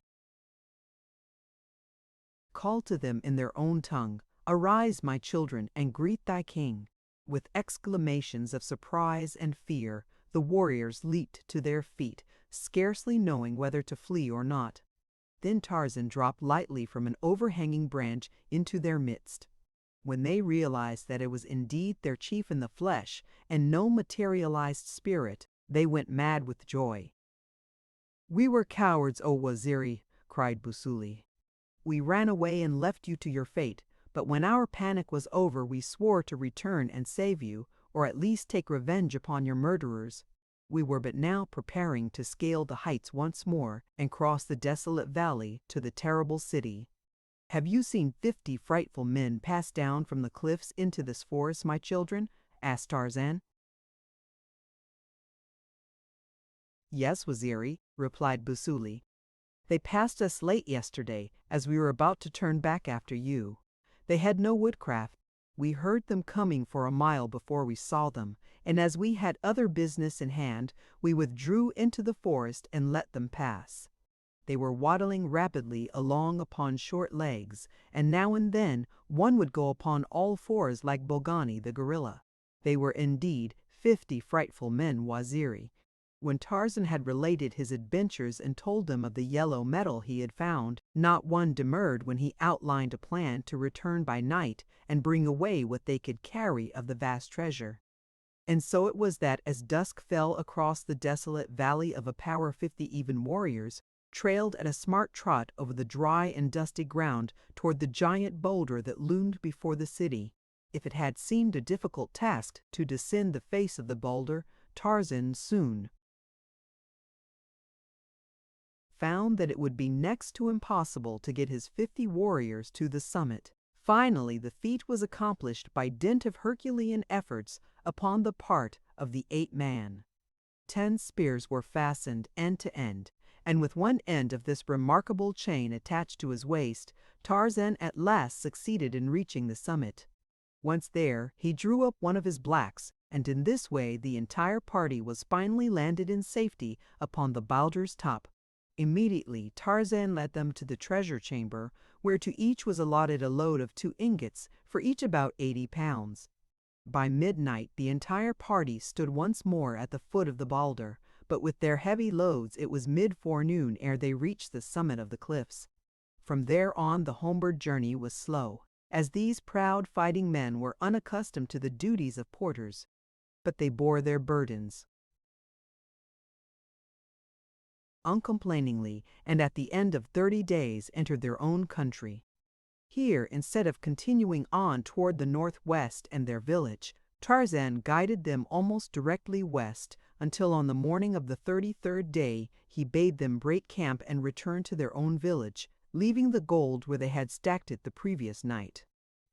called to them in their own tongue, "Arise, my children, and greet thy king." With exclamations of surprise and fear, the warriors leaped to their feet, scarcely knowing whether to flee or not. Then Tarzan dropped lightly from an overhanging branch into their midst. When they realized that it was indeed their chief in the flesh, and no materialized spirit, they went mad with joy. "We were cowards, O Waziri," cried Busuli. "We ran away and left you to your fate, but when our panic was over we swore to return and save you, or at least take revenge upon your murderers. We were but now preparing to scale the heights once more and cross the desolate valley to the terrible city." "Have you seen 50 frightful men pass down from the cliffs into this forest, my children?" asked Tarzan. "Yes, Waziri," replied Busuli. "They passed us late yesterday, as we were about to turn back after you. They had no woodcraft. We heard them coming for a mile before we saw them, and as we had other business in hand, we withdrew into the forest and let them pass. They were waddling rapidly along upon short legs, and now and then one would go upon all fours like Bogani the gorilla. They were indeed 50 frightful men, Waziri." When Tarzan had related his adventures and told them of the yellow metal he had found, not one demurred when he outlined a plan to return by night and bring away what they could carry of the vast treasure. And so it was that as dusk fell across the desolate valley of Apur 50 even warriors trailed at a smart trot over the dry and dusty ground toward the giant boulder that loomed before the city. If it had seemed a difficult task to descend the face of the boulder, Tarzan soon found that it would be next to impossible to get his 50 warriors to the summit. Finally, the feat was accomplished by dint of Herculean efforts upon the part of the ape-man. 10 spears were fastened end to end, and with one end of this remarkable chain attached to his waist, Tarzan at last succeeded in reaching the summit. Once there, he drew up one of his blacks, and in this way the entire party was finally landed in safety upon the boulder's top. Immediately, Tarzan led them to the treasure chamber, where to each was allotted a load of 2 ingots, for each about 80 pounds. By midnight, the entire party stood once more at the foot of the boulder, but with their heavy loads it was mid-forenoon ere they reached the summit of the cliffs. From there on the homeward journey was slow, as these proud fighting men were unaccustomed to the duties of porters, but they bore their burdens uncomplainingly, and at the end of 30 days entered their own country. Here, instead of continuing on toward the northwest and their village, Tarzan guided them almost directly west, until on the morning of the 33rd day he bade them break camp and return to their own village, leaving the gold where they had stacked it the previous night.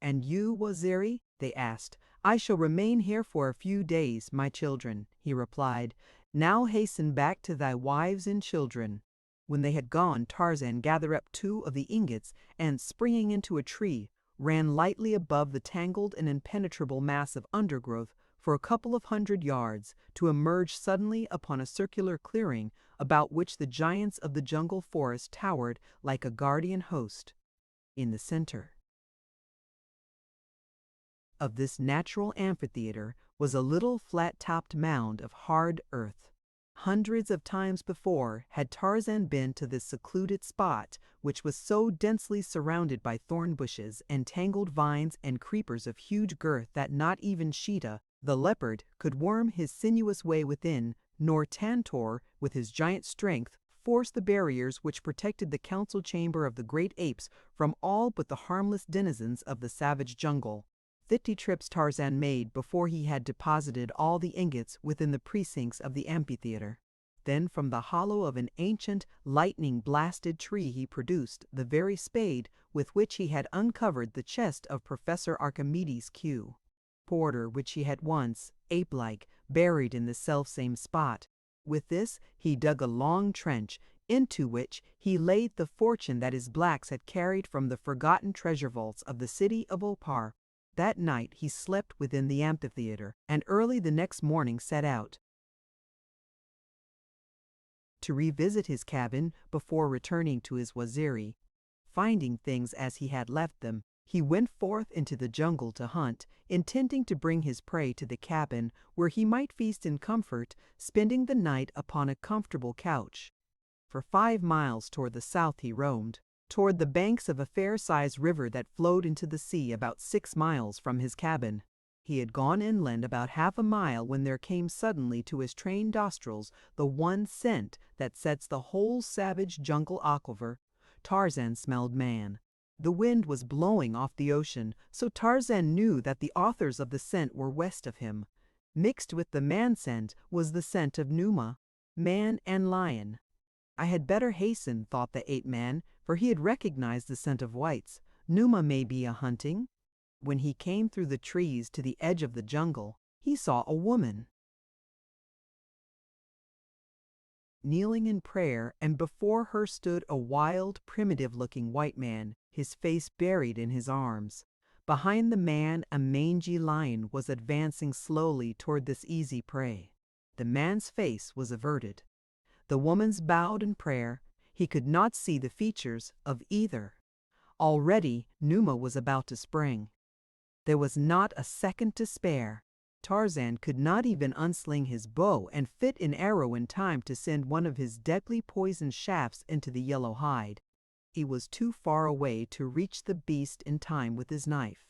"And you, Waziri?" they asked. "I shall remain here for a few days, my children," he replied. "Now hasten back to thy wives and children." When they had gone, Tarzan gathered up 2 of the ingots and, springing into a tree, ran lightly above the tangled and impenetrable mass of undergrowth for a couple of 100 yards, to emerge suddenly upon a circular clearing about which the giants of the jungle forest towered like a guardian host. In the center of this natural amphitheater was a little flat-topped mound of hard earth. Hundreds of times before had Tarzan been to this secluded spot, which was so densely surrounded by thorn bushes and tangled vines and creepers of huge girth that not even Sheeta, the leopard, could worm his sinuous way within, nor Tantor, with his giant strength, force the barriers which protected the council chamber of the great apes from all but the harmless denizens of the savage jungle. 50 trips Tarzan made before he had deposited all the ingots within the precincts of the amphitheater. Then from the hollow of an ancient, lightning-blasted tree he produced the very spade with which he had uncovered the chest of Professor Archimedes Q. Porter, which he had once, ape-like, buried in the selfsame spot. With this he dug a long trench, into which he laid the fortune that his blacks had carried from the forgotten treasure vaults of the city of Opar. That night he slept within the amphitheater, and early the next morning set out to revisit his cabin before returning to his Waziri. Finding things as he had left them, he went forth into the jungle to hunt, intending to bring his prey to the cabin, where he might feast in comfort, spending the night upon a comfortable couch. For 5 miles toward the south he roamed, toward the banks of a fair-sized river that flowed into the sea about 6 miles from his cabin. He had gone inland about half a mile when there came suddenly to his trained nostrils the one scent that sets the whole savage jungle aquiver. Tarzan smelled man. The wind was blowing off the ocean, so Tarzan knew that the authors of the scent were west of him. Mixed with the man scent was the scent of Numa, man and lion. I had better hasten, thought the ape-man, for he had recognized the scent of whites. Numa may be a-hunting. When he came through the trees to the edge of the jungle, he saw a woman kneeling in prayer, and before her stood a wild, primitive-looking white man, his face buried in his arms. Behind the man, a mangy lion was advancing slowly toward this easy prey. The man's face was averted. The woman's bowed in prayer. He could not see the features of either. Already Numa was about to spring. There was not a second to spare. Tarzan could not even unsling his bow and fit an arrow in time to send one of his deadly poison shafts into the yellow hide. He was too far away to reach the beast in time with his knife.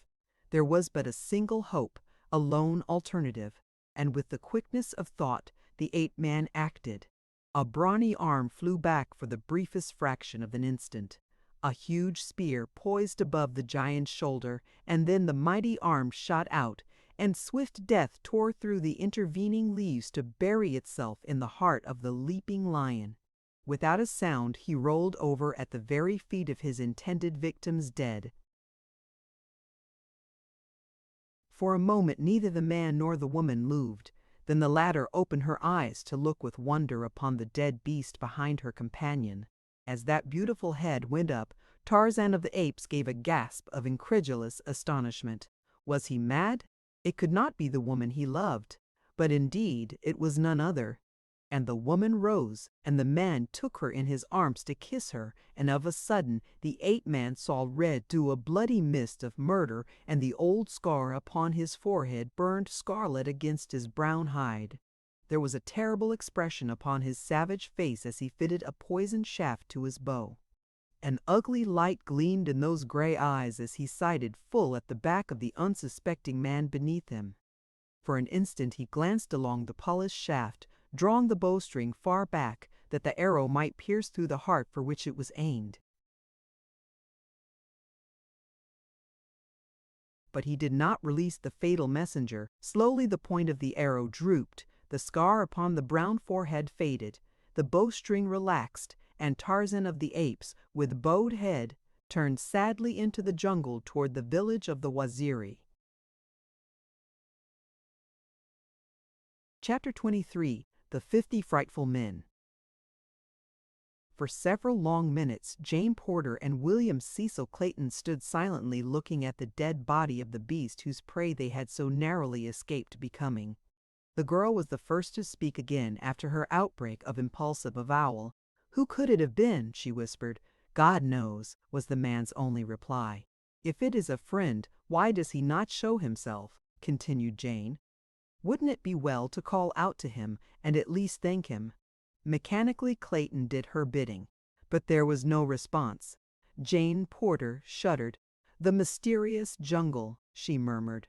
There was but a single hope, a lone alternative, and with the quickness of thought the ape-man acted. A brawny arm flew back for the briefest fraction of an instant. A huge spear poised above the giant's shoulder, and then the mighty arm shot out, and swift death tore through the intervening leaves to bury itself in the heart of the leaping lion. Without a sound, he rolled over at the very feet of his intended victims, dead. For a moment neither the man nor the woman moved. Then the latter opened her eyes to look with wonder upon the dead beast behind her companion. As that beautiful head went up, Tarzan of the Apes gave a gasp of incredulous astonishment. Was he mad? It could not be the woman he loved, but indeed it was none other. And the woman rose, and the man took her in his arms to kiss her, and of a sudden the ape-man saw red through a bloody mist of murder, and the old scar upon his forehead burned scarlet against his brown hide. There was a terrible expression upon his savage face as he fitted a poisoned shaft to his bow. An ugly light gleamed in those gray eyes as he sighted full at the back of the unsuspecting man beneath him. For an instant he glanced along the polished shaft, drawing the bowstring far back, that the arrow might pierce through the heart for which it was aimed. But he did not release the fatal messenger. Slowly the point of the arrow drooped, the scar upon the brown forehead faded, the bowstring relaxed, and Tarzan of the Apes, with bowed head, turned sadly into the jungle toward the village of the Waziri. Chapter 23. The 50 Frightful Men. For several long minutes, Jane Porter and William Cecil Clayton stood silently looking at the dead body of the beast whose prey they had so narrowly escaped becoming. The girl was the first to speak again after her outbreak of impulsive avowal. "Who could it have been?" she whispered. "God knows," was the man's only reply. "If it is a friend, why does he not show himself?" continued Jane. "Wouldn't it be well to call out to him and at least thank him?" Mechanically Clayton did her bidding, but there was no response. Jane Porter shuddered. "The mysterious jungle," she murmured.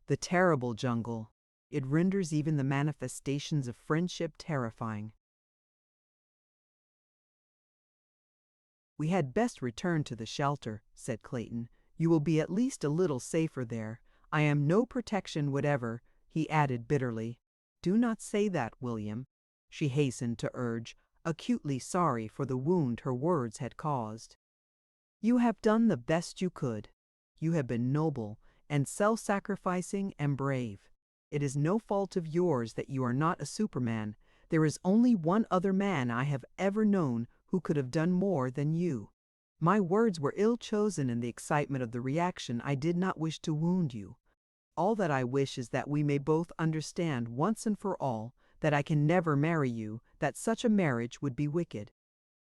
"The terrible jungle. It renders even the manifestations of friendship terrifying." "We had best return to the shelter," said Clayton. "You will be at least a little safer there. I am no protection whatever," he added bitterly. "Do not say that, William," she hastened to urge, acutely sorry for the wound her words had caused. "You have done the best you could. You have been noble and self-sacrificing and brave. It is no fault of yours that you are not a Superman. There is only one other man I have ever known who could have done more than you. My words were ill-chosen in the excitement of the reaction. I did not wish to wound you. All that I wish is that we may both understand once and for all that I can never marry you, that such a marriage would be wicked."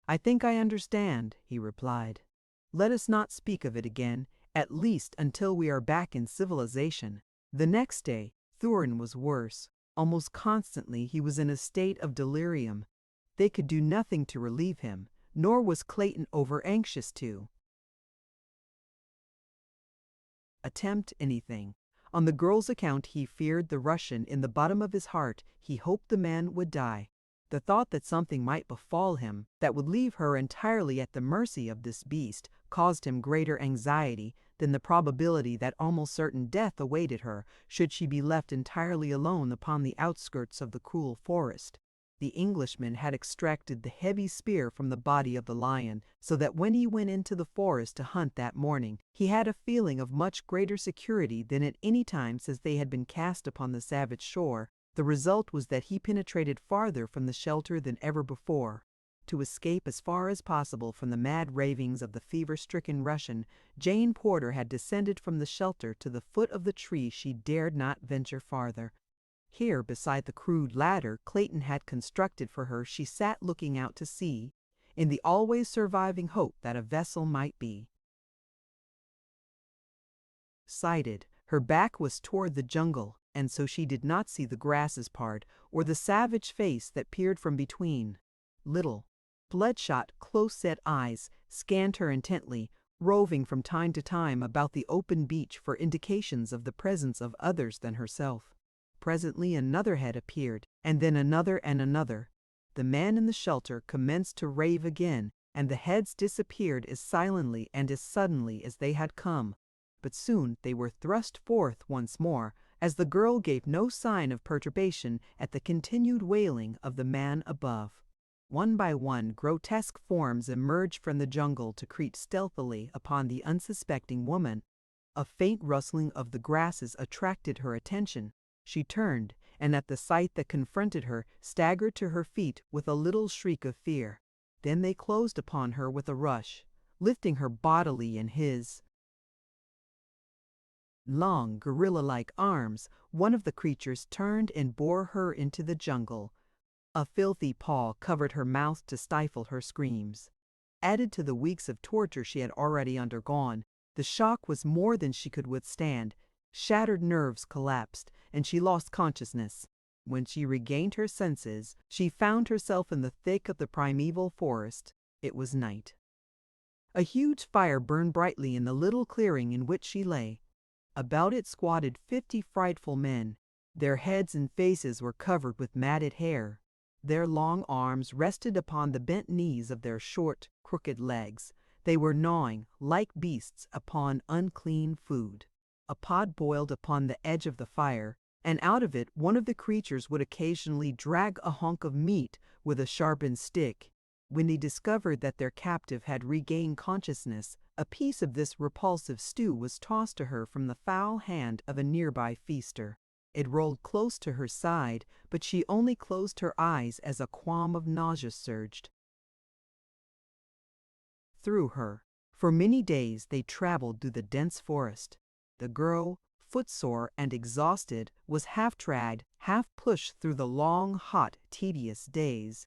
"I think I understand," he replied. "Let us not speak of it again, at least until we are back in civilization." The next day, Thurin was worse. Almost constantly he was in a state of delirium. They could do nothing to relieve him, nor was Clayton over-anxious to attempt anything. On the girl's account he feared the Russian. In the bottom of his heart he hoped the man would die. The thought that something might befall him that would leave her entirely at the mercy of this beast caused him greater anxiety than the probability that almost certain death awaited her should she be left entirely alone upon the outskirts of the cruel forest. The Englishman had extracted the heavy spear from the body of the lion, so that when he went into the forest to hunt that morning, he had a feeling of much greater security than at any time since they had been cast upon the savage shore. The result was that he penetrated farther from the shelter than ever before. To escape as far as possible from the mad ravings of the fever-stricken Russian, Jane Porter had descended from the shelter to the foot of the tree. She dared not venture farther. Here, beside the crude ladder Clayton had constructed for her, she sat looking out to sea, in the always surviving hope that a vessel might be sighted. Her back was toward the jungle, and so she did not see the grasses part, or the savage face that peered from between. Little, bloodshot, close-set eyes scanned her intently, roving from time to time about the open beach for indications of the presence of others than herself. Presently another head appeared, and then another and another. The man in the shelter commenced to rave again, and the heads disappeared as silently and as suddenly as they had come. But soon they were thrust forth once more, as the girl gave no sign of perturbation at the continued wailing of the man above. One by one, grotesque forms emerged from the jungle to creep stealthily upon the unsuspecting woman. A faint rustling of the grasses attracted her attention. She turned, and at the sight that confronted her, staggered to her feet with a little shriek of fear. Then they closed upon her with a rush, lifting her bodily in his long, gorilla-like arms. One of the creatures turned and bore her into the jungle. A filthy paw covered her mouth to stifle her screams. Added to the weeks of torture she had already undergone, the shock was more than she could withstand. Shattered nerves collapsed, and she lost consciousness. When she regained her senses, she found herself in the thick of the primeval forest. It was night. A huge fire burned brightly in the little clearing in which she lay. About it squatted 50 frightful men. Their heads and faces were covered with matted hair. Their long arms rested upon the bent knees of their short, crooked legs. They were gnawing, like beasts, upon unclean food. A pot boiled upon the edge of the fire, and out of it one of the creatures would occasionally drag a hunk of meat with a sharpened stick. When they discovered that their captive had regained consciousness, a piece of this repulsive stew was tossed to her from the foul hand of a nearby feaster. It rolled close to her side, but she only closed her eyes as a qualm of nausea surged through her. For many days they traveled through the dense forest. The girl, footsore and exhausted, was half dragged, half pushed through the long, hot, tedious days.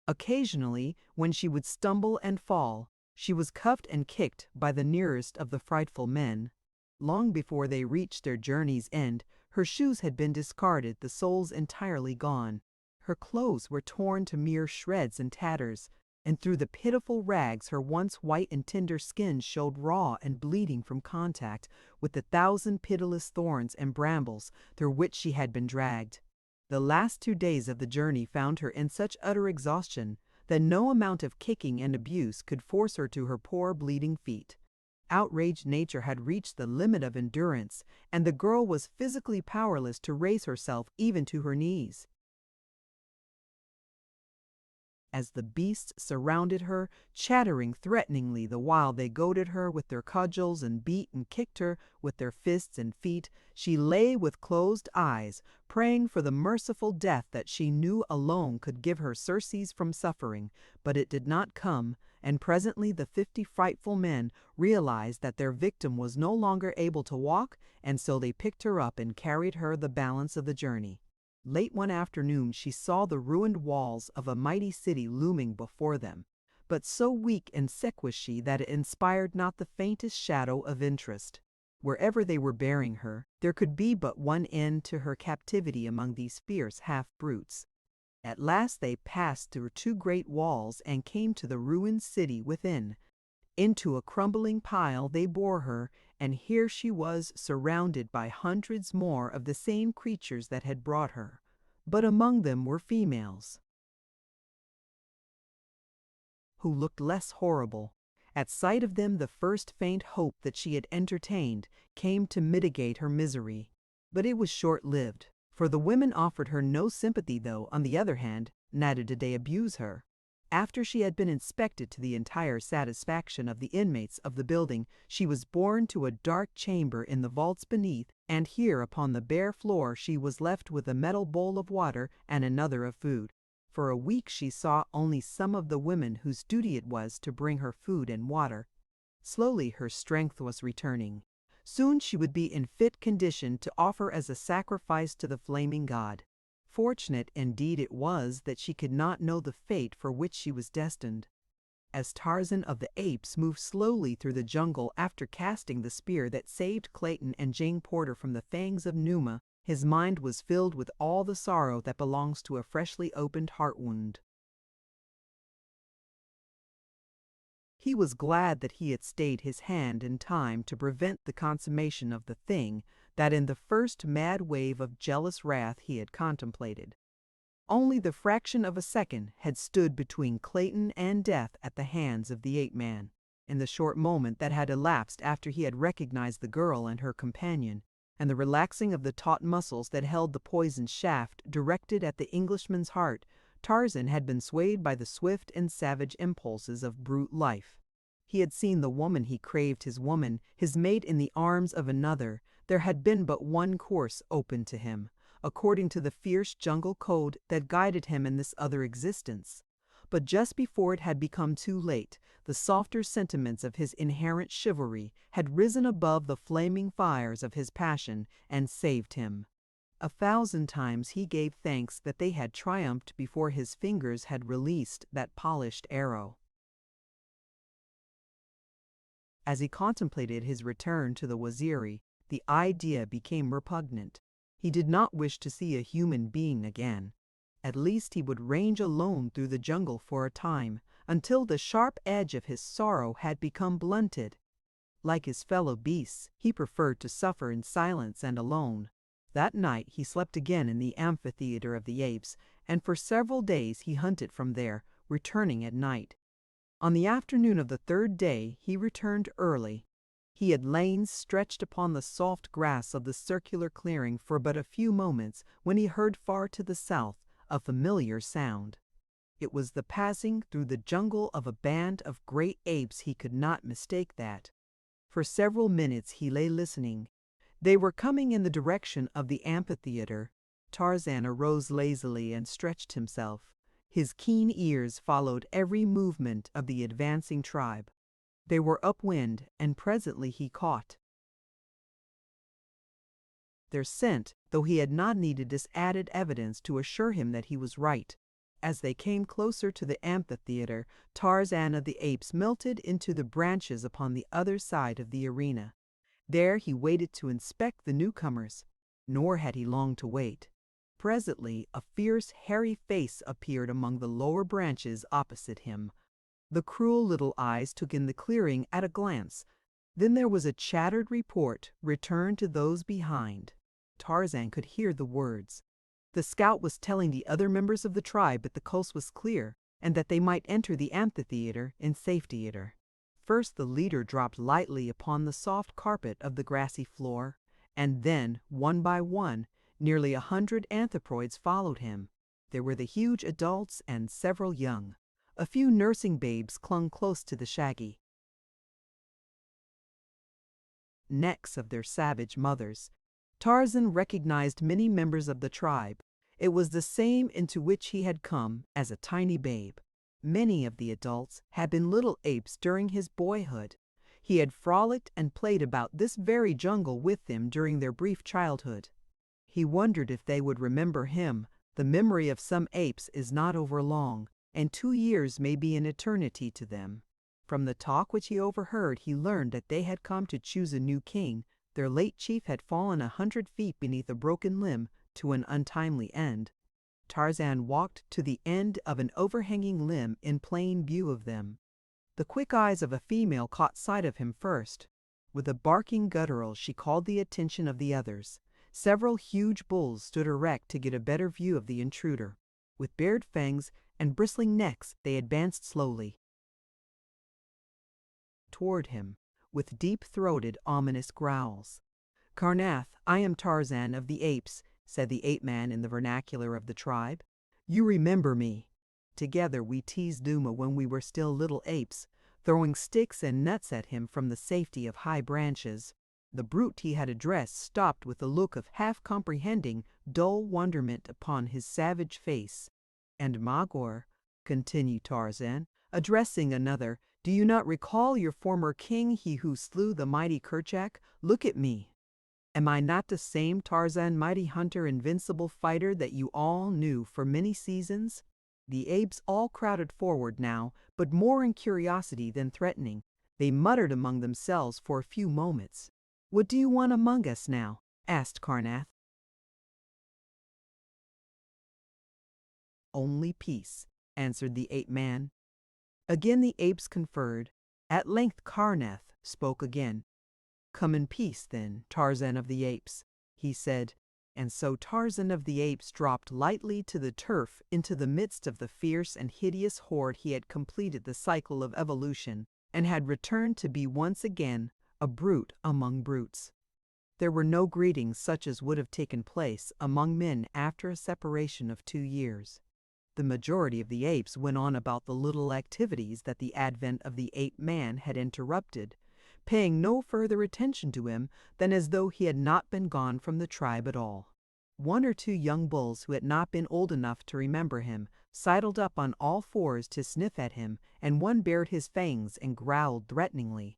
Occasionally, when she would stumble and fall, she was cuffed and kicked by the nearest of the frightful men. Long before they reached their journey's end, her shoes had been discarded, the soles entirely gone. Her clothes were torn to mere shreds and tatters, and through the pitiful rags her once white and tender skin showed raw and bleeding from contact with the thousand pitiless thorns and brambles through which she had been dragged. The last 2 days of the journey found her in such utter exhaustion that no amount of kicking and abuse could force her to her poor bleeding feet. Outraged nature had reached the limit of endurance, and the girl was physically powerless to raise herself even to her knees. As the beasts surrounded her, chattering threateningly the while they goaded her with their cudgels and beat and kicked her with their fists and feet, she lay with closed eyes, praying for the merciful death that she knew alone could give her surcease from suffering. But it did not come, and presently the 50 frightful men realized that their victim was no longer able to walk, and so they picked her up and carried her the balance of the journey. Late one afternoon she saw the ruined walls of a mighty city looming before them, but so weak and sick was she that it inspired not the faintest shadow of interest. Wherever they were bearing her, there could be but one end to her captivity among these fierce half-brutes. At last they passed through 2 great walls and came to the ruined city within. Into a crumbling pile they bore her, and here she was surrounded by hundreds more of the same creatures that had brought her. But among them were females who looked less horrible. At sight of them the first faint hope that she had entertained came to mitigate her misery. But it was short-lived, for the women offered her no sympathy, though, on the other hand, neither did they abuse her. After she had been inspected to the entire satisfaction of the inmates of the building, she was borne to a dark chamber in the vaults beneath, and here upon the bare floor she was left with a metal bowl of water and another of food. For a week she saw only some of the women whose duty it was to bring her food and water. Slowly her strength was returning. Soon she would be in fit condition to offer as a sacrifice to the flaming god. Fortunate indeed it was that she could not know the fate for which she was destined. As Tarzan of the Apes moved slowly through the jungle after casting the spear that saved Clayton and Jane Porter from the fangs of Numa, his mind was filled with all the sorrow that belongs to a freshly opened heart wound. He was glad that he had stayed his hand in time to prevent the consummation of the thing that in the first mad wave of jealous wrath he had contemplated. Only the fraction of a second had stood between Clayton and death at the hands of the ape-man. In the short moment that had elapsed after he had recognized the girl and her companion, and the relaxing of the taut muscles that held the poisoned shaft directed at the Englishman's heart, Tarzan had been swayed by the swift and savage impulses of brute life. He had seen the woman he craved, his woman, his mate, in the arms of another. There had been but one course open to him, according to the fierce jungle code that guided him in this other existence. But just before it had become too late, the softer sentiments of his inherent chivalry had risen above the flaming fires of his passion and saved him. 1,000 times he gave thanks that they had triumphed before his fingers had released that polished arrow. As he contemplated his return to the Waziri, the idea became repugnant. He did not wish to see a human being again. At least he would range alone through the jungle for a time, until the sharp edge of his sorrow had become blunted. Like his fellow beasts, he preferred to suffer in silence and alone. That night he slept again in the amphitheater of the apes, and for several days he hunted from there, returning at night. On the afternoon of the third day he returned early. He had lain stretched upon the soft grass of the circular clearing for but a few moments when he heard far to the south a familiar sound. It was the passing through the jungle of a band of great apes. He could not mistake that. For several minutes he lay listening. They were coming in the direction of the amphitheater. Tarzan arose lazily and stretched himself. His keen ears followed every movement of the advancing tribe. They were upwind, and presently he caught their scent, though he had not needed this added evidence to assure him that he was right. As they came closer to the amphitheater, Tarzan of the Apes melted into the branches upon the other side of the arena. There he waited to inspect the newcomers, nor had he long to wait. Presently a fierce, hairy face appeared among the lower branches opposite him. The cruel little eyes took in the clearing at a glance. Then there was a chattered report returned to those behind. Tarzan could hear the words. The scout was telling the other members of the tribe that the coast was clear and that they might enter the amphitheater in safety. First the leader dropped lightly upon the soft carpet of the grassy floor, and then, one by one, nearly 100 anthropoids followed him. There were the huge adults and several young. A few nursing babes clung close to the shaggy necks of their savage mothers. Tarzan recognized many members of the tribe. It was the same into which he had come as a tiny babe. Many of the adults had been little apes during his boyhood. He had frolicked and played about this very jungle with them during their brief childhood. He wondered if they would remember him. The memory of some apes is not over long, and 2 years may be an eternity to them. From the talk which he overheard, he learned that they had come to choose a new king. Their late chief had fallen 100 feet beneath a broken limb to an untimely end. Tarzan walked to the end of an overhanging limb in plain view of them. The quick eyes of a female caught sight of him first. With a barking guttural, she called the attention of the others. Several huge bulls stood erect to get a better view of the intruder. With bared fangs and bristling necks, they advanced slowly toward him, with deep-throated, ominous growls. "Karnath, I am Tarzan of the Apes," said the ape-man in the vernacular of the tribe. "You remember me. Together we teased Duma when we were still little apes, throwing sticks and nuts at him from the safety of high branches." The brute he had addressed stopped with a look of half-comprehending, dull wonderment upon his savage face. "And Magor," continued Tarzan, addressing another, "do you not recall your former king, he who slew the mighty Kerchak? Look at me. Am I not the same Tarzan, mighty hunter, invincible fighter that you all knew for many seasons?" The apes all crowded forward now, but more in curiosity than threatening. They muttered among themselves for a few moments. "What do you want among us now?" asked Karnath. "Only peace," answered the ape-man. Again the apes conferred. At length Karnath spoke again. "Come in peace, then, Tarzan of the Apes," he said. And so Tarzan of the Apes dropped lightly to the turf into the midst of the fierce and hideous horde. He had completed the cycle of evolution and had returned to be once again a brute among brutes. There were no greetings such as would have taken place among men after a separation of 2 years. The majority of the apes went on about the little activities that the advent of the ape-man had interrupted, paying no further attention to him than as though he had not been gone from the tribe at all. 1 or 2 young bulls who had not been old enough to remember him sidled up on all fours to sniff at him, and one bared his fangs and growled threateningly.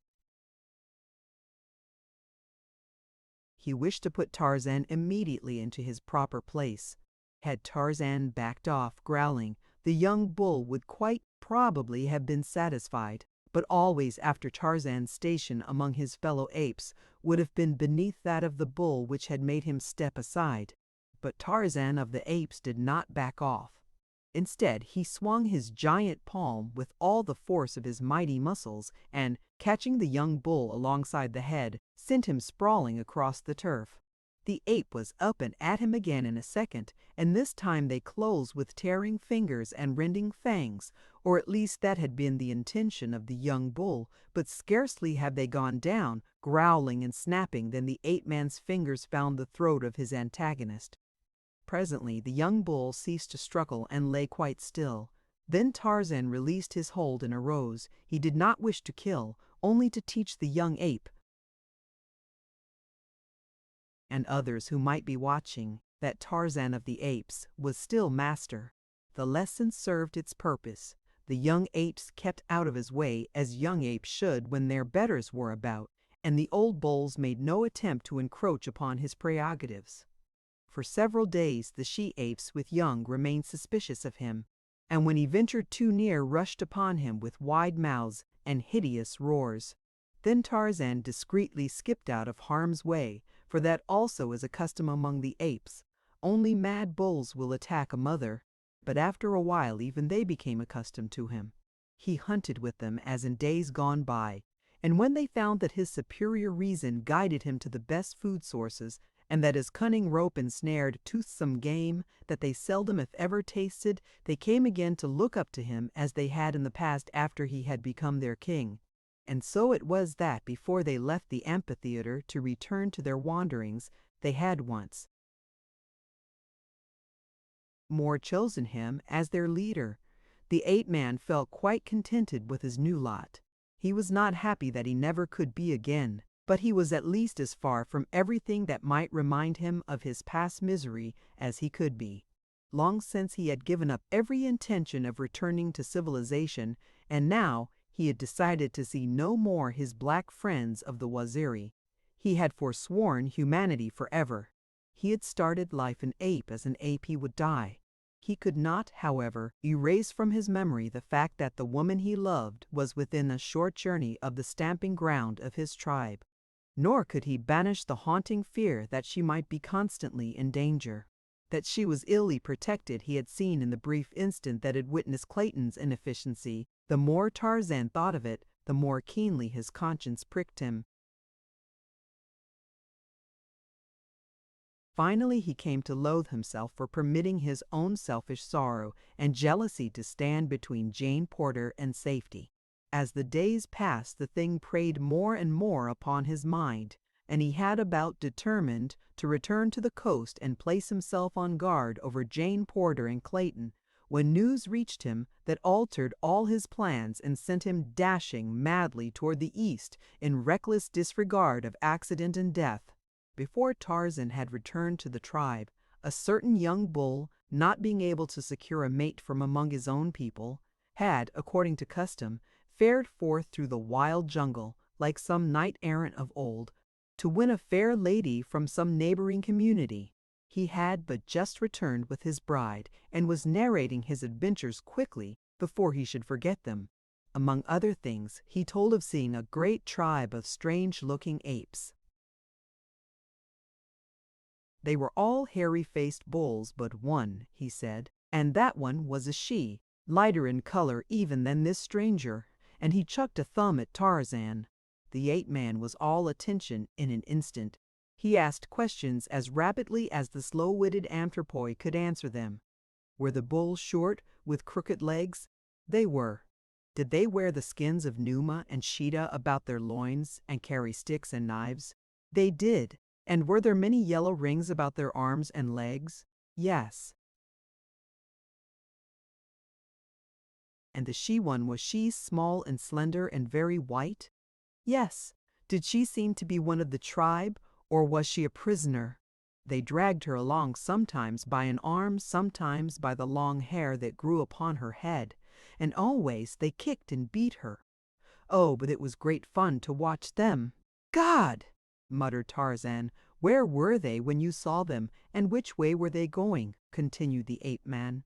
He wished to put Tarzan immediately into his proper place. Had Tarzan backed off, growling, the young bull would quite probably have been satisfied, but always after Tarzan's station among his fellow apes would have been beneath that of the bull which had made him step aside. But Tarzan of the Apes did not back off. Instead, he swung his giant palm with all the force of his mighty muscles and, catching the young bull alongside the head, sent him sprawling across the turf. The ape was up and at him again in a second, and this time they closed with tearing fingers and rending fangs, or at least that had been the intention of the young bull, but scarcely had they gone down, growling and snapping, than the ape-man's fingers found the throat of his antagonist. Presently the young bull ceased to struggle and lay quite still. Then Tarzan released his hold and arose. He did not wish to kill, only to teach the young ape and others who might be watching that Tarzan of the Apes was still master. The lesson served its purpose. The young apes kept out of his way, as young apes should when their betters were about, and the old bulls made no attempt to encroach upon his prerogatives. For several days the she-apes with young remained suspicious of him, and when he ventured too near rushed upon him with wide mouths and hideous roars. Then Tarzan discreetly skipped out of harm's way, for that also is a custom among the apes. Only mad bulls will attack a mother, but after a while even they became accustomed to him. He hunted with them as in days gone by, and when they found that his superior reason guided him to the best food sources, and that his cunning rope ensnared toothsome game that they seldom if ever tasted, they came again to look up to him as they had in the past after he had become their king. And so it was that before they left the amphitheater to return to their wanderings, they had once more chosen him as their leader. The ape-man felt quite contented with his new lot. He was not happy that he never could be again, but he was at least as far from everything that might remind him of his past misery as he could be. Long since he had given up every intention of returning to civilization, and now he had decided to see no more his black friends of the Waziri. He had forsworn humanity forever. He had started life an ape, as an ape he would die. He could not, however, erase from his memory the fact that the woman he loved was within a short journey of the stamping ground of his tribe. Nor could he banish the haunting fear that she might be constantly in danger. That she was illy protected he had seen in the brief instant that had witnessed Clayton's inefficiency. The more Tarzan thought of it, the more keenly his conscience pricked him. Finally he came to loathe himself for permitting his own selfish sorrow and jealousy to stand between Jane Porter and safety. As the days passed, the thing preyed more and more upon his mind, and he had about determined to return to the coast and place himself on guard over Jane Porter and Clayton, when news reached him that altered all his plans and sent him dashing madly toward the east in reckless disregard of accident and death. Before Tarzan had returned to the tribe, a certain young bull, not being able to secure a mate from among his own people, had, according to custom, fared forth through the wild jungle, like some knight-errant of old, to win a fair lady from some neighboring community. He had but just returned with his bride, and was narrating his adventures quickly before he should forget them. Among other things, he told of seeing a great tribe of strange-looking apes. They were all hairy-faced bulls but one, he said, and that one was a she, lighter in color even than this stranger, and he chucked a thumb at Tarzan. The ape-man was all attention in an instant. He asked questions as rapidly as the slow-witted anthropoid could answer them. Were the bulls short, with crooked legs? They were. Did they wear the skins of Numa and Sheeta about their loins and carry sticks and knives? They did. And were there many yellow rings about their arms and legs? Yes. And the she-one, was she small and slender and very white? Yes. Did she seem to be one of the tribe, or was she a prisoner? They dragged her along sometimes by an arm, sometimes by the long hair that grew upon her head, and always they kicked and beat her. Oh, but it was great fun to watch them. God! Muttered Tarzan. Where were they when you saw them, and which way were they going? Continued the ape-man.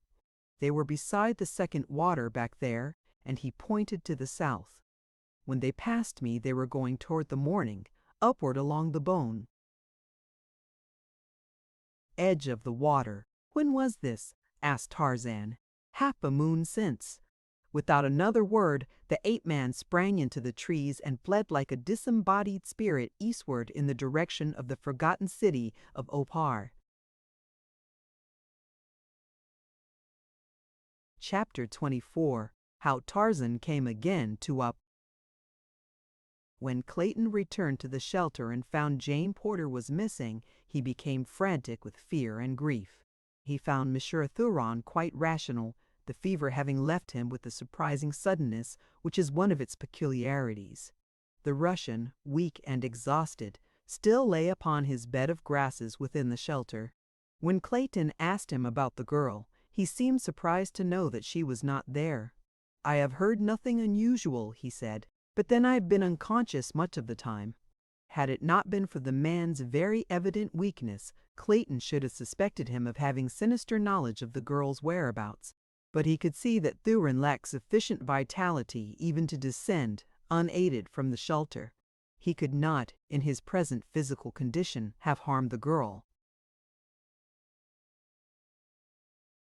They were beside the second water back there, and he pointed to the south. When they passed me, they were going toward the morning, upward along the bone. Edge of the water. When was this? Asked Tarzan. Half a moon since. Without another word, the ape-man sprang into the trees and fled like a disembodied spirit eastward in the direction of the forgotten city of Opar. Chapter 24. How Tarzan Came Again to Up. When Clayton returned to the shelter and found Jane Porter was missing, he became frantic with fear and grief. He found Monsieur Thuron quite rational, the fever having left him with the surprising suddenness which is one of its peculiarities. The Russian, weak and exhausted, still lay upon his bed of grasses within the shelter. When Clayton asked him about the girl, he seemed surprised to know that she was not there. "I have heard nothing unusual," he said, "but then I have been unconscious much of the time." Had it not been for the man's very evident weakness, Clayton should have suspected him of having sinister knowledge of the girl's whereabouts. But he could see that Thuron lacked sufficient vitality even to descend, unaided, from the shelter. He could not, in his present physical condition, have harmed the girl.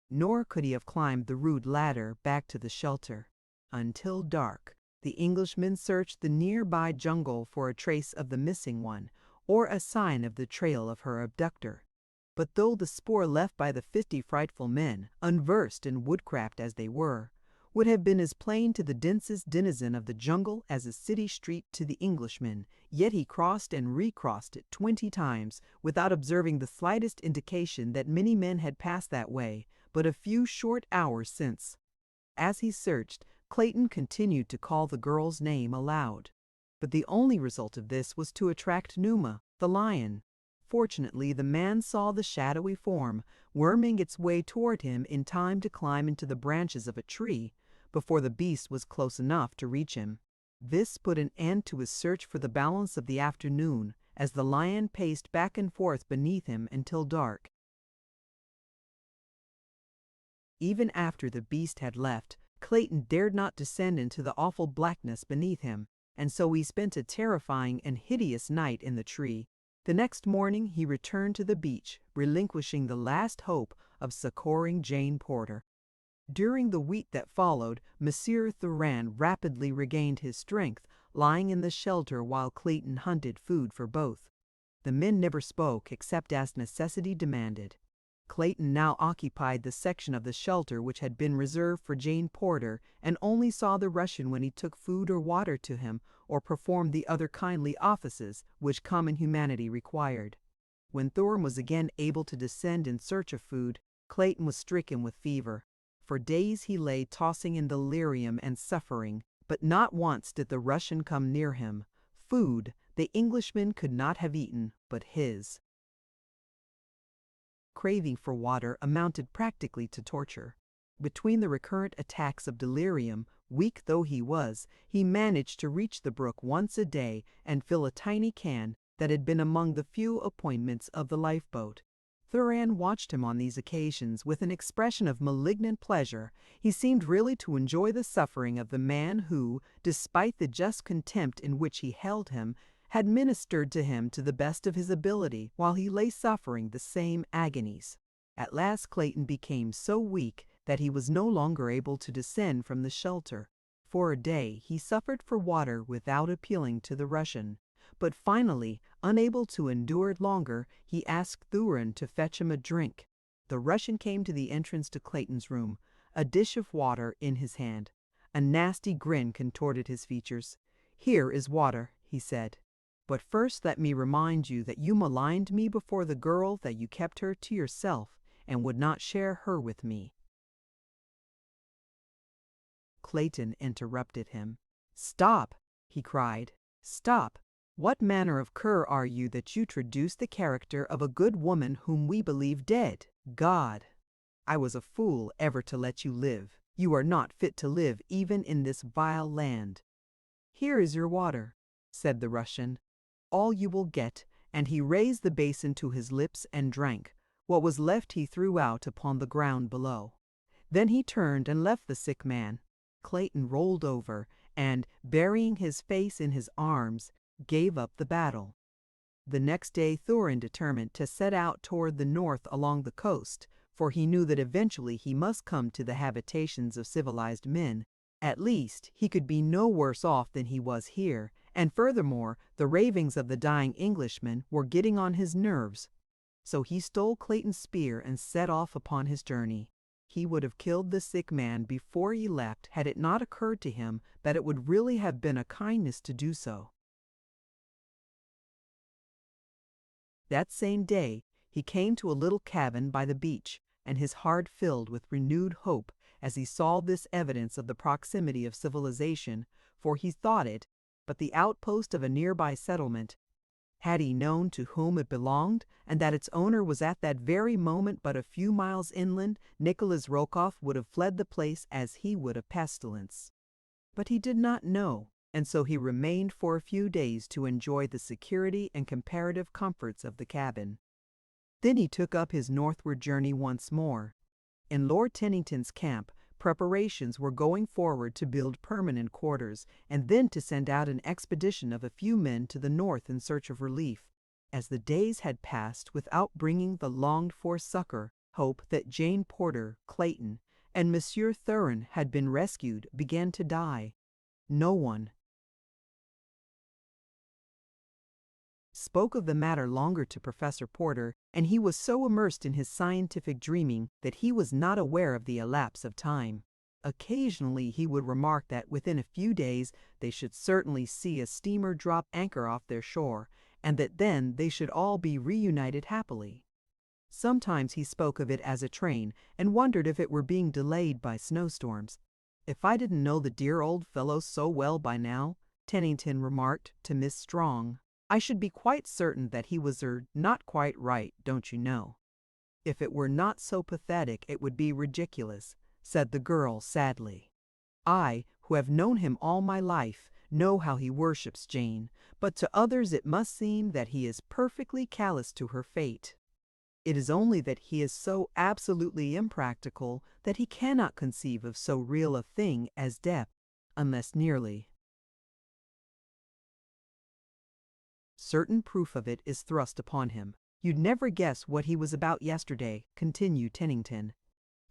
Nor could he have climbed the rude ladder back to the shelter. Until dark, the Englishman searched the nearby jungle for a trace of the missing one, or a sign of the trail of her abductor. But though the spoor left by the 50 frightful men, unversed in woodcraft as they were, would have been as plain to the densest denizen of the jungle as a city street to the Englishman, yet he crossed and recrossed it 20 times without observing the slightest indication that many men had passed that way but a few short hours since. As he searched, Clayton continued to call the girl's name aloud. But the only result of this was to attract Numa, the lion. Fortunately, the man saw the shadowy form worming its way toward him in time to climb into the branches of a tree before the beast was close enough to reach him. This put an end to his search for the balance of the afternoon, as the lion paced back and forth beneath him until dark. Even after the beast had left, Clayton dared not descend into the awful blackness beneath him, and so he spent a terrifying and hideous night in the tree. The next morning he returned to the beach, relinquishing the last hope of succoring Jane Porter. During the week that followed, Monsieur Thuron rapidly regained his strength, lying in the shelter while Clayton hunted food for both. The men never spoke except as necessity demanded. Clayton now occupied the section of the shelter which had been reserved for Jane Porter, and only saw the Russian when he took food or water to him, or performed the other kindly offices which common humanity required. When Thuron was again able to descend in search of food, Clayton was stricken with fever. For days he lay tossing in delirium and suffering, but not once did the Russian come near him. Food the Englishman could not have eaten but his. Craving for water amounted practically to torture. Between the recurrent attacks of delirium, weak though he was, he managed to reach the brook once a day and fill a tiny can that had been among the few appointments of the lifeboat. Thuron watched him on these occasions with an expression of malignant pleasure. He seemed really to enjoy the suffering of the man who, despite the just contempt in which he held him, had ministered to him to the best of his ability while he lay suffering the same agonies. At last Clayton became so weak that he was no longer able to descend from the shelter. For a day he suffered for water without appealing to the Russian. But finally, unable to endure it longer, he asked Thurin to fetch him a drink. The Russian came to the entrance to Clayton's room, a dish of water in his hand. A nasty grin contorted his features. "Here is water," he said. "But first let me remind you that you maligned me before the girl, that you kept her to yourself and would not share her with me." Clayton interrupted him. "Stop!" he cried. "Stop! What manner of cur are you that you traduce the character of a good woman whom we believe dead? God! I was a fool ever to let you live. You are not fit to live even in this vile land." "Here is your water," said the Russian. "All you will get," and he raised the basin to his lips and drank. What was left he threw out upon the ground below. Then he turned and left the sick man. Clayton rolled over and, burying his face in his arms, gave up the battle. The next day Thurin determined to set out toward the north along the coast, for he knew that eventually he must come to the habitations of civilized men. At least, he could be no worse off than he was here, and furthermore, the ravings of the dying Englishman were getting on his nerves. So he stole Clayton's spear and set off upon his journey. He would have killed the sick man before he left had it not occurred to him that it would really have been a kindness to do so. That same day, he came to a little cabin by the beach, and his heart filled with renewed hope as he saw this evidence of the proximity of civilization, for he thought it but the outpost of a nearby settlement. Had he known to whom it belonged, and that its owner was at that very moment but a few miles inland, Nikolas Rokoff would have fled the place as he would a pestilence. But he did not know, and so he remained for a few days to enjoy the security and comparative comforts of the cabin. Then he took up his northward journey once more. In Lord Tennington's camp, preparations were going forward to build permanent quarters, and then to send out an expedition of a few men to the north in search of relief. As the days had passed without bringing the longed-for succor, hope that Jane Porter, Clayton, and Monsieur Thurin had been rescued began to die. No one spoke of the matter longer to Professor Porter, and he was so immersed in his scientific dreaming that he was not aware of the elapse of time. Occasionally he would remark that within a few days they should certainly see a steamer drop anchor off their shore, and that then they should all be reunited happily. Sometimes he spoke of it as a train, and wondered if it were being delayed by snowstorms. "If I didn't know the dear old fellow so well by now," Tennington remarked to Miss Strong, "I should be quite certain that he was not quite right, don't you know." "If it were not so pathetic it would be ridiculous," said the girl sadly. "I, who have known him all my life, know how he worships Jane, but to others it must seem that he is perfectly callous to her fate. It is only that he is so absolutely impractical that he cannot conceive of so real a thing as death, unless nearly certain proof of it is thrust upon him. You'd never guess what he was about yesterday," continued Tennington.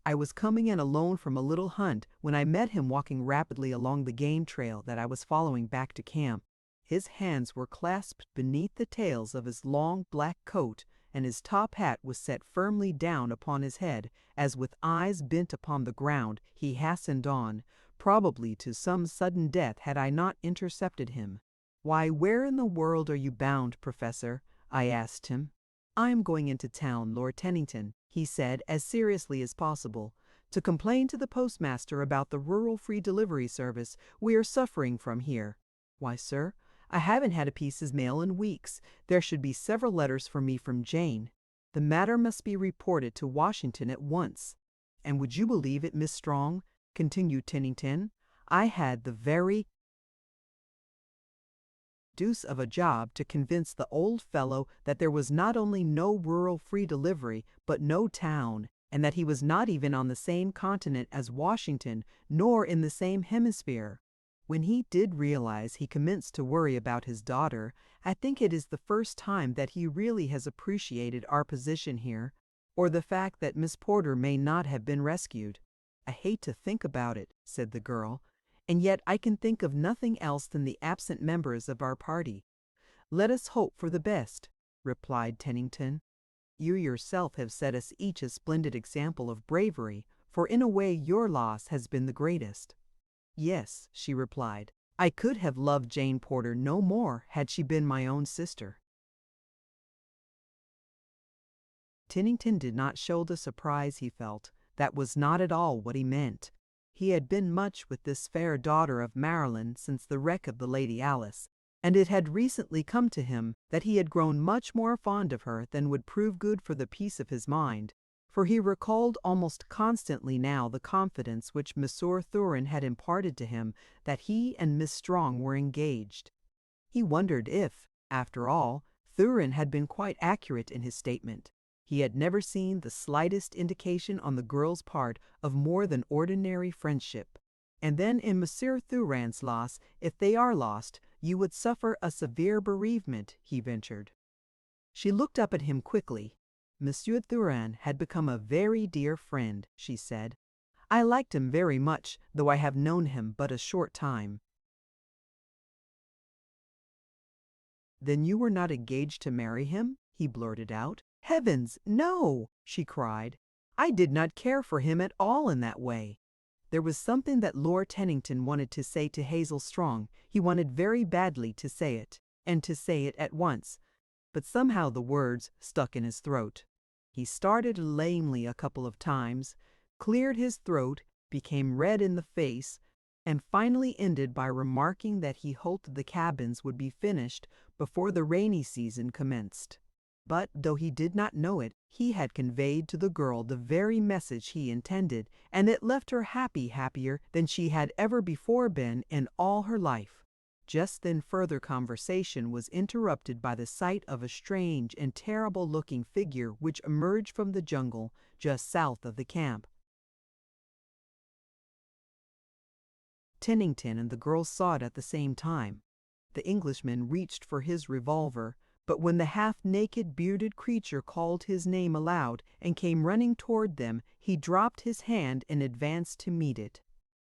"I was coming in alone from a little hunt when I met him walking rapidly along the game trail that I was following back to camp. His hands were clasped beneath the tails of his long black coat, and his top hat was set firmly down upon his head, as with eyes bent upon the ground he hastened on, probably to some sudden death had I not intercepted him. 'Why, where in the world are you bound, Professor?' I asked him. 'I am going into town, Lord Tennington,' he said as seriously as possible, 'to complain to the postmaster about the rural free delivery service we are suffering from here.' 'Why, sir, I haven't had a piece of mail in weeks. There should be several letters for me from Jane. The matter must be reported to Washington at once.' And would you believe it, Miss Strong," continued Tennington, "I had the very deuce of a job to convince the old fellow that there was not only no rural free delivery, but no town, and that he was not even on the same continent as Washington, nor in the same hemisphere. When he did realize, he commenced to worry about his daughter. I think it is the first time that he really has appreciated our position here, or the fact that Miss Porter may not have been rescued." "I hate to think about it," said the girl, "and yet I can think of nothing else than the absent members of our party. "Let us hope for the best," replied Tennington. "You yourself have set us each a splendid example of bravery, for in a way your loss has been the greatest." "Yes," she replied, "I could have loved Jane Porter no more had she been my own sister." Tennington did not show the surprise he felt. That was not at all what he meant. He had been much with this fair daughter of Maryland since the wreck of the Lady Alice, and it had recently come to him that he had grown much more fond of her than would prove good for the peace of his mind, for he recalled almost constantly now the confidence which Monsieur Thurin had imparted to him that he and Miss Strong were engaged. He wondered if, after all, Thurin had been quite accurate in his statement. He had never seen the slightest indication on the girl's part of more than ordinary friendship. And then in Monsieur Thurin's loss, if they are lost, you would suffer a severe bereavement, he ventured. She looked up at him quickly. Monsieur Thurin had become a very dear friend, she said. I liked him very much, though I have known him but a short time. Then you were not engaged to marry him? He blurted out. Heavens, no, she cried. I did not care for him at all in that way. There was something that Lord Tennington wanted to say to Hazel Strong. He wanted very badly to say it, and to say it at once, but somehow the words stuck in his throat. He started lamely a couple of times, cleared his throat, became red in the face, and finally ended by remarking that he hoped the cabins would be finished before the rainy season commenced. But, though he did not know it, he had conveyed to the girl the very message he intended, and it left her happier than she had ever before been in all her life. Just then further conversation was interrupted by the sight of a strange and terrible-looking figure which emerged from the jungle just south of the camp. Tennington and the girl saw it at the same time. The Englishman reached for his revolver, but when the half-naked, bearded creature called his name aloud and came running toward them, he dropped his hand and advanced to meet it.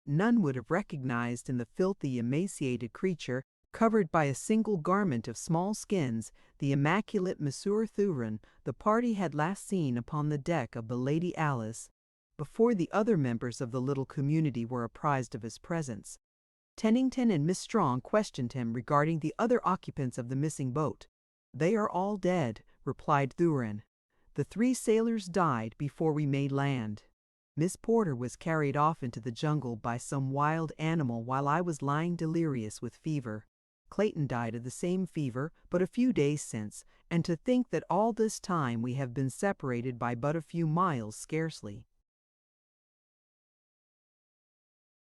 None would have recognized in the filthy, emaciated creature, covered by a single garment of small skins, the immaculate Monsieur Thurin the party had last seen upon the deck of the Lady Alice, before the other members of the little community were apprised of his presence. Tennington and Miss Strong questioned him regarding the other occupants of the missing boat. They are all dead, replied Thurin. The 3 sailors died before we made land. Miss Porter was carried off into the jungle by some wild animal while I was lying delirious with fever. Clayton died of the same fever but a few days since, and to think that all this time we have been separated by but a few miles scarcely.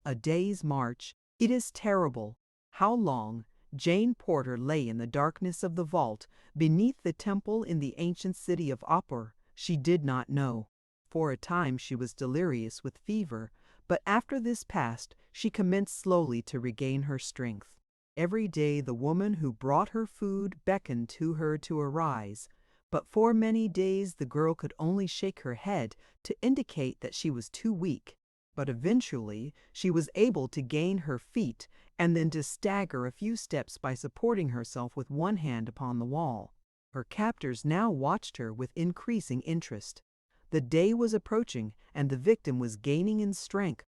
A day's march. It is terrible. How long? Jane Porter lay in the darkness of the vault beneath the temple in the ancient city of Opor. She did not know. For a time she was delirious with fever, but after this passed, she commenced slowly to regain her strength. Every day the woman who brought her food beckoned to her to arise, but for many days the girl could only shake her head to indicate that she was too weak. But eventually she was able to gain her feet and then to stagger a few steps by supporting herself with one hand upon the wall. Her captors now watched her with increasing interest. The day was approaching, and the victim was gaining in strength.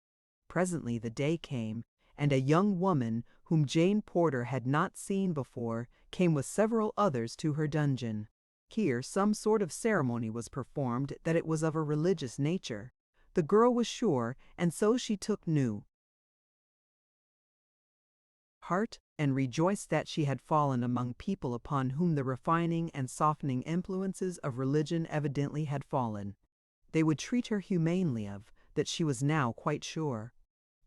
Presently the day came, and a young woman, whom Jane Porter had not seen before, came with several others to her dungeon. Here some sort of ceremony was performed that it was of a religious nature. The girl was sure, and so she took new heart and rejoiced that she had fallen among people upon whom the refining and softening influences of religion evidently had fallen. They would treat her humanely of, that she was now quite sure.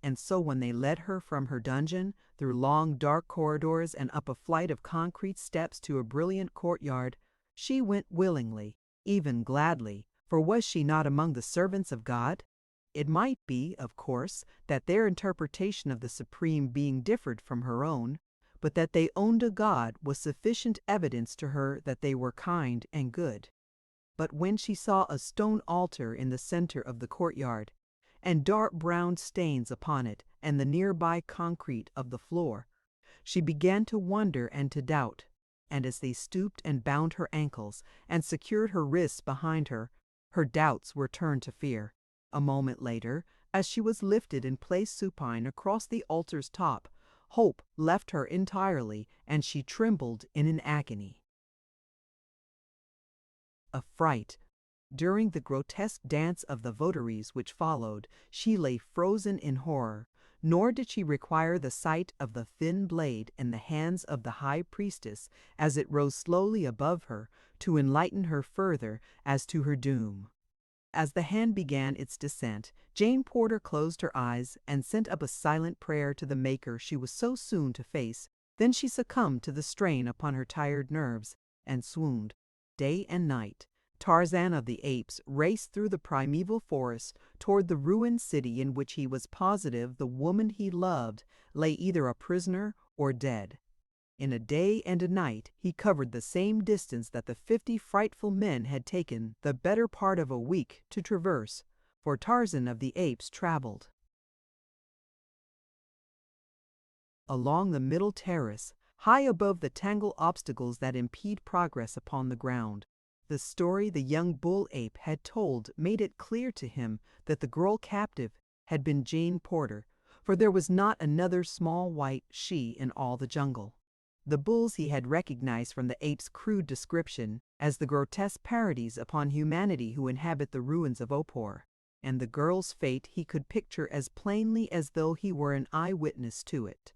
And so when they led her from her dungeon, through long dark corridors and up a flight of concrete steps to a brilliant courtyard, she went willingly, even gladly, for was she not among the servants of God? It might be, of course, that their interpretation of the Supreme Being differed from her own, but that they owned a God was sufficient evidence to her that they were kind and good. But when she saw a stone altar in the center of the courtyard, and dark brown stains upon it and the nearby concrete of the floor, she began to wonder and to doubt. and as they stooped and bound her ankles and secured her wrists behind her, her doubts were turned to fear. A moment later, as she was lifted and placed supine across the altar's top, hope left her entirely, and she trembled in an agony. A fright. During the grotesque dance of the votaries which followed, she lay frozen in horror, nor did she require the sight of the thin blade in the hands of the high priestess as it rose slowly above her to enlighten her further as to her doom. As the hand began its descent, Jane Porter closed her eyes and sent up a silent prayer to the Maker she was so soon to face. Then she succumbed to the strain upon her tired nerves and swooned. Day and night, Tarzan of the Apes raced through the primeval forest toward the ruined city in which he was positive the woman he loved lay either a prisoner or dead. In a day and a night he covered the same distance that the 50 frightful men had taken the better part of a week to traverse, for Tarzan of the Apes traveled. Along the middle terrace, high above the tangled obstacles that impede progress upon the ground, the story the young bull ape had told made it clear to him that the girl captive had been Jane Porter, for there was not another small white she in all the jungle. The bulls he had recognized from the ape's crude description as the grotesque parodies upon humanity who inhabit the ruins of Opor, and the girl's fate he could picture as plainly as though he were an eyewitness to it.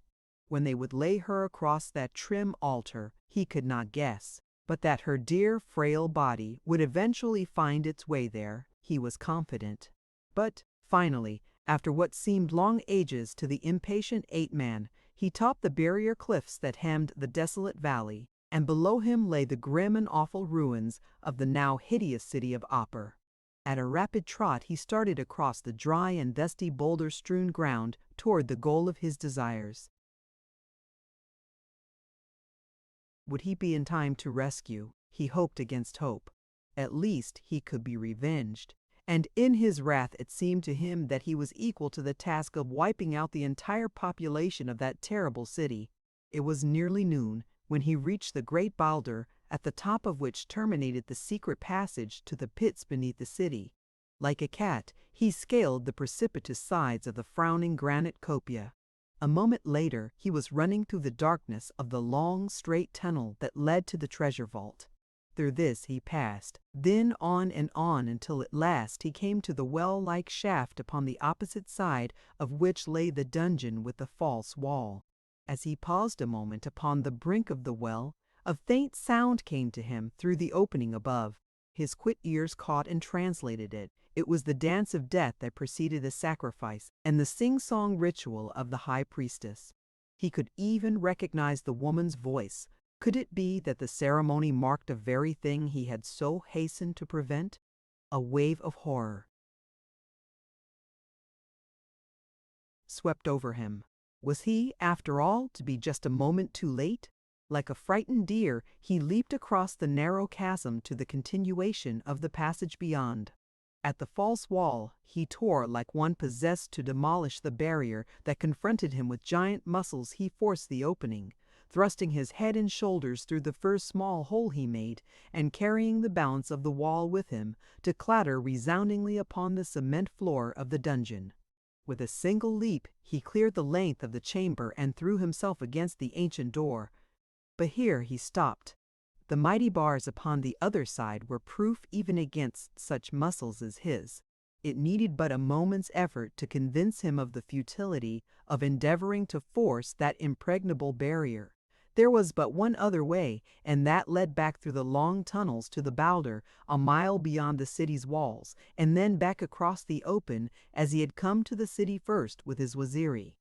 When they would lay her across that trim altar, he could not guess, but that her dear, frail body would eventually find its way there, he was confident. But, finally, after what seemed long ages to the impatient ape-man, he topped the barrier cliffs that hemmed the desolate valley, and below him lay the grim and awful ruins of the now hideous city of Opor. At a rapid trot he started across the dry and dusty boulder-strewn ground toward the goal of his desires. Would he be in time to rescue? He hoped against hope. At least he could be revenged. And in his wrath it seemed to him that he was equal to the task of wiping out the entire population of that terrible city. It was nearly noon when he reached the great boulder at the top of which terminated the secret passage to the pits beneath the city. Like a cat, he scaled the precipitous sides of the frowning granite copia. A moment later, he was running through the darkness of the long, straight tunnel that led to the treasure vault. Through this he passed, then on and on until at last he came to the well-like shaft upon the opposite side of which lay the dungeon with the false wall. As he paused a moment upon the brink of the well, a faint sound came to him through the opening above. His quick ears caught and translated it. It was the dance of death that preceded the sacrifice and the sing-song ritual of the high priestess. He could even recognize the woman's voice. Could it be that the ceremony marked the very thing he had so hastened to prevent? A wave of horror swept over him. Was he, after all, to be just a moment too late? Like a frightened deer, he leaped across the narrow chasm to the continuation of the passage beyond. At the false wall, he tore like one possessed to demolish the barrier that confronted him. With giant muscles he forced the opening, thrusting his head and shoulders through the first small hole he made, and carrying the balance of the wall with him to clatter resoundingly upon the cement floor of the dungeon. With a single leap, he cleared the length of the chamber and threw himself against the ancient door. But here he stopped. The mighty bars upon the other side were proof even against such muscles as his. It needed but a moment's effort to convince him of the futility of endeavoring to force that impregnable barrier. There was but one other way, and that led back through the long tunnels to the boulder a mile beyond the city's walls, and then back across the open as he had come to the city first with his Waziri.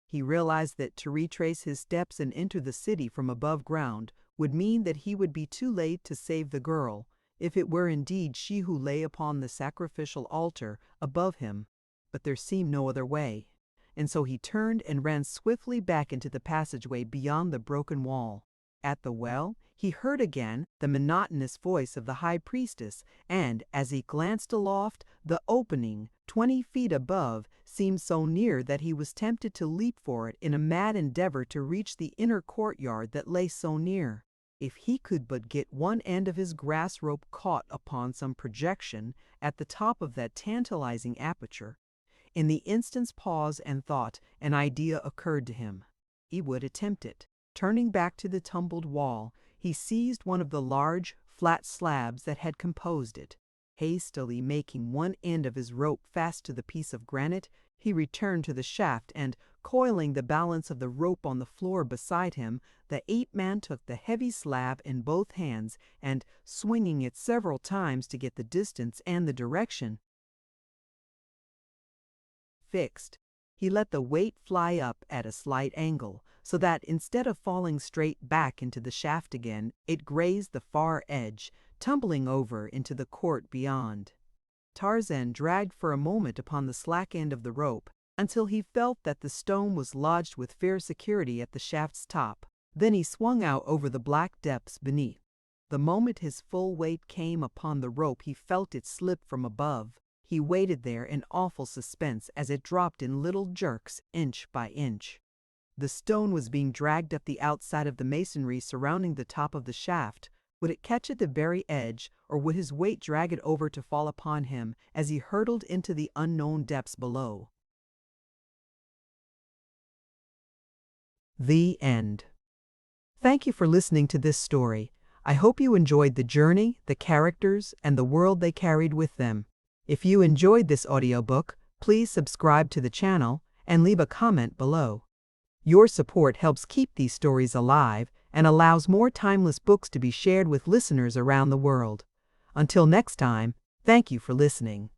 He realized that to retrace his steps and enter the city from above ground would mean that he would be too late to save the girl, if it were indeed she who lay upon the sacrificial altar above him. But there seemed no other way, and so he turned and ran swiftly back into the passageway beyond the broken wall. At the well, he heard again the monotonous voice of the high priestess, and as he glanced aloft, the opening, 20 feet above, seemed so near that he was tempted to leap for it in a mad endeavor to reach the inner courtyard that lay so near. If he could but get one end of his grass rope caught upon some projection at the top of that tantalizing aperture. In the instant's pause and thought, an idea occurred to him. He would attempt it. Turning back to the tumbled wall, he seized one of the large, flat slabs that had composed it. Hastily making one end of his rope fast to the piece of granite, he returned to the shaft and, coiling the balance of the rope on the floor beside him, the ape-man took the heavy slab in both hands and, swinging it several times to get the distance and the direction fixed, he let the weight fly up at a slight angle, so that instead of falling straight back into the shaft again, it grazed the far edge, tumbling over into the court beyond. Tarzan dragged for a moment upon the slack end of the rope, until he felt that the stone was lodged with fair security at the shaft's top. Then he swung out over the black depths beneath. The moment his full weight came upon the rope, he felt it slip from above. He waited there in awful suspense as it dropped in little jerks, inch by inch. The stone was being dragged up the outside of the masonry surrounding the top of the shaft. Would it catch at the very edge, or would his weight drag it over to fall upon him as he hurtled into the unknown depths below? The end. Thank you for listening to this story. I hope you enjoyed the journey, the characters, and the world they carried with them. If you enjoyed this audiobook, please subscribe to the channel and leave a comment below. Your support helps keep these stories alive and allows more timeless books to be shared with listeners around the world. Until next time, thank you for listening.